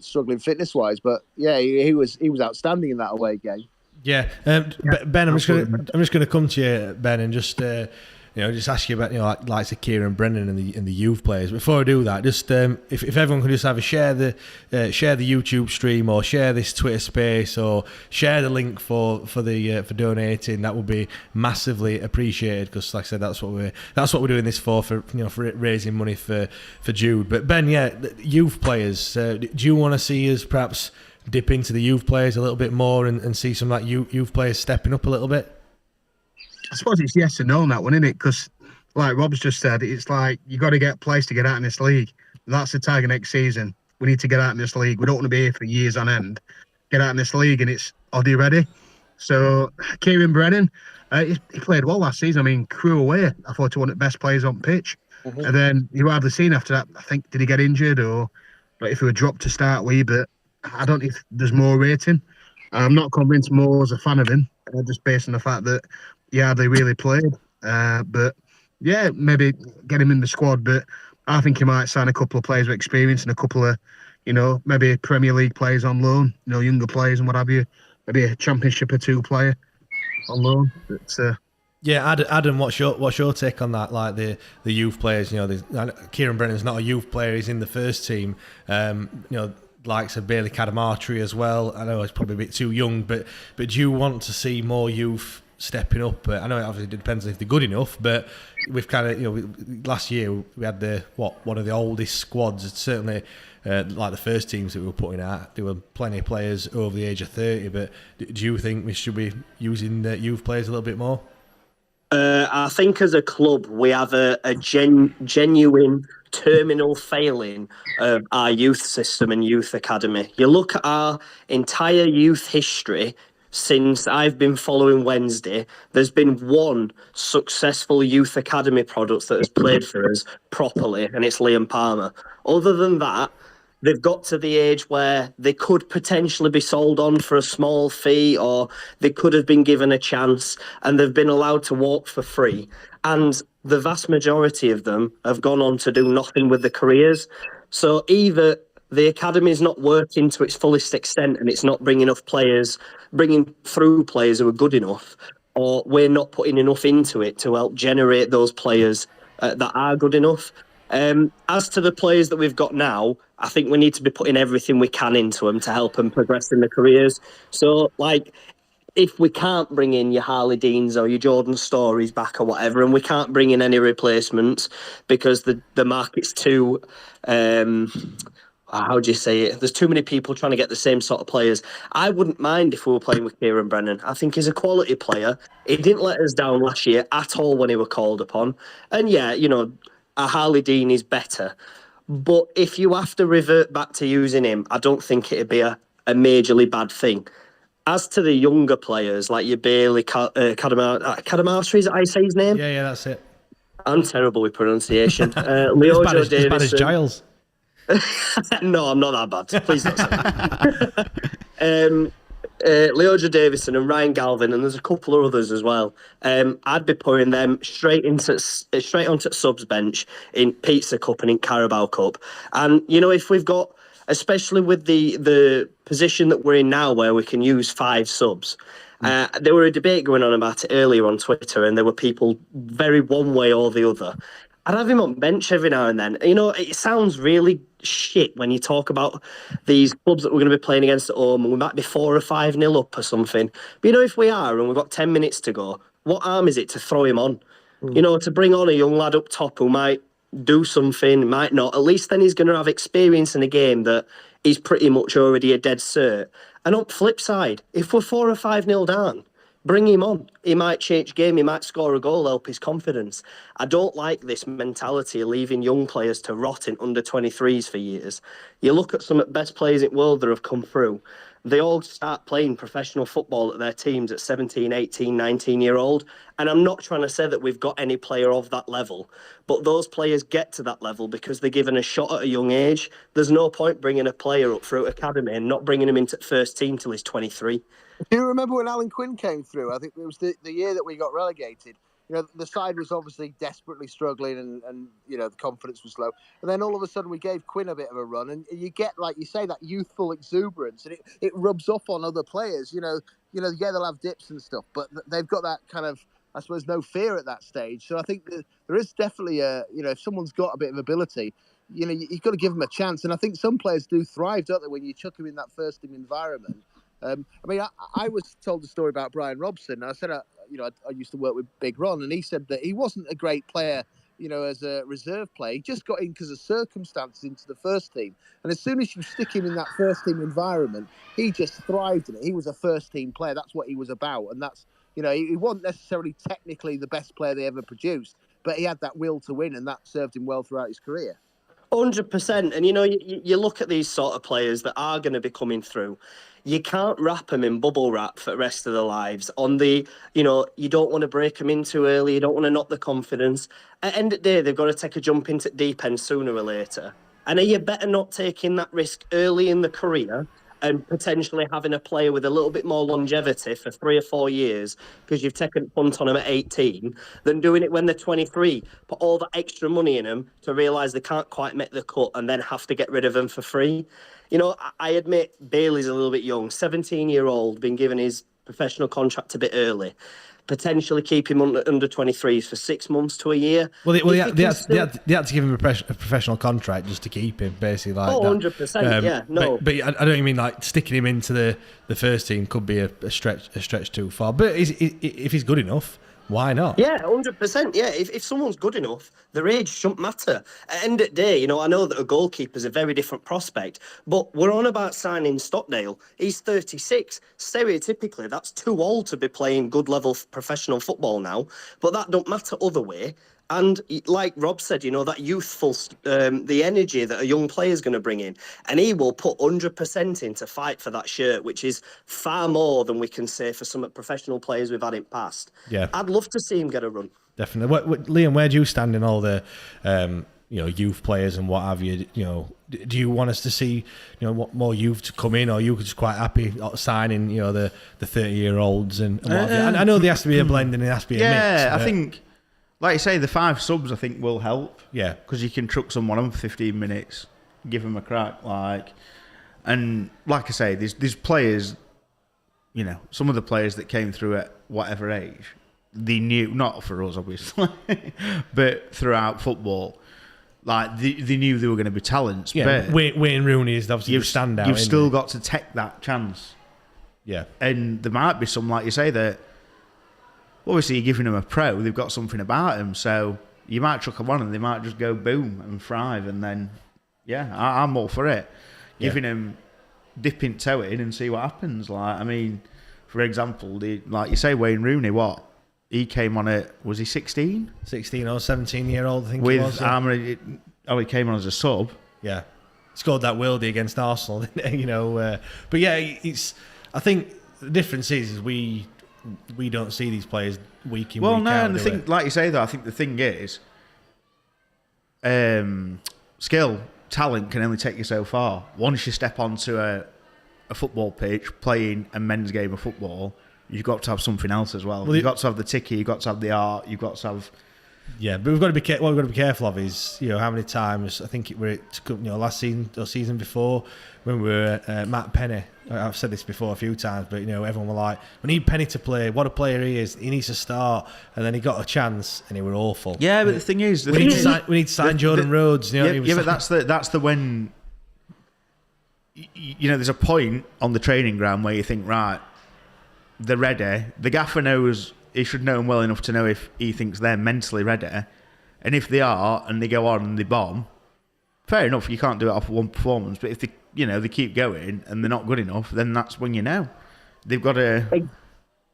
struggling fitness wise, but yeah, he was outstanding in that away game. Yeah, Ben, I'm just going to come to you, Ben, and just ask you about like Kieran Brennan and the youth players. Before I do that, just if everyone could just have a share the YouTube stream or share this Twitter space or share the link for donating, that would be massively appreciated, because like I said, that's what we're doing this for raising money for Jude. But Ben, youth players, do you want to see us perhaps dip into the youth players a little bit more and see some like youth players stepping up a little bit? I suppose it's yes and no on that one, isn't it? Because, like Rob's just said, it's like you got to get players to get out in this league. That's the target next season. We need to get out in this league. We don't want to be here for years on end. Get out in this league, and it's Oddie ready. So Kieran Brennan, he played well last season. I mean, crew away. I thought he was one of the best players on pitch. And then you hardly seen after that. I think, did he get injured, or like, if he were dropped to start with? But I don't know if there's more rating. I'm not convinced Moore's a fan of him, just based on the fact that he hardly really played. But yeah, maybe get him in the squad. But I think he might sign a couple of players with experience and a couple of, maybe Premier League players on loan, younger players and what have you. Maybe a Championship or 2 player on loan. But, yeah, Adam, what's your take on that? Like the youth players, Kieran Brennan's not a youth player; he's in the first team. Likes of Bailey Cadamartri as well. I know it's probably a bit too young, but do you want to see more youth stepping up? I know it obviously depends if they're good enough, but we've kind of, last year we had one of the oldest squads. Certainly, like the first teams that we were putting out, there were plenty of players over the age of 30. But do you think we should be using youth players a little bit more? I think as a club, we have a genuine terminal failing of our youth system and youth academy. You look at our entire youth history since I've been following Wednesday, there's been one successful youth academy product that has played for us properly, and it's Liam Palmer. Other than that, they've got to the age where they could potentially be sold on for a small fee, or they could have been given a chance and they've been allowed to walk for free. And the vast majority of them have gone on to do nothing with their careers. So either the academy is not working to its fullest extent and it's not bringing through players who are good enough, or we're not putting enough into it to help generate those players that are good enough. As to the players that we've got now, I think we need to be putting everything we can into them to help them progress in their careers. So, if we can't bring in your Harley Deans or your Jordan Stories back or whatever, and we can't bring in any replacements because the market's too... how do you say it? There's too many people trying to get the same sort of players. I wouldn't mind if we were playing with Kieran Brennan. I think he's a quality player. He didn't let us down last year at all when he was called upon. And yeah, a Harley Dean is better. But if you have to revert back to using him, I don't think it'd be a majorly bad thing. As to the younger players, like your Bailey Cadamartri, is that how you say his name? Yeah, that's it. I'm terrible with pronunciation. As bad as Giles. No, I'm not that bad. Please don't say that. Leodra Davison and Ryan Galvin, and there's a couple of others as well. I'd be putting them straight onto subs bench in Pizza Cup and in Carabao Cup. And if we've got, especially with the position that we're in now, where we can use 5 subs. There were a debate going on about it earlier on Twitter, and there were people very one way or the other. I'd have him on bench every now and then. It sounds really shit when you talk about these clubs that we're going to be playing against at home, and we might be 4 or 5-0 up or something. But if we are and we've got 10 minutes to go, what harm is it to throw him on? To bring on a young lad up top who might do something, might not. At least then he's going to have experience in a game that he's pretty much already a dead cert. And on the flip side, if we're 4 or 5-0 down, bring him on. He might change game. He might score a goal, help his confidence. I don't like this mentality of leaving young players to rot in under 23s for years. You look at some of the best players in the world that have come through. They all start playing professional football at their teams at 17, 18, 19-year-old. And I'm not trying to say that we've got any player of that level, but those players get to that level because they're given a shot at a young age. There's no point bringing a player up through academy and not bringing him into the first team till he's 23. Do you remember when Alan Quinn came through? I think it was the year that we got relegated. The side was obviously desperately struggling and the confidence was low. And then all of a sudden we gave Quinn a bit of a run, and you get, like you say, that youthful exuberance, and it rubs off on other players. They'll have dips and stuff, but they've got that kind of, I suppose, no fear at that stage. So I think that there is definitely if someone's got a bit of ability, you've got to give them a chance. And I think some players do thrive, don't they, when you chuck them in that first team environment. I was told a story about Brian Robson. I said, I used to work with Big Ron, and he said that he wasn't a great player, as a reserve player. He just got in because of circumstances into the first team. And as soon as you stick him in that first team environment, he just thrived in it. He was a first team player. That's what he was about. And that's, he wasn't necessarily technically the best player they ever produced, but he had that will to win, and that served him well throughout his career. 100%. And, you look at these sort of players that are going to be coming through. You can't wrap them in bubble wrap for the rest of their lives. You don't want to break them in too early. You don't want to knock the confidence. At the end of the day, they've got to take a jump into deep end sooner or later. And are you better not taking that risk early in the career and potentially having a player with a little bit more longevity for 3 or 4 years because you've taken a punt on them at 18 than doing it when they're 23, put all that extra money in them to realise they can't quite make the cut and then have to get rid of them for free. I admit Bailey's a little bit young, 17-year-old, been given his professional contract a bit early. Potentially keep him under 23s for 6 months to a year. Well, they had to give him a professional contract just to keep him, basically. Like 100%, yeah. No. But I don't mean like sticking him into the first team could be a stretch too far. But if he's good enough, why not? Yeah, 100%. Yeah, if someone's good enough, their age shouldn't matter. At the end of the day, I know that a goalkeeper's a very different prospect, but we're on about signing Stockdale. He's 36. Stereotypically, that's too old to be playing good level professional football now, but that don't matter other way. And like Rob said, that youthful, the energy that a young player is going to bring in, and he will put 100% in to fight for that shirt, which is far more than we can say for some professional players we've had in past. Yeah, I'd love to see him get a run. Definitely. Liam, where do you stand in all the, youth players and what have you? Do you want us to see, more youth to come in, or you just quite happy signing, the 30-year-olds and what have you? I know there has to be a blend and there has to be a mix. Yeah, I think. Like you say, the 5 subs I think will help. Yeah, because you can truck someone on for 15 minutes, give them a crack. And like I say, there's players. Some of the players that came through at whatever age, they knew, not for us obviously, but throughout football, they knew they were going to be talents. Yeah, but Wayne Rooney is obviously the standout. You've still got to take that chance. Yeah, and there might be some, like you say, that. Obviously, you're giving them a pro. They've got something about them, so you might chuck them on, and they might just go boom and thrive. And then, I'm all for it. Giving them dipping toe in and see what happens. For example, like you say, Wayne Rooney. What he came on it, was he 16? 16 or 17-year-old, I think with he was. He came on as a sub. Yeah, scored that worldie against Arsenal. But yeah, I think the difference is we don't see these players week in, week out. And the thing, like you say, though, I think the thing is, skill, talent can only take you so far. Once you step onto a football pitch, playing a men's game of football, you've got to have something else as well. You've got to have the ticky, you've got to have the art, you've got to have... Yeah, but what we've got to be careful of is, how many times, I think last season or season before, when we were Matt Penny, I've said this before a few times, but everyone were like, we need Penny to play, what a player he is, he needs to start, and then he got a chance and he were awful. Yeah, but the thing is... we need to sign Jordan Rhodes. But that's the when... there's a point on the training ground where you think, right, they're ready, the gaffer knows... He should know them well enough to know if he thinks they're mentally ready. And if they are, and they go on and they bomb, fair enough, you can't do it off one performance. But if they keep going and they're not good enough, then that's when they've got to...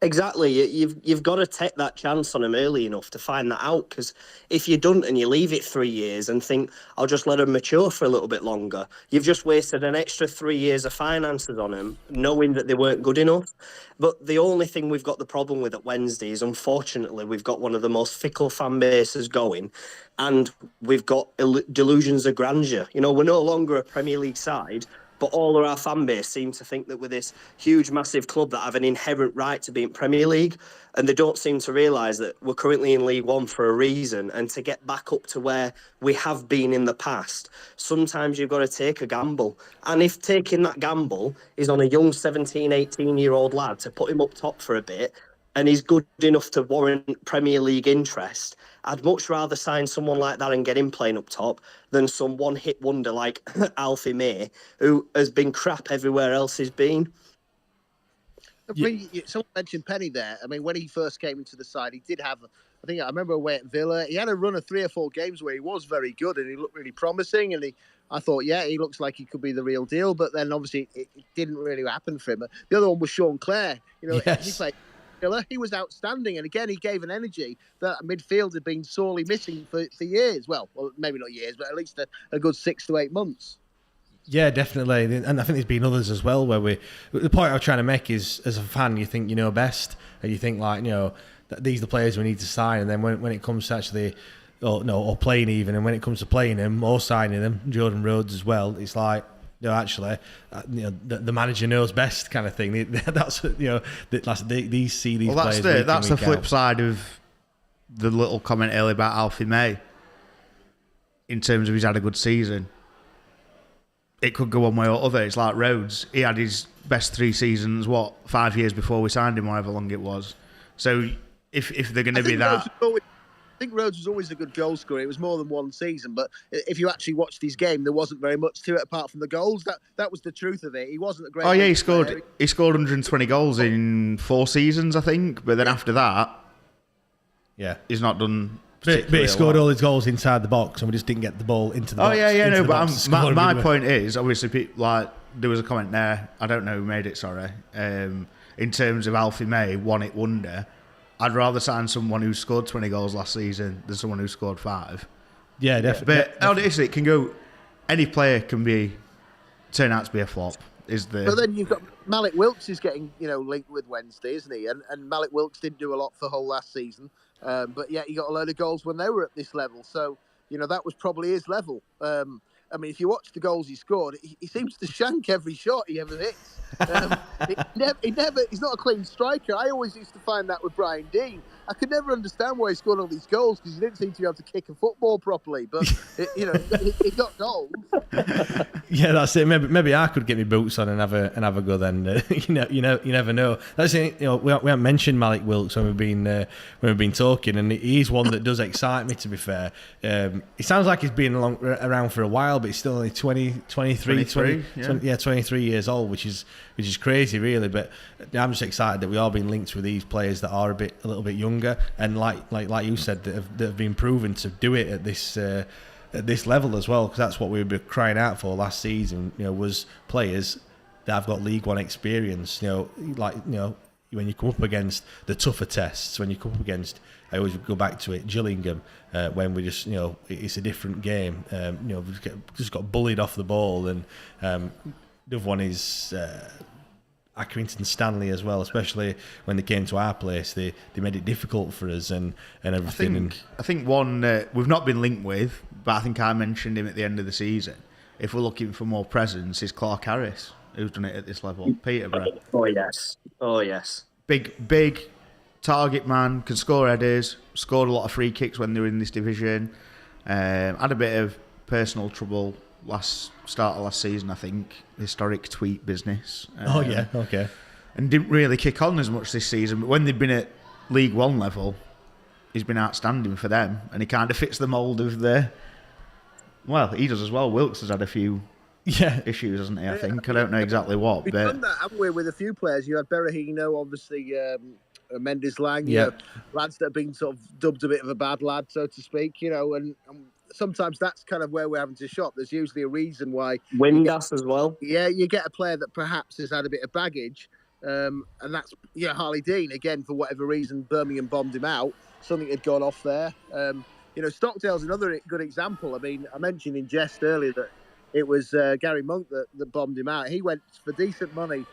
Exactly. You've got to take that chance on them early enough to find that out, because if you don't and you leave it 3 years and think, I'll just let them mature for a little bit longer, you've just wasted an extra 3 years of finances on them, knowing that they weren't good enough. But the only thing we've got the problem with at Wednesday is, unfortunately, we've got one of the most fickle fan bases going, and we've got delusions of grandeur. We're no longer a Premier League side, but all of our fan base seem to think that we're this huge, massive club that have an inherent right to be in Premier League, and they don't seem to realise that we're currently in League One for a reason, and to get back up to where we have been in the past, sometimes you've got to take a gamble. And if taking that gamble is on a young 17, 18-year-old lad to put him up top for a bit, and he's good enough to warrant Premier League interest, I'd much rather sign someone like that and get him playing up top than some one-hit wonder like Alfie May, who has been crap everywhere else he's been. Someone mentioned Penny there. I mean, when he first came into the side, he did have... I remember away at Villa, he had a run of 3 or 4 games where he was very good and he looked really promising, and I thought, he looks like he could be the real deal, but then obviously it didn't really happen for him. The other one was Sean Clare. Yes. He played Villa, he was outstanding, and again, he gave an energy that midfield had been sorely missing for years. Well, maybe not years, but at least a good 6 to 8 months. Yeah, definitely, and I think there's been others as well where the point I'm trying to make is, as a fan, you think you know best, and you think like, that these are the players we need to sign, and then when it comes to actually, or playing even, and when it comes to playing them or signing them, Jordan Rhodes as well, it's like, actually, the manager knows best, kind of thing. That's these see these. Well, players. That's the flip side of the little comment earlier about Alfie May. In terms of he's had a good season, it could go one way or other. It's like Rhodes. He had his best 3 seasons, 5 years before we signed him, however long it was. So if they're going to be that. I think Rhodes was always a good goal scorer. It was more than one season, but if you actually watched his game, there wasn't very much to it apart from the goals. That was the truth of it. He wasn't a great. Oh yeah, he scored 120 goals in 4 seasons, I think. But then after that, he's not done. But he scored all his goals inside the box, and we just didn't get the ball into the box. Oh yeah, no. But my point is, obviously, like there was a comment there. I don't know who made it. Sorry. In terms of Alfie May, one-hit wonder. I'd rather sign someone who scored 20 goals last season than someone who scored 5. Yeah, definitely. But honestly, it can go. Any player can turn out to be a flop. But then you've got Malik Wilks is getting linked with Wednesday, isn't he? And Malik Wilks didn't do a lot for Hull last season, but yet he got a load of goals when they were at this level. So that was probably his level. I mean, if you watch the goals he scored, he seems to shank every shot he ever hits. He's not a clean striker. I always used to find that with Brian Dean. I could never understand why he scored all these goals because he didn't seem to be able to kick a football properly. But he got goals. Yeah, that's it. Maybe I could get my boots on and have a go. Then you never know. That's it. We haven't mentioned Malik Wilks when we've been talking, and he's one that does excite me. To be fair, it sounds like he's been around for a while, but he's still only 23 years old, which is crazy, really. But I'm just excited that we are being linked with these players that are a little bit younger, and like you said, that have been proven to do it at this level as well. Because that's what we were crying out for last season. Was players that have got League One experience. When you come up against the tougher tests, when you come up against, I always go back to it, Gillingham, when we just, it's a different game. We've just got bullied off the ball, and the other one is Accrington Stanley as well, especially when they came to our place. They made it difficult for us and everything. I think one we've not been linked with, but I think I mentioned him at the end of the season. If we're looking for more presence, is Clark Harris, who's done it at this level. Peterborough. Oh yes. Big target man, can score headers, scored a lot of free kicks when they were in this division. Had a bit of personal trouble start of last season, I think. Historic tweet business. Okay. And didn't really kick on as much this season, but when they've been at League One level, he's been outstanding for them, and he kind of fits the mould of well, he does as well. Wilkes has had a few issues, hasn't he? I think. I don't know exactly what. We've done that, haven't we, with a few players? You had Berahino, obviously, Mendes Lang, lads that have been sort of dubbed a bit of a bad lad, so to speak, and sometimes that's kind of where we're having to shop. There's usually a reason why. Windass as well. Yeah, you get a player that perhaps has had a bit of baggage, and that's Harley Dean, again, for whatever reason, Birmingham bombed him out. Something had gone off there. Stockdale's another good example. I mean, I mentioned in jest earlier that it was Gary Monk that bombed him out. He went for decent money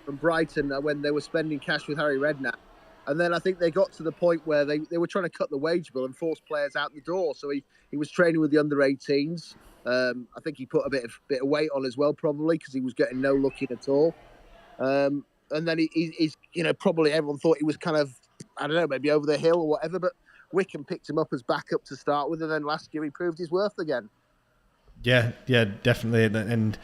from Brighton when they were spending cash with Harry Redknapp. And then I think they got to the point where they were trying to cut the wage bill and force players out the door. So he was training with the under-18s. I think he put a bit of weight on as well, probably, because he was getting no looking at all. And then he's probably everyone thought he was kind of, I don't know, maybe over the hill or whatever, but Wickham picked him up as backup to start with, and then last year he proved his worth again. Yeah, definitely, and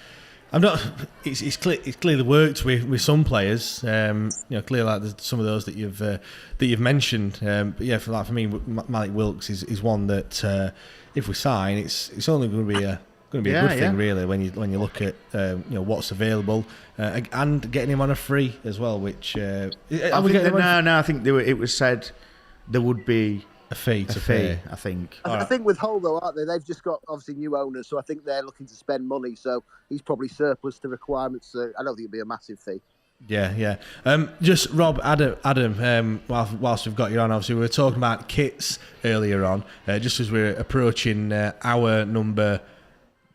I'm not. It's clearly worked with some players. Clearly like some of those that you've mentioned. But for me, Malik Wilks is one that if we sign, it's only going to be a good thing, really, when you look at what's available and getting him on a free as well. Which I think it was said there would be a fee to pay. I think. I think with Hull though, aren't they? They've just got obviously new owners, so I think they're looking to spend money. So he's probably surplus to requirements. I don't think it'd be a massive fee. Yeah. Just Rob, Adam. Whilst we've got you on, obviously we were talking about kits earlier on. Just as we're approaching hour number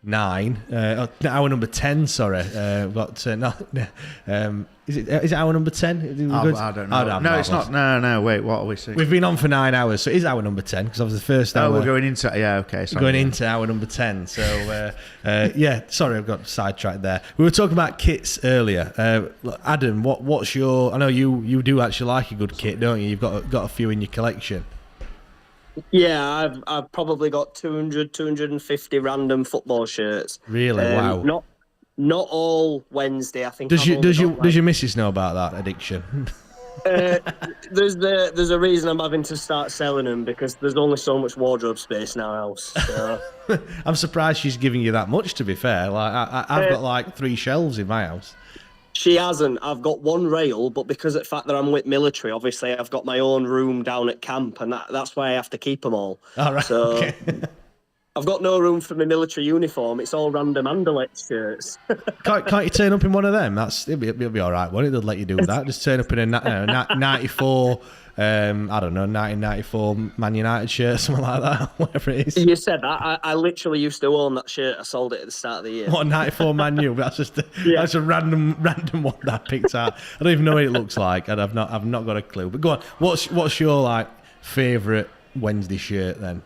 9, hour number 10. Sorry, we've got is it hour number 10? I don't know. No, it's not. No. Wait, what are we saying? We've been on for 9 hours, so it is hour number 10 because obviously the first hour. Oh, we're going into okay. Sorry. Going into hour number 10. So sorry, I've got sidetracked there. We were talking about kits earlier. Adam, what's your? I know you do actually like a good kit, don't you? You've got a few in your collection. Yeah, I've probably got 250 random football shirts. Really? Wow. Not all Wednesday. I think. Does your missus know about that addiction? There's a reason I'm having to start selling them because there's only so much wardrobe space in our house. So. I'm surprised she's giving you that much. To be fair, I've got like 3 shelves in my house. She hasn't. I've got 1 rail, but because of the fact that I'm with military, obviously I've got my own room down at camp, and that's why I have to keep them all. All right. So okay. I've got no room for my military uniform. It's all random Anderlecht shirts. Can't you turn up in one of them? It'll be all right, won't it? They'll let you do that. Just turn up in a 94. I don't know, 1994 Man United shirt, something like that, whatever it is. You said that. I literally used to own that shirt. I sold it at the start of the year. What, 94 Man U? That's just that's a random one that I picked out. I don't even know what it looks like, and I've not got a clue. But go on, what's your favourite Wednesday shirt then?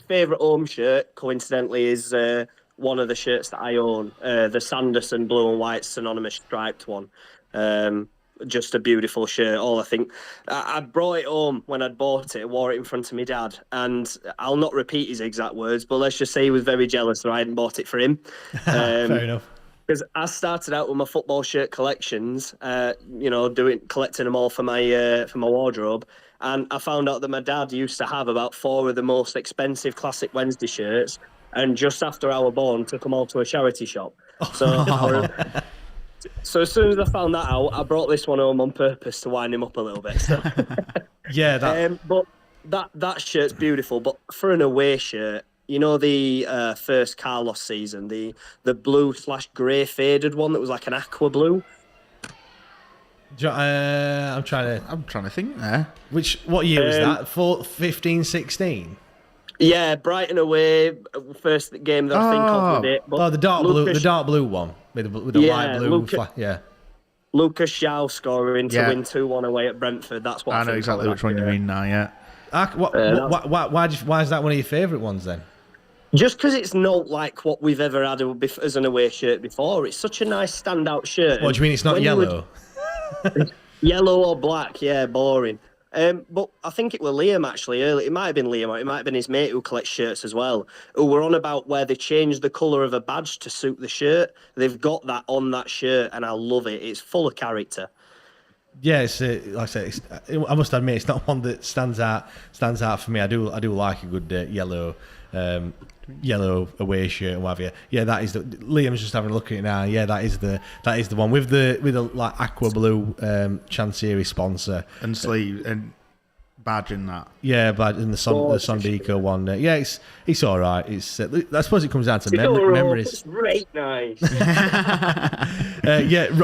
Favourite home shirt, coincidentally, is one of the shirts that I own, the Sanderson blue and white synonymous striped one. Just a beautiful shirt. I think I brought it home when I'd bought it, wore it in front of my dad, and I'll not repeat his exact words, but let's just say he was very jealous that I hadn't bought it for him. Fair enough. Because I started out with my football shirt collections, collecting them all for my wardrobe, and I found out that my dad used to have about 4 of the most expensive Classic Wednesday shirts, and just after I was born, took them all to a charity shop. So as soon as I found that out, I brought this one home on purpose to wind him up a little bit. So. Yeah, but that shirt's beautiful. But for an away shirt, the first Carlos season, the blue/grey faded one that was like an aqua blue. I'm trying to think there. What year was that? 15, 16? Yeah, Brighton away, first game that I think of with it. But the dark blue one with the light blue. Lucas Shaw scoring to win 2-1 away at Brentford. That's what I know exactly which one you mean now. Yeah. Why is that one of your favourite ones then? Just because it's not like what we've ever had as an away shirt before. It's such a nice standout shirt. What do you mean? It's not yellow. Yellow or black? Yeah, boring. But I think it was Liam actually early. It might have been Liam, or it might have been his mate who collects shirts as well, who were on about where they changed the colour of a badge to suit the shirt. They've got that on that shirt, and I love it. It's full of character. Yeah, it's like I say, I must admit it's not one that stands out for me. I do like a good yellow away shirt and what have you. Yeah, that is Liam's just having a look at it now. Yeah, that is the one with the like aqua blue Chancery sponsor and sleeve and badge in that. Yeah, badge in the Sondico one. Yeah, it's all right. It's I suppose it comes down to memories. It's great, nice.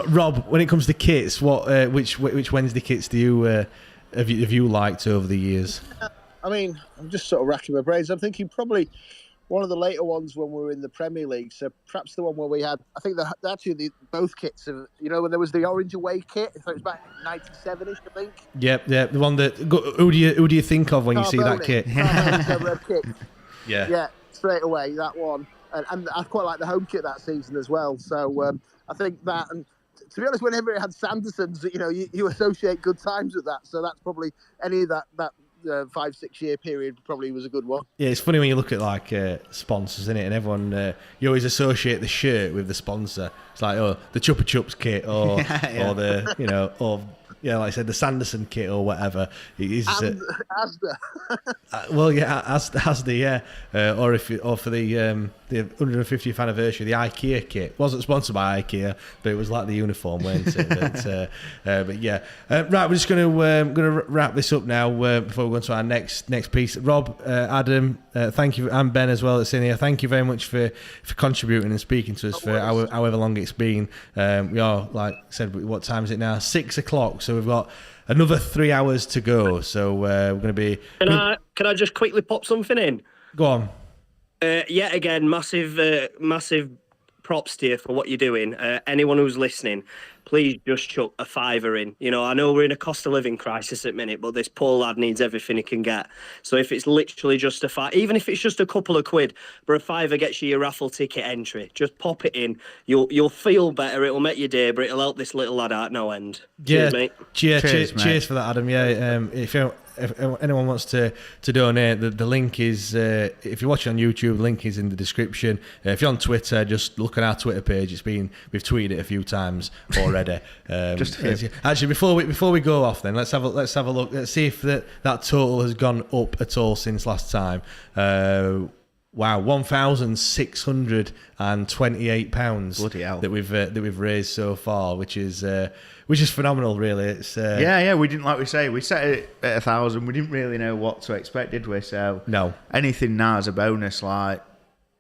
Rob, when it comes to kits, which Wednesday kits do you have you liked over the years? I mean, I'm just sort of racking my brains. I'm thinking probably one of the later ones when we were in the Premier League. So perhaps the one where we had, I think both kits of, when there was the orange away kit. So it was back 97ish, I think. Yep. The one that who do you think of when you see that kit? Red kit. Yeah, straight away that one, and I quite like the home kit that season as well. So I think that, and to be honest, whenever it had Sandersons, you associate good times with that. So that's probably any of that 5-6 year period probably was a good one. Yeah, it's funny when you look at like sponsors, isn't it? And everyone, you always associate the shirt with the sponsor. It's like, the Chupa Chups kit, or or the like I said, the Sanderson kit or whatever. It is Asda. Asda, yeah. Or for the the 150th anniversary, the IKEA kit. Wasn't sponsored by IKEA, but it was like the uniform, wasn't it? But yeah. Right, we're just going to wrap this up now before we go on to our next piece. Rob, Adam, thank you, and Ben as well that's in here. Thank you very much for contributing and speaking to us for however long it's been. We are, like I said, what time is it now? 6 o'clock. So we've got another 3 hours to go. So we're going to be... Can I just quickly pop something in? Go on. Yet again, massive props to you for what you're doing. Anyone who's listening, please just chuck a fiver in. You know, I know we're in a cost of living crisis at the minute, but this poor lad needs everything he can get. So if it's literally just a fiver, even if it's just a couple of quid, but a fiver gets you your raffle ticket entry, just pop it in. You'll feel better. It'll make your day, but it'll help this little lad out no end. Cheers, mate. Cheers for that, Adam. Yeah, if anyone wants to donate, the link is, if you're watching on YouTube, the link is in the description. If you're on Twitter, just look at our Twitter page. We've tweeted it a few times already. Actually, before we go off, then let's have a look. Let's see if that total has gone up at all since last time. Wow, £1,628 Bloody hell. that we've raised so far, which is phenomenal, really. It's we didn't, like we say, we set it at 1,000. We didn't really know what to expect, did we? So no, anything now is a bonus. Like,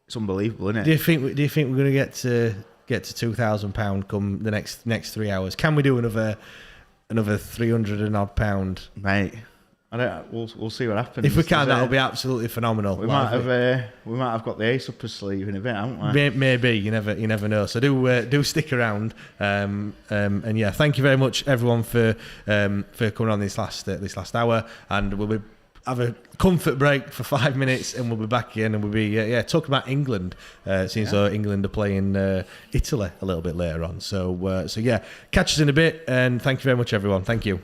it's unbelievable, isn't it? Do you think we're going to get to £2,000 come the next 3 hours? Can we do another 300 and odd pound, mate? I don't. We'll see what happens. If we can, that'll be absolutely phenomenal. We might have got the ace up our sleeve in a bit, haven't we? Maybe you never know. So do stick around. And yeah, thank you very much, everyone, for coming on this last hour. And we'll have a comfort break for 5 minutes, and we'll be back again, and we'll be talking about England. Seems though England are playing Italy a little bit later on. So yeah, catch us in a bit, and thank you very much, everyone. Thank you.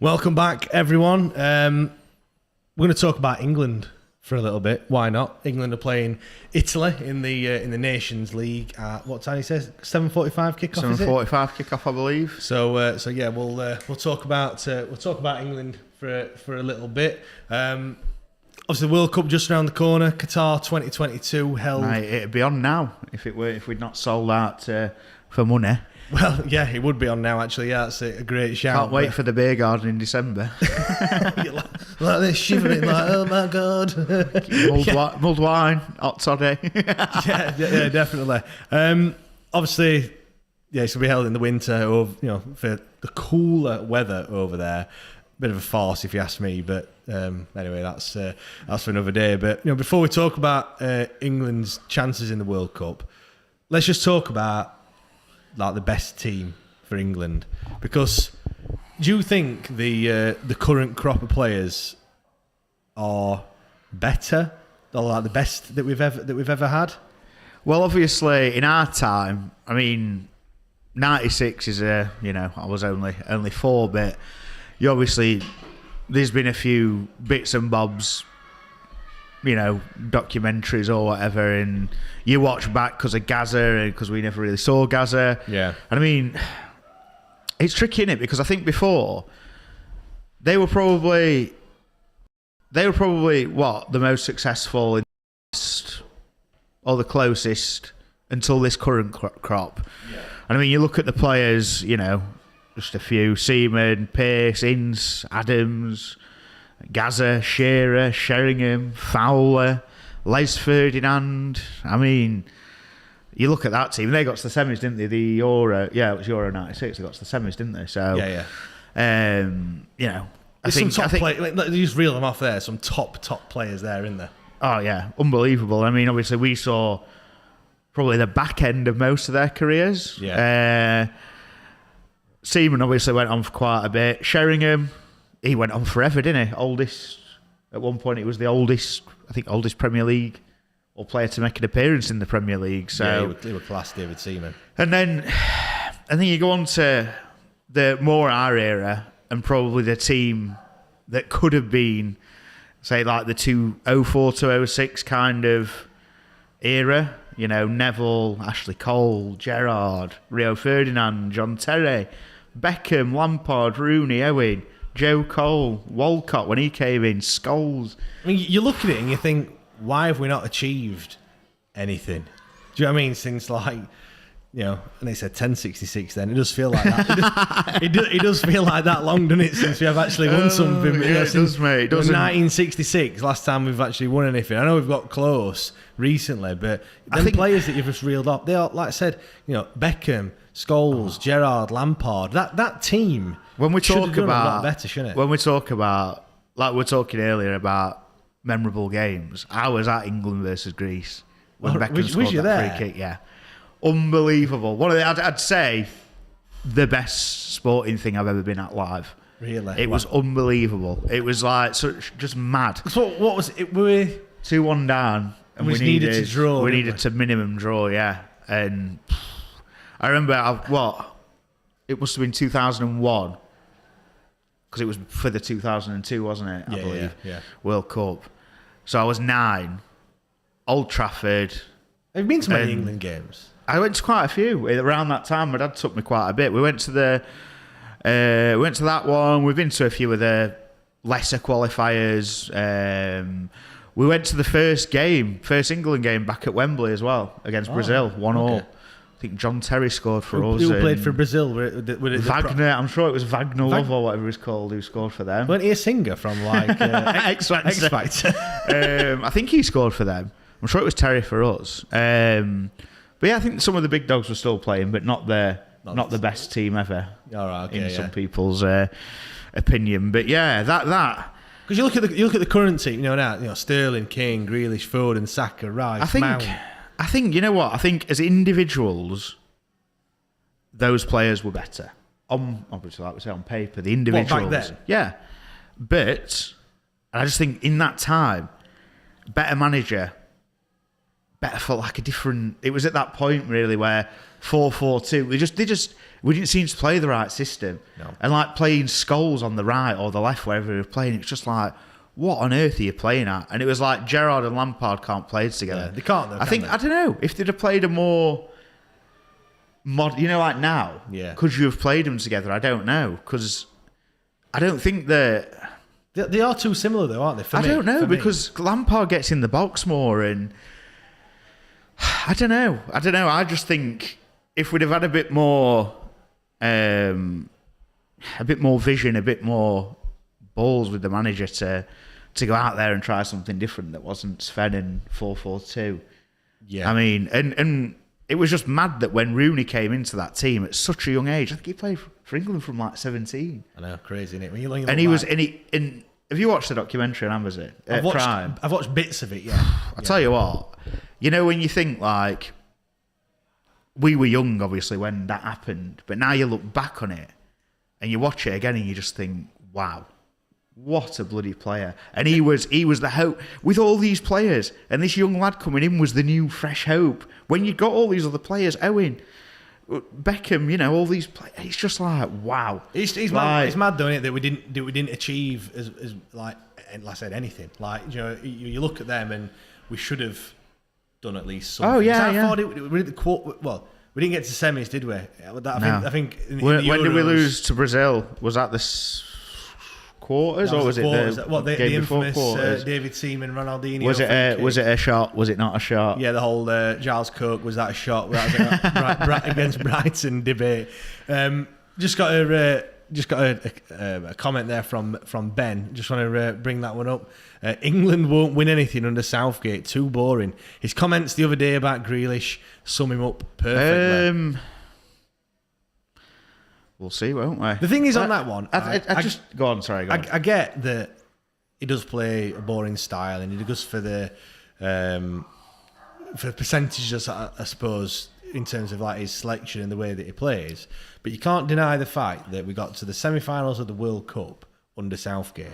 Welcome back, everyone. We're going to talk about England for a little bit. Why not? England are playing Italy in the Nations League at what time? He says 7:45 kickoff. 7:45 kickoff, I believe. So yeah, we'll talk about England for a little bit. Obviously, the World Cup just around the corner. Qatar 2022 held. Mate, it'd be on now if we'd not sold out for money. Well, yeah, it would be on now, actually. Yeah, that's a great shout. Can't wait for the beer garden in December. like this, shivering, like, oh my God. Mulled wine, hot toddy. yeah, definitely. Obviously, yeah, it's going to be held in the winter, for the cooler weather over there. Bit of a farce, if you ask me, but anyway, that's for another day. But before we talk about England's chances in the World Cup, let's just talk about the best team for England, because do you think the current crop of players are better or the best that we've ever had? Well, obviously, in our time, I mean, 96 is I was only 4, but obviously there's been a few bits and bobs, documentaries or whatever, and you watch back because of Gaza, because we never really saw Gaza. Yeah. And I mean, it's tricky, innit? Because I think before they were probably what, the most successful in the West, or the closest until this current crop. Yeah. And I mean, you look at the players, just a few: Seaman, Pearce, Ince, Adams, Gaza, Shearer, Sheringham, Fowler, Les Ferdinand. I mean, you look at that team, they got to the semis, didn't they? The Euro, it was Euro 96, they got to the semis, didn't they? So, yeah. I think you just reel them off there, some top players there, isn't there? Oh, yeah, unbelievable. I mean, obviously, we saw probably the back end of most of their careers. Yeah. Seaman obviously went on for quite a bit. Sheringham, he went on forever, didn't he? At one point, it was the oldest Premier League or player to make an appearance in the Premier League. So yeah, he was class, David Seaman. And then you go on to the more our era, and probably the team that could have been, say, like the 2004 to 06 kind of era. Neville, Ashley Cole, Gerrard, Rio Ferdinand, John Terry, Beckham, Lampard, Rooney, Owen, Joe Cole, Walcott when he came in, Scholes. I mean, you look at it and you think, why have we not achieved anything? Do you know what I mean? Since and they said 1066 then. It does feel like that. It does feel like that long, doesn't it, since we have actually won something? Yeah, it does, mate. It does. 1966, last time we've actually won anything. I know we've got close recently, but I think players that you've just reeled off, they are, like I said, Beckham, Scholes, Gerrard, Lampard, that team when we talk about a lot better, shouldn't it? When we talk about, like we were talking earlier about memorable games, I was at England versus Greece when Beckham scored that free kick. Yeah, unbelievable. One of I'd say the best sporting thing I've ever been at live. Really, it was unbelievable. It was like just mad. So what was it? We were 2-1 down, and we needed to draw. We needed to minimum draw, yeah. And I remember it must have been 2001. Because it was for the 2002, wasn't it? I believe. Yeah. World Cup. So I was 9. Old Trafford. Have you been to many England games? I went to quite a few. Around that time, my dad took me quite a bit. We went to that one. We've been to a few of the lesser qualifiers. We went to the first England game back at Wembley as well against Brazil, 1-1. Okay. I think John Terry scored for us. Who played for Brazil? Wagner. I'm sure it was Wagner Love or whatever he's called who scored for them. Weren't he a singer from X Factor? I think he scored for them. I'm sure it was Terry for us. But yeah, I think some of the big dogs were still playing, but not the best team ever. All right, okay, in some people's opinion. But yeah, that. Because you look at the current team, now, Sterling, Kane, Grealish, Foden, Saka, Rice, Mount. I think, you know what? I think as individuals, those players were better. Obviously, like we say, on paper, the individuals. What, back then? Yeah. But I just think in that time, better manager, better for like a different. It was at that point really where 4-4-2. We didn't seem to play the right system. No. And like playing Scholes on the right or the left, wherever we were playing, it's just like, what on earth are you playing at? And it was like Gerrard and Lampard can't play together. Yeah, they can't though, I don't know, if they'd have played a more like now, could you have played them together? I don't know, because I don't think that they are too similar though, aren't they? I don't know, because Lampard gets in the box more, and I don't know. I just think if we'd have had a bit more vision, a bit more balls with the manager to go out there and try something different that wasn't Sven and 4-4-2. Yeah. I mean, and it was just mad that when Rooney came into that team at such a young age, I think he played for England from like 17. I know, crazy, isn't it? And he was in. Have you watched the documentary on Amazon? I've watched bits of it, yeah. I'll tell you what, when you think like, we were young obviously when that happened, but now you look back on it and you watch it again and you just think, wow, what a bloody player. And he was the hope with all these players, and this young lad coming in was the new fresh hope. When you got all these other players, Owen, Beckham, all these players, it's just like, wow. It's mad though, isn't it, that we didn't achieve as like I said, anything. Like, you look at them and we should have done at least something. Oh yeah, yeah. We didn't get to semis, did we? I think when did we lose to Brazil? Was that the quarters, or was it the game before infamous quarters? David Seaman, Ronaldinho? Was it a shot? Was it not a shot? Yeah, the whole Giles Coke, was that a shot? That was against Brighton debate. Just got a comment there from Ben. Just want to bring that one up. England won't win anything under Southgate. Too boring. His comments the other day about Grealish sum him up perfectly. We'll see, won't we? The thing is, on that one, go on. Sorry, go on. I get that he does play a boring style, and he goes for the percentages, I suppose, in terms of like his selection and the way that he plays. But you can't deny the fact that we got to the semi-finals of the World Cup under Southgate,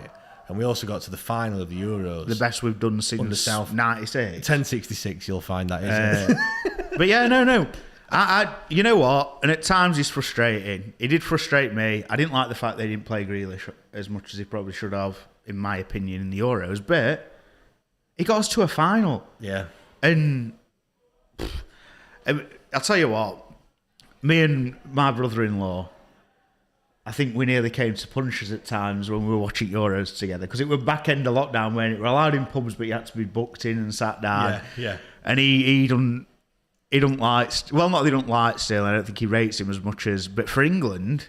and we also got to the final of the Euros. The best we've done since 96. 1066, you'll find that, isn't it? But yeah, no. You know what? And at times he's frustrating. He did frustrate me. I didn't like the fact they didn't play Grealish as much as he probably should have, in my opinion, in the Euros. But he got us to a final. Yeah. And I'll tell you what, me and my brother-in-law, I think we nearly came to punches at times when we were watching Euros together, because it was back end of lockdown when it were allowed in pubs, but you had to be booked in and sat down. Yeah. And he don't like, well, not that he don't like Sterling, I don't think he rates him as much as, but for England,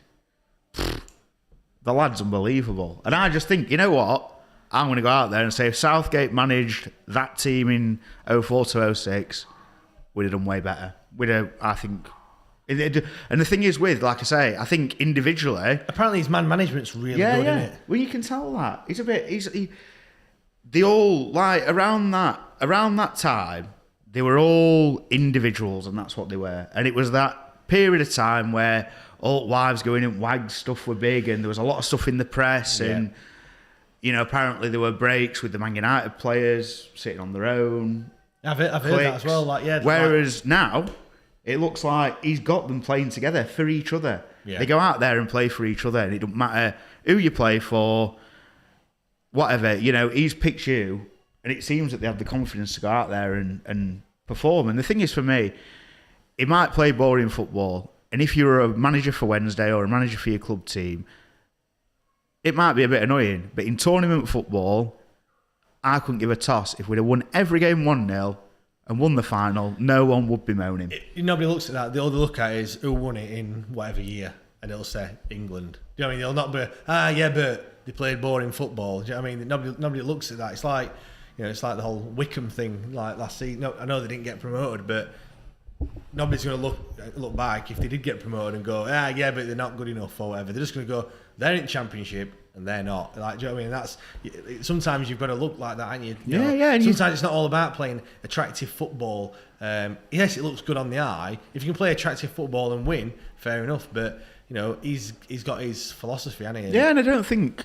the lad's unbelievable. And I just think, you know what? I'm going to go out there and say if Southgate managed that team in 04 to 06, we'd have done way better. I think. And the thing is with, like I say, I think individually... Apparently his man management's really good, isn't it? Well, you can tell that. They all, like, around that time, they were all individuals, and that's what they were. And it was that period of time where alt wives going in, wag stuff were big, and there was a lot of stuff in the press, and apparently there were breaks with the Man United players sitting on their own. I've heard that as well. Whereas now, it looks like he's got them playing together for each other. Yeah. They go out there and play for each other, and it doesn't matter who you play for, whatever. He's picked you, and it seems that they have the confidence to go out there and perform. And the thing is, for me, he might play boring football, and if you're a manager for Wednesday or a manager for your club team, it might be a bit annoying. But in tournament football, I couldn't give a toss. If we'd have won every game 1-0 and won the final, no one would be moaning. Nobody looks at that. All they look at is who won it in whatever year, and it'll say England. Do you know what I mean? They'll not be, but they played boring football. Do you know what I mean? Nobody looks at that. It's like, it's like the whole Wickham thing, like last season. No, I know they didn't get promoted, but nobody's going to look back if they did get promoted and go, but they're not good enough or whatever. They're just going to go, they're in Championship and they're not. Like, do you know what I mean? Sometimes you've got to look like that, aren't you? Sometimes it's not all about playing attractive football. Yes, it looks good on the eye. If you can play attractive football and win, fair enough. But he's got his philosophy, hasn't he? Yeah, and I don't think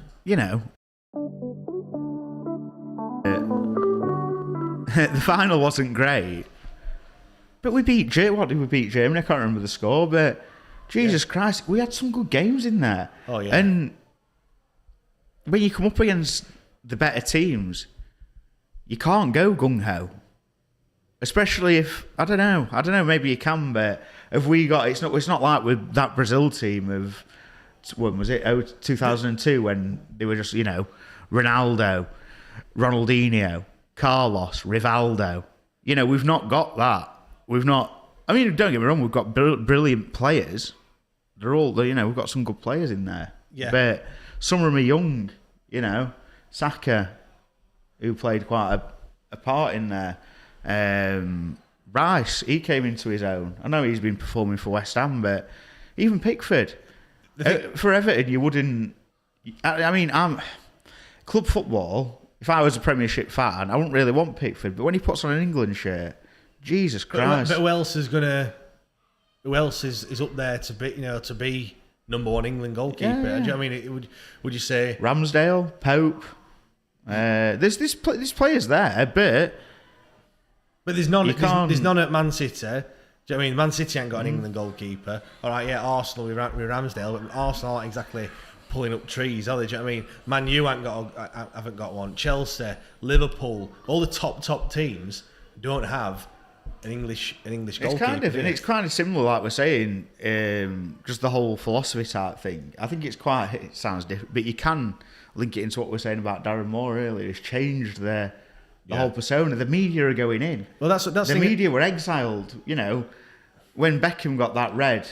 the final wasn't great, But we beat what did we beat Germany? I can't remember the score, but Jesus Christ, we had some good games in there. Oh yeah. And when you come up against the better teams, you can't go gung ho. Especially if I don't know. Maybe you can, but have we got? It's not like with that Brazil team of when was it? 2002 when they were just Ronaldo, Ronaldinho, Carlos, Rivaldo. We've not got that. We've not. I mean, don't get me wrong. We've got brilliant players. They're all we've got some good players in there. Yeah. But some of them are young. Saka, who played quite a part in there. Rice, he came into his own. I know he's been performing for West Ham, but even Pickford for Everton, you wouldn't. I mean, I'm club football. If I was a Premiership fan, I wouldn't really want Pickford. But when he puts on an England shirt, Jesus Christ! But who else is gonna? Who else is up there to be number one England goalkeeper? Yeah. Do you know what I mean? Would you say Ramsdale, Pope? There's players there, but there's none. There's none at Man City. Do you know what I mean? Man City ain't got an England goalkeeper. All right, yeah, Arsenal with Ramsdale, but Arsenal aren't exactly pulling up trees, are they? Do you know what I mean? Man U haven't got one. Chelsea, Liverpool, all the top teams don't have an English goalkeeper. It's kind of similar, like we're saying, just the whole philosophy type thing. I think it sounds different, but you can link it into what we're saying about Darren Moore earlier. It's changed the whole persona. The media are going in. Well, that's the media were exiled. When Beckham got that red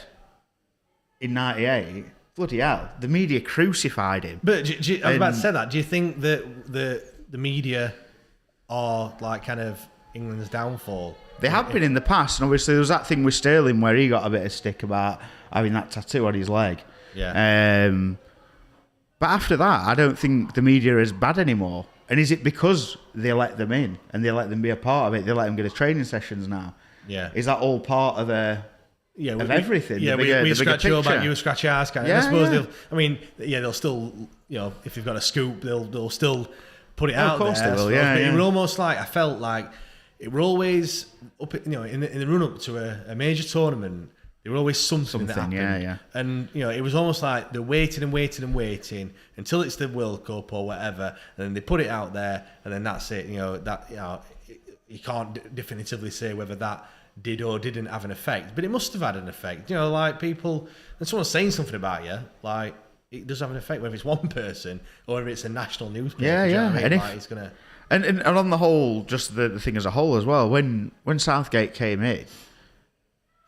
in '98, bloody hell, the media crucified him. But I was about to say that. Do you think that the media are like kind of England's downfall? They have been in the past, and obviously there was that thing with Sterling where he got a bit of stick about having that tattoo on his leg. Yeah. But after that, I don't think the media is bad anymore. And is it because they let them in and they let them be a part of it? They let them go to training sessions now. Yeah. Is that all part of everything? Yeah, we scratch your back, you scratch ours, kind of. Yeah, I suppose they'll still, if you've got a scoop, they'll still put it out there. Of course they will. Yeah. It were almost like I felt like it were always up, in the run up to a major tournament. There were always something that happened. Yeah. And it was almost like they're waiting until it's the World Cup or whatever, and then they put it out there, and then that's it. You can't definitively say whether that did or didn't have an effect, but it must have had an effect. Like people, and someone's saying something about you, like it does have an effect, whether it's one person or whether it's a national newspaper. Yeah. You know what I mean? And it's gonna. And on the whole, just the thing as a whole as well. When Southgate came in,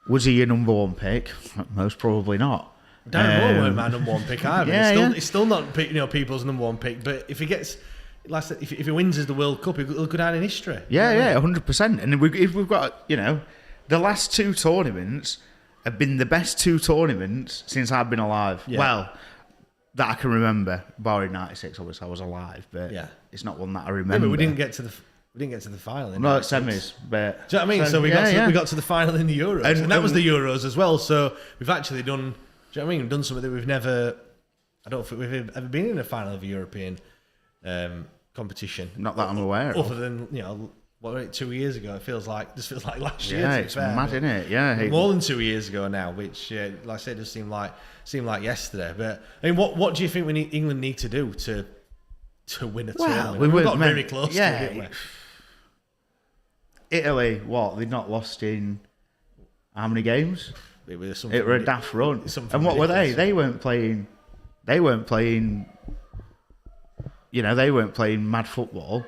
was he your number one pick? Most probably not. Darren Moore weren't my number one pick either. It's still not people's number one pick. But if he gets, like I said, if he wins as the World Cup, he'll go down in history. Yeah, 100%. And if we've got, the last two tournaments have been the best two tournaments since I've been alive. Yeah. Well, that I can remember, barring '96. Obviously, I was alive, but it's not one that I remember. Yeah, but we didn't get to the final. No, semis, but do you know what I mean? So we got to the final in the Euros, and that was the Euros as well. So we've actually done. Do you know what I mean? We've done something that we've never. I don't think we've ever been in a final of a European competition. Not that I'm aware of. Other than 2 years ago, it feels like last year. Yeah, it's mad, isn't it? Yeah, more than 2 years ago now, which, like I said, does seem like yesterday. But I mean, what do you think England need to do to win a tournament? We've got very close to it, didn't we? Italy, they'd not lost in how many games? It were a daft run. And what were they? They weren't playing. They weren't playing mad football.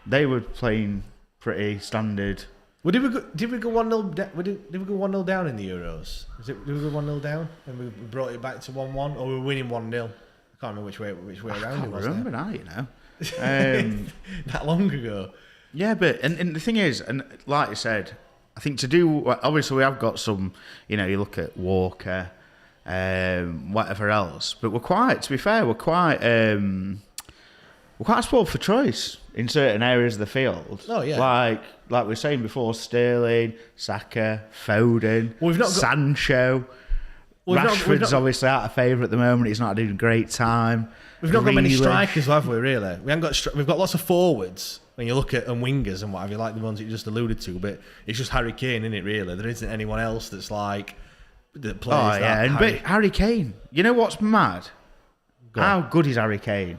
They were playing pretty standard. Well, did we go 1-0? Did we go 1-0 down in the Euros? Did we go 1-0 down and we brought it back to 1-1, or we were winning 1-0? I can't remember which way around it was. I can't remember now. That long ago. Yeah, but and the thing is, and like I said, I think to do, obviously we have got some, you look at Walker, whatever else, but we're quite spoiled for choice in certain areas of the field. Oh yeah, like we were saying before, Sterling, Saka, Foden, Sancho. Rashford's obviously out of favour at the moment. He's not doing a great time. We've not got many strikers, have we? Really, we haven't got. We've got lots of forwards. When you look at and wingers and what have you, like the ones you just alluded to, but it's just Harry Kane, isn't it? Really, there isn't anyone else that's like that plays. Oh yeah, but Harry Kane. You know what's mad? How good is Harry Kane?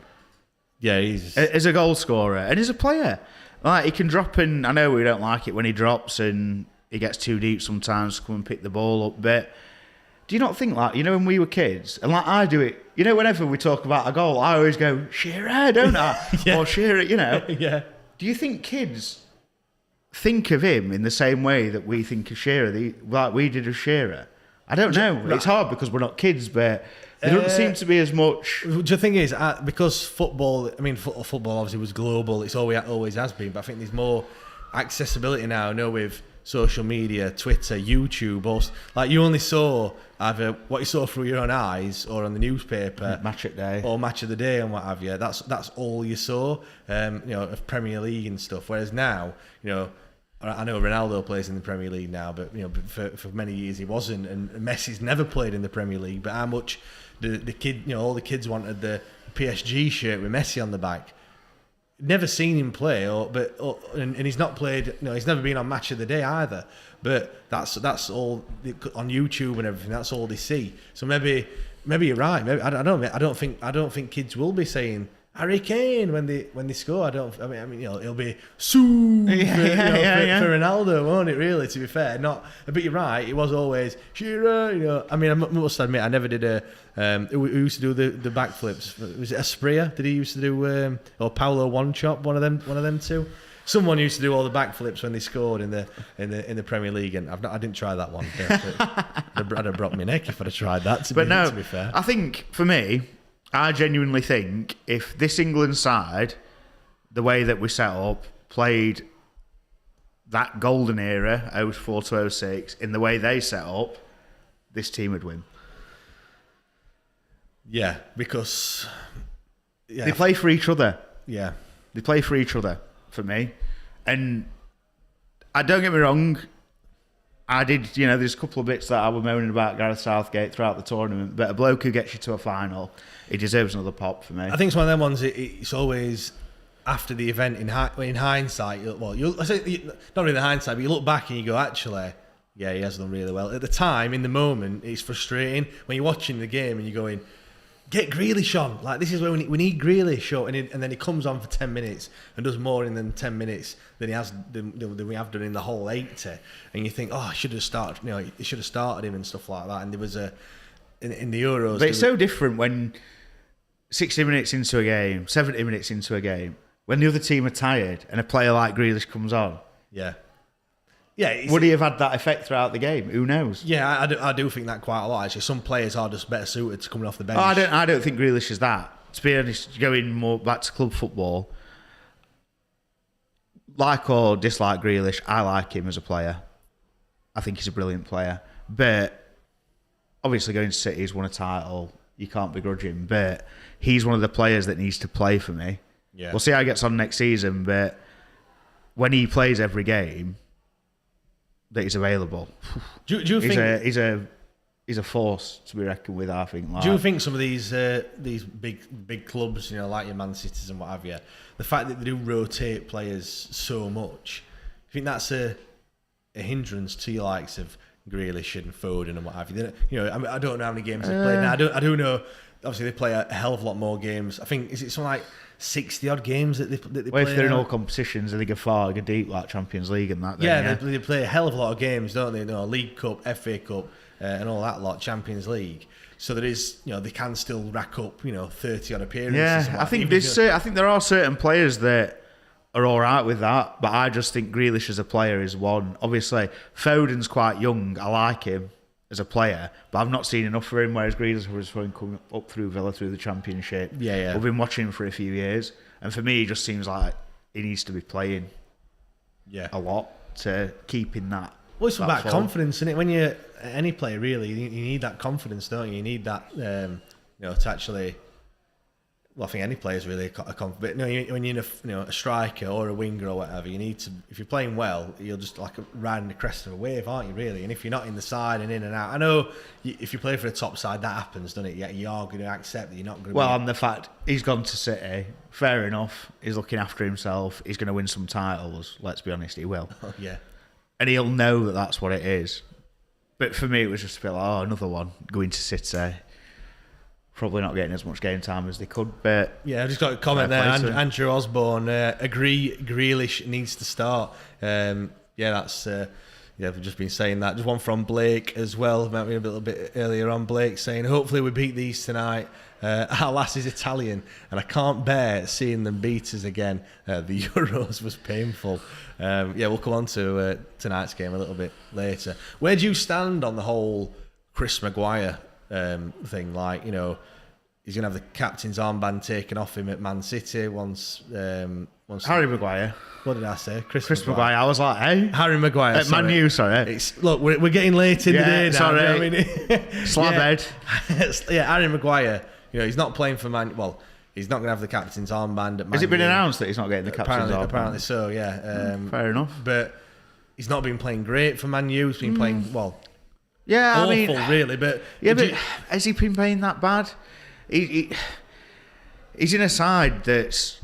Yeah, he's as a goal scorer and as a player. Like he can drop in. I know we don't like it when he drops and he gets too deep sometimes to come and pick the ball up. But do you not think like when we were kids and like I do it? Whenever we talk about a goal, I always go Shearer, don't I? Yeah. Or Shearer, Yeah. Do you think kids think of him in the same way that we think of Shearer, like we did of Shearer? I don't know. It's hard because we're not kids, but there doesn't seem to be as much. The thing is, because football, football obviously was global. It's always has been, but I think there's more accessibility now. With social media, Twitter, YouTube, like you only saw either what you saw through your own eyes or on the newspaper, Match of the day and what have you. That's all you saw, of Premier League and stuff. Whereas now, I know Ronaldo plays in the Premier League now, but for many years he wasn't, and Messi's never played in the Premier League. But how much the kid, all the kids wanted the PSG shirt with Messi on the back. Never seen him play, and he's not played. He's never been on Match of the Day either. But that's all on YouTube and everything. That's all they see. So maybe you're right. Maybe I don't think kids will be saying Harry Kane when they score. I mean, it'll be soon for Ronaldo, won't it? Really, to be fair, but you're right. It was always Shearer. I mean, I must admit, I never did who used to do the backflips. Was it Asprilla? Did he used to do or Paulo One Chop? One of them two. Someone used to do all the backflips when they scored in the Premier League, and I didn't try that one. I'd have broken my neck if I'd have tried that. To be fair, I think for me, I genuinely think if this England side, the way that we set up, played that golden era, 04 to 06, in the way they set up, this team would win. Yeah, because they play for each other. Yeah. They play for each other, for me. And I don't get me wrong, I did, there's a couple of bits that I was moaning about Gareth Southgate throughout the tournament, but a bloke who gets you to a final, he deserves another pop for me. I think it's one of them ones, it's always after the event in hindsight, I say not really hindsight, but you look back and you go, actually, yeah, he has done really well. At the time, in the moment, it's frustrating when you're watching the game and you're going, get Grealish on. Like, this is where we need Grealish on, and then he comes on for 10 minutes and does more in than 10 minutes than than we have done in the whole 80. And you think, I should have started. He should have started him and stuff like that. And there was in the Euros. But it's so different when 60 minutes into a game, 70 minutes into a game, when the other team are tired and a player like Grealish comes on. Yeah. Yeah, would he have had that effect throughout the game? Who knows? Yeah, I do think that quite a lot. Actually, some players are just better suited to coming off the bench. I don't think Grealish is that. To be honest, going more back to club football, like or dislike Grealish, I like him as a player. I think he's a brilliant player. But obviously, going to City, he's won a title. You can't begrudge him. But he's one of the players that needs to play for me. Yeah. We'll see how he gets on next season. But when he plays every game that he's available, do you think he's a force to be reckoned with? I think. Do you think some of these big clubs, like your Man Cities and what have you, the fact that they do rotate players so much, do you think that's a hindrance to your likes of Grealish and Foden and what have you? I don't know how many games they've played. Now, I do know. Obviously, they play a hell of a lot more games. I think, is it something like 60 odd games that they play? Well, if they're in all competitions, they go far, go deep, like Champions League and that. They play a hell of a lot of games, don't they? League Cup, FA Cup, and all that lot, Champions League. So there is, they can still rack up, 30 odd appearances. Yeah, I think there are certain players that are all right with that, but I just think Grealish as a player is one. Obviously, Foden's quite young. I like him as a player, but I've not seen enough for him, whereas Grealish was coming up through Villa through the Championship. Yeah. We've been watching him for a few years, and for me, he just seems like he needs to be playing a lot to keep in that. Well, it's about confidence, isn't it? When you're any player, really, you need that confidence, don't you? You need that, to actually Well, I think any player's really but when you're a striker or a winger or whatever, you need to. If you're playing well, you're just like riding the crest of a wave, aren't you? Really, and if you're not in the side and in and out, I know if you play for a top side, that happens, doesn't it? Yeah, you are going to accept that you're not going to. Well, and the fact he's gone to City, fair enough. He's looking after himself. He's going to win some titles. Let's be honest, he will. Oh, yeah, and he'll know that that's what it is. But for me, it was just a bit like, another one going to City. Probably not getting as much game time as they could, but yeah, I've just got a comment there. Andrew Osborne, agree. Grealish needs to start. That's we've just been saying that. Just one from Blake as well. Might be a little bit earlier on. Blake saying, "Hopefully we beat these tonight." Our lass is Italian, and I can't bear seeing them beat us again. The Euros was painful. We'll come on to tonight's game a little bit later. Where do you stand on the whole Chris Maguire thing? Like, he's gonna have the captain's armband taken off him at Man City once. Harry Maguire. What did I say? Chris Maguire. I was like, hey, Harry Maguire. At Man U, sorry. Look, we're getting late in the day now. Sorry. You know what I mean? Slabhead. Harry Maguire. He's not playing for Man. Well, he's not going to have the captain's armband at Man U. Has it been announced that he's not getting the captain's armband? Apparently so. Yeah. Fair enough. But he's not been playing great for Man U. He's been playing awful, really. But has he been playing that bad? He's in a side that's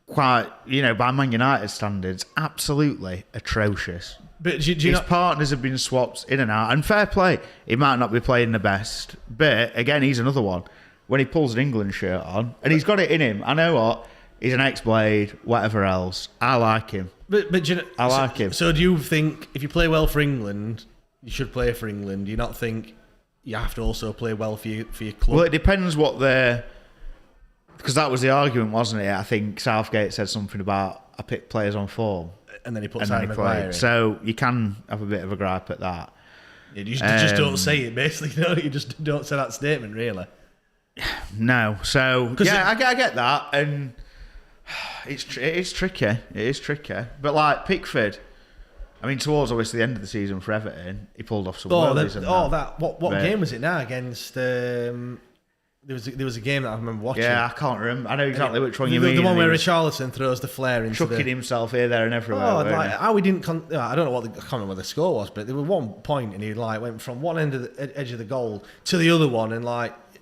quite, by Man United standards, absolutely atrocious. But his partners have been swapped in and out, and fair play, he might not be playing the best, but again, he's another one. When he pulls an England shirt on, and he's got it in him, I know what, he's an ex-Blade, whatever else, I like him. But I like him. So do you think if you play well for England, you should play for England? Do you not think you have to also play well for your club? Well, it depends what they're... Because that was the argument, wasn't it? I think Southgate said something about I pick players on form. And then he puts Harry Maguire in. So you can have a bit of a gripe at that. Yeah, you just don't say it, basically. You just don't say that statement, really. No. So, I get that. And it is tricky. It is tricky. But like Pickford, I mean, towards obviously the end of the season for Everton, he pulled off some worldies. What game was it now against... There was a game that I remember watching. Yeah, I can't remember. I know exactly which one you mean. The one where Richarlison throws the flare into chucking himself here, there, and everywhere. How we didn't. I don't know I can't remember what the score was, but there was one point and he went from one end of the edge of the goal to the other one, and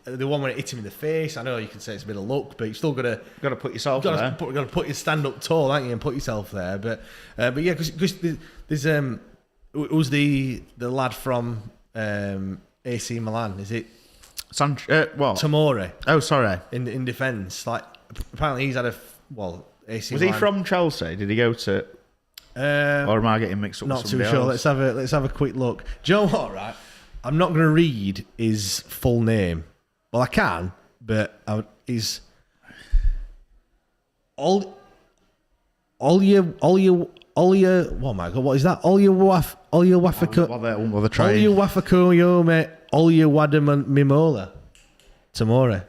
the one where it hit him in the face. I know you can say it's a bit of luck, but you still got to put yourself there. Got to put your stand up tall, haven't you, and put yourself there. But yeah, because there's who's the lad from AC Milan? Is it? What? Tamore. Oh, sorry. In defence, apparently he's had AC. Was Milan. he from Chelsea? Did he go to? Or am I getting mixed up? Not with too somebody sure. else? Let's have a quick look. Do you know what? Right, I'm not going to read his full name. Well, I can, but he's all your. Oh my God! What is that? All your Wafako. What the train? All your Wafako, mate. All your Mimola. Tamore.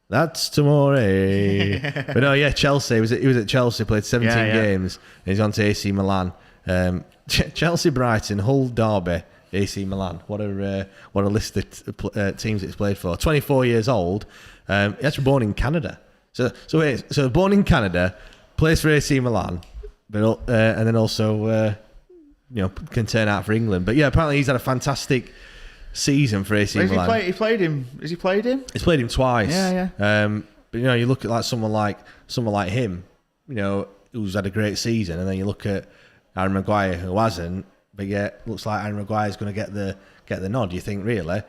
That's Tamore. But no, yeah, Chelsea. He was at Chelsea, played 17 games. And he's gone to AC Milan. Chelsea, Brighton, Hull, Derby, AC Milan. What a list of teams it's played for. 24 years old. He's actually born in Canada. So born in Canada, plays for AC Milan, but and then also can turn out for England. But yeah, apparently he's had a fantastic season for AC Milan. He played him. Has he played him? He's played him twice. Yeah. But you look at someone like him, who's had a great season, and then you look at Aaron Maguire, who hasn't, but yet looks like Aaron Maguire's going to get the nod. Do you think really?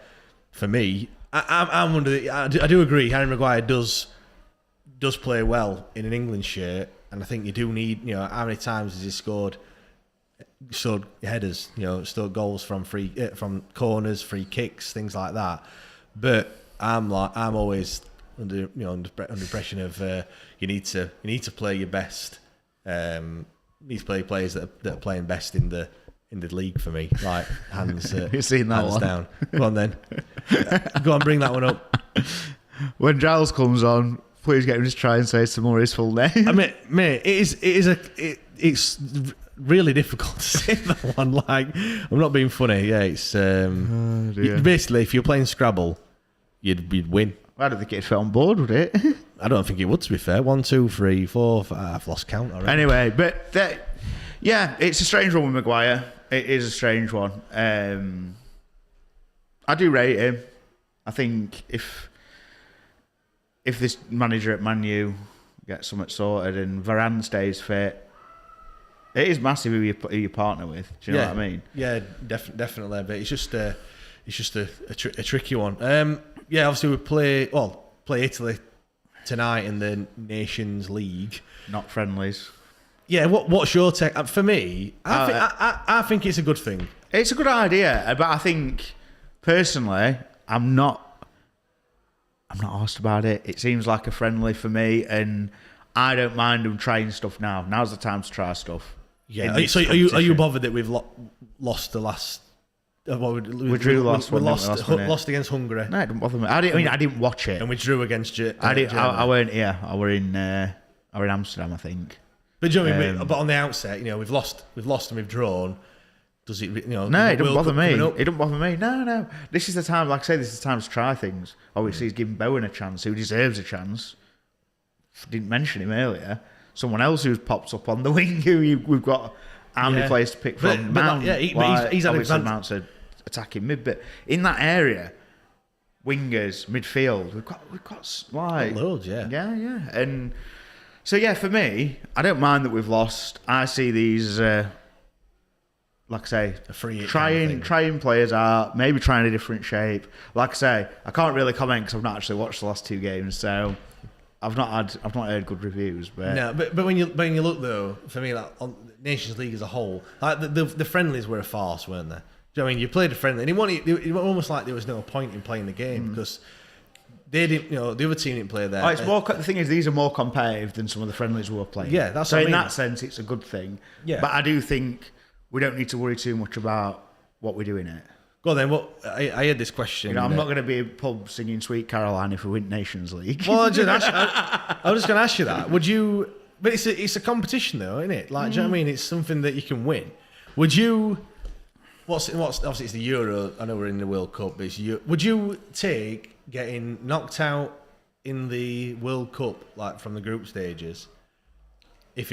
For me, I'm under. I do agree. Harry Maguire does play well in an England shirt, and I think you do need. How many times has he scored headers? Scored goals from from corners, free kicks, things like that. But I'm always under impression of you need to play your best. You need to play players that are playing best in the league for me. Like hands. You've seen that hands one. Down. Go on then. Go on, bring that one up. When Giles comes on, please get him to try and say Tamore's full name. I mean, mate, it's really difficult to say that one. Like, I'm not being funny. Yeah, it's basically if you're playing Scrabble, you'd win. I don't think it'd fit on board, would it? I don't think it would, to be fair. 1, 2, 3, 4, 5. I've lost count already. Anyway, but yeah, it's a strange one with Maguire. It is a strange one. I do rate him. I think if this manager at Man U gets something sorted and Varane stays fit, it is massive who you partner with. Do you know what I mean? Yeah, definitely. But it's just a tricky one. Obviously we play Italy tonight in the Nations League, not friendlies. Yeah, what's your take? For me, I think it's a good thing. It's a good idea, but I think personally, I'm not asked about it. It seems like a friendly for me, and I don't mind them trying stuff now. Now's the time to try stuff. Yeah. So are you bothered that we've lost the last? We drew last one. Lost against Hungary. No, it didn't bother me. I didn't watch it. And we drew against Germany. I weren't here. I were in Amsterdam, I think. But do you know what I mean? But on the outset, we've lost and we've drawn. Does it? No, it doesn't bother me. It doesn't bother me. No. This is the time. Like I say, this is the time to try things. Obviously, he's giving Bowen a chance, who deserves a chance. Didn't mention him earlier. Someone else who's popped up on the wing, who we've got how many players to pick from. Mount, he's had obviously Mount's attacking mid, but in that area, wingers, midfield, we've got like loads, yeah, and so for me, I don't mind that we've lost. I see these, like I say, trying players out, maybe trying a different shape. Like I say, I can't really comment because I've not actually watched the last 2 games, so I've not heard good reviews. But no, but when you look though, for me, like on Nations League as a whole, like the friendlies were a farce, weren't they? Do you know what I mean? You played a friendly, and it was almost like there was no point in playing the game because they didn't. The other team didn't play there. It's more. The thing is, these are more competitive than some of the friendlies we were playing. Yeah, that's so what I in mean. that sense, it's a good thing. Yeah, but I do think we don't need to worry too much about what we're doing it. Go on then. I had this question. I'm not going to be a pub singing "Sweet Caroline" if we win Nations League. Well, I was just going to ask you that. Would you? But it's a competition though, isn't it? Like, do you know what I mean? It's something that you can win. Would you? What's obviously it's the Euro. I know we're in the World Cup, but would you take getting knocked out in the World Cup, like from the group stages, if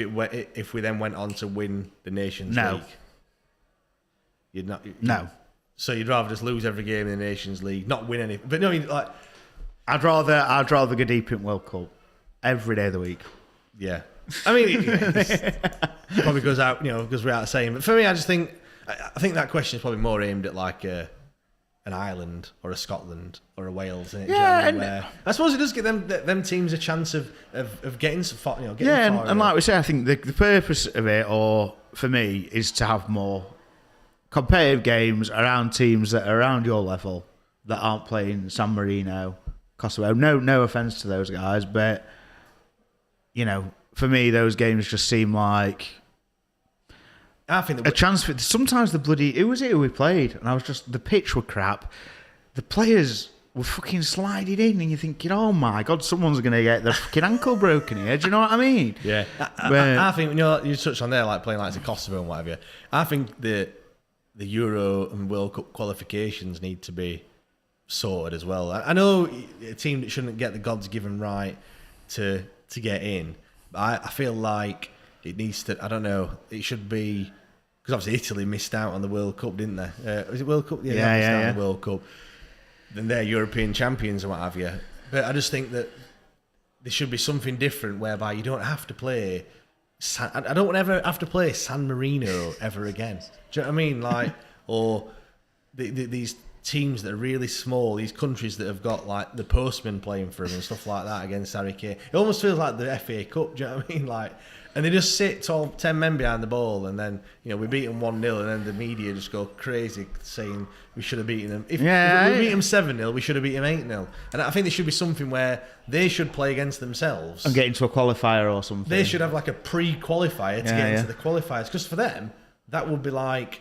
we then went on to win the Nations League? You'd not. No. So you'd rather just lose every game in the Nations League, not win any. But no, I mean, like, I'd rather go deep in World Cup every day of the week. Yeah, I mean, it probably goes out, goes without saying. But for me, I think that question is probably more aimed at like an Ireland or a Scotland or a Wales. Isn't it? Yeah, I suppose it does give them teams a chance of getting far. And like we say, I think the purpose of it, or for me, is to have more competitive games around teams that are around your level that aren't playing San Marino, Kosovo. No offense to those guys, but for me, those games just seem like I think a chance for sometimes the bloody who was it who we played, and I was just the pitch were crap. The players were fucking sliding in, and you're thinking, oh my god, someone's going to get their fucking ankle broken here. Do you know what I mean? Yeah, I think you touched on there, like playing like the Kosovo and whatever. I think the Euro and World Cup qualifications need to be sorted as well. I know a team that shouldn't get the God's given right to get in, but I feel like it needs to. I don't know. It should be. Because obviously Italy missed out on the World Cup, didn't they? Was it World Cup? Yeah, they missed out on the World Cup. Then they're European champions and what have you. But I just think that there should be something different whereby you don't have to play. I don't ever have to play San Marino ever again. Do you know what I mean? Like, or these teams that are really small, these countries that have got like the postman playing for them and stuff like that against Harry Kane. It almost feels like the FA Cup. Do you know what I mean? Like. And they just sit 10 men behind the ball, and then we beat them 1-0, and then the media just go crazy saying we should have beaten them. If we beat them 7-0, we should have beaten them 8-0. And I think there should be something where they should play against themselves and get into a qualifier or something. They should have like a pre-qualifier to get into the qualifiers, because for them that would be like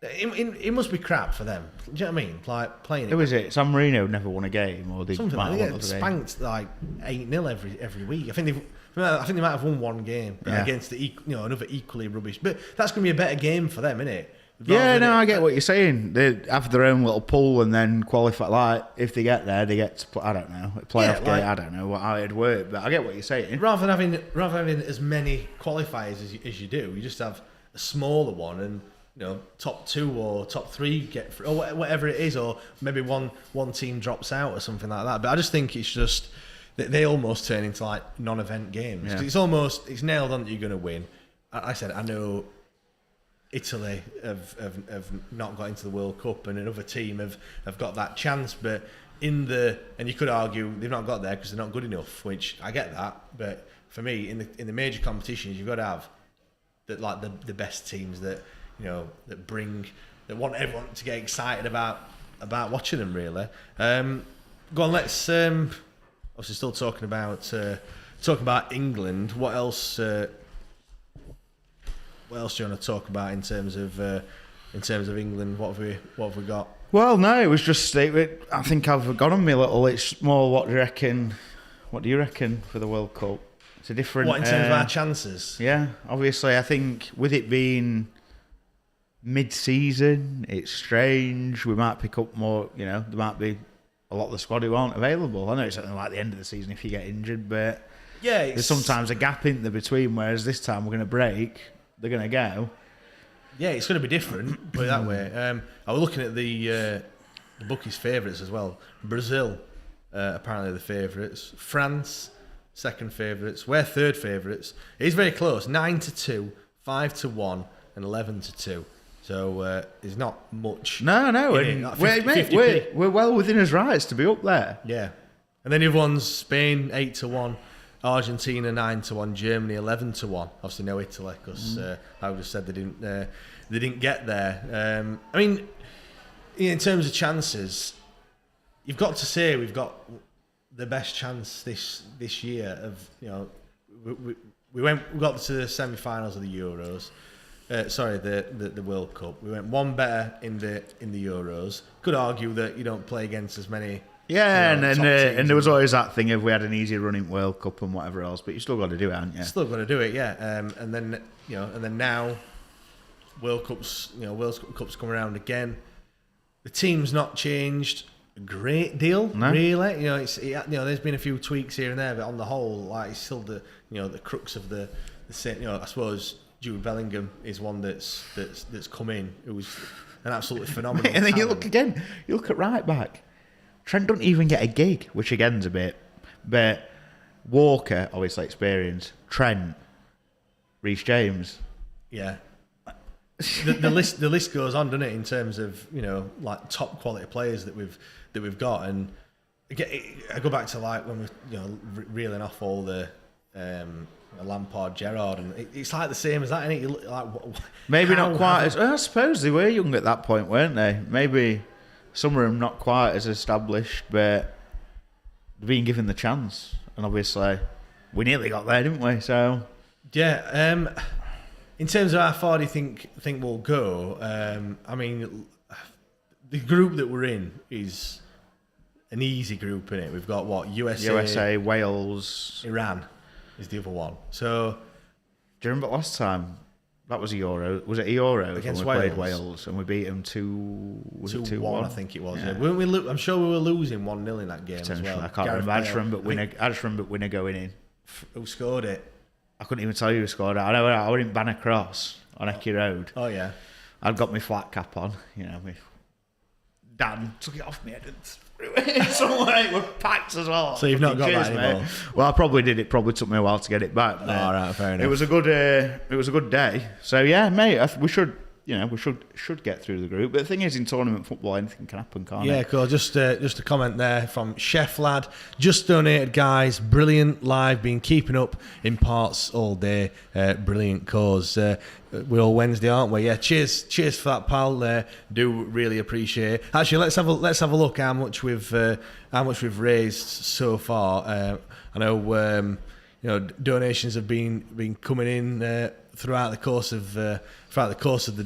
it must be crap for them. Do you know what I mean? Like playing. Who is it? San Marino never won a game, or they something like that. They get spanked like 8-0 every week. I think they might have won one game against another equally rubbish. But that's going to be a better game for them, isn't it? Yeah, no, I get what you're saying. They have their own little pool and then qualify. Like, if they get there, they get to play, I don't know, playoff game. I don't know how it'd work, but I get what you're saying. Rather than having as many qualifiers as you do, you just have a smaller one, and top 2 or top 3 get through, or whatever it is, or maybe one team drops out or something like that. But I just think it's just they almost turn into like non-event games. Yeah. It's nailed on that you're going to win. I said I know Italy have not got into the World Cup, and another team have got that chance, but and you could argue they've not got there because they're not good enough, which I get that. But for me, in the major competitions, you've got to have the best teams that that want everyone to get excited about watching them. Really, go on. Let's obviously still talking about England. What else? What else do you want to talk about in terms of England? What have we got? Well, no, it was just. I think I've gone on me a little. It's more. What do you reckon? What do you reckon for the World Cup? It's a different. What in terms of our chances? Yeah, obviously, I think with it being mid-season, it's strange. We might pick up more. There might be a lot of the squad who aren't available. I know it's something like the end of the season if you get injured, but there's sometimes a gap in there between. Whereas this time we're going to break. They're going to go. Yeah, it's going to be different, put it that way. I was looking at the bookies' favourites as well. Brazil, apparently the favourites. France, second favourites. We're third favourites. It's very close. 9-2, 5-1, and 11-2. So there's not much. No. We're well within his rights to be up there. Yeah. And then the other one's Spain, 8-1. Argentina 9-1, Germany 11-1. Obviously no Italy because I would have said they didn't get there. I mean, in terms of chances, you've got to say we've got the best chance this year of we got to the semi-finals of the Euros. The World Cup. We went one better in the Euros. Could argue that you don't play against as many. Yeah, and there was always that thing of we had an easy running World Cup and whatever else, but you still got to do it, haven't you? Still got to do it, yeah. And then now, World Cups come around again. The team's not changed a great deal, really. There's been a few tweaks here and there, but on the whole, it's still the crux of the same. I suppose Jude Bellingham is one that's come in, who was an absolutely phenomenal. And then talent. you look at right back. Trent don't even get a gig, which again's a bit. But Walker, obviously experience. Trent, Reece James. Yeah. The list goes on, doesn't it? In terms of top quality players that we've got, and I go back to when we're reeling off all the Lampard, Gerrard, and it's like the same as that, isn't it? Maybe not quite as. I suppose they were young at that point, weren't they? Maybe. Some of them not quite as established, but being given the chance. And obviously, we nearly got there, didn't we? So, yeah. In terms of how far do you think we'll go? I mean, the group that we're in is an easy group, isn't it? We've got USA, Wales, Iran is the other one. So, do you remember last time? That was a Euro. Was it a Euro against when we Wales? Played Wales and we beat them 2-1? I think it was. Yeah. I'm sure we were losing 1-0 in that game as well. I can't remember. I just remember winner going in. Who scored it? I couldn't even tell you who scored it. I know I was in Banner Cross on Ecky Road. Oh yeah. I'd got my flat cap on. Dan took it off me head and threw it somewhere. It was packed as well. So you've not got that anymore? Well, I probably did. It probably took me a while to get it back. Right, fair enough. It was a good day. So yeah, mate, we should get through the group. But the thing is, in tournament football, anything can happen, can't it? Yeah, cool. Just a comment there from Chef Lad. Just donated, guys. Brilliant live. Been keeping up in parts all day. Brilliant cause. We're all Wednesday, aren't we? Yeah. Cheers for that, pal. Do really appreciate it. Actually, let's have a look how much we've raised so far. I know donations have been coming in throughout the course of the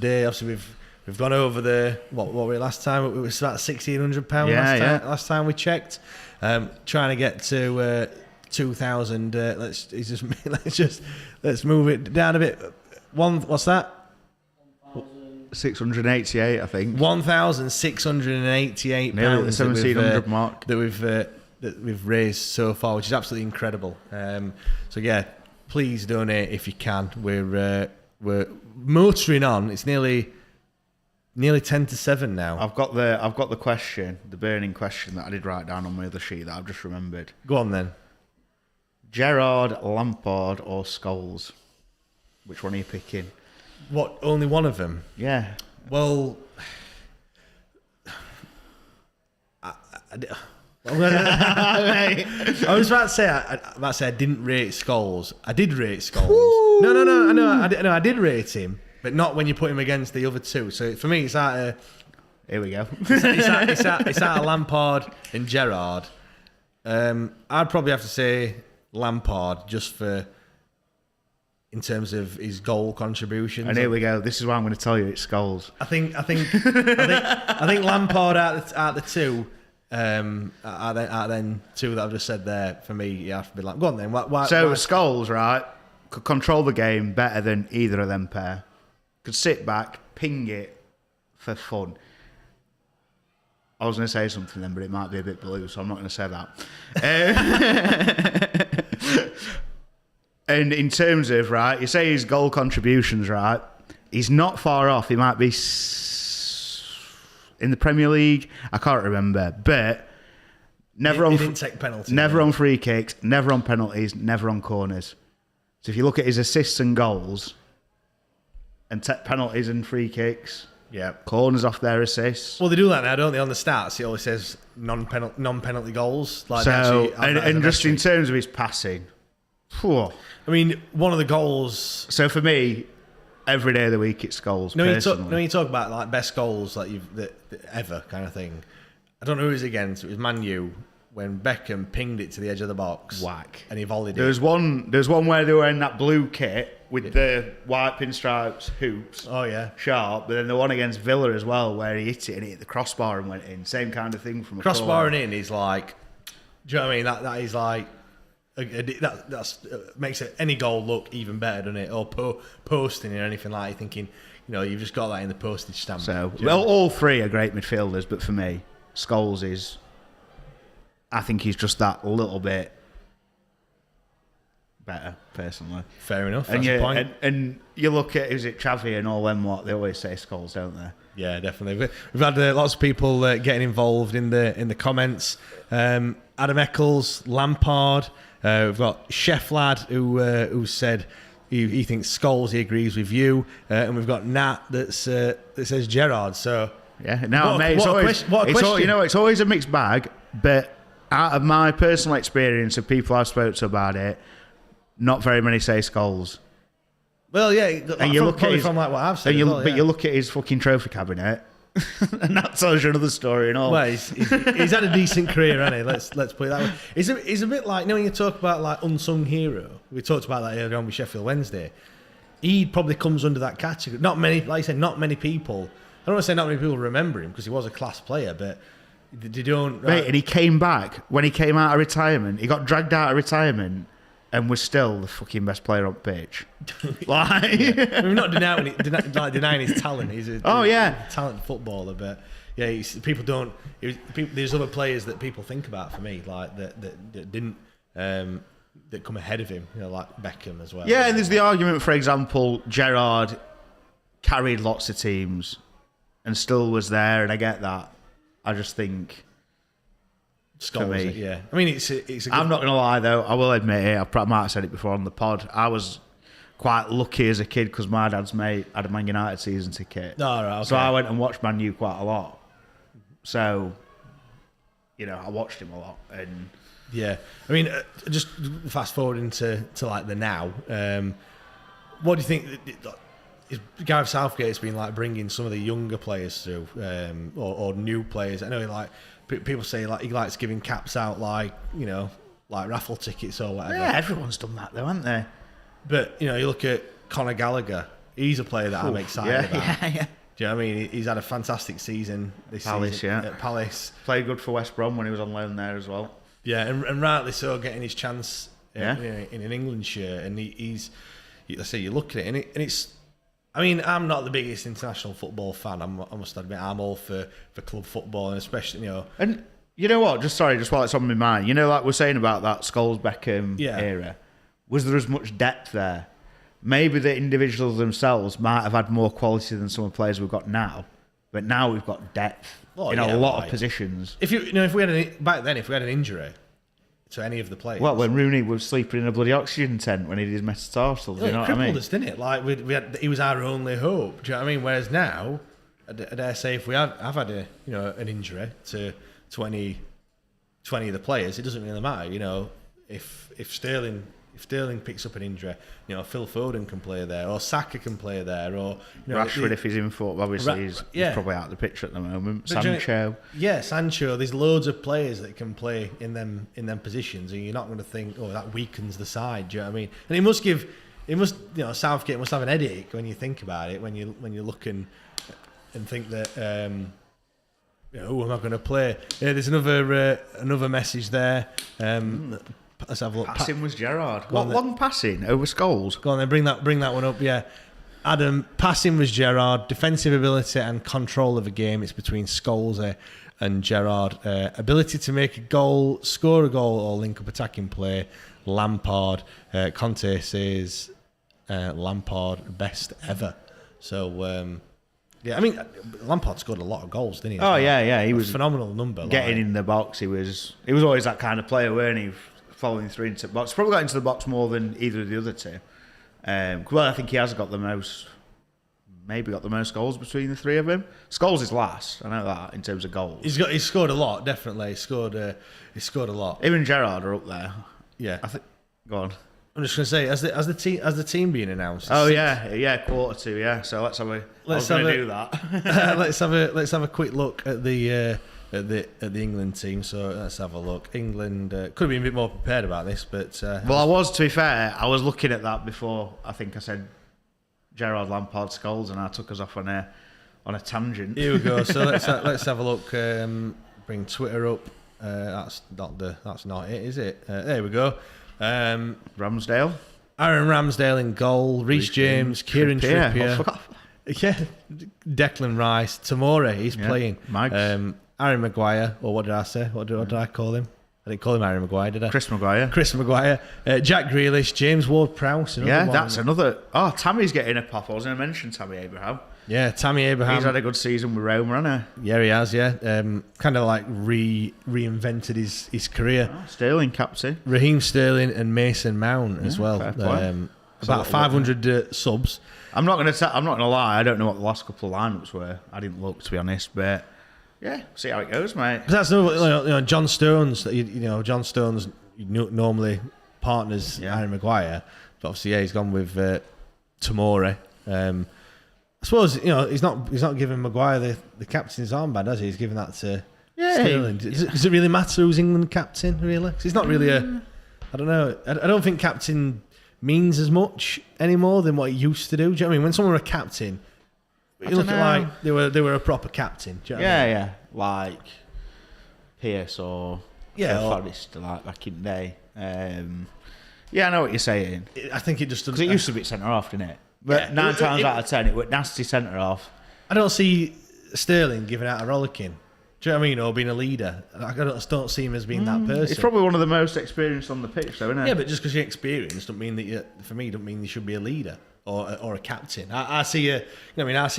day. Obviously, we've gone over the what were we last time? It was about £1,600 last time we checked. Trying to get to 2,000. Let's move it down a bit. What's that? 1,688, I think. 1,688 Nearly the pounds 1,700 mark that we've raised so far, which is absolutely incredible. So yeah, please donate if you can. We're motoring on. It's nearly 10 to 7 now. I've got the question, the burning question that I did write down on my other sheet that I've just remembered. Go on then. Gerrard, Lampard, or Scholes? Which one are you picking? What? Only one of them? Yeah. Well, I was about to say I didn't rate Scholes. I did rate Scholes. No. I did rate him, but not when you put him against the other two. So for me, it's out of here we go. it's out of Lampard and Gerrard. I'd probably have to say Lampard just for in terms of his goal contributions. And here we go. This is why I'm going to tell you it's Scholes. I think Lampard out the two. Out then two that I've just said there, for me, you have to be like, go on then. Why, Scholes, right, could control the game better than either of them pair. Could sit back, ping it for fun. I was going to say something then, but it might be a bit blue, so I'm not going to say that. And in terms of, right, you say his goal contributions, right, he's not far off. He might be in the Premier League, I can't remember, but never he didn't take penalties. Never on free kicks, never on penalties, never on corners. So if you look at his assists and goals, and take penalties and free kicks, yeah, corners off their assists. Well, they do that now, don't they? On the stats, it always says non-penalty goals. Like so, and just in terms of his passing, I mean, one of the goals. So for me, every day of the week it's goals. No, you talk about like best goals that ever kind of thing. I don't know who it was against. It was Man U when Beckham pinged it to the edge of the box, whack, and he volleyed There's it. There's one where they were in that blue kit with the white pinstripes hoops. Oh yeah, sharp. But then the one against Villa as well, where he hit it and it hit the crossbar and went in. Same kind of thing from a crossbar and in is like. Do you know what I mean? That is like. That's makes any goal look even better, doesn't it? Or posting or anything like that. You're thinking, you've just got that in the postage stamp. So, well, all three are great midfielders, but for me, Scholes is. I think he's just that little bit better, personally. Fair enough. And that's the point. And you look at, is it Xavi and all them, what they always say Scholes, don't they? Yeah, definitely. We've had lots of people getting involved in the comments. Adam Eccles, Lampard. We've got Chef Lad who said he thinks Scholes. He agrees with you, and we've got Nat that says Gerrard. So yeah, now mate, it's always a mixed bag. But out of my personal experience of people I've spoke to about it, not very many say Scholes. Well, yeah, and you look at his, from like what I've said, you look at his fucking trophy cabinet, and that tells you another story and all. Well, he's had a decent career, hasn't he? Let's put it that way. He's a bit like, when you talk about like unsung hero. We talked about that earlier on with Sheffield Wednesday. He probably comes under that category. Not many, like I said, not many people. I don't want to say not many people remember him because he was a class player, but they don't. Right, and he came back when he came out of retirement. He got dragged out of retirement. And was still the fucking best player on pitch. Like, I mean, not denying his talent. He's a talented footballer, but yeah, people don't. There's other players that people think about for me, like that didn't that come ahead of him, like Beckham as well. Yeah, and there's the argument, for example, Gerrard carried lots of teams and still was there, and I get that. I just think. Scholes, yeah. I mean, it's a good I'm not going to lie, though. I will admit it. I might have said it before on the pod. I was quite lucky as a kid because my dad's mate had a Man United season ticket. Oh, right, okay. So I went and watched Man U quite a lot. So, I watched him a lot. And yeah. I mean, just fast forwarding to like the now. What do you think? Gareth Southgate's been like bringing some of the younger players through, or new players. I know, like. People say like he likes giving caps out like raffle tickets or whatever. Yeah, everyone's done that though, haven't they? But you look at Conor Gallagher. He's a player that I'm excited about. Yeah. Do you know what I mean? He's had a fantastic season this season at Palace. Played good for West Brom when he was on loan there as well. Yeah, and rightly so, getting his chance in an England shirt. And he's, let's say, you look at it, and it's I mean, I'm not the biggest international football fan. I must admit, I'm all for club football, and especially, And you know what? Just while it's on my mind, like we're saying about that Scholes-Beckham era, was there as much depth there? Maybe the individuals themselves might have had more quality than some of the players we've got now, but now we've got depth in a lot of positions. If if we had back then, if we had an injury to any of the players, well, when Rooney was sleeping in a bloody oxygen tent when he did his metatarsals, you know what I mean? Crippled us, didn't it? Like he was our only hope. Do you know what I mean? Whereas now, I dare say, if we have had an injury to any of the players, it doesn't really matter. If Sterling picks up an injury, Phil Foden can play there, or Saka can play there, or Rashford if he's in foot, obviously he's probably out of the picture at the moment. But Sancho, Sancho. There's loads of players that can play in them positions, and you're not going to think, oh, that weakens the side. Do you know what I mean? And Southgate must have an headache when you think about it, when you look and think that. Who am I going to play? There's another message there. Let's have a look. Passing was Gerrard. What long passing over Scholes? Go on then, bring that one up. Yeah, Adam. Passing was Gerrard. Defensive ability and control of a game, it's between Scholes and Gerrard. Ability to make a goal, score a goal, or link up attacking play, Lampard. Conte says Lampard best ever. So. Yeah, I mean, Lampard scored a lot of goals, didn't he? Oh yeah, he was a phenomenal number. Getting in the box, he was always that kind of player, weren't he? Following through into the box, probably got into the box more than either of the other two. Well, I think he has got the most goals between the three of them. Scholes is last, I know that, in terms of goals. He's scored a lot, definitely. He scored a lot. Him and Gerrard are up there. Yeah, I think. Go on. I'm just going to say, as the team being announced. Oh yeah, 1:45. Yeah, so let's do that. let's have a quick look at the England team. So let's have a look. England could have been a bit more prepared about this, but to be fair, I was looking at that before. I think I said Gerrard, Lampard, Scholes, and I took us off on a tangent. Here we go. So let's have a look. Bring Twitter up. That's not it, is it? There we go. Ramsdale, Aaron Ramsdale in goal. Reece James, Kieran Trippier. Yeah, Declan Rice, Tomori. He's playing. Harry Maguire, or what did I say? What did I call him? I didn't call him Harry Maguire, did I? Chris Maguire, Jack Grealish, James Ward-Prowse. That's another. Oh, Tammy's getting a pop. I was going to mention Tammy Abraham. Yeah, Tammy Abraham. He's had a good season with Roma, hasn't he? Yeah, he has. Yeah, kind of like reinvented his career. Oh, Sterling captain, Raheem Sterling and Mason Mount as well. About 500 subs. I'm not going to lie. I don't know what the last couple of lineups were. I didn't look, to be honest, but. Yeah, see how it goes, mate. That's John Stones. John Stones normally partners Harry Maguire, but obviously, he's gone with Tomori. I suppose he's not giving Maguire the captain's armband, has he? He's giving that to Sterling. Does it really matter who's England captain? Really? 'Cause he's not really I don't know. I don't think captain means as much anymore than what he used to do. Do you know what I mean? When someone were a captain. You look at like they were a proper captain. Do you know what I mean? Yeah, like Pierce or Forrest, like back in the day. I know what you're saying. I think it just because it used to be centre half, didn't it? But 9 times out of 10, it was nasty centre half. I don't see Sterling giving out a rollicking. Do you know what I mean? Or being a leader. I don't see him as being that person. He's probably one of the most experienced on the pitch, though, isn't he? Yeah, but just because you're experienced, don't mean that don't mean you should be a leader. Or a captain. I see a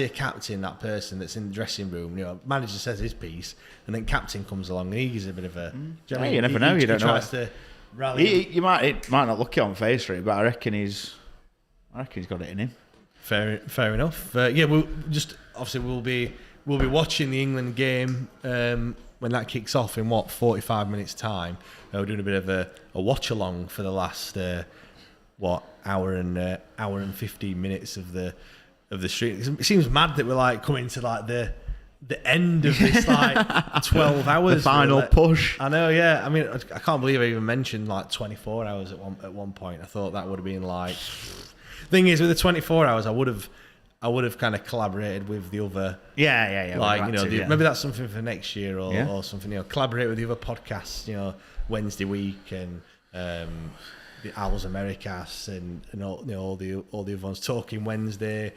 captain, that person that's in the dressing room. Manager says his piece, and then captain comes along, and he's a bit of a. Do you know what I mean? You never know. You don't know. To rally. You might not look it on face for it, but I reckon he's got it in him. Fair enough. We'll be watching the England game when that kicks off in 45 minutes time. We're doing a bit of a watch along for the last. Hour and 15 minutes of the stream. It seems mad that we're like coming to like the end of this like 12 hours. The final push. I know, yeah. I mean, I can't believe I even mentioned like 24 hours at one point. I thought that would have been like. Thing is, with the 24 hours, I would have kind of collaborated with the other. Yeah. Like maybe that's something for next year or something. Collaborate with the other podcasts. Wednesday week and. Al's Americas and all the other ones. Talking Wednesday,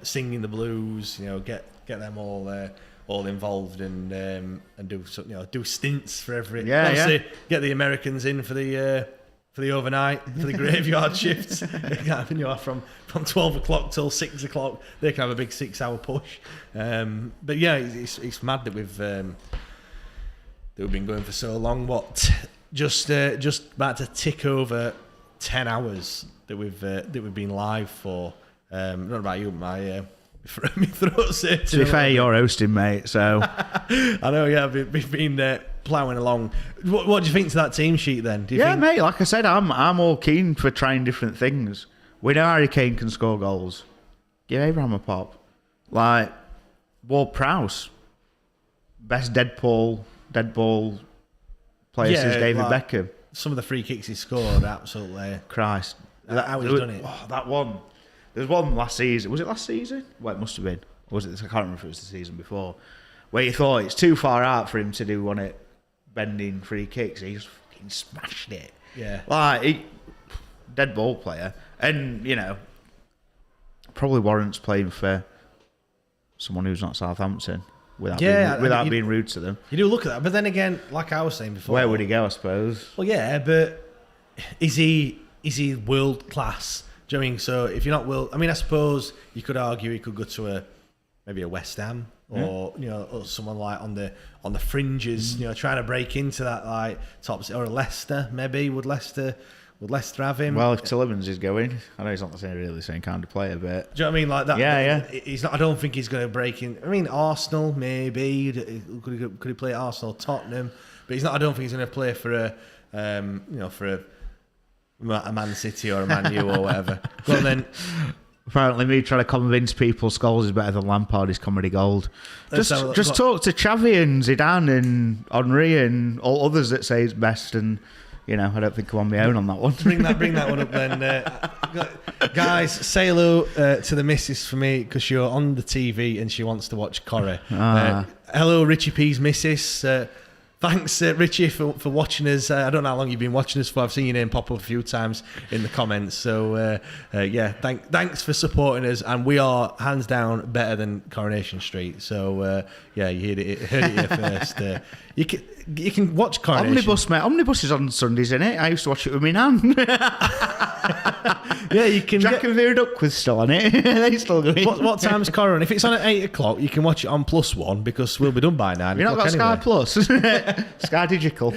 singing the blues. Get them all involved and do stints for every. Obviously, get the Americans in for the overnight, for the graveyard shifts. From 12 o'clock till 6 o'clock, they can have a big 6-hour push. But yeah, it's mad that we've been going for so long. Just about to tick over 10 hours that we've been live for. I don't know about you, my throat's hurting. To be fair, you're hosting, mate. So I know. Yeah, we've been ploughing along. What do you think to that team sheet then? Do you think? mate. Like I said, I'm all keen for trying different things. We know Harry Kane can score goals. Give Abraham a pop. Like Ward-Prowse, best dead ball player since David Beckham. Some of the free kicks he scored, absolutely. Christ, how he's done it. Oh, that one. There's one last season. Was it last season? Well, it must have been. Or was it? I can't remember if it was the season before. Where you thought it's too far out for him to do one at bending free kicks. He just fucking smashed it. Yeah. Dead ball player. And, probably warrants playing for someone who's not Southampton without being rude to them. You do look at that. But then again, like I was saying before. Where would he go, I suppose? Well, yeah, but is he world class? Do you know what I mean? So if you're not I suppose you could argue he could go to maybe a West Ham or or someone like on the fringes, trying to break into that like top, or a Leicester maybe. Would Leicester have him? Well, if Tielemans is going, I know he's not really the same kind of player, but do you know what I mean? Like that. Yeah. He's not. I don't think he's going to break in. I mean, Arsenal maybe. Could he play at Arsenal, Tottenham? But he's not. I don't think he's going to play for a Man City or a Man U or whatever. Go on then. Apparently, me trying to convince people Scholes is better than Lampard is comedy gold. Just talk to Xavi and Zidane and Henry and all others that say it's best, and I don't think I'm on my own on that one. Bring that one up then, guys. Say hello to the missus for me because you're on the TV and she wants to watch Corrie. Hello, Richie P's missus. Thanks, Richie, for watching us. I don't know how long you've been watching us for. I've seen your name pop up a few times in the comments. So, thanks for supporting us. And we are, hands down, better than Coronation Street. So, you heard it here first. You can watch Coronation. Omnibus, mate. Omnibus is on Sundays, isn't it? I used to watch it with my nan. Yeah, you can. Jack and Vera Duckworth's still on it. They still going. What time's Coron? If it's on at 8 o'clock, you can watch it on +1 because we'll be done by 9 o'clock. You've not got anyway. Sky Plus, Sky Digital.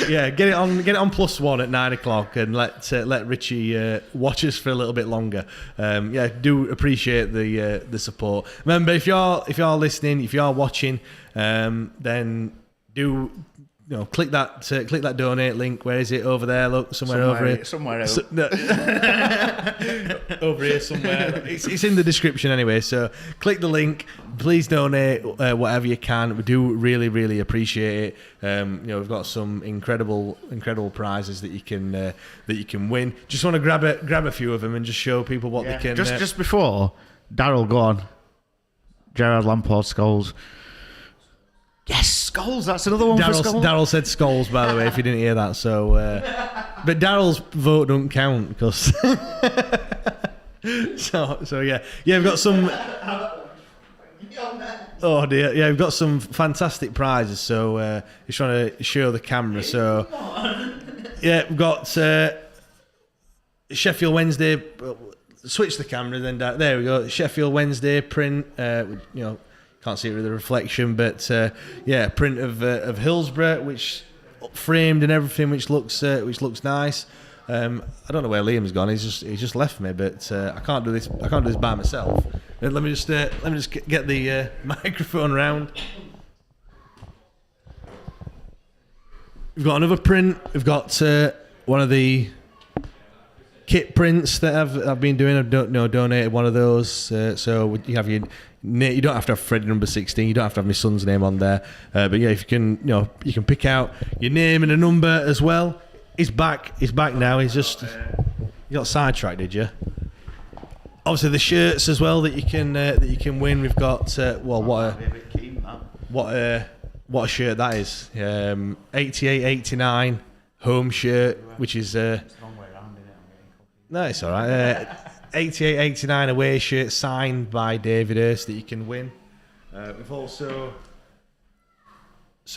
Yeah, get it on +1 at 9 o'clock and let Richie watch us for a little bit longer. Do appreciate the support. Remember, if you're listening, if you're watching, then do. Click that donate link. Where is it? Over there. Look, somewhere over here. Somewhere over here somewhere. It's in the description anyway. So click the link. Please donate whatever you can. We do really, really appreciate it. We've got some incredible prizes that you can win. Just want to grab a few of them and just show people what they can. Just before Daryl, go on. Gerard Lampard Scholes. Yes, Scholes. That's another one for Scholes. Daryl said Scholes, by the way, if you didn't hear that. So, but Daryl's vote don't count because. so yeah, we've got some. Oh dear, yeah, we've got some fantastic prizes. So he's trying to show the camera. So yeah, we've got Sheffield Wednesday. Switch the camera, then there we go. Sheffield Wednesday print. Can't see it with the reflection, but print of Hillsborough, which framed and everything, which looks nice. I don't know where Liam's gone. He's just left me, but I can't do this by myself. Let me just get the microphone round. We've got another print. We've got one of the kit prints that I've been doing. I've donated one of those. So you have you don't have to have Freddie number 16. You don't have to have my son's name on there. But yeah, if you can, you can pick out your name and a number as well. He's back now. You got sidetracked, did you? Obviously the shirts as well that you can win. We've got what a shirt that is. 88, 89. home shirt, which is no, it's all right. 88-89 away shirt signed by David Hurst that you can win. We've also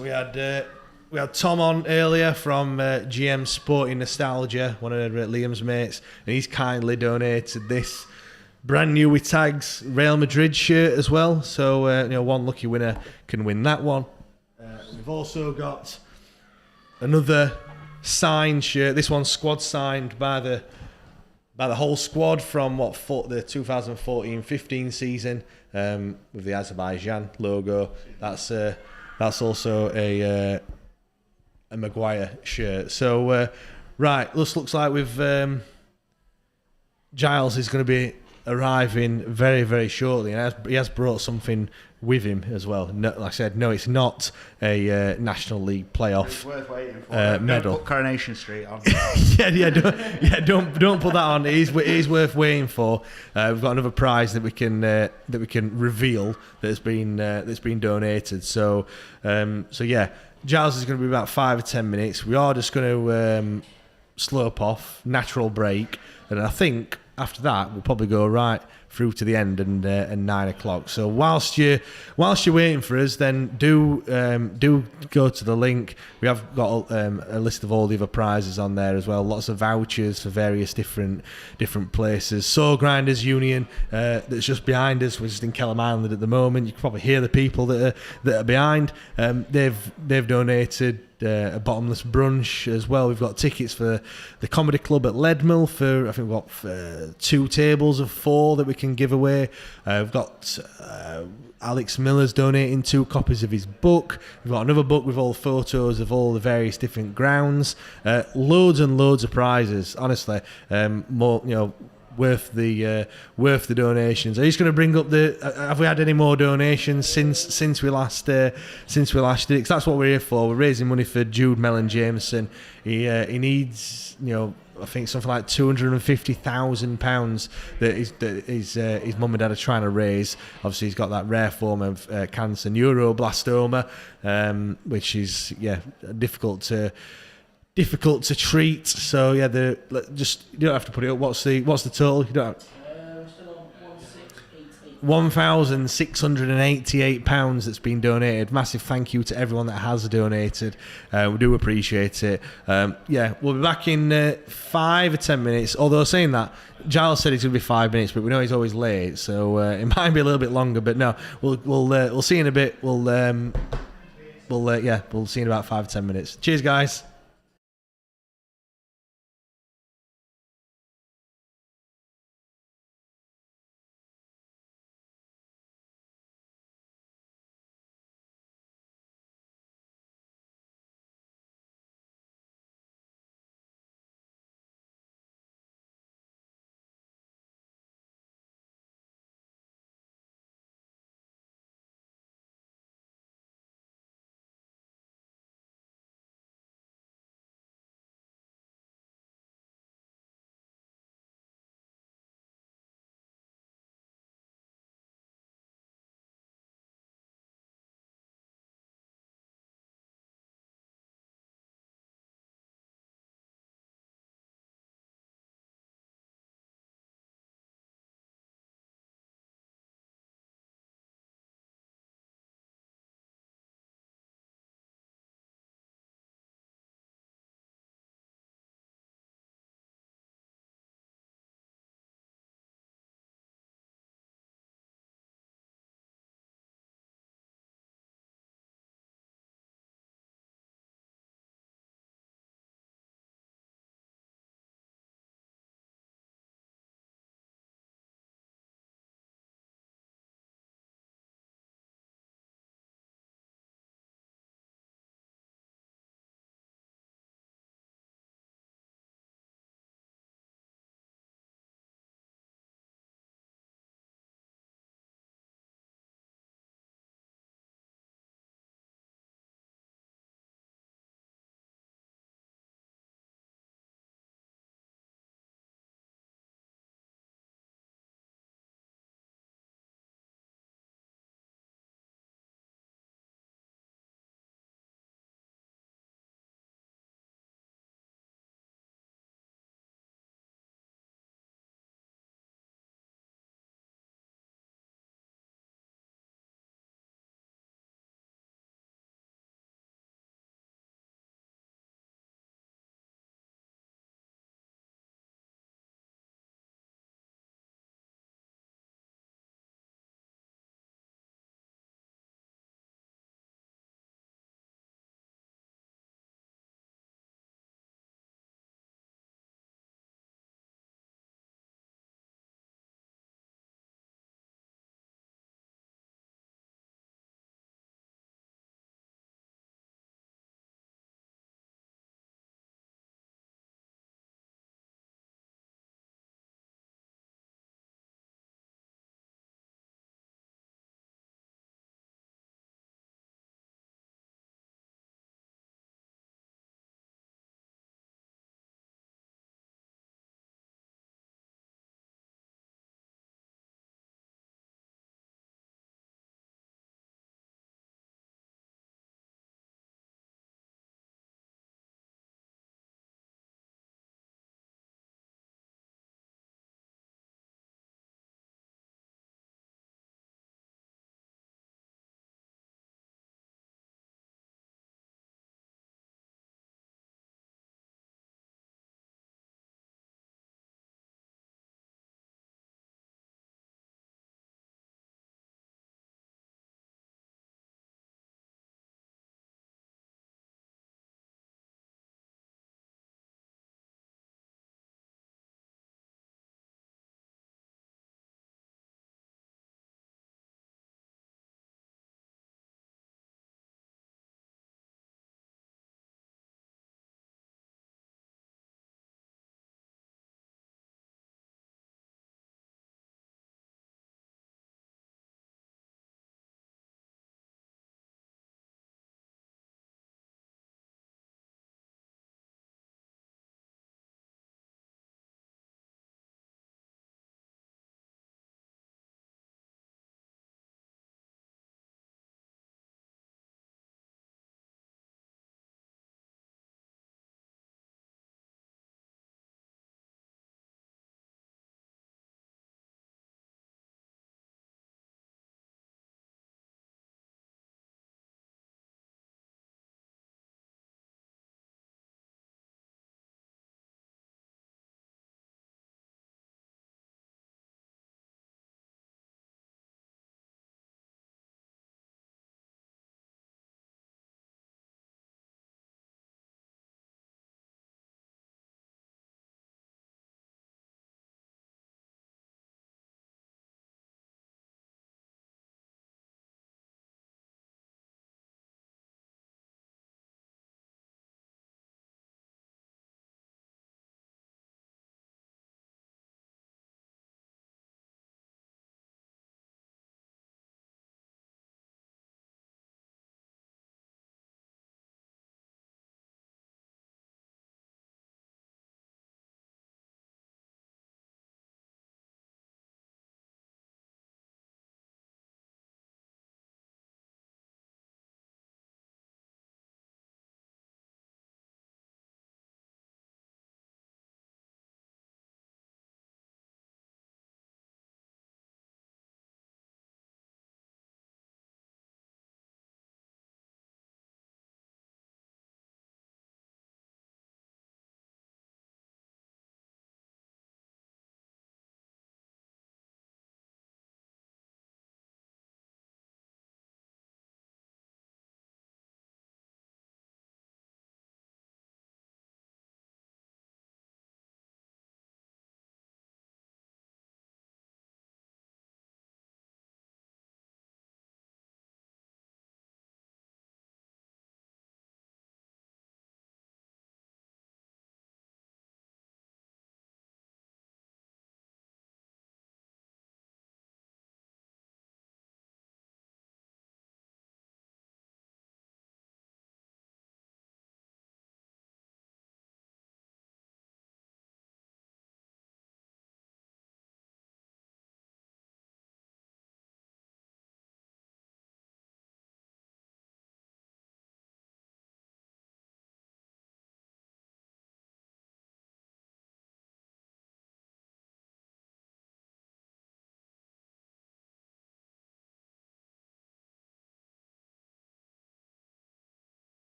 we had Tom on earlier from GM Sporting Nostalgia, one of Liam's mates, and he's kindly donated this brand new with tags Real Madrid shirt as well. So one lucky winner can win that one. We've also got another signed shirt. This one's squad signed by the whole squad from the 2014-15 season with the Azerbaijan logo. That's also a Maguire shirt. So right, looks like we've Giles is going to be arriving very, very shortly, and he has brought something with him as well. No, like I said, no, it's not a National League playoff It's worth waiting for. medal. Don't put Coronation Street on. Don't put that on. It is worth waiting for. We've got another prize that we can reveal that's been donated. So yeah, Giles is going to be about 5 or 10 minutes. We are just going to slope off, natural break, and I think after that we'll probably go right through to the end and 9 o'clock. So whilst you're waiting for us, then do go to the link. We have got a list of all the other prizes on there as well. Lots of vouchers for various different places. Saw Grinders Union that's just behind us. We're just in Kelham Island at the moment. You can probably hear the people that are behind. They've donated a bottomless brunch as well. We've got tickets for the comedy club at Leadmill for, I think we've got 2 tables of 4 that we can give away. We've got Alex Miller's donating 2 copies of his book. We've got another book with all photos of all the various different grounds. Loads and loads of prizes, honestly. More, worth the donations. Are you just going to bring up have we had any more donations since we last did it? Because that's what we're here for. We're raising money for Jude, Mel and Jameson. He needs I think something like £250,000 that his mum and dad are trying to raise. Obviously he's got that rare form of cancer, neuroblastoma, which is difficult to treat. So yeah, you don't have to put it up. What's the total? You don't have, £1,688 that's been donated. Massive thank you to everyone that has donated. We do appreciate it. We'll be back in 5 or 10 minutes. Although saying that, Giles said it's going to be 5 minutes, but we know he's always late, so it might be a little bit longer. But no, we'll see in a bit. We'll see in about 5 or 10 minutes. Cheers, guys.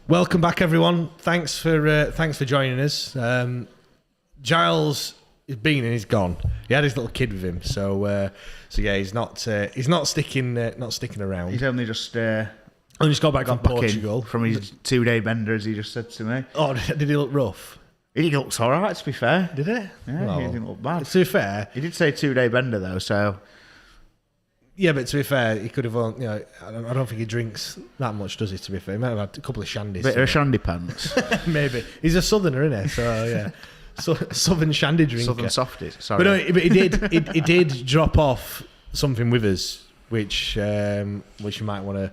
Welcome back, everyone. Thanks for joining us. Giles is been and he's gone. He had his little kid with him, so yeah, he's not sticking around. He's only just got back from Portugal from his 2-day bender, as he just said to me. Oh, did he look rough? He looked all right, to be fair. Did he? Yeah, Well, he didn't look bad. To be fair, he did say 2-day bender though, so. Yeah, but to be fair, he could have. I don't think he drinks that much, does he? To be fair, he might have had a couple of shandies. Bit of shandy pants. Maybe he's a southerner, isn't he? So yeah, southern shandy drinker. Southern softies. Sorry, but he did drop off something with us, which you might want to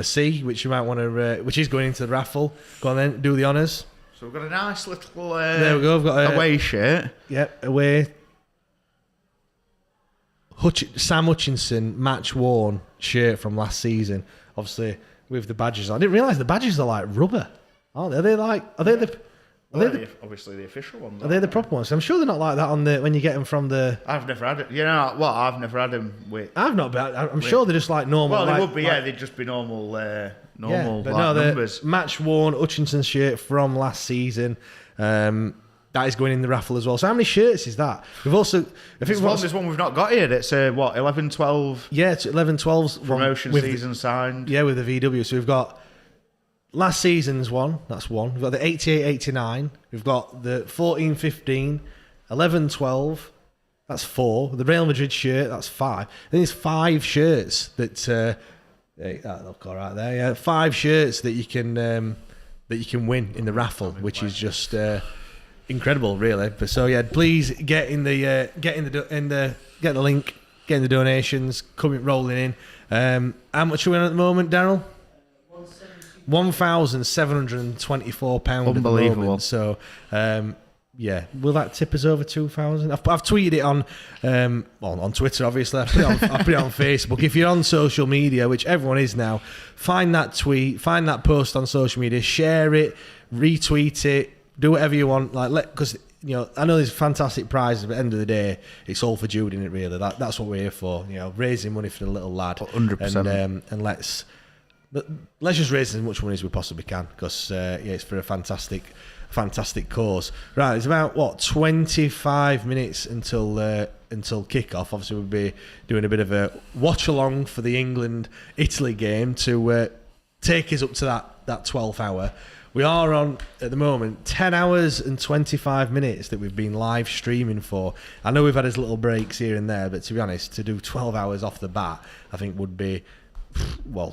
see, which is going into the raffle. Go on then, do the honours. So we've got a nice little. There we go. We've got away shirt. Yep, away. Sam Hutchinson match worn shirt from last season, obviously with the badges on. I didn't realise the badges are like rubber, aren't they? Are they obviously the official ones? Are they the proper ones? I'm sure they're not like that when you get them from the. I've never had it. You know what? I've never had them with. I've not, but I'm sure they're just like normal. Well, they would be. Yeah, they'd just be normal. Normal. But no, numbers. The match worn Hutchinson shirt from last season. That is going in the raffle as well. So how many shirts is that? We've also... There's one we've not got here. It's 11-12? Yeah, it's 11-12's promotion season signed. Yeah, with the VW. So we've got last season's one. That's one. We've got the 88-89. We've got the 14-15, 11-12. That's 4. The Real Madrid shirt, that's 5. Then there's 5 shirts that... that look all right there. Yeah, 5 shirts that you can win in the raffle, which is just... incredible, really. But so yeah, please get the link, get in the donations, coming rolling in. How much are we on at the moment, Daryl? £1,724 at the moment. So yeah, will that tip us over 2,000? I've tweeted it on Twitter, obviously. I put it on Facebook. If you're on social media, which everyone is now, find that tweet, find that post on social media, share it, retweet it. Do whatever you want, because I know there's fantastic prizes, but at the end of the day, it's all for Jude, isn't it? Really, that's what we're here for. Raising money for the little lad, 100%. And let's just raise as much money as we possibly can, because it's for a fantastic cause. Right, it's about 25 minutes until kick-off. Obviously, we'll be doing a bit of a watch along for the England-Italy game to take us up to that 12th hour. We are on, at the moment, 10 hours and 25 minutes that we've been live streaming for. I know we've had his little breaks here and there, but to be honest, to do 12 hours off the bat, I think would be,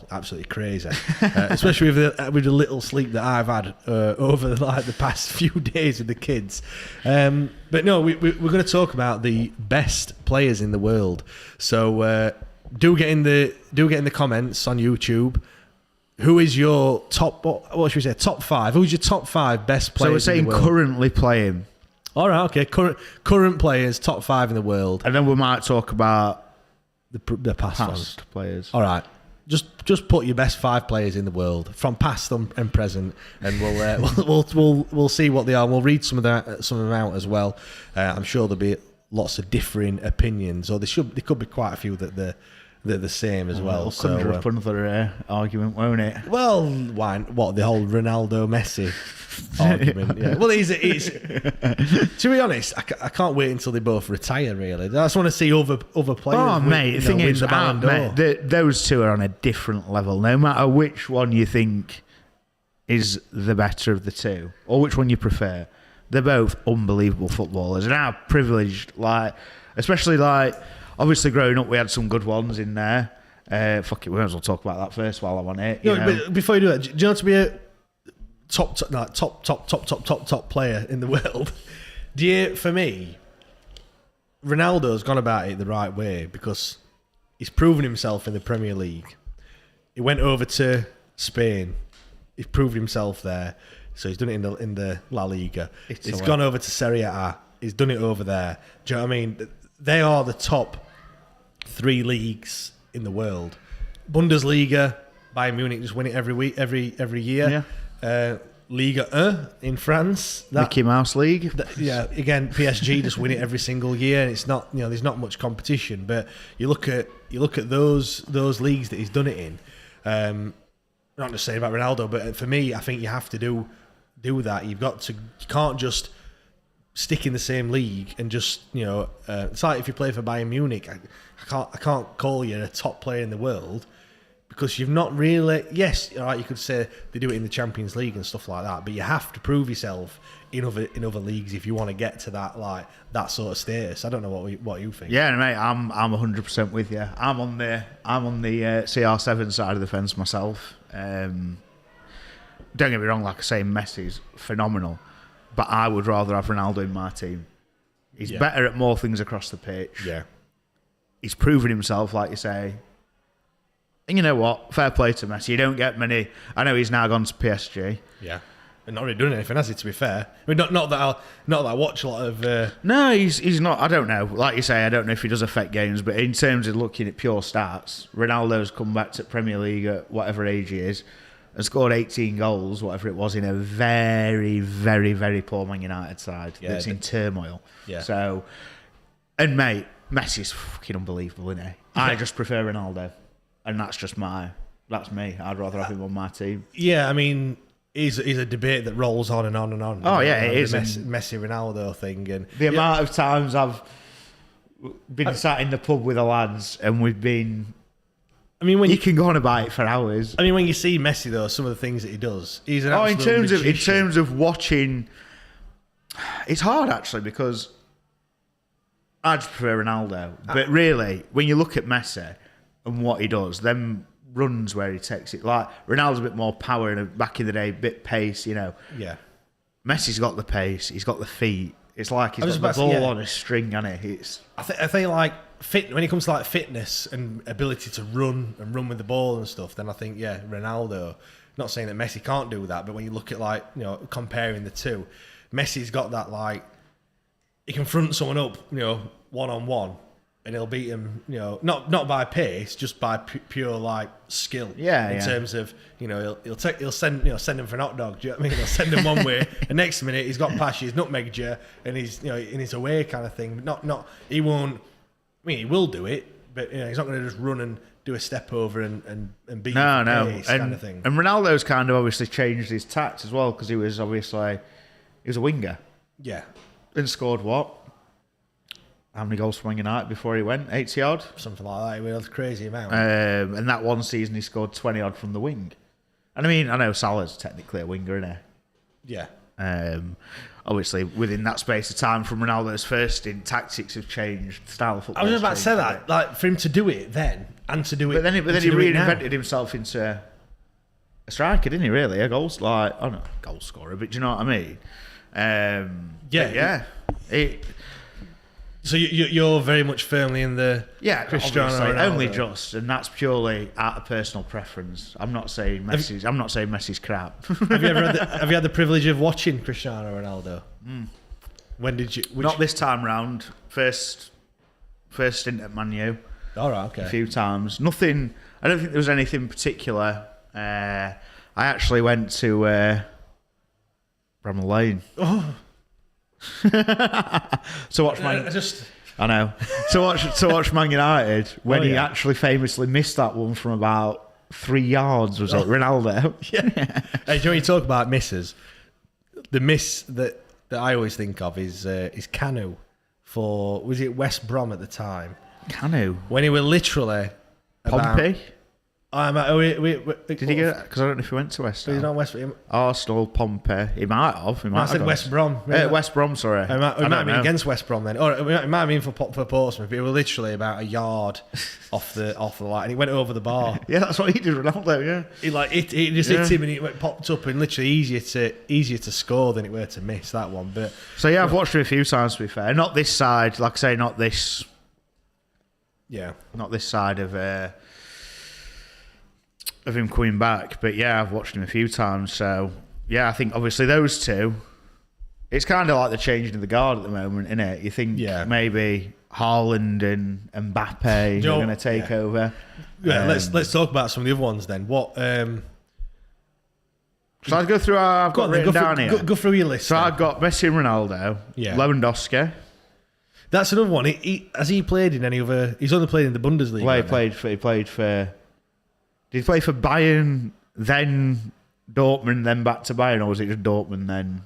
absolutely crazy. Especially with the little sleep that I've had over the past few days with the kids. But no, we're going to talk about the best players in the world. So do get in the comments on YouTube. Who is your top? What should we say? Top 5. Who's your top 5 best players? So we're saying in the world? Currently playing. All right, okay. Current players, top 5 in the world, and then we might talk about the past players. All right, just put your best 5 players in the world from past and present, and we'll see what they are. We'll read some of them out as well. I'm sure there'll be lots of differing opinions, or there could be quite a few that they're the same as well. It'll conjure up another argument, won't it? Well, why? What, the whole Ronaldo Messi argument? Yeah. Well, it's to be honest, I can't wait until they both retire. Really, I just want to see other players. Oh, mate, the thing is, those two are on a different level. No matter which one you think is the better of the two, or which one you prefer, they're both unbelievable footballers, and how privileged, especially obviously, growing up, we had some good ones in there. Fuck it, we might as well talk about that first while I'm on it. But before you do that, do you know to be a top player in the world? For me, Ronaldo's gone about it the right way because he's proven himself in the Premier League. He went over to Spain. He's proved himself there. So he's done it in the La Liga. He's gone over to Serie A. He's done it over there. Do you know what I mean? They are the top 3 leagues in the world. Bundesliga, Bayern Munich just win it every year. Yeah. Liga 1 in France, Mickey Mouse League. Again, PSG just win it every single year, and it's not there's not much competition. But you look at those leagues that he's done it in. not just saying about Ronaldo, but for me, I think you have to do that. You can't just stick in the same league and just, it's like if you play for Bayern Munich, I can't call you a top player in the world because you've not really. Yes, all right, you could say they do it in the Champions League and stuff like that, but you have to prove yourself in other leagues if you want to get to that sort of status. I don't know what you think. Yeah, mate, I'm 100% with you. I'm on the CR7 side of the fence myself. Don't get me wrong, like I say, Messi's phenomenal, but I would rather have Ronaldo in my team. He's better at more things across the pitch. Yeah, he's proven himself, like you say. And you know what? Fair play to Messi. You don't get many. I know he's now gone to PSG. Yeah. And not really doing anything, has he, to be fair? I mean, not that I watch a lot of... No, he's not. I don't know. Like you say, I don't know if he does affect games, but in terms of looking at pure stats, Ronaldo's come back to Premier League at whatever age he is and scored 18 goals, whatever it was, in a very, very, very poor Man United side that's in turmoil. Yeah. So, and mate, Messi's fucking unbelievable, isn't he? I just prefer Ronaldo. And that's me. I'd rather have him on my team. Yeah, I mean... Is a debate that rolls on and on and on. Oh yeah, it is the Messi Ronaldo thing, and the amount of times I've been sat in the pub with the lads and we've been. I mean, when you can go on about it for hours. I mean, when you see Messi though, some of the things that he does, he's an in absolute terms of watching, it's hard actually because I just prefer Ronaldo. But really, when you look at Messi and what he does, them runs where he takes it, like Ronaldo's a bit more power and back in the day, bit pace, Yeah. Messi's got the pace, he's got the feet. It's like he's got the ball on a string, hasn't he? I think like when it comes to like fitness and ability to run with the ball and stuff, then I think Ronaldo. Not saying that Messi can't do that, but when you look at comparing the two, Messi's got that he can front someone up, 1-on-1. And he'll beat him, not by pace, just by pure skill. Yeah, in terms of, he'll send him for an hot dog. Do you know what I mean? He'll send him one way, and next minute he's got past you, he's nutmegged you, and he's in his away kind of thing. Not he won't. I mean, he will do it, but he's not going to just run and do a step over and beat you for pace kind of thing. And Ronaldo's kind of obviously changed his tact as well because he was a winger. Yeah, and scored what? How many goals for Man United before he went? 80 odd? Something like that. It was a crazy amount. And that one season he scored 20 odd from the wing. And I mean, I know Salah's technically a winger, isn't he? Yeah. Obviously, within that space of time from Ronaldo's first stint, tactics have changed, style of football. I was about to say that, like for him to do it then and to do it. But then he reinvented himself into a striker, didn't he? Really, a goal scorer. But do you know what I mean? Yeah. So you're very much firmly in the Cristiano Ronaldo. Only just, and that's purely out of personal preference. I'm not saying Messi's crap. Have you had the privilege of watching Cristiano Ronaldo? When did you? Not this time round. First stint at Man U. All right, okay. A few times. Nothing. I don't think there was anything particular. I actually went to Bramall Lane. Oh. To watch Man United when he actually famously missed that one from about 3 yards. Was it Ronaldo? Yeah. Hey, do you know when you talk about misses? The miss that I always think of is Canu for, was it West Brom at the time? Canu when he were literally Pompey. Did he get? Because I don't know if he went to West Ham. He's not West Ham. Arsenal, Pompey. He might have. I said West Brom. West Brom. Sorry, it might have been against West Brom then, or it might have been for Portsmouth. But it was literally about a yard off the line, and he went over the bar. Yeah, that's what he did, Ronaldo. Yeah, he just hit him, and it popped up, and literally easier to score than it were to miss that one. But so yeah, I've watched it a few times. To be fair, not this side. Like I say, not this. Yeah, not this side of him coming back, but yeah, I've watched him a few times. So yeah, I think obviously those two, it's kind of like the changing of the guard at the moment, isn't it? You think maybe Haaland and Mbappe are going to take over. Yeah, let's talk about some of the other ones then. What? So I'd go through. I've got written down here. Go through your list. So I've got Messi and Ronaldo. Yeah. Lewandowski. That's another one. Has he played in any other? He's only played in the Bundesliga. Well, he played for. Did he play for Bayern then Dortmund, then back to Bayern, or was it just Dortmund then?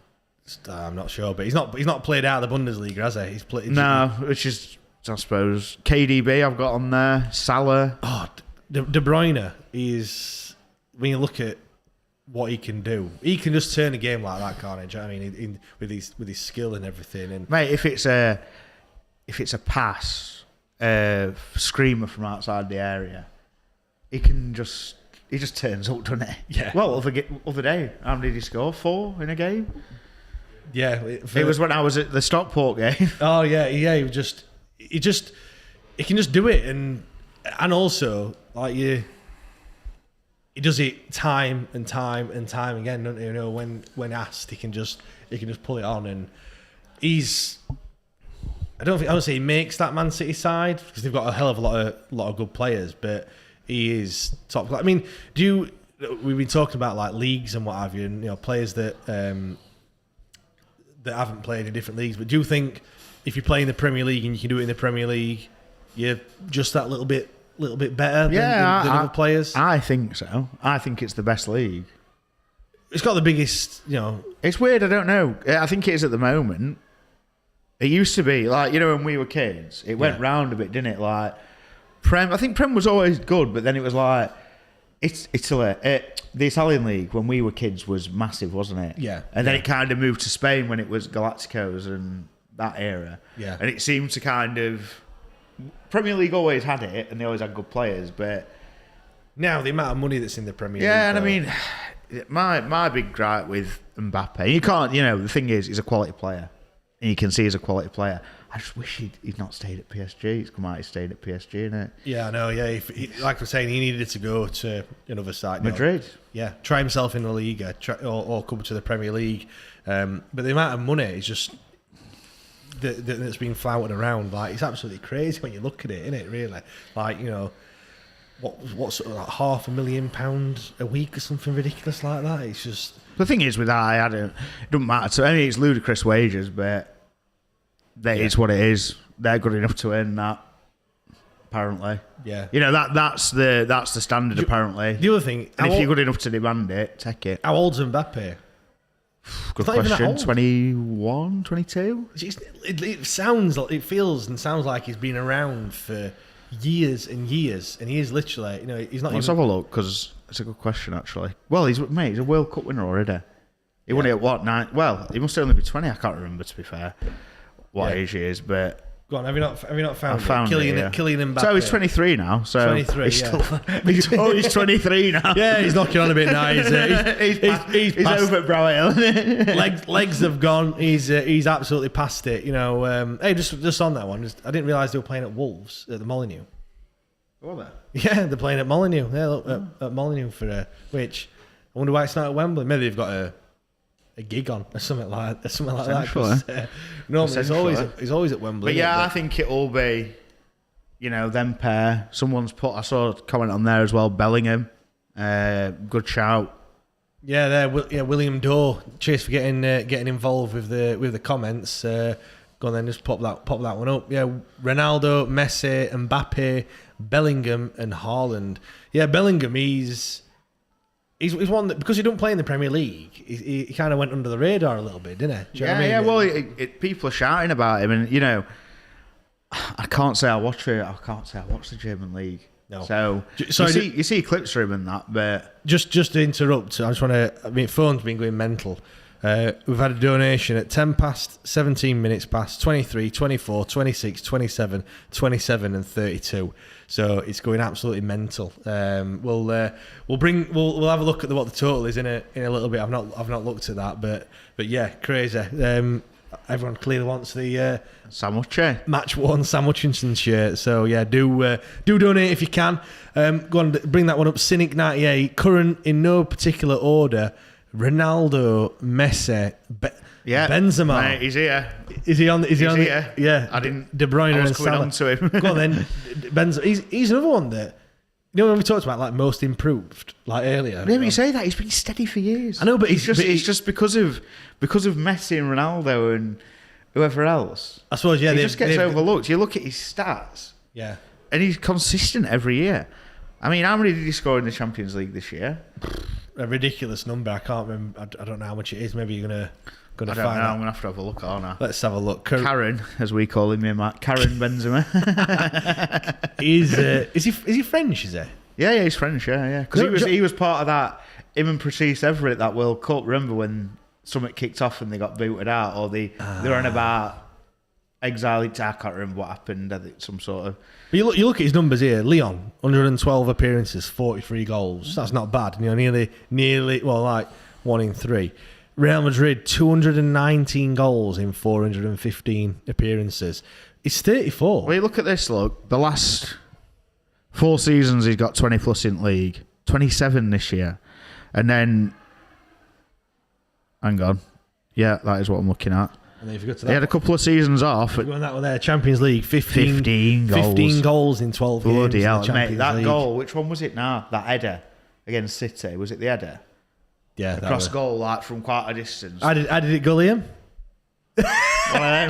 I'm not sure, but he's not played out of the Bundesliga, has he? He's played. No, which is, I suppose, KDB I've got on there, Salah. Oh, De Bruyne is, when you look at what he can do, he can just turn a game like that, can't he? Do you know what I mean? With his skill and everything. And mate, if it's a pass, screamer from outside the area, he just turns up, doesn't he? Yeah. Well, other day, how many did he score? 4 in a game? Yeah. It was when I was at the Stockport game. Oh yeah, he can just do it, and also like he does it time and time and time again, don't you? You know, when asked, he can just pull it on, and I don't say he makes that Man City side, because they've got a hell of a lot of good players, but he is top. I mean, we've been talking about like leagues and what have you, and you know, players that haven't played in different leagues, but do you think if you play in the Premier League and you can do it in the Premier League, you're just that little bit better than other players? I think so. I think it's the best league. It's got the biggest, you know. It's weird, I don't know. I think it is at the moment. It used to be, like, you know, when we were kids, it went round a bit, didn't it? Like, I think Prem was always good, but then it was like, Italy, the Italian league when we were kids was massive, wasn't it? Yeah. And then it kind of moved to Spain when it was Galacticos and that era. Yeah. And it seemed to kind of, Premier League always had it, and they always had good players, but now the amount of money that's in the Premier League. Yeah, and I mean, my big gripe with Mbappe, you can't, you know, the thing is, he's a quality player, and you can see he's a quality player. I just wish he'd not stayed at PSG. It's come out he stayed at PSG, innit? Yeah, I know. Yeah, like we're saying, he needed to go to another side. Madrid. Yeah, try himself in La Liga, or come to the Premier League. But the amount of money is just that's been flouted around. Like, it's absolutely crazy when you look at it, isn't it? Really, like, you know, what sort of like £500,000 a week or something ridiculous like that. It's just the thing is with that, it doesn't matter. So I mean, it's ludicrous wages, but that is what it is. They're good enough to earn that. Apparently, yeah. You know that's the standard. Apparently, the other thing, and if you're good enough to demand it, take it. How old's Mbappe? Good question. 21, 22? It sounds, it feels and sounds like he's been around for years and years, and he is literally, you know, he's not. Let's have a look, because it's a good question actually. Well, he's a World Cup winner already. He won it at what, 9? Well, he must only be 20. I can't remember, to be fair, what age he is, but. Go on, have you not found Kylian Mbappe? So he's 23 now. So 23, he's still, he's 23 now. Yeah, he's knocking on a bit now. He's over Brow Hill. legs have gone. He's absolutely past it. You know. Hey, just on that one, I didn't realise they were playing at Wolves at the Molineux. Were they? Yeah, they're playing at Molineux. Yeah, look, at Molineux for which I wonder why it's not at Wembley. Maybe they've got a gig on or something like that. Normally he's always at Wembley. But yeah, I think it'll be, you know, them pair. Someone's I saw a comment on there as well. Bellingham, good shout. Yeah, William Doe. Cheers for getting involved with the comments. Go on then, just pop that one up. Yeah, Ronaldo, Messi, Mbappe, Bellingham, and Haaland. Yeah, Bellingham. He's one that, because he don't play in the Premier League, he kind of went under the radar a little bit, didn't he? Do you know what I mean? Yeah. Well, people are shouting about him, and you know, I can't say I watch it. I can't say I watch the German league. No. So you see clips from him and that, but just to interrupt, I just want to. I mean, phone's been going mental. We've had a donation at 10 past, 17 minutes past, 23, 24, 26, 27, 27 and 32. So it's going absolutely mental. We'll have a look at what the total is in a little bit. I've not looked at that, but yeah, crazy. Everyone clearly wants the match one Sam Hutchinson shirt. So yeah, do donate if you can. Go on, bring that one up. Cynic 98, current in no particular order. Ronaldo, Messi, Benzema. Mate, he's here. Is he on? Is he on? Here. Yeah. I didn't. De Bruyne I was and coming Salah. on to him. Go on then. Benzema. He's another one that, you know, when we talked about like most improved, like earlier. Yeah, but you say that he's been steady for years. I know, but it's just because of Messi and Ronaldo and whoever else. I suppose. Yeah, he just gets overlooked. You look at his stats. Yeah. And he's consistent every year. I mean, how many did he score in the Champions League this year? a ridiculous number. I can't remember. I don't know how much it is. Maybe you're gonna I don't know. find out. I'm gonna have to have a look, aren't I? Let's have a look. Karen, as we call him, Matt. Karen Benzema. Is he French? Is he? Yeah, he's French. Yeah. Because he was part of that. Him and Patrice Everett, that World Cup. Remember when something kicked off and they got booted out, or they were on about exile? I can't remember what happened. I think some sort of. But you look at his numbers here. Leon, 112 appearances, 43 goals. That's not bad. Nearly. Well, like 1 in 3. Real Madrid, 219 goals in 415 appearances. He's 34. Well, you look at this. Look, the last 4 seasons he's got 20 plus in league, 27 this year, and then. Hang on. Yeah, that is what I'm looking at. And then if you go to that, they had a couple of seasons off. Going that one there, Champions League, 15 goals in 12 Bloody games. hell, in the mate! That League. goal, which one was it now? That header against City, was it the header? Yeah, the cross goal, like from quite a distance. How did it go, Liam? One of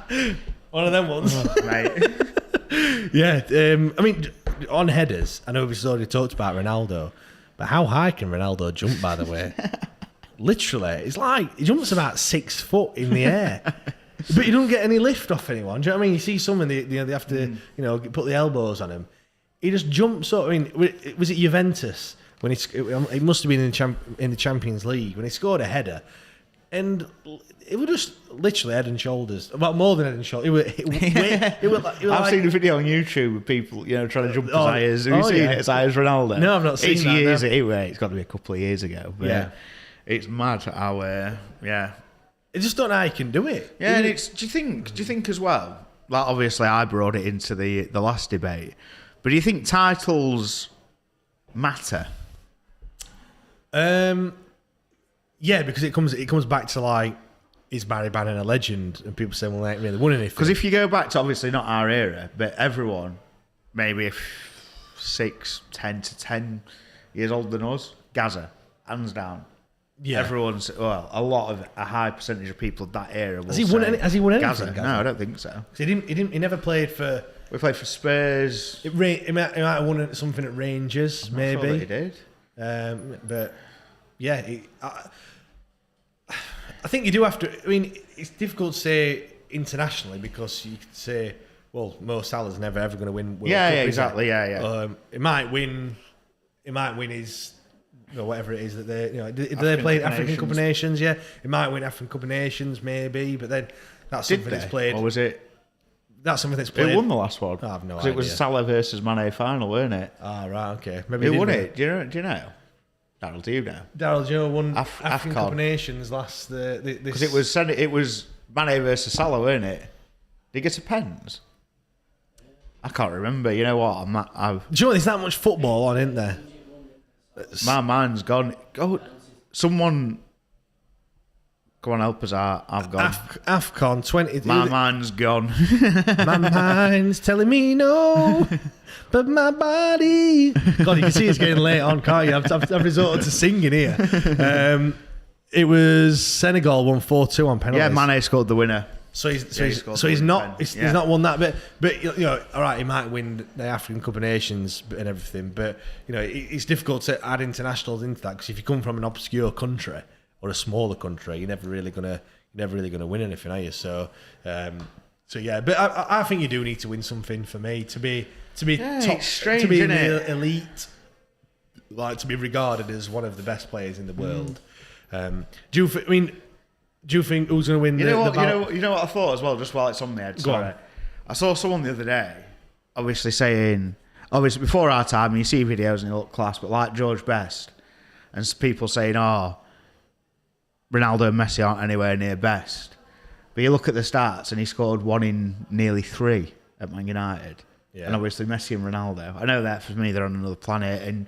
them. One of them ones, mate. Yeah, I mean, on headers, I know we've already talked about Ronaldo, but how high can Ronaldo jump? By the way. Literally, it's like he jumps about 6 foot in the air, but he don't get any lift off anyone. Do you know what I mean? You see someone, they have to, put the elbows on him. He just jumps up. I mean, was it Juventus when it must have been in the Champions League when he scored a header, and it was just literally head and shoulders, about more than head and shoulders. I've seen a video on YouTube of people, trying to jump as high as. Have you seen it as high as Ronaldo? No, I've not seen it's that. Years anyway. It's got to be a couple of years ago. But yeah. It's mad how, I just don't know how he can do it. Yeah, and do you think as well, like obviously I brought it into the last debate, but do you think titles matter? Yeah, because it comes back to like, is Barry Bannon a legend? And people say, well, they ain't really won anything. Because if you go back to obviously not our era, but everyone, maybe 6, 10 to 10 years older than us, Gaza, hands down. Yeah. A high percentage of people of that era. Has he won anything? Gaza? No, I don't think so. He never played for. We played for Spurs. He might have won something at Rangers, maybe. Sure that he did. But yeah, I think you do have to. I mean, it's difficult to say internationally because you could say, well, Mo Salah's never ever going to win. World Cup, exactly. Yeah. It might win. It might win his. Whatever it is that they played African Cup of Nations, yeah. It might win African Cup of Nations, maybe, but then that's something that's played. Or was it? That's something that's played. Who won the last one? I have no idea. It was Salah versus Mane final, weren't it? Ah, right, okay. Maybe who won it? Do you know? Daryl, do you know? Daryl Joe won African Cup of Nations last. Because it was Mane versus Salah, weren't it? Did he get to pens? I can't remember. You know what? Do you know there's that much football on, isn't there? My mind's gone. Oh, someone, go on, help us out. I've gone. AFCON 20. My mind's gone. My mind's telling me no, but my body. God, you can see it's getting late on, can't you? I've resorted to singing here. It was Senegal won 4-2 on penalties. Yeah, Mane scored the winner. So he's not won that, but all right, he might win the African Cup of Nations and everything, but it's difficult to add internationals into that because if you come from an obscure country or a smaller country, you're never really gonna win anything, are you? So yeah, but I think you do need to win something for me to be top, strange, to be isn't it? elite, like to be regarded as one of the best players in the world. Do you think who's going to win? You know what I thought as well. Just while it's on my head, sorry. I saw someone the other day, obviously saying, before our time, you see videos and they look class, but like George Best, and people saying, Ronaldo and Messi aren't anywhere near best. But you look at the stats, and he scored 1 in nearly 3 at Man United, and obviously Messi and Ronaldo. I know that for me, they're on another planet, and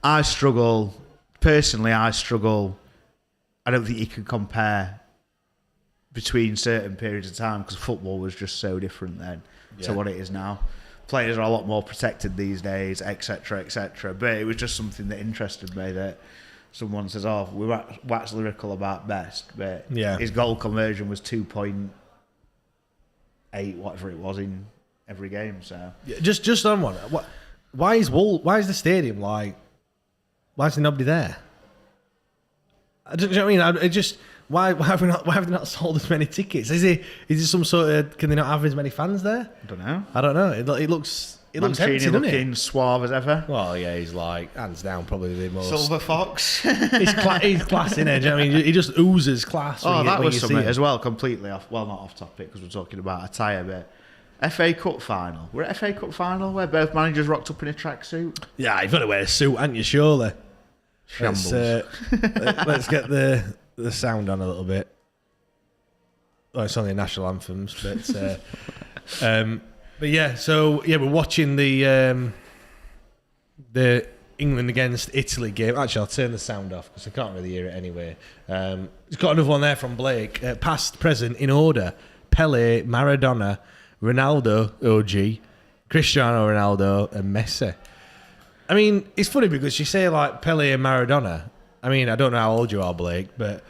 I struggle. Personally, I don't think you can compare between certain periods of time because football was just so different then to what it is now. Players are a lot more protected these days, etc., etc. But it was just something that interested me that someone says, we wax lyrical about Best, but his goal conversion was 2.8, whatever it was, in every game. So just on one. Why is the stadium like Why is there nobody there? Do you know what I mean? Why have they not sold as many tickets? Is it some sort of? Can they not have as many fans there? I don't know. It looks empty, doesn't looking it? suave as ever. Well, yeah, he's like hands down probably the most Silver fox. he's class, isn't it? Do you know what I mean? He just oozes class. That was something as well. Completely off. Well, not off topic because we're talking about attire, but FA Cup final. We're at FA Cup final where both managers rocked up in a tracksuit. Yeah, you've got to wear a suit, haven't you? Surely. Shambles. Let's get the sound on a little bit. Oh, it's only national anthems, but yeah. So yeah, we're watching the England against Italy game. Actually, I'll turn the sound off because I can't really hear it anyway. It's got another one there from Blake. Past, present, in order: Pele, Maradona, Ronaldo, OG, Cristiano Ronaldo, and Messi. I mean, it's funny because you say like Pele and Maradona. I mean, I don't know how old you are, Blake, but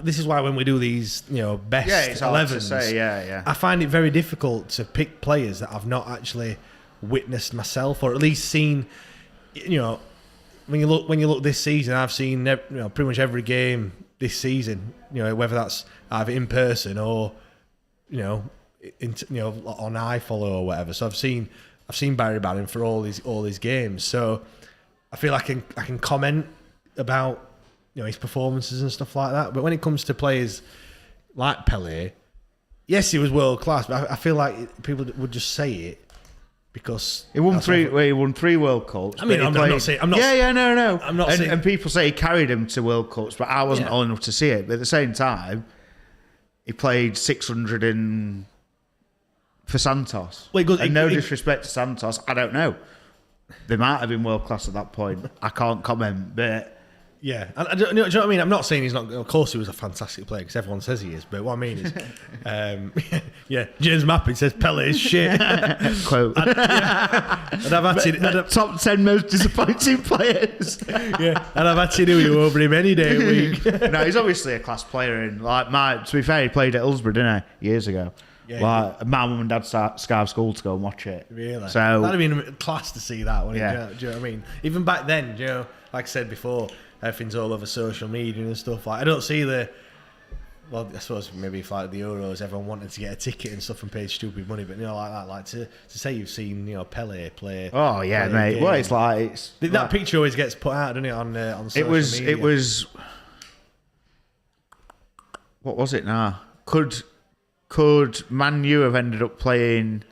this is why when we do these, best 11s, I find it very difficult to pick players that I've not actually witnessed myself, or at least seen. When you look this season, I've seen pretty much every game this season. Whether that's either in person or on iFollow or whatever. So I've seen Barry Bannon for all his games. So I feel I can comment about his performances and stuff like that. But when it comes to players like Pele, yes, he was world class, but I feel like people would just say it because he won three World Cups. I mean, I'm not saying. I'm not saying. And people say he carried him to World Cups, but I wasn't old enough to see it. But at the same time, he played 600 for Santos. No disrespect to Santos, I don't know. They might have been world class at that point. I can't comment, but yeah, do you know what I mean? I'm not saying he's not. Of course, he was a fantastic player because everyone says he is. But what I mean is, James Mappin says Pele is shit. Quote. Top 10 most disappointing players. Yeah, and I've actually knew you over him any day of the week. No, he's obviously a class player, and to be fair, he played at Hillsborough, didn't he, years ago? Yeah, my mum and dad scarved school to go and watch it. Really? So that'd have been class to see that. Do you know what I mean? Even back then, like I said before, everything's all over social media and stuff. Like I don't see I suppose maybe if like the Euros, everyone wanted to get a ticket and stuff and paid stupid money, but like that, like to say you've seen Pele play. Oh yeah, mate. Game. Well, it's that picture always gets put out, doesn't it, on social media? It was. What was it now? Could Man U have ended up playing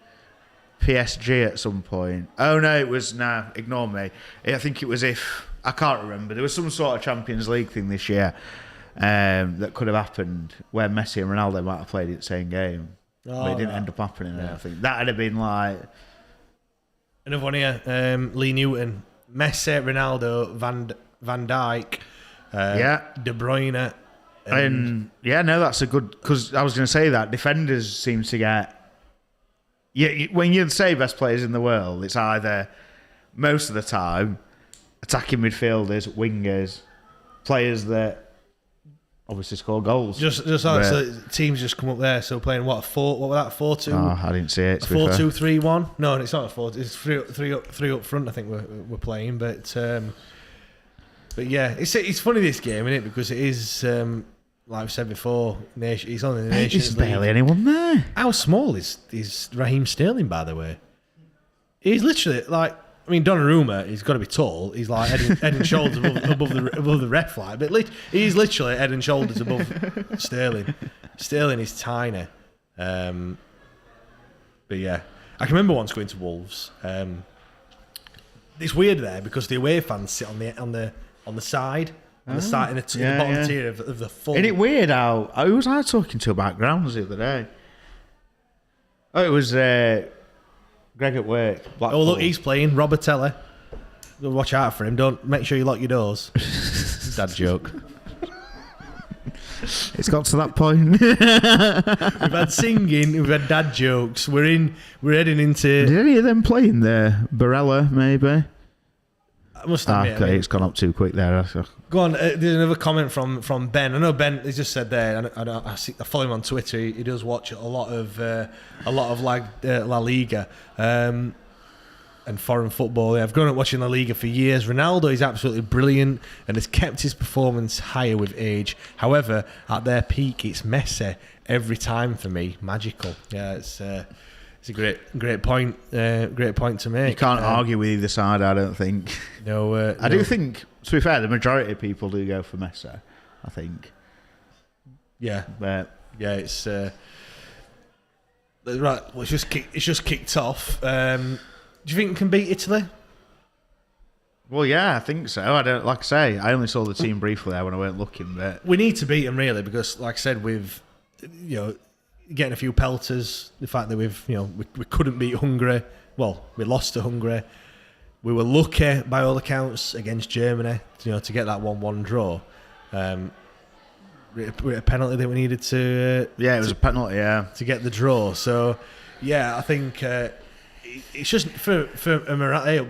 PSG at some point? Oh no, it was ignore me. I think it was I can't remember. There was some sort of Champions League thing this year that could have happened where Messi and Ronaldo might have played in the same game, but it didn't end up happening. I think that'd have been like another one here. Lee Newton, Messi, Ronaldo, Van Dijk, De Bruyne. And that's a good, because I was going to say that defenders seem to get. Yeah, when you say best players in the world, it's either most of the time attacking midfielders, wingers, players that obviously score goals. So teams just come up there. So playing what was that 4-2? Oh, I didn't see it. 4-2-3-1. No, it's not a 4. It's three up front. I think we're playing, but yeah, it's funny this game, isn't it? Because it is. Like I've said before, he's on the Nations League. There's barely anyone there. How small is Raheem Sterling, by the way? He's literally Donnarumma, he's got to be tall. He's like head and shoulders above the ref line, but he's literally head and shoulders above Sterling. Sterling is tiny. But yeah, I can remember once going to Wolves. It's weird there because the away fans sit on the side. On the side, in the bottom tier of the full. Isn't it weird how... Who was I talking to about grounds the other day? Oh, it was Greg at work. Blackpool. Oh, look, he's playing. Robertelli. Watch out for him. Make sure you lock your doors. Dad joke. It's got to that point. We've had singing, we've had dad jokes. We're heading into... Did any of them play in there? Barella, maybe? I must admit, it's gone up too quick there. Go on. There's another comment from Ben. I know Ben. He just said there. I follow him on Twitter. He does watch a lot of La Liga. and foreign football. I've grown up watching La Liga for years. Ronaldo is absolutely brilliant and has kept his performance higher with age. However, at their peak, it's Messi every time for me. Magical. Yeah, it's a great point. Great point to make. You can't argue with either side, I don't think. No, I do think, to be fair, the majority of people do go for Messi, I think. Yeah. But yeah, it's right. Well, it's just kicked off. Do you think we can beat Italy? Well, yeah, I think so. I don't, like I say, I only saw the team briefly there when I weren't looking, but We need to beat them really because, like I said, with getting a few pelters, the fact that we couldn't beat Hungary. Well, we lost to Hungary. We were lucky by all accounts against Germany, to get that 1-1 draw. A penalty that we needed to. Yeah, it was a penalty. Yeah, to get the draw. So, yeah, I think it's just for a Morata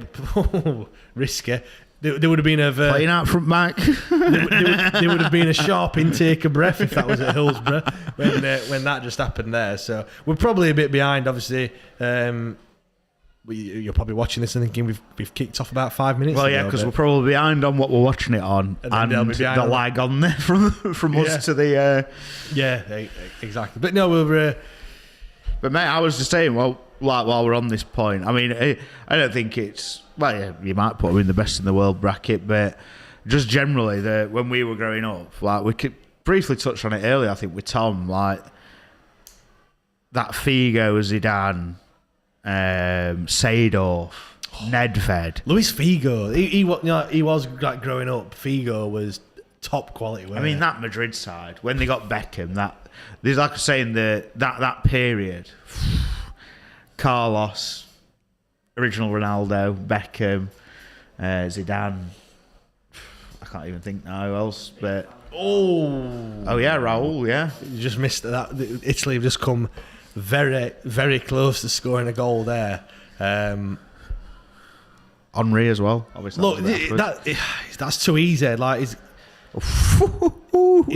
risky. There would have been playing out front back. there would have been a sharp intake of breath if that was at Hillsborough when that just happened there. So we're probably a bit behind. Obviously, you're probably watching this and thinking we've kicked off about 5 minutes. Well, yeah, because we're probably behind on what we're watching it on, and the lag on there from us to the. Yeah, exactly. But no, we're. But mate, I was just saying, well, like while we're on this point, I mean, I don't think it's. Well, yeah, you might put them in the best in the world bracket, but just generally, when we were growing up, like we could briefly touch on it earlier, I think with Tom, like that Figo, Zidane, Seedorf, Nedved, Luis Figo. He was like growing up. Figo was top quality. I mean, that Madrid side when they got Beckham, there's like I was saying that period, Carlos. Original Ronaldo, Beckham, Zidane. I can't even think now who else, but oh yeah, Raul. Yeah, you just missed that. Italy have just come very, very close to scoring a goal there. Henri as well. Obviously, look, that's too easy. Like he's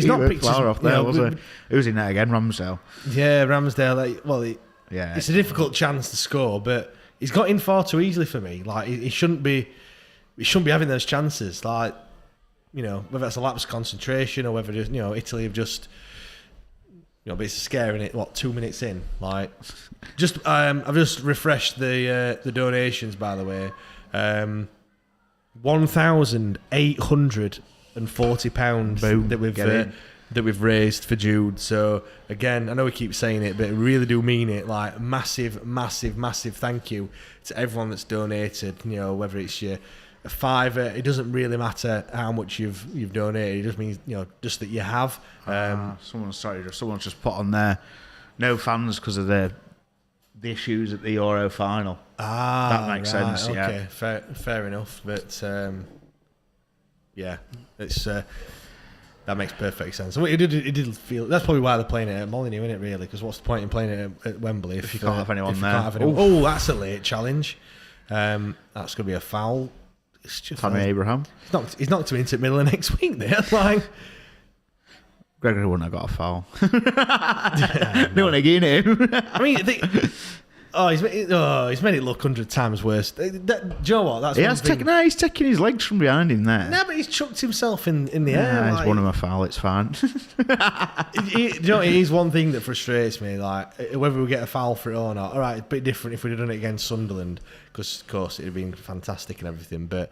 not picked off there, was it? Who's in there again? Ramsdale. Yeah, Ramsdale. Yeah, it's a difficult chance to score, but. He's got in far too easily for me. Like he shouldn't be having those chances. Like whether it's a lapse of concentration or whether Italy have just but it's scaring it. 2 minutes in? Like just I've just refreshed the donations by the way. £1,840 that we've raised for Jude. So again, I know we keep saying it, but I really do mean it. Like massive, massive, massive thank you to everyone that's donated. Whether it's a £5, it doesn't really matter how much you've donated. It just means just that you have. Someone's just put on there no fans because of the issues at the Euro final. That makes sense. Okay, yeah, fair enough. But yeah, it's. That makes perfect sense. It did feel. That's probably why they're playing it at Molineux, isn't it? Really, because what's the point in playing it at Wembley if you can't have anyone there? Oh, that's a late challenge. That's going to be a foul. It's just Tammy Abraham. He's knocked him into middle of next week. There, like Gregory wouldn't have got a foul. They wouldn't have given him. I mean, he's made it look 100 times worse. Do you know what? He's taking his legs from behind him there. No, but he's chucked himself in the air. He's won him a foul. It's fine. It is one thing that frustrates me, like whether we get a foul for it or not. All right, it's a bit different if we'd have done it against Sunderland, because of course it'd have been fantastic and everything. But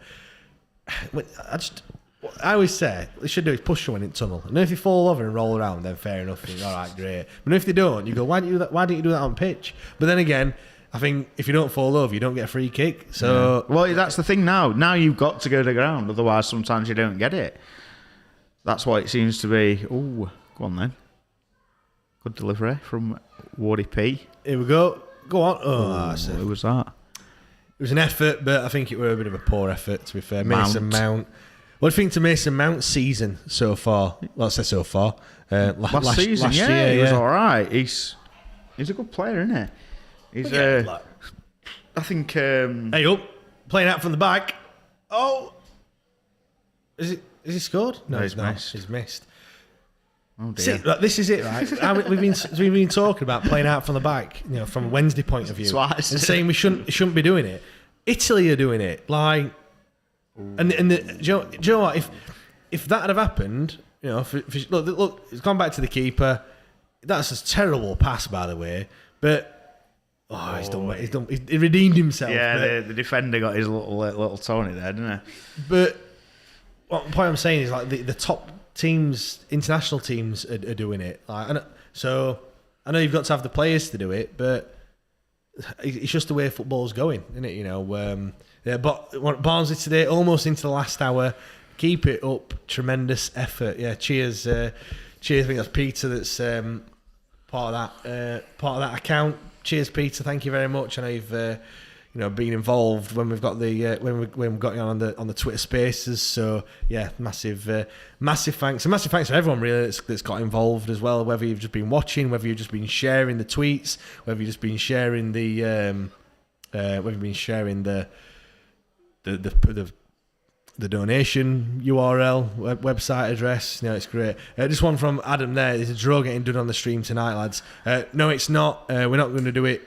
I always say they should do is push someone in the tunnel. And if you fall over and roll around, then fair enough. All right, great. But if they don't, you go, why didn't you do that on pitch? But then again, I think if you don't fall over, you don't get a free kick. So well, that's the thing now. Now you've got to go to the ground, otherwise sometimes you don't get it. That's what it seems to be. Oh, go on then. Good delivery from Wardy P. Here we go. Go on. Oh, who was that? It was an effort, but I think it was a bit of a poor effort, to be fair. Mason Mount. What do you think to Mason Mount's season so far? Well, I say so far. Last season, he was all right. He's a good player, isn't he? I think. Hey, up, playing out from the back. Oh, is he scored? No, he's not. He's missed. Oh dear. See, this is it, right? we've been talking about playing out from the back, from a Wednesday point of view, Twice. and saying we shouldn't be doing it. Italy are doing it. Like, and do you know what? If that had have happened, you know, look, it's gone back to the keeper. That's a terrible pass, by the way. But he's done. He redeemed himself. Yeah, the defender got his little Tony there, didn't he? But what the point I'm saying is, like, the top teams, international teams, are doing it. Like, so I know you've got to have the players to do it, but it's just the way football's going, isn't it? You know, but Barnsley today, almost into the last hour. Keep it up, tremendous effort. Yeah, cheers. Cheers. I think that's Peter. That's part of that account. Cheers, Peter. Thank you very much. I know you've been involved when we've got the when we've got you on the Twitter Spaces. So yeah, massive thanks. And massive thanks to everyone really that's got involved as well. Whether you've just been watching, whether you've just been sharing the tweets, whether you've just been sharing the the donation URL, website address. You know, it's great. Just one from Adam there. There's a draw getting done on the stream tonight, lads. No, it's not. We're not going to do it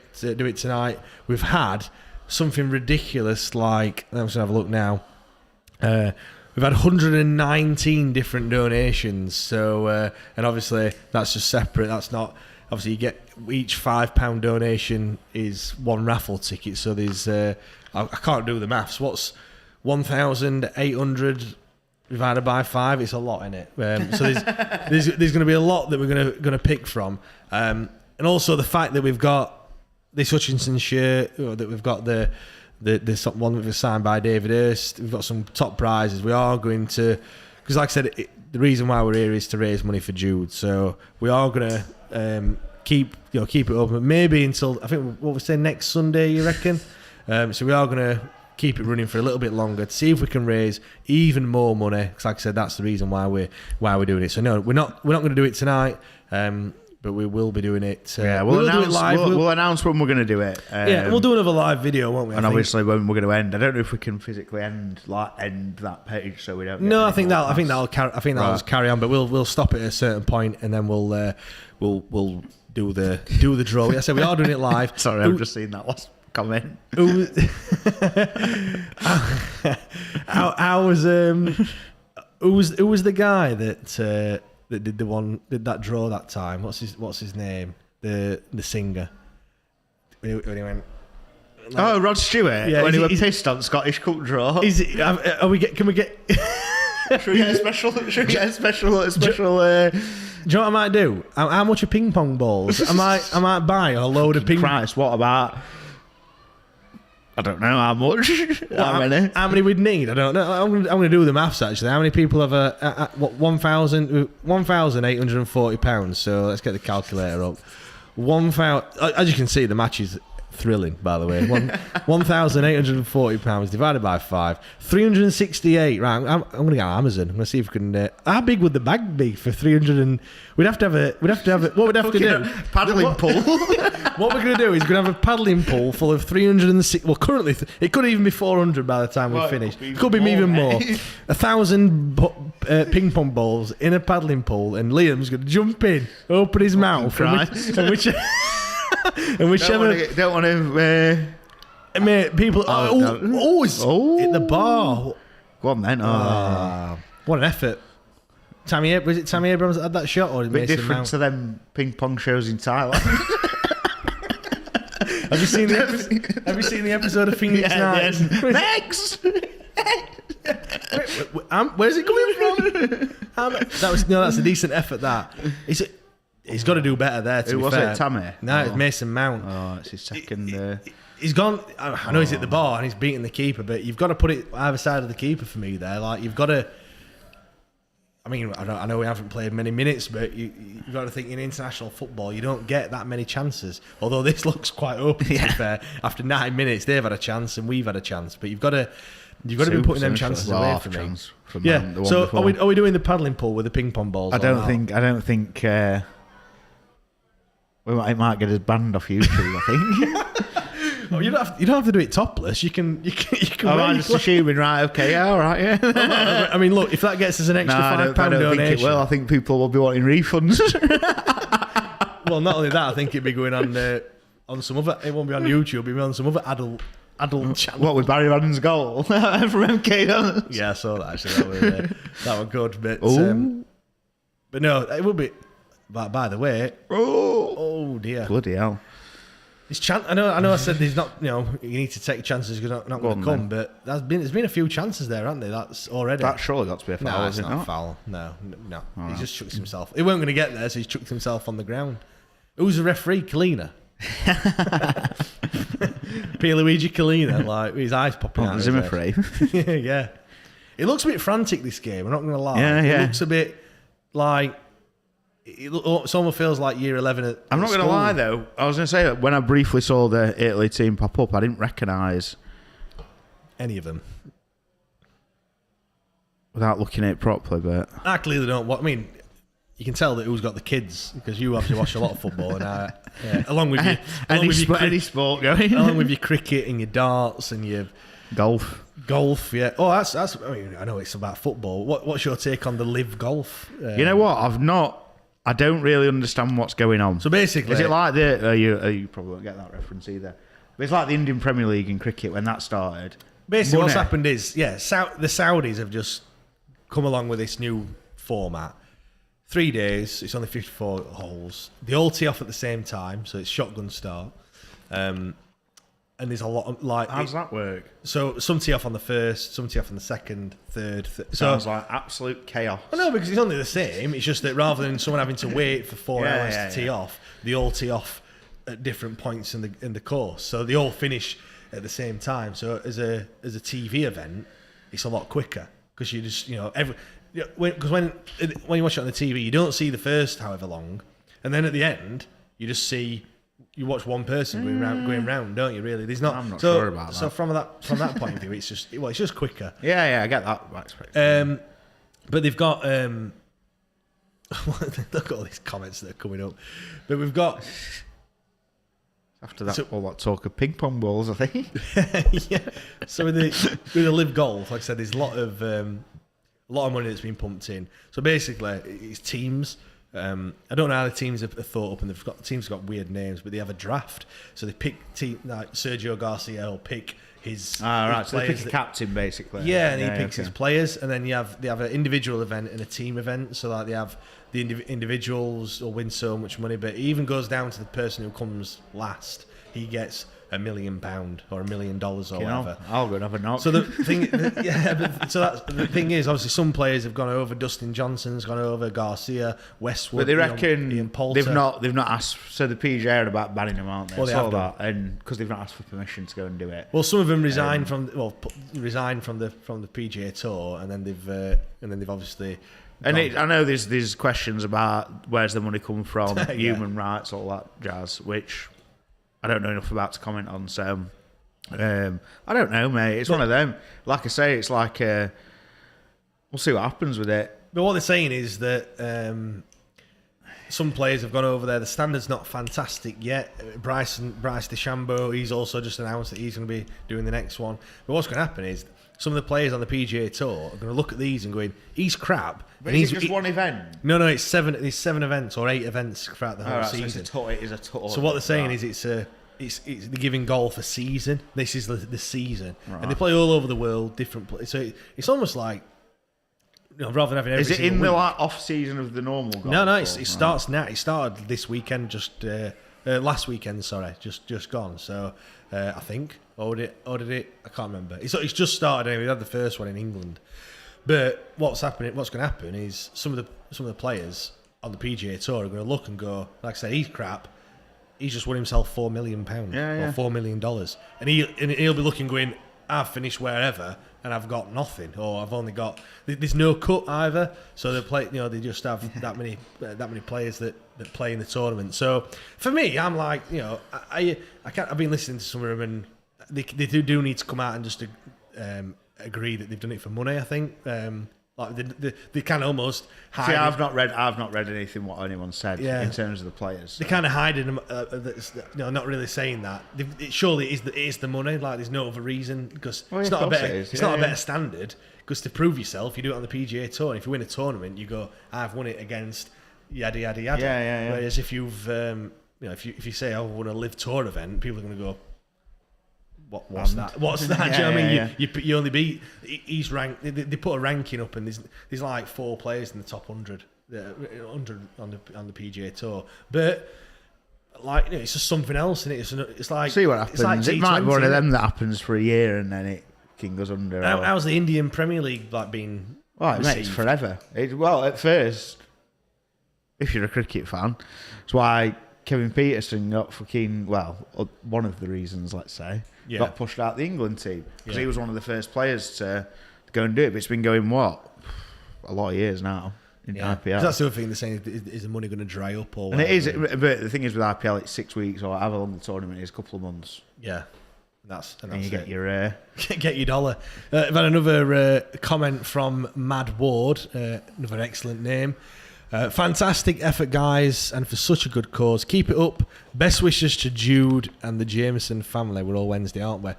tonight. We've had something ridiculous like, I'm just going to have a look now. We've had 119 different donations. So, and obviously that's just separate. That's not, obviously you get each £5 donation is one raffle ticket. So there's, I can't do the maths. What's 1,800 divided by 5? It's a lot, in it. So there's going to be a lot that we're going to pick from, and also the fact that we've got this Hutchinson shirt, or that we've got the one that was signed by David Hurst. We've got some top prizes. We are going to, because like I said, the reason why we're here is to raise money for Jude. So we are going to keep it open, maybe until, I think, what we're saying, next Sunday, you reckon? So we are going to keep it running for a little bit longer to see if we can raise even more money. Because like I said, that's the reason why we're doing it. So no, we're not going to do it tonight, but we will be doing it. We'll announce it live. We'll announce when we're going to do it. We'll do another live video, won't we? And obviously when we're going to end. I don't know if we can physically end that page, so we don't. No, I think that'll carry on, but we'll stop at a certain point, and then we'll do the draw. I said we are doing it live. Sorry, I've just seen that last comment. How was who was the guy that did that draw that time? What's his name? The singer. When he went. Rod Stewart. Yeah, when he was pissed on Scottish Cup draw. Can we get? Should we get a special? Do you know what I might do? How much are ping pong balls? I might buy a load of ping. Christ, what about? I don't know how much. How many we'd need? I don't know. I'm going to do the maths actually. How many people have £1,840? So let's get the calculator up. 1,000. As you can see, the match is thrilling. By the way, £1,840 divided by 5, 368. Right, I'm going to go on Amazon. I'm going to see if we can. How big would the bag be for 300? We'd have to have it. What we'd have to do? Paddling pool. What we're going to do is we're going to have a paddling pool full of 306. Well, currently it could even be 400 by the time we finish. It could be even more. 1,000 ping pong balls in a paddling pool, and Liam's going to jump in, open his mouth, and whichever. Don't want to. Mate, people. Hit the bar. Go on then. What an effort. Was it Tammy Abrams that had that shot, or a bit different to them ping pong shows in Thailand? Have you seen the episode of Phoenix Nights? Next. Where's it coming from? That's a decent effort. That he's got to do better there. Who was it? Tammy? No, it's Mason Mount. Oh, it's his second. He's gone. I know he's at the bar and he's beating the keeper, but you've got to put it either side of the keeper for me there. Like you've got to. I mean, I know we haven't played many minutes, but you've got to think in international football, you don't get that many chances. Although this looks quite open, to be fair. After 9 minutes, they've had a chance and we've had a chance. But you've got to be putting them chances away from me. Yeah. So are we doing the paddling pool with the ping pong balls? I don't think. It might get us banned off YouTube. I think. Oh, you don't have to do it topless. You can. I'm just assuming, right? Okay, yeah, all right, yeah. I mean, look, if that gets us an extra £5 donation, I don't think it will. I think people will be wanting refunds. Well, not only that, I think it'd be going on some other. It won't be on YouTube. It'll be on some other adult adult channel. What with Barry Rannon's goal from MK? Yeah, I saw that actually. That was good. But no, it would be. By the way, oh dear, bloody hell! I know. I said there's not. You need to take chances because not going to come. But there's been a few chances there, haven't there? That's already. That's surely got to be a foul. No, it's not a foul. No. He just chucks himself. He weren't going to get there, so he chucked himself on the ground. Who's the referee? Kalina. Pierluigi Kalina, like with his eyes popping out. Zimmer frame. Yeah. It looks a bit frantic, this game. I'm not going to lie. Yeah. It looks a bit like. It almost feels like year 11 I'm not going to lie though. I was going to say that when I briefly saw the Italy team pop up, I didn't recognise any of them without looking at it properly. But I clearly don't. I mean, you can tell that who's got the kids because you obviously watch a lot of football, and along with any sport going, along with your cricket and your darts and your golf. Yeah. Oh, that's. I mean, I know it's about football. What's your take on the live golf? You know what? I don't really understand what's going on. So basically, is it like you probably won't get that reference either. But it's like the Indian Premier League in cricket when that started. Basically, what's happened is, the Saudis have just come along with this new format. 3 days, it's only 54 holes. They all tee off at the same time, so it's shotgun start. And there's a lot of how does that work? So some tee off on the first, some tee off on the second, third. Sounds like absolute chaos. Well, no, because it's only the same. It's just that rather than someone having to wait for 4 hours to tee off, they all tee off at different points in the course. So they all finish at the same time. So as a TV event, it's a lot quicker because you just because when you watch it on the TV, you don't see the first however long, and then at the end you just see. You watch one person going round, don't you? Really, there's not. I'm not sure about that. So from that point of view, it's just quicker. Yeah, I get that. But they've got look at all these comments that are coming up. But we've got after that all that talk of ping pong balls, I think. Yeah. So with the live golf, like I said, there's a lot of money that's been pumped in. So basically, it's teams. I don't know how the teams are thought up, and the teams have got weird names, but they have a draft. So they pick like Sergio Garcia will pick his. Right. So they pick a captain basically. Yeah, and he picks his players, and then they have an individual event and a team event. So like they have the individuals will win so much money, but it even goes down to the person who comes last. He gets £1 million or $1 million or whatever. I'll go and have a knock. So the thing, the thing is, obviously, some players have gone over. Dustin Johnson's gone over. Garcia, Westwood. But they reckon Ian Poulter. they've not asked. So the PGA are about banning them, aren't they? Well, they have done. and because they've not asked for permission to go and do it. Well, some of them resigned from the PGA Tour, and then they've obviously. And I know there's questions about where's the money come from, human rights, all that jazz, which. I don't know enough about to comment on, so I don't know, mate. It's one of them. Like I say, it's like we'll see what happens with it. But what they're saying is that some players have gone over there. The standard's not fantastic yet. Bryce DeChambeau, he's also just announced that he's going to be doing the next one. But what's going to happen is some of the players on the PGA Tour are going to look at these and going, he's crap. But is it just one event? No, it's 7 events or 8 events throughout the whole season. So it is a tour. So what they're saying is it's they're giving golf a season. This is the season, and they play all over the world, different places. So it's almost like rather than having every. Is it single in week. the off season of the normal golf? No, it starts now. It started this weekend, just last weekend. Sorry, just gone. So I think or did it? I can't remember. It's just started. Anyway. We had the first one in England. But what's going to happen is some of the players on the PGA Tour are going to look and go, like I said, he's crap. He's just won himself £4 million or $4 million, and he'll be looking, going, I've finished wherever and I've got nothing, or I've only got. There's no cut either, so they just have that many players that play in the tournament. So for me, I'm like, I can't. I've been listening to some of them, and they do need to come out and just agree that they've done it for money. I think like they can almost hide. See, I've not read anything what anyone said in terms of the players. They kind of hiding them, not really saying that. Surely it is the money. Like there's no other reason because it's not a better standard. Because to prove yourself, you do it on the PGA Tour. And if you win a tournament, you go, I've won it against yada yada yada. Yeah. Whereas if you've if you say I won a live tour event, people are going to go. What's that? What's that? Do you know what I mean? Yeah. You only beat. He's ranked. They put a ranking up, and there's like 4 players in the top 100 on the PGA Tour, but. Like, you know, it's just something else, isn't it? It's like see what happens. It's like it might be one of T20, them that happens for a year and then it goes under. How's the Indian Premier League like been? Well, mate, it's forever. Well, at first, if you're a cricket fan, it's why Kevin Peterson got one of the reasons, let's say, got pushed out the England team because he was one of the first players to go and do it. But it's been going a lot of years now. In IPL. That's the other thing they're saying, is the money going to dry up or whatever? And it is, but the thing is with IPL, it's 6 weeks or however long the tournament is, a couple of months. Yeah, and you get your get your dollar. I've had another comment from Mad Ward, another excellent name. Fantastic effort, guys, and for such a good cause. Keep it up. Best wishes to Jude and the Jameson family. We're all Wednesday, aren't we?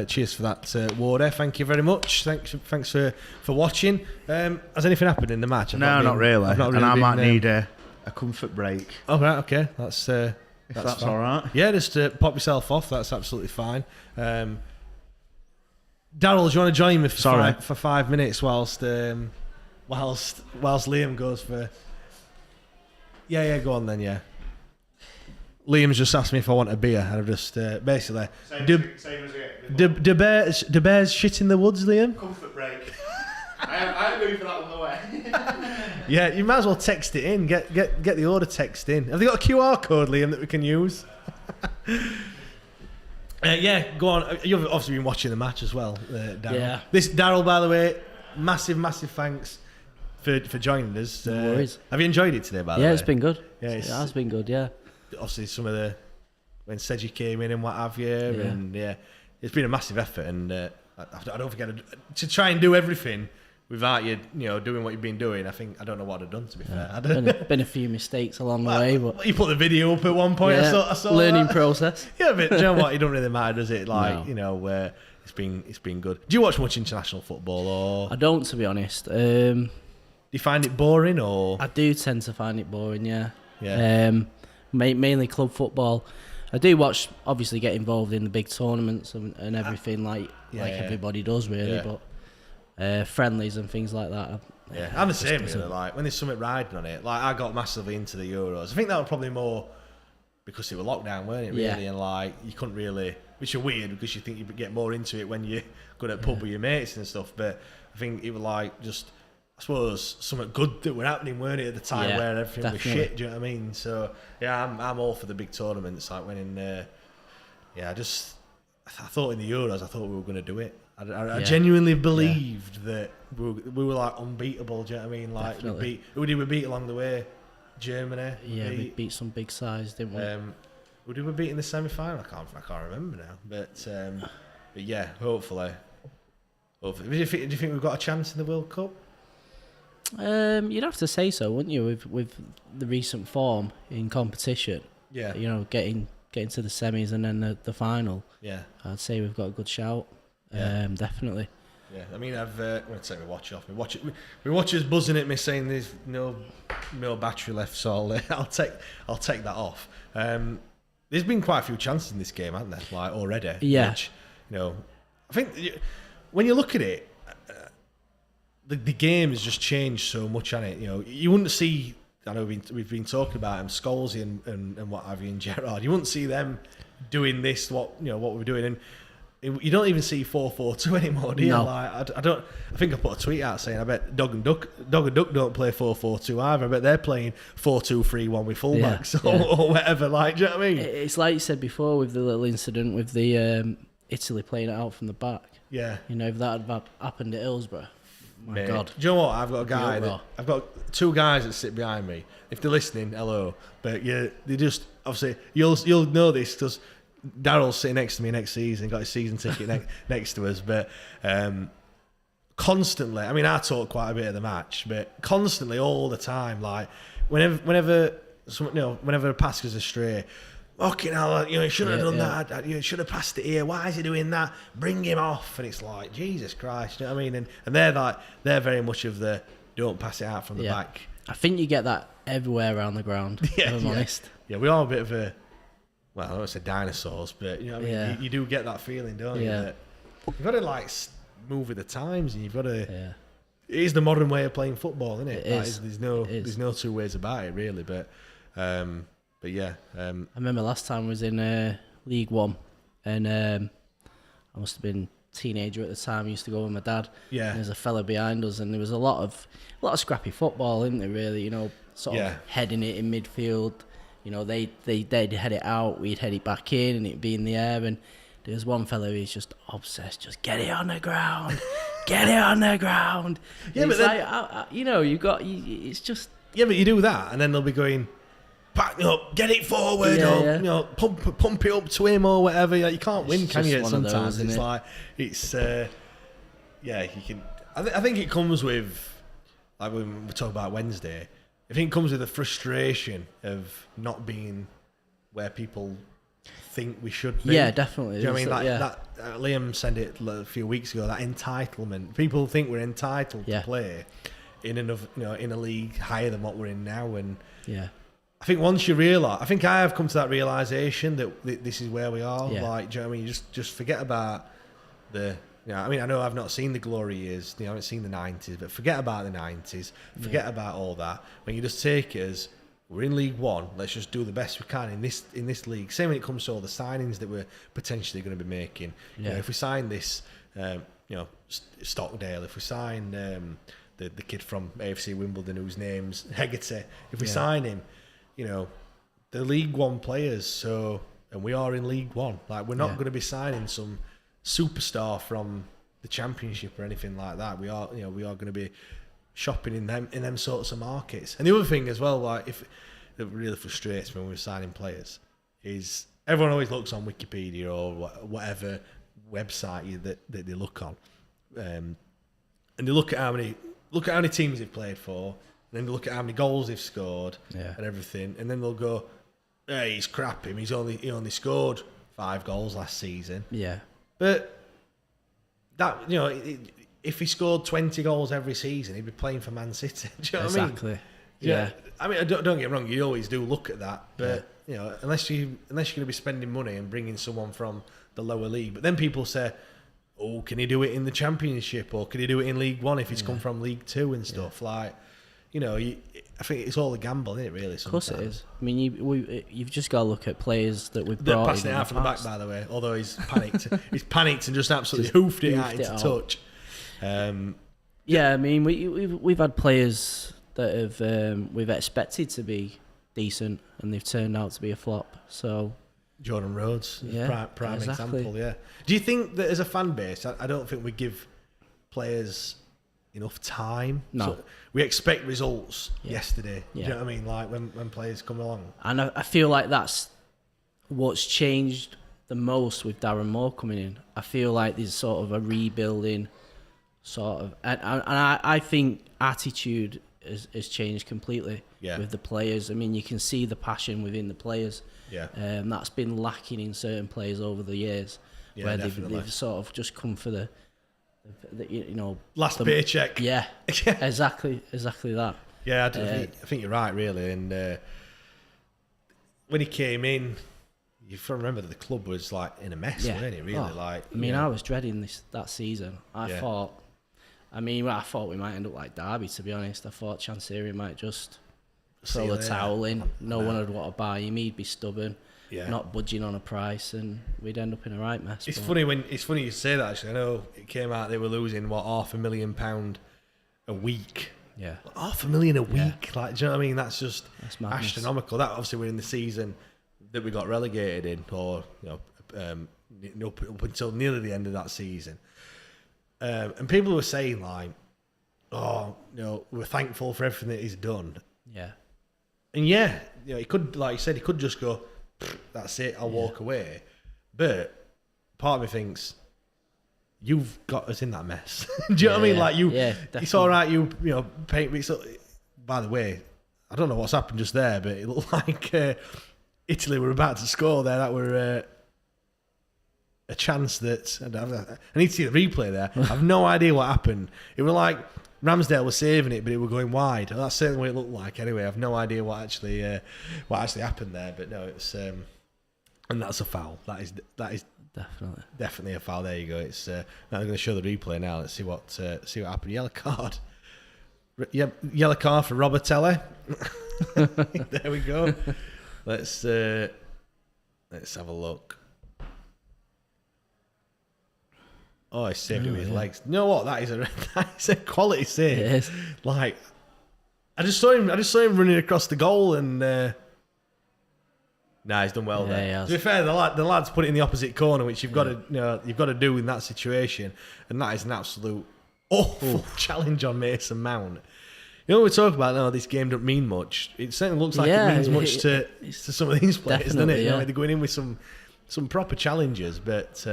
Cheers for that, Warder. Thank you very much. Thanks for watching. Has anything happened in the match? Not really. And I might need a comfort break. Oh, right, okay. That's all right. Yeah, just pop yourself off. That's absolutely fine. Daryl, do you want to join me for 5 minutes whilst Liam goes for... Yeah, go on then, yeah. Liam's just asked me if I want a beer, and I've just basically... Do bears shit in the woods, Liam? Comfort break. I moved for that on the way. Yeah, you might as well text it in. Get the order text in. Have they got a QR code, Liam, that we can use? Yeah, go on. You've obviously been watching the match as well, Daryl. Yeah. Daryl, by the way, massive thanks for joining us. No worries. Have you enjoyed it today, by the way? Yeah, it's been good. Yeah, it has been good, yeah. Obviously, some of when Seji came in and what have you, and it's been a massive effort, and I don't think to try and do everything without you doing what you've been doing. I don't know what I'd have done, to be fair. Been a few mistakes along the way, but you put the video up at one point. Yeah, I saw learning that. process. Yeah, but do you know what? It don't really matter, does it? Like No. It's been good. Do you watch much international football, or I don't, to be honest. Do you find it boring, or I do tend to find it boring. Yeah. Yeah. Mainly club football. I do watch, obviously, get involved in the big tournaments and everything like everybody does, really. But friendlies and things like that. I'm the same, really. Like when there's something riding on it, like I got massively into the Euros. I think that was probably more because it was lockdown, weren't it? Really, and like you couldn't really, which is weird because you think you get more into it when you're going to pub with your mates and stuff. But I think it was like just, I suppose, something good that were happening, weren't it, at the time where everything was shit. Do you know what I mean? So yeah, I'm all for the big tournaments. Like when in, I thought in the Euros, I thought we were going to do it. I genuinely believed that we were like unbeatable. Do you know what I mean? Like who did we beat along the way? Germany. Yeah, we beat some big sides, didn't we? Who did we beat in the semi-final? I can't remember now. But yeah, hopefully. Do you think we've got a chance in the World Cup? You'd have to say so, wouldn't you? With the recent form in competition. Yeah. Getting to the semis and then the final. Yeah. I'd say we've got a good shout. Yeah. Definitely. Yeah, I mean, I'm going to take my watch off. My watcher's buzzing at me saying there's no battery left, so I'll take that off. There's been quite a few chances in this game, hasn't there? Like already. Yeah. Which, I think when you look at it, the game has just changed so much on it. You wouldn't see. I know we've been talking about him, Scholesy and what have you, and Gerrard. You wouldn't see them doing this. What we're doing and. You don't even see 4-4-2 anymore, do you? No. Like, I think I put a tweet out saying I bet Dog and Duck don't play 4-4-2 either. I bet they're playing 4-2-3-1 with fullbacks or whatever. Like, do you know what I mean? It's like you said before with the little incident with the Italy playing it out from the back. Yeah. If that had happened at Hillsborough, my God. Do you know what? I've got a guy. I've got two guys that sit behind me. If they're listening, hello. But they just obviously you'll know this because. Daryl's sitting next to me next season, got his season ticket next to us, but constantly, I mean, I talk quite a bit of the match, but constantly, all the time, like whenever a pass goes astray, fucking hell, he shouldn't have done that. You should have passed it here. Why is he doing that? Bring him off. And it's like, Jesus Christ, you know what I mean? And they're very much of the don't pass it out from the back. I think you get that everywhere around the ground. If I'm honest. Yeah, we are a bit of a. well, I don't want to say dinosaurs, but you know what I mean? Yeah. You do get that feeling, don't you? Yeah. That you've got to like move with the times, and you've got to. Yeah. It is the modern way of playing football, isn't it? It is. There's no two ways about it, really. But yeah. I remember last time I was in League One, and I must have been a teenager at the time. I used to go with my dad. Yeah. And there's a fella behind us, and there was a lot of scrappy football, isn't there? Really, sort of heading it in midfield. They'd head it out, we'd head it back in, and it'd be in the air. And there was one fellow who's just obsessed, just get it on the ground, get it on the ground. Yeah, it's but then, it's just. Yeah, but you do that, and then they'll be going, back up, get it forward, or pump it up to him or whatever. You can't win, can you? Sometimes it's like you can. I think it comes with, like when we talk about Wednesday, I think it comes with the frustration of not being where people think we should be. Yeah, definitely. Do you know what I mean? That Liam said it a few weeks ago. That entitlement. People think we're entitled to play in another, in a league higher than what we're in now, and I think once you realise, I think I have come to that realisation that this is where we are. Yeah. Like, do you know what I mean? Just forget about the. I know I've not seen the glory years. I haven't seen the 90s, but forget about the 90s. Forget about all that. When you just take it as we're in League One, let's just do the best we can in this league. Same when it comes to all the signings that we're potentially going to be making. Yeah. If we sign this, Stockdale. If we sign the kid from AFC Wimbledon whose name's Hegarty. If we sign him, the League One players. And we are in League One. Like, we're not going to be signing some superstar from the Championship or anything like that. We are going to be shopping in them sorts of markets. And the other thing as well, like, if that really frustrates me when we're signing players, is everyone always looks on Wikipedia or whatever website that they look on, and they look at how many teams they've played for, and then they look at how many goals they've scored and everything, and then they'll go, "Hey, he's crap him. He only scored 5 goals last season." Yeah. But that if he scored 20 goals every season, he'd be playing for Man City. Do you know what I mean? Exactly. Yeah. I mean, don't get me wrong. You always do look at that, but unless you're going to be spending money and bringing someone from the lower league, but then people say, "Oh, can he do it in the Championship, or can he do it in League One if he's come from League Two and stuff?" Like, I think it's all a gamble, isn't it? Really, sometimes. Of course it is. I mean, you've just got to look at players that we've brought. Passing it out from the back, by the way. Although he's panicked, and just absolutely hoofed it out into touch. I mean, we've had players that have we've expected to be decent, and they've turned out to be a flop. So Jordan Rhodes, prime exactly. example. Yeah. Do you think that as a fan base, I don't think we give players enough time? No. So we expect results yesterday. Do you know what I mean? Like when players come along. And I feel like that's what's changed the most with Darren Moore coming in. I feel like there's sort of a rebuilding sort of, and I think attitude has changed completely with the players. I mean, you can see the passion within the players. Yeah. That's been lacking in certain players over the years, where they've sort of just come for the last paycheck. Yeah, exactly that. Yeah, I think you're right, really. And when he came in, you remember that the club was like in a mess, wasn't it? Really, I was dreading that season. I thought we might end up like Derby. To be honest, I thought Chancery might just throw the towel in. No one would want to buy him. He'd be stubborn. Yeah. Not budging on a price, and we'd end up in a right mess. It's funny you say that. Actually, I know it came out they were losing £500,000 a week. Yeah, £500,000 a week. Like, do you know what I mean? That's madness. Astronomical. That obviously we're in the season that we got relegated in, or up until nearly the end of that season. And people were saying like, we're thankful for everything that he's done. Yeah, and he could, like you said, he could just go, that's it, I'll walk away. But part of me thinks, you've got us in that mess. Do you know what I mean? Like it's all right. Paint me. So, by the way, I don't know what's happened just there, but it looked like Italy were about to score there. That were a chance that I need to see the replay there. I have no idea what happened. It was like Ramsdale was saving it, but it was going wide. That's certainly what it looked like. Anyway, I have no idea what actually happened there. But no, it's And that's a foul. That is definitely a foul. There you go. It's now I'm going to show the replay now. Let's see what happened. Yellow card. Yellow card for Robertelli. There we go. Let's have a look. Oh, he saved it with his legs. You know what? That is a quality save. It is. Like, I just saw him running across the goal, and he's done well there. To be fair, the lads put it in the opposite corner, which you've got to do in that situation, and that is an absolute awful challenge on Mason Mount. You know what we talk about now? This game don't mean much. It certainly looks like it means much to some of these players, doesn't it? You know, they're going in with some proper challenges, but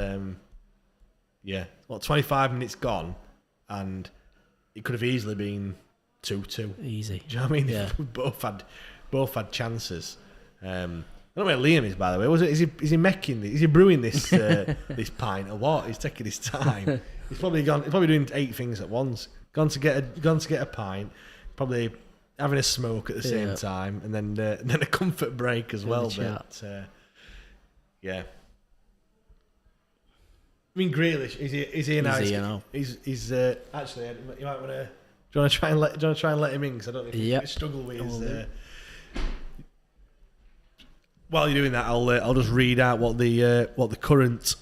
25 minutes gone, and it could have easily been 2-2. Easy. Do you know what I mean? Yeah. both had chances. I don't know where Liam is, by the way. Is he making this? Is he brewing this this pint or what? He's taking his time. He's probably doing 8 things at once. Gone to get a pint. Probably having a smoke at the same time, and then a comfort break as well. But I mean, Grealish is he now? He's actually. You might want to. Do you want to try and let him in? Because I don't know if you struggle with his. While you're doing that, I'll just read out what the current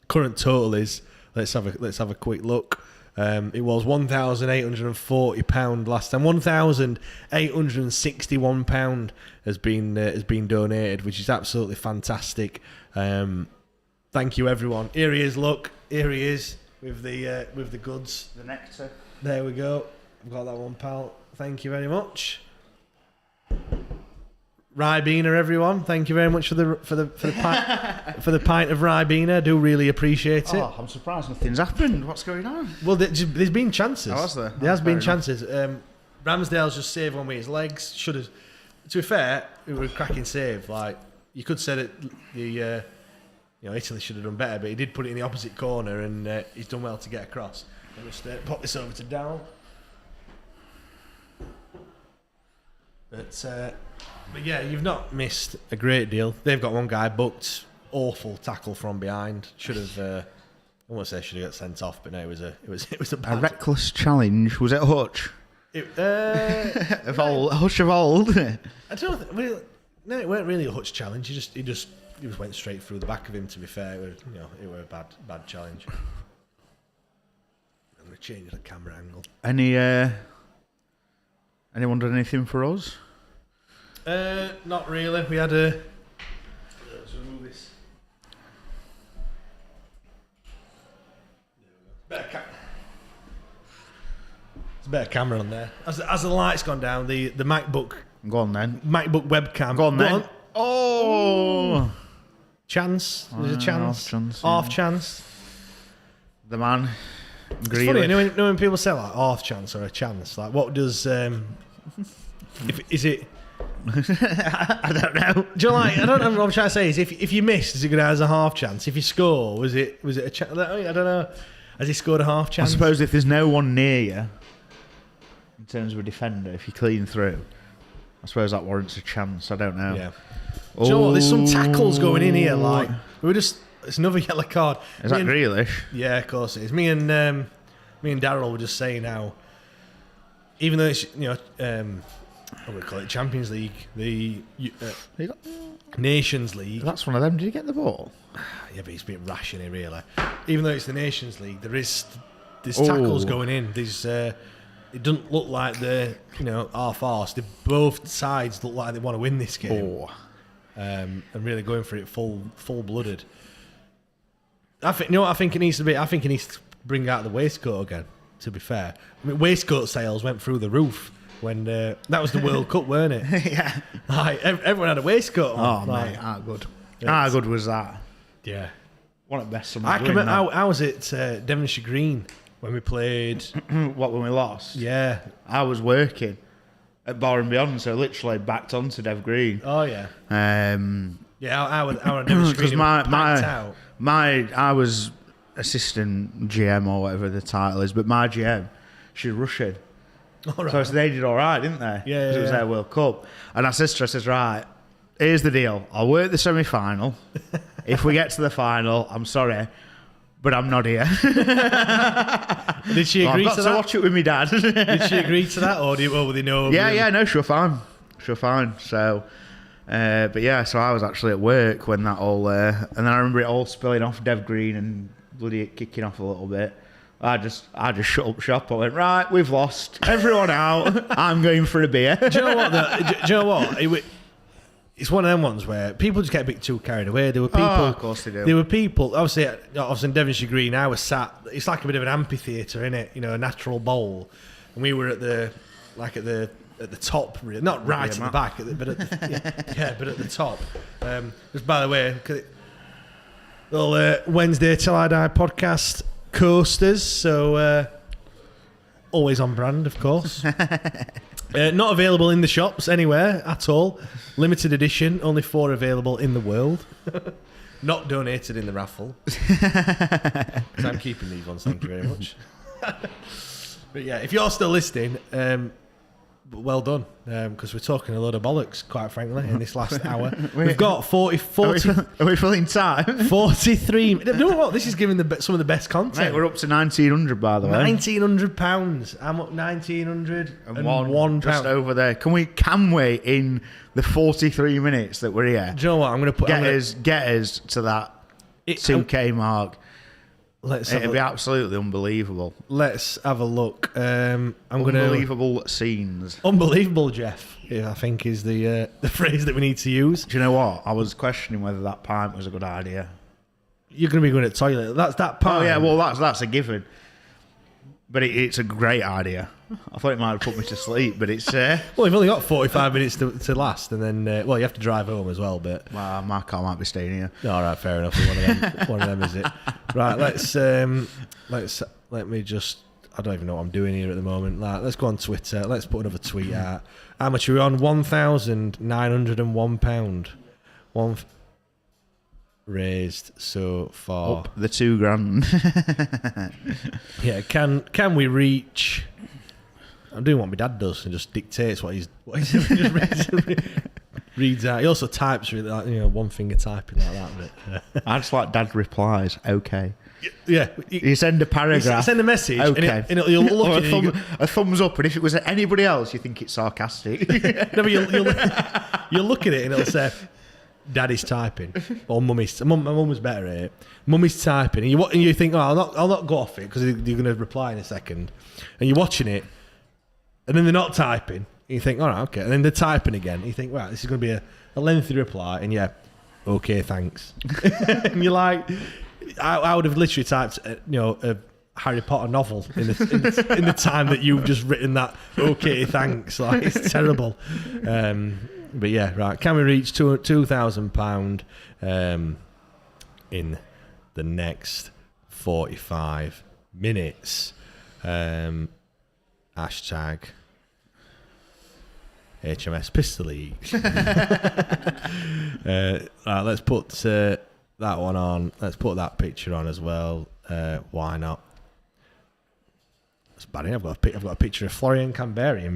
total is. Let's have a quick look. It was £1,840 last time. £1,861 has been donated, which is absolutely fantastic. Thank you, everyone. Here he is. Look, here he is with the goods. The nectar. There we go. I've got that one, pal. Thank you very much. Ribena, everyone. Thank you very much for the pint, for the pint of Ribena. I do really appreciate it. Oh, I'm surprised nothing's happened. What's going on? Well, there's been chances. Oh, has there? There has been chances. Ramsdale's just saved one with his legs. Should have. To be fair, it was a cracking save. Like, you could say that Italy should have done better, but he did put it in the opposite corner, and he's done well to get across. I'll just pop this over to Darryl. But yeah, you've not missed a great deal. They've got one guy booked. Awful tackle from behind. Should have. I won't say should have got sent off, but no, it was a bad. A reckless challenge. Was it a hutch? Of old, hutch of old. I don't think. No, it weren't really a hutch challenge. He just went straight through the back of him. To be fair, it was a bad challenge. I'm gonna change the camera angle. Anyone done anything for us? Not really. We had a. Let's remove this. There's a better camera on there. As the light's gone down, the MacBook. Go on then. MacBook webcam. Go on then. Oh. Chance. There's a chance. Half chance. The man. It's funny, when people say like half chance or a chance, like what does is it? I don't know. Do you like? I don't know what I'm trying to say. Is if you miss, is it going to have a half chance? If you score, was it a chance? I don't know. Has he scored a half chance? I suppose if there's no one near you, in terms of a defender, if you clean through, I suppose that warrants a chance. I don't know. Yeah. Do you know what? There's some tackles going in here. Like it's another yellow card. Is that Grealish? Yeah, of course it is. Me and Darryl were just saying how, even though it's what do we call it, Champions League, the Nations League. That's one of them. Did you get the ball? Yeah, but he's a bit rash in it, really. Even though it's the Nations League, there's tackles going in. There's it doesn't look like they're half-arsed. Both sides look like they want to win this game, and really going for it full-blooded. I think what I think it needs to be. I think he needs to bring out the waistcoat again. To be fair, I mean, waistcoat sales went through the roof when that was the World Cup, weren't it? Yeah. Like, everyone had a waistcoat on. Oh, mate, how good? How good was that? Yeah. One of the best. I can remember. How was it, Devonshire Green, when we played? When we lost? Yeah. I was working at Bar and Beyond, so literally backed onto Dev Green. Oh yeah. Yeah, our because I was assistant GM or whatever the title is, but my GM, she's Russian. All right. So they did all right, didn't they? Yeah. Because it was their World Cup. And I said to her, right, here's the deal. I'll work the semi-final. If we get to the final, I'm sorry, but I'm not here. Did she agree I've got to watch it with my dad. Did she agree to that, or will they know? No, sure, fine. So, but yeah, so I was actually at work when that all, and then I remember it all spilling off Dev Green and bloody it kicking off a little bit. I just shut up shop. I went, right, we've lost. Everyone out. I'm going for a beer. Do you know what? Do you know what? It's one of them ones where people just get a bit too carried away. There were people. Oh, of course they do. There were people. Obviously in Devonshire Green, I was sat. It's like a bit of an amphitheatre, isn't it? A natural bowl, and we were at the top, really, not right at the back, but at the top. Just by the way, little Wednesday Till I Die podcast coasters. So always on brand, of course. Not available in the shops anywhere at all. Limited edition, only 4 available in the world. Not donated in the raffle. So I'm keeping these ones, thank you very much. But yeah, if you're still listening, well done, because we're talking a load of bollocks, quite frankly, in this last hour. We've got 40... Are we filling time? 43... You know what? This is giving some of the best content. Mate, we're up to £1,900, by the way. £1,900. I'm up £1,901. Just over there. Can we, in the 43 minutes that we're here... Do you know what? I'm going to put... Get us to that 2K mark. It'd be absolutely unbelievable. Let's have a look. Unbelievable scenes. Unbelievable, Jeff, I think is the phrase that we need to use. Do you know what? I was questioning whether that pint was a good idea. You're going to be going to the toilet. That's that pint. Oh, yeah, well, that's a given. But it's a great idea. I thought it might have put me to sleep, but it's... Well, you've only got 45 minutes to last, and then... you have to drive home as well, but... Well, my car might be staying here. All right, fair enough. One of them is it. Right, let me just... I don't even know what I'm doing here at the moment. Let's go on Twitter. Let's put another tweet out. How much are we on? £1,901. Raised so far. Up the $2,000. Yeah, can we reach... I'm doing what my dad does and just dictates what he's just reads out. He also types really one finger typing like that. But, I just like dad replies. Okay. Yeah. You send a paragraph. You send a message. Okay. And you'll look or at it. A thumbs up. And if it was anybody else, you think it's sarcastic. No, but you'll look at it and it'll say, Daddy's typing, or Mummy's. My mum was better at it. Mummy's typing, and you think, I'll not go off it because you're going to reply in a second, and you're watching it, and then they're not typing. And you think, all right, okay, and then they're typing again. And you think, right, this is going to be a lengthy reply, and okay, thanks. And you're like, I would have literally typed, a Harry Potter novel in the time that you've just written that. Okay, thanks. Like it's terrible. But yeah, right. Can we reach £2,000 in the next 45 minutes? Hashtag HMS Pistol League. Right, let's put that one on. Let's put that picture on as well. Why not? That's bad. I've got a picture of Florian Camberi in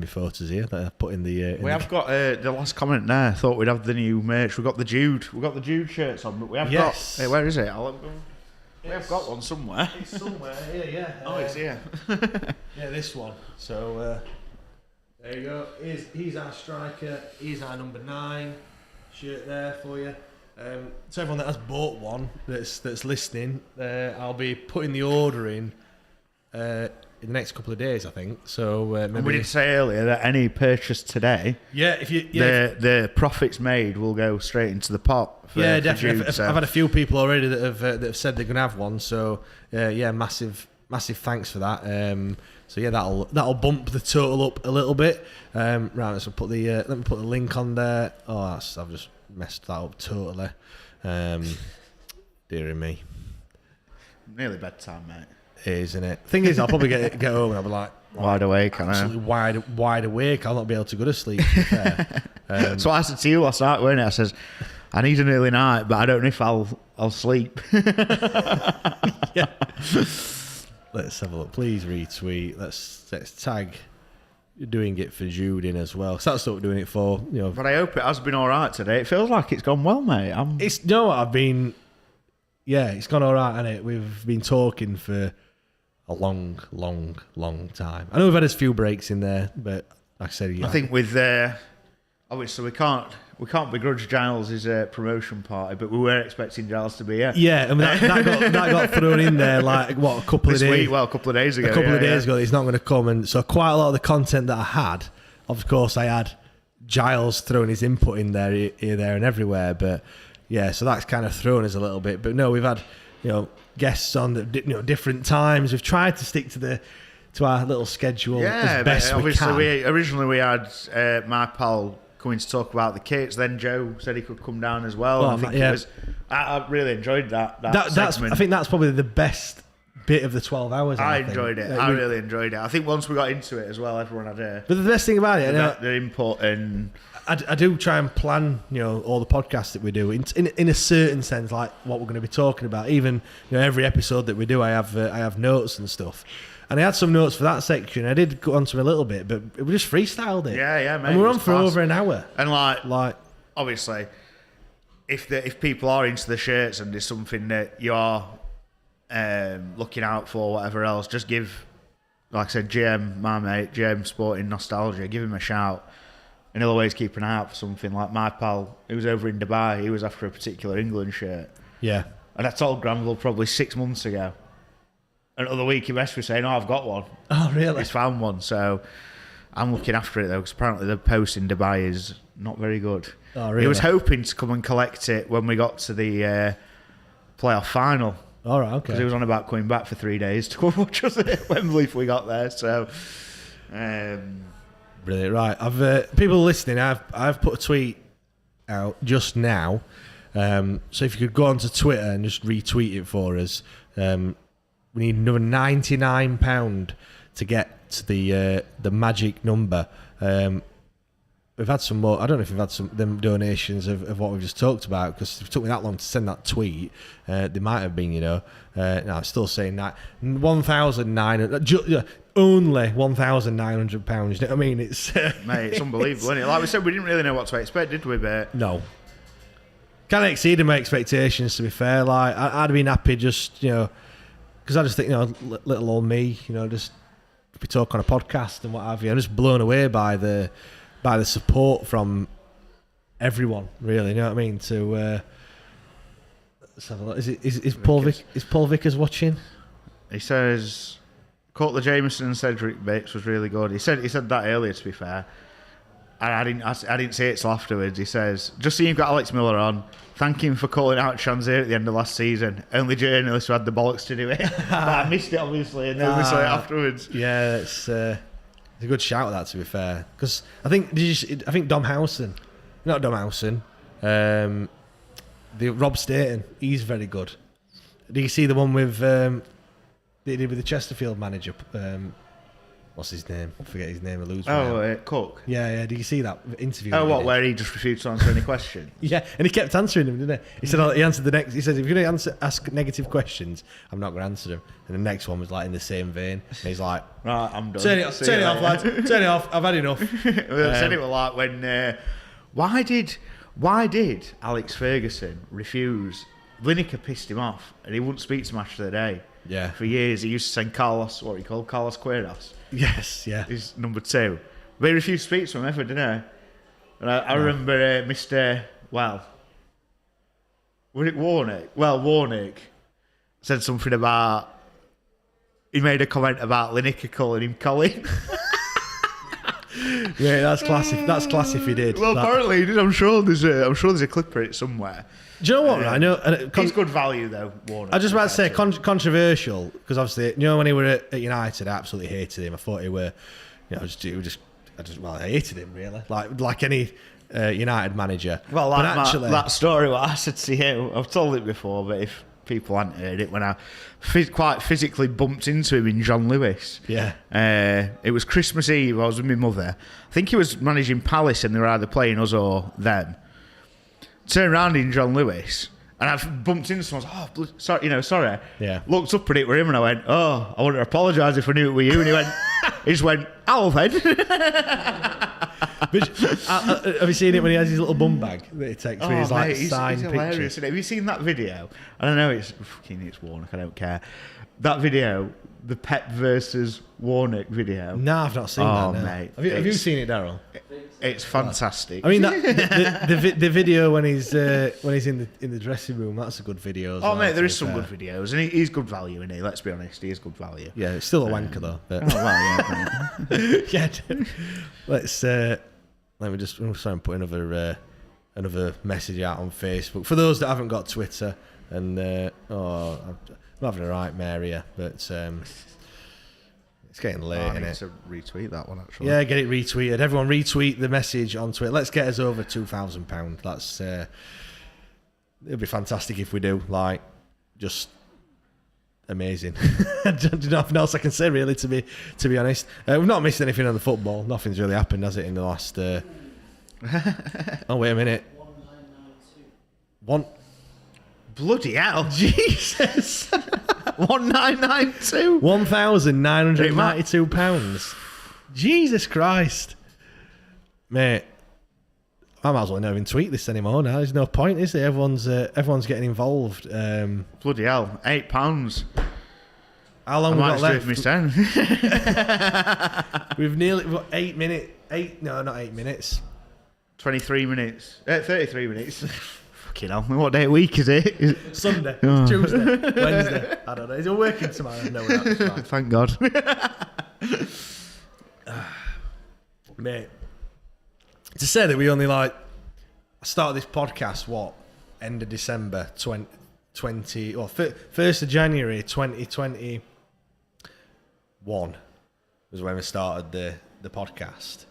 my photos here that I put in the. We have got the last comment there. Thought we'd have the new merch. We got the Jude shirts on, but we have got. Hey, where is it? We have got one somewhere. It's somewhere here, yeah. Oh, it's here. Yeah, this one. So there you go. He's our striker. He's our number 9 shirt there for you. So everyone that has bought one that's listening, I'll be putting the order in the next couple of days, I think. So maybe we did say earlier that any purchase today, the profits made will go straight into the pot. Definitely. Jude, I've had a few people already that have said they're gonna have one. So massive thanks for that. So that'll bump the total up a little bit. Right, let's put let me put the link on there. Oh, I've just messed that up totally. Dearie me. Nearly bedtime, mate. It is, isn't it? Thing is, I'll probably get home and I'll be like wide awake. Absolutely wide awake. I'll not be able to go to sleep. To be fair. So I said to you last night, weren't it? I says, I need an early night, but I don't know if I'll sleep. Yeah. Let's have a look. Please retweet. Let's tag doing it for Jude in as well. So that's what we're doing it for, you know. But I hope it has been all right today. It feels like it's gone well, mate. It's, you know what, it's gone all right, hasn't it? We've been talking for a long time. I know we've had a few breaks in there, but like I said, I think with obviously we can't begrudge Giles' promotion party, but we were expecting Giles to be here. Yeah, I mean that got thrown in there like what, a couple of days. Well, a couple of days ago. A couple of days ago, he's not going to come, and so quite a lot of the content that I had, of course, I had Giles throwing his input in there, here, there, and everywhere. But yeah, so that's kind of thrown us a little bit. But no, we've had guests on different times. We've tried to stick to our little schedule as best we can. Originally we had my pal coming to talk about the kits. Then Joe said he could come down as well. I really enjoyed that segment. I think that's probably the best bit of the 12 hours. I enjoyed it. I really enjoyed it. I think once we got into it as well, everyone had But the best thing about it, their input, and I do try and plan, all the podcasts that we do in a certain sense, like what we're going to be talking about. Even every episode that we do, I have notes and stuff. And I had some notes for that section. I did go on to a little bit, but we just freestyled it. Yeah, mate. And we're on for over an hour. And like obviously, if people are into the shirts and there's something that you're looking out for, whatever else, just give, like I said, my mate, GM Sporting Nostalgia, give him a shout. And he'll always keep an eye out for something. Like my pal, who was over in Dubai, he was after a particular England shirt. Yeah. And I told Granville probably 6 months ago. And the other week he messaged me saying, I've got one. Oh, really? He's found one. So I'm looking after it, though, because apparently the post in Dubai is not very good. Oh, really? He was hoping to come and collect it when we got to the playoff final. All right, okay. Because he was on about coming back for 3 days to come watch us at Wembley if we got there. So, brilliant. Right, I've people listening. I've put a tweet out just now. So if you could go onto Twitter and just retweet it for us. We need another £99 to get to the magic number. We've had some more. I don't know if we've had some them donations of what we've just talked about, because it took me that long to send that tweet. They might have been, no, I'm still saying that 1,900, only £1,900. You know what I mean? It's mate, it's unbelievable, isn't it? Like we said, we didn't really know what to expect, did we? But no, kind of exceeded my expectations. To be fair, like I'd have been happy just because I just think little old me, just be talking on a podcast and what have you. I'm just blown away by the support from everyone, really. You know what I mean? To let's have a look. Is Paul Vickers watching? He says caught the Jameson and Cedric bits was really good. He said that earlier, to be fair. I didn't say it till afterwards. He says, just so you've got Alex Miller on, thank him for calling out Shanzir at the end of last season. Only journalist who had the bollocks to do it. But I missed it, obviously, and then we saw it afterwards. Yeah, it's a good shout, that, to be fair. Because I think Dom Howson, not Dom Howson, the Rob Staten, he's very good. Do you see the one with they did with the Chesterfield manager? What's his name? I forget his name. I lose. Cook. Yeah. Do you see that interview? Oh, what? Where he just refused to answer any questions? Yeah, and he kept answering them, didn't he? He said he answered the next. He said, if you're going to ask negative questions, I'm not going to answer them. And the next one was like in the same vein. And he's like, right, I'm done. Turn it off, lads. Turn it off. I've had enough. Said it was like when. Why did Alex Ferguson refuse? Lineker pissed him off, and he wouldn't speak to him after the day. Yeah. For years, he used to send Carlos Queiroz. Yes, yeah. He's number 2. But he refused to speak to him ever, didn't he? And I remember Mr. Was it Warnick? Well, Warnick said something about... He made a comment about Lineker calling him Colin. Yeah, that's classic. That's class if he did. Well, apparently he did. I'm sure there's a clip of it somewhere. Do you know what? I know it's good value though. Warner, I was just about to say controversial, because obviously when he were at United, I absolutely hated him. I thought he were, I hated him really, like any United manager. Well, that story what I said to you, I've told it before, but if people hadn't heard it, when I quite physically bumped into him in John Lewis. Yeah. It was Christmas Eve. I was with my mother. I think he was managing Palace, and they were either playing us or them. Turned around in John Lewis, and I bumped into someone. I was sorry. Yeah. Looked up at it with him, and I went, I want to apologise if I knew it were you. And he went, He just went, Alvin. But, have you seen it when he has his little bum bag that he takes with his like signed he's hilarious, pictures? isn't it? Have you seen that video? I don't know, it's Warnock, I don't care. That video, the Pep versus Warnock video. No, I've not seen that. No. Mate, Have you seen it, Daryl? It's fantastic. I mean, the video when he's in the dressing room, that's a good video. As well, mate, there is some good videos, and he's good value, isn't he? Let's be honest, he is good value. Yeah, it's still a wanker though. But. Yeah. Let me just try and put another message out on Facebook for those that haven't got Twitter. And I'm having a right mare here, but it's getting late, I isn't need it? to retweet that one actually. Yeah, get it retweeted. Everyone retweet the message on Twitter. Let's get us over £2,000. That's it'll be fantastic if we do. Like, just amazing. There's nothing else I can say really. To be honest, we've not missed anything on the football. Nothing's really happened, has it, in the last? Oh wait a minute. Bloody hell! Jesus. 1992. £1,992. Jesus Christ, mate. I might as well not even tweet this anymore now. There's no point, is there? Everyone's getting involved. Bloody hell, £8. How long we got left? Me We've nearly 8 minutes. No, not 8 minutes. 23 minutes. 33 minutes. Fucking hell. What day of the week is it? Sunday. Tuesday. Wednesday. I don't know. Is it working tomorrow? No, we're not. Fine. Thank God. Mate. To say that we only started this podcast, end of December 1st of January 2021 was when we started the podcast.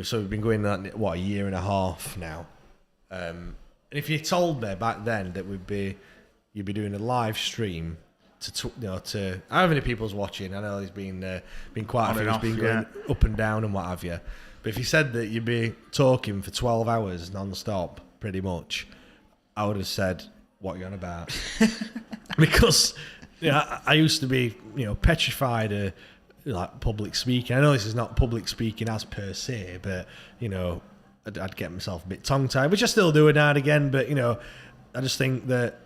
So we've been going a year and a half now. And if you told me back then that you'd be doing a live stream to how many people's watching? I know there's been quite a few. It's been going up and down and what have you. But if you said that you'd be talking for 12 hours non-stop, pretty much, I would have said, what are you on about? Because I used to be petrified of like public speaking. I know this is not public speaking as per se, but I'd get myself a bit tongue-tied, which I still do it now and again, but I just think that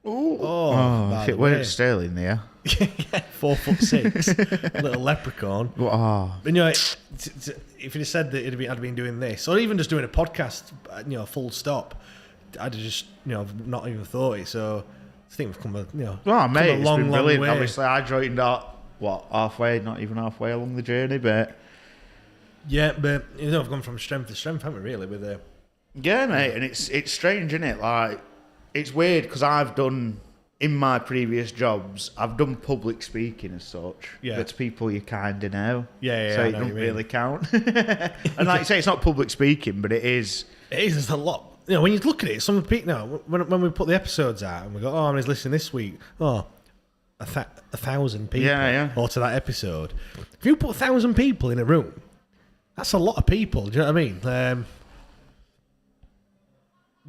if it weren't Sterling there. 4'6", little leprechaun. Oh. But if you'd said that I'd been doing this, or even just doing a podcast, full stop, I'd have just not even thought it. So I think we've come a mate, come a it's long, been long brilliant. way. Obviously, I joined halfway, not even halfway along the journey, but yeah, but we've gone from strength to strength, haven't we? Really, with the yeah, mate, and it's strange, isn't it? Like, it's weird because I've done. In my previous jobs, I've done public speaking as such. Yeah. But to people you kind of know. Yeah. So it doesn't really count. And like you say, it's not public speaking, but it is. It is. There's a lot. When you look at it, some people. When we put the episodes out and we go, how many's listening this week? 1,000 people. Yeah. Or to that episode. If you put 1,000 people in a room, that's a lot of people. Do you know what I mean?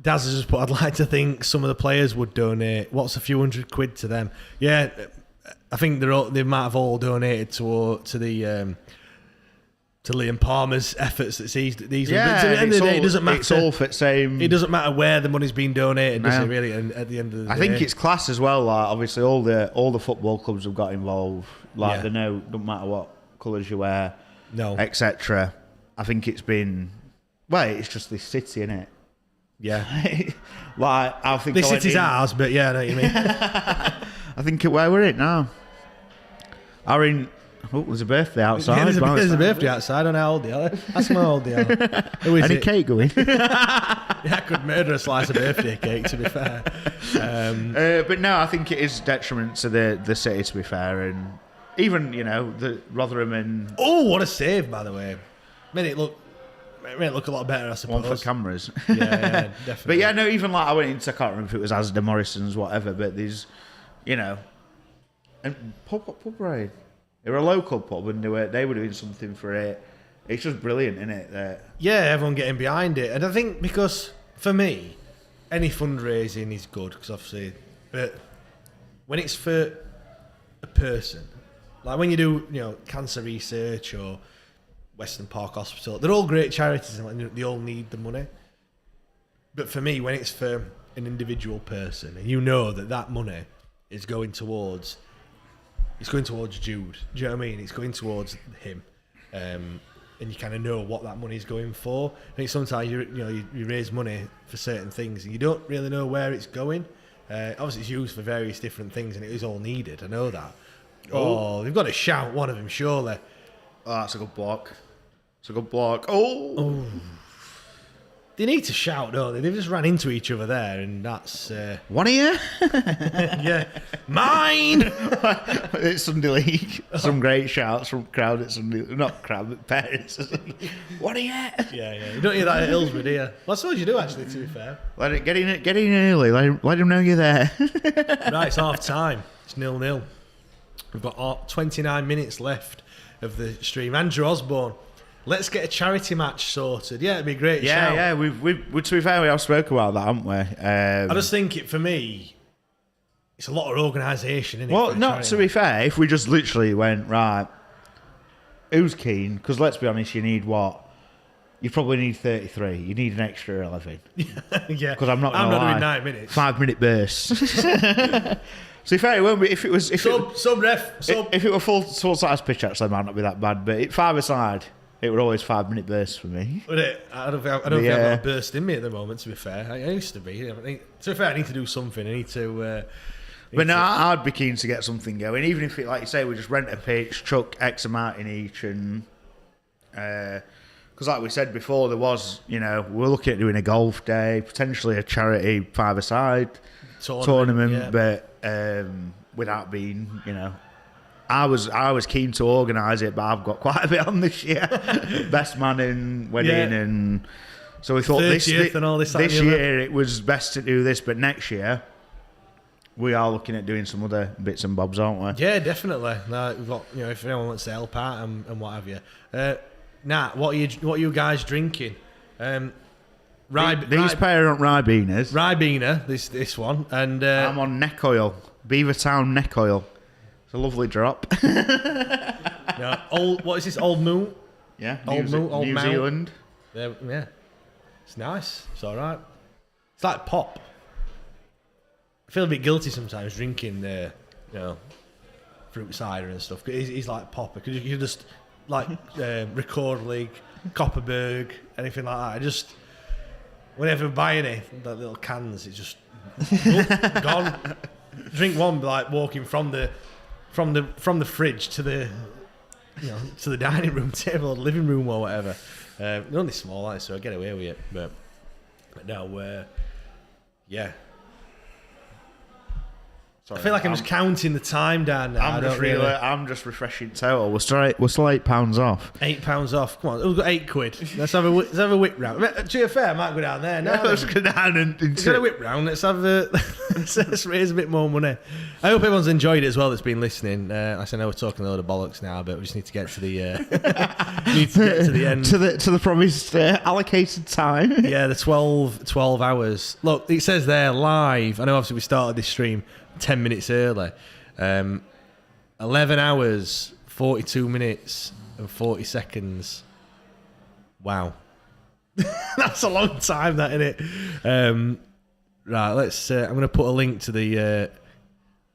Daz has just put, I'd like to think some of the players would donate. What's a few £100 to them? Yeah, I think they might have all donated to Liam Palmer's efforts that these. Yeah, but at the end of the day, it doesn't matter. It's all for the same. It doesn't matter where the money's been donated, does it? Really, at the end of the day, I think it's class as well. Like, obviously, all the football clubs have got involved. Like, they know, don't matter what colours you wear, etc. I think it's been. Well, it's just this city, innit? Yeah. Like, I think this city's ours, but yeah, I know what you mean. I think where we're at now. There's a birthday outside. There's a birthday outside. I don't know how old they are. Ask them how old they are. Who is Any it? cake going? Yeah, I could murder a slice of birthday cake, to be fair. But no, I think it is detriment to the city, to be fair. And even, the Rotherham and... Oh, what a save, by the way. Made it look a lot better, I suppose. One for cameras. Yeah, definitely. But yeah, no, even like I went into, I can't remember if it was Asda, Morrison's, whatever, but there's, and pub raid. They were a local pub and they were doing something for it. It's just brilliant, isn't it? Yeah, everyone getting behind it. And I think because, for me, any fundraising is good, because obviously, but when it's for a person, Like when you do, cancer research or Western Park Hospital, they're all great charities and they all need the money. But for me, when it's for an individual person, and you know that money is going towards, Jude. Do you know what I mean? It's going towards him, and you kind of know what that money is going for. I think sometimes you raise money for certain things and you don't really know where it's going. Obviously, it's used for various different things, and it is all needed. I know that. Oh, they've got to shout one of them, surely. Oh, that's a good block. It's a good block. Oh. They need to shout, don't they? They've just ran into each other there, and that's... One of you? Yeah. Mine! It's Sunday League. Some great shouts from crowd at Sunday League. Not crowd, but parents. One of you? Yeah. You don't hear that at Hillsborough, do you? Well, I suppose you do, actually, to be fair. Get in early. Let them know you're there. Right, it's half time. It's 0-0. We've got 29 minutes left of the stream. Andrew Osborne. Let's get a charity match sorted. Yeah, it'd be great. Yeah. We've to be fair, we have spoken about that, haven't we? I just think for me, it's a lot of organisation, isn't it? Well, not to be fair, if we just literally went, right, who's keen? Because let's be honest, you need what? You probably need 33. You need an extra 11. Yeah. Because I'm not doing 9 minutes. 5 minute bursts. To be fair, it won't be if it was if it were full size pitch. Actually, it might not be that bad. But 5-a-side. It were always 5 minute bursts for me. Would it? I don't think I've got a burst in me at the moment, to be fair. I used to be. To be fair, I need to do something. I need to... I'd be keen to get something going. Even if, like you say, we just rent a pitch, chuck X amount in each. And because like we said before, there was, we're looking at doing a golf day, potentially a charity 5-a-side tournament. But without being, I was keen to organise it, but I've got quite a bit on this year. Best man in wedding, and so we thought this year it was best to do this, but next year we are looking at doing some other bits and bobs, aren't we? Yeah, definitely. We've got, if anyone wants to help out and what have you. Nat, what are you guys drinking? These pair aren't Ribena. Ribena, this one, and I'm on neck oil, Beavertown neck oil. A lovely drop. What is this? Old Moon? Yeah, Old New Zealand. Yeah, it's nice. It's all right. It's like pop. I feel a bit guilty sometimes drinking fruit cider and stuff. It's like pop because you just like Record League, Copperberg, anything like that. Whenever I buy any the little cans, it's just gone. Drink one like walking from the fridge to the to the dining room table or the living room or whatever. They're only small, so I get away with it. But no, yeah. Sorry, I feel like I'm just counting the time down now. I'm just refreshing total. We're still £8 off. £8 off. Come on, we've got £8. Let's have a whip round. To be fair, I might go down there. Let's go down and get a whip round. Let's have let's raise a bit more money. I hope everyone's enjoyed it as well that's been listening. I know we're talking a load of bollocks now, but we just need to get to the end. to the promised allocated time. Yeah, the 12 hours. Look, it says there live. I know obviously we started this stream 10 minutes early. 11 hours, 42 minutes and 40 seconds. Wow. That's a long time, that, isn't it? Right, let's I'm going to put a link to the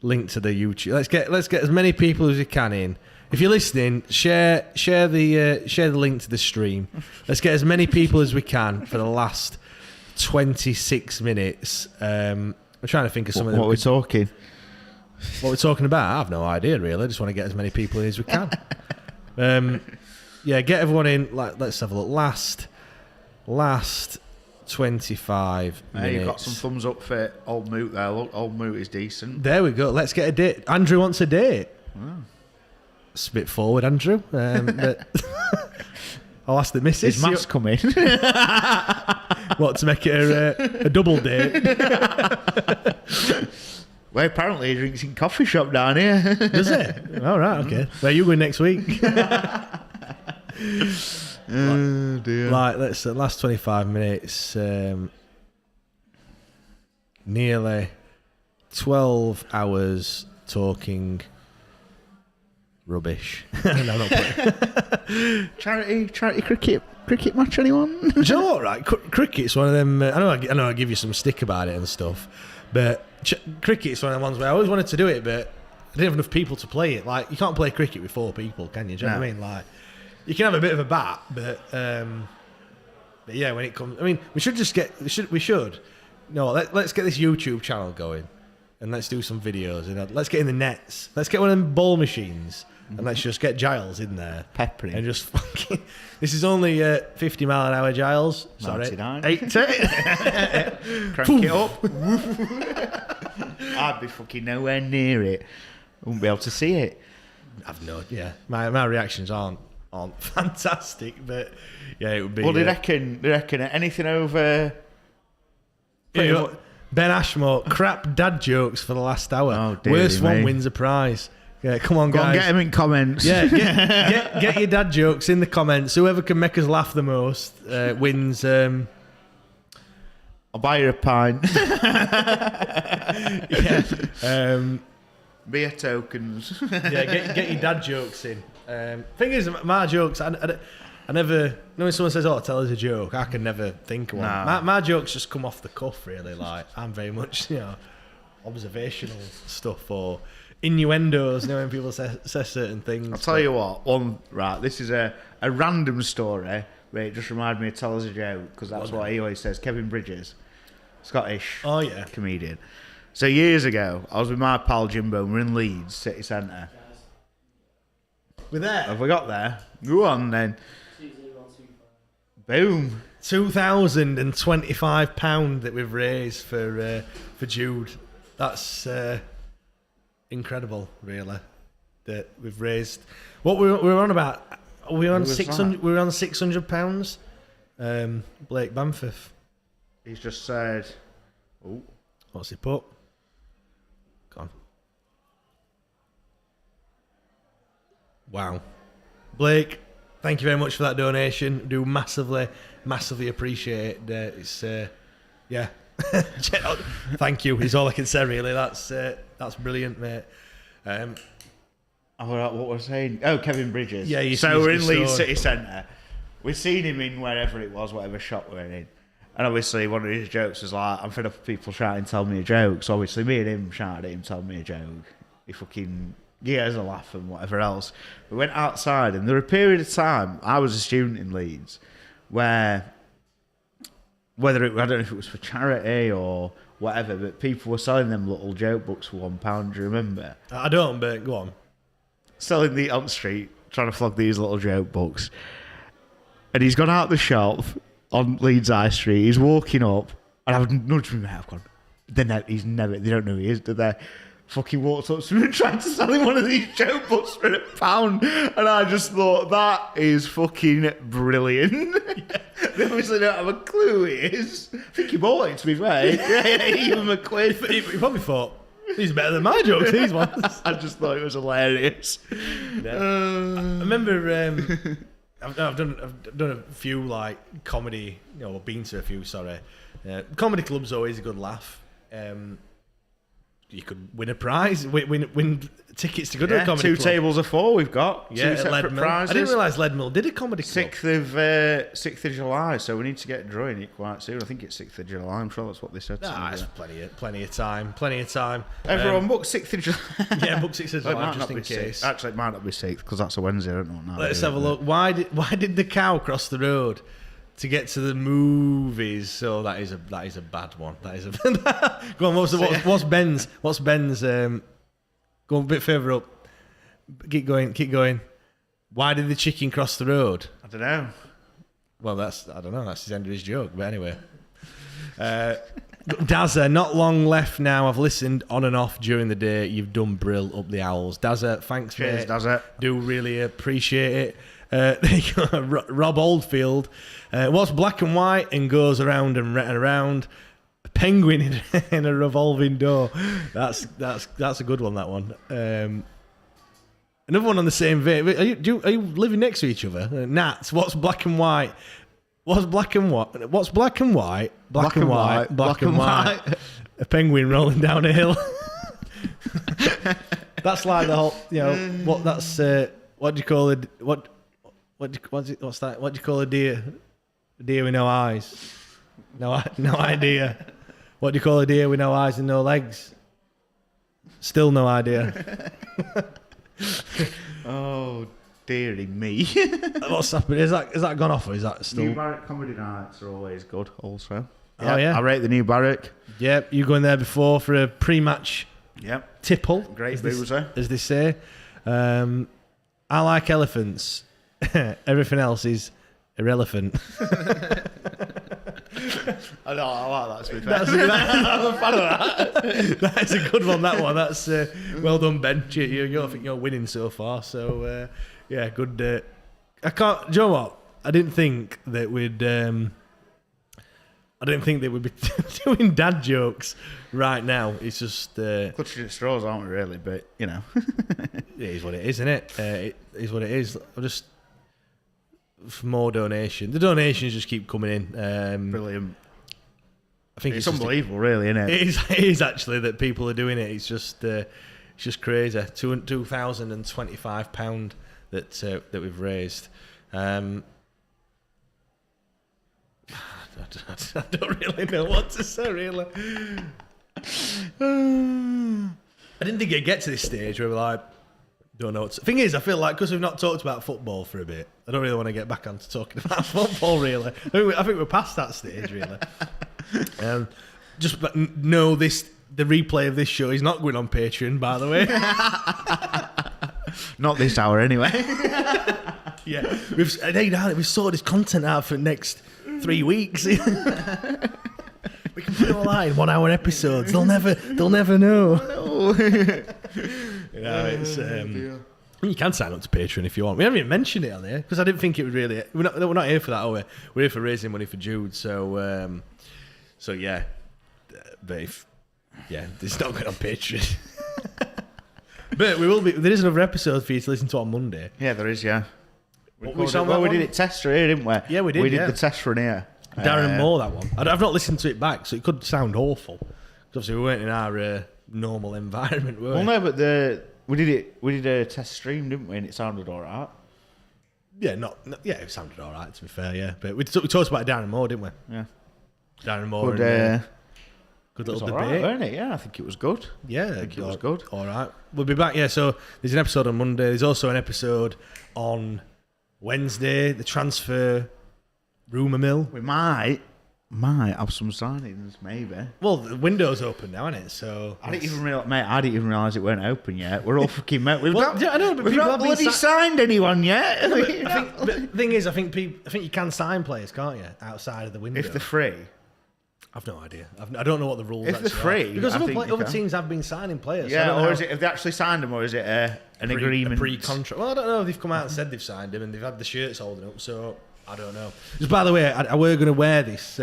YouTube. Let's get as many people as we can in. If you're listening, share the link to the stream. Let's get as many people as we can for the last 26 minutes. I'm trying to think of something. What we're talking about? I have no idea, really. I just want to get as many people in as we can. Get everyone in. Let's have a look. Last 25 minutes. You've got some thumbs up for Old Moot there. Look, Old Moot is decent. There we go. Let's get a date. Andrew wants a date. Oh. It's a bit forward, Andrew. But I'll ask the missus. Is Matt's coming? What, to make it a double date? Well, apparently he drinks in coffee shop down here. Does it? All right, okay. Where are you going next week? Oh dear. Let's last 25 minutes. Nearly 12 hours talking Rubbish. No, not playing. Charity cricket match, anyone? Do you know what, right? Cricket's one of them. I know I give you some stick about it and stuff, but cricket's one of the ones where I always wanted to do it, but I didn't have enough people to play it. Like, you can't play cricket with 4 people, can you? Do you know what I mean? Like, you can have a bit of a bat, but yeah, when it comes, I mean, we should. No, let's get this YouTube channel going, and let's do some videos. And let's get in the nets. Let's get one of them ball machines. And let's just get Giles in there. Peppering. And just fucking... This is only 50 mile an hour, Giles. Sorry. 99. 80. Crank it up. I'd be fucking nowhere near it. Wouldn't be able to see it. I've no... Yeah. My reactions aren't fantastic, but yeah, it would be... Well, they reckon anything over... Ben Ashmore, crap dad jokes for the last hour. Oh, Worst one wins a prize. Yeah, come on, guys. Go on, get them in comments. Yeah, get your dad jokes in the comments. Whoever can make us laugh the most wins. I'll buy you a pint. Yeah. Beer tokens. Yeah, get your dad jokes in. Thing is, my jokes, I never... when someone says, "Oh, tell us a joke," I can never think of one. Nah. My jokes just come off the cuff, really. Like, I'm very much, observational stuff or innuendos, when people say certain things. I'll tell you what, this is a random story, but it just reminded me of Tell Us a Joke, because that's what he always says. Kevin Bridges, Scottish comedian. So years ago, I was with my pal Jimbo, and we're in Leeds City Centre. We're there? Have we got there? Go on then. Boom. £2,025 that we've raised for Jude. That's incredible, really. That we've raised. What we were on about? We were on £600. We were on £600. Blake Bamford. He's just said. Oh, what's he put? Go on. Wow, Blake. Thank you very much for that donation. Do massively appreciate it. It's yeah. Thank you. Is all I can say, really. That's brilliant, mate. What was I saying? Oh, Kevin Bridges. Yeah. So we're in Leeds City Centre. We've seen him in wherever it was, whatever shop we're in. And obviously, one of his jokes was like, "I'm fed up of people shouting, tell me a joke." So obviously, me and him shouted at him, "Tell me a joke." He fucking gives a laugh and whatever else. We went outside, and there was a period of time, I was a student in Leeds, where I don't know if it was for charity or whatever, but people were selling them little joke books for £1. Do you remember? I don't, but go on. Selling the on the street, trying to flog these little joke books. And he's gone out the shop on Leeds High Street. He's walking up, and I've nudged him out. I've gone, they don't know who he is, do they? Fucking walked up to him and tried to sell him one of these joke books for £1. And I just thought, that is fucking brilliant. They obviously don't have a clue who he is. I think he bought it, to be fair. Give him a quid. He probably thought, these are better than my jokes, these ones. I just thought it was hilarious. Yeah. I remember I've done a few like comedy, been to a few. Sorry, comedy club's always a good laugh. You could win a prize, win tickets to go to a comedy club. 2 tables of 4 we've got. 2 separate prizes. I didn't realise Leadmill did a comedy club. 6th of July, so we need to get drawing it quite soon. I think it's 6th of July. I'm sure that's what they said. It's plenty of time. Everyone book 6th of July. Yeah, book 6th of July just in case. Actually, it might not be 6th because that's a Wednesday. I don't know. Let's have a look. Why did the cow cross the road to get to the movies? So that is a bad one. That is a go on. What's Ben's? Go a bit further up. Keep going. Why did the chicken cross the road? I don't know. Well, I don't know. That's the end of his joke. But anyway, Dazza, not long left now. I've listened on and off during the day. You've done brill up the owls. Dazza, thanks, cheers, mate. Dazza. Do really appreciate it. There you go. Rob Oldfield. What's black and white and goes around and around? A penguin in a revolving door. That's a good one. That one. Another one on the same vein. Are you living next to each other? Nats. What's black and white? What's black and white? What's black and white? Black and white. A penguin rolling down a hill. That's like the whole, what that's what do you call it? What's that? What do you call a deer? A deer with no eyes. No idea. What do you call a deer with no eyes and no legs? Still no idea. Oh, dearie me. What's happened? Is that gone off or is that still? New Barrack comedy nights are always good. Also. Oh yeah. I rate the New Barrack. Yep, you going there before for a pre-match. Yep. Tipple. Great boozer. As they say. I like elephants. Everything else is irrelevant. I know, I like that, to be fair. I'm a fan of that. That's a good one, that one. That's well done, Ben. I think you're winning so far. So, yeah, good. I can't... Do you know what? I didn't think that we'd be doing dad jokes right now. It's just... clutching at straws, aren't we, really? But, it is what it is, isn't it? It is what it is. I'll just... For more donation. The donations just keep coming in. Brilliant. I think it's unbelievable, really, isn't it? It is actually that people are doing it. It's just crazy. £2,025 that we've raised. I don't really know what to say, really. I didn't think it'd get to this stage where we're like, don't know. Thing is, I feel like because we've not talked about football for a bit, I don't really want to get back onto talking about football. Really, I think we're past that stage. Really, just know this: the replay of this show is not going on Patreon, by the way. Not this hour, anyway. Yeah, we've sorted this content out for the next 3 weeks. We can put it all out in 1 hour episodes. They'll never know. It's you can sign up to Patreon if you want. We haven't even mentioned it on there because I didn't think it would really. We're not here for that, are we? We're here for raising money for Jude. So yeah, but it's not going on Patreon. But we will be. There is another episode for you to listen to on Monday. Yeah, there is. Yeah. We did it test for here, didn't we? Yeah, we did. We did the test run here. Darren Moore, that one. I've not listened to it back, so it could sound awful. Because obviously we weren't in our normal environment, were we? Well, no, but we did a test stream, didn't we? And it sounded all right. Yeah, it sounded all right, to be fair, yeah. But we talked about Darren Moore, didn't we? Yeah. Darren Moore. Good little debate. Right, weren't it? Yeah, I think it was good. Yeah, I think it was good. All right. We'll be back, yeah. So there's an episode on Monday. There's also an episode on Wednesday, the transfer rumour mill. We might have some signings, maybe. Well, the window's open now, isn't it? So I didn't even realise it weren't open yet. We're all fucking met. We've not bloody signed anyone yet. The thing is, I think you can sign players, can't you, outside of the window if they're free? I've no idea. I don't know what the rules are. If they're free, because other teams have been signing players. Yeah, or is it have they actually signed them, or is it an agreement? A pre-contract. Well, I don't know. They've come out and said they've signed him, and they've had the shirts holding up. So I don't know. Just by the way, I were going to wear this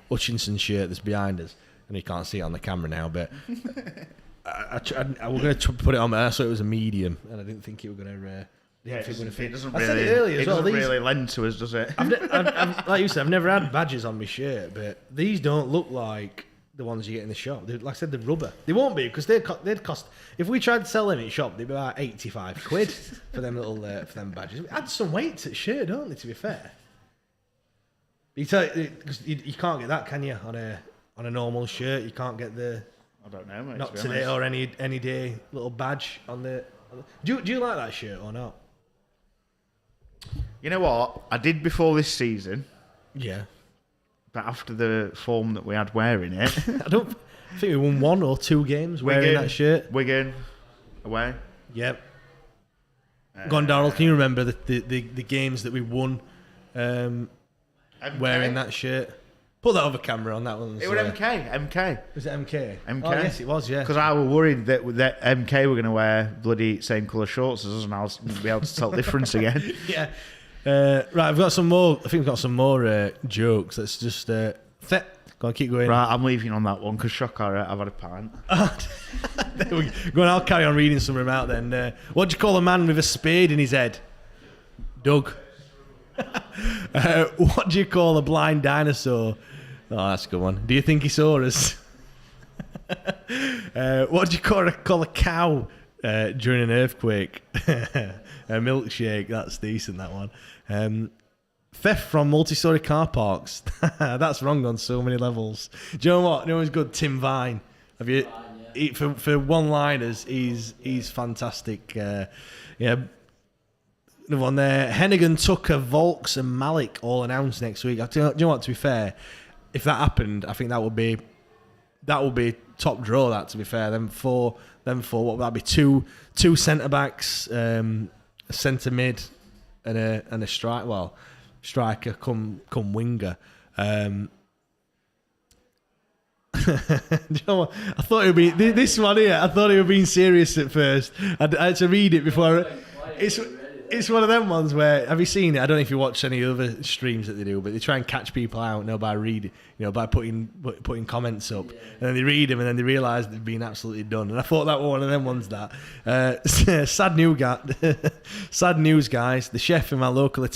Hutchinson shirt that's behind us, and you can't see it on the camera now, but I was going to put it on there, so it was a medium, and I didn't think it was going to. Yeah, it doesn't really really lend to us, does it? I've, like you said, I've never had badges on my shirt, but these don't look like the ones you get in the shop. Like I said, they're rubber. They won't be because they'd cost. If we tried to sell them in shop, they'd be about £85 for them little for them badges. Add some weight to the shirt, don't they? To be fair, you can't get that, can you? On a normal shirt, you can't get the. I don't know, mate. Not today or any day little badge on the. Do you like that shirt or not? You know what? I did before this season. Yeah. But after the form that we had wearing it... I think we won 1 or 2 games wearing that shirt. Wigan, away. Yep. Go on, Darryl, can you remember the games that we won wearing that shirt? Put that other camera on that one. It was MK. Was it MK? MK. Oh, yes, it was, yeah. Because I was worried that MK were going to wear bloody same colour shorts as us and I was be able to tell the difference again. Yeah. Right, I've got some more. I think we've got some more jokes. Let's just... Go on, keep going. Right, I'm leaving on that one because I've had a pint. There we go. Go on, I'll carry on reading some of them out then. What do you call a man with a spade in his head? Doug. What do you call a blind dinosaur? Oh, that's a good one. Do you think he saw us? What do you call a cow during an earthquake. A milkshake, that's decent, that one. Theft from multi-storey car parks. That's wrong on so many levels. Do you know what? You know who's good? Tim Vine. Have you? For one-liners, he's fantastic. Yeah. Another one there. Hennigan, Tucker, Volks, and Malik all announced next week. Do you know what? To be fair, if that happened, I think that would be top draw. That, to be fair, them four. What would that be? Two centre backs, a centre mid, and a strike. Well, striker come winger. Do you know what? I thought it would be this one here. I thought it would be serious at first. I had to read it before. It's one of them ones where, have you seen it? I don't know if you watch any other streams that they do, but they try and catch people out, by reading, by putting comments up, and then they read them, and then they realise they've been absolutely done. And I thought that was one of them ones. That sad news, guys. The chef in my local Italian